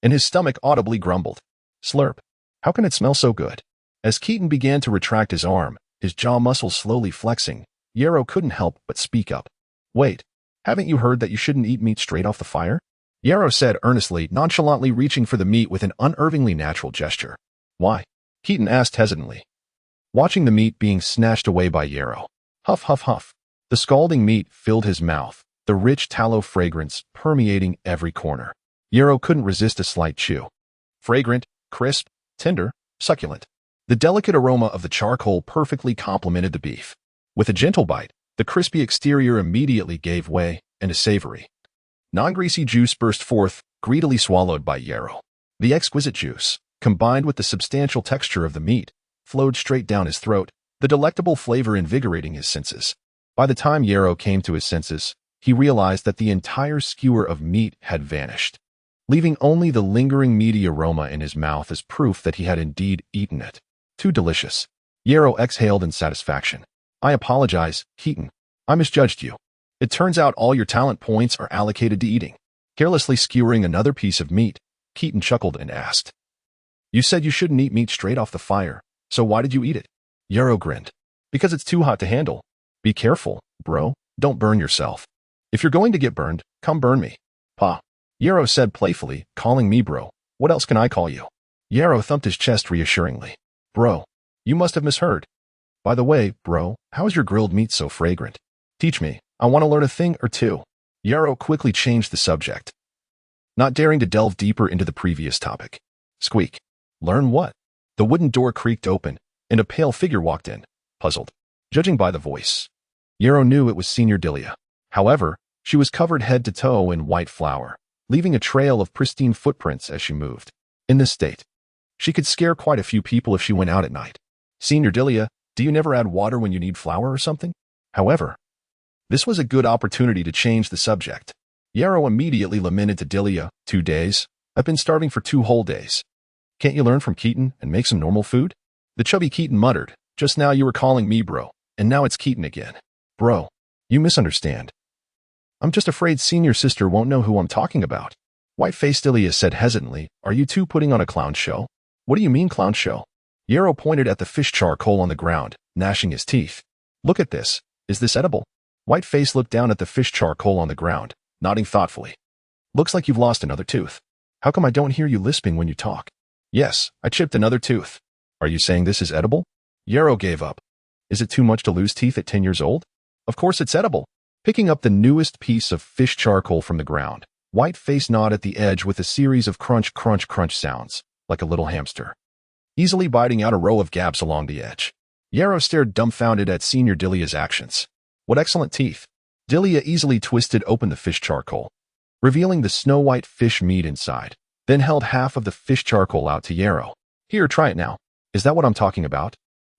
and his stomach audibly grumbled. Slurp. How can it smell so good? As Keaton began to retract his arm, his jaw muscles slowly flexing, Yarrow couldn't help but speak up. Wait, haven't you heard that you shouldn't eat meat straight off the fire? Yarrow said earnestly, nonchalantly reaching for the meat with an unnervingly natural gesture. Why? Keaton asked hesitantly, watching the meat being snatched away by Yarrow. Huff, huff, huff. The scalding meat filled his mouth, the rich tallow fragrance permeating every corner. Yarrow couldn't resist a slight chew. Fragrant, crisp, tender, succulent. The delicate aroma of the charcoal perfectly complemented the beef. With a gentle bite, the crispy exterior immediately gave way, and a savory, non-greasy juice burst forth, greedily swallowed by Yarrow. The exquisite juice, combined with the substantial texture of the meat, flowed straight down his throat, the delectable flavor invigorating his senses. By the time Yarrow came to his senses, he realized that the entire skewer of meat had vanished, leaving only the lingering meaty aroma in his mouth as proof that he had indeed eaten it. Too delicious. Yarrow exhaled in satisfaction. I apologize, Keaton. I misjudged you. It turns out all your talent points are allocated to eating. Carelessly skewering another piece of meat, Keaton chuckled and asked, You said you shouldn't eat meat straight off the fire, so why did you eat it? Yarrow grinned. Because it's too hot to handle. Be careful, bro. Don't burn yourself. If you're going to get burned, come burn me. Pa. Yarrow said playfully, calling me bro. What else can I call you? Yarrow thumped his chest reassuringly. Bro. You must have misheard. By the way, bro, how is your grilled meat so fragrant? Teach me. I want to learn a thing or two. Yarrow quickly changed the subject, not daring to delve deeper into the previous topic. Squeak. Learn what? The wooden door creaked open, and a pale figure walked in, puzzled. Judging by the voice, Yarrow knew it was Senior Delia. However, she was covered head to toe in white flour, leaving a trail of pristine footprints as she moved. In this state, she could scare quite a few people if she went out at night. Senior Delia, do you never add water when you need flour or something? However, this was a good opportunity to change the subject. Yarrow immediately lamented to Delia, 2 days. I've been starving for 2 whole days. Can't you learn from Keaton and make some normal food? The chubby Keaton muttered, just now you were calling me bro, and now it's Keaton again. Bro, you misunderstand. I'm just afraid Senior Sister won't know who I'm talking about. White-faced Delia said hesitantly, are you two putting on a clown show? What do you mean clown show? Yarrow pointed at the fish charcoal on the ground, gnashing his teeth. Look at this. Is this edible? Whiteface looked down at the fish charcoal on the ground, nodding thoughtfully. Looks like you've lost another tooth. How come I don't hear you lisping when you talk? Yes, I chipped another tooth. Are you saying this is edible? Yarrow gave up. Is it too much to lose teeth at 10 years old? Of course it's edible. Picking up the newest piece of fish charcoal from the ground, Whiteface gnawed at the edge with a series of crunch, crunch, crunch sounds, like a little hamster, easily biting out a row of gaps along the edge. Yarrow stared dumbfounded at Senior Delia's actions. What excellent teeth. Delia easily twisted open the fish charcoal, revealing the snow-white fish meat inside, then held half of the fish charcoal out to Yarrow. Here, try it now. Is that what I'm talking about?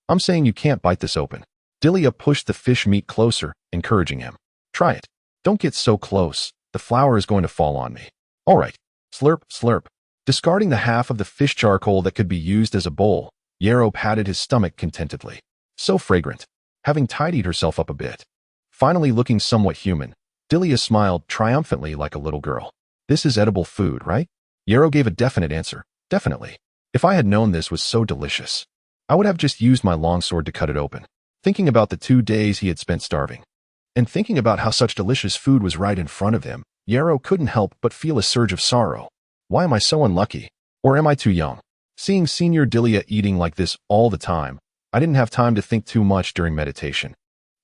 I'm saying you can't bite this open. Delia pushed the fish meat closer, encouraging him. Try it. Don't get so close. The flour is going to fall on me. All right. Slurp, slurp. Discarding the half of the fish charcoal that could be used as a bowl, Yarrow patted his stomach contentedly. So fragrant. Having tidied herself up a bit, finally looking somewhat human, Delia smiled triumphantly like a little girl. This is edible food, right? Yarrow gave a definite answer. Definitely. If I had known this was so delicious, I would have just used my longsword to cut it open. Thinking about the 2 days he had spent starving, and thinking about how such delicious food was right in front of him, Yarrow couldn't help but feel a surge of sorrow. Why am I so unlucky? Or am I too young? Seeing Senior Delia eating like this all the time, I didn't have time to think too much during meditation.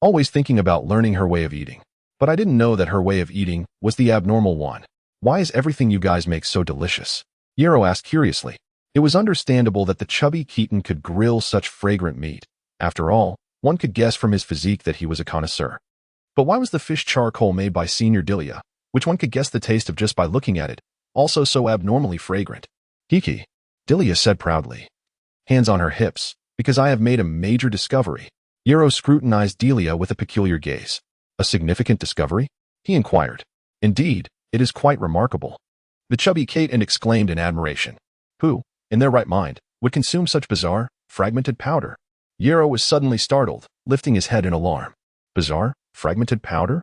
Always thinking about learning her way of eating. But I didn't know that her way of eating was the abnormal one. Why is everything you guys make so delicious? Yarrow asked curiously. It was understandable that the chubby Keaton could grill such fragrant meat. After all, one could guess from his physique that he was a connoisseur. But why was the fish charcoal made by Senior Delia, which one could guess the taste of just by looking at it, also so abnormally fragrant? Kiki, Delia said proudly, hands on her hips, because I have made a major discovery. Yarrow scrutinized Delia with a peculiar gaze. A significant discovery? He inquired. Indeed, it is quite remarkable. The chubby Keaton exclaimed in admiration. Who, in their right mind, would consume such bizarre, fragmented powder? Yarrow was suddenly startled, lifting his head in alarm. Bizarre, fragmented powder?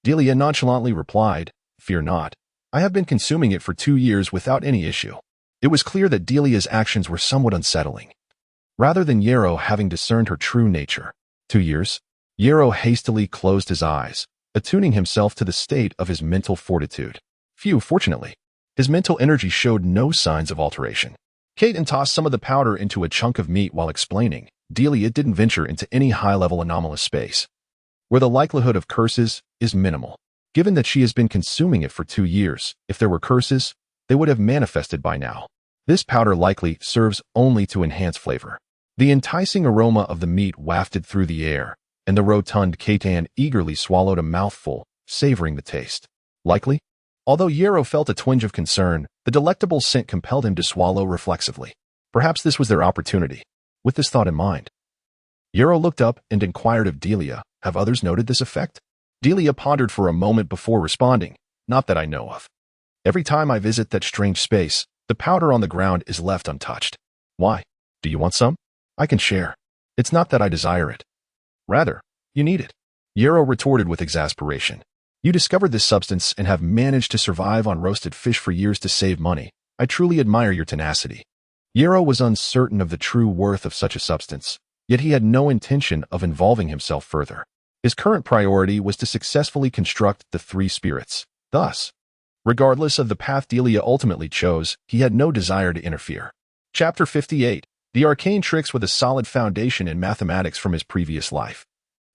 Delia nonchalantly replied, Fear not. I have been consuming it for 2 years without any issue. It was clear that Delia's actions were somewhat unsettling. rather than Yarrow having discerned her true nature. 2 years. Yarrow hastily closed his eyes, attuning himself to the state of his mental fortitude. Fortunately, his mental energy showed no signs of alteration. Caton tossed some of the powder into a chunk of meat while explaining, "Delia didn't venture into any high-level anomalous space, where the likelihood of curses is minimal. Given that she has been consuming it for 2 years, if there were curses, they would have manifested by now. This powder likely serves only to enhance flavor." The enticing aroma of the meat wafted through the air, and the rotund Caton eagerly swallowed a mouthful, savoring the taste. Likely? Although Yarrow felt a twinge of concern, the delectable scent compelled him to swallow reflexively. Perhaps this was their opportunity. With this thought in mind, Yarrow looked up and inquired of Delia, "Have others noted this effect?" Delia pondered for a moment before responding, "Not that I know of. Every time I visit that strange space, the powder on the ground is left untouched." "Why? Do you want some? I can share. It's not that I desire it. Rather, you need it," Yarrow retorted with exasperation. "You discovered this substance and have managed to survive on roasted fish for years to save money. I truly admire your tenacity." Yarrow was uncertain of the true worth of such a substance, yet he had no intention of involving himself further. His current priority was to successfully construct the 3 spirits. Thus, regardless of the path Delia ultimately chose, he had no desire to interfere. Chapter 58. The arcane tricks with a solid foundation in mathematics from his previous life.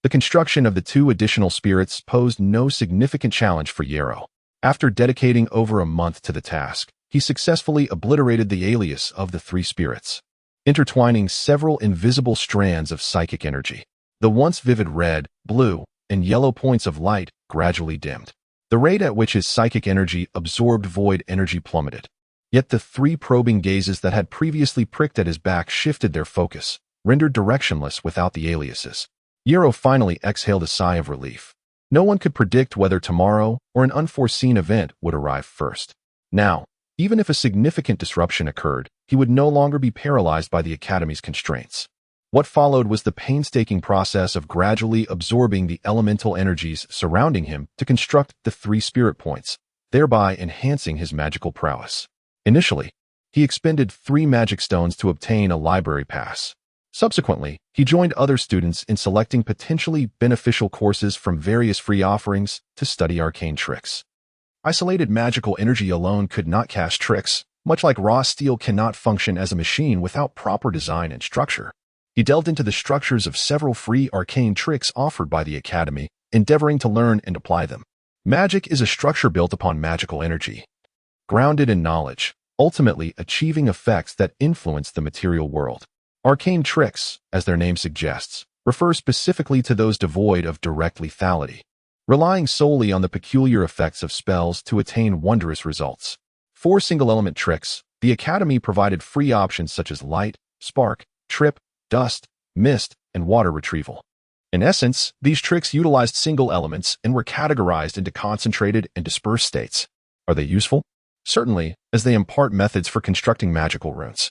The construction of the 2 additional spirits posed no significant challenge for Yarrow. After dedicating over a month to the task, he successfully obliterated the alias of the 3 spirits, intertwining several invisible strands of psychic energy. The once vivid red, blue, and yellow points of light gradually dimmed. The rate at which his psychic energy absorbed void energy plummeted. Yet the 3 probing gazes that had previously pricked at his back shifted their focus, rendered directionless without the aliases. Yarrow finally exhaled a sigh of relief. No one could predict whether tomorrow or an unforeseen event would arrive first. Now, even if a significant disruption occurred, he would no longer be paralyzed by the Academy's constraints. What followed was the painstaking process of gradually absorbing the elemental energies surrounding him to construct the 3 spirit points, thereby enhancing his magical prowess. Initially, he expended 3 magic stones to obtain a library pass. Subsequently, he joined other students in selecting potentially beneficial courses from various free offerings to study arcane tricks. Isolated magical energy alone could not cast tricks, much like raw steel cannot function as a machine without proper design and structure. He delved into the structures of several free arcane tricks offered by the Academy, endeavoring to learn and apply them. Magic is a structure built upon magical energy, grounded in knowledge, ultimately achieving effects that influence the material world. Arcane tricks, as their name suggests, refer specifically to those devoid of direct lethality, relying solely on the peculiar effects of spells to attain wondrous results. For single-element tricks, the Academy provided free options such as light, spark, trip, dust, mist, and water retrieval. In essence, these tricks utilized single elements and were categorized into concentrated and dispersed states. Are they useful? Certainly, as they impart methods for constructing magical runes,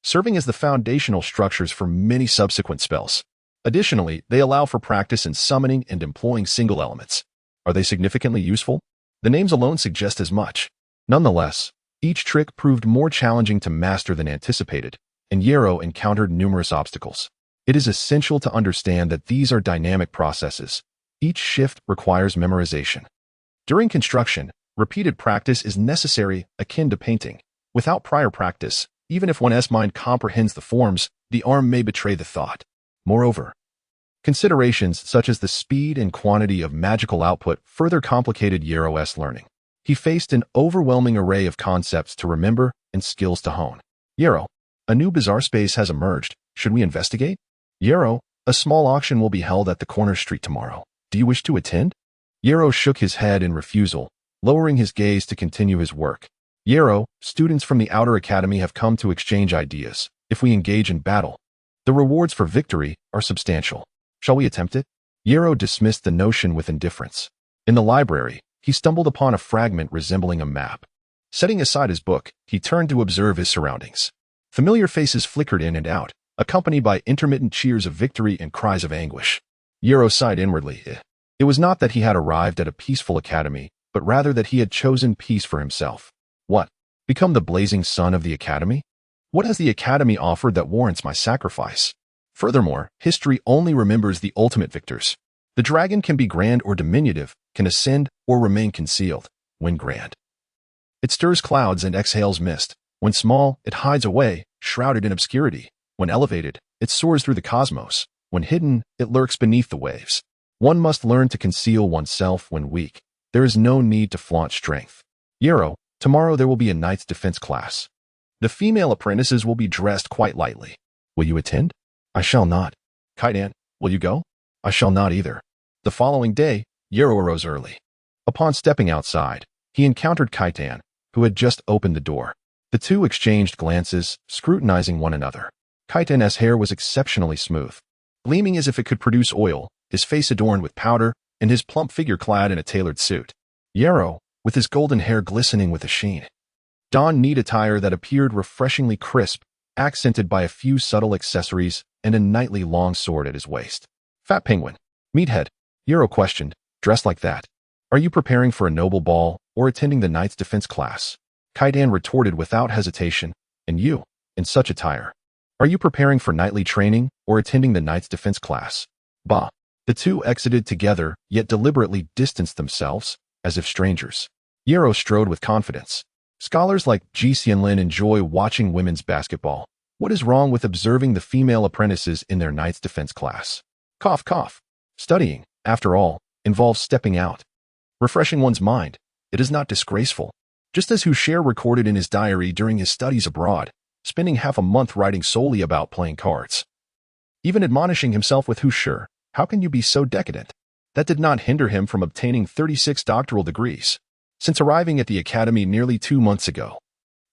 serving as the foundational structures for many subsequent spells. Additionally, they allow for practice in summoning and employing single elements. Are they significantly useful? The names alone suggest as much. Nonetheless, each trick proved more challenging to master than anticipated, and Yarrow encountered numerous obstacles. It is essential to understand that these are dynamic processes. Each shift requires memorization. During construction, repeated practice is necessary, akin to painting. Without prior practice, even if one's mind comprehends the forms, the arm may betray the thought. Moreover, considerations such as the speed and quantity of magical output further complicated Yarrow's learning. He faced an overwhelming array of concepts to remember and skills to hone. Yarrow, a new bizarre space has emerged. Should we investigate? Yarrow, a small auction will be held at the corner street tomorrow. Do you wish to attend? Yarrow shook his head in refusal, lowering his gaze to continue his work. Yarrow, students from the Outer Academy have come to exchange ideas. If we engage in battle, the rewards for victory are substantial. Shall we attempt it? Yarrow dismissed the notion with indifference. In the library, he stumbled upon a fragment resembling a map. Setting aside his book, he turned to observe his surroundings. Familiar faces flickered in and out, accompanied by intermittent cheers of victory and cries of anguish. Yarrow sighed inwardly. It was not that he had arrived at a peaceful academy, but rather that he had chosen peace for himself. What? Become the blazing sun of the academy? What has the Academy offered that warrants my sacrifice? Furthermore, history only remembers the ultimate victors. The dragon can be grand or diminutive, can ascend or remain concealed. When grand, it stirs clouds and exhales mist. When small, it hides away, shrouded in obscurity. When elevated, it soars through the cosmos. When hidden, it lurks beneath the waves. One must learn to conceal oneself when weak. There is no need to flaunt strength. Yero, tomorrow there will be a knight's defense class. The female apprentices will be dressed quite lightly. Will you attend? I shall not. Kaidan, will you go? I shall not either. The following day, Yero arose early. Upon stepping outside, he encountered Kaidan, who had just opened the door. The two exchanged glances, scrutinizing one another. Kaitan's hair was exceptionally smooth, gleaming as if it could produce oil, his face adorned with powder, and his plump figure clad in a tailored suit. Yero, with his golden hair glistening with a sheen, donned neat attire that appeared refreshingly crisp, accented by a few subtle accessories and a knightly long sword at his waist. Fat penguin. Meathead, Yero questioned, dressed like that. Are you preparing for a noble ball or attending the knight's defense class? Kaidan retorted without hesitation, and you, in such attire. Are you preparing for knightly training or attending the knight's defense class? Bah. The two exited together, yet deliberately distanced themselves, as if strangers. Yero strode with confidence. Scholars like Ji Xianlin enjoy watching women's basketball. What is wrong with observing the female apprentices in their knight's defense class? Cough, cough. Studying, after all, involves stepping out, refreshing one's mind. It is not disgraceful. Just as Zhou Xu recorded in his diary during his studies abroad, spending half a month writing solely about playing cards. Even admonishing himself with Zhou Xu, how can you be so decadent? That did not hinder him from obtaining 36 doctoral degrees. Since arriving at the academy nearly 2 months ago,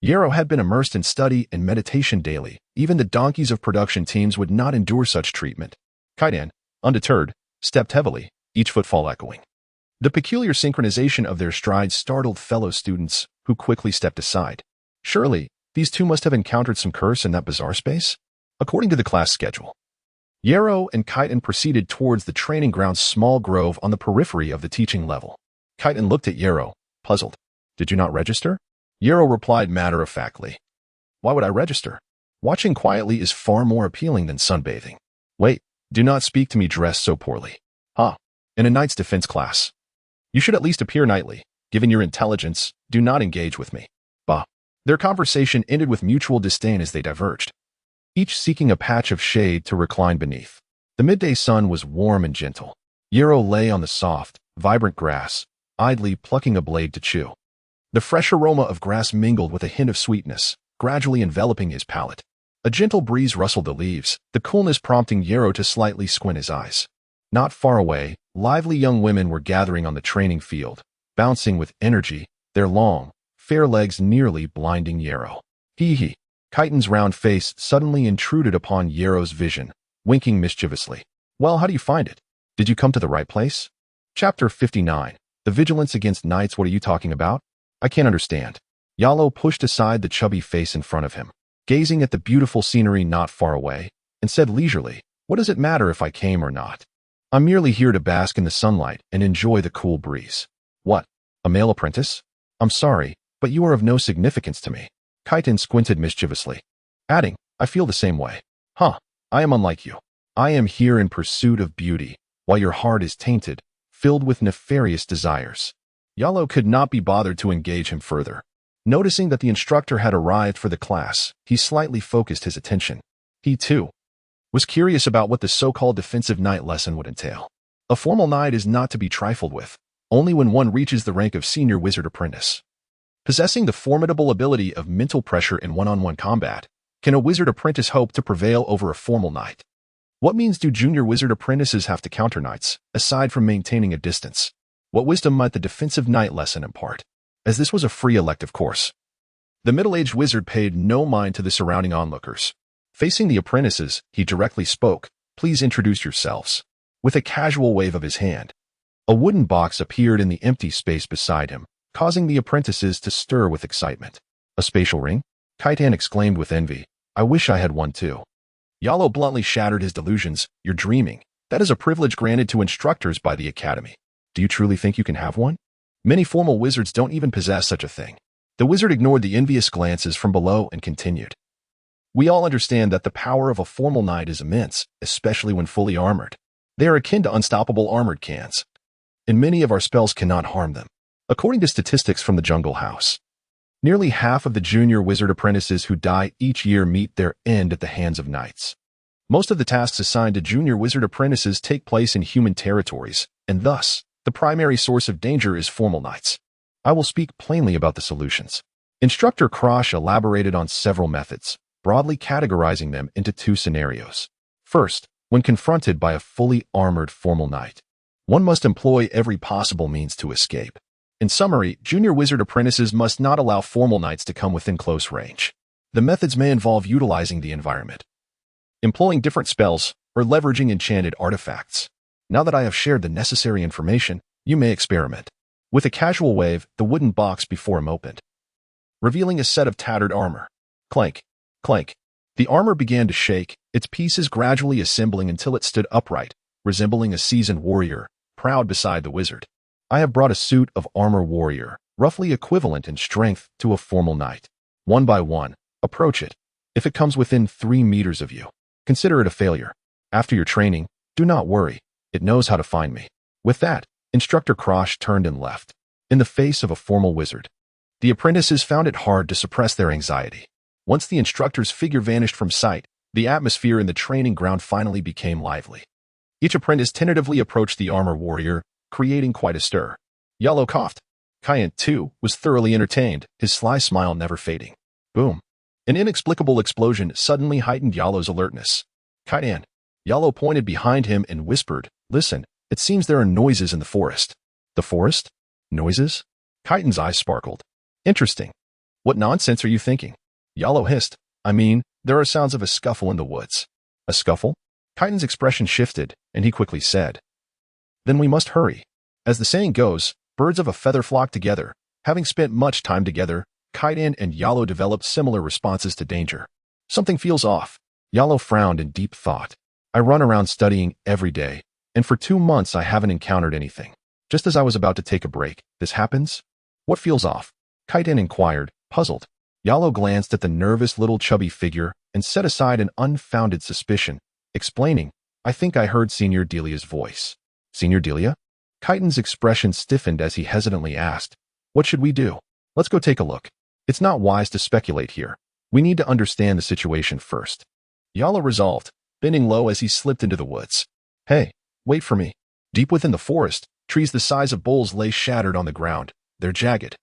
Yero had been immersed in study and meditation daily. Even the donkeys of production teams would not endure such treatment. Kaidan, undeterred, stepped heavily, each footfall echoing. The peculiar synchronization of their strides startled fellow students, who quickly stepped aside. Surely, these two must have encountered some curse in that bizarre space? According to the class schedule, Yero and Kaidan proceeded towards the training ground's small grove on the periphery of the teaching level. Kaidan looked at Yero, puzzled. Did you not register? Yero replied matter-of-factly. Why would I register? Watching quietly is far more appealing than sunbathing. Wait, do not speak to me dressed so poorly. In a knight's defense class. You should at least appear knightly. Given your intelligence, do not engage with me. Bah. Their conversation ended with mutual disdain as they diverged, each seeking a patch of shade to recline beneath. The midday sun was warm and gentle. Yero lay on the soft, vibrant grass, idly plucking a blade to chew. The fresh aroma of grass mingled with a hint of sweetness, gradually enveloping his palate. A gentle breeze rustled the leaves, the coolness prompting Yero to slightly squint his eyes. Not far away, lively young women were gathering on the training field, bouncing with energy, their long, fair legs nearly blinding Yero. Hee. Kaitan's round face suddenly intruded upon Yero's vision, winking mischievously. Well, how do you find it? Did you come to the right place? Chapter 59. The Vigilance Against Knights. What are you talking about? I can't understand. Yalo pushed aside the chubby face in front of him, gazing at the beautiful scenery not far away, and said leisurely, what does it matter if I came or not? I'm merely here to bask in the sunlight and enjoy the cool breeze. What? A male apprentice? I'm sorry, but you are of no significance to me. Kaitan squinted mischievously, adding, I feel the same way. I am unlike you. I am here in pursuit of beauty, while your heart is tainted, filled with nefarious desires. Yalo could not be bothered to engage him further. Noticing that the instructor had arrived for the class, he slightly focused his attention. He, too, was curious about what the so-called defensive knight lesson would entail. A formal knight is not to be trifled with, only when one reaches the rank of senior wizard apprentice. Possessing the formidable ability of mental pressure in one-on-one combat, can a wizard apprentice hope to prevail over a formal knight? What means do junior wizard apprentices have to counter knights, aside from maintaining a distance? What wisdom might the defensive knight lesson impart? As this was a free elective course, the middle-aged wizard paid no mind to the surrounding onlookers. Facing the apprentices, he directly spoke, please introduce yourselves. With a casual wave of his hand, a wooden box appeared in the empty space beside him, causing the apprentices to stir with excitement. A spatial ring? Kaitan exclaimed with envy. I wish I had one too. Yalo bluntly shattered his delusions. You're dreaming. That is a privilege granted to instructors by the academy. Do you truly think you can have one? Many formal wizards don't even possess such a thing. The wizard ignored the envious glances from below and continued. We all understand that the power of a formal knight is immense, especially when fully armored. They are akin to unstoppable armored cans, and many of our spells cannot harm them. According to statistics from the Jungle House, nearly half of the junior wizard apprentices who die each year meet their end at the hands of knights. Most of the tasks assigned to junior wizard apprentices take place in human territories, and thus, the primary source of danger is formal knights. I will speak plainly about the solutions. Instructor Krosh elaborated on several methods, broadly categorizing them into two scenarios. First, when confronted by a fully armored formal knight, one must employ every possible means to escape. In summary, junior wizard apprentices must not allow formal knights to come within close range. The methods may involve utilizing the environment, employing different spells, or leveraging enchanted artifacts. Now that I have shared the necessary information, you may experiment. With a casual wave, the wooden box before him opened, revealing a set of tattered armor. Clank, clank. The armor began to shake, its pieces gradually assembling until it stood upright, resembling a seasoned warrior, proud beside the wizard. I have brought a suit of armor warrior, roughly equivalent in strength to a formal knight. One by one, approach it. If it comes within 3 meters of you, consider it a failure. After your training, do not worry. It knows how to find me. With that, Instructor Krosh turned and left. In the face of a formal wizard, the apprentices found it hard to suppress their anxiety. Once the instructor's figure vanished from sight, the atmosphere in the training ground finally became lively. Each apprentice tentatively approached the armor warrior, creating quite a stir. Yellow coughed. Kyan, too, was thoroughly entertained, his sly smile never fading. Boom. An inexplicable explosion suddenly heightened Yellow's alertness. Kyan. Yellow pointed behind him and whispered, "Listen, it seems there are noises in the forest." The forest? Noises? Kaitan's eyes sparkled. Interesting. What nonsense are you thinking? Yellow hissed. I mean, there are sounds of a scuffle in the woods. A scuffle? Kaitan's expression shifted, and he quickly said, "Then we must hurry." As the saying goes, birds of a feather flock together. Having spent much time together, Kaitan and Yellow developed similar responses to danger. Something feels off. Yellow frowned in deep thought. I run around studying every day, and for 2 months I haven't encountered anything. Just as I was about to take a break, this happens? What feels off? Kaitan inquired, puzzled. Yellow glanced at the nervous little chubby figure and set aside an unfounded suspicion, explaining, I think I heard Senior Delia's voice. Senior Delia? Kaitan's expression stiffened as he hesitantly asked, what should we do? Let's go take a look. It's not wise to speculate here. We need to understand the situation first. Yellow resolved, bending low as he slipped into the woods. Hey, wait for me. Deep within the forest, trees the size of bowls lay shattered on the ground, their jagged,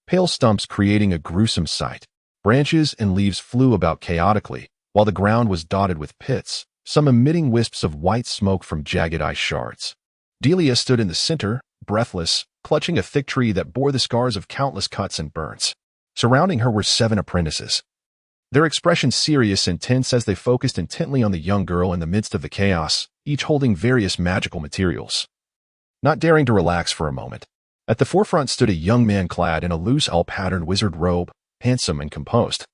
pale stumps creating a gruesome sight. Branches and leaves flew about chaotically, while the ground was dotted with pits, some emitting wisps of white smoke from jagged ice shards. Delia stood in the center, breathless, clutching a thick tree that bore the scars of countless cuts and burns. Surrounding her were 7 apprentices, their expressions serious and tense as they focused intently on the young girl in the midst of the chaos, each holding various magical materials. Not daring to relax for a moment, at the forefront stood a young man clad in a loose owl-patterned wizard robe, handsome and composed.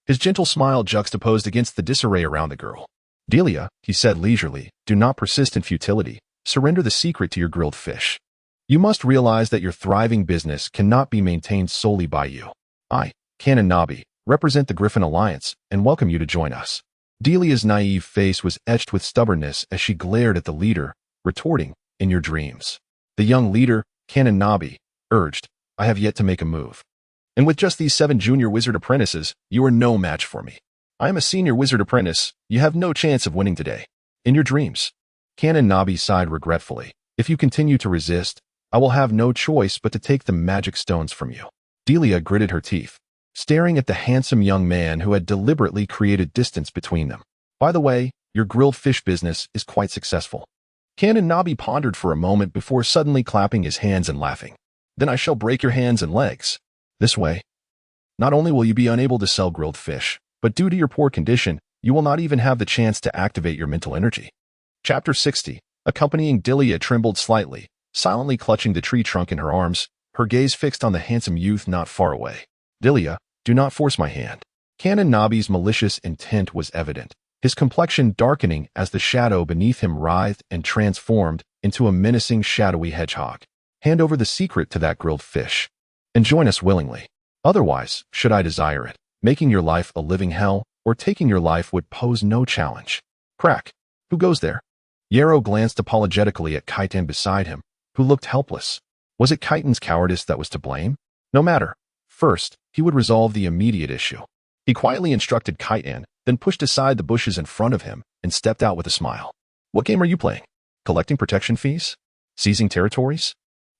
His gentle smile juxtaposed against the disarray around the girl. Delia, he said leisurely, do not persist in futility. Surrender the secret to your grilled fish. You must realize that your thriving business cannot be maintained solely by you. I, Canon Nabi, represent the Griffin Alliance and welcome you to join us. Delia's naive face was etched with stubbornness as she glared at the leader, retorting, in your dreams. The young leader, Canon Nabi, urged, I have yet to make a move. And with just these 7 junior wizard apprentices, you are no match for me. I am a senior wizard apprentice. You have no chance of winning today. In your dreams. Canon Nabi sighed regretfully. If you continue to resist, I will have no choice but to take the magic stones from you. Delia gritted her teeth, staring at the handsome young man who had deliberately created distance between them. By the way, your grilled fish business is quite successful. Canon Nabi pondered for a moment before suddenly clapping his hands and laughing. Then I shall break your hands and legs. This way. Not only will you be unable to sell grilled fish, but due to your poor condition, you will not even have the chance to activate your mental energy. Chapter 60. Accompanying Delia trembled slightly, silently clutching the tree trunk in her arms, her gaze fixed on the handsome youth not far away. Delia, do not force my hand. Canon Nabi's malicious intent was evident, his complexion darkening as the shadow beneath him writhed and transformed into a menacing shadowy hedgehog. Hand over the secret to that grilled fish, and join us willingly. Otherwise, should I desire it, making your life a living hell, or taking your life would pose no challenge. Crack. Who goes there? Yarrow glanced apologetically at Kaitan beside him, who looked helpless. Was it Kaitan's cowardice that was to blame? No matter. First, he would resolve the immediate issue. He quietly instructed Kaitan, then pushed aside the bushes in front of him and stepped out with a smile. What game are you playing? Collecting protection fees? Seizing territories?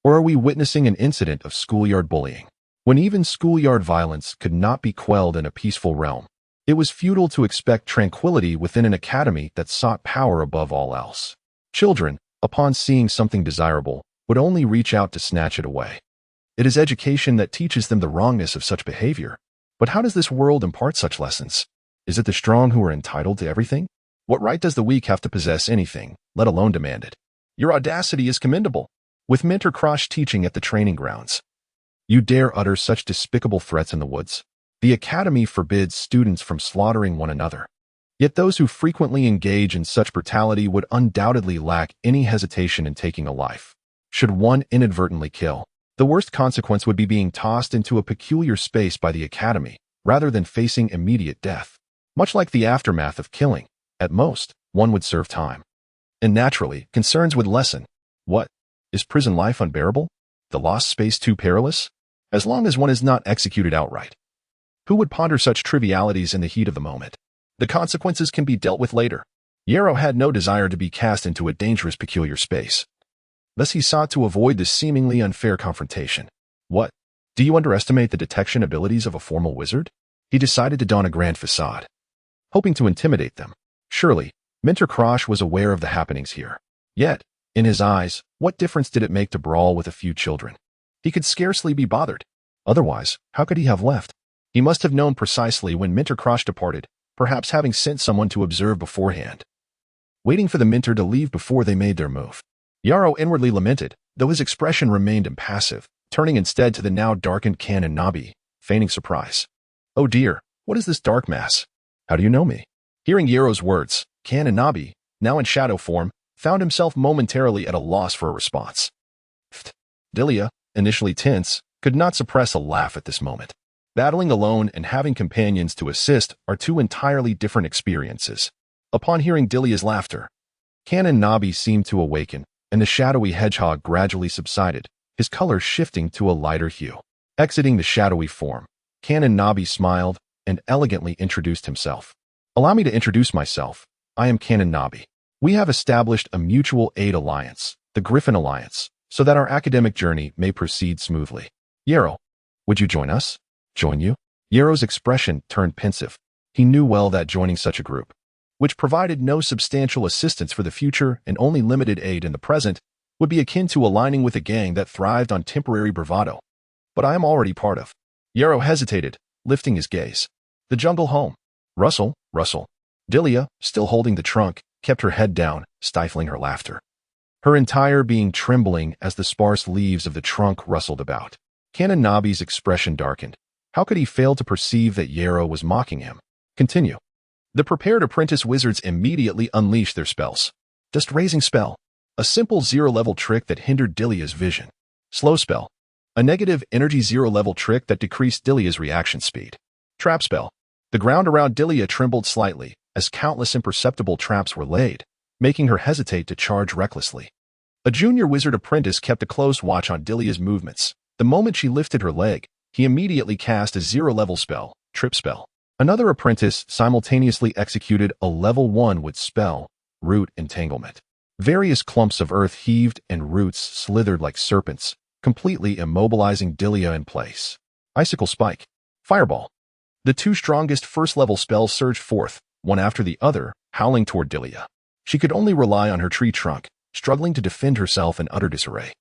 Or are we witnessing an incident of schoolyard bullying? When even schoolyard violence could not be quelled in a peaceful realm, it was futile to expect tranquility within an academy that sought power above all else. Children, upon seeing something desirable, would only reach out to snatch it away. It is education that teaches them the wrongness of such behavior. But how does this world impart such lessons? Is it the strong who are entitled to everything? What right does the weak have to possess anything, let alone demand it? Your audacity is commendable. With Mentor Krosh teaching at the training grounds, you dare utter such despicable threats in the woods? The academy forbids students from slaughtering one another. Yet those who frequently engage in such brutality would undoubtedly lack any hesitation in taking a life. Should one inadvertently kill, the worst consequence would be being tossed into a peculiar space by the academy, rather than facing immediate death. Much like the aftermath of killing, at most, one would serve time. And naturally, concerns would lessen. What? Is prison life unbearable? The lost space too perilous? As long as one is not executed outright. Who would ponder such trivialities in the heat of the moment? The consequences can be dealt with later. Yarrow had no desire to be cast into a dangerous peculiar space. Thus he sought to avoid this seemingly unfair confrontation. What? Do you underestimate the detection abilities of a formal wizard? He decided to don a grand facade, hoping to intimidate them. Surely, Mentor Krosh was aware of the happenings here. Yet, in his eyes, what difference did it make to brawl with a few children? He could scarcely be bothered. Otherwise, how could he have left? He must have known precisely when Mentor Krosh departed, perhaps having sent someone to observe beforehand, waiting for the Mentor to leave before they made their move. Yarrow inwardly lamented, though his expression remained impassive, turning instead to the now darkened Kan and Nabi, feigning surprise. Oh dear, what is this dark mass? How do you know me? Hearing Yarrow's words, Kan and Nabi, now in shadow form, found himself momentarily at a loss for a response. Dilia, initially tense, could not suppress a laugh at this moment. Battling alone and having companions to assist are two entirely different experiences. Upon hearing Dilia's laughter, Kan and Nabi seemed to awaken, and the shadowy hedgehog gradually subsided, his color shifting to a lighter hue. Exiting the shadowy form, Kan and Nabi smiled and elegantly introduced himself. Allow me to introduce myself. I am Kan and Nabi. We have established a mutual aid alliance, the Griffin Alliance, so that our academic journey may proceed smoothly. Yarrow, would you join us? Join you? Yarrow's expression turned pensive. He knew well that joining such a group, which provided no substantial assistance for the future and only limited aid in the present, would be akin to aligning with a gang that thrived on temporary bravado. But I am already part of. Yarrow hesitated, lifting his gaze. The jungle home. Rustle, rustle. Dilia, still holding the trunk, kept her head down, stifling her laughter. Her entire being trembling as the sparse leaves of the trunk rustled about. Kan and Nabi's expression darkened. How could he fail to perceive that Yarrow was mocking him? Continue. The prepared apprentice wizards immediately unleashed their spells. Just raising spell. A simple zero-level trick that hindered Dilia's vision. Slow spell. A negative energy zero-level trick that decreased Dilia's reaction speed. Trap spell. The ground around Dilia trembled slightly as countless imperceptible traps were laid, making her hesitate to charge recklessly. A junior wizard apprentice kept a close watch on Dilia's movements. The moment she lifted her leg, he immediately cast a zero-level spell, Trip Spell. Another apprentice simultaneously executed a level 1 with spell, Root Entanglement. Various clumps of earth heaved and roots slithered like serpents, completely immobilizing Dilia in place. Icicle Spike. Fireball. The two strongest first-level spells surged forth, one after the other, howling toward Dilia. She could only rely on her tree trunk, struggling to defend herself in utter disarray.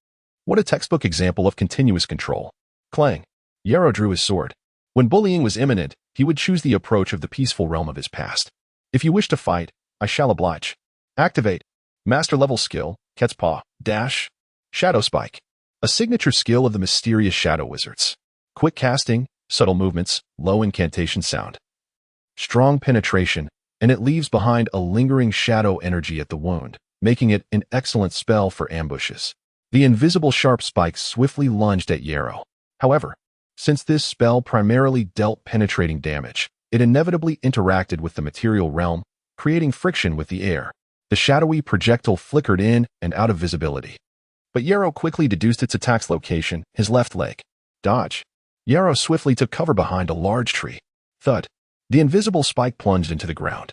What a textbook example of continuous control. Clang. Yarrow drew his sword. When bullying was imminent, he would choose the approach of the peaceful realm of his past. If you wish to fight, I shall oblige. Activate. Master-level skill, Cat's Paw, Dash, Shadow Spike. A signature skill of the mysterious shadow wizards. Quick casting, subtle movements, low incantation sound. Strong penetration, and it leaves behind a lingering shadow energy at the wound, making it an excellent spell for ambushes. The invisible sharp spikes swiftly lunged at Yarrow. However, since this spell primarily dealt penetrating damage, it inevitably interacted with the material realm, creating friction with the air. The shadowy projectile flickered in and out of visibility. But Yarrow quickly deduced its attack's location, his left leg. Dodge. Yarrow swiftly took cover behind a large tree. Thud. The invisible spike plunged into the ground,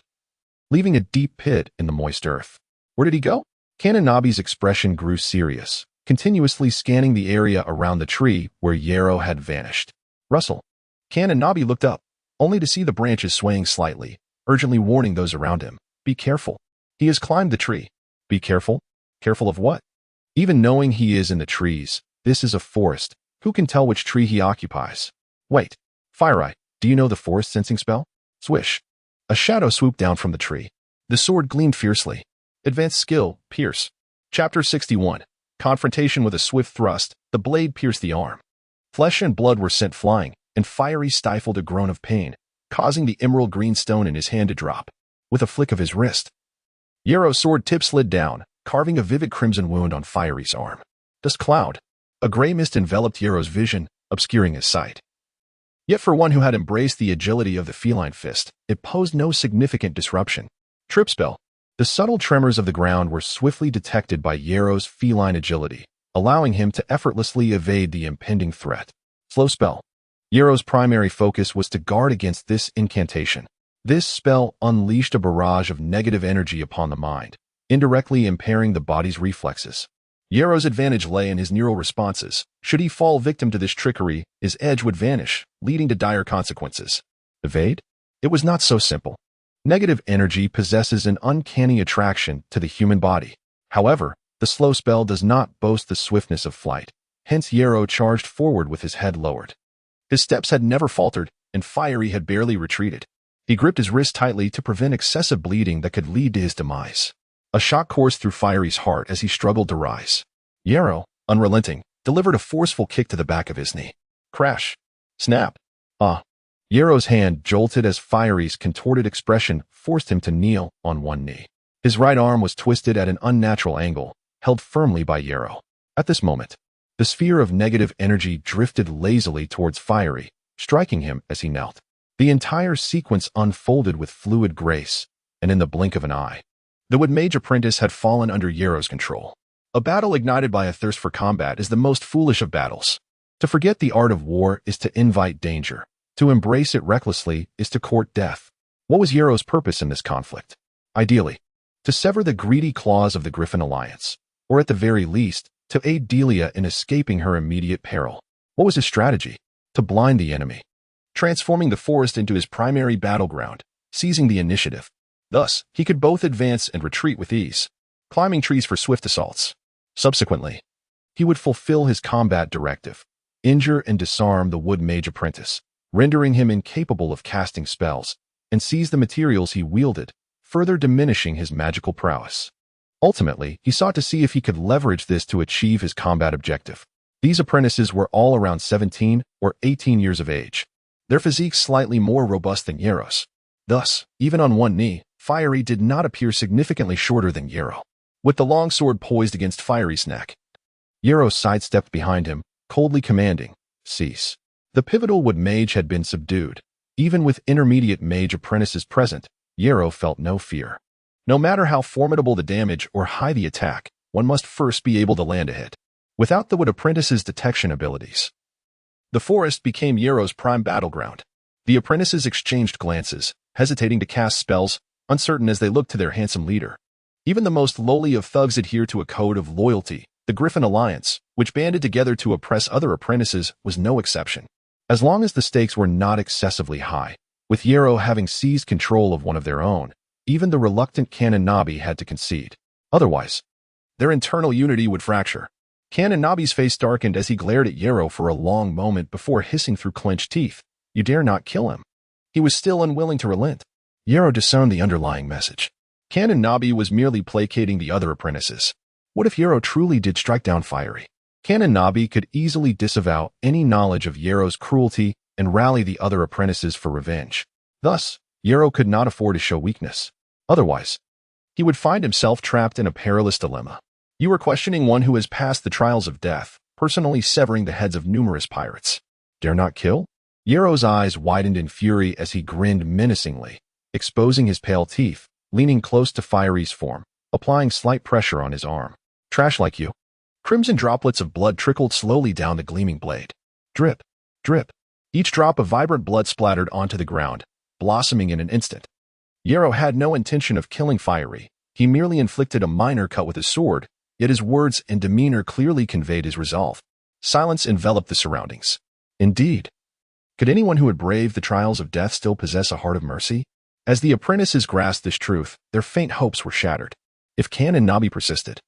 leaving a deep pit in the moist earth. Where did he go? Kananabi's expression grew serious, continuously scanning the area around the tree where Yarrow had vanished. Rustle. Kananabi looked up, only to see the branches swaying slightly, urgently warning those around him. Be careful. He has climbed the tree. Be careful? Careful of what? Even knowing he is in the trees, this is a forest. Who can tell which tree he occupies? Wait. Fire-Eye, do you know the forest sensing spell? Swish. A shadow swooped down from the tree. The sword gleamed fiercely. Advanced skill, Pierce. Chapter 61. Confrontation with a swift thrust, the blade pierced the arm. Flesh and blood were sent flying, and Fiery stifled a groan of pain, causing the emerald green stone in his hand to drop. With a flick of his wrist, Yarrow's sword tip slid down, carving a vivid crimson wound on Fiery's arm. Dust cloud. A gray mist enveloped Yarrow's vision, obscuring his sight. Yet for one who had embraced the agility of the feline fist, it posed no significant disruption. Trip spell. The subtle tremors of the ground were swiftly detected by Yarrow's feline agility, allowing him to effortlessly evade the impending threat. Slow spell. Yarrow's primary focus was to guard against this incantation. This spell unleashed a barrage of negative energy upon the mind, indirectly impairing the body's reflexes. Yarrow's advantage lay in his neural responses. Should he fall victim to this trickery, his edge would vanish, leading to dire consequences. Evade? It was not so simple. Negative energy possesses an uncanny attraction to the human body. However, the slow spell does not boast the swiftness of flight. Hence Yarrow charged forward with his head lowered. His steps had never faltered, and Fiery had barely retreated. He gripped his wrist tightly to prevent excessive bleeding that could lead to his demise. A shock coursed through Fiery's heart as he struggled to rise. Yarrow, unrelenting, delivered a forceful kick to the back of his knee. Crash. Snap. Yarrow's hand jolted as Fiery's contorted expression forced him to kneel on one knee. His right arm was twisted at an unnatural angle, held firmly by Yarrow. At this moment, the sphere of negative energy drifted lazily towards Fiery, striking him as he knelt. The entire sequence unfolded with fluid grace, and in the blink of an eye, the wood mage apprentice had fallen under Yarrow's control. A battle ignited by a thirst for combat is the most foolish of battles. To forget the art of war is to invite danger. To embrace it recklessly is to court death. What was Yarrow's purpose in this conflict? Ideally, to sever the greedy claws of the Griffin Alliance, or at the very least, to aid Delia in escaping her immediate peril. What was his strategy? To blind the enemy, transforming the forest into his primary battleground, seizing the initiative. Thus, he could both advance and retreat with ease, climbing trees for swift assaults. Subsequently, he would fulfill his combat directive, injure and disarm the wood mage apprentice, rendering him incapable of casting spells, and seize the materials he wielded, further diminishing his magical prowess. Ultimately, he sought to see if he could leverage this to achieve his combat objective. These apprentices were all around 17 or 18 years of age, their physiques slightly more robust than Yarrow's. Thus, even on one knee, Fiery did not appear significantly shorter than Yarrow. With the long sword poised against Fiery's neck, Yarrow sidestepped behind him, coldly commanding, "Cease." The pivotal wood mage had been subdued. Even with intermediate mage apprentices present, Yarrow felt no fear. No matter how formidable the damage or high the attack, one must first be able to land a hit. Without the wood apprentice's detection abilities, the forest became Yarrow's prime battleground. The apprentices exchanged glances, hesitating to cast spells, uncertain as they looked to their handsome leader. Even the most lowly of thugs adhered to a code of loyalty. The Griffin Alliance, which banded together to oppress other apprentices, was no exception. As long as the stakes were not excessively high, with Yarrow having seized control of one of their own, even the reluctant Kananabi had to concede. Otherwise, their internal unity would fracture. Kananabi's face darkened as he glared at Yarrow for a long moment before hissing through clenched teeth, "You dare not kill him." He was still unwilling to relent. Yarrow discerned the underlying message. Kananabi was merely placating the other apprentices. What if Yarrow truly did strike down Fiery? Kananabi could easily disavow any knowledge of Yarrow's cruelty and rally the other apprentices for revenge. Thus, Yarrow could not afford to show weakness. Otherwise, he would find himself trapped in a perilous dilemma. You are questioning one who has passed the trials of death, personally severing the heads of numerous pirates. Dare not kill? Yero's eyes widened in fury as he grinned menacingly, exposing his pale teeth, leaning close to Fiery's form, applying slight pressure on his arm. Trash like you. Crimson droplets of blood trickled slowly down the gleaming blade. Drip, drip. Each drop of vibrant blood splattered onto the ground, blossoming in an instant. Yero had no intention of killing Fiery. He merely inflicted a minor cut with his sword, yet his words and demeanor clearly conveyed his resolve. Silence enveloped the surroundings. Indeed. Could anyone who had braved the trials of death still possess a heart of mercy? As the apprentices grasped this truth, their faint hopes were shattered. If Canon Nabi persisted,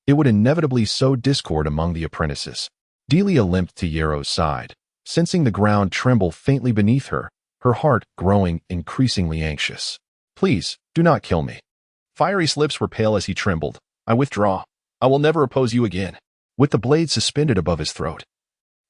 it would inevitably sow discord among the apprentices. Delia limped to Yero's side, sensing the ground tremble faintly beneath her, her heart growing increasingly anxious. Please, do not kill me. Fiery's lips were pale as he trembled. I withdraw. I will never oppose you again. With the blade suspended above his throat.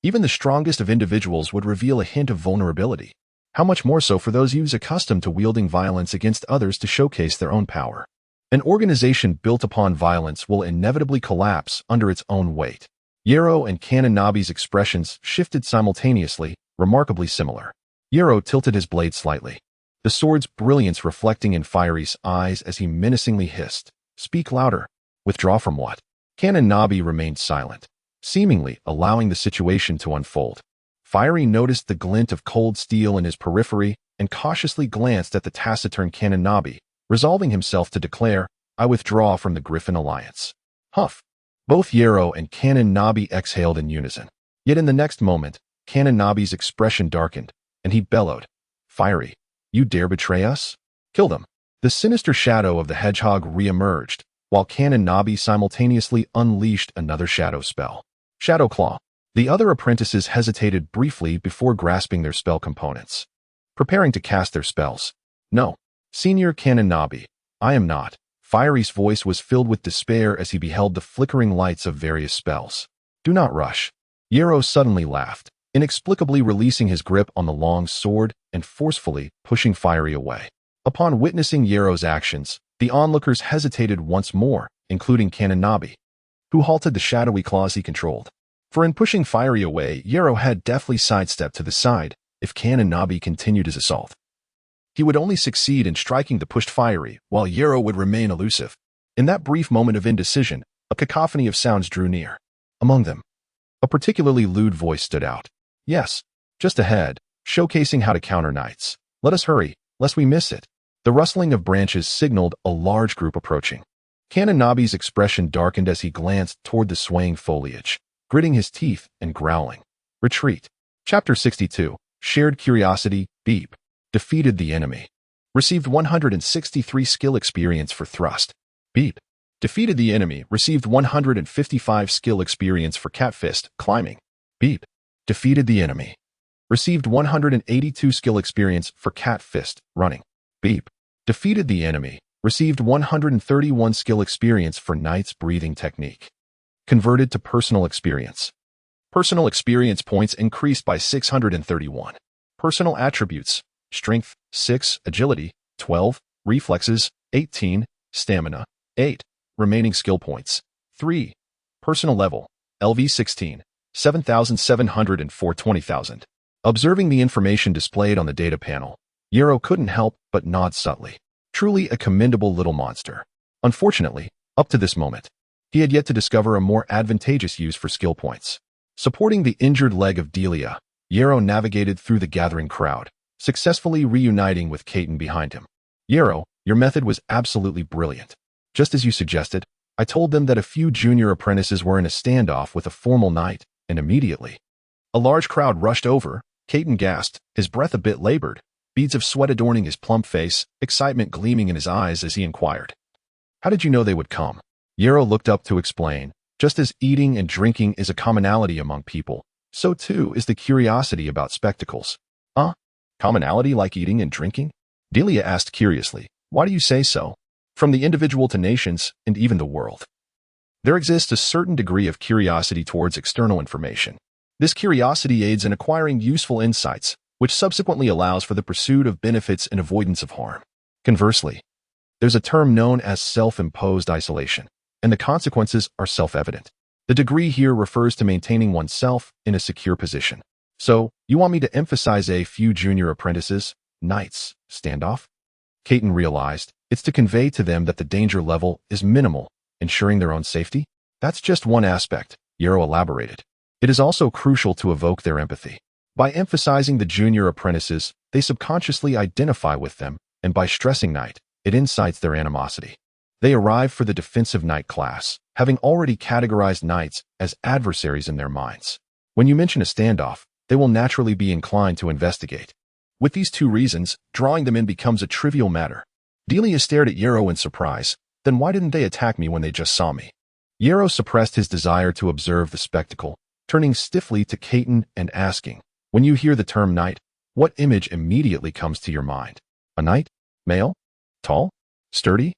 Even the strongest of individuals would reveal a hint of vulnerability. How much more so for those youths accustomed to wielding violence against others to showcase their own power. An organization built upon violence will inevitably collapse under its own weight. Yero and Canon Nabi's expressions shifted simultaneously, remarkably similar. Yero tilted his blade slightly, the sword's brilliance reflecting in Fiery's eyes as he menacingly hissed, "Speak louder." Withdraw from what? Canon Nabi remained silent, seemingly allowing the situation to unfold. Fiery noticed the glint of cold steel in his periphery and cautiously glanced at the taciturn Canon Nabi, resolving himself to declare, I withdraw from the Griffin Alliance. Huff. Both Yero and Canon Nabi exhaled in unison. Yet in the next moment, Canon Nabi's expression darkened, and he bellowed, Fiery, you dare betray us? Kill them. The sinister shadow of the hedgehog re-emerged, while Canon Nabi simultaneously unleashed another shadow spell. Shadow Claw. The other apprentices hesitated briefly before grasping their spell components, preparing to cast their spells. No, Senior Canon Nabi, I am not. Fiery's voice was filled with despair as he beheld the flickering lights of various spells. Do not rush. Yero suddenly laughed, inexplicably releasing his grip on the long sword and forcefully pushing Fiery away. Upon witnessing Yero's actions, the onlookers hesitated once more, including Canon Nabi, who halted the shadowy claws he controlled. For in pushing Fiery away, Yero had deftly sidestepped to the side. If Canon Nabi continued his assault, he would only succeed in striking the pushed Fiery, while Yero would remain elusive. In that brief moment of indecision, a cacophony of sounds drew near. Among them, a particularly lewd voice stood out. Yes, just ahead, showcasing how to counter knights. Let us hurry, lest we miss it. The rustling of branches signaled a large group approaching. Canon Nabi's expression darkened as he glanced toward the swaying foliage, gritting his teeth and growling. Retreat. Chapter 62. Shared Curiosity, Beep. Defeated the enemy. Received 163 skill experience for thrust. Beep. Defeated the enemy. Received 155 skill experience for cat fist, climbing. Beep. Defeated the enemy. Received 182 skill experience for cat fist, running. Beep. Defeated the enemy. Received 131 skill experience for knight's breathing technique. Converted to personal experience. Personal experience points increased by 631. Personal attributes: strength, 6, agility, 12, reflexes, 18, stamina, 8, remaining skill points, 3. Personal level, LV 16, 7,704 20,000. Observing the information displayed on the data panel, Yero couldn't help but nod subtly. Truly a commendable little monster. Unfortunately, up to this moment, he had yet to discover a more advantageous use for skill points. Supporting the injured leg of Delia, Yero navigated through the gathering crowd, successfully reuniting with Caton behind him. Yero, your method was absolutely brilliant. Just as you suggested, I told them that a few junior apprentices were in a standoff with a formal knight, and immediately, a large crowd rushed over. Caton gasped, his breath a bit labored, beads of sweat adorning his plump face, excitement gleaming in his eyes as he inquired. How did you know they would come? Yero looked up to explain, just as eating and drinking is a commonality among people, so too is the curiosity about spectacles. Commonality like eating and drinking? Delia asked curiously, why do you say so? From the individual to nations, and even the world, there exists a certain degree of curiosity towards external information. This curiosity aids in acquiring useful insights, which subsequently allows for the pursuit of benefits and avoidance of harm. Conversely, there's a term known as self-imposed isolation, and the consequences are self-evident. The degree here refers to maintaining oneself in a secure position. So, you want me to emphasize a few junior apprentices, knights, standoff? Caton realized it's to convey to them that the danger level is minimal, ensuring their own safety. That's just one aspect, Yarrow elaborated. It is also crucial to evoke their empathy. By emphasizing the junior apprentices, they subconsciously identify with them, and by stressing knight, it incites their animosity. They arrive for the defensive knight class, having already categorized knights as adversaries in their minds. When you mention a standoff, they will naturally be inclined to investigate. With these two reasons, drawing them in becomes a trivial matter. Delia stared at Yarrow in surprise. Then why didn't they attack me when they just saw me? Yarrow suppressed his desire to observe the spectacle, turning stiffly to Caton and asking, when you hear the term knight, what image immediately comes to your mind? A knight? Male? Tall? Sturdy?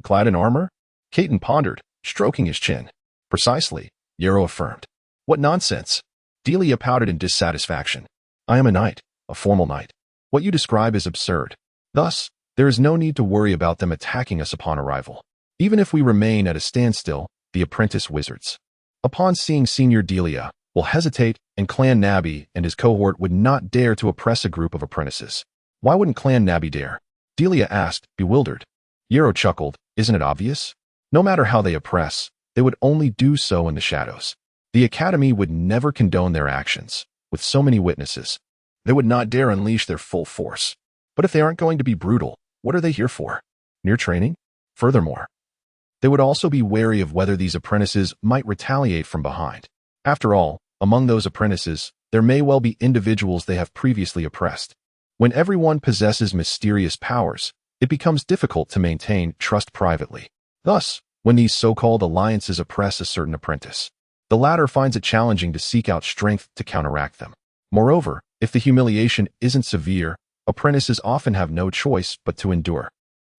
Clad in armor? Caton pondered, stroking his chin. Precisely, Yarrow affirmed. What nonsense! Delia pouted in dissatisfaction. I am a knight, a formal knight. What you describe is absurd. Thus, there is no need to worry about them attacking us upon arrival. Even if we remain at a standstill, the apprentice wizards, upon seeing Senior Delia, will hesitate, and Clan Nabby and his cohort would not dare to oppress a group of apprentices. Why wouldn't Clan Nabby dare? Delia asked, bewildered. Yarrow chuckled, isn't it obvious? No matter how they oppress, they would only do so in the shadows. The Academy would never condone their actions. With so many witnesses, they would not dare unleash their full force. But if they aren't going to be brutal, what are they here for? Mere training? Furthermore, they would also be wary of whether these apprentices might retaliate from behind. After all, among those apprentices, there may well be individuals they have previously oppressed. When everyone possesses mysterious powers, it becomes difficult to maintain trust privately. Thus, when these so-called alliances oppress a certain apprentice, the latter finds it challenging to seek out strength to counteract them. Moreover, if the humiliation isn't severe, apprentices often have no choice but to endure.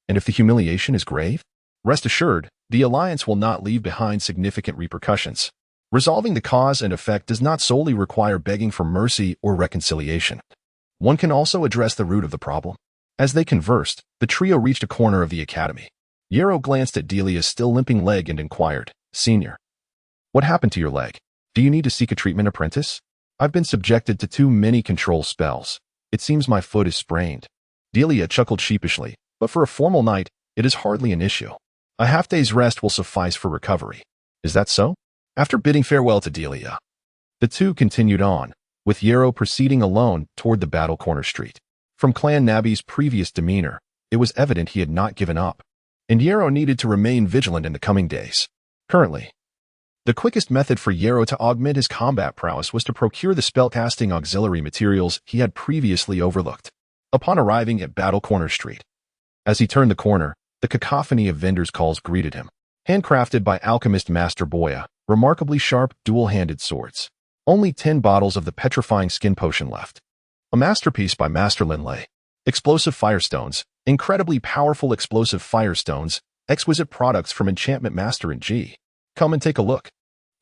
And if the humiliation is grave, rest assured, the alliance will not leave behind significant repercussions. Resolving the cause and effect does not solely require begging for mercy or reconciliation. One can also address the root of the problem. As they conversed, the trio reached a corner of the academy. Yarrow glanced at Delia's still limping leg and inquired, Senior, what happened to your leg? Do you need to seek a treatment, apprentice? I've been subjected to too many control spells. It seems my foot is sprained. Delia chuckled sheepishly, but for a formal knight, it is hardly an issue. A half-day's rest will suffice for recovery. Is that so? After bidding farewell to Delia, the two continued on, with Yarrow proceeding alone toward the battle corner street. From Clan Nabby's previous demeanor, it was evident he had not given up, and Yarrow needed to remain vigilant in the coming days. Currently, the quickest method for Yarrow to augment his combat prowess was to procure the spellcasting auxiliary materials he had previously overlooked. Upon arriving at Battle Corner Street, as he turned the corner, the cacophony of vendors' calls greeted him. Handcrafted by alchemist Master Boya, remarkably sharp, dual-handed swords. Only 10 bottles of the petrifying skin potion left. A masterpiece by Master Linley. Explosive firestones, incredibly powerful explosive firestones, exquisite products from Enchantment Master and G. Come and take a look.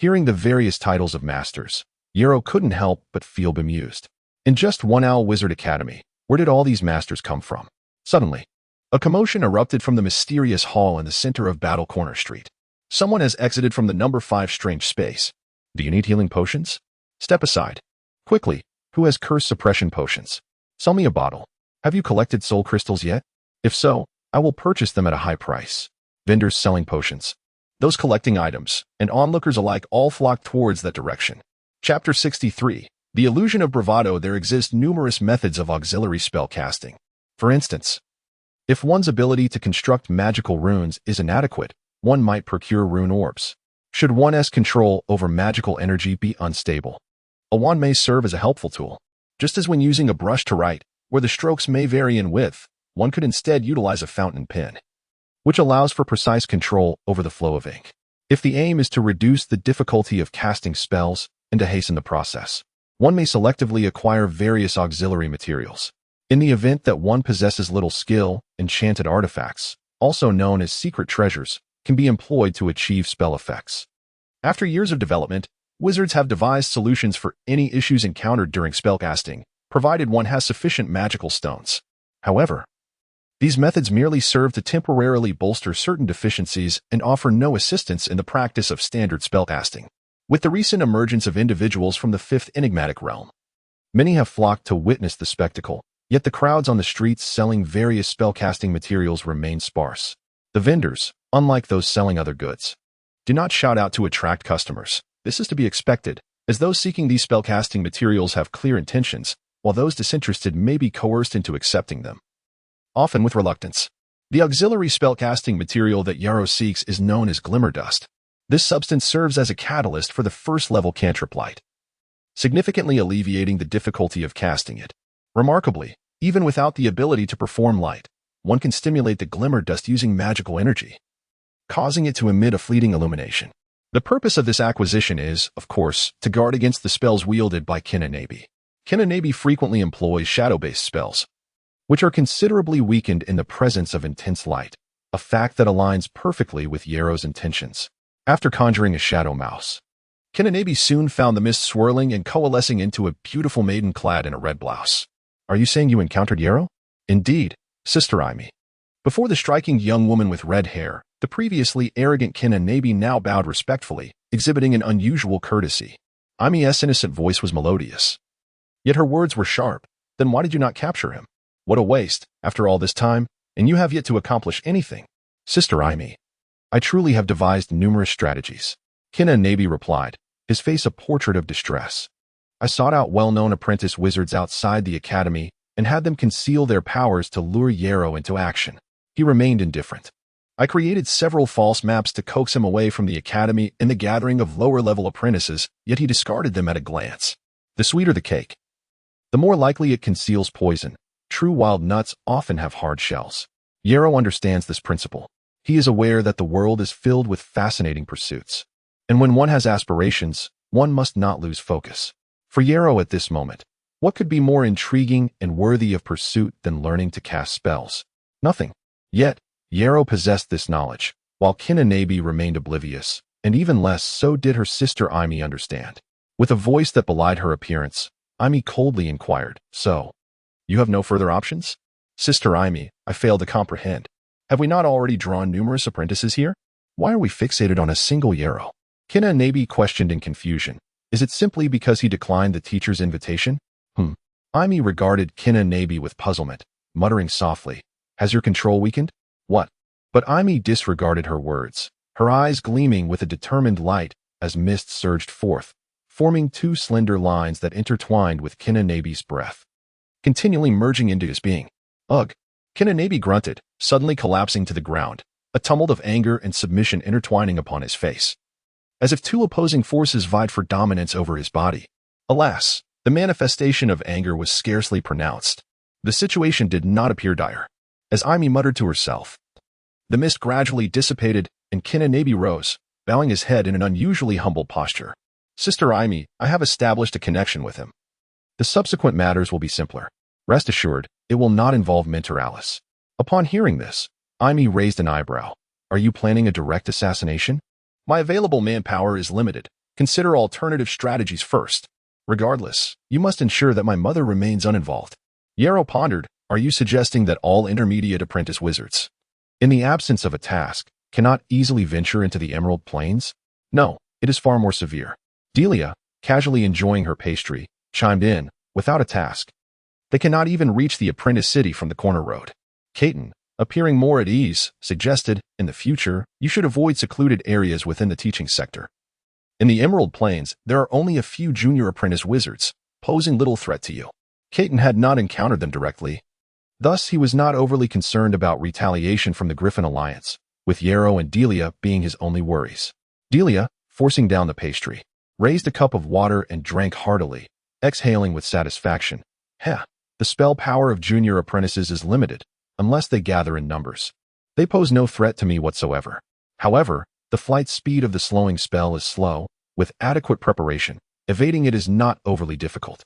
Hearing the various titles of masters, Yarrow couldn't help but feel bemused. In just One Owl Wizard Academy, where did all these masters come from? Suddenly, a commotion erupted from the mysterious hall in the center of Battle Corner Street. Someone has exited from the number 5 strange space. Do you need healing potions? Step aside. Quickly, who has curse suppression potions? Sell me a bottle. Have you collected soul crystals yet? If so, I will purchase them at a high price. Vendors selling potions. Those collecting items, and onlookers alike all flocked towards that direction. Chapter 63. The Illusion of Bravado. There exist numerous methods of auxiliary spell casting. For instance, if one's ability to construct magical runes is inadequate, one might procure rune orbs. Should one's control over magical energy be unstable, a wand may serve as a helpful tool. Just as when using a brush to write, where the strokes may vary in width, one could instead utilize a fountain pen, which allows for precise control over the flow of ink. If the aim is to reduce the difficulty of casting spells and to hasten the process, one may selectively acquire various auxiliary materials. In the event that one possesses little skill, enchanted artifacts, also known as secret treasures, can be employed to achieve spell effects. After years of development, wizards have devised solutions for any issues encountered during spellcasting, provided one has sufficient magical stones. However, these methods merely serve to temporarily bolster certain deficiencies and offer no assistance in the practice of standard spellcasting. With the recent emergence of individuals from the fifth enigmatic realm, many have flocked to witness the spectacle, yet the crowds on the streets selling various spellcasting materials remain sparse. The vendors, unlike those selling other goods, do not shout out to attract customers. This is to be expected, as those seeking these spellcasting materials have clear intentions, while those disinterested may be coerced into accepting them, often with reluctance. The auxiliary spellcasting material that Yarrow seeks is known as glimmer dust. This substance serves as a catalyst for the first-level cantrip light, significantly alleviating the difficulty of casting it. Remarkably, even without the ability to perform light, one can stimulate the glimmer dust using magical energy, causing it to emit a fleeting illumination. The purpose of this acquisition is, of course, to guard against the spells wielded by Kinanabi. Kinanabi frequently employs shadow-based spells, which are considerably weakened in the presence of intense light, a fact that aligns perfectly with Yarrow's intentions. After conjuring a shadow mouse, Kinanabi soon found the mist swirling and coalescing into a beautiful maiden clad in a red blouse. Are you saying you encountered Yarrow? Indeed, Sister Imi. Before the striking young woman with red hair, the previously arrogant Kinanabi now bowed respectfully, exhibiting an unusual courtesy. Imi's innocent voice was melodious, yet her words were sharp. Then why did you not capture him? What a waste, after all this time, and you have yet to accomplish anything. Sister Imi, I truly have devised numerous strategies. Kinanabi replied, his face a portrait of distress. I sought out well-known apprentice wizards outside the academy and had them conceal their powers to lure Yarrow into action. He remained indifferent. I created several false maps to coax him away from the academy and the gathering of lower-level apprentices, yet he discarded them at a glance. The sweeter the cake, the more likely it conceals poison. True wild nuts often have hard shells. Yarrow understands this principle. He is aware that the world is filled with fascinating pursuits, and when one has aspirations, one must not lose focus. For Yarrow at this moment, what could be more intriguing and worthy of pursuit than learning to cast spells? Nothing. Yet, Yarrow possessed this knowledge, while Kinanabi remained oblivious, and even less so did her sister Imi understand. With a voice that belied her appearance, Imi coldly inquired, So, you have no further options? Sister Imi, I fail to comprehend. Have we not already drawn numerous apprentices here? Why are we fixated on a single Yarrow? Kinanabi questioned in confusion. Is it simply because he declined the teacher's invitation? Imi regarded Kinanabi with puzzlement, muttering softly, Has your control weakened? What? But Imi disregarded her words, her eyes gleaming with a determined light as mist surged forth, forming two slender lines that intertwined with Kinanabi's breath, continually merging into his being. Ugh! Kinanabi grunted, suddenly collapsing to the ground, a tumult of anger and submission intertwining upon his face, as if two opposing forces vied for dominance over his body. Alas, the manifestation of anger was scarcely pronounced. The situation did not appear dire. As Imi muttered to herself, the mist gradually dissipated, and Kinanabi rose, bowing his head in an unusually humble posture. Sister Imi, I have established a connection with him. The subsequent matters will be simpler. Rest assured, it will not involve Mentor Alice. Upon hearing this, Imi raised an eyebrow. Are you planning a direct assassination? My available manpower is limited. Consider alternative strategies first. Regardless, you must ensure that my mother remains uninvolved. Yarrow pondered, Are you suggesting that all intermediate apprentice wizards, in the absence of a task, cannot easily venture into the Emerald Plains? No, it is far more severe. Delia, casually enjoying her pastry, chimed in, without a task. They cannot even reach the apprentice city from the corner road. Caton, appearing more at ease, suggested, in the future, you should avoid secluded areas within the teaching sector. In the Emerald Plains, there are only a few junior apprentice wizards, posing little threat to you. Caton had not encountered them directly. Thus, he was not overly concerned about retaliation from the Griffin Alliance, with Yarrow and Delia being his only worries. Delia, forcing down the pastry, raised a cup of water and drank heartily, exhaling with satisfaction. The spell power of junior apprentices is limited, unless they gather in numbers. They pose no threat to me whatsoever. However, the flight speed of the slowing spell is slow. With adequate preparation, evading it is not overly difficult.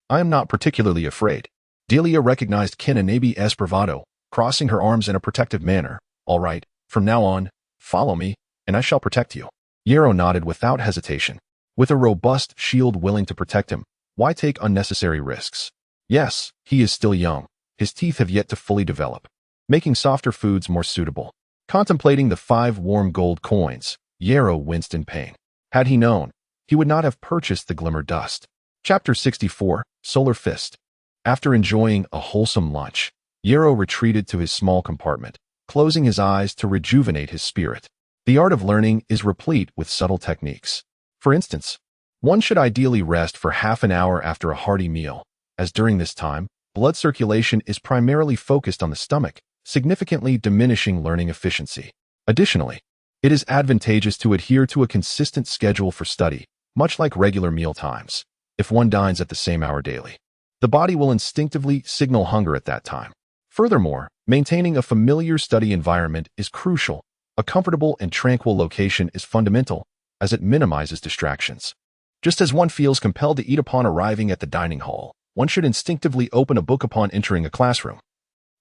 I am not particularly afraid. Delia recognized Kinanabi's bravado, crossing her arms in a protective manner. All right, from now on, follow me, and I shall protect you. Yarrow nodded without hesitation. With a robust shield willing to protect him, why take unnecessary risks? Yes, he is still young. His teeth have yet to fully develop, making softer foods more suitable. Contemplating the 5 warm gold coins, Yarrow winced in pain. Had he known, he would not have purchased the glimmer dust. Chapter 64, Solar Fist. After enjoying a wholesome lunch, Yarrow retreated to his small compartment, closing his eyes to rejuvenate his spirit. The art of learning is replete with subtle techniques. For instance, one should ideally rest for half an hour after a hearty meal, as during this time, blood circulation is primarily focused on the stomach, significantly diminishing learning efficiency. Additionally, it is advantageous to adhere to a consistent schedule for study, much like regular meal times. If one dines at the same hour daily, the body will instinctively signal hunger at that time. Furthermore, maintaining a familiar study environment is crucial. A comfortable and tranquil location is fundamental, as it minimizes distractions. Just as one feels compelled to eat upon arriving at the dining hall, one should instinctively open a book upon entering a classroom,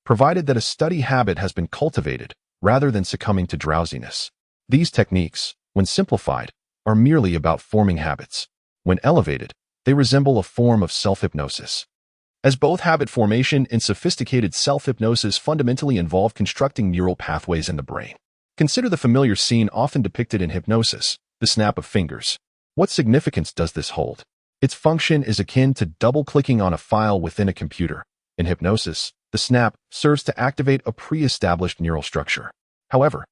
provided that a study habit has been cultivated, rather than succumbing to drowsiness. These techniques, when simplified, are merely about forming habits. When elevated, they resemble a form of self-hypnosis. As both habit formation and sophisticated self-hypnosis fundamentally involve constructing neural pathways in the brain. Consider the familiar scene often depicted in hypnosis, the snap of fingers. What significance does this hold? Its function is akin to double-clicking on a file within a computer. In hypnosis, the snap serves to activate a pre-established neural structure. However,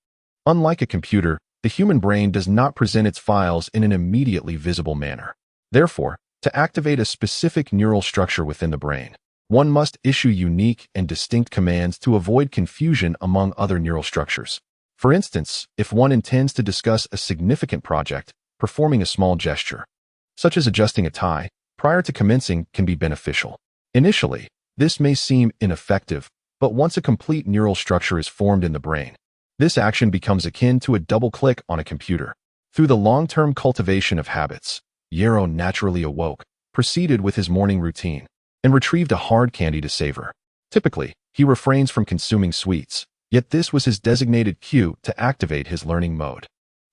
unlike a computer, the human brain does not present its files in an immediately visible manner. Therefore, to activate a specific neural structure within the brain, one must issue unique and distinct commands to avoid confusion among other neural structures. For instance, if one intends to discuss a significant project, performing a small gesture, such as adjusting a tie, prior to commencing can be beneficial. Initially, this may seem ineffective, but once a complete neural structure is formed in the brain, this action becomes akin to a double click on a computer. Through the long-term cultivation of habits, Yarrow naturally awoke, proceeded with his morning routine, and retrieved a hard candy to savor. Typically, he refrains from consuming sweets, yet this was his designated cue to activate his learning mode.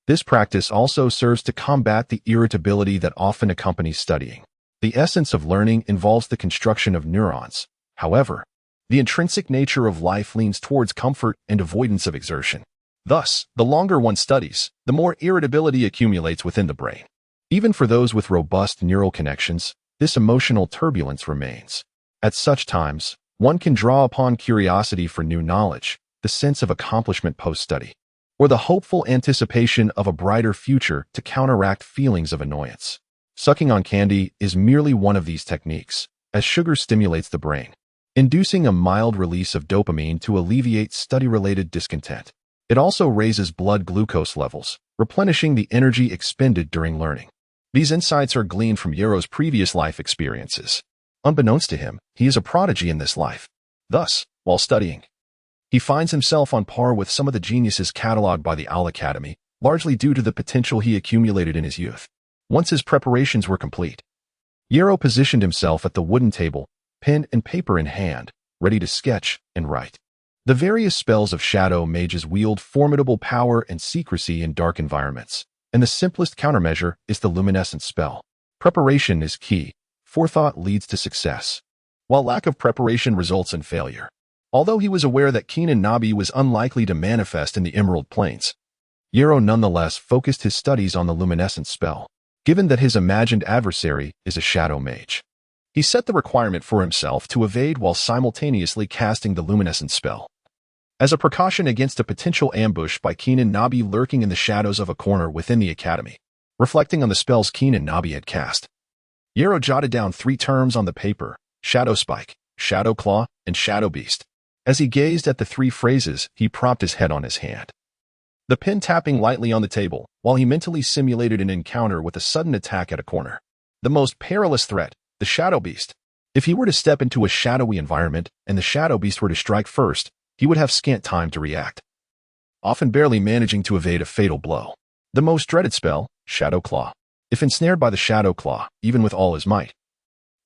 This practice also serves to combat the irritability that often accompanies studying. The essence of learning involves the construction of neurons. However, the intrinsic nature of life leans towards comfort and avoidance of exertion. Thus, the longer one studies, the more irritability accumulates within the brain. Even for those with robust neural connections, this emotional turbulence remains. At such times, one can draw upon curiosity for new knowledge, the sense of accomplishment post-study, or the hopeful anticipation of a brighter future to counteract feelings of annoyance. Sucking on candy is merely one of these techniques, as sugar stimulates the brain, inducing a mild release of dopamine to alleviate study-related discontent. It also raises blood glucose levels, replenishing the energy expended during learning. These insights are gleaned from Yarrow's previous life experiences. Unbeknownst to him, he is a prodigy in this life. Thus, while studying, he finds himself on par with some of the geniuses cataloged by the Owl Academy, largely due to the potential he accumulated in his youth. Once his preparations were complete, Yarrow positioned himself at the wooden table, pen and paper in hand, ready to sketch and write. The various spells of shadow mages wield formidable power and secrecy in dark environments, and the simplest countermeasure is the luminescent spell. Preparation is key. Forethought leads to success, while lack of preparation results in failure. Although he was aware that Keenan Nabi was unlikely to manifest in the Emerald Plains, Yarrow nonetheless focused his studies on the luminescent spell, given that his imagined adversary is a shadow mage. He set the requirement for himself to evade while simultaneously casting the luminescent spell, as a precaution against a potential ambush by Keenan Nabi lurking in the shadows of a corner within the academy. Reflecting on the spells Keenan Nabi had cast, Yarrow jotted down 3 terms on the paper: Shadow Spike, Shadow Claw, and Shadow Beast. As he gazed at the 3 phrases, he propped his head on his hand, the pen tapping lightly on the table, while he mentally simulated an encounter with a sudden attack at a corner. The most perilous threat, the Shadow Beast. If he were to step into a shadowy environment and the Shadow Beast were to strike first, he would have scant time to react, often barely managing to evade a fatal blow. The most dreaded spell, Shadow Claw. If ensnared by the Shadow Claw, even with all his might,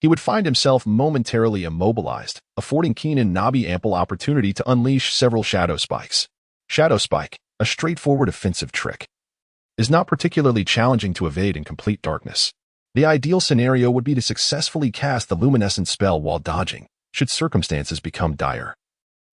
he would find himself momentarily immobilized, affording Keenan Nabi ample opportunity to unleash several Shadow Spikes. Shadow Spike, a straightforward offensive trick, is not particularly challenging to evade in complete darkness. The ideal scenario would be to successfully cast the luminescent spell while dodging, should circumstances become dire.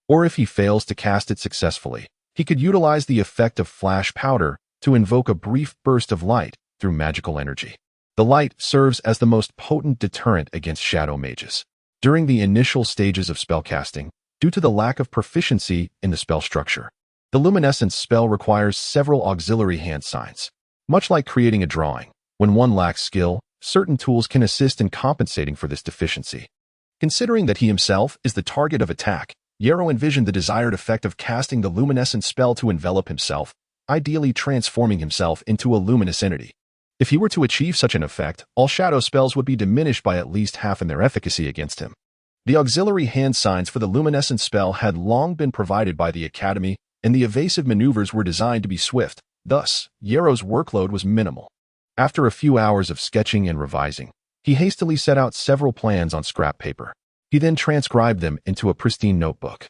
Or if he fails to cast it successfully, he could utilize the effect of flash powder to invoke a brief burst of light through magical energy. The light serves as the most potent deterrent against shadow mages. During the initial stages of spellcasting, due to the lack of proficiency in the spell structure, the luminescence spell requires several auxiliary hand signs. Much like creating a drawing, when one lacks skill, certain tools can assist in compensating for this deficiency. Considering that he himself is the target of attack, Yarrow envisioned the desired effect of casting the luminescent spell to envelop himself, ideally transforming himself into a luminous entity. If he were to achieve such an effect, all shadow spells would be diminished by at least half in their efficacy against him. The auxiliary hand signs for the luminescent spell had long been provided by the Academy, and the evasive maneuvers were designed to be swift. Thus, Yarrow's workload was minimal. After a few hours of sketching and revising, he hastily set out several plans on scrap paper. He then transcribed them into a pristine notebook.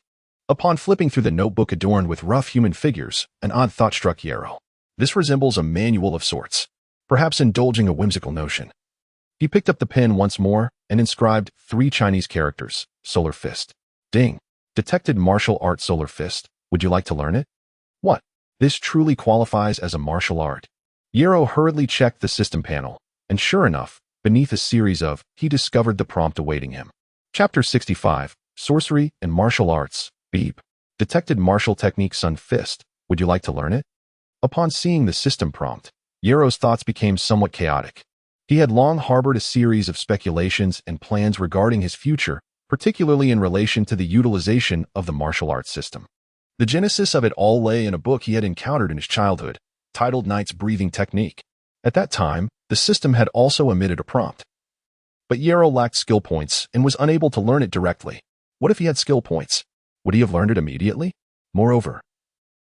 Upon flipping through the notebook adorned with rough human figures, an odd thought struck Yarrow. This resembles a manual of sorts, perhaps indulging a whimsical notion. He picked up the pen once more and inscribed 3 Chinese characters, Solar Fist. Ding. Detected martial art Solar Fist. Would you like to learn it? What? This truly qualifies as a martial art. Yarrow hurriedly checked the system panel, and sure enough, beneath a series of, he discovered the prompt awaiting him. Chapter 65, Sorcery and Martial Arts, Beep. Detected martial technique Sun Fist. Would you like to learn it? Upon seeing the system prompt, Yarrow's thoughts became somewhat chaotic. He had long harbored a series of speculations and plans regarding his future, particularly in relation to the utilization of the martial arts system. The genesis of it all lay in a book he had encountered in his childhood, titled Knight's Breathing Technique. At that time, the system had also emitted a prompt. But Yarrow lacked skill points and was unable to learn it directly. What if he had skill points? Would he have learned it immediately? Moreover,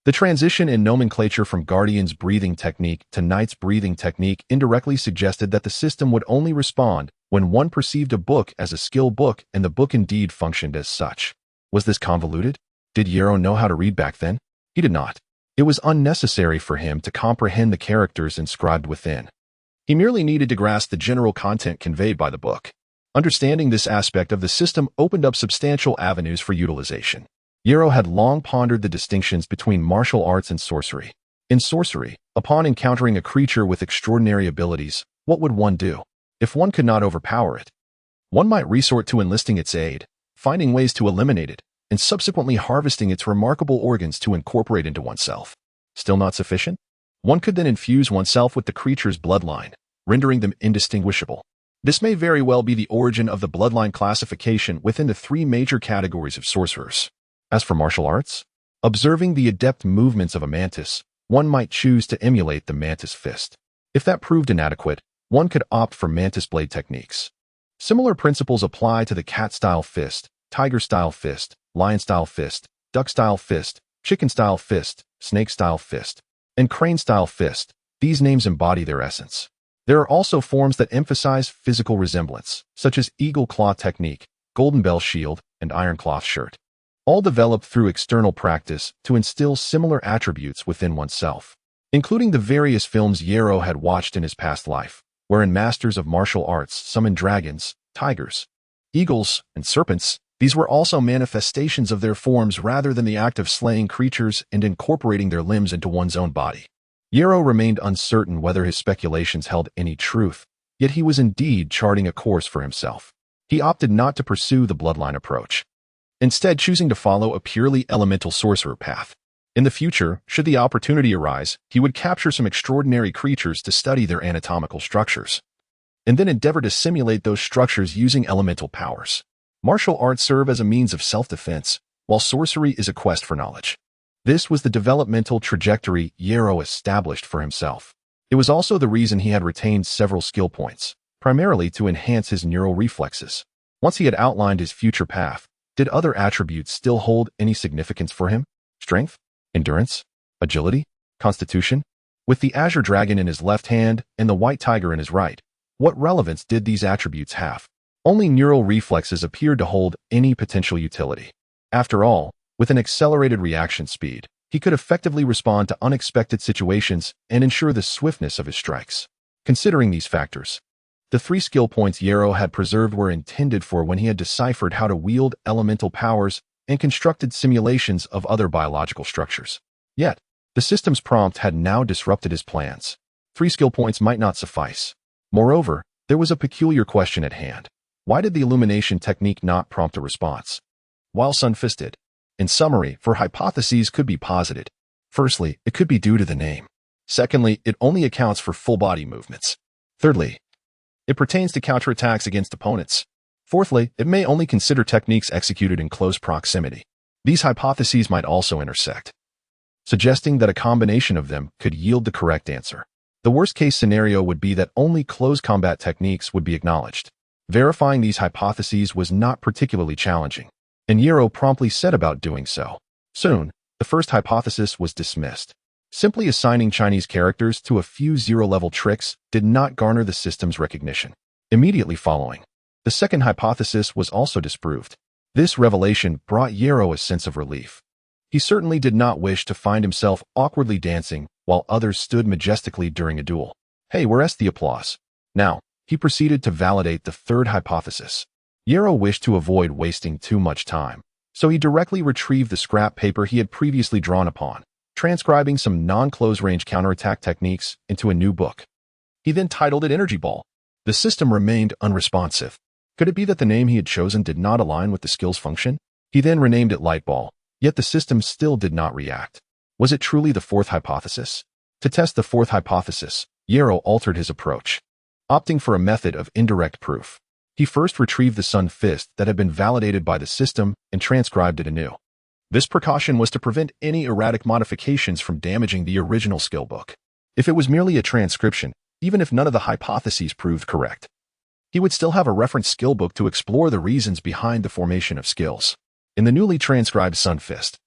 the transition in nomenclature from Guardian's breathing technique to Knight's breathing technique indirectly suggested that the system would only respond when one perceived a book as a skill book and the book indeed functioned as such. Was this convoluted? Did Yarrow know how to read back then? He did not. It was unnecessary for him to comprehend the characters inscribed within. He merely needed to grasp the general content conveyed by the book. Understanding this aspect of the system opened up substantial avenues for utilization. Yarrow had long pondered the distinctions between martial arts and sorcery. In sorcery, upon encountering a creature with extraordinary abilities, what would one do? If one could not overpower it, one might resort to enlisting its aid, finding ways to eliminate it, and subsequently harvesting its remarkable organs to incorporate into oneself. Still not sufficient? One could then infuse oneself with the creature's bloodline, rendering them indistinguishable. This may very well be the origin of the bloodline classification within the 3 major categories of sorcerers. As for martial arts, observing the adept movements of a mantis, one might choose to emulate the mantis fist. If that proved inadequate, one could opt for mantis blade techniques. Similar principles apply to the cat-style fist, tiger-style fist, lion-style fist, duck-style fist, chicken-style fist, snake-style fist, and crane-style fist. These names embody their essence. There are also forms that emphasize physical resemblance, such as eagle claw technique, golden bell shield, and iron cloth shirt, all developed through external practice to instill similar attributes within oneself, including the various films Yarrow had watched in his past life, wherein masters of martial arts summoned dragons, tigers, eagles, and serpents. These were also manifestations of their forms rather than the act of slaying creatures and incorporating their limbs into one's own body. Yarrow remained uncertain whether his speculations held any truth, yet he was indeed charting a course for himself. He opted not to pursue the bloodline approach, instead choosing to follow a purely elemental sorcerer path. In the future, should the opportunity arise, he would capture some extraordinary creatures to study their anatomical structures, and then endeavor to simulate those structures using elemental powers. Martial arts serve as a means of self-defense, while sorcery is a quest for knowledge. This was the developmental trajectory Yarrow established for himself. It was also the reason he had retained several skill points, primarily to enhance his neural reflexes. Once he had outlined his future path, did other attributes still hold any significance for him? Strength? Endurance? Agility? Constitution? With the azure dragon in his left hand and the white tiger in his right, what relevance did these attributes have? Only neural reflexes appeared to hold any potential utility. After all, with an accelerated reaction speed, he could effectively respond to unexpected situations and ensure the swiftness of his strikes. Considering these factors, the 3 skill points Yarrow had preserved were intended for when he had deciphered how to wield elemental powers and constructed simulations of other biological structures. Yet, the system's prompt had now disrupted his plans. 3 skill points might not suffice. Moreover, there was a peculiar question at hand. Why did the illumination technique not prompt a response, while Sunfist did? In summary, four hypotheses could be posited. Firstly, it could be due to the name. Secondly, it only accounts for full-body movements. Thirdly, it pertains to counterattacks against opponents. Fourthly, it may only consider techniques executed in close proximity. These hypotheses might also intersect, suggesting that a combination of them could yield the correct answer. The worst-case scenario would be that only close combat techniques would be acknowledged. Verifying these hypotheses was not particularly challenging, and Yero promptly set about doing so. Soon, the first hypothesis was dismissed. Simply assigning Chinese characters to a few zero-level tricks did not garner the system's recognition. Immediately following, the second hypothesis was also disproved. This revelation brought Yero a sense of relief. He certainly did not wish to find himself awkwardly dancing while others stood majestically during a duel. Hey, where's the applause? Now, he proceeded to validate the third hypothesis. Yero wished to avoid wasting too much time, so he directly retrieved the scrap paper he had previously drawn upon, transcribing some non-close-range counterattack techniques into a new book. He then titled it Energy Ball. The system remained unresponsive. Could it be that the name he had chosen did not align with the skill's function? He then renamed it Light Ball, yet the system still did not react. Was it truly the fourth hypothesis? To test the fourth hypothesis, Yero altered his approach, opting for a method of indirect proof. He first retrieved the Sun Fist that had been validated by the system and transcribed it anew. This precaution was to prevent any erratic modifications from damaging the original skill book. If it was merely a transcription, even if none of the hypotheses proved correct, he would still have a reference skill book to explore the reasons behind the formation of skills. In the newly transcribed Sun Fist,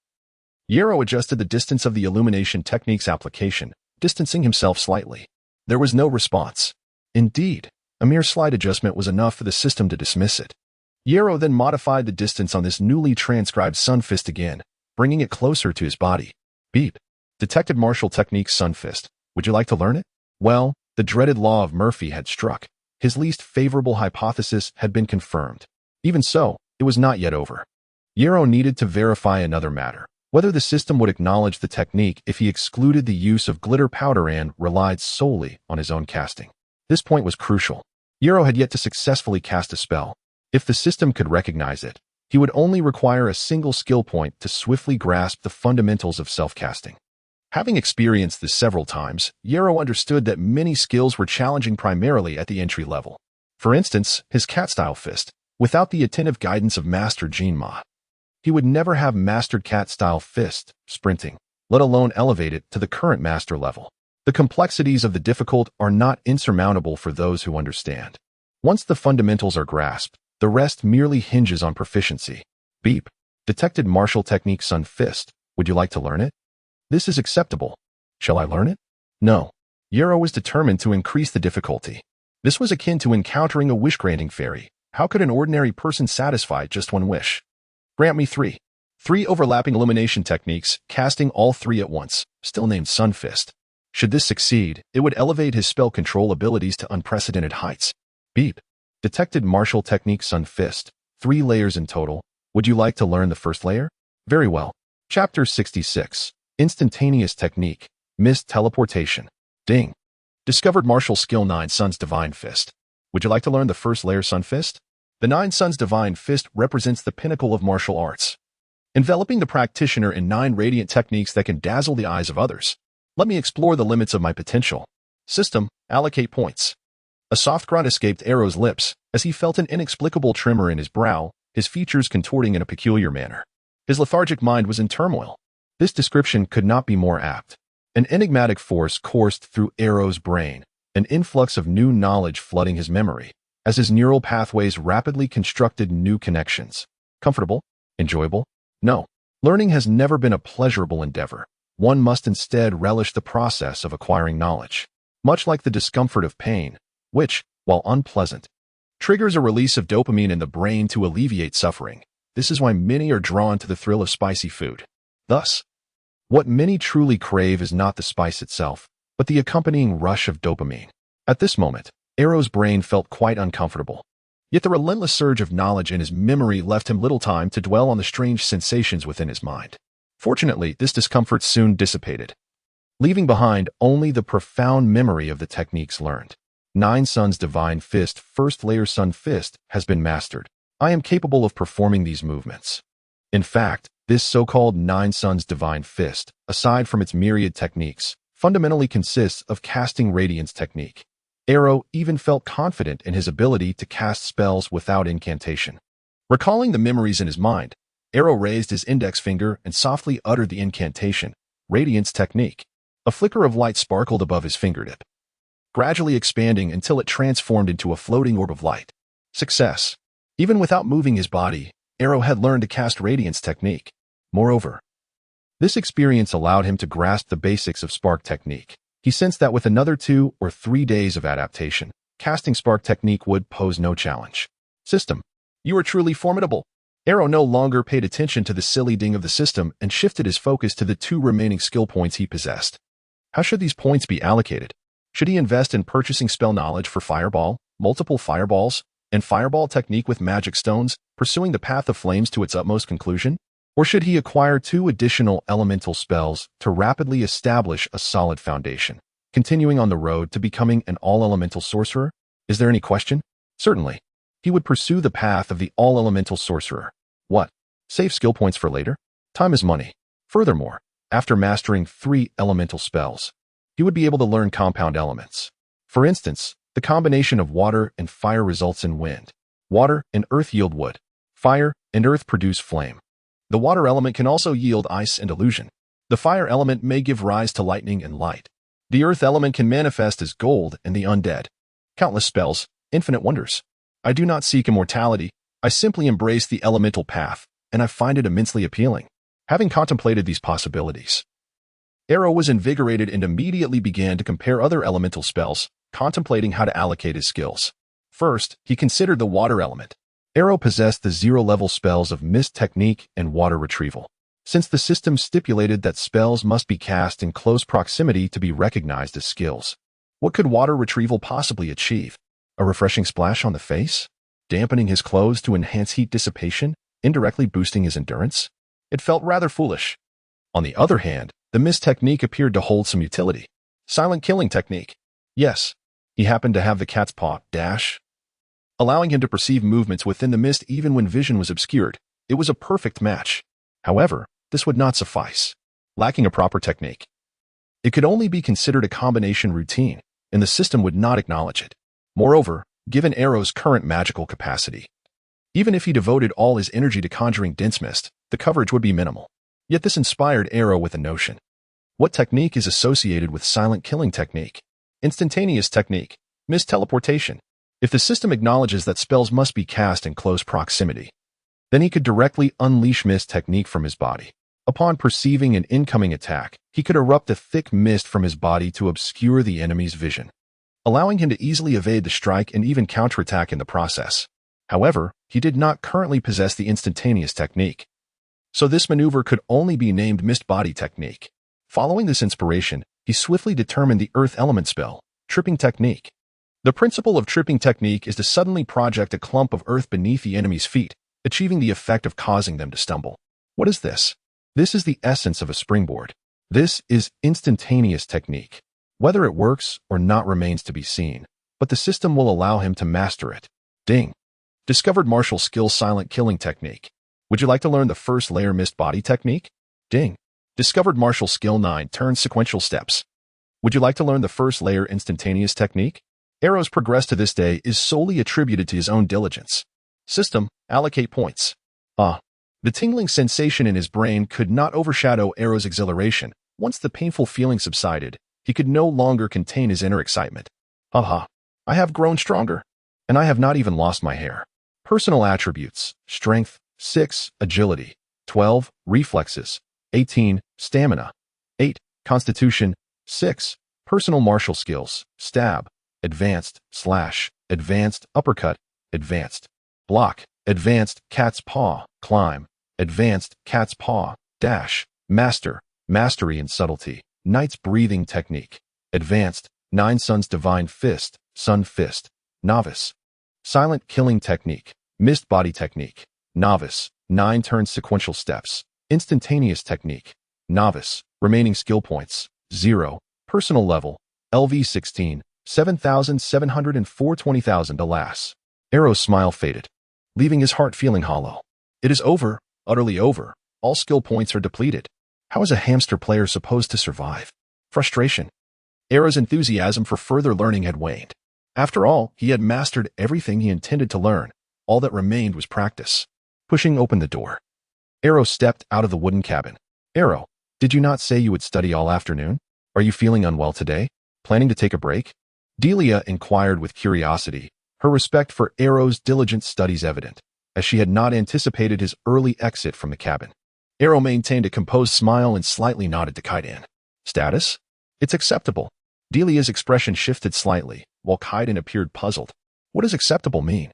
Yero adjusted the distance of the illumination technique's application, distancing himself slightly. There was no response. Indeed, a mere slight adjustment was enough for the system to dismiss it. Yero then modified the distance on this newly transcribed Sun Fist again, bringing it closer to his body. Beep. Detected martial technique Sun Fist. Would you like to learn it? Well, the dreaded law of Murphy had struck. His least favorable hypothesis had been confirmed. Even so, it was not yet over. Yero needed to verify another matter, whether the system would acknowledge the technique if he excluded the use of glitter powder and relied solely on his own casting. This point was crucial. Yero had yet to successfully cast a spell. If the system could recognize it, he would only require a single skill point to swiftly grasp the fundamentals of self-casting. Having experienced this several times, Yero understood that many skills were challenging primarily at the entry level. For instance, his cat-style fist. Without the attentive guidance of Master Jinma, he would never have mastered cat-style fist, sprinting, let alone elevate it to the current master level. The complexities of the difficult are not insurmountable for those who understand. Once the fundamentals are grasped, the rest merely hinges on proficiency. Beep. Detected martial technique Sun Fist. Would you like to learn it? This is acceptable. Shall I learn it? No. Yero was determined to increase the difficulty. This was akin to encountering a wish-granting fairy. How could an ordinary person satisfy just one wish? Grant me three. 3 overlapping illumination techniques, casting all 3 at once, still named Sun Fist. Should this succeed, it would elevate his spell control abilities to unprecedented heights. Beep. Detected martial technique Sun Fist. 3 layers in total. Would you like to learn the first layer? Very well. Chapter 66. Instantaneous technique. Mist teleportation. Ding. Discovered martial skill 9 Sun's Divine Fist. Would you like to learn the first layer Sun Fist? The 9 Sun's Divine Fist represents the pinnacle of martial arts, enveloping the practitioner in 9 radiant techniques that can dazzle the eyes of others. Let me explore the limits of my potential. System, allocate points. A soft grunt escaped Arrow's lips as he felt an inexplicable tremor in his brow, his features contorting in a peculiar manner. His lethargic mind was in turmoil. This description could not be more apt. An enigmatic force coursed through Arrow's brain, an influx of new knowledge flooding his memory, as his neural pathways rapidly constructed new connections. Comfortable? Enjoyable? No. Learning has never been a pleasurable endeavor. One must instead relish the process of acquiring knowledge. Much like the discomfort of pain, which, while unpleasant, triggers a release of dopamine in the brain to alleviate suffering. This is why many are drawn to the thrill of spicy food. Thus, what many truly crave is not the spice itself, but the accompanying rush of dopamine. At this moment, Arrow's brain felt quite uncomfortable. Yet the relentless surge of knowledge in his memory left him little time to dwell on the strange sensations within his mind. Fortunately, this discomfort soon dissipated, leaving behind only the profound memory of the techniques learned. 9 Sun's Divine Fist, first layer Sun Fist, has been mastered. I am capable of performing these movements. In fact, this so-called 9 Sun's Divine Fist, aside from its myriad techniques, fundamentally consists of casting Radiance technique. Arrow even felt confident in his ability to cast spells without incantation. Recalling the memories in his mind, Arrow raised his index finger and softly uttered the incantation, Radiance technique. A flicker of light sparkled above his fingertip, gradually expanding until it transformed into a floating orb of light. Success. Even without moving his body, Arrow had learned to cast Radiance technique. Moreover, this experience allowed him to grasp the basics of Spark technique. He sensed that with another 2 or 3 days of adaptation, casting Spark technique would pose no challenge. System. You are truly formidable. Arrow no longer paid attention to the silly ding of the system and shifted his focus to the 2 remaining skill points he possessed. How should these points be allocated? Should he invest in purchasing spell knowledge for Fireball, multiple Fireballs, and Fireball technique with magic stones, pursuing the path of flames to its utmost conclusion? Or should he acquire 2 additional elemental spells to rapidly establish a solid foundation, continuing on the road to becoming an all-elemental sorcerer? Is there any question? Certainly. He would pursue the path of the all-elemental sorcerer. What? Save skill points for later? Time is money. Furthermore, after mastering 3 elemental spells, he would be able to learn compound elements. For instance, the combination of water and fire results in wind. Water and earth yield wood. Fire and earth produce flame. The water element can also yield ice and illusion. The fire element may give rise to lightning and light. The earth element can manifest as gold and the undead. Countless spells, infinite wonders. I do not seek immortality. I simply embrace the elemental path, and I find it immensely appealing. Having contemplated these possibilities, Arrow was invigorated and immediately began to compare other elemental spells, contemplating how to allocate his skills. First, he considered the water element. Arrow possessed the 0-level spells of Mist Technique and Water Retrieval. Since the system stipulated that spells must be cast in close proximity to be recognized as skills, what could Water Retrieval possibly achieve? A refreshing splash on the face? Dampening his clothes to enhance heat dissipation, indirectly boosting his endurance? It felt rather foolish. On the other hand, the Mist Technique appeared to hold some utility. Silent Killing Technique. Yes, he happened to have the cat's paw dash, allowing him to perceive movements within the mist even when vision was obscured. It was a perfect match. However, this would not suffice. Lacking a proper technique, it could only be considered a combination routine, and the system would not acknowledge it. Moreover, given Arrow's current magical capacity, even if he devoted all his energy to conjuring dense mist, the coverage would be minimal. Yet this inspired Arrow with a notion. What technique is associated with Silent Killing Technique? Instantaneous Technique. Mist Teleportation. If the system acknowledges that spells must be cast in close proximity, then he could directly unleash Mist Technique from his body. Upon perceiving an incoming attack, he could erupt a thick mist from his body to obscure the enemy's vision, allowing him to easily evade the strike and even counterattack in the process. However, he did not currently possess the Instantaneous Technique, so this maneuver could only be named Mist Body Technique. Following this inspiration, he swiftly determined the Earth Element spell, Tripping Technique. The principle of Tripping Technique is to suddenly project a clump of earth beneath the enemy's feet, achieving the effect of causing them to stumble. What is this? This is the essence of a springboard. This is Instantaneous Technique. Whether it works or not remains to be seen, but the system will allow him to master it. Ding. Discovered martial skill Silent Killing Technique. Would you like to learn the first layer Mist Body Technique? Ding. Discovered martial skill 9 Turn Sequential Steps. Would you like to learn the first layer Instantaneous Technique? Arrow's progress to this day is solely attributed to his own diligence. System, allocate points. The tingling sensation in his brain could not overshadow Arrow's exhilaration. Once the painful feeling subsided, he could no longer contain his inner excitement. I have grown stronger, and I have not even lost my hair. Personal attributes, strength, 6, agility, 12, reflexes, 18, stamina, 8, constitution, 6, personal martial skills, stab, advanced, slash, advanced, uppercut, advanced, block, advanced, cat's paw, climb, advanced, cat's paw, dash, master, mastery and subtlety, knight's breathing technique, advanced, 9 Sun's Divine Fist, Sun Fist, novice, Silent Killing Technique, Mist Body Technique, novice, 9 Turn Sequential Steps, Instantaneous Technique, novice, remaining skill points, 0, personal level, LV 16, 7,704 20,000 alas. Arrow's smile faded, leaving his heart feeling hollow. It is over, utterly over. All skill points are depleted. How is a hamster player supposed to survive? Frustration. Arrow's enthusiasm for further learning had waned. After all, he had mastered everything he intended to learn. All that remained was practice. Pushing open the door, Arrow stepped out of the wooden cabin. Arrow, did you not say you would study all afternoon? Are you feeling unwell today? Planning to take a break? Delia inquired with curiosity, her respect for Arrow's diligent studies evident, as she had not anticipated his early exit from the cabin. Arrow maintained a composed smile and slightly nodded to Kaiden. Status? It's acceptable. Delia's expression shifted slightly, while Kaiden appeared puzzled. What does acceptable mean?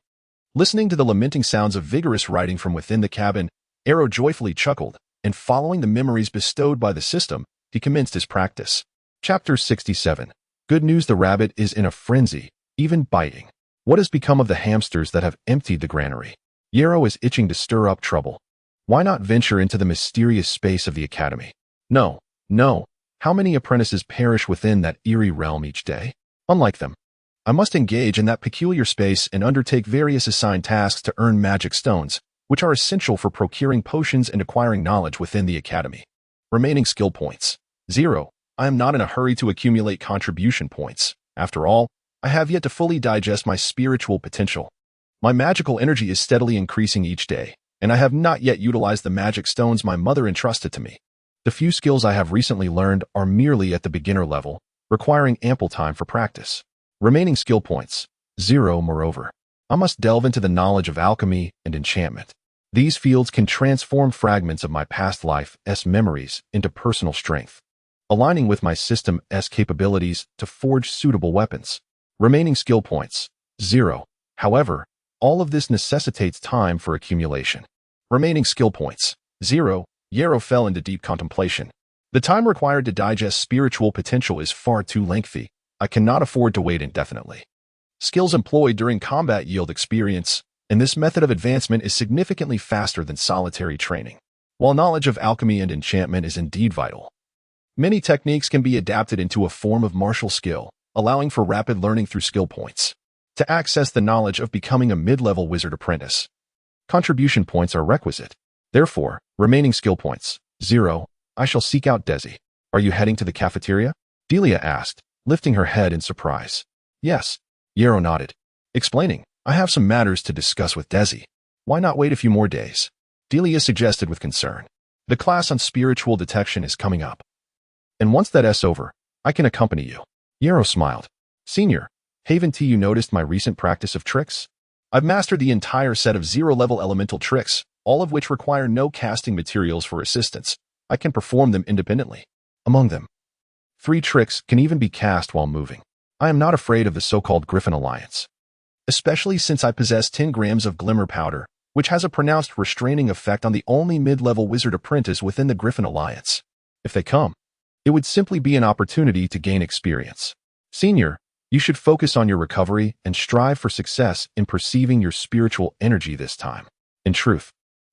Listening to the lamenting sounds of vigorous writing from within the cabin, Arrow joyfully chuckled, and following the memories bestowed by the system, he commenced his practice. Chapter 67. Good news, the rabbit is in a frenzy, even biting. What has become of the hamsters that have emptied the granary? Yarrow is itching to stir up trouble. Why not venture into the mysterious space of the academy? No, no. How many apprentices perish within that eerie realm each day? Unlike them, I must engage in that peculiar space and undertake various assigned tasks to earn magic stones, which are essential for procuring potions and acquiring knowledge within the academy. Remaining skill points. 0. I am not in a hurry to accumulate contribution points. After all, I have yet to fully digest my spiritual potential. My magical energy is steadily increasing each day, and I have not yet utilized the magic stones my mother entrusted to me. The few skills I have recently learned are merely at the beginner level, requiring ample time for practice. Remaining skill points. 0. Moreover, I must delve into the knowledge of alchemy and enchantment. These fields can transform fragments of my past life's memories into personal strength, aligning with my system's capabilities to forge suitable weapons. Remaining skill points. 0. However, all of this necessitates time for accumulation. Remaining skill points. 0. Yarrow fell into deep contemplation. The time required to digest spiritual potential is far too lengthy. I cannot afford to wait indefinitely. Skills employed during combat yield experience, and this method of advancement is significantly faster than solitary training. While knowledge of alchemy and enchantment is indeed vital, many techniques can be adapted into a form of martial skill, allowing for rapid learning through skill points. To access the knowledge of becoming a mid-level wizard apprentice, contribution points are requisite. Therefore, remaining skill points. 0. I shall seek out Desi. Are you heading to the cafeteria? Delia asked, lifting her head in surprise. Yes. Yarrow nodded, explaining, I have some matters to discuss with Desi. Why not wait a few more days? Delia suggested with concern. The class on spiritual detection is coming up, and once that's over, I can accompany you. Yarrow smiled. Senior, haven't you noticed my recent practice of tricks? I've mastered the entire set of 0-level elemental tricks, all of which require no casting materials for assistance. I can perform them independently. Among them, 3 tricks can even be cast while moving. I am not afraid of the so-called Griffin Alliance, especially since I possess 10 grams of glimmer powder, which has a pronounced restraining effect on the only mid-level wizard apprentice within the Griffin Alliance. If they come, it would simply be an opportunity to gain experience. Senior, you should focus on your recovery and strive for success in perceiving your spiritual energy this time. In truth,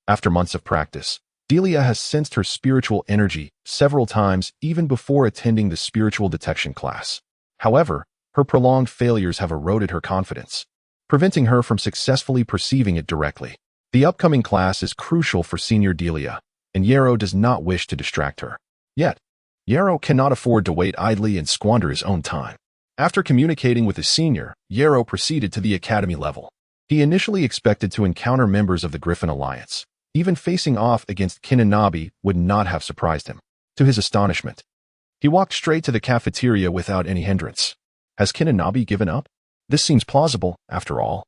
after months of practice, Delia has sensed her spiritual energy several times even before attending the spiritual detection class. However, her prolonged failures have eroded her confidence, preventing her from successfully perceiving it directly. The upcoming class is crucial for Senior Delia, and Yarrow does not wish to distract her. Yet, Yarrow cannot afford to wait idly and squander his own time. After communicating with the senior, Yarrow proceeded to the academy level. He initially expected to encounter members of the Griffin Alliance. Even facing off against Kinanabi would not have surprised him. To his astonishment, he walked straight to the cafeteria without any hindrance. Has Kinanabi given up? This seems plausible, after all.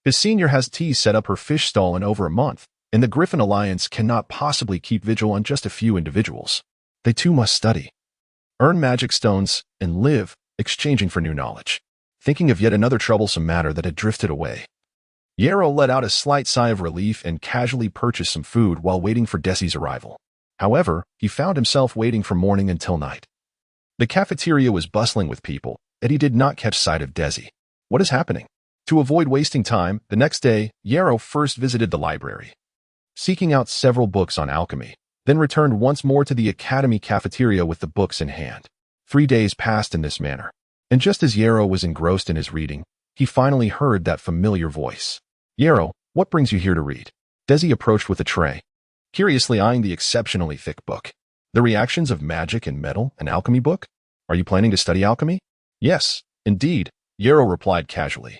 His senior has tea set up her fish stall in over a month, and the Griffin Alliance cannot possibly keep vigil on just a few individuals. They too must study, earn magic stones, and live, exchanging for new knowledge. Thinking of yet another troublesome matter that had drifted away, Yarrow let out a slight sigh of relief and casually purchased some food while waiting for Desi's arrival. However, he found himself waiting from morning until night. The cafeteria was bustling with people, and he did not catch sight of Desi. What is happening? To avoid wasting time, the next day, Yarrow first visited the library, seeking out several books on alchemy, then returned once more to the academy cafeteria with the books in hand. 3 days passed in this manner. And just as Yarrow was engrossed in his reading, he finally heard that familiar voice. Yarrow, what brings you here to read? Desi approached with a tray, curiously eyeing the exceptionally thick book. The Reactions of Magic and Metal, an alchemy book? Are you planning to study alchemy? Yes, indeed, Yarrow replied casually,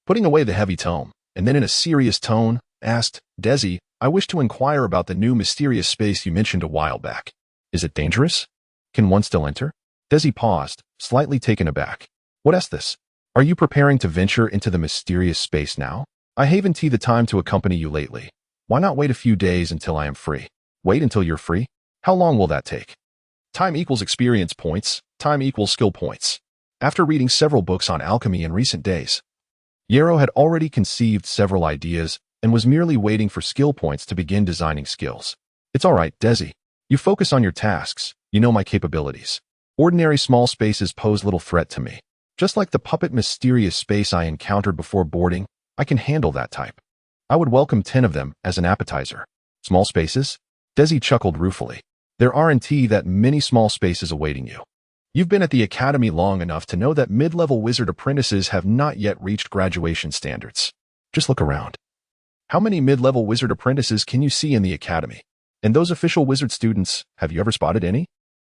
putting away the heavy tome, and then in a serious tone, asked, Desi, I wish to inquire about the new mysterious space you mentioned a while back. Is it dangerous? Can one still enter? Desi paused, slightly taken aback. What is this? Are you preparing to venture into the mysterious space now? I haven't the time to accompany you lately. Why not wait a few days until I am free? Wait until you're free? How long will that take? Time equals experience points. Time equals skill points. After reading several books on alchemy in recent days, Yarrow had already conceived several ideas and was merely waiting for skill points to begin designing skills. It's all right, Desi. You focus on your tasks. You know my capabilities. Ordinary small spaces pose little threat to me. Just like the puppet mysterious space I encountered before boarding, I can handle that type. I would welcome 10 of them as an appetizer. Small spaces? Desi chuckled ruefully. There aren't that many small spaces awaiting you. You've been at the academy long enough to know that mid-level wizard apprentices have not yet reached graduation standards. Just look around. How many mid-level wizard apprentices can you see in the academy? And those official wizard students, have you ever spotted any?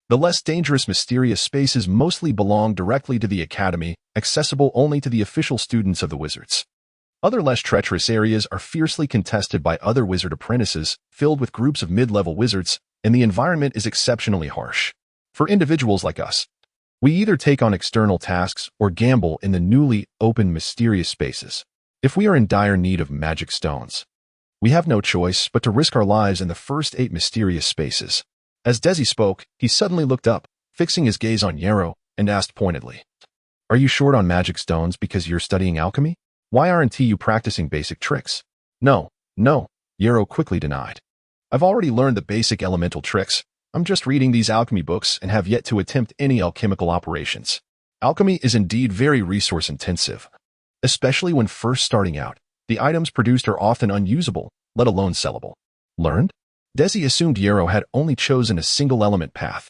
The less dangerous mysterious spaces mostly belong directly to the academy, accessible only to the official students of the wizards. Other less treacherous areas are fiercely contested by other wizard apprentices, filled with groups of mid-level wizards, and the environment is exceptionally harsh. For individuals like us, we either take on external tasks or gamble in the newly open mysterious spaces. If we are in dire need of magic stones, we have no choice but to risk our lives in the first 8 mysterious spaces. As Desi spoke, he suddenly looked up, fixing his gaze on Yarrow, and asked pointedly, Are you short on magic stones because you're studying alchemy? Why aren't you practicing basic tricks? No, Yarrow quickly denied. I've already learned the basic elemental tricks. I'm just reading these alchemy books and have yet to attempt any alchemical operations. Alchemy is indeed very resource-intensive, especially when first starting out. The items produced are often unusable, let alone sellable. Learned? Desi assumed Yarrow had only chosen a single element path,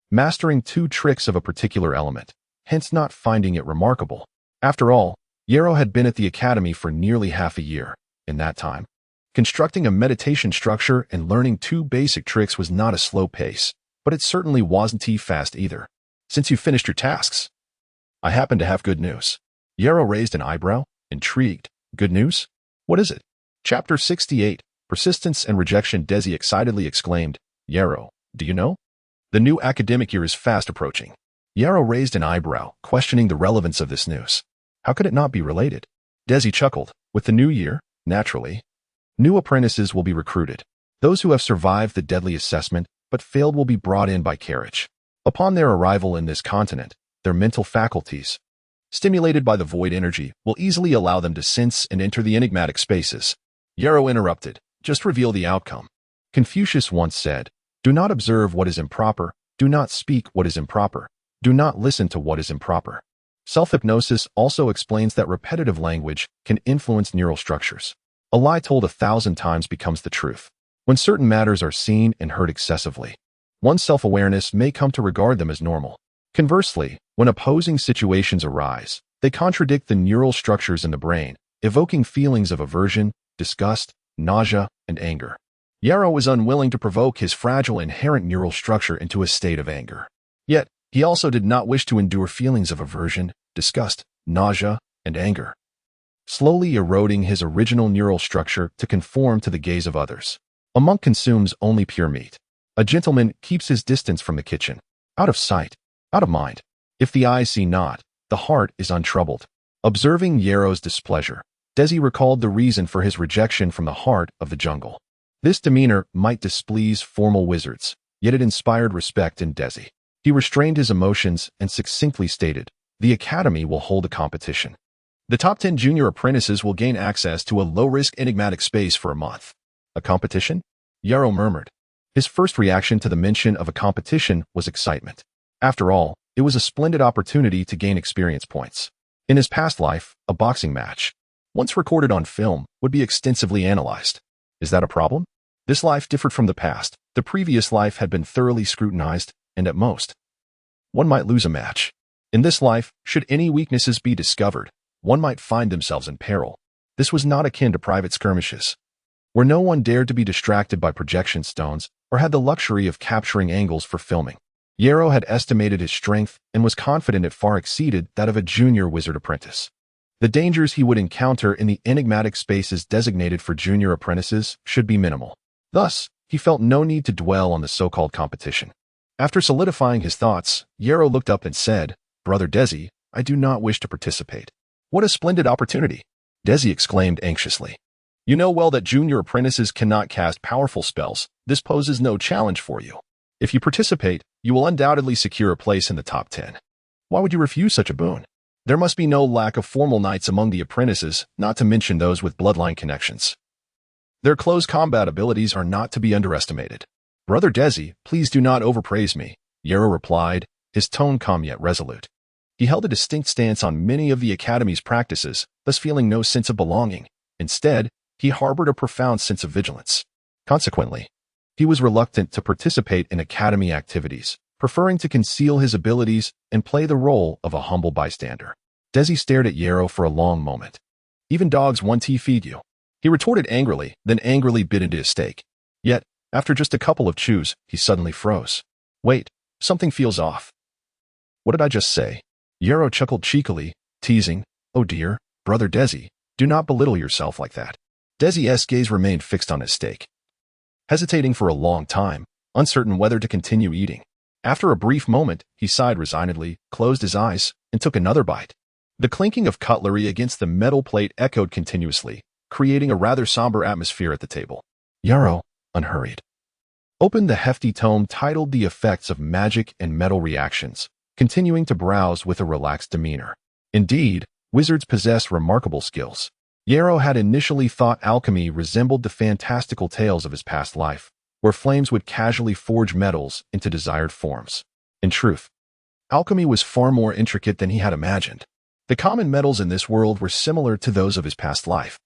mastering 2 tricks of a particular element, hence not finding it remarkable. After all, Yarrow had been at the academy for nearly half a year. In that time, constructing a meditation structure and learning 2 basic tricks was not a slow pace, but it certainly wasn't fast either. Since you finished your tasks, I happen to have good news. Yarrow raised an eyebrow, intrigued. Good news? What is it? Chapter 68, Persistence and Rejection. Desi excitedly exclaimed, Yarrow, do you know? The new academic year is fast approaching. Yarrow raised an eyebrow, questioning the relevance of this news. How could it not be related? Desi chuckled. With the new year, naturally, new apprentices will be recruited. Those who have survived the deadly assessment but failed will be brought in by carriage. Upon their arrival in this continent, their mental faculties, stimulated by the void energy, will easily allow them to sense and enter the enigmatic spaces. Yarrow interrupted. Just reveal the outcome. Confucius once said, Do not observe what is improper, do not speak what is improper, do not listen to what is improper. Self-hypnosis also explains that repetitive language can influence neural structures. A lie told 1,000 times becomes the truth. When certain matters are seen and heard excessively, one's self-awareness may come to regard them as normal. Conversely, when opposing situations arise, they contradict the neural structures in the brain, evoking feelings of aversion, disgust, nausea, and anger. Yarrow was unwilling to provoke his fragile inherent neural structure into a state of anger. Yet, he also did not wish to endure feelings of aversion, disgust, nausea, and anger, slowly eroding his original neural structure to conform to the gaze of others. A monk consumes only pure meat. A gentleman keeps his distance from the kitchen. Out of sight, out of mind. If the eyes see not, the heart is untroubled. Observing Yarrow's displeasure, Desi recalled the reason for his rejection from the heart of the jungle. This demeanor might displease formal wizards, yet it inspired respect in Desi. He restrained his emotions and succinctly stated, The academy will hold a competition. The top 10 junior apprentices will gain access to a low-risk enigmatic space for a month. A competition? Yarrow murmured. His first reaction to the mention of a competition was excitement. After all, it was a splendid opportunity to gain experience points. In his past life, a boxing match, once recorded on film, would be extensively analyzed. Is that a problem? This life differed from the past. The previous life had been thoroughly scrutinized, and at most, one might lose a match. In this life, should any weaknesses be discovered, one might find themselves in peril. This was not akin to private skirmishes, where no one dared to be distracted by projection stones or had the luxury of capturing angles for filming. Yarrow had estimated his strength and was confident it far exceeded that of a junior wizard apprentice. The dangers he would encounter in the enigmatic spaces designated for junior apprentices should be minimal. Thus, he felt no need to dwell on the so-called competition. After solidifying his thoughts, Yarrow looked up and said, "Brother Desi, I do not wish to participate." "What a splendid opportunity!" Desi exclaimed anxiously. "You know well that junior apprentices cannot cast powerful spells. This poses no challenge for you. If you participate, you will undoubtedly secure a place in the top 10. Why would you refuse such a boon? There must be no lack of formal knights among the apprentices, not to mention those with bloodline connections. Their close combat abilities are not to be underestimated." "Brother Desi, please do not overpraise me," Yarrow replied, his tone calm yet resolute. He held a distinct stance on many of the Academy's practices, thus feeling no sense of belonging. Instead, he harbored a profound sense of vigilance. Consequently, he was reluctant to participate in Academy activities, preferring to conceal his abilities and play the role of a humble bystander. Desi stared at Yarrow for a long moment. "Even dogs want to feed you," he retorted angrily, then angrily bit into his steak. Yet, after just a couple of chews, he suddenly froze. "Wait, something feels off." "What did I just say?" Yarrow chuckled cheekily, teasing, "Oh dear, Brother Desi, do not belittle yourself like that." Desi's gaze remained fixed on his steak, hesitating for a long time, uncertain whether to continue eating. After a brief moment, he sighed resignedly, closed his eyes, and took another bite. The clinking of cutlery against the metal plate echoed continuously, creating a rather somber atmosphere at the table. Yarrow, unhurried, opened the hefty tome titled The Effects of Magic and Metal Reactions, continuing to browse with a relaxed demeanor. Indeed, wizards possess remarkable skills. Yarrow had initially thought alchemy resembled the fantastical tales of his past life, where flames would casually forge metals into desired forms. In truth, alchemy was far more intricate than he had imagined. The common metals in this world were similar to those of his past life.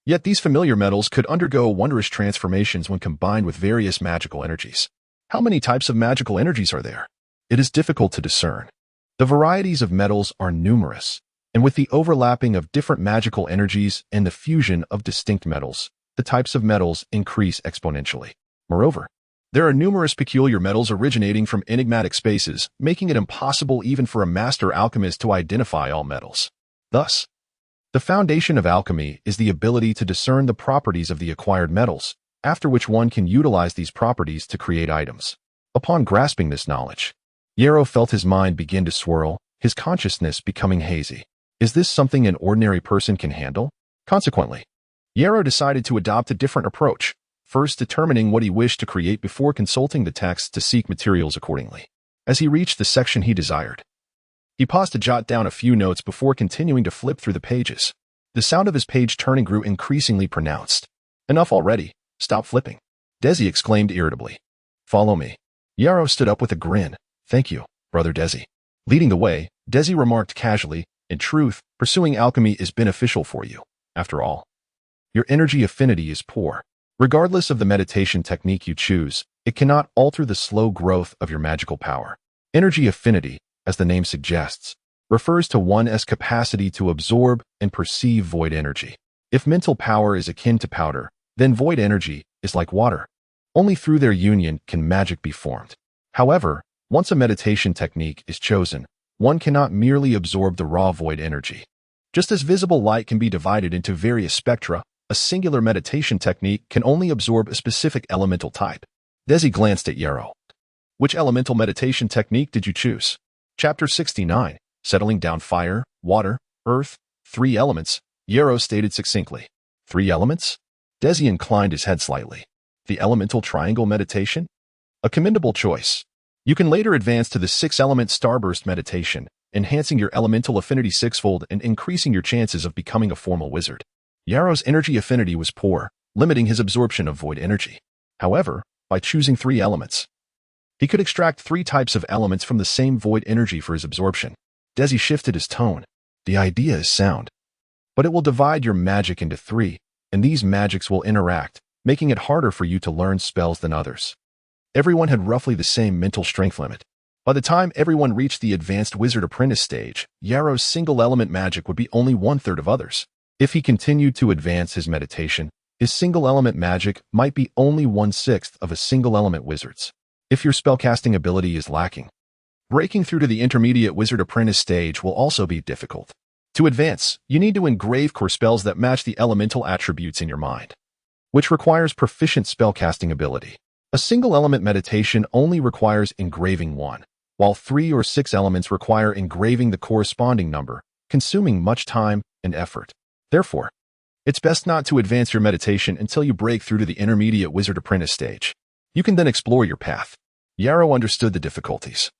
Yet these familiar metals could undergo wondrous transformations when combined with various magical energies. How many types of magical energies are there? It is difficult to discern. The varieties of metals are numerous, and with the overlapping of different magical energies and the fusion of distinct metals, the types of metals increase exponentially. Moreover, there are numerous peculiar metals originating from enigmatic spaces, making it impossible even for a master alchemist to identify all metals. Thus, the foundation of alchemy is the ability to discern the properties of the acquired metals, after which one can utilize these properties to create items. Upon grasping this knowledge, Yarrow felt his mind begin to swirl, his consciousness becoming hazy. Is this something an ordinary person can handle? Consequently, Yarrow decided to adopt a different approach, first determining what he wished to create before consulting the text to seek materials accordingly. As he reached the section he desired, he paused to jot down a few notes before continuing to flip through the pages. The sound of his page turning grew increasingly pronounced. "Enough already. Stop flipping," Desi exclaimed irritably. "Follow me." Yarrow stood up with a grin. "Thank you, Brother Desi." Leading the way, Desi remarked casually, "In truth, pursuing alchemy is beneficial for you. After all, your energy affinity is poor. Regardless of the meditation technique you choose, it cannot alter the slow growth of your magical power. Energy affinity, as the name suggests, refers to one's capacity to absorb and perceive void energy. If mental power is akin to powder, then void energy is like water. Only through their union can magic be formed. However, once a meditation technique is chosen, one cannot merely absorb the raw void energy. Just as visible light can be divided into various spectra, a singular meditation technique can only absorb a specific elemental type. Desi glanced at Yarrow. "Which elemental meditation technique did you choose?" Chapter 69, Settling Down Fire, Water, Earth, 3 Elements, Yarrow stated succinctly. 3 elements? Desi inclined his head slightly. The elemental triangle meditation? A commendable choice. You can later advance to the 6-element starburst meditation, enhancing your elemental affinity sixfold and increasing your chances of becoming a formal wizard. Yarrow's energy affinity was poor, limiting his absorption of void energy. However, by choosing 3 elements, he could extract 3 types of elements from the same void energy for his absorption. Desi shifted his tone. "The idea is sound, but it will divide your magic into 3, and these magics will interact, making it harder for you to learn spells than others." Everyone had roughly the same mental strength limit. By the time everyone reached the advanced wizard apprentice stage, Yarrow's single-element magic would be only one-third of others. If he continued to advance his meditation, his single-element magic might be only one-sixth of a single-element wizard's. If your spellcasting ability is lacking, breaking through to the intermediate wizard apprentice stage will also be difficult. To advance, you need to engrave core spells that match the elemental attributes in your mind, which requires proficient spellcasting ability. A single-element meditation only requires engraving one, while 3 or 6 elements require engraving the corresponding number, consuming much time and effort. Therefore, it's best not to advance your meditation until you break through to the intermediate wizard apprentice stage. You can then explore your path. Yarrow understood the difficulties,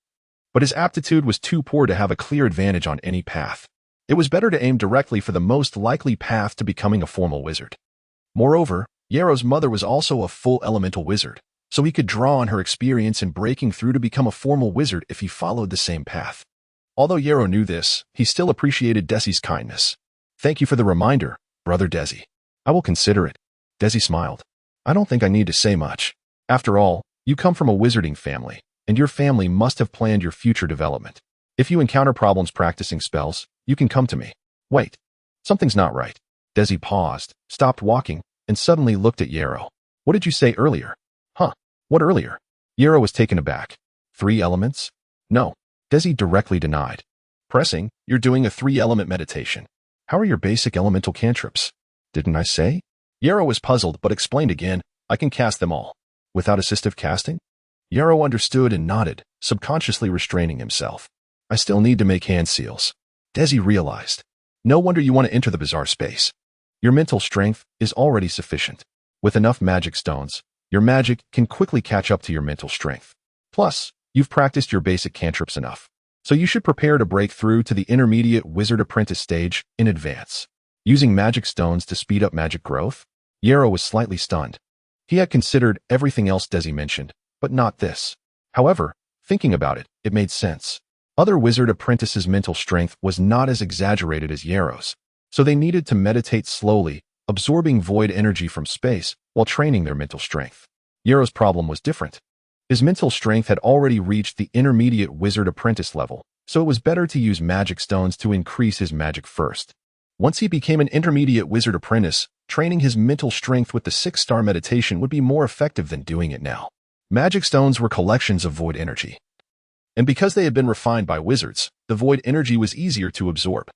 but his aptitude was too poor to have a clear advantage on any path. It was better to aim directly for the most likely path to becoming a formal wizard. Moreover, Yarrow's mother was also a full elemental wizard, so he could draw on her experience in breaking through to become a formal wizard if he followed the same path. Although Yarrow knew this, he still appreciated Desi's kindness. "Thank you for the reminder, Brother Desi. I will consider it." Desi smiled. "I don't think I need to say much. After all, you come from a wizarding family, and your family must have planned your future development. If you encounter problems practicing spells, you can come to me." "Wait, something's not right." Desi paused, stopped walking, and suddenly looked at Yarrow. "What did you say earlier?" "Huh? What earlier?" Yarrow was taken aback. 3 elements? "No," Desi directly denied. "Pressing, you're doing a 3-element meditation. How are your basic elemental cantrips?" "Didn't I say?" Yarrow was puzzled but explained again, "I can cast them all." "Without assistive casting?" Yarrow understood and nodded, subconsciously restraining himself. "I still need to make hand seals." Desi realized. "No wonder you want to enter the bizarre space. Your mental strength is already sufficient. With enough magic stones, your magic can quickly catch up to your mental strength. Plus, you've practiced your basic cantrips enough. So you should prepare to break through to the intermediate wizard apprentice stage in advance." Using magic stones to speed up magic growth? Yarrow was slightly stunned. He had considered everything else Desi mentioned, but not this. However, thinking about it, it made sense. Other wizard apprentices' mental strength was not as exaggerated as Yarrow's, so they needed to meditate slowly, absorbing void energy from space while training their mental strength. Yarrow's problem was different. His mental strength had already reached the intermediate wizard apprentice level, so it was better to use magic stones to increase his magic first. Once he became an intermediate wizard apprentice, training his mental strength with the 6-star meditation would be more effective than doing it now. Magic stones were collections of void energy, and because they had been refined by wizards, the void energy was easier to absorb.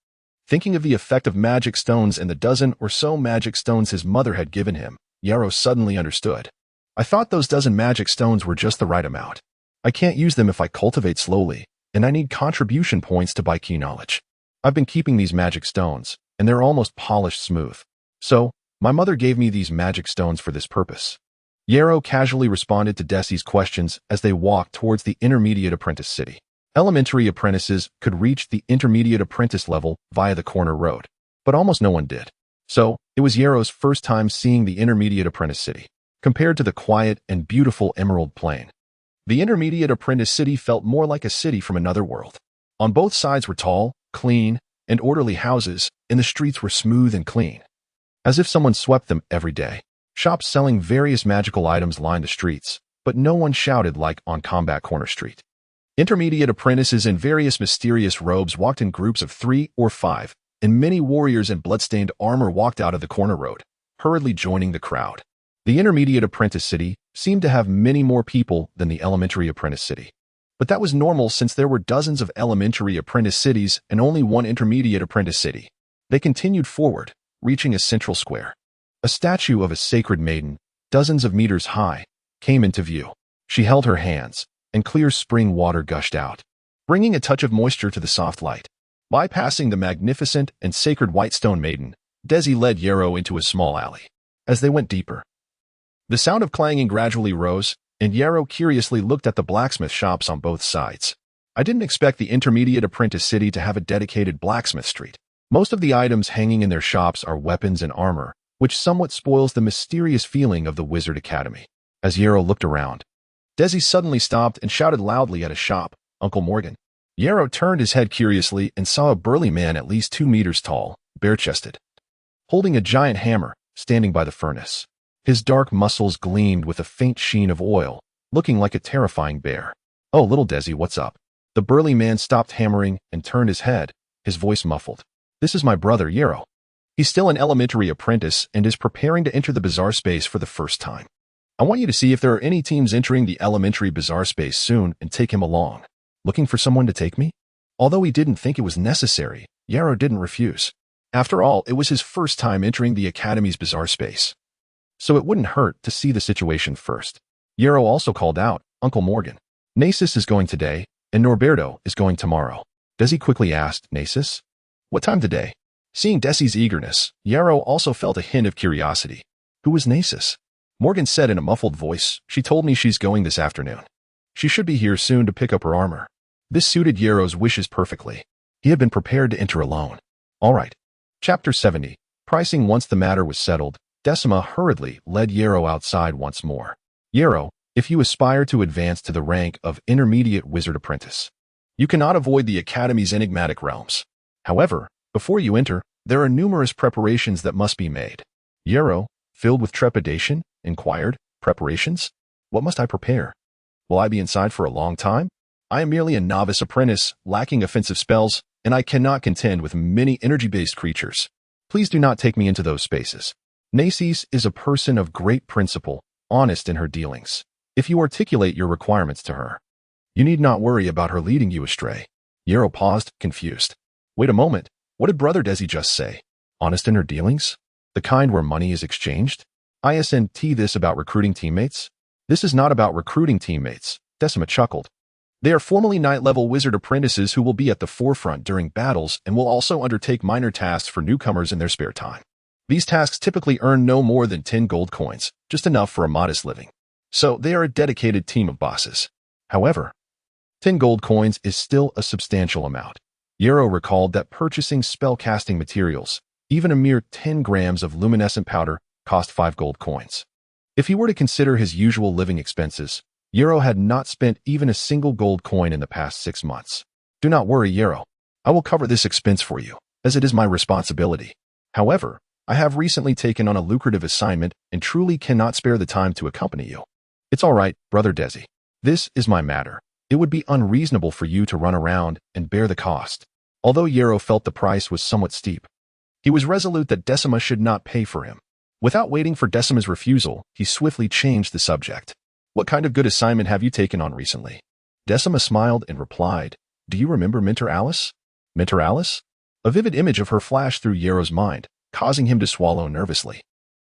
Thinking of the effect of magic stones and the dozen or so magic stones his mother had given him, Yarrow suddenly understood. "I thought those dozen magic stones were just the right amount. I can't use them if I cultivate slowly, and I need contribution points to buy key knowledge. I've been keeping these magic stones, and they're almost polished smooth. So, my mother gave me these magic stones for this purpose." Yarrow casually responded to Desi's questions as they walked towards the intermediate apprentice city. Elementary apprentices could reach the intermediate apprentice level via the corner road, but almost no one did. So, it was Yarrow's first time seeing the intermediate apprentice city. Compared to the quiet and beautiful Emerald Plain, the intermediate apprentice city felt more like a city from another world. On both sides were tall, clean, and orderly houses, and the streets were smooth and clean, as if someone swept them every day. Shops selling various magical items lined the streets, but no one shouted like on Combat Corner Street. Intermediate apprentices in various mysterious robes walked in groups of 3 or 5, and many warriors in bloodstained armor walked out of the corner road, hurriedly joining the crowd. The intermediate apprentice city seemed to have many more people than the elementary apprentice city. But that was normal since there were dozens of elementary apprentice cities and only one intermediate apprentice city. They continued forward, reaching a central square. A statue of a sacred maiden, dozens of meters high, came into view. She held her hands, and clear spring water gushed out, bringing a touch of moisture to the soft light. Bypassing the magnificent and sacred white stone maiden, Desi led Yarrow into a small alley. As they went deeper, the sound of clanging gradually rose, and Yarrow curiously looked at the blacksmith shops on both sides. I didn't expect the intermediate apprentice city to have a dedicated blacksmith street. Most of the items hanging in their shops are weapons and armor, which somewhat spoils the mysterious feeling of the Wizard Academy. As Yarrow looked around, Desi suddenly stopped and shouted loudly at a shop, "Uncle Morgan." Yarrow turned his head curiously and saw a burly man at least 2 meters tall, bare-chested, holding a giant hammer, standing by the furnace. His dark muscles gleamed with a faint sheen of oil, looking like a terrifying bear. Oh, little Desi, what's up? The burly man stopped hammering and turned his head, his voice muffled. This is my brother, Yero. He's still an elementary apprentice and is preparing to enter the bazaar space for the first time. I want you to see if there are any teams entering the elementary bazaar space soon and take him along. Looking for someone to take me? Although he didn't think it was necessary, Yero didn't refuse. After all, it was his first time entering the academy's bazaar space. So it wouldn't hurt to see the situation first. Yero also called out, Uncle Morgan. Nasus is going today, and Norberto is going tomorrow. Desi quickly asked, Nasus? What time today? Seeing Desi's eagerness, Yero also felt a hint of curiosity. Who was Nasus? Morgan said in a muffled voice, she told me she's going this afternoon. She should be here soon to pick up her armor. This suited Yero's wishes perfectly. He had been prepared to enter alone. All right. Chapter 70. Pricing. Once the matter was settled, Decima hurriedly led Yero outside once more. Yero, if you aspire to advance to the rank of intermediate wizard apprentice, you cannot avoid the Academy's enigmatic realms. However, before you enter, there are numerous preparations that must be made. Yero, filled with trepidation, inquired, Preparations? What must I prepare? Will I be inside for a long time? I am merely a novice apprentice, lacking offensive spells, and I cannot contend with many energy-based creatures. Please do not take me into those spaces. Nasus is a person of great principle, honest in her dealings. If you articulate your requirements to her, you need not worry about her leading you astray. Yero paused, confused. Wait a moment. What did Brother Desi just say? Honest in her dealings? The kind where money is exchanged? Isn't this about recruiting teammates? This is not about recruiting teammates, Decima chuckled. They are formerly night-level wizard apprentices who will be at the forefront during battles and will also undertake minor tasks for newcomers in their spare time. These tasks typically earn no more than 10 gold coins, just enough for a modest living. So they are a dedicated team of bosses. However, 10 gold coins is still a substantial amount. Yero recalled that purchasing spell-casting materials, even a mere 10 grams of luminescent powder, cost 5 gold coins. If he were to consider his usual living expenses, Yero had not spent even a single gold coin in the past 6 months. Do not worry, Yero. I will cover this expense for you, as it is my responsibility. However, I have recently taken on a lucrative assignment and truly cannot spare the time to accompany you. It's all right, Brother Desi. This is my matter. It would be unreasonable for you to run around and bear the cost. Although Yero felt the price was somewhat steep, he was resolute that Decima should not pay for him. Without waiting for Decima's refusal, he swiftly changed the subject. What kind of good assignment have you taken on recently? Decima smiled and replied, Do you remember Mentor Alice? Mentor Alice? A vivid image of her flashed through Yero's mind, causing him to swallow nervously.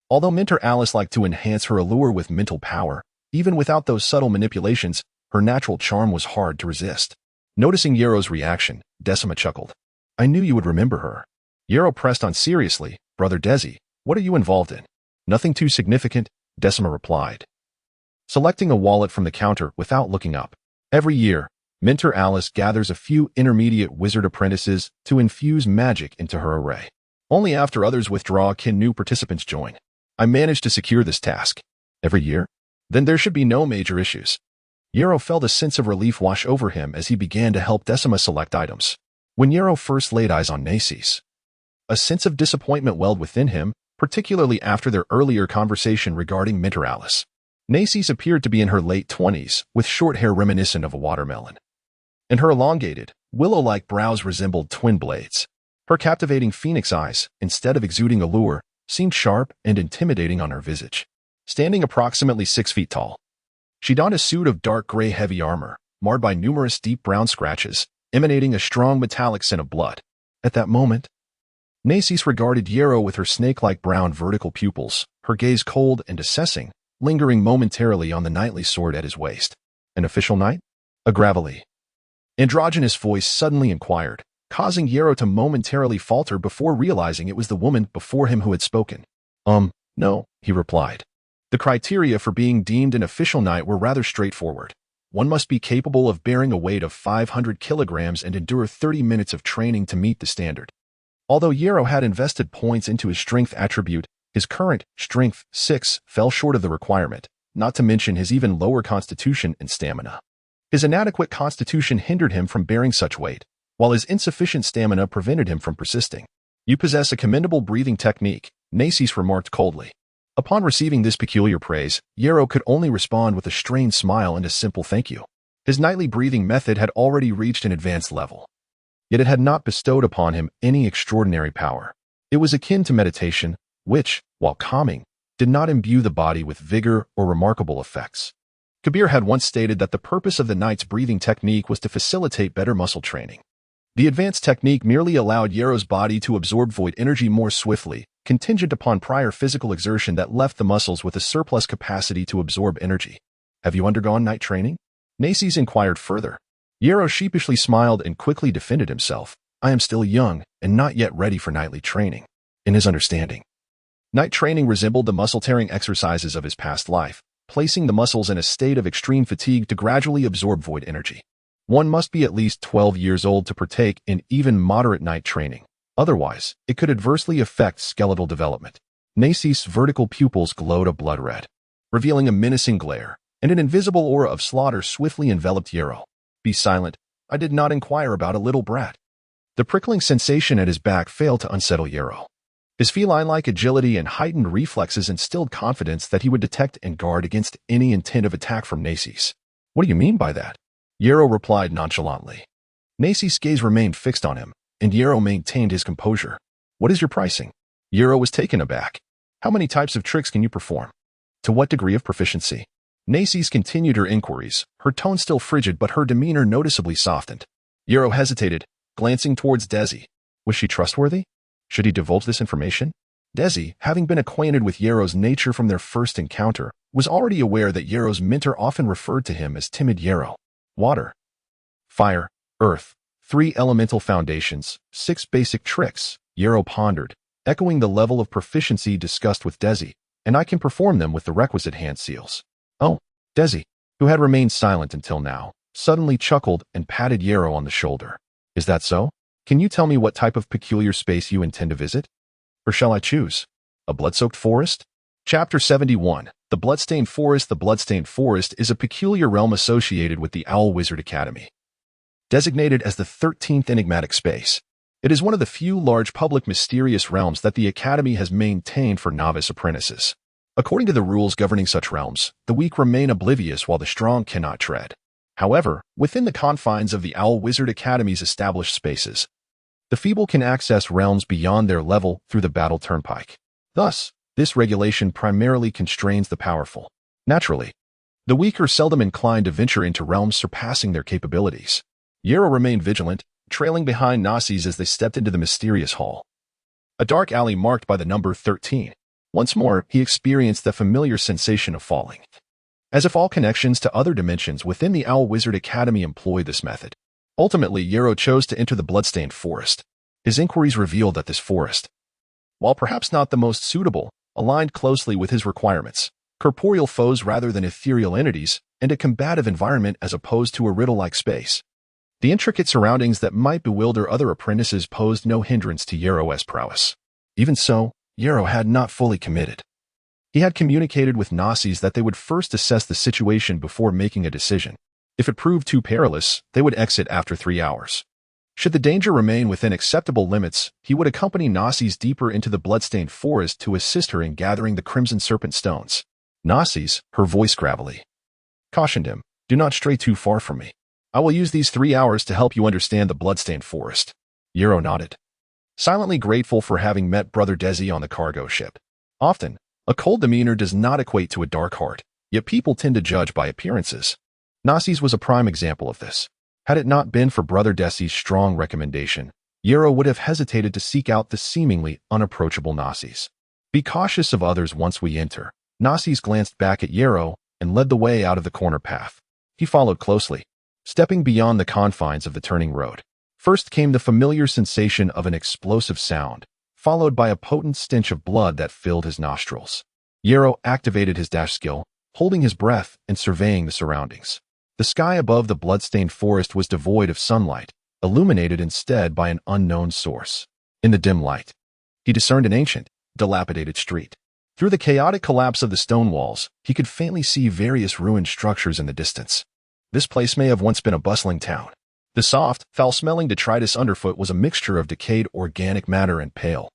Although Mentor Alice liked to enhance her allure with mental power, even without those subtle manipulations, her natural charm was hard to resist. Noticing Yero's reaction, Decima chuckled. I knew you would remember her. Yero pressed on seriously, Brother Desi, what are you involved in? Nothing too significant, Decima replied, selecting a wallet from the counter without looking up. Every year, Mentor Alice gathers a few intermediate wizard apprentices to infuse magic into her array. Only after others withdraw can new participants join. I managed to secure this task. Every year? Then there should be no major issues. Yero felt a sense of relief wash over him as he began to help Decima select items. When Yero first laid eyes on Nasus, a sense of disappointment welled within him, particularly after their earlier conversation regarding Mentor Alice. Nasus appeared to be in her late 20s, with short hair reminiscent of a watermelon, and her elongated, willow-like brows resembled twin blades. Her captivating phoenix eyes, instead of exuding allure, seemed sharp and intimidating on her visage. Standing approximately 6 feet tall, she donned a suit of dark gray heavy armor, marred by numerous deep brown scratches, emanating a strong metallic scent of blood. At that moment, Nasus regarded Yero with her snake-like brown vertical pupils, her gaze cold and assessing, lingering momentarily on the knightly sword at his waist. An official knight? A gravelly, androgynous voice suddenly inquired, causing Yero to momentarily falter before realizing it was the woman before him who had spoken. No, he replied. The criteria for being deemed an official knight were rather straightforward. One must be capable of bearing a weight of 500 kilograms and endure 30 minutes of training to meet the standard. Although Yero had invested points into his strength attribute, his current strength 6 fell short of the requirement, not to mention his even lower constitution and stamina. His inadequate constitution hindered him from bearing such weight, while his insufficient stamina prevented him from persisting. You possess a commendable breathing technique, Nasus remarked coldly. Upon receiving this peculiar praise, Yero could only respond with a strained smile and a simple thank you. His nightly breathing method had already reached an advanced level, yet it had not bestowed upon him any extraordinary power. It was akin to meditation, which, while calming, did not imbue the body with vigor or remarkable effects. Kabir had once stated that the purpose of the night's breathing technique was to facilitate better muscle training. The advanced technique merely allowed Yero's body to absorb void energy more swiftly, contingent upon prior physical exertion that left the muscles with a surplus capacity to absorb energy. Have you undergone night training? Naces inquired further. Yero sheepishly smiled and quickly defended himself. I am still young and not yet ready for nightly training. In his understanding, night training resembled the muscle-tearing exercises of his past life, placing the muscles in a state of extreme fatigue to gradually absorb void energy. One must be at least 12 years old to partake in even moderate night training. Otherwise, it could adversely affect skeletal development. Naces' vertical pupils glowed a blood red, revealing a menacing glare, and an invisible aura of slaughter swiftly enveloped Yero. Be silent. I did not inquire about a little brat. The prickling sensation at his back failed to unsettle Yero. His feline-like agility and heightened reflexes instilled confidence that he would detect and guard against any intent of attack from Naces. What do you mean by that? Yero replied nonchalantly. Naces' gaze remained fixed on him, and Yero maintained his composure. What is your pricing? Yero was taken aback. How many types of tricks can you perform? To what degree of proficiency? Naces continued her inquiries, her tone still frigid but her demeanor noticeably softened. Yero hesitated, glancing towards Desi. Was she trustworthy? Should he divulge this information? Desi, having been acquainted with Yero's nature from their first encounter, was already aware that Yero's mentor often referred to him as timid Yero. Water, fire, earth, 3 elemental foundations, 6 basic tricks, Yero pondered, echoing the level of proficiency discussed with Desi, and I can perform them with the requisite hand seals. Oh, Desi, who had remained silent until now, suddenly chuckled and patted Yero on the shoulder. Is that so? Can you tell me what type of peculiar space you intend to visit? Or shall I choose? A blood-soaked forest? Chapter 71. The Bloodstained Forest. The Bloodstained Forest is a peculiar realm associated with the Owl Wizard Academy. Designated as the 13th enigmatic space, it is one of the few large public mysterious realms that the Academy has maintained for novice apprentices. According to the rules governing such realms, the weak remain oblivious while the strong cannot tread. However, within the confines of the Owl Wizard Academy's established spaces, the feeble can access realms beyond their level through the battle turnpike. Thus, this regulation primarily constrains the powerful. Naturally, the weak are seldom inclined to venture into realms surpassing their capabilities. Yero remained vigilant, trailing behind Naces as they stepped into the mysterious hall. A dark alley marked by the number 13. Once more, he experienced the familiar sensation of falling. As if all connections to other dimensions within the Owl Wizard Academy employed this method. Ultimately, Yero chose to enter the Bloodstained Forest. His inquiries revealed that this forest, while perhaps not the most suitable, aligned closely with his requirements. Corporeal foes rather than ethereal entities, and a combative environment as opposed to a riddle-like space. The intricate surroundings that might bewilder other apprentices posed no hindrance to Yero's prowess. Even so, Yero had not fully committed. He had communicated with Naces that they would first assess the situation before making a decision. If it proved too perilous, they would exit after 3 hours. Should the danger remain within acceptable limits, he would accompany Naces deeper into the Bloodstained Forest to assist her in gathering the Crimson Serpent stones. Naces, her voice gravelly, cautioned him, do not stray too far from me. I will use these 3 hours to help you understand the Bloodstained Forest. Yero nodded, silently grateful for having met Brother Desi on the cargo ship. Often, a cold demeanor does not equate to a dark heart, yet people tend to judge by appearances. Naces was a prime example of this. Had it not been for Brother Desi's strong recommendation, Yero would have hesitated to seek out the seemingly unapproachable Naces. Be cautious of others once we enter. Naces glanced back at Yero and led the way out of the corner path. He followed closely, stepping beyond the confines of the turning road. First came the familiar sensation of an explosive sound, followed by a potent stench of blood that filled his nostrils. Yero activated his dash skill, holding his breath and surveying the surroundings. The sky above the bloodstained forest was devoid of sunlight, illuminated instead by an unknown source. In the dim light, he discerned an ancient, dilapidated street. Through the chaotic collapse of the stone walls, he could faintly see various ruined structures in the distance. This place may have once been a bustling town. The soft, foul-smelling detritus underfoot was a mixture of decayed organic matter and pale,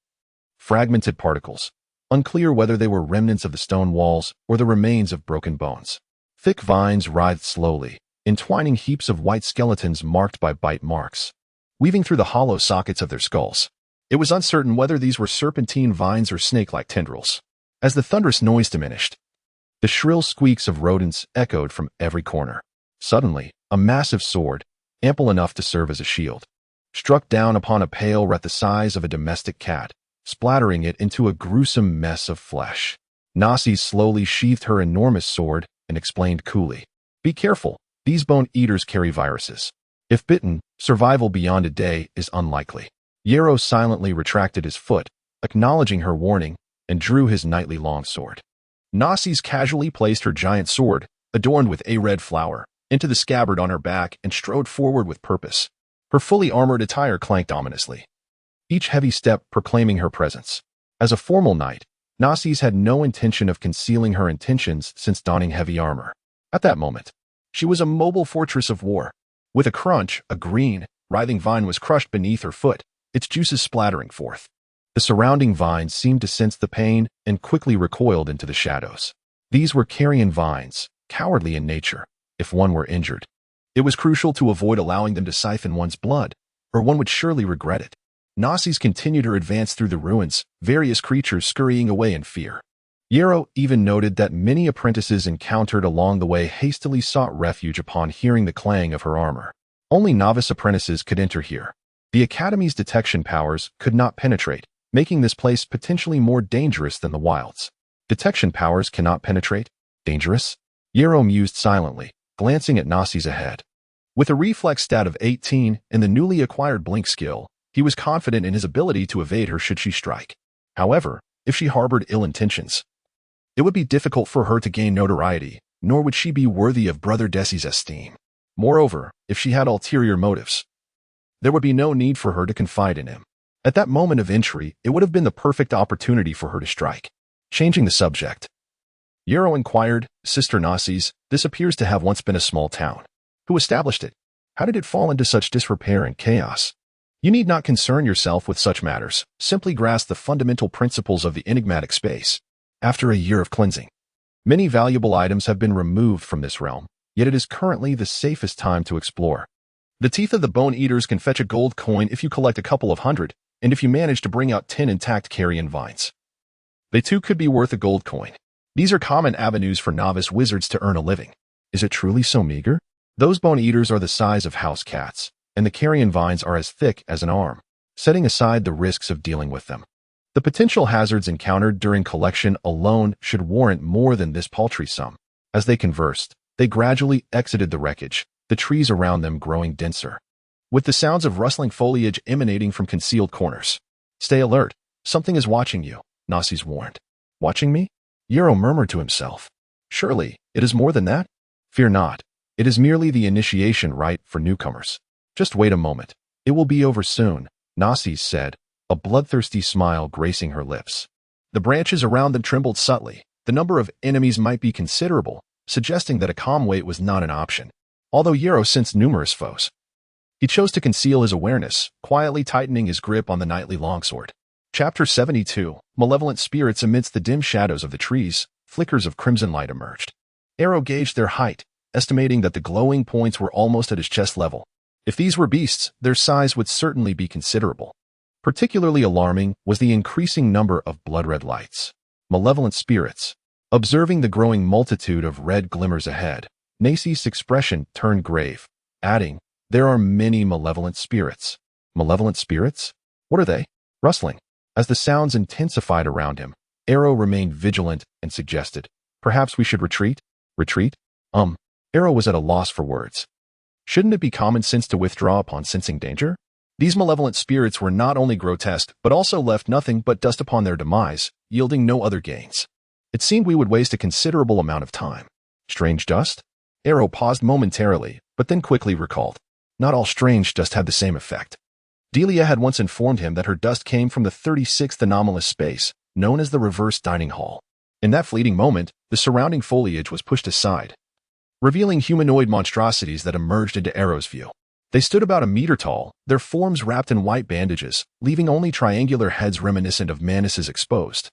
fragmented particles, unclear whether they were remnants of the stone walls or the remains of broken bones. Thick vines writhed slowly, entwining heaps of white skeletons marked by bite marks, weaving through the hollow sockets of their skulls. It was uncertain whether these were serpentine vines or snake-like tendrils. As the thunderous noise diminished, the shrill squeaks of rodents echoed from every corner. Suddenly, a massive sword, ample enough to serve as a shield, struck down upon a pale rat the size of a domestic cat, splattering it into a gruesome mess of flesh. Nasi slowly sheathed her enormous sword and explained coolly, "Be careful, these bone eaters carry viruses. If bitten, survival beyond a day is unlikely." Yarrow silently retracted his foot, acknowledging her warning, and drew his knightly longsword. Nasi's casually placed her giant sword, adorned with a red flower, into the scabbard on her back and strode forward with purpose. Her fully armored attire clanked ominously, each heavy step proclaiming her presence. As a formal knight, Nasi's had no intention of concealing her intentions since donning heavy armor. At that moment, she was a mobile fortress of war. With a crunch, a green, writhing vine was crushed beneath her foot, its juices splattering forth. The surrounding vines seemed to sense the pain and quickly recoiled into the shadows. These were carrion vines, cowardly in nature. If one were injured, it was crucial to avoid allowing them to siphon one's blood, or one would surely regret it. Nasi's continued her advance through the ruins, various creatures scurrying away in fear. Yarrow even noted that many apprentices encountered along the way hastily sought refuge upon hearing the clang of her armor. Only novice apprentices could enter here. The Academy's detection powers could not penetrate, making this place potentially more dangerous than the wilds. Detection powers cannot penetrate? Dangerous? Yarrow mused silently, glancing at Nasi's ahead. With a reflex stat of 18 and the newly acquired blink skill, he was confident in his ability to evade her should she strike. However, if she harbored ill intentions, it would be difficult for her to gain notoriety, nor would she be worthy of Brother Desi's esteem. Moreover, if she had ulterior motives, there would be no need for her to confide in him. At that moment of entry, it would have been the perfect opportunity for her to strike. Changing the subject, Yarrow inquired, "Sister Nasi's, this appears to have once been a small town. Who established it? How did it fall into such disrepair and chaos?" "You need not concern yourself with such matters. Simply grasp the fundamental principles of the enigmatic space. After a year of cleansing, many valuable items have been removed from this realm, yet it is currently the safest time to explore. The teeth of the bone eaters can fetch a gold coin if you collect a couple of hundred, and if you manage to bring out 10 intact carrion vines, they too could be worth a gold coin. These are common avenues for novice wizards to earn a living." "Is it truly so meager?" "Those bone eaters are the size of house cats, and the carrion vines are as thick as an arm. Setting aside the risks of dealing with them, the potential hazards encountered during collection alone should warrant more than this paltry sum." As they conversed, they gradually exited the wreckage, the trees around them growing denser, with the sounds of rustling foliage emanating from concealed corners. "Stay alert. Something is watching you," Nasi's warned. "Watching me?" Yarrow murmured to himself. "Surely, it is more than that?" "Fear not. It is merely the initiation rite for newcomers. Just wait a moment. It will be over soon," Nasi said, a bloodthirsty smile gracing her lips. The branches around them trembled subtly. The number of enemies might be considerable, suggesting that a calm wait was not an option. Although Yarrow sensed numerous foes, he chose to conceal his awareness, quietly tightening his grip on the knightly longsword. Chapter 72. Malevolent spirits. Amidst the dim shadows of the trees, flickers of crimson light emerged. Yarrow gauged their height, estimating that the glowing points were almost at his chest level. If these were beasts, their size would certainly be considerable. Particularly alarming was the increasing number of blood-red lights. Malevolent spirits. Observing the growing multitude of red glimmers ahead, Nasi's expression turned grave, adding, "There are many malevolent spirits." "Malevolent spirits? What are they?" Rustling. As the sounds intensified around him, Yarrow remained vigilant and suggested, "Perhaps we should retreat?" "Retreat? Yarrow was at a loss for words. Shouldn't it be common sense to withdraw upon sensing danger? These malevolent spirits were not only grotesque, but also left nothing but dust upon their demise, yielding no other gains. It seemed we would waste a considerable amount of time. Strange dust? Yarrow paused momentarily, but then quickly recalled. Not all strange dust had the same effect. Delia had once informed him that her dust came from the 36th anomalous space, known as the reverse dining hall. In that fleeting moment, the surrounding foliage was pushed aside, revealing humanoid monstrosities that emerged into Yarrow's view. They stood about a meter tall, their forms wrapped in white bandages, leaving only triangular heads reminiscent of manises exposed.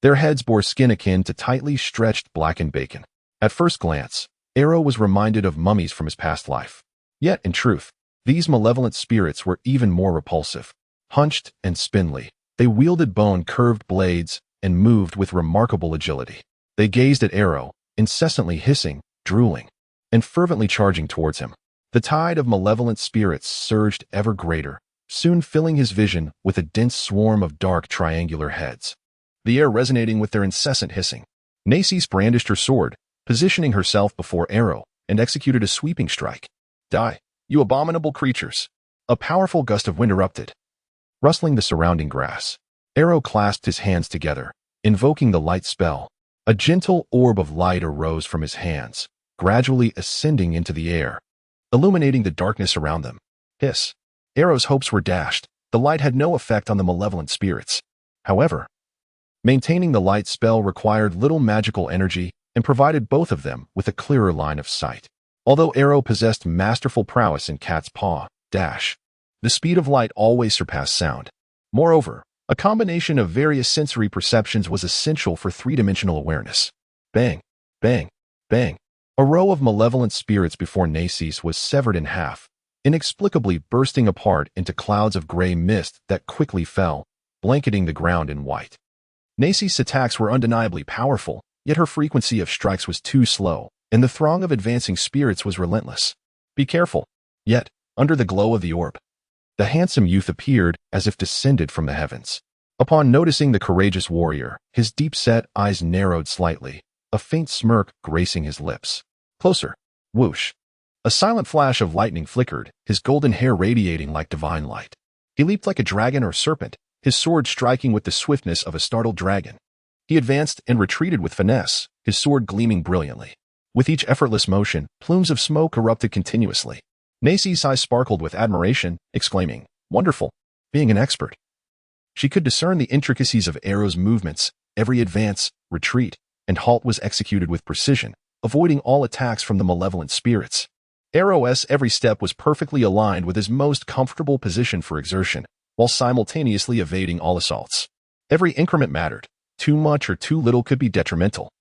Their heads bore skin akin to tightly stretched blackened bacon. At first glance, Arrow was reminded of mummies from his past life. Yet, in truth, these malevolent spirits were even more repulsive. Hunched and spindly, they wielded bone-curved blades and moved with remarkable agility. They gazed at Arrow, incessantly hissing, drooling, and fervently charging towards him. The tide of malevolent spirits surged ever greater, soon filling his vision with a dense swarm of dark triangular heads, the air resonating with their incessant hissing. Nacis brandished her sword, positioning herself before Arrow, and executed a sweeping strike. Die, you abominable creatures! A powerful gust of wind erupted, rustling the surrounding grass. Arrow clasped his hands together, invoking the light spell. A gentle orb of light arose from his hands, gradually ascending into the air, illuminating the darkness around them. Hiss! Arrow's hopes were dashed. The light had no effect on the malevolent spirits. However, maintaining the light spell required little magical energy and provided both of them with a clearer line of sight. Although Arrow possessed masterful prowess in cat's paw, dash, the speed of light always surpassed sound. Moreover, a combination of various sensory perceptions was essential for three-dimensional awareness. Bang, bang, bang. A row of malevolent spirits before Nacis was severed in half, inexplicably bursting apart into clouds of gray mist that quickly fell, blanketing the ground in white. Nacis' attacks were undeniably powerful, yet her frequency of strikes was too slow, and the throng of advancing spirits was relentless. Be careful. Yet, under the glow of the orb, the handsome youth appeared as if descended from the heavens. Upon noticing the courageous warrior, his deep-set eyes narrowed slightly, a faint smirk gracing his lips. Closer. Whoosh. A silent flash of lightning flickered, his golden hair radiating like divine light. He leaped like a dragon or serpent, his sword striking with the swiftness of a startled dragon. He advanced and retreated with finesse, his sword gleaming brilliantly. With each effortless motion, plumes of smoke erupted continuously. Nacis' eyes sparkled with admiration, exclaiming, "Wonderful! Being an expert." She could discern the intricacies of Arrow's movements. Every advance, retreat, and halt was executed with precision, avoiding all attacks from the malevolent spirits. Arrow's every step was perfectly aligned with his most comfortable position for exertion, while simultaneously evading all assaults. Every increment mattered. Too much or too little could be detrimental.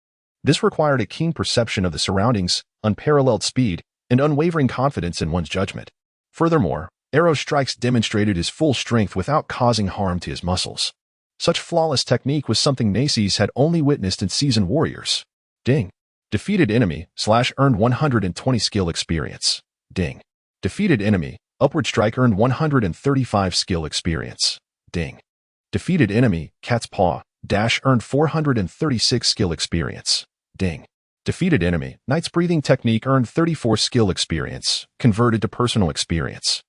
This required a keen perception of the surroundings, unparalleled speed, and unwavering confidence in one's judgment. Furthermore, Arrow's strikes demonstrated his full strength without causing harm to his muscles. Such flawless technique was something Nacis had only witnessed in seasoned warriors. Ding. Defeated enemy, earned 120 skill experience. Ding. Defeated enemy, upward strike earned 135 skill experience. Ding. Defeated enemy, cat's paw, dash earned 436 skill experience. Ding. Defeated enemy, knight's breathing technique earned 34 skill experience, converted to personal experience.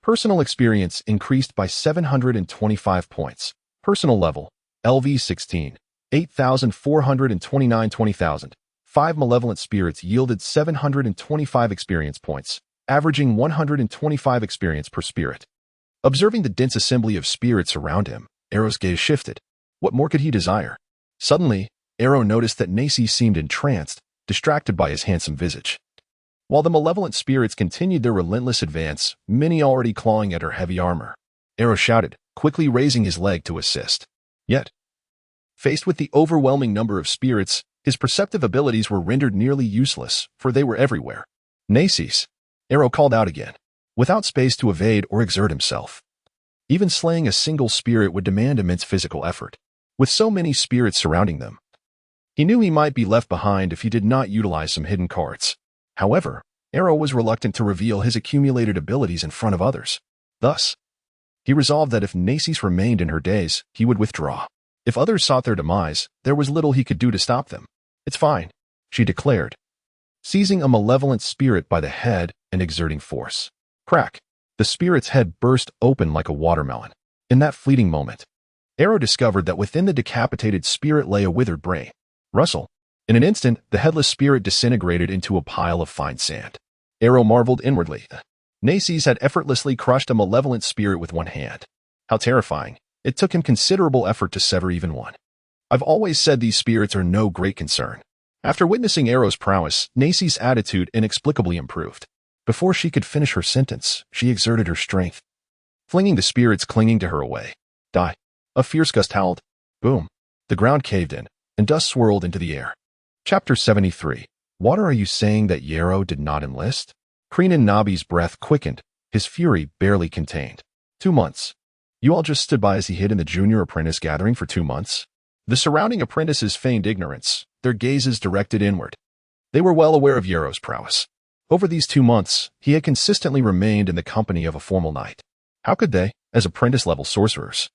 Personal experience increased by 725 points. Personal level, LV 16, 8,429 20,000. 5 malevolent spirits yielded 725 experience points, averaging 125 experience per spirit. Observing the dense assembly of spirits around him, Arrow's gaze shifted. What more could he desire? Suddenly, Arrow noticed that Nacis seemed entranced, distracted by his handsome visage. While the malevolent spirits continued their relentless advance, many already clawing at her heavy armor, Arrow shouted, quickly raising his leg to assist. Yet, faced with the overwhelming number of spirits, his perceptive abilities were rendered nearly useless, for they were everywhere. Nacis, Arrow called out again, without space to evade or exert himself. Even slaying a single spirit would demand immense physical effort. With so many spirits surrounding them, he knew he might be left behind if he did not utilize some hidden cards. However, Arrow was reluctant to reveal his accumulated abilities in front of others. Thus, he resolved that if Nacis remained in her daze, he would withdraw. If others sought their demise, there was little he could do to stop them. It's fine, she declared, seizing a malevolent spirit by the head and exerting force. Crack! The spirit's head burst open like a watermelon. In that fleeting moment, Arrow discovered that within the decapitated spirit lay a withered brain. Rustle. In an instant, the headless spirit disintegrated into a pile of fine sand. Arrow marveled inwardly. Nacis had effortlessly crushed a malevolent spirit with one hand. How terrifying. It took him considerable effort to sever even one. I've always said these spirits are no great concern. After witnessing Arrow's prowess, Nacis' attitude inexplicably improved. Before she could finish her sentence, she exerted her strength, flinging the spirits clinging to her away. Die. A fierce gust howled. Boom. The ground caved in, and dust swirled into the air. Chapter 73. What are you saying that Yarrow did not enlist? Kreenan Nabi's breath quickened, his fury barely contained. 2 months. You all just stood by as he hid in the junior apprentice gathering for 2 months? The surrounding apprentices feigned ignorance, their gazes directed inward. They were well aware of Yarrow's prowess. Over these 2 months, he had consistently remained in the company of a formal knight. How could they, as apprentice-level sorcerers,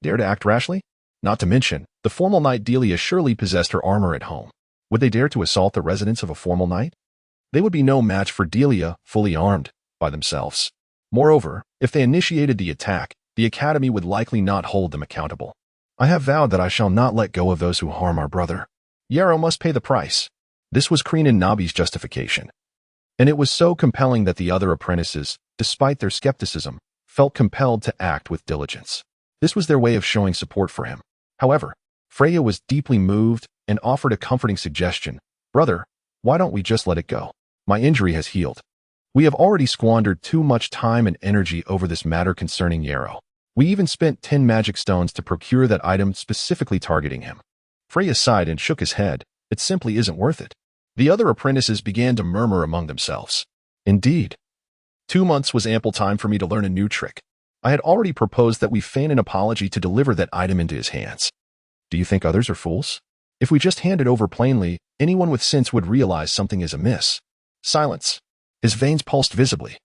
dare to act rashly? Not to mention, the formal knight Delia surely possessed her armor at home. Would they dare to assault the residence of a formal knight? They would be no match for Delia, fully armed, by themselves. Moreover, if they initiated the attack, the academy would likely not hold them accountable. I have vowed that I shall not let go of those who harm our brother. Yarrow must pay the price. This was Kreenan Nabi's justification. And it was so compelling that the other apprentices, despite their skepticism, felt compelled to act with diligence. This was their way of showing support for him. However, Freya was deeply moved and offered a comforting suggestion. Brother, why don't we just let it go? My injury has healed. We have already squandered too much time and energy over this matter concerning Yarrow. We even spent 10 magic stones to procure that item specifically targeting him. Freya sighed and shook his head. It simply isn't worth it. The other apprentices began to murmur among themselves. Indeed. 2 months was ample time for me to learn a new trick. I had already proposed that we feign an apology to deliver that item into his hands. Do you think others are fools? If we just hand it over plainly, anyone with sense would realize something is amiss. Silence. His veins pulsed visibly.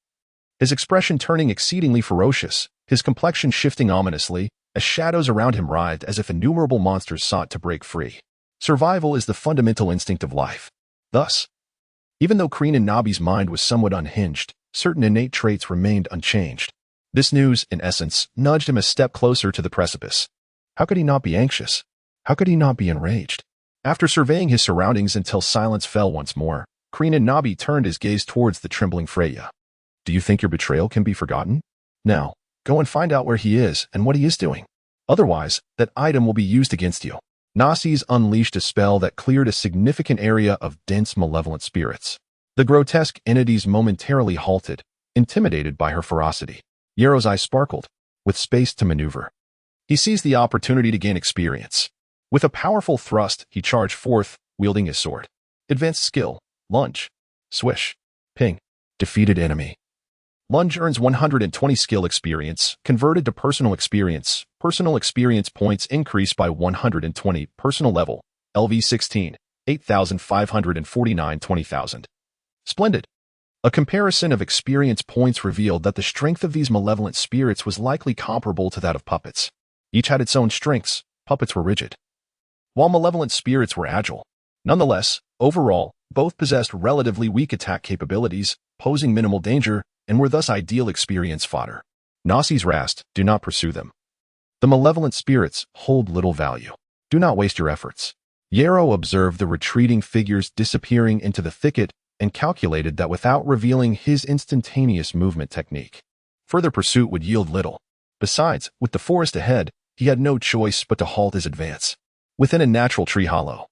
His expression turning exceedingly ferocious, his complexion shifting ominously, as shadows around him writhed as if innumerable monsters sought to break free. Survival is the fundamental instinct of life. Thus, even though Kreenan Nabi's mind was somewhat unhinged, certain innate traits remained unchanged. This news, in essence, nudged him a step closer to the precipice. How could he not be anxious? How could he not be enraged? After surveying his surroundings until silence fell once more, Kreenan Nabi turned his gaze towards the trembling Freya. Do you think your betrayal can be forgotten? Now, go and find out where he is and what he is doing. Otherwise, that item will be used against you. Narcisse unleashed a spell that cleared a significant area of dense malevolent spirits. The grotesque entities momentarily halted, intimidated by her ferocity. Yarrow's eyes sparkled, with space to maneuver. He seized the opportunity to gain experience. With a powerful thrust, he charged forth, wielding his sword. Advanced skill, lunge, swish, ping, defeated enemy. Lunge earns 120 skill experience, converted to personal experience. Personal experience points increased by 120. Personal level, LV 16, 8,549 20,000. Splendid. A comparison of experience points revealed that the strength of these malevolent spirits was likely comparable to that of puppets. Each had its own strengths. Puppets were rigid, while malevolent spirits were agile. Nonetheless, overall, both possessed relatively weak attack capabilities, posing minimal danger, and were thus ideal experience fodder. Narcisse rasped, do not pursue them. The malevolent spirits hold little value. Do not waste your efforts. Yarrow observed the retreating figures disappearing into the thicket and calculated that without revealing his instantaneous movement technique, further pursuit would yield little. Besides, with the forest ahead, he had no choice but to halt his advance. Within a natural tree hollow,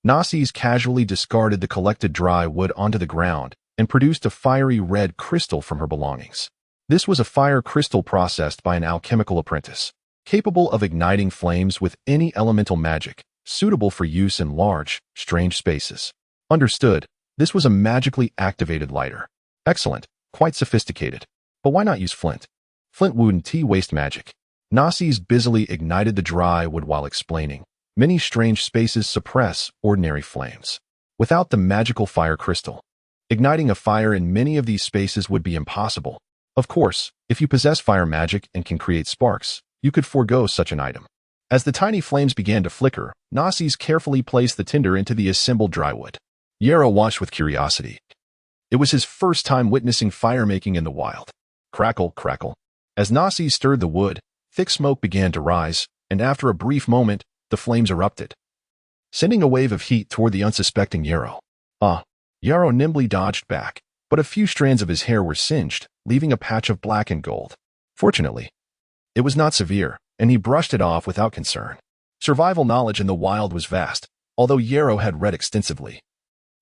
Narcisse casually discarded the collected dry wood onto the ground and produced a fiery red crystal from her belongings. This was a fire crystal processed by an alchemical apprentice, capable of igniting flames with any elemental magic, suitable for use in large, strange spaces. Understood, this was a magically activated lighter. Excellent, quite sophisticated. But why not use flint? Flint wouldn't waste magic. Narcisse busily ignited the dry wood while explaining. Many strange spaces suppress ordinary flames. Without the magical fire crystal, igniting a fire in many of these spaces would be impossible. Of course, if you possess fire magic and can create sparks, you could forego such an item. As the tiny flames began to flicker, Narcisse carefully placed the tinder into the assembled dry wood. Yarrow watched with curiosity. It was his first time witnessing fire-making in the wild. Crackle, crackle. As Narcisse stirred the wood, thick smoke began to rise, and after a brief moment, the flames erupted, sending a wave of heat toward the unsuspecting Yarrow. Yarrow nimbly dodged back, but a few strands of his hair were singed, leaving a patch of black and gold. Fortunately, it was not severe, and he brushed it off without concern. Survival knowledge in the wild was vast, although Yarrow had read extensively.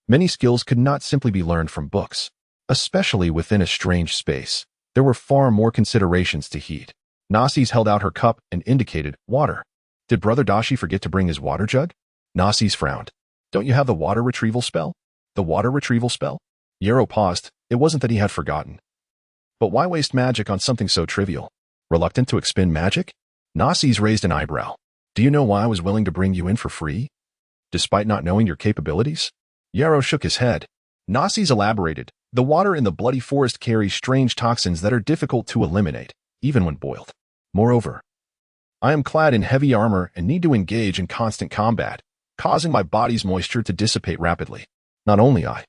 Many skills could not simply be learned from books, especially within a strange space. There were far more considerations to heed. Narcisse held out her cup and indicated water. Did Brother Dashi forget to bring his water jug? Narcisse frowned. Don't you have the water retrieval spell? The water retrieval spell? Yarrow paused. It wasn't that he had forgotten. But why waste magic on something so trivial? Reluctant to expend magic? Narcisse raised an eyebrow. Do you know why I was willing to bring you in for free? Despite not knowing your capabilities? Yarrow shook his head. Narcisse elaborated. The water in the bloody forest carries strange toxins that are difficult to eliminate, even when boiled. Moreover, I am clad in heavy armor and need to engage in constant combat, causing my body's moisture to dissipate rapidly. Not only I,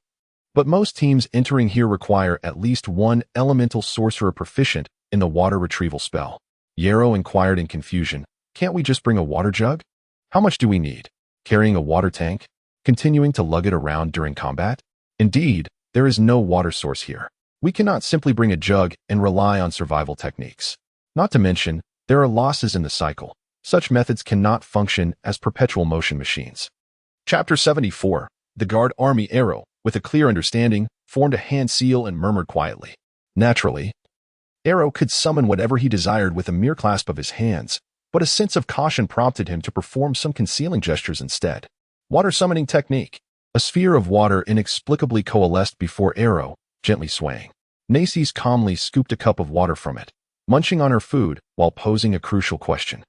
but most teams entering here require at least one elemental sorcerer proficient in the water retrieval spell. Yarrow inquired in confusion. Can't we just bring a water jug? How much do we need? Carrying a water tank? Continuing to lug it around during combat? Indeed, there is no water source here. We cannot simply bring a jug and rely on survival techniques. Not to mention, there are losses in the cycle. Such methods cannot function as perpetual motion machines. Chapter 74. The guard army Yarrow, with a clear understanding, formed a hand seal and murmured quietly. Naturally, Yarrow could summon whatever he desired with a mere clasp of his hands, but a sense of caution prompted him to perform some concealing gestures instead. Water summoning technique. A sphere of water inexplicably coalesced before Yarrow, gently swaying. Narcisse calmly scooped a cup of water from it, munching on her food while posing a crucial question.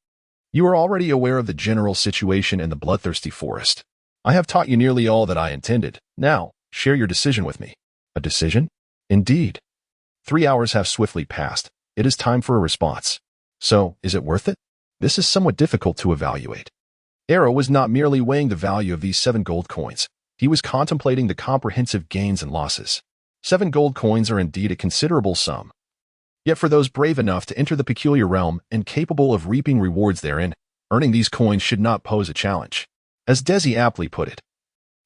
You are already aware of the general situation in the bloodthirsty forest. I have taught you nearly all that I intended. Now, share your decision with me. A decision? Indeed. 3 hours have swiftly passed. It is time for a response. So, is it worth it? This is somewhat difficult to evaluate. Yarrow was not merely weighing the value of these 7 gold coins. He was contemplating the comprehensive gains and losses. 7 gold coins are indeed a considerable sum. Yet for those brave enough to enter the peculiar realm and capable of reaping rewards therein, earning these coins should not pose a challenge. As Desi aptly put it,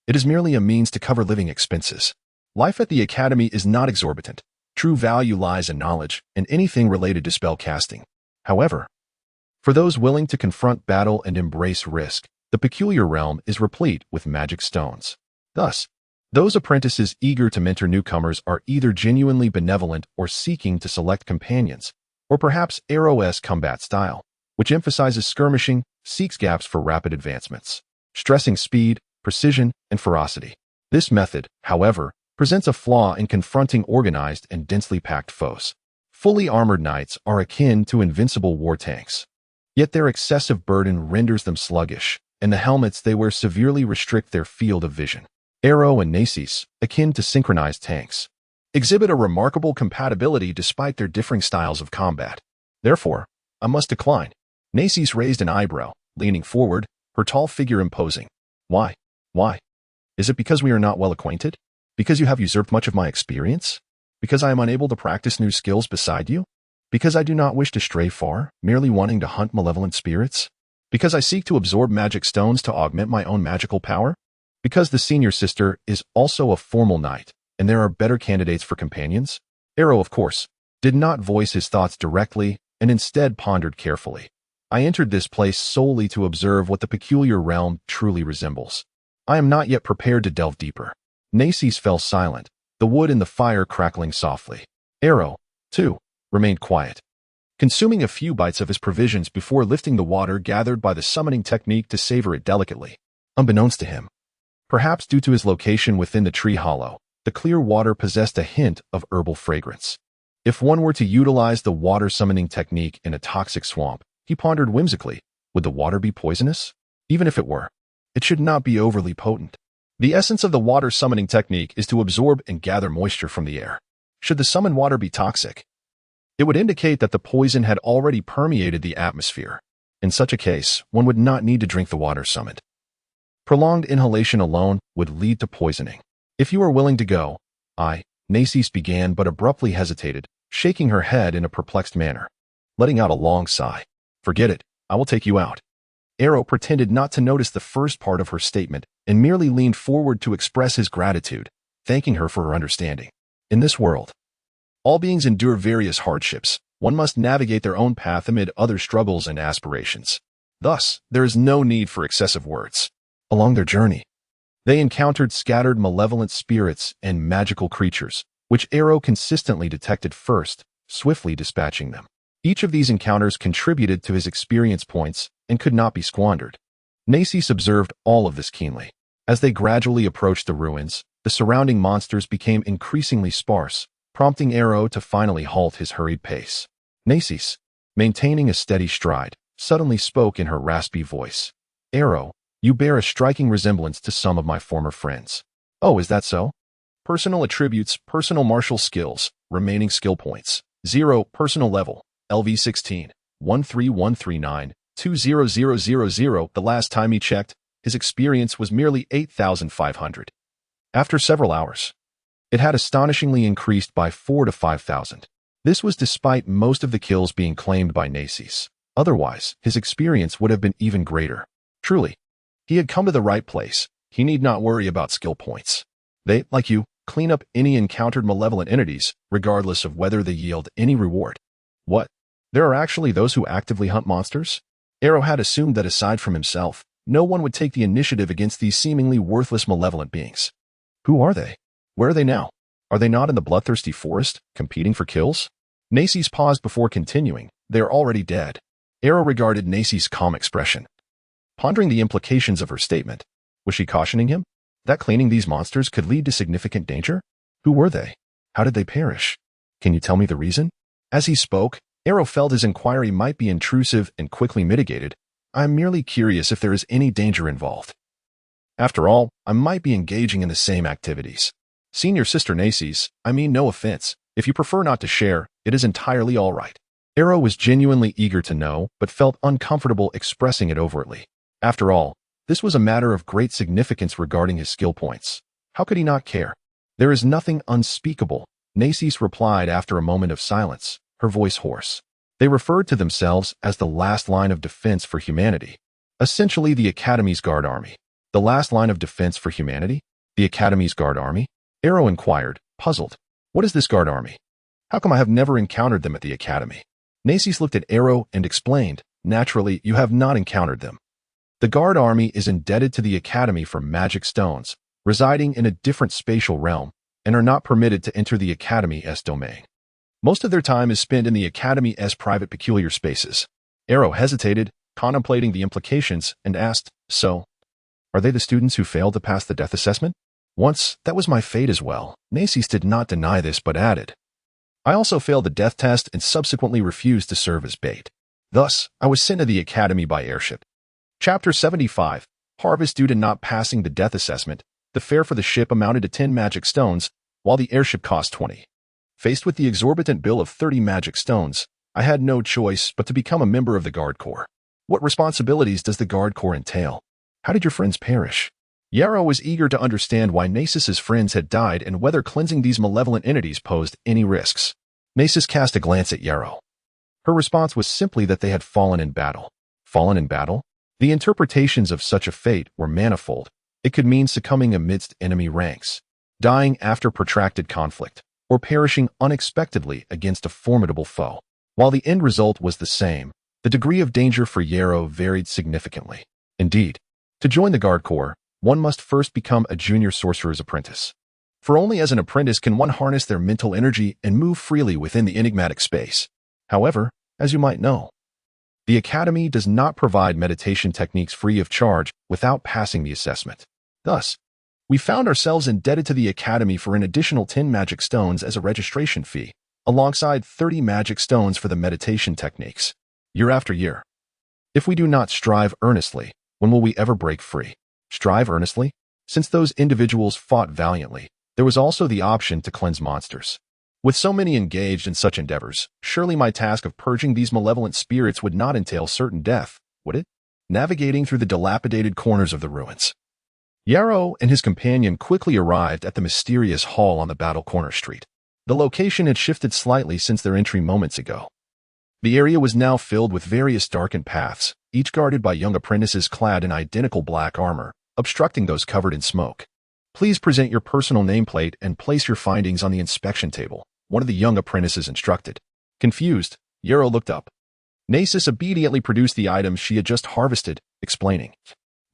it is merely a means to cover living expenses. Life at the academy is not exorbitant. True value lies in knowledge and anything related to spell casting. However, for those willing to confront battle and embrace risk, the peculiar realm is replete with magic stones. Thus, those apprentices eager to mentor newcomers are either genuinely benevolent or seeking to select companions, or perhaps Yarrow's combat style, which emphasizes skirmishing, seeks gaps for rapid advancements, stressing speed, precision, and ferocity. This method, however, presents a flaw in confronting organized and densely packed foes. Fully armored knights are akin to invincible war tanks. Yet their excessive burden renders them sluggish, and the helmets they wear severely restrict their field of vision. Yarrow and Narcisse, akin to synchronized tanks, exhibit a remarkable compatibility despite their differing styles of combat. Therefore, I must decline. Narcisse raised an eyebrow, leaning forward, her tall figure imposing. Why? Why? Is it because we are not well acquainted? Because you have usurped much of my experience? Because I am unable to practice new skills beside you? Because I do not wish to stray far, merely wanting to hunt malevolent spirits? Because I seek to absorb magic stones to augment my own magical power? Because the senior sister is also a formal knight, and there are better candidates for companions? Yarrow, of course, did not voice his thoughts directly, and instead pondered carefully. I entered this place solely to observe what the peculiar realm truly resembles. I am not yet prepared to delve deeper. Narcisse fell silent, the wood in the fire crackling softly. Yarrow, too, remained quiet, consuming a few bites of his provisions before lifting the water gathered by the summoning technique to savor it delicately. Unbeknownst to him, perhaps due to his location within the tree hollow, the clear water possessed a hint of herbal fragrance. If one were to utilize the water summoning technique in a toxic swamp, he pondered whimsically, would the water be poisonous? Even if it were, it should not be overly potent. The essence of the water summoning technique is to absorb and gather moisture from the air. Should the summoned water be toxic, it would indicate that the poison had already permeated the atmosphere. In such a case, one would not need to drink the water summoned. Prolonged inhalation alone would lead to poisoning. If you are willing to go, Narcisse began but abruptly hesitated, shaking her head in a perplexed manner, letting out a long sigh. Forget it, I will take you out. Yarrow pretended not to notice the first part of her statement and merely leaned forward to express his gratitude, thanking her for her understanding. In this world, all beings endure various hardships. One must navigate their own path amid other struggles and aspirations. Thus, there is no need for excessive words. Along their journey, they encountered scattered malevolent spirits and magical creatures, which Yarrow consistently detected first, swiftly dispatching them. Each of these encounters contributed to his experience points and could not be squandered. Narcisse observed all of this keenly. As they gradually approached the ruins, the surrounding monsters became increasingly sparse, prompting Arrow to finally halt his hurried pace. Nasis, maintaining a steady stride, suddenly spoke in her raspy voice. Arrow, you bear a striking resemblance to some of my former friends. Oh, is that so? Personal attributes, personal martial skills, remaining skill points. 0, personal level, LV16, 13139, 20000. The last time he checked, his experience was merely 8,500. After several hours, it had astonishingly increased by 4 to 5,000. This was despite most of the kills being claimed by Nasis. Otherwise, his experience would have been even greater. Truly, he had come to the right place. He need not worry about skill points. They, like you, clean up any encountered malevolent entities, regardless of whether they yield any reward. What? There are actually those who actively hunt monsters? Arrow had assumed that aside from himself, no one would take the initiative against these seemingly worthless malevolent beings. Who are they? Where are they now? Are they not in the bloodthirsty forest, competing for kills? Nasis paused before continuing. They are already dead. Arrow regarded Nasis' calm expression, pondering the implications of her statement. Was she cautioning him? That cleaning these monsters could lead to significant danger? Who were they? How did they perish? Can you tell me the reason? As he spoke, Arrow felt his inquiry might be intrusive and quickly mitigated. I'm merely curious if there is any danger involved. After all, I might be engaging in the same activities. Senior Sister Nasis, I mean no offense. If you prefer not to share, it is entirely all right. Arrow was genuinely eager to know, but felt uncomfortable expressing it overtly. After all, this was a matter of great significance regarding his skill points. How could he not care? There is nothing unspeakable, Nasis replied after a moment of silence, her voice hoarse. They referred to themselves as the last line of defense for humanity. Essentially the Academy's Guard Army. The last line of defense for humanity? The Academy's Guard Army? Arrow inquired, puzzled. What is this Guard Army? How come I have never encountered them at the Academy? Nasis looked at Arrow and explained, naturally, you have not encountered them. The Guard Army is indebted to the Academy for magic stones, residing in a different spatial realm, and are not permitted to enter the Academy's domain. Most of their time is spent in the Academy's private peculiar spaces. Arrow hesitated, contemplating the implications, and asked, so, are they the students who failed to pass the death assessment? Once, that was my fate as well. Nasis did not deny this but added, I also failed the death test and subsequently refused to serve as bait. Thus, I was sent to the Academy by airship. Chapter 75, Harvest. Due to not passing the death assessment, the fare for the ship amounted to 10 magic stones, while the airship cost 20. Faced with the exorbitant bill of 30 magic stones, I had no choice but to become a member of the Guard Corps. What responsibilities does the Guard Corps entail? How did your friends perish? Yarrow was eager to understand why Nasis's friends had died and whether cleansing these malevolent entities posed any risks. Nasis cast a glance at Yarrow. Her response was simply that they had fallen in battle. Fallen in battle? The interpretations of such a fate were manifold. It could mean succumbing amidst enemy ranks, dying after protracted conflict, or perishing unexpectedly against a formidable foe. While the end result was the same, the degree of danger for Yarrow varied significantly. Indeed, to join the Guard Corps, one must first become a junior sorcerer's apprentice. For only as an apprentice can one harness their mental energy and move freely within the enigmatic space. However, as you might know, the Academy does not provide meditation techniques free of charge without passing the assessment. Thus, we found ourselves indebted to the Academy for an additional 10 magic stones as a registration fee, alongside 30 magic stones for the meditation techniques, year after year. If we do not strive earnestly, when will we ever break free? Strive earnestly? Since those individuals fought valiantly, there was also the option to cleanse monsters. With so many engaged in such endeavors, surely my task of purging these malevolent spirits would not entail certain death, would it? Navigating through the dilapidated corners of the ruins, Yarrow and his companion quickly arrived at the mysterious hall on the Battle Corner Street. The location had shifted slightly since their entry moments ago. The area was now filled with various darkened paths, each guarded by young apprentices clad in identical black armor, obstructing those covered in smoke. Please present your personal nameplate and place your findings on the inspection table, one of the young apprentices instructed. Confused, Yarrow looked up. Nasis immediately produced the items she had just harvested, explaining,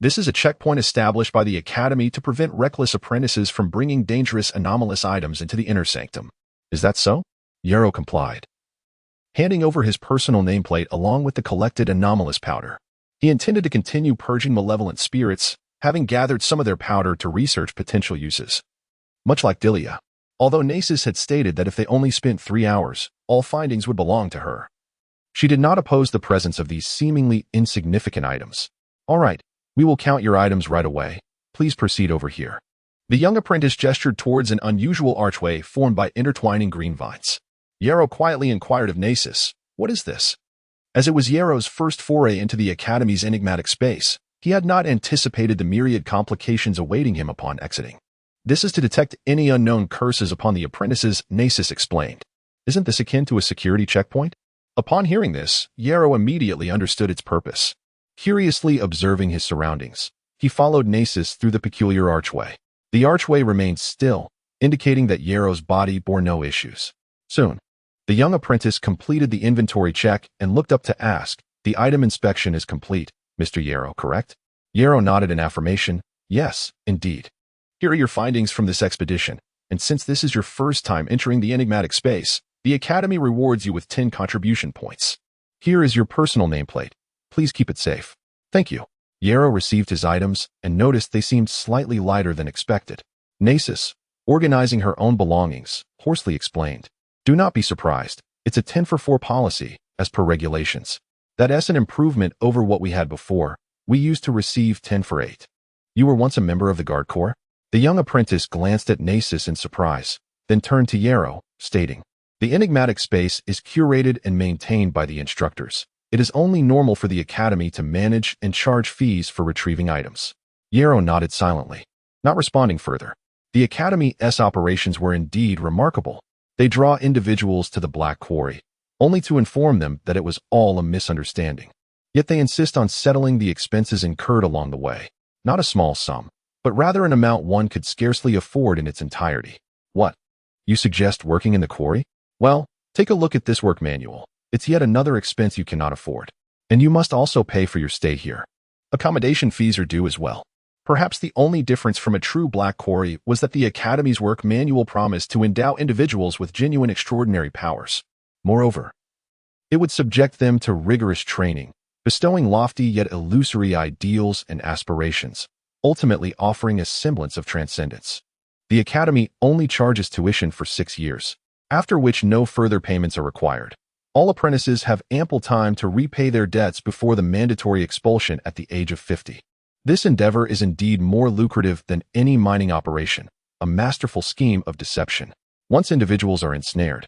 this is a checkpoint established by the Academy to prevent reckless apprentices from bringing dangerous anomalous items into the inner sanctum. Is that so? Yarrow complied, handing over his personal nameplate along with the collected anomalous powder. He intended to continue purging malevolent spirits, having gathered some of their powder to research potential uses. much like Dilia. Although Nasus had stated that if they only spent 3 hours, all findings would belong to her. She did not oppose the presence of these seemingly insignificant items. All right, we will count your items right away. Please proceed over here. The young apprentice gestured towards an unusual archway formed by intertwining green vines. Yarrow quietly inquired of Nasus, "What is this?" As it was Yarrow's first foray into the Academy's enigmatic space, he had not anticipated the myriad complications awaiting him upon exiting. "This is to detect any unknown curses upon the apprentices," Nasus explained. "Isn't this akin to a security checkpoint?" Upon hearing this, Yarrow immediately understood its purpose. Curiously observing his surroundings, he followed Nasus through the peculiar archway. The archway remained still, indicating that Yarrow's body bore no issues. Soon, the young apprentice completed the inventory check and looked up to ask, "The item inspection is complete, Mr. Yarrow, correct?" Yarrow nodded in affirmation. "Yes, indeed. Here are your findings from this expedition, and since this is your first time entering the enigmatic space, the Academy rewards you with 10 contribution points. Here is your personal nameplate. Please keep it safe." "Thank you." Yarrow received his items and noticed they seemed slightly lighter than expected. Nasus, organizing her own belongings, hoarsely explained, "Do not be surprised. It's a 10 for 4 policy, as per regulations. That's an improvement over what we had before. We used to receive 10 for 8. You were once a member of the Guard Corps?" The young apprentice glanced at Nasus in surprise, then turned to Yarrow, stating, "The enigmatic space is curated and maintained by the instructors. It is only normal for the Academy to manage and charge fees for retrieving items." Yarrow nodded silently, not responding further. The Academy's operations were indeed remarkable. They draw individuals to the Black Quarry, only to inform them that it was all a misunderstanding. Yet they insist on settling the expenses incurred along the way. Not a small sum, but rather an amount one could scarcely afford in its entirety. "What? You suggest working in the quarry? Well, take a look at this work manual. It's yet another expense you cannot afford. And you must also pay for your stay here. Accommodation fees are due as well." Perhaps the only difference from a true Black Quarry was that the Academy's work manual promised to endow individuals with genuine extraordinary powers. Moreover, it would subject them to rigorous training, bestowing lofty yet illusory ideals and aspirations, ultimately offering a semblance of transcendence. The Academy only charges tuition for 6 years, after which no further payments are required. All apprentices have ample time to repay their debts before the mandatory expulsion at the age of 50. This endeavor is indeed more lucrative than any mining operation, a masterful scheme of deception. Once individuals are ensnared,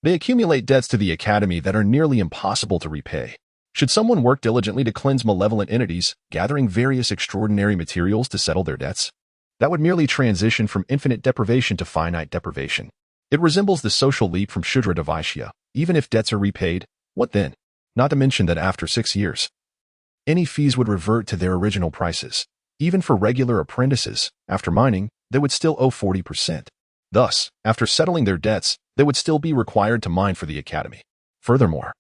they accumulate debts to the Academy that are nearly impossible to repay. Should someone work diligently to cleanse malevolent entities, gathering various extraordinary materials to settle their debts? That would merely transition from infinite deprivation to finite deprivation. It resembles the social leap from Shudra to Vaishya. Even if debts are repaid, what then? Not to mention that after 6 years, any fees would revert to their original prices. Even for regular apprentices, after mining, they would still owe 40%. Thus, after settling their debts, they would still be required to mine for the Academy. Furthermore,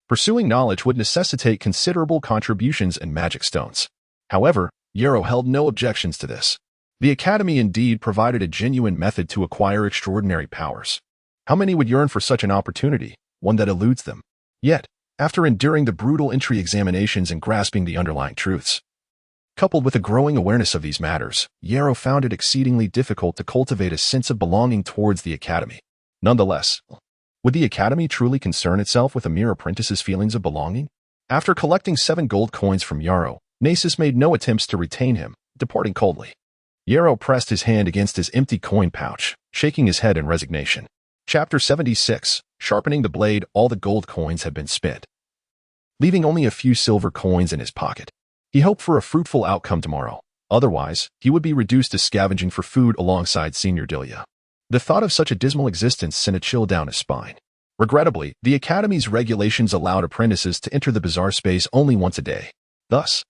pursuing knowledge would necessitate considerable contributions and magic stones. However, Yarrow held no objections to this. The Academy indeed provided a genuine method to acquire extraordinary powers. How many would yearn for such an opportunity, one that eludes them? Yet, after enduring the brutal entry examinations and grasping the underlying truths, coupled with a growing awareness of these matters, Yarrow found it exceedingly difficult to cultivate a sense of belonging towards the Academy. Nonetheless, would the Academy truly concern itself with a mere apprentice's feelings of belonging? After collecting 7 gold coins from Yarrow, Nasus made no attempts to retain him, departing coldly. Yarrow pressed his hand against his empty coin pouch, shaking his head in resignation. Chapter 76. Sharpening the blade. All the gold coins had been spent, leaving only a few silver coins in his pocket. He hoped for a fruitful outcome tomorrow. Otherwise, he would be reduced to scavenging for food alongside Senior Dilia. The thought of such a dismal existence sent a chill down his spine. Regrettably, the Academy's regulations allowed apprentices to enter the bizarre space only once a day. Thus,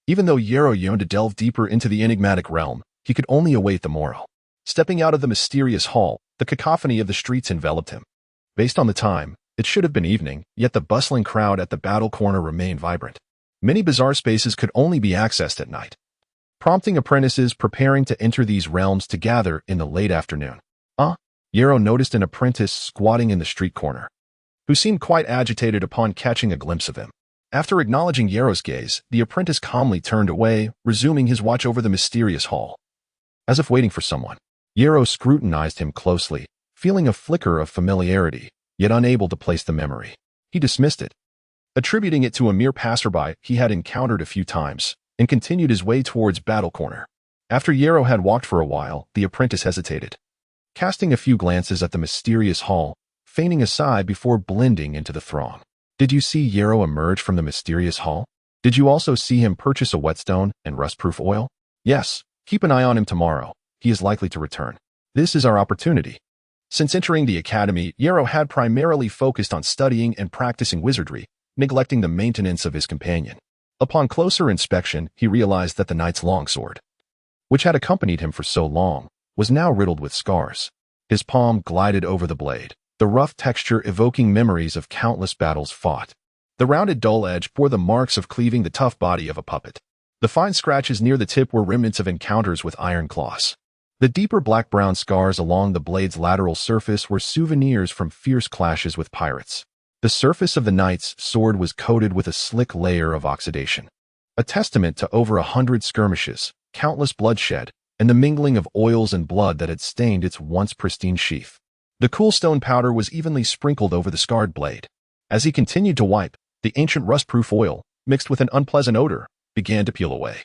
even though Yarrow yearned to delve deeper into the enigmatic realm, he could only await the morrow. Stepping out of the mysterious hall, the cacophony of the streets enveloped him. Based on the time, it should have been evening, yet the bustling crowd at the battle corner remained vibrant. Many bizarre spaces could only be accessed at night, prompting apprentices preparing to enter these realms to gather in the late afternoon. Yarrow noticed an apprentice squatting in the street corner, who seemed quite agitated upon catching a glimpse of him. After acknowledging Yarrow's gaze, the apprentice calmly turned away, resuming his watch over the mysterious hall. As if waiting for someone, Yarrow scrutinized him closely, feeling a flicker of familiarity, yet unable to place the memory. He dismissed it, attributing it to a mere passerby he had encountered a few times, and continued his way towards Battle Corner. After Yarrow had walked for a while, the apprentice hesitated, casting a few glances at the mysterious hall, feigning a sigh before blending into the throng. Did you see Yarrow emerge from the mysterious hall? Did you also see him purchase a whetstone and rust-proof oil? Yes, keep an eye on him tomorrow. He is likely to return. This is our opportunity. Since entering the academy, Yarrow had primarily focused on studying and practicing wizardry, neglecting the maintenance of his companion. Upon closer inspection, he realized that the knight's longsword, which had accompanied him for so long, was now riddled with scars. His palm glided over the blade, the rough texture evoking memories of countless battles fought. The rounded dull edge bore the marks of cleaving the tough body of a puppet. The fine scratches near the tip were remnants of encounters with iron claws. The deeper black-brown scars along the blade's lateral surface were souvenirs from fierce clashes with pirates. The surface of the knight's sword was coated with a slick layer of oxidation, a testament to over 100 skirmishes, countless bloodshed, and the mingling of oils and blood that had stained its once pristine sheath. The cool stone powder was evenly sprinkled over the scarred blade. As he continued to wipe, the ancient rust-proof oil, mixed with an unpleasant odor, began to peel away,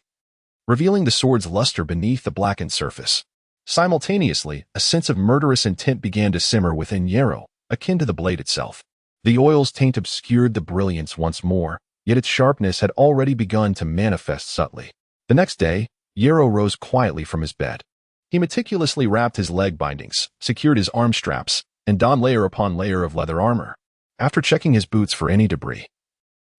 revealing the sword's luster beneath the blackened surface. Simultaneously, a sense of murderous intent began to simmer within Yarrow, akin to the blade itself. The oil's taint obscured the brilliance once more, yet its sharpness had already begun to manifest subtly. The next day, Yarrow rose quietly from his bed. He meticulously wrapped his leg bindings, secured his arm straps, and donned layer upon layer of leather armor. After checking his boots for any debris,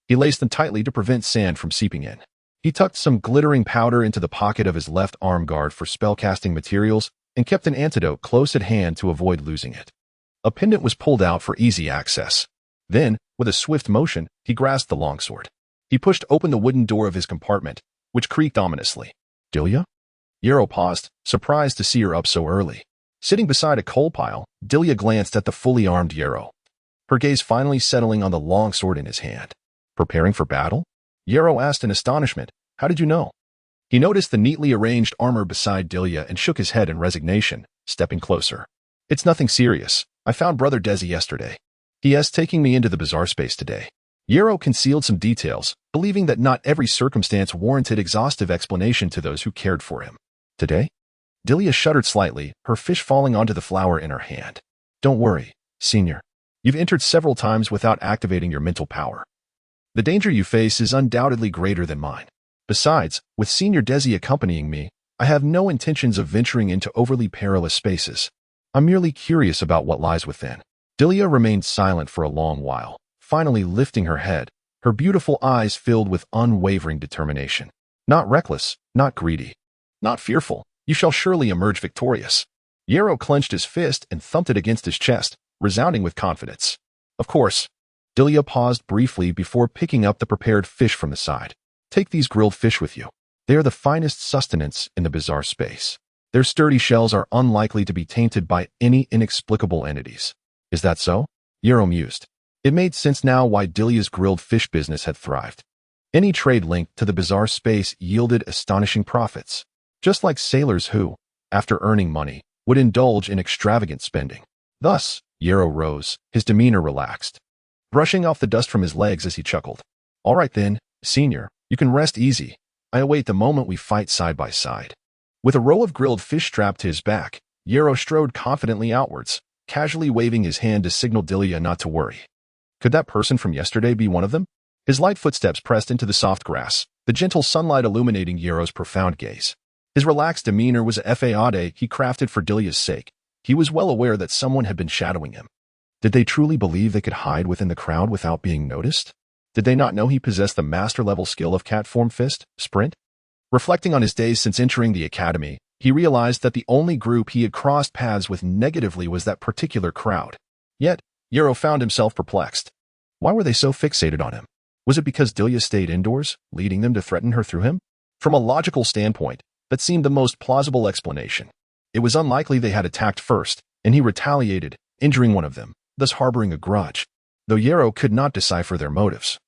he laced them tightly to prevent sand from seeping in. He tucked some glittering powder into the pocket of his left arm guard for spellcasting materials and kept an antidote close at hand to avoid losing it. A pendant was pulled out for easy access. Then, with a swift motion, he grasped the longsword. He pushed open the wooden door of his compartment, which creaked ominously. Delia? Yarrow paused, surprised to see her up so early. Sitting beside a coal pile, Delia glanced at the fully armed Yarrow, her gaze finally settling on the longsword in his hand. Preparing for battle? Yarrow asked in astonishment. How did you know? He noticed the neatly arranged armor beside Delia and shook his head in resignation, stepping closer. It's nothing serious. I found Brother Desi yesterday. He is taking me into the bizarre space today. Yarrow concealed some details, believing that not every circumstance warranted exhaustive explanation to those who cared for him. Today? Delia shuddered slightly, her fish falling onto the flower in her hand. Don't worry, Senior. You've entered several times without activating your mental power. The danger you face is undoubtedly greater than mine. Besides, with Senior Desi accompanying me, I have no intentions of venturing into overly perilous spaces. I'm merely curious about what lies within. Delia remained silent for a long while, finally lifting her head, her beautiful eyes filled with unwavering determination. Not reckless, not greedy, not fearful. You shall surely emerge victorious. Yarrow clenched his fist and thumped it against his chest, resounding with confidence. Of course. Delia paused briefly before picking up the prepared fish from the side. Take these grilled fish with you. They are the finest sustenance in the bizarre space. Their sturdy shells are unlikely to be tainted by any inexplicable entities. Is that so? Yarrow mused. It made sense now why Delia's grilled fish business had thrived. Any trade linked to the bizarre space yielded astonishing profits, just like sailors who, after earning money, would indulge in extravagant spending. Thus, Yarrow rose, his demeanor relaxed, brushing off the dust from his legs as he chuckled. All right then, Senior, you can rest easy. I await the moment we fight side by side. With a roll of grilled fish strapped to his back, Yarrow strode confidently outwards, casually waving his hand to signal Delia not to worry. Could that person from yesterday be one of them? His light footsteps pressed into the soft grass, the gentle sunlight illuminating Yarrow's profound gaze. His relaxed demeanor was a fade he crafted for Delia's sake. He was well aware that someone had been shadowing him. Did they truly believe they could hide within the crowd without being noticed? Did they not know he possessed the master-level skill of cat form fist, sprint? Reflecting on his days since entering the academy, he realized that the only group he had crossed paths with negatively was that particular crowd. Yet, Yarrow found himself perplexed. Why were they so fixated on him? Was it because Delia stayed indoors, leading them to threaten her through him? From a logical standpoint, that seemed the most plausible explanation. It was unlikely they had attacked first, and he retaliated, injuring one of them, thus harboring a grudge. Though Yarrow could not decipher their motives,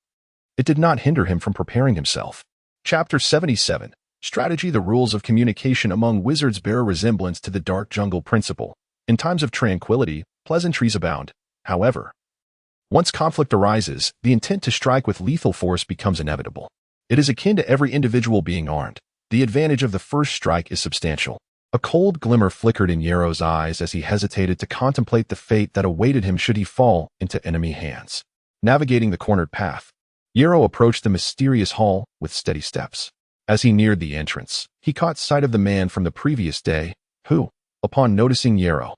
it did not hinder him from preparing himself. Chapter 77. Strategy. The rules of communication among wizards bear a resemblance to the dark jungle principle. In times of tranquility, pleasantries abound. However, once conflict arises, the intent to strike with lethal force becomes inevitable. It is akin to every individual being armed. The advantage of the first strike is substantial. A cold glimmer flickered in Yero's eyes as he hesitated to contemplate the fate that awaited him should he fall into enemy hands. Navigating the cornered path, Yero approached the mysterious hall with steady steps. As he neared the entrance, he caught sight of the man from the previous day, who, upon noticing Yero,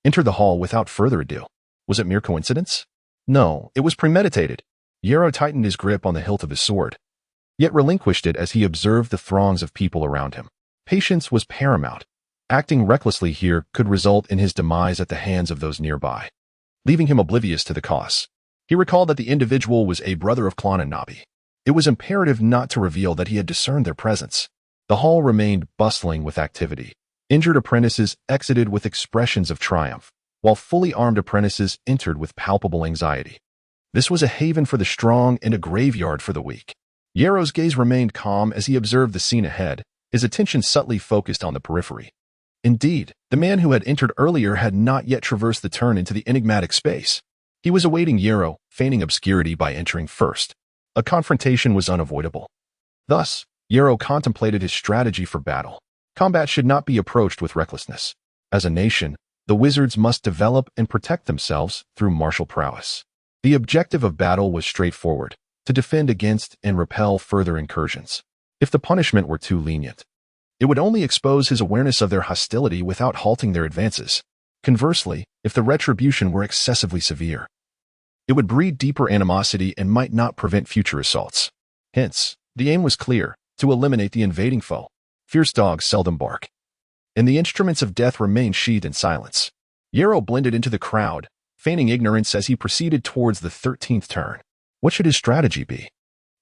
entered the hall without further ado. Was it mere coincidence? No, it was premeditated. Yero tightened his grip on the hilt of his sword, yet relinquished it as he observed the throngs of people around him. Patience was paramount. Acting recklessly here could result in his demise at the hands of those nearby, leaving him oblivious to the cause. He recalled that the individual was a brother of Clon and Nabi. It was imperative not to reveal that he had discerned their presence. The hall remained bustling with activity. Injured apprentices exited with expressions of triumph, while fully armed apprentices entered with palpable anxiety. This was a haven for the strong and a graveyard for the weak. Yero's gaze remained calm as he observed the scene ahead, his attention subtly focused on the periphery. Indeed, the man who had entered earlier had not yet traversed the turn into the enigmatic space. He was awaiting Yero, feigning obscurity by entering first. A confrontation was unavoidable. Thus, Yero contemplated his strategy for battle. Combat should not be approached with recklessness. As a nation, the wizards must develop and protect themselves through martial prowess. The objective of battle was straightforward: to defend against and repel further incursions. If the punishment were too lenient, it would only expose his awareness of their hostility without halting their advances. Conversely, if the retribution were excessively severe, it would breed deeper animosity and might not prevent future assaults. Hence, the aim was clear: to eliminate the invading foe. Fierce dogs seldom bark, and the instruments of death remained sheathed in silence. Yero blended into the crowd, feigning ignorance as he proceeded towards the 13th turn. What should his strategy be?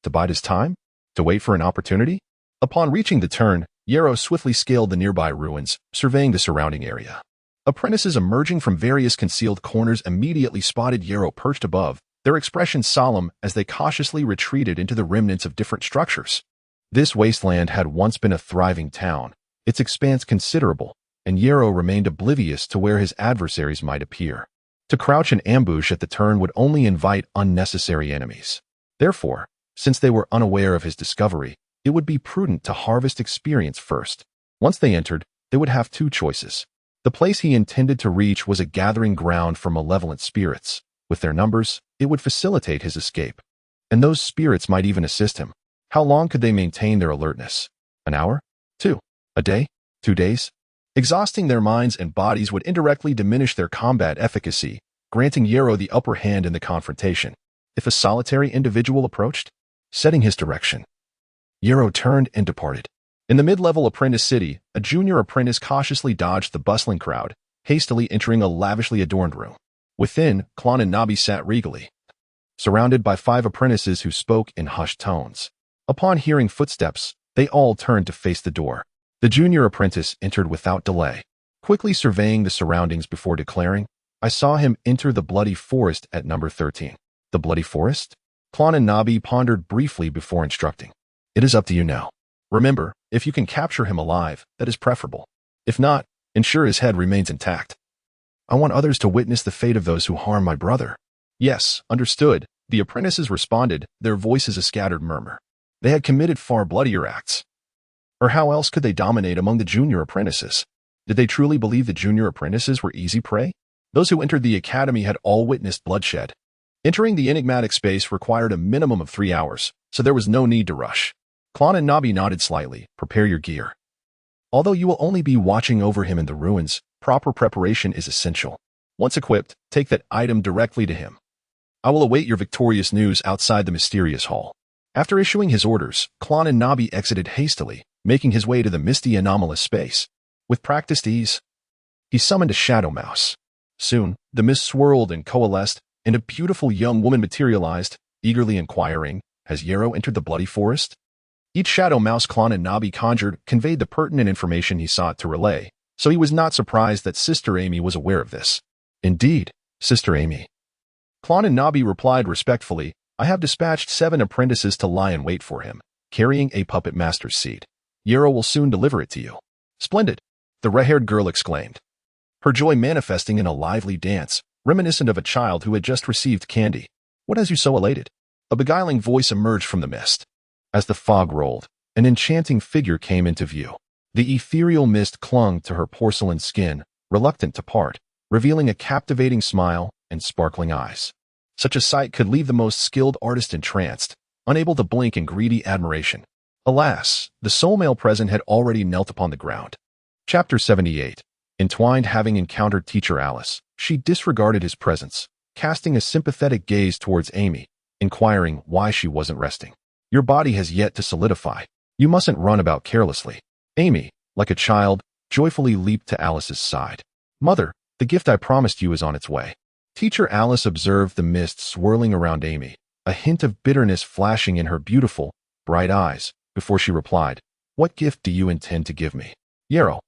To bide his time? To wait for an opportunity? Upon reaching the turn, Yero swiftly scaled the nearby ruins, surveying the surrounding area. Apprentices emerging from various concealed corners immediately spotted Yero perched above, their expressions solemn as they cautiously retreated into the remnants of different structures. This wasteland had once been a thriving town, its expanse considerable, and Yero remained oblivious to where his adversaries might appear. To crouch in ambush at the turn would only invite unnecessary enemies. Therefore, since they were unaware of his discovery, it would be prudent to harvest experience first. Once they entered, they would have two choices. The place he intended to reach was a gathering ground for malevolent spirits. With their numbers, it would facilitate his escape. And those spirits might even assist him. How long could they maintain their alertness? An hour? 2? A day? 2 days? Exhausting their minds and bodies would indirectly diminish their combat efficacy, granting Yero the upper hand in the confrontation. If a solitary individual approached, setting his direction, Yero turned and departed. In the mid-level apprentice city, a junior apprentice cautiously dodged the bustling crowd, hastily entering a lavishly adorned room. Within, Clon and Nabi sat regally, surrounded by 5 apprentices who spoke in hushed tones. Upon hearing footsteps, they all turned to face the door. The junior apprentice entered without delay, quickly surveying the surroundings before declaring, "I saw him enter the bloody forest at number 13. The bloody forest? Clon and Nabi pondered briefly before instructing. It is up to you now. Remember, if you can capture him alive, that is preferable. If not, ensure his head remains intact. I want others to witness the fate of those who harm my brother." "Yes, understood," the apprentices responded, their voices a scattered murmur. They had committed far bloodier acts. Or how else could they dominate among the junior apprentices? Did they truly believe the junior apprentices were easy prey? Those who entered the academy had all witnessed bloodshed. Entering the enigmatic space required a minimum of 3 hours, so there was no need to rush. Clon and Nabi nodded slightly. "Prepare your gear. Although you will only be watching over him in the ruins, proper preparation is essential. Once equipped, take that item directly to him. I will await your victorious news outside the mysterious hall." After issuing his orders, Clon and Nabi exited hastily, making his way to the misty anomalous space. With practiced ease, he summoned a shadow mouse. Soon, the mist swirled and coalesced, and a beautiful young woman materialized, eagerly inquiring, "Has Yero entered the bloody forest?" Each shadow mouse Clon and Nabi conjured conveyed the pertinent information he sought to relay, so he was not surprised that Sister Amy was aware of this. "Indeed, Sister Amy." Clon and Nabi replied respectfully, "I have dispatched 7 apprentices to lie in wait for him, carrying a puppet master's seed. Yarrow will soon deliver it to you. Splendid, the red-haired girl exclaimed, her joy manifesting in a lively dance, reminiscent of a child who had just received candy. What has you so elated? A beguiling voice emerged from the mist. As the fog rolled, an enchanting figure came into view. The ethereal mist clung to her porcelain skin, reluctant to part, revealing a captivating smile and sparkling eyes. Such a sight could leave the most skilled artist entranced, unable to blink in greedy admiration. Alas, the sole male present had already knelt upon the ground. Chapter 78. Entwined. Having encountered Teacher Alice, she disregarded his presence, casting a sympathetic gaze towards Amy, inquiring why she wasn't resting. Your body has yet to solidify. You mustn't run about carelessly. Amy, like a child, joyfully leaped to Alice's side. Mother, the gift I promised you is on its way. Teacher Alice observed the mist swirling around Amy, a hint of bitterness flashing in her beautiful, bright eyes, before she replied, What gift do you intend to give me? Yarrow.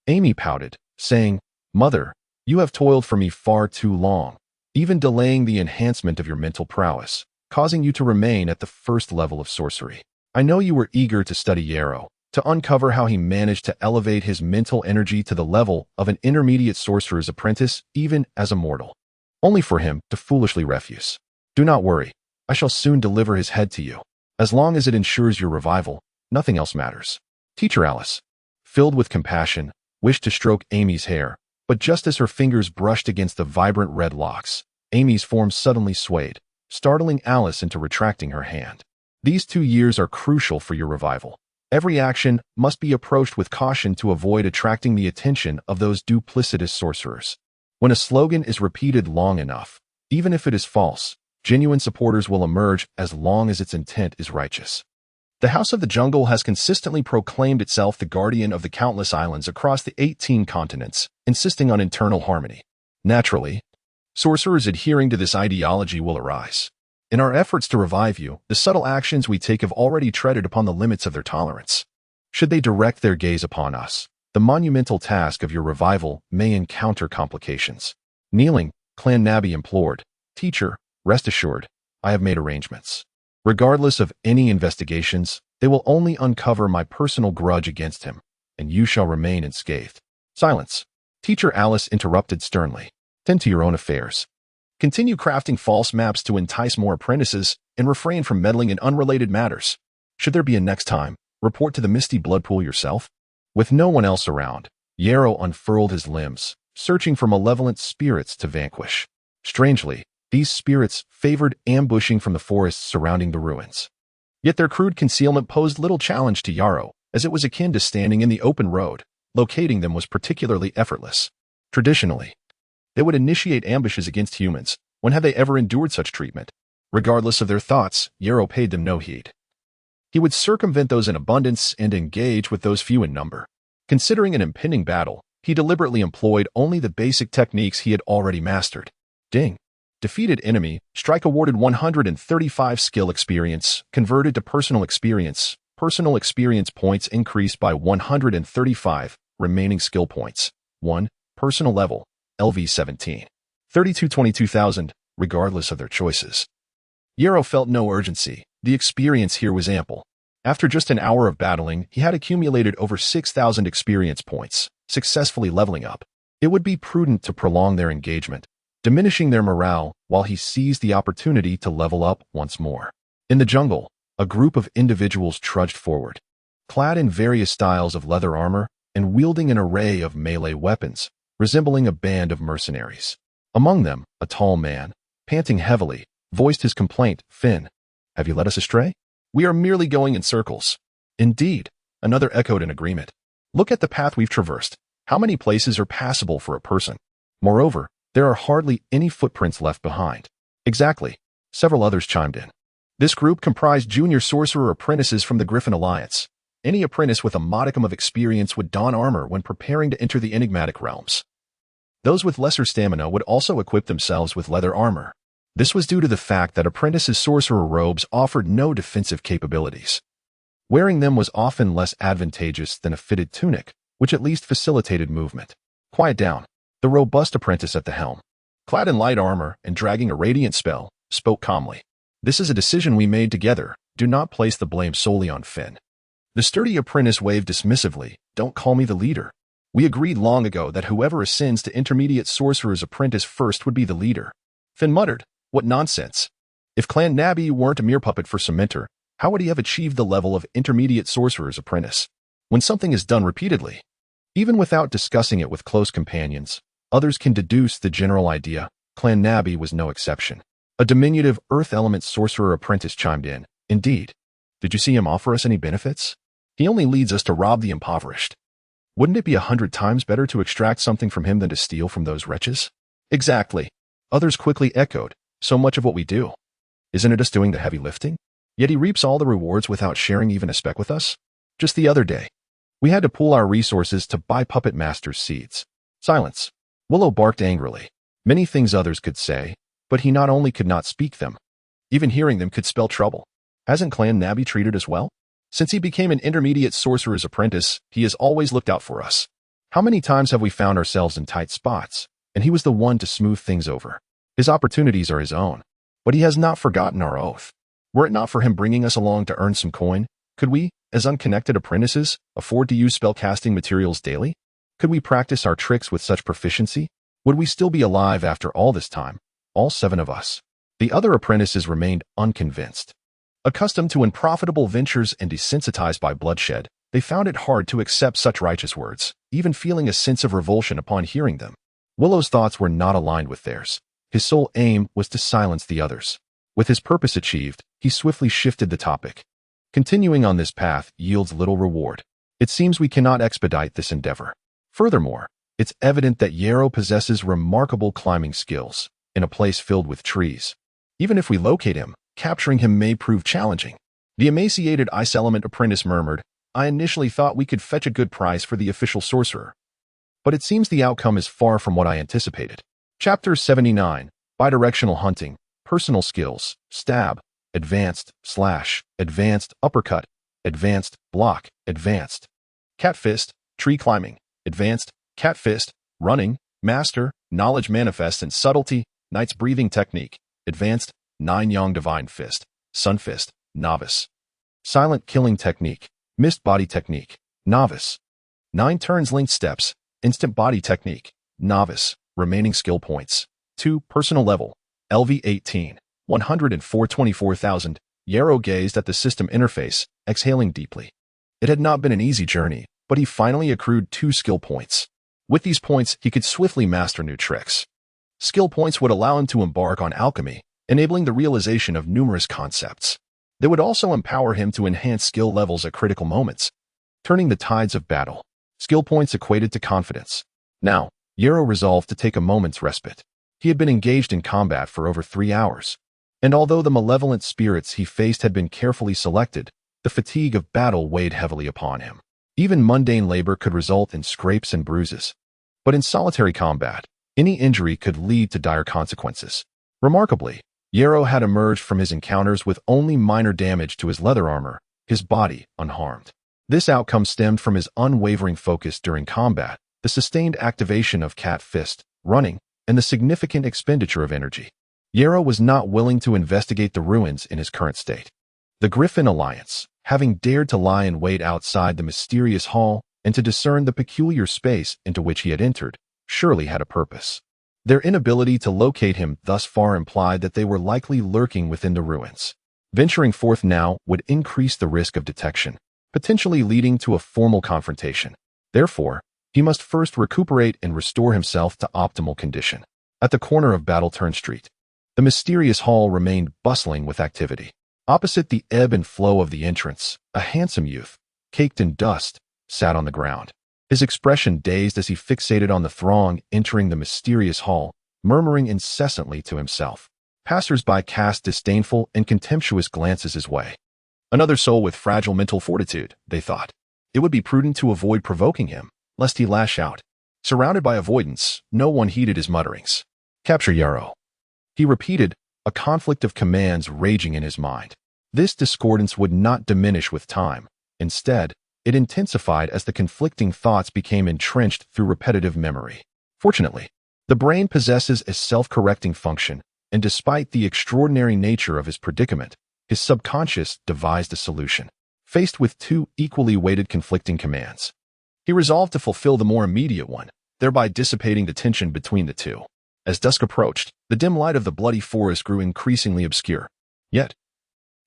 Amy pouted, saying, Mother, you have toiled for me far too long, even delaying the enhancement of your mental prowess, causing you to remain at the first level of sorcery. I know you were eager to study Yarrow, to uncover how he managed to elevate his mental energy to the level of an intermediate sorcerer's apprentice, even as a mortal, only for him to foolishly refuse. Do not worry, I shall soon deliver his head to you. As long as it ensures your revival, nothing else matters. Teacher Alice, filled with compassion, wished to stroke Amy's hair, but just as her fingers brushed against the vibrant red locks, Amy's form suddenly swayed, startling Alice into retracting her hand. These 2 years are crucial for your revival. Every action must be approached with caution to avoid attracting the attention of those duplicitous sorcerers. When a slogan is repeated long enough, even if it is false, genuine supporters will emerge as long as its intent is righteous. The House of the Jungle has consistently proclaimed itself the guardian of the countless islands across the 18 continents, insisting on internal harmony. Naturally, sorcerers adhering to this ideology will arise. In our efforts to revive you, the subtle actions we take have already treaded upon the limits of their tolerance. Should they direct their gaze upon us, the monumental task of your revival may encounter complications. Kneeling, Clan Nabby implored, Teacher, rest assured, I have made arrangements. Regardless of any investigations, they will only uncover my personal grudge against him, and you shall remain unscathed. Silence. Teacher Alice interrupted sternly. Tend to your own affairs. Continue crafting false maps to entice more apprentices and refrain from meddling in unrelated matters. Should there be a next time, report to the Misty Blood Pool yourself. With no one else around, Yarrow unfurled his limbs, searching for malevolent spirits to vanquish. Strangely, these spirits favored ambushing from the forests surrounding the ruins. Yet their crude concealment posed little challenge to Yarrow, as it was akin to standing in the open road. Locating them was particularly effortless. Traditionally, they would initiate ambushes against humans. When have they ever endured such treatment? Regardless of their thoughts, Yarrow paid them no heed. He would circumvent those in abundance and engage with those few in number. Considering an impending battle, he deliberately employed only the basic techniques he had already mastered. Ding. Defeated enemy, strike awarded 135 skill experience, converted to personal experience. Personal experience points increased by 135, remaining skill points. 1. Personal level, LV 17. 22,000, regardless of their choices. Yarrow felt no urgency. The experience here was ample. After just an hour of battling, he had accumulated over 6,000 experience points, successfully leveling up. It would be prudent to prolong their engagement, diminishing their morale while he seized the opportunity to level up once more. In the jungle, a group of individuals trudged forward, clad in various styles of leather armor and wielding an array of melee weapons, resembling a band of mercenaries. Among them, a tall man, panting heavily, voiced his complaint, Finn, have you led us astray? We are merely going in circles. Indeed, another echoed in agreement. Look at the path we've traversed. How many places are passable for a person? Moreover, there are hardly any footprints left behind. Exactly, several others chimed in. This group comprised junior sorcerer apprentices from the Griffin Alliance. Any apprentice with a modicum of experience would don armor when preparing to enter the enigmatic realms. Those with lesser stamina would also equip themselves with leather armor. This was due to the fact that apprentices' sorcerer robes offered no defensive capabilities. Wearing them was often less advantageous than a fitted tunic, which at least facilitated movement. Quiet down. The robust apprentice at the helm, clad in light armor and dragging a radiant spell, spoke calmly. This is a decision we made together. Do not place the blame solely on Finn. The sturdy apprentice waved dismissively. Don't call me the leader. We agreed long ago that whoever ascends to intermediate sorcerer's apprentice first would be the leader. Finn muttered. What nonsense. If Clan Nabby weren't a mere puppet for Cementer, how would he have achieved the level of intermediate sorcerer's apprentice? When something is done repeatedly, even without discussing it with close companions, others can deduce the general idea. Clan Nabby was no exception. A diminutive earth element sorcerer apprentice chimed in. Indeed. Did you see him offer us any benefits? He only leads us to rob the impoverished. Wouldn't it be 100 times better to extract something from him than to steal from those wretches? Exactly. Others quickly echoed. So much of what we do. Isn't it us doing the heavy lifting? Yet he reaps all the rewards without sharing even a speck with us? Just the other day, we had to pool our resources to buy Puppet Master's seeds. Silence. Willow barked angrily. Many things others could say, but he not only could not speak them, even hearing them could spell trouble. Hasn't Clan Nabby treated us well? Since he became an intermediate sorcerer's apprentice, he has always looked out for us. How many times have we found ourselves in tight spots, and he was the one to smooth things over? His opportunities are his own, but he has not forgotten our oath. Were it not for him bringing us along to earn some coin, could we, as unconnected apprentices, afford to use spellcasting materials daily? Could we practice our tricks with such proficiency? Would we still be alive after all this time, all 7 of us? The other apprentices remained unconvinced. Accustomed to unprofitable ventures and desensitized by bloodshed, they found it hard to accept such righteous words, even feeling a sense of revulsion upon hearing them. Willow's thoughts were not aligned with theirs. His sole aim was to silence the others. With his purpose achieved, he swiftly shifted the topic. Continuing on this path yields little reward. It seems we cannot expedite this endeavor. Furthermore, it's evident that Yarrow possesses remarkable climbing skills in a place filled with trees. Even if we locate him, capturing him may prove challenging. The emaciated ice element apprentice murmured, I initially thought we could fetch a good price for the official sorcerer. But it seems the outcome is far from what I anticipated. Chapter 79, Bidirectional Hunting, Personal Skills, Stab, Advanced, Slash, Advanced, Uppercut, Advanced, Block, Advanced. Cat Fist, Tree Climbing, Advanced, Cat Fist, Running, Master, Knowledge Manifest and Subtlety, Knight's Breathing Technique, Advanced, 9 Yang Divine Fist, Sun Fist, Novice. Silent Killing Technique, Mist Body Technique, Novice. 9 Turns Linked Steps, Instant Body Technique, Novice. Remaining skill points. 2. Personal Level, LV 18, 104,24,000. Yarrow gazed at the system interface, exhaling deeply. It had not been an easy journey, but he finally accrued 2 skill points. With these points, he could swiftly master new tricks. Skill points would allow him to embark on alchemy, enabling the realization of numerous concepts. They would also empower him to enhance skill levels at critical moments, turning the tides of battle. Skill points equated to confidence. Now, Yarrow resolved to take a moment's respite. He had been engaged in combat for over 3 hours, and although the malevolent spirits he faced had been carefully selected, the fatigue of battle weighed heavily upon him. Even mundane labor could result in scrapes and bruises. But in solitary combat, any injury could lead to dire consequences. Remarkably, Yarrow had emerged from his encounters with only minor damage to his leather armor, his body unharmed. This outcome stemmed from his unwavering focus during combat, the sustained activation of Cat Fist, running, and the significant expenditure of energy. Yarrow was not willing to investigate the ruins in his current state. The Griffin Alliance, having dared to lie in wait outside the mysterious hall and to discern the peculiar space into which he had entered, surely had a purpose. Their inability to locate him thus far implied that they were likely lurking within the ruins. Venturing forth now would increase the risk of detection, potentially leading to a formal confrontation. Therefore, he must first recuperate and restore himself to optimal condition. At the corner of Battleturn Street, the mysterious hall remained bustling with activity. Opposite the ebb and flow of the entrance, a handsome youth, caked in dust, sat on the ground. His expression dazed as he fixated on the throng entering the mysterious hall, murmuring incessantly to himself. Passers-by cast disdainful and contemptuous glances his way. Another soul with fragile mental fortitude, they thought. It would be prudent to avoid provoking him, lest he lash out. Surrounded by avoidance, no one heeded his mutterings. Capture Yarrow, he repeated, a conflict of commands raging in his mind. This discordance would not diminish with time. Instead, it intensified as the conflicting thoughts became entrenched through repetitive memory. Fortunately, the brain possesses a self-correcting function, and despite the extraordinary nature of his predicament, his subconscious devised a solution. Faced with two equally weighted conflicting commands, he resolved to fulfill the more immediate one, thereby dissipating the tension between the two. As dusk approached, the dim light of the bloody forest grew increasingly obscure. Yet,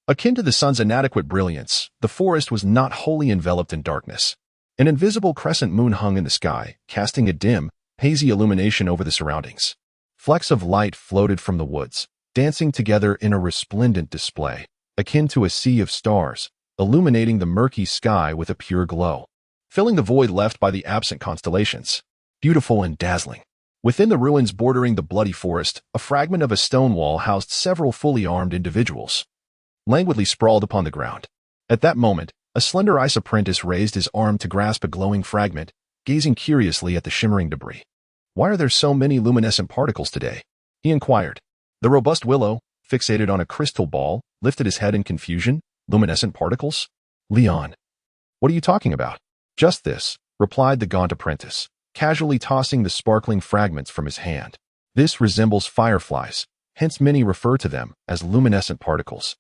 akin to the sun's inadequate brilliance, the forest was not wholly enveloped in darkness. An invisible crescent moon hung in the sky, casting a dim, hazy illumination over the surroundings. Flecks of light floated from the woods, dancing together in a resplendent display, akin to a sea of stars, illuminating the murky sky with a pure glow, filling the void left by the absent constellations. Beautiful and dazzling. Within the ruins bordering the bloody forest, a fragment of a stone wall housed several fully armed individuals, languidly sprawled upon the ground. At that moment, a slender ice apprentice raised his arm to grasp a glowing fragment, gazing curiously at the shimmering debris. "Why are there so many luminescent particles today?" he inquired. The robust Willow, fixated on a crystal ball, lifted his head in confusion. "Luminescent particles? Leon, what are you talking about?" "Just this," replied the gaunt apprentice, casually tossing the sparkling fragments from his hand. "This resembles fireflies, hence many refer to them as luminescent particles."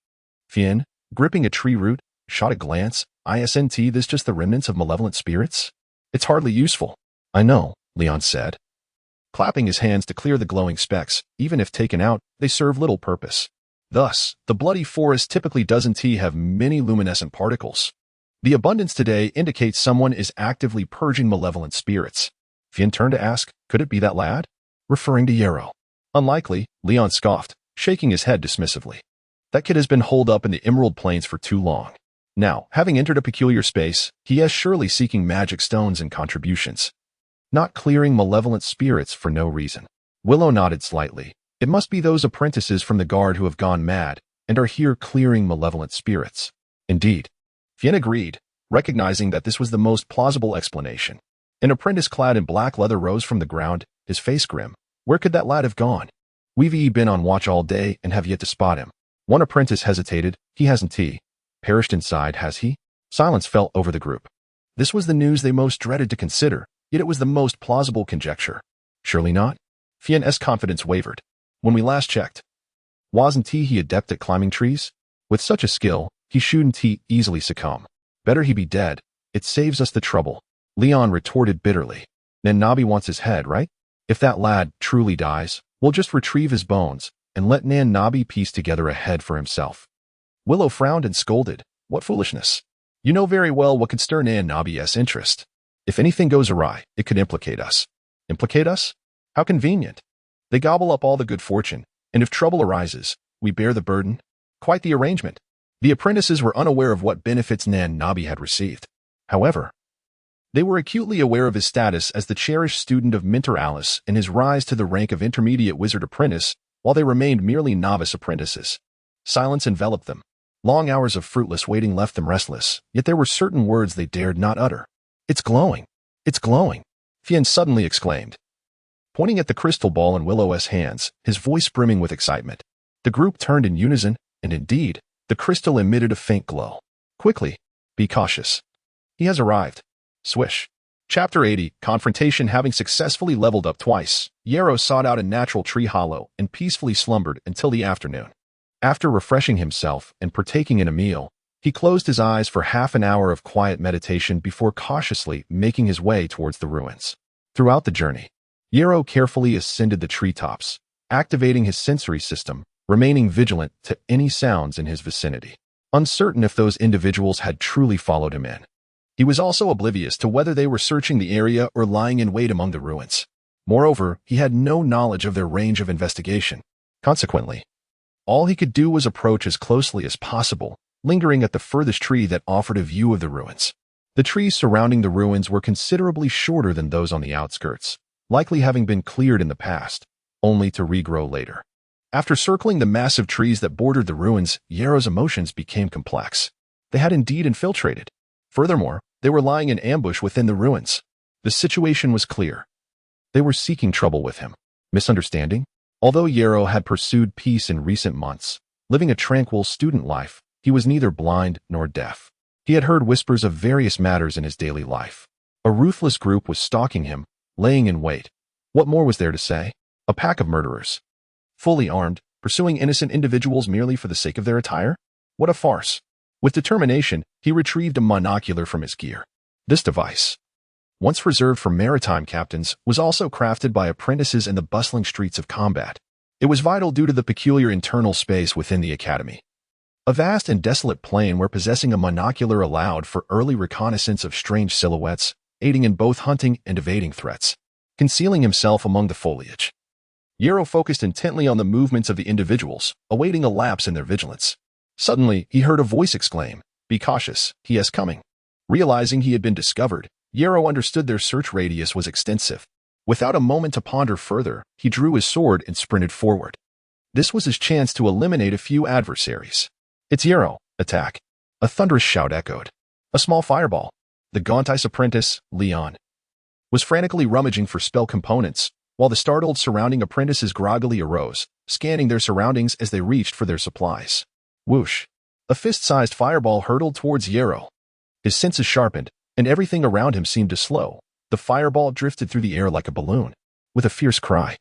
Fien, gripping a tree root, shot a glance. "Isn't this just the remnants of malevolent spirits? It's hardly useful." "I know," Leon said, clapping his hands to clear the glowing specks. "Even if taken out, they serve little purpose." Thus, the bloody forest typically doesn't have many luminescent particles. The abundance today indicates someone is actively purging malevolent spirits. Fien turned to ask, "Could it be that lad?" referring to Yarrow. "Unlikely," Leon scoffed, shaking his head dismissively. "That kid has been holed up in the Emerald Plains for too long. Now, having entered a peculiar space, he is surely seeking magic stones and contributions, not clearing malevolent spirits for no reason." Willow nodded slightly. "It must be those apprentices from the guard who have gone mad and are here clearing malevolent spirits." "Indeed." Fien agreed, recognizing that this was the most plausible explanation. An apprentice clad in black leather rose from the ground, his face grim. "Where could that lad have gone? We've been on watch all day and have yet to spot him." One apprentice hesitated. "He hasn't perished inside, has he?" Silence fell over the group. This was the news they most dreaded to consider, yet it was the most plausible conjecture. "Surely not?" Fien's confidence wavered. "When we last checked, wasn't he adept at climbing trees? With such a skill, he shouldn't easily succumb. Better he be dead. It saves us the trouble." Leon retorted bitterly. "Nabi wants his head, right? If that lad truly dies, we'll just retrieve his bones and let Nabi piece together a head for himself." Willow frowned and scolded. "What foolishness. You know very well what could stir Nabi's interest. If anything goes awry, it could implicate us." "Implicate us? How convenient. They gobble up all the good fortune, and if trouble arises, we bear the burden." Quite the arrangement. The apprentices were unaware of what benefits Nabi had received. However, they were acutely aware of his status as the cherished student of Mentor Alice and his rise to the rank of intermediate wizard apprentice, while they remained merely novice apprentices. Silence enveloped them. Long hours of fruitless waiting left them restless, yet there were certain words they dared not utter. "It's glowing! It's glowing!" Fien suddenly exclaimed, pointing at the crystal ball in Willow's hands, his voice brimming with excitement. The group turned in unison, and indeed, the crystal emitted a faint glow. "Quickly! Be cautious. He has arrived." Swish. Chapter 80, Confrontation. Having successfully leveled up twice, Yarrow sought out a natural tree hollow and peacefully slumbered until the afternoon. After refreshing himself and partaking in a meal, he closed his eyes for half an hour of quiet meditation before cautiously making his way towards the ruins. Throughout the journey, Yarrow carefully ascended the treetops, activating his sensory system, remaining vigilant to any sounds in his vicinity, uncertain if those individuals had truly followed him in. He was also oblivious to whether they were searching the area or lying in wait among the ruins. Moreover, he had no knowledge of their range of investigation. Consequently, all he could do was approach as closely as possible, lingering at the furthest tree that offered a view of the ruins. The trees surrounding the ruins were considerably shorter than those on the outskirts, likely having been cleared in the past, only to regrow later. After circling the massive trees that bordered the ruins, Yarrow's emotions became complex. They had indeed infiltrated. Furthermore, they were lying in ambush within the ruins. The situation was clear. They were seeking trouble with him. Misunderstanding? Although Yarrow had pursued peace in recent months, living a tranquil student life, he was neither blind nor deaf. He had heard whispers of various matters in his daily life. A ruthless group was stalking him, laying in wait. What more was there to say? A pack of murderers, fully armed, pursuing innocent individuals merely for the sake of their attire? What a farce! With determination, He retrieved a monocular from his gear. This device, once reserved for maritime captains, was also crafted by apprentices in the bustling streets of combat. It was vital due to the peculiar internal space within the academy. A vast and desolate plain where possessing a monocular allowed for early reconnaissance of strange silhouettes, aiding in both hunting and evading threats. Concealing himself among the foliage, Yarrow focused intently on the movements of the individuals, awaiting a lapse in their vigilance. Suddenly, he heard a voice exclaim, "Be cautious, he is coming." Realizing he had been discovered, Yarrow understood their search radius was extensive. Without a moment to ponder further, he drew his sword and sprinted forward. This was his chance to eliminate a few adversaries. "It's Yarrow, attack!" A thunderous shout echoed. A small fireball. The gaunt-ice apprentice, Leon, was frantically rummaging for spell components, while the startled surrounding apprentices groggily arose, scanning their surroundings as they reached for their supplies. Whoosh! A fist-sized fireball hurtled towards Yarrow. His senses sharpened, and everything around him seemed to slow. The fireball drifted through the air like a balloon. With a fierce cry,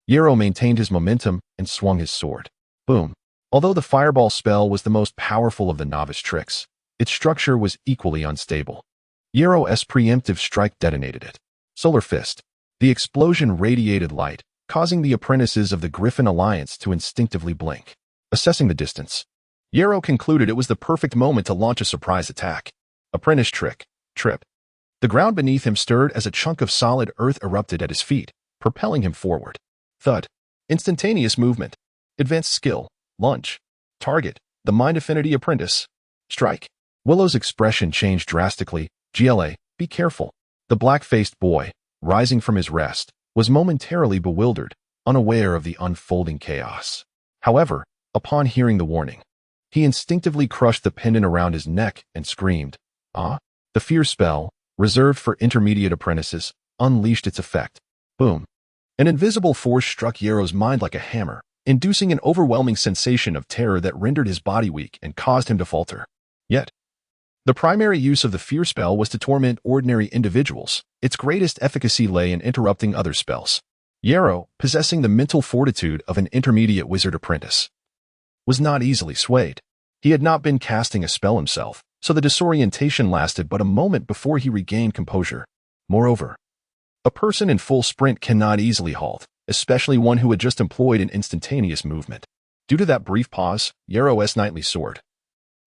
Yarrow maintained his momentum and swung his sword. Boom! Although the fireball spell was the most powerful of the novice tricks, its structure was equally unstable. Yarrow's preemptive strike detonated it. Solar Fist. The explosion radiated light, causing the apprentices of the Griffin Alliance to instinctively blink. Assessing the distance, Yarrow concluded it was the perfect moment to launch a surprise attack. Apprentice trick. Trip. The ground beneath him stirred as a chunk of solid earth erupted at his feet, propelling him forward. Thud. Instantaneous movement. Advanced skill. Lunge. Target. The Mind Affinity Apprentice. Strike. Willow's expression changed drastically. "GLA, be careful." The black-faced boy, rising from his rest, was momentarily bewildered, unaware of the unfolding chaos. However, upon hearing the warning, he instinctively crushed the pendant around his neck and screamed, "Ah!" The fear spell, reserved for intermediate apprentices, unleashed its effect. Boom! An invisible force struck Yarrow's mind like a hammer, inducing an overwhelming sensation of terror that rendered his body weak and caused him to falter. Yet, the primary use of the fear spell was to torment ordinary individuals. Its greatest efficacy lay in interrupting other spells. Yarrow, possessing the mental fortitude of an intermediate wizard apprentice, was not easily swayed. He had not been casting a spell himself, so the disorientation lasted but a moment before he regained composure. Moreover, a person in full sprint cannot easily halt, especially one who had just employed an instantaneous movement. Due to that brief pause, Yarrow's knightly sword,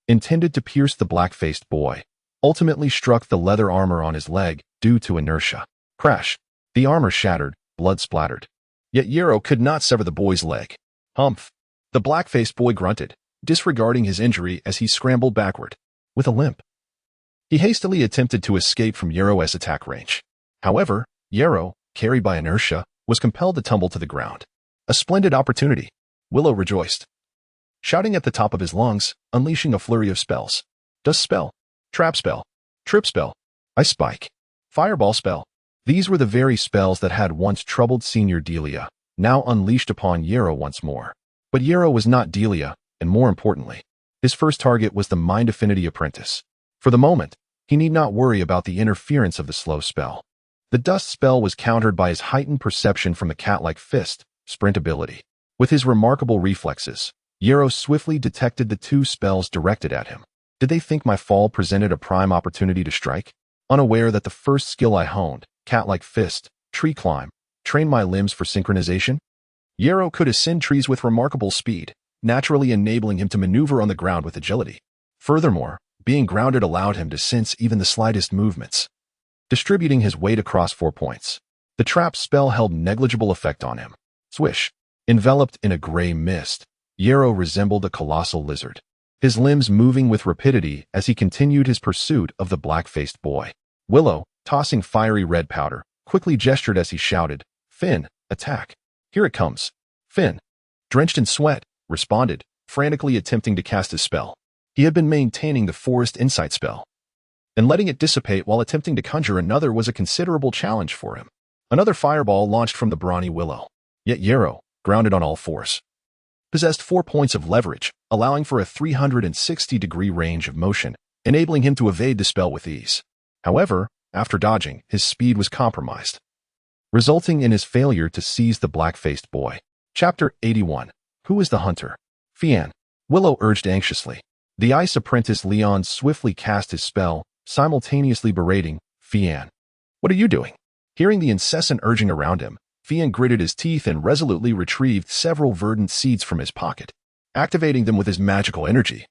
intended to pierce the black-faced boy, ultimately struck the leather armor on his leg due to inertia. Crash! The armor shattered, blood splattered. Yet Yarrow could not sever the boy's leg. Humph! The black-faced boy grunted, disregarding his injury as he scrambled backward. With a limp, he hastily attempted to escape from Yarrow's attack range. However, Yarrow, carried by inertia, was compelled to tumble to the ground. A splendid opportunity. Willow rejoiced, shouting at the top of his lungs, unleashing a flurry of spells. Dust spell, trap spell, trip spell, ice spike, fireball spell. These were the very spells that had once troubled Senior Delia, now unleashed upon Yarrow once more. But Yarrow was not Delia, and more importantly, his first target was the Mind Affinity Apprentice. For the moment, he need not worry about the interference of the slow spell. The dust spell was countered by his heightened perception from the cat-like fist, sprint ability. With his remarkable reflexes, Yarrow swiftly detected the two spells directed at him. Did they think my fall presented a prime opportunity to strike? Unaware that the first skill I honed, cat-like fist, tree climb, trained my limbs for synchronization? Yarrow could ascend trees with remarkable speed, naturally enabling him to maneuver on the ground with agility. Furthermore, being grounded allowed him to sense even the slightest movements, distributing his weight across 4 points. The trap spell held negligible effect on him. Swish! Enveloped in a gray mist, Yarrow resembled a colossal lizard, his limbs moving with rapidity as he continued his pursuit of the black-faced boy. Willow, tossing fiery red powder, quickly gestured as he shouted, "Finn, attack! Here it comes!" Finn, drenched in sweat, responded, frantically attempting to cast his spell. He had been maintaining the Forest Insight spell, and letting it dissipate while attempting to conjure another was a considerable challenge for him. Another fireball launched from the brawny Willow. Yet Yarrow, grounded on all fours, possessed 4 points of leverage, allowing for a 360-degree range of motion, enabling him to evade the spell with ease. However, after dodging, his speed was compromised, resulting in his failure to seize the black-faced boy. Chapter 81. Who is the hunter? Fian. Willow urged anxiously. The ice apprentice Leon swiftly cast his spell, simultaneously berating Fian. "What are you doing?" Hearing the incessant urging around him, Fian gritted his teeth and resolutely retrieved several verdant seeds from his pocket, activating them with his magical energy.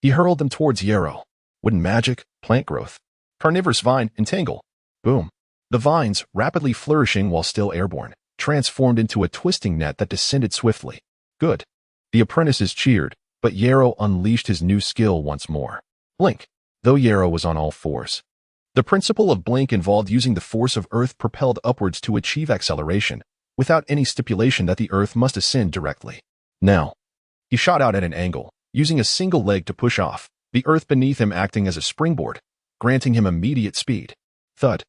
He hurled them towards Yarrow. Wooden magic, plant growth, carnivorous vine, entangle. Boom. The vines, rapidly flourishing while still airborne, transformed into a twisting net that descended swiftly. Good. The apprentices cheered, but Yarrow unleashed his new skill once more. Blink. Though Yarrow was on all fours. The principle of blink involved using the force of Earth propelled upwards to achieve acceleration, without any stipulation that the Earth must ascend directly. Now, he shot out at an angle, using a single leg to push off, the Earth beneath him acting as a springboard, granting him immediate speed. Thud.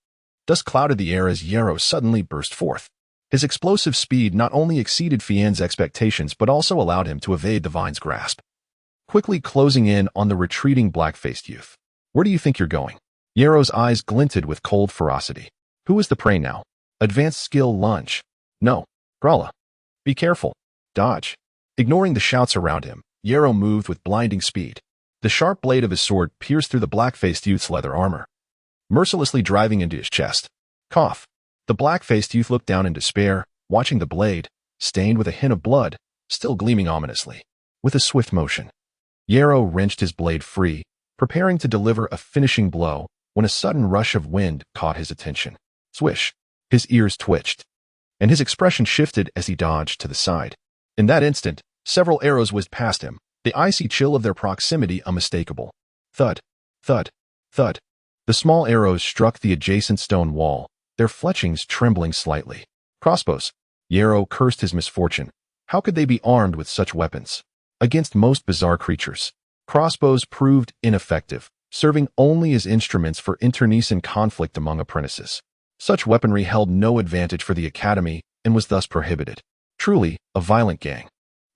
Dust clouded the air as Yarrow suddenly burst forth. His explosive speed not only exceeded Fian's expectations but also allowed him to evade the vine's grasp, quickly closing in on the retreating black-faced youth. "Where do you think you're going?" Yarrow's eyes glinted with cold ferocity. "Who is the prey now?" Advanced skill lunge. "No. Gralla. Be careful. Dodge." Ignoring the shouts around him, Yarrow moved with blinding speed. The sharp blade of his sword pierced through the black-faced youth's leather armor, mercilessly driving into his chest. Cough. The black-faced youth looked down in despair, watching the blade, stained with a hint of blood, still gleaming ominously. With a swift motion, Yarrow wrenched his blade free, preparing to deliver a finishing blow, when a sudden rush of wind caught his attention. Swish. His ears twitched, and his expression shifted as he dodged to the side. In that instant, several arrows whizzed past him, the icy chill of their proximity unmistakable. Thud. Thud. Thud. The small arrows struck the adjacent stone wall, their fletchings trembling slightly. Crossbows. Yarrow cursed his misfortune. How could they be armed with such weapons? Against most bizarre creatures, crossbows proved ineffective, serving only as instruments for internecine conflict among apprentices. Such weaponry held no advantage for the academy and was thus prohibited. Truly, a violent gang.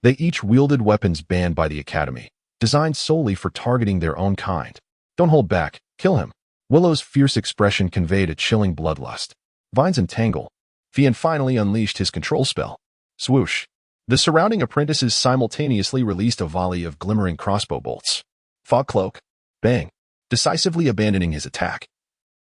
They each wielded weapons banned by the academy, designed solely for targeting their own kind. "Don't hold back, kill him." Willow's fierce expression conveyed a chilling bloodlust. Vines entangle. Fian finally unleashed his control spell. Swoosh. The surrounding apprentices simultaneously released a volley of glimmering crossbow bolts. Fog cloak. Bang. Decisively abandoning his attack,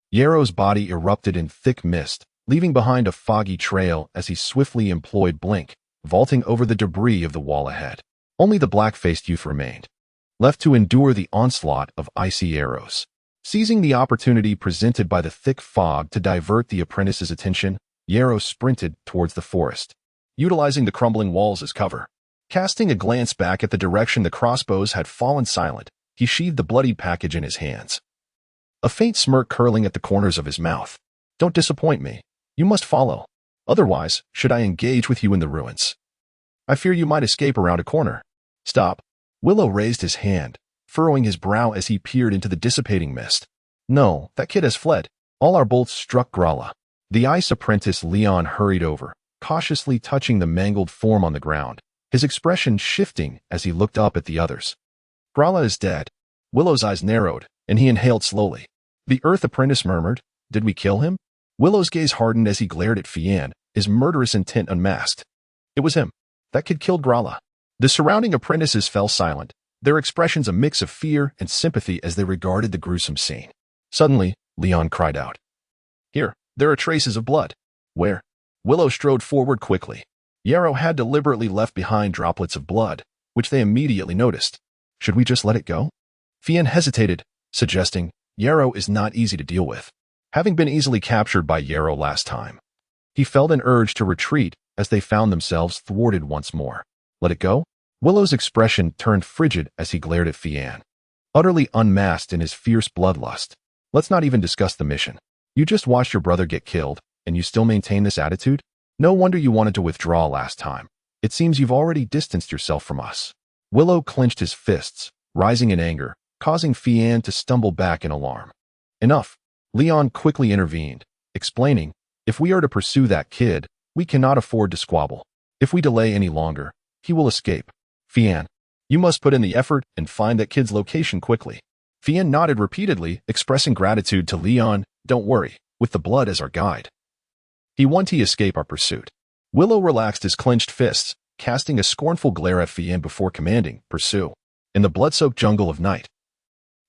Yarrow's body erupted in thick mist, leaving behind a foggy trail as he swiftly employed blink, vaulting over the debris of the wall ahead. Only the black-faced youth remained, left to endure the onslaught of icy arrows. Seizing the opportunity presented by the thick fog to divert the apprentice's attention, Yarrow sprinted towards the forest, utilizing the crumbling walls as cover. Casting a glance back at the direction the crossbows had fallen silent, he sheathed the bloodied package in his hands, a faint smirk curling at the corners of his mouth. "Don't disappoint me. You must follow. Otherwise, should I engage with you in the ruins, I fear you might escape around a corner." "Stop." Willow raised his hand, furrowing his brow as he peered into the dissipating mist. "No, that kid has fled." All our bolts struck Gralla. The ice apprentice Leon hurried over, cautiously touching the mangled form on the ground, his expression shifting as he looked up at the others. "Gralla is dead." Willow's eyes narrowed, and he inhaled slowly. The Earth apprentice murmured, "Did we kill him?" Willow's gaze hardened as he glared at Fian, his murderous intent unmasked. "It was him. That kid killed Gralla." The surrounding apprentices fell silent, their expressions a mix of fear and sympathy as they regarded the gruesome scene. Suddenly, Leon cried out, "Here, there are traces of blood." "Where?" Willow strode forward quickly. Yarrow had deliberately left behind droplets of blood, which they immediately noticed. "Should we just let it go?" Fian hesitated, suggesting, "Yarrow is not easy to deal with, having been easily captured by Yarrow last time." He felt an urge to retreat as they found themselves thwarted once more. "Let it go?" Willow's expression turned frigid as he glared at Fian, utterly unmasked in his fierce bloodlust. "Let's not even discuss the mission. You just watched your brother get killed, and you still maintain this attitude? No wonder you wanted to withdraw last time. It seems you've already distanced yourself from us." Willow clenched his fists, rising in anger, causing Fian to stumble back in alarm. "Enough." Leon quickly intervened, explaining, "If we are to pursue that kid, we cannot afford to squabble. If we delay any longer, he will escape. Fian, you must put in the effort and find that kid's location quickly." Fian nodded repeatedly, expressing gratitude to Leon. "Don't worry, with the blood as our guide, he won't escape our pursuit." Willow relaxed his clenched fists, casting a scornful glare at Fian before commanding, "Pursue." In the blood-soaked jungle of night,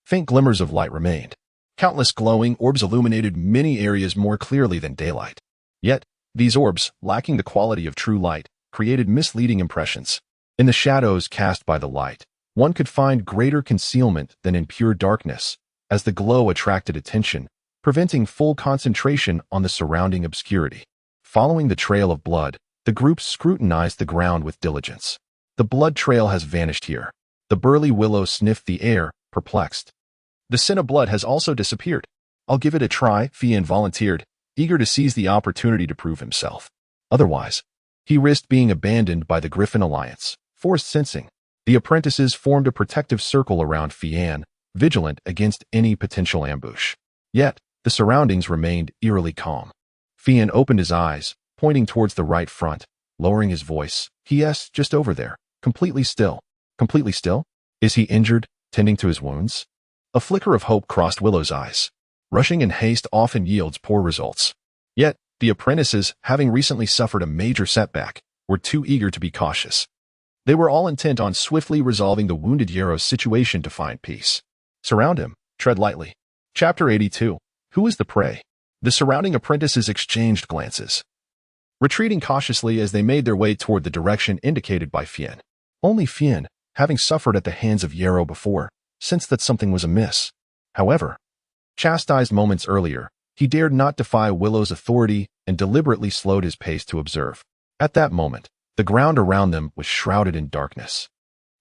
faint glimmers of light remained. Countless glowing orbs illuminated many areas more clearly than daylight. Yet, these orbs, lacking the quality of true light, created misleading impressions. In the shadows cast by the light, one could find greater concealment than in pure darkness, as the glow attracted attention, preventing full concentration on the surrounding obscurity. Following the trail of blood, the group scrutinized the ground with diligence. The blood trail has vanished here. The burly Willow sniffed the air, perplexed. The scent of blood has also disappeared. I'll give it a try, Fian volunteered, eager to seize the opportunity to prove himself. Otherwise, he risked being abandoned by the Griffin Alliance. Forced sensing, the apprentices formed a protective circle around Fian, vigilant against any potential ambush. Yet, the surroundings remained eerily calm. Fian opened his eyes, pointing towards the right front, lowering his voice. Yes, just over there, completely still. Completely still? Is he injured, tending to his wounds? A flicker of hope crossed Willow's eyes. Rushing in haste often yields poor results. Yet, the apprentices, having recently suffered a major setback, were too eager to be cautious. They were all intent on swiftly resolving the wounded Yarrow's situation to find peace. Surround him, tread lightly. Chapter 82. Who is the prey? The surrounding apprentices exchanged glances, retreating cautiously as they made their way toward the direction indicated by Fian. Only Fian, having suffered at the hands of Yarrow before, sensed that something was amiss. However, chastised moments earlier, he dared not defy Willow's authority and deliberately slowed his pace to observe. At that moment, the ground around them was shrouded in darkness,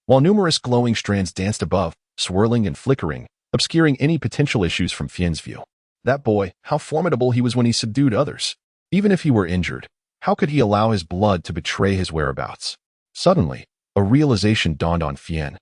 while numerous glowing strands danced above, swirling and flickering, obscuring any potential issues from Fian's view. That boy, how formidable he was when he subdued others. Even if he were injured, how could he allow his blood to betray his whereabouts? Suddenly, a realization dawned on Fian,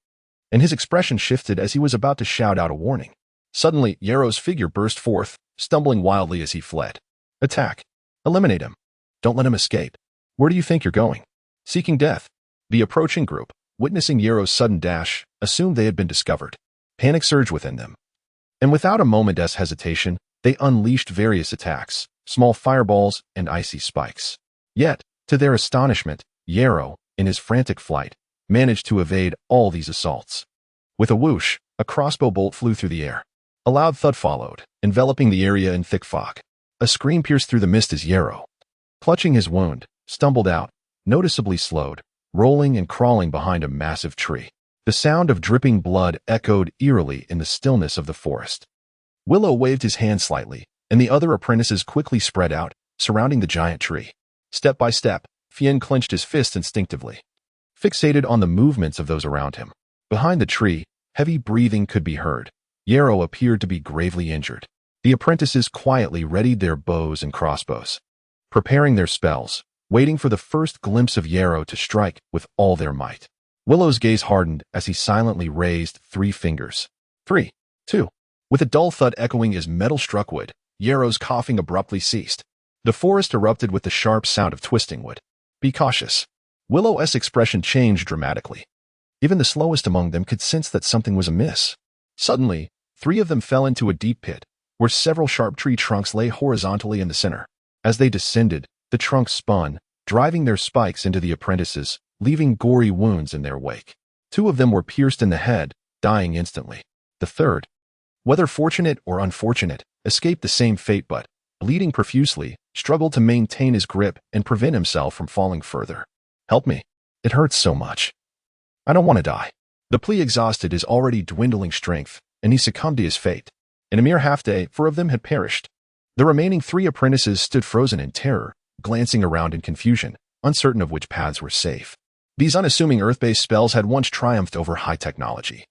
and his expression shifted as he was about to shout out a warning. Suddenly, Yarrow's figure burst forth, stumbling wildly as he fled. Attack. Eliminate him. Don't let him escape. Where do you think you're going? Seeking death. The approaching group, witnessing Yarrow's sudden dash, assumed they had been discovered. Panic surged within them, and without a moment's hesitation, they unleashed various attacks, small fireballs and icy spikes. Yet, to their astonishment, Yarrow, in his frantic flight, managed to evade all these assaults. With a whoosh, a crossbow bolt flew through the air. A loud thud followed, enveloping the area in thick fog. A scream pierced through the mist as Yarrow, clutching his wound, stumbled out, noticeably slowed, rolling and crawling behind a massive tree. The sound of dripping blood echoed eerily in the stillness of the forest. Willow waved his hand slightly, and the other apprentices quickly spread out, surrounding the giant tree. Step by step, Fian clenched his fist instinctively, fixated on the movements of those around him. Behind the tree, heavy breathing could be heard. Yarrow appeared to be gravely injured. The apprentices quietly readied their bows and crossbows, preparing their spells, waiting for the first glimpse of Yarrow to strike with all their might. Willow's gaze hardened as he silently raised 3 fingers. 3, 2. With a dull thud echoing as metal struck wood, Yarrow's coughing abruptly ceased. The forest erupted with the sharp sound of twisting wood. Be cautious. Willow's expression changed dramatically. Even the slowest among them could sense that something was amiss. Suddenly, 3 of them fell into a deep pit, where several sharp tree trunks lay horizontally in the center. As they descended, the trunks spun, driving their spikes into the apprentices, leaving gory wounds in their wake. 2 of them were pierced in the head, dying instantly. The third, whether fortunate or unfortunate, escaped the same fate but, bleeding profusely, struggled to maintain his grip and prevent himself from falling further. Help me. It hurts so much. I don't want to die. The plea exhausted his already dwindling strength, and he succumbed to his fate. In a mere half-day, 4 of them had perished. The remaining 3 apprentices stood frozen in terror, glancing around in confusion, uncertain of which paths were safe. These unassuming Earth-based spells had once triumphed over high technology,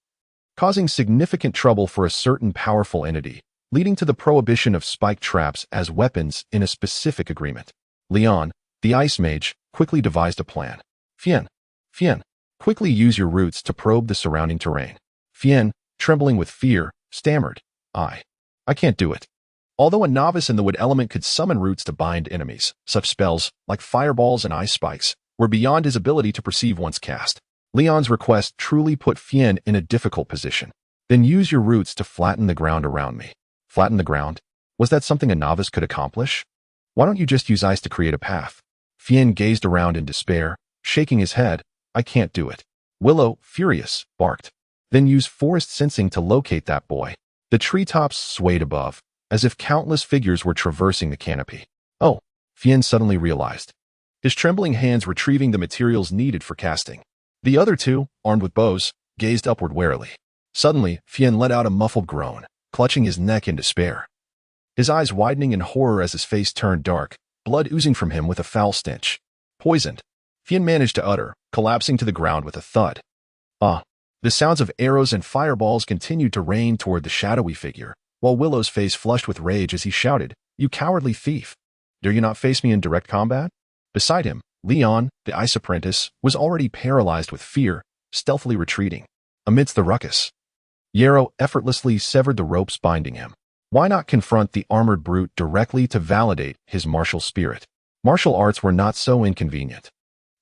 causing significant trouble for a certain powerful entity, leading to the prohibition of spike traps as weapons in a specific agreement. Leon, the Ice Mage, quickly devised a plan. Fian, quickly use your roots to probe the surrounding terrain. Fian, trembling with fear, stammered, I can't do it. Although a novice in the wood element could summon roots to bind enemies, such spells, like fireballs and ice spikes, were beyond his ability to perceive once cast. Leon's request truly put Fian in a difficult position. Then use your roots to flatten the ground around me. Flatten the ground? Was that something a novice could accomplish? Why don't you just use ice to create a path? Fian gazed around in despair, shaking his head. I can't do it. Willow, furious, barked. then use forest sensing to locate that boy. The treetops swayed above, as if countless figures were traversing the canopy. Oh, Fian suddenly realized, his trembling hands retrieving the materials needed for casting. The other two, armed with bows, gazed upward warily. Suddenly, Fian let out a muffled groan, clutching his neck in despair. His eyes widening in horror as his face turned dark, blood oozing from him with a foul stench. Poisoned, Fian managed to utter, collapsing to the ground with a thud. The sounds of arrows and fireballs continued to rain toward the shadowy figure, while Willow's face flushed with rage as he shouted, "You cowardly thief! Dare you not face me in direct combat?" Beside him, Leon, the ice apprentice, was already paralyzed with fear, stealthily retreating. Amidst the ruckus, Yarrow effortlessly severed the ropes binding him. Why not confront the armored brute directly to validate his martial spirit? Martial arts were not so inconvenient.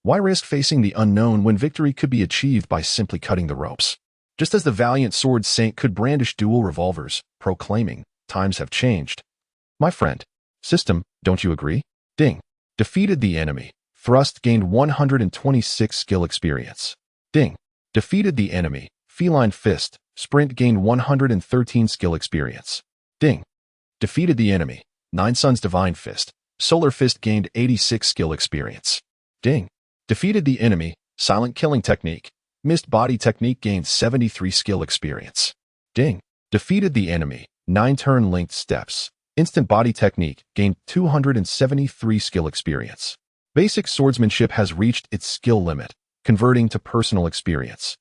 Why risk facing the unknown when victory could be achieved by simply cutting the ropes? Just as the valiant sword saint could brandish dual revolvers, proclaiming, "Times have changed." My friend, system, don't you agree? Ding. Defeated the enemy. Thrust gained 126 skill experience. Ding. Defeated the enemy. Feline fist. Sprint gained 113 skill experience. Ding. Defeated the enemy. Nine Suns divine fist. Solar fist gained 86 skill experience. Ding. Defeated the enemy. Silent killing technique. Mist body technique gained 73 skill experience. Ding. Defeated the enemy. 9 turn linked steps. Instant body technique gained 273 skill experience. Basic swordsmanship has reached its skill limit, converting to personal experience.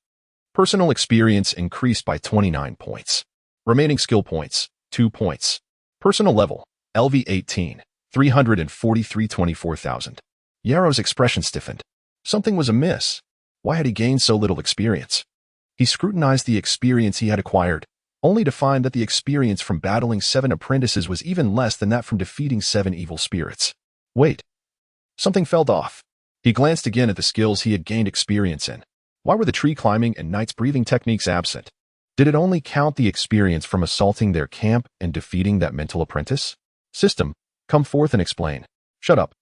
Personal experience increased by 29 points. Remaining skill points, 2 points. Personal level, LV 18, 343 24,000. Yarrow's expression stiffened. Something was amiss. Why had he gained so little experience? He scrutinized the experience he had acquired, only to find that the experience from battling 7 apprentices was even less than that from defeating 7 evil spirits. Wait. Something felt off. He glanced again at the skills he had gained experience in. Why were the tree climbing and knight's breathing techniques absent? Did it only count the experience from assaulting their camp and defeating that mental apprentice? System, come forth and explain. Shut up.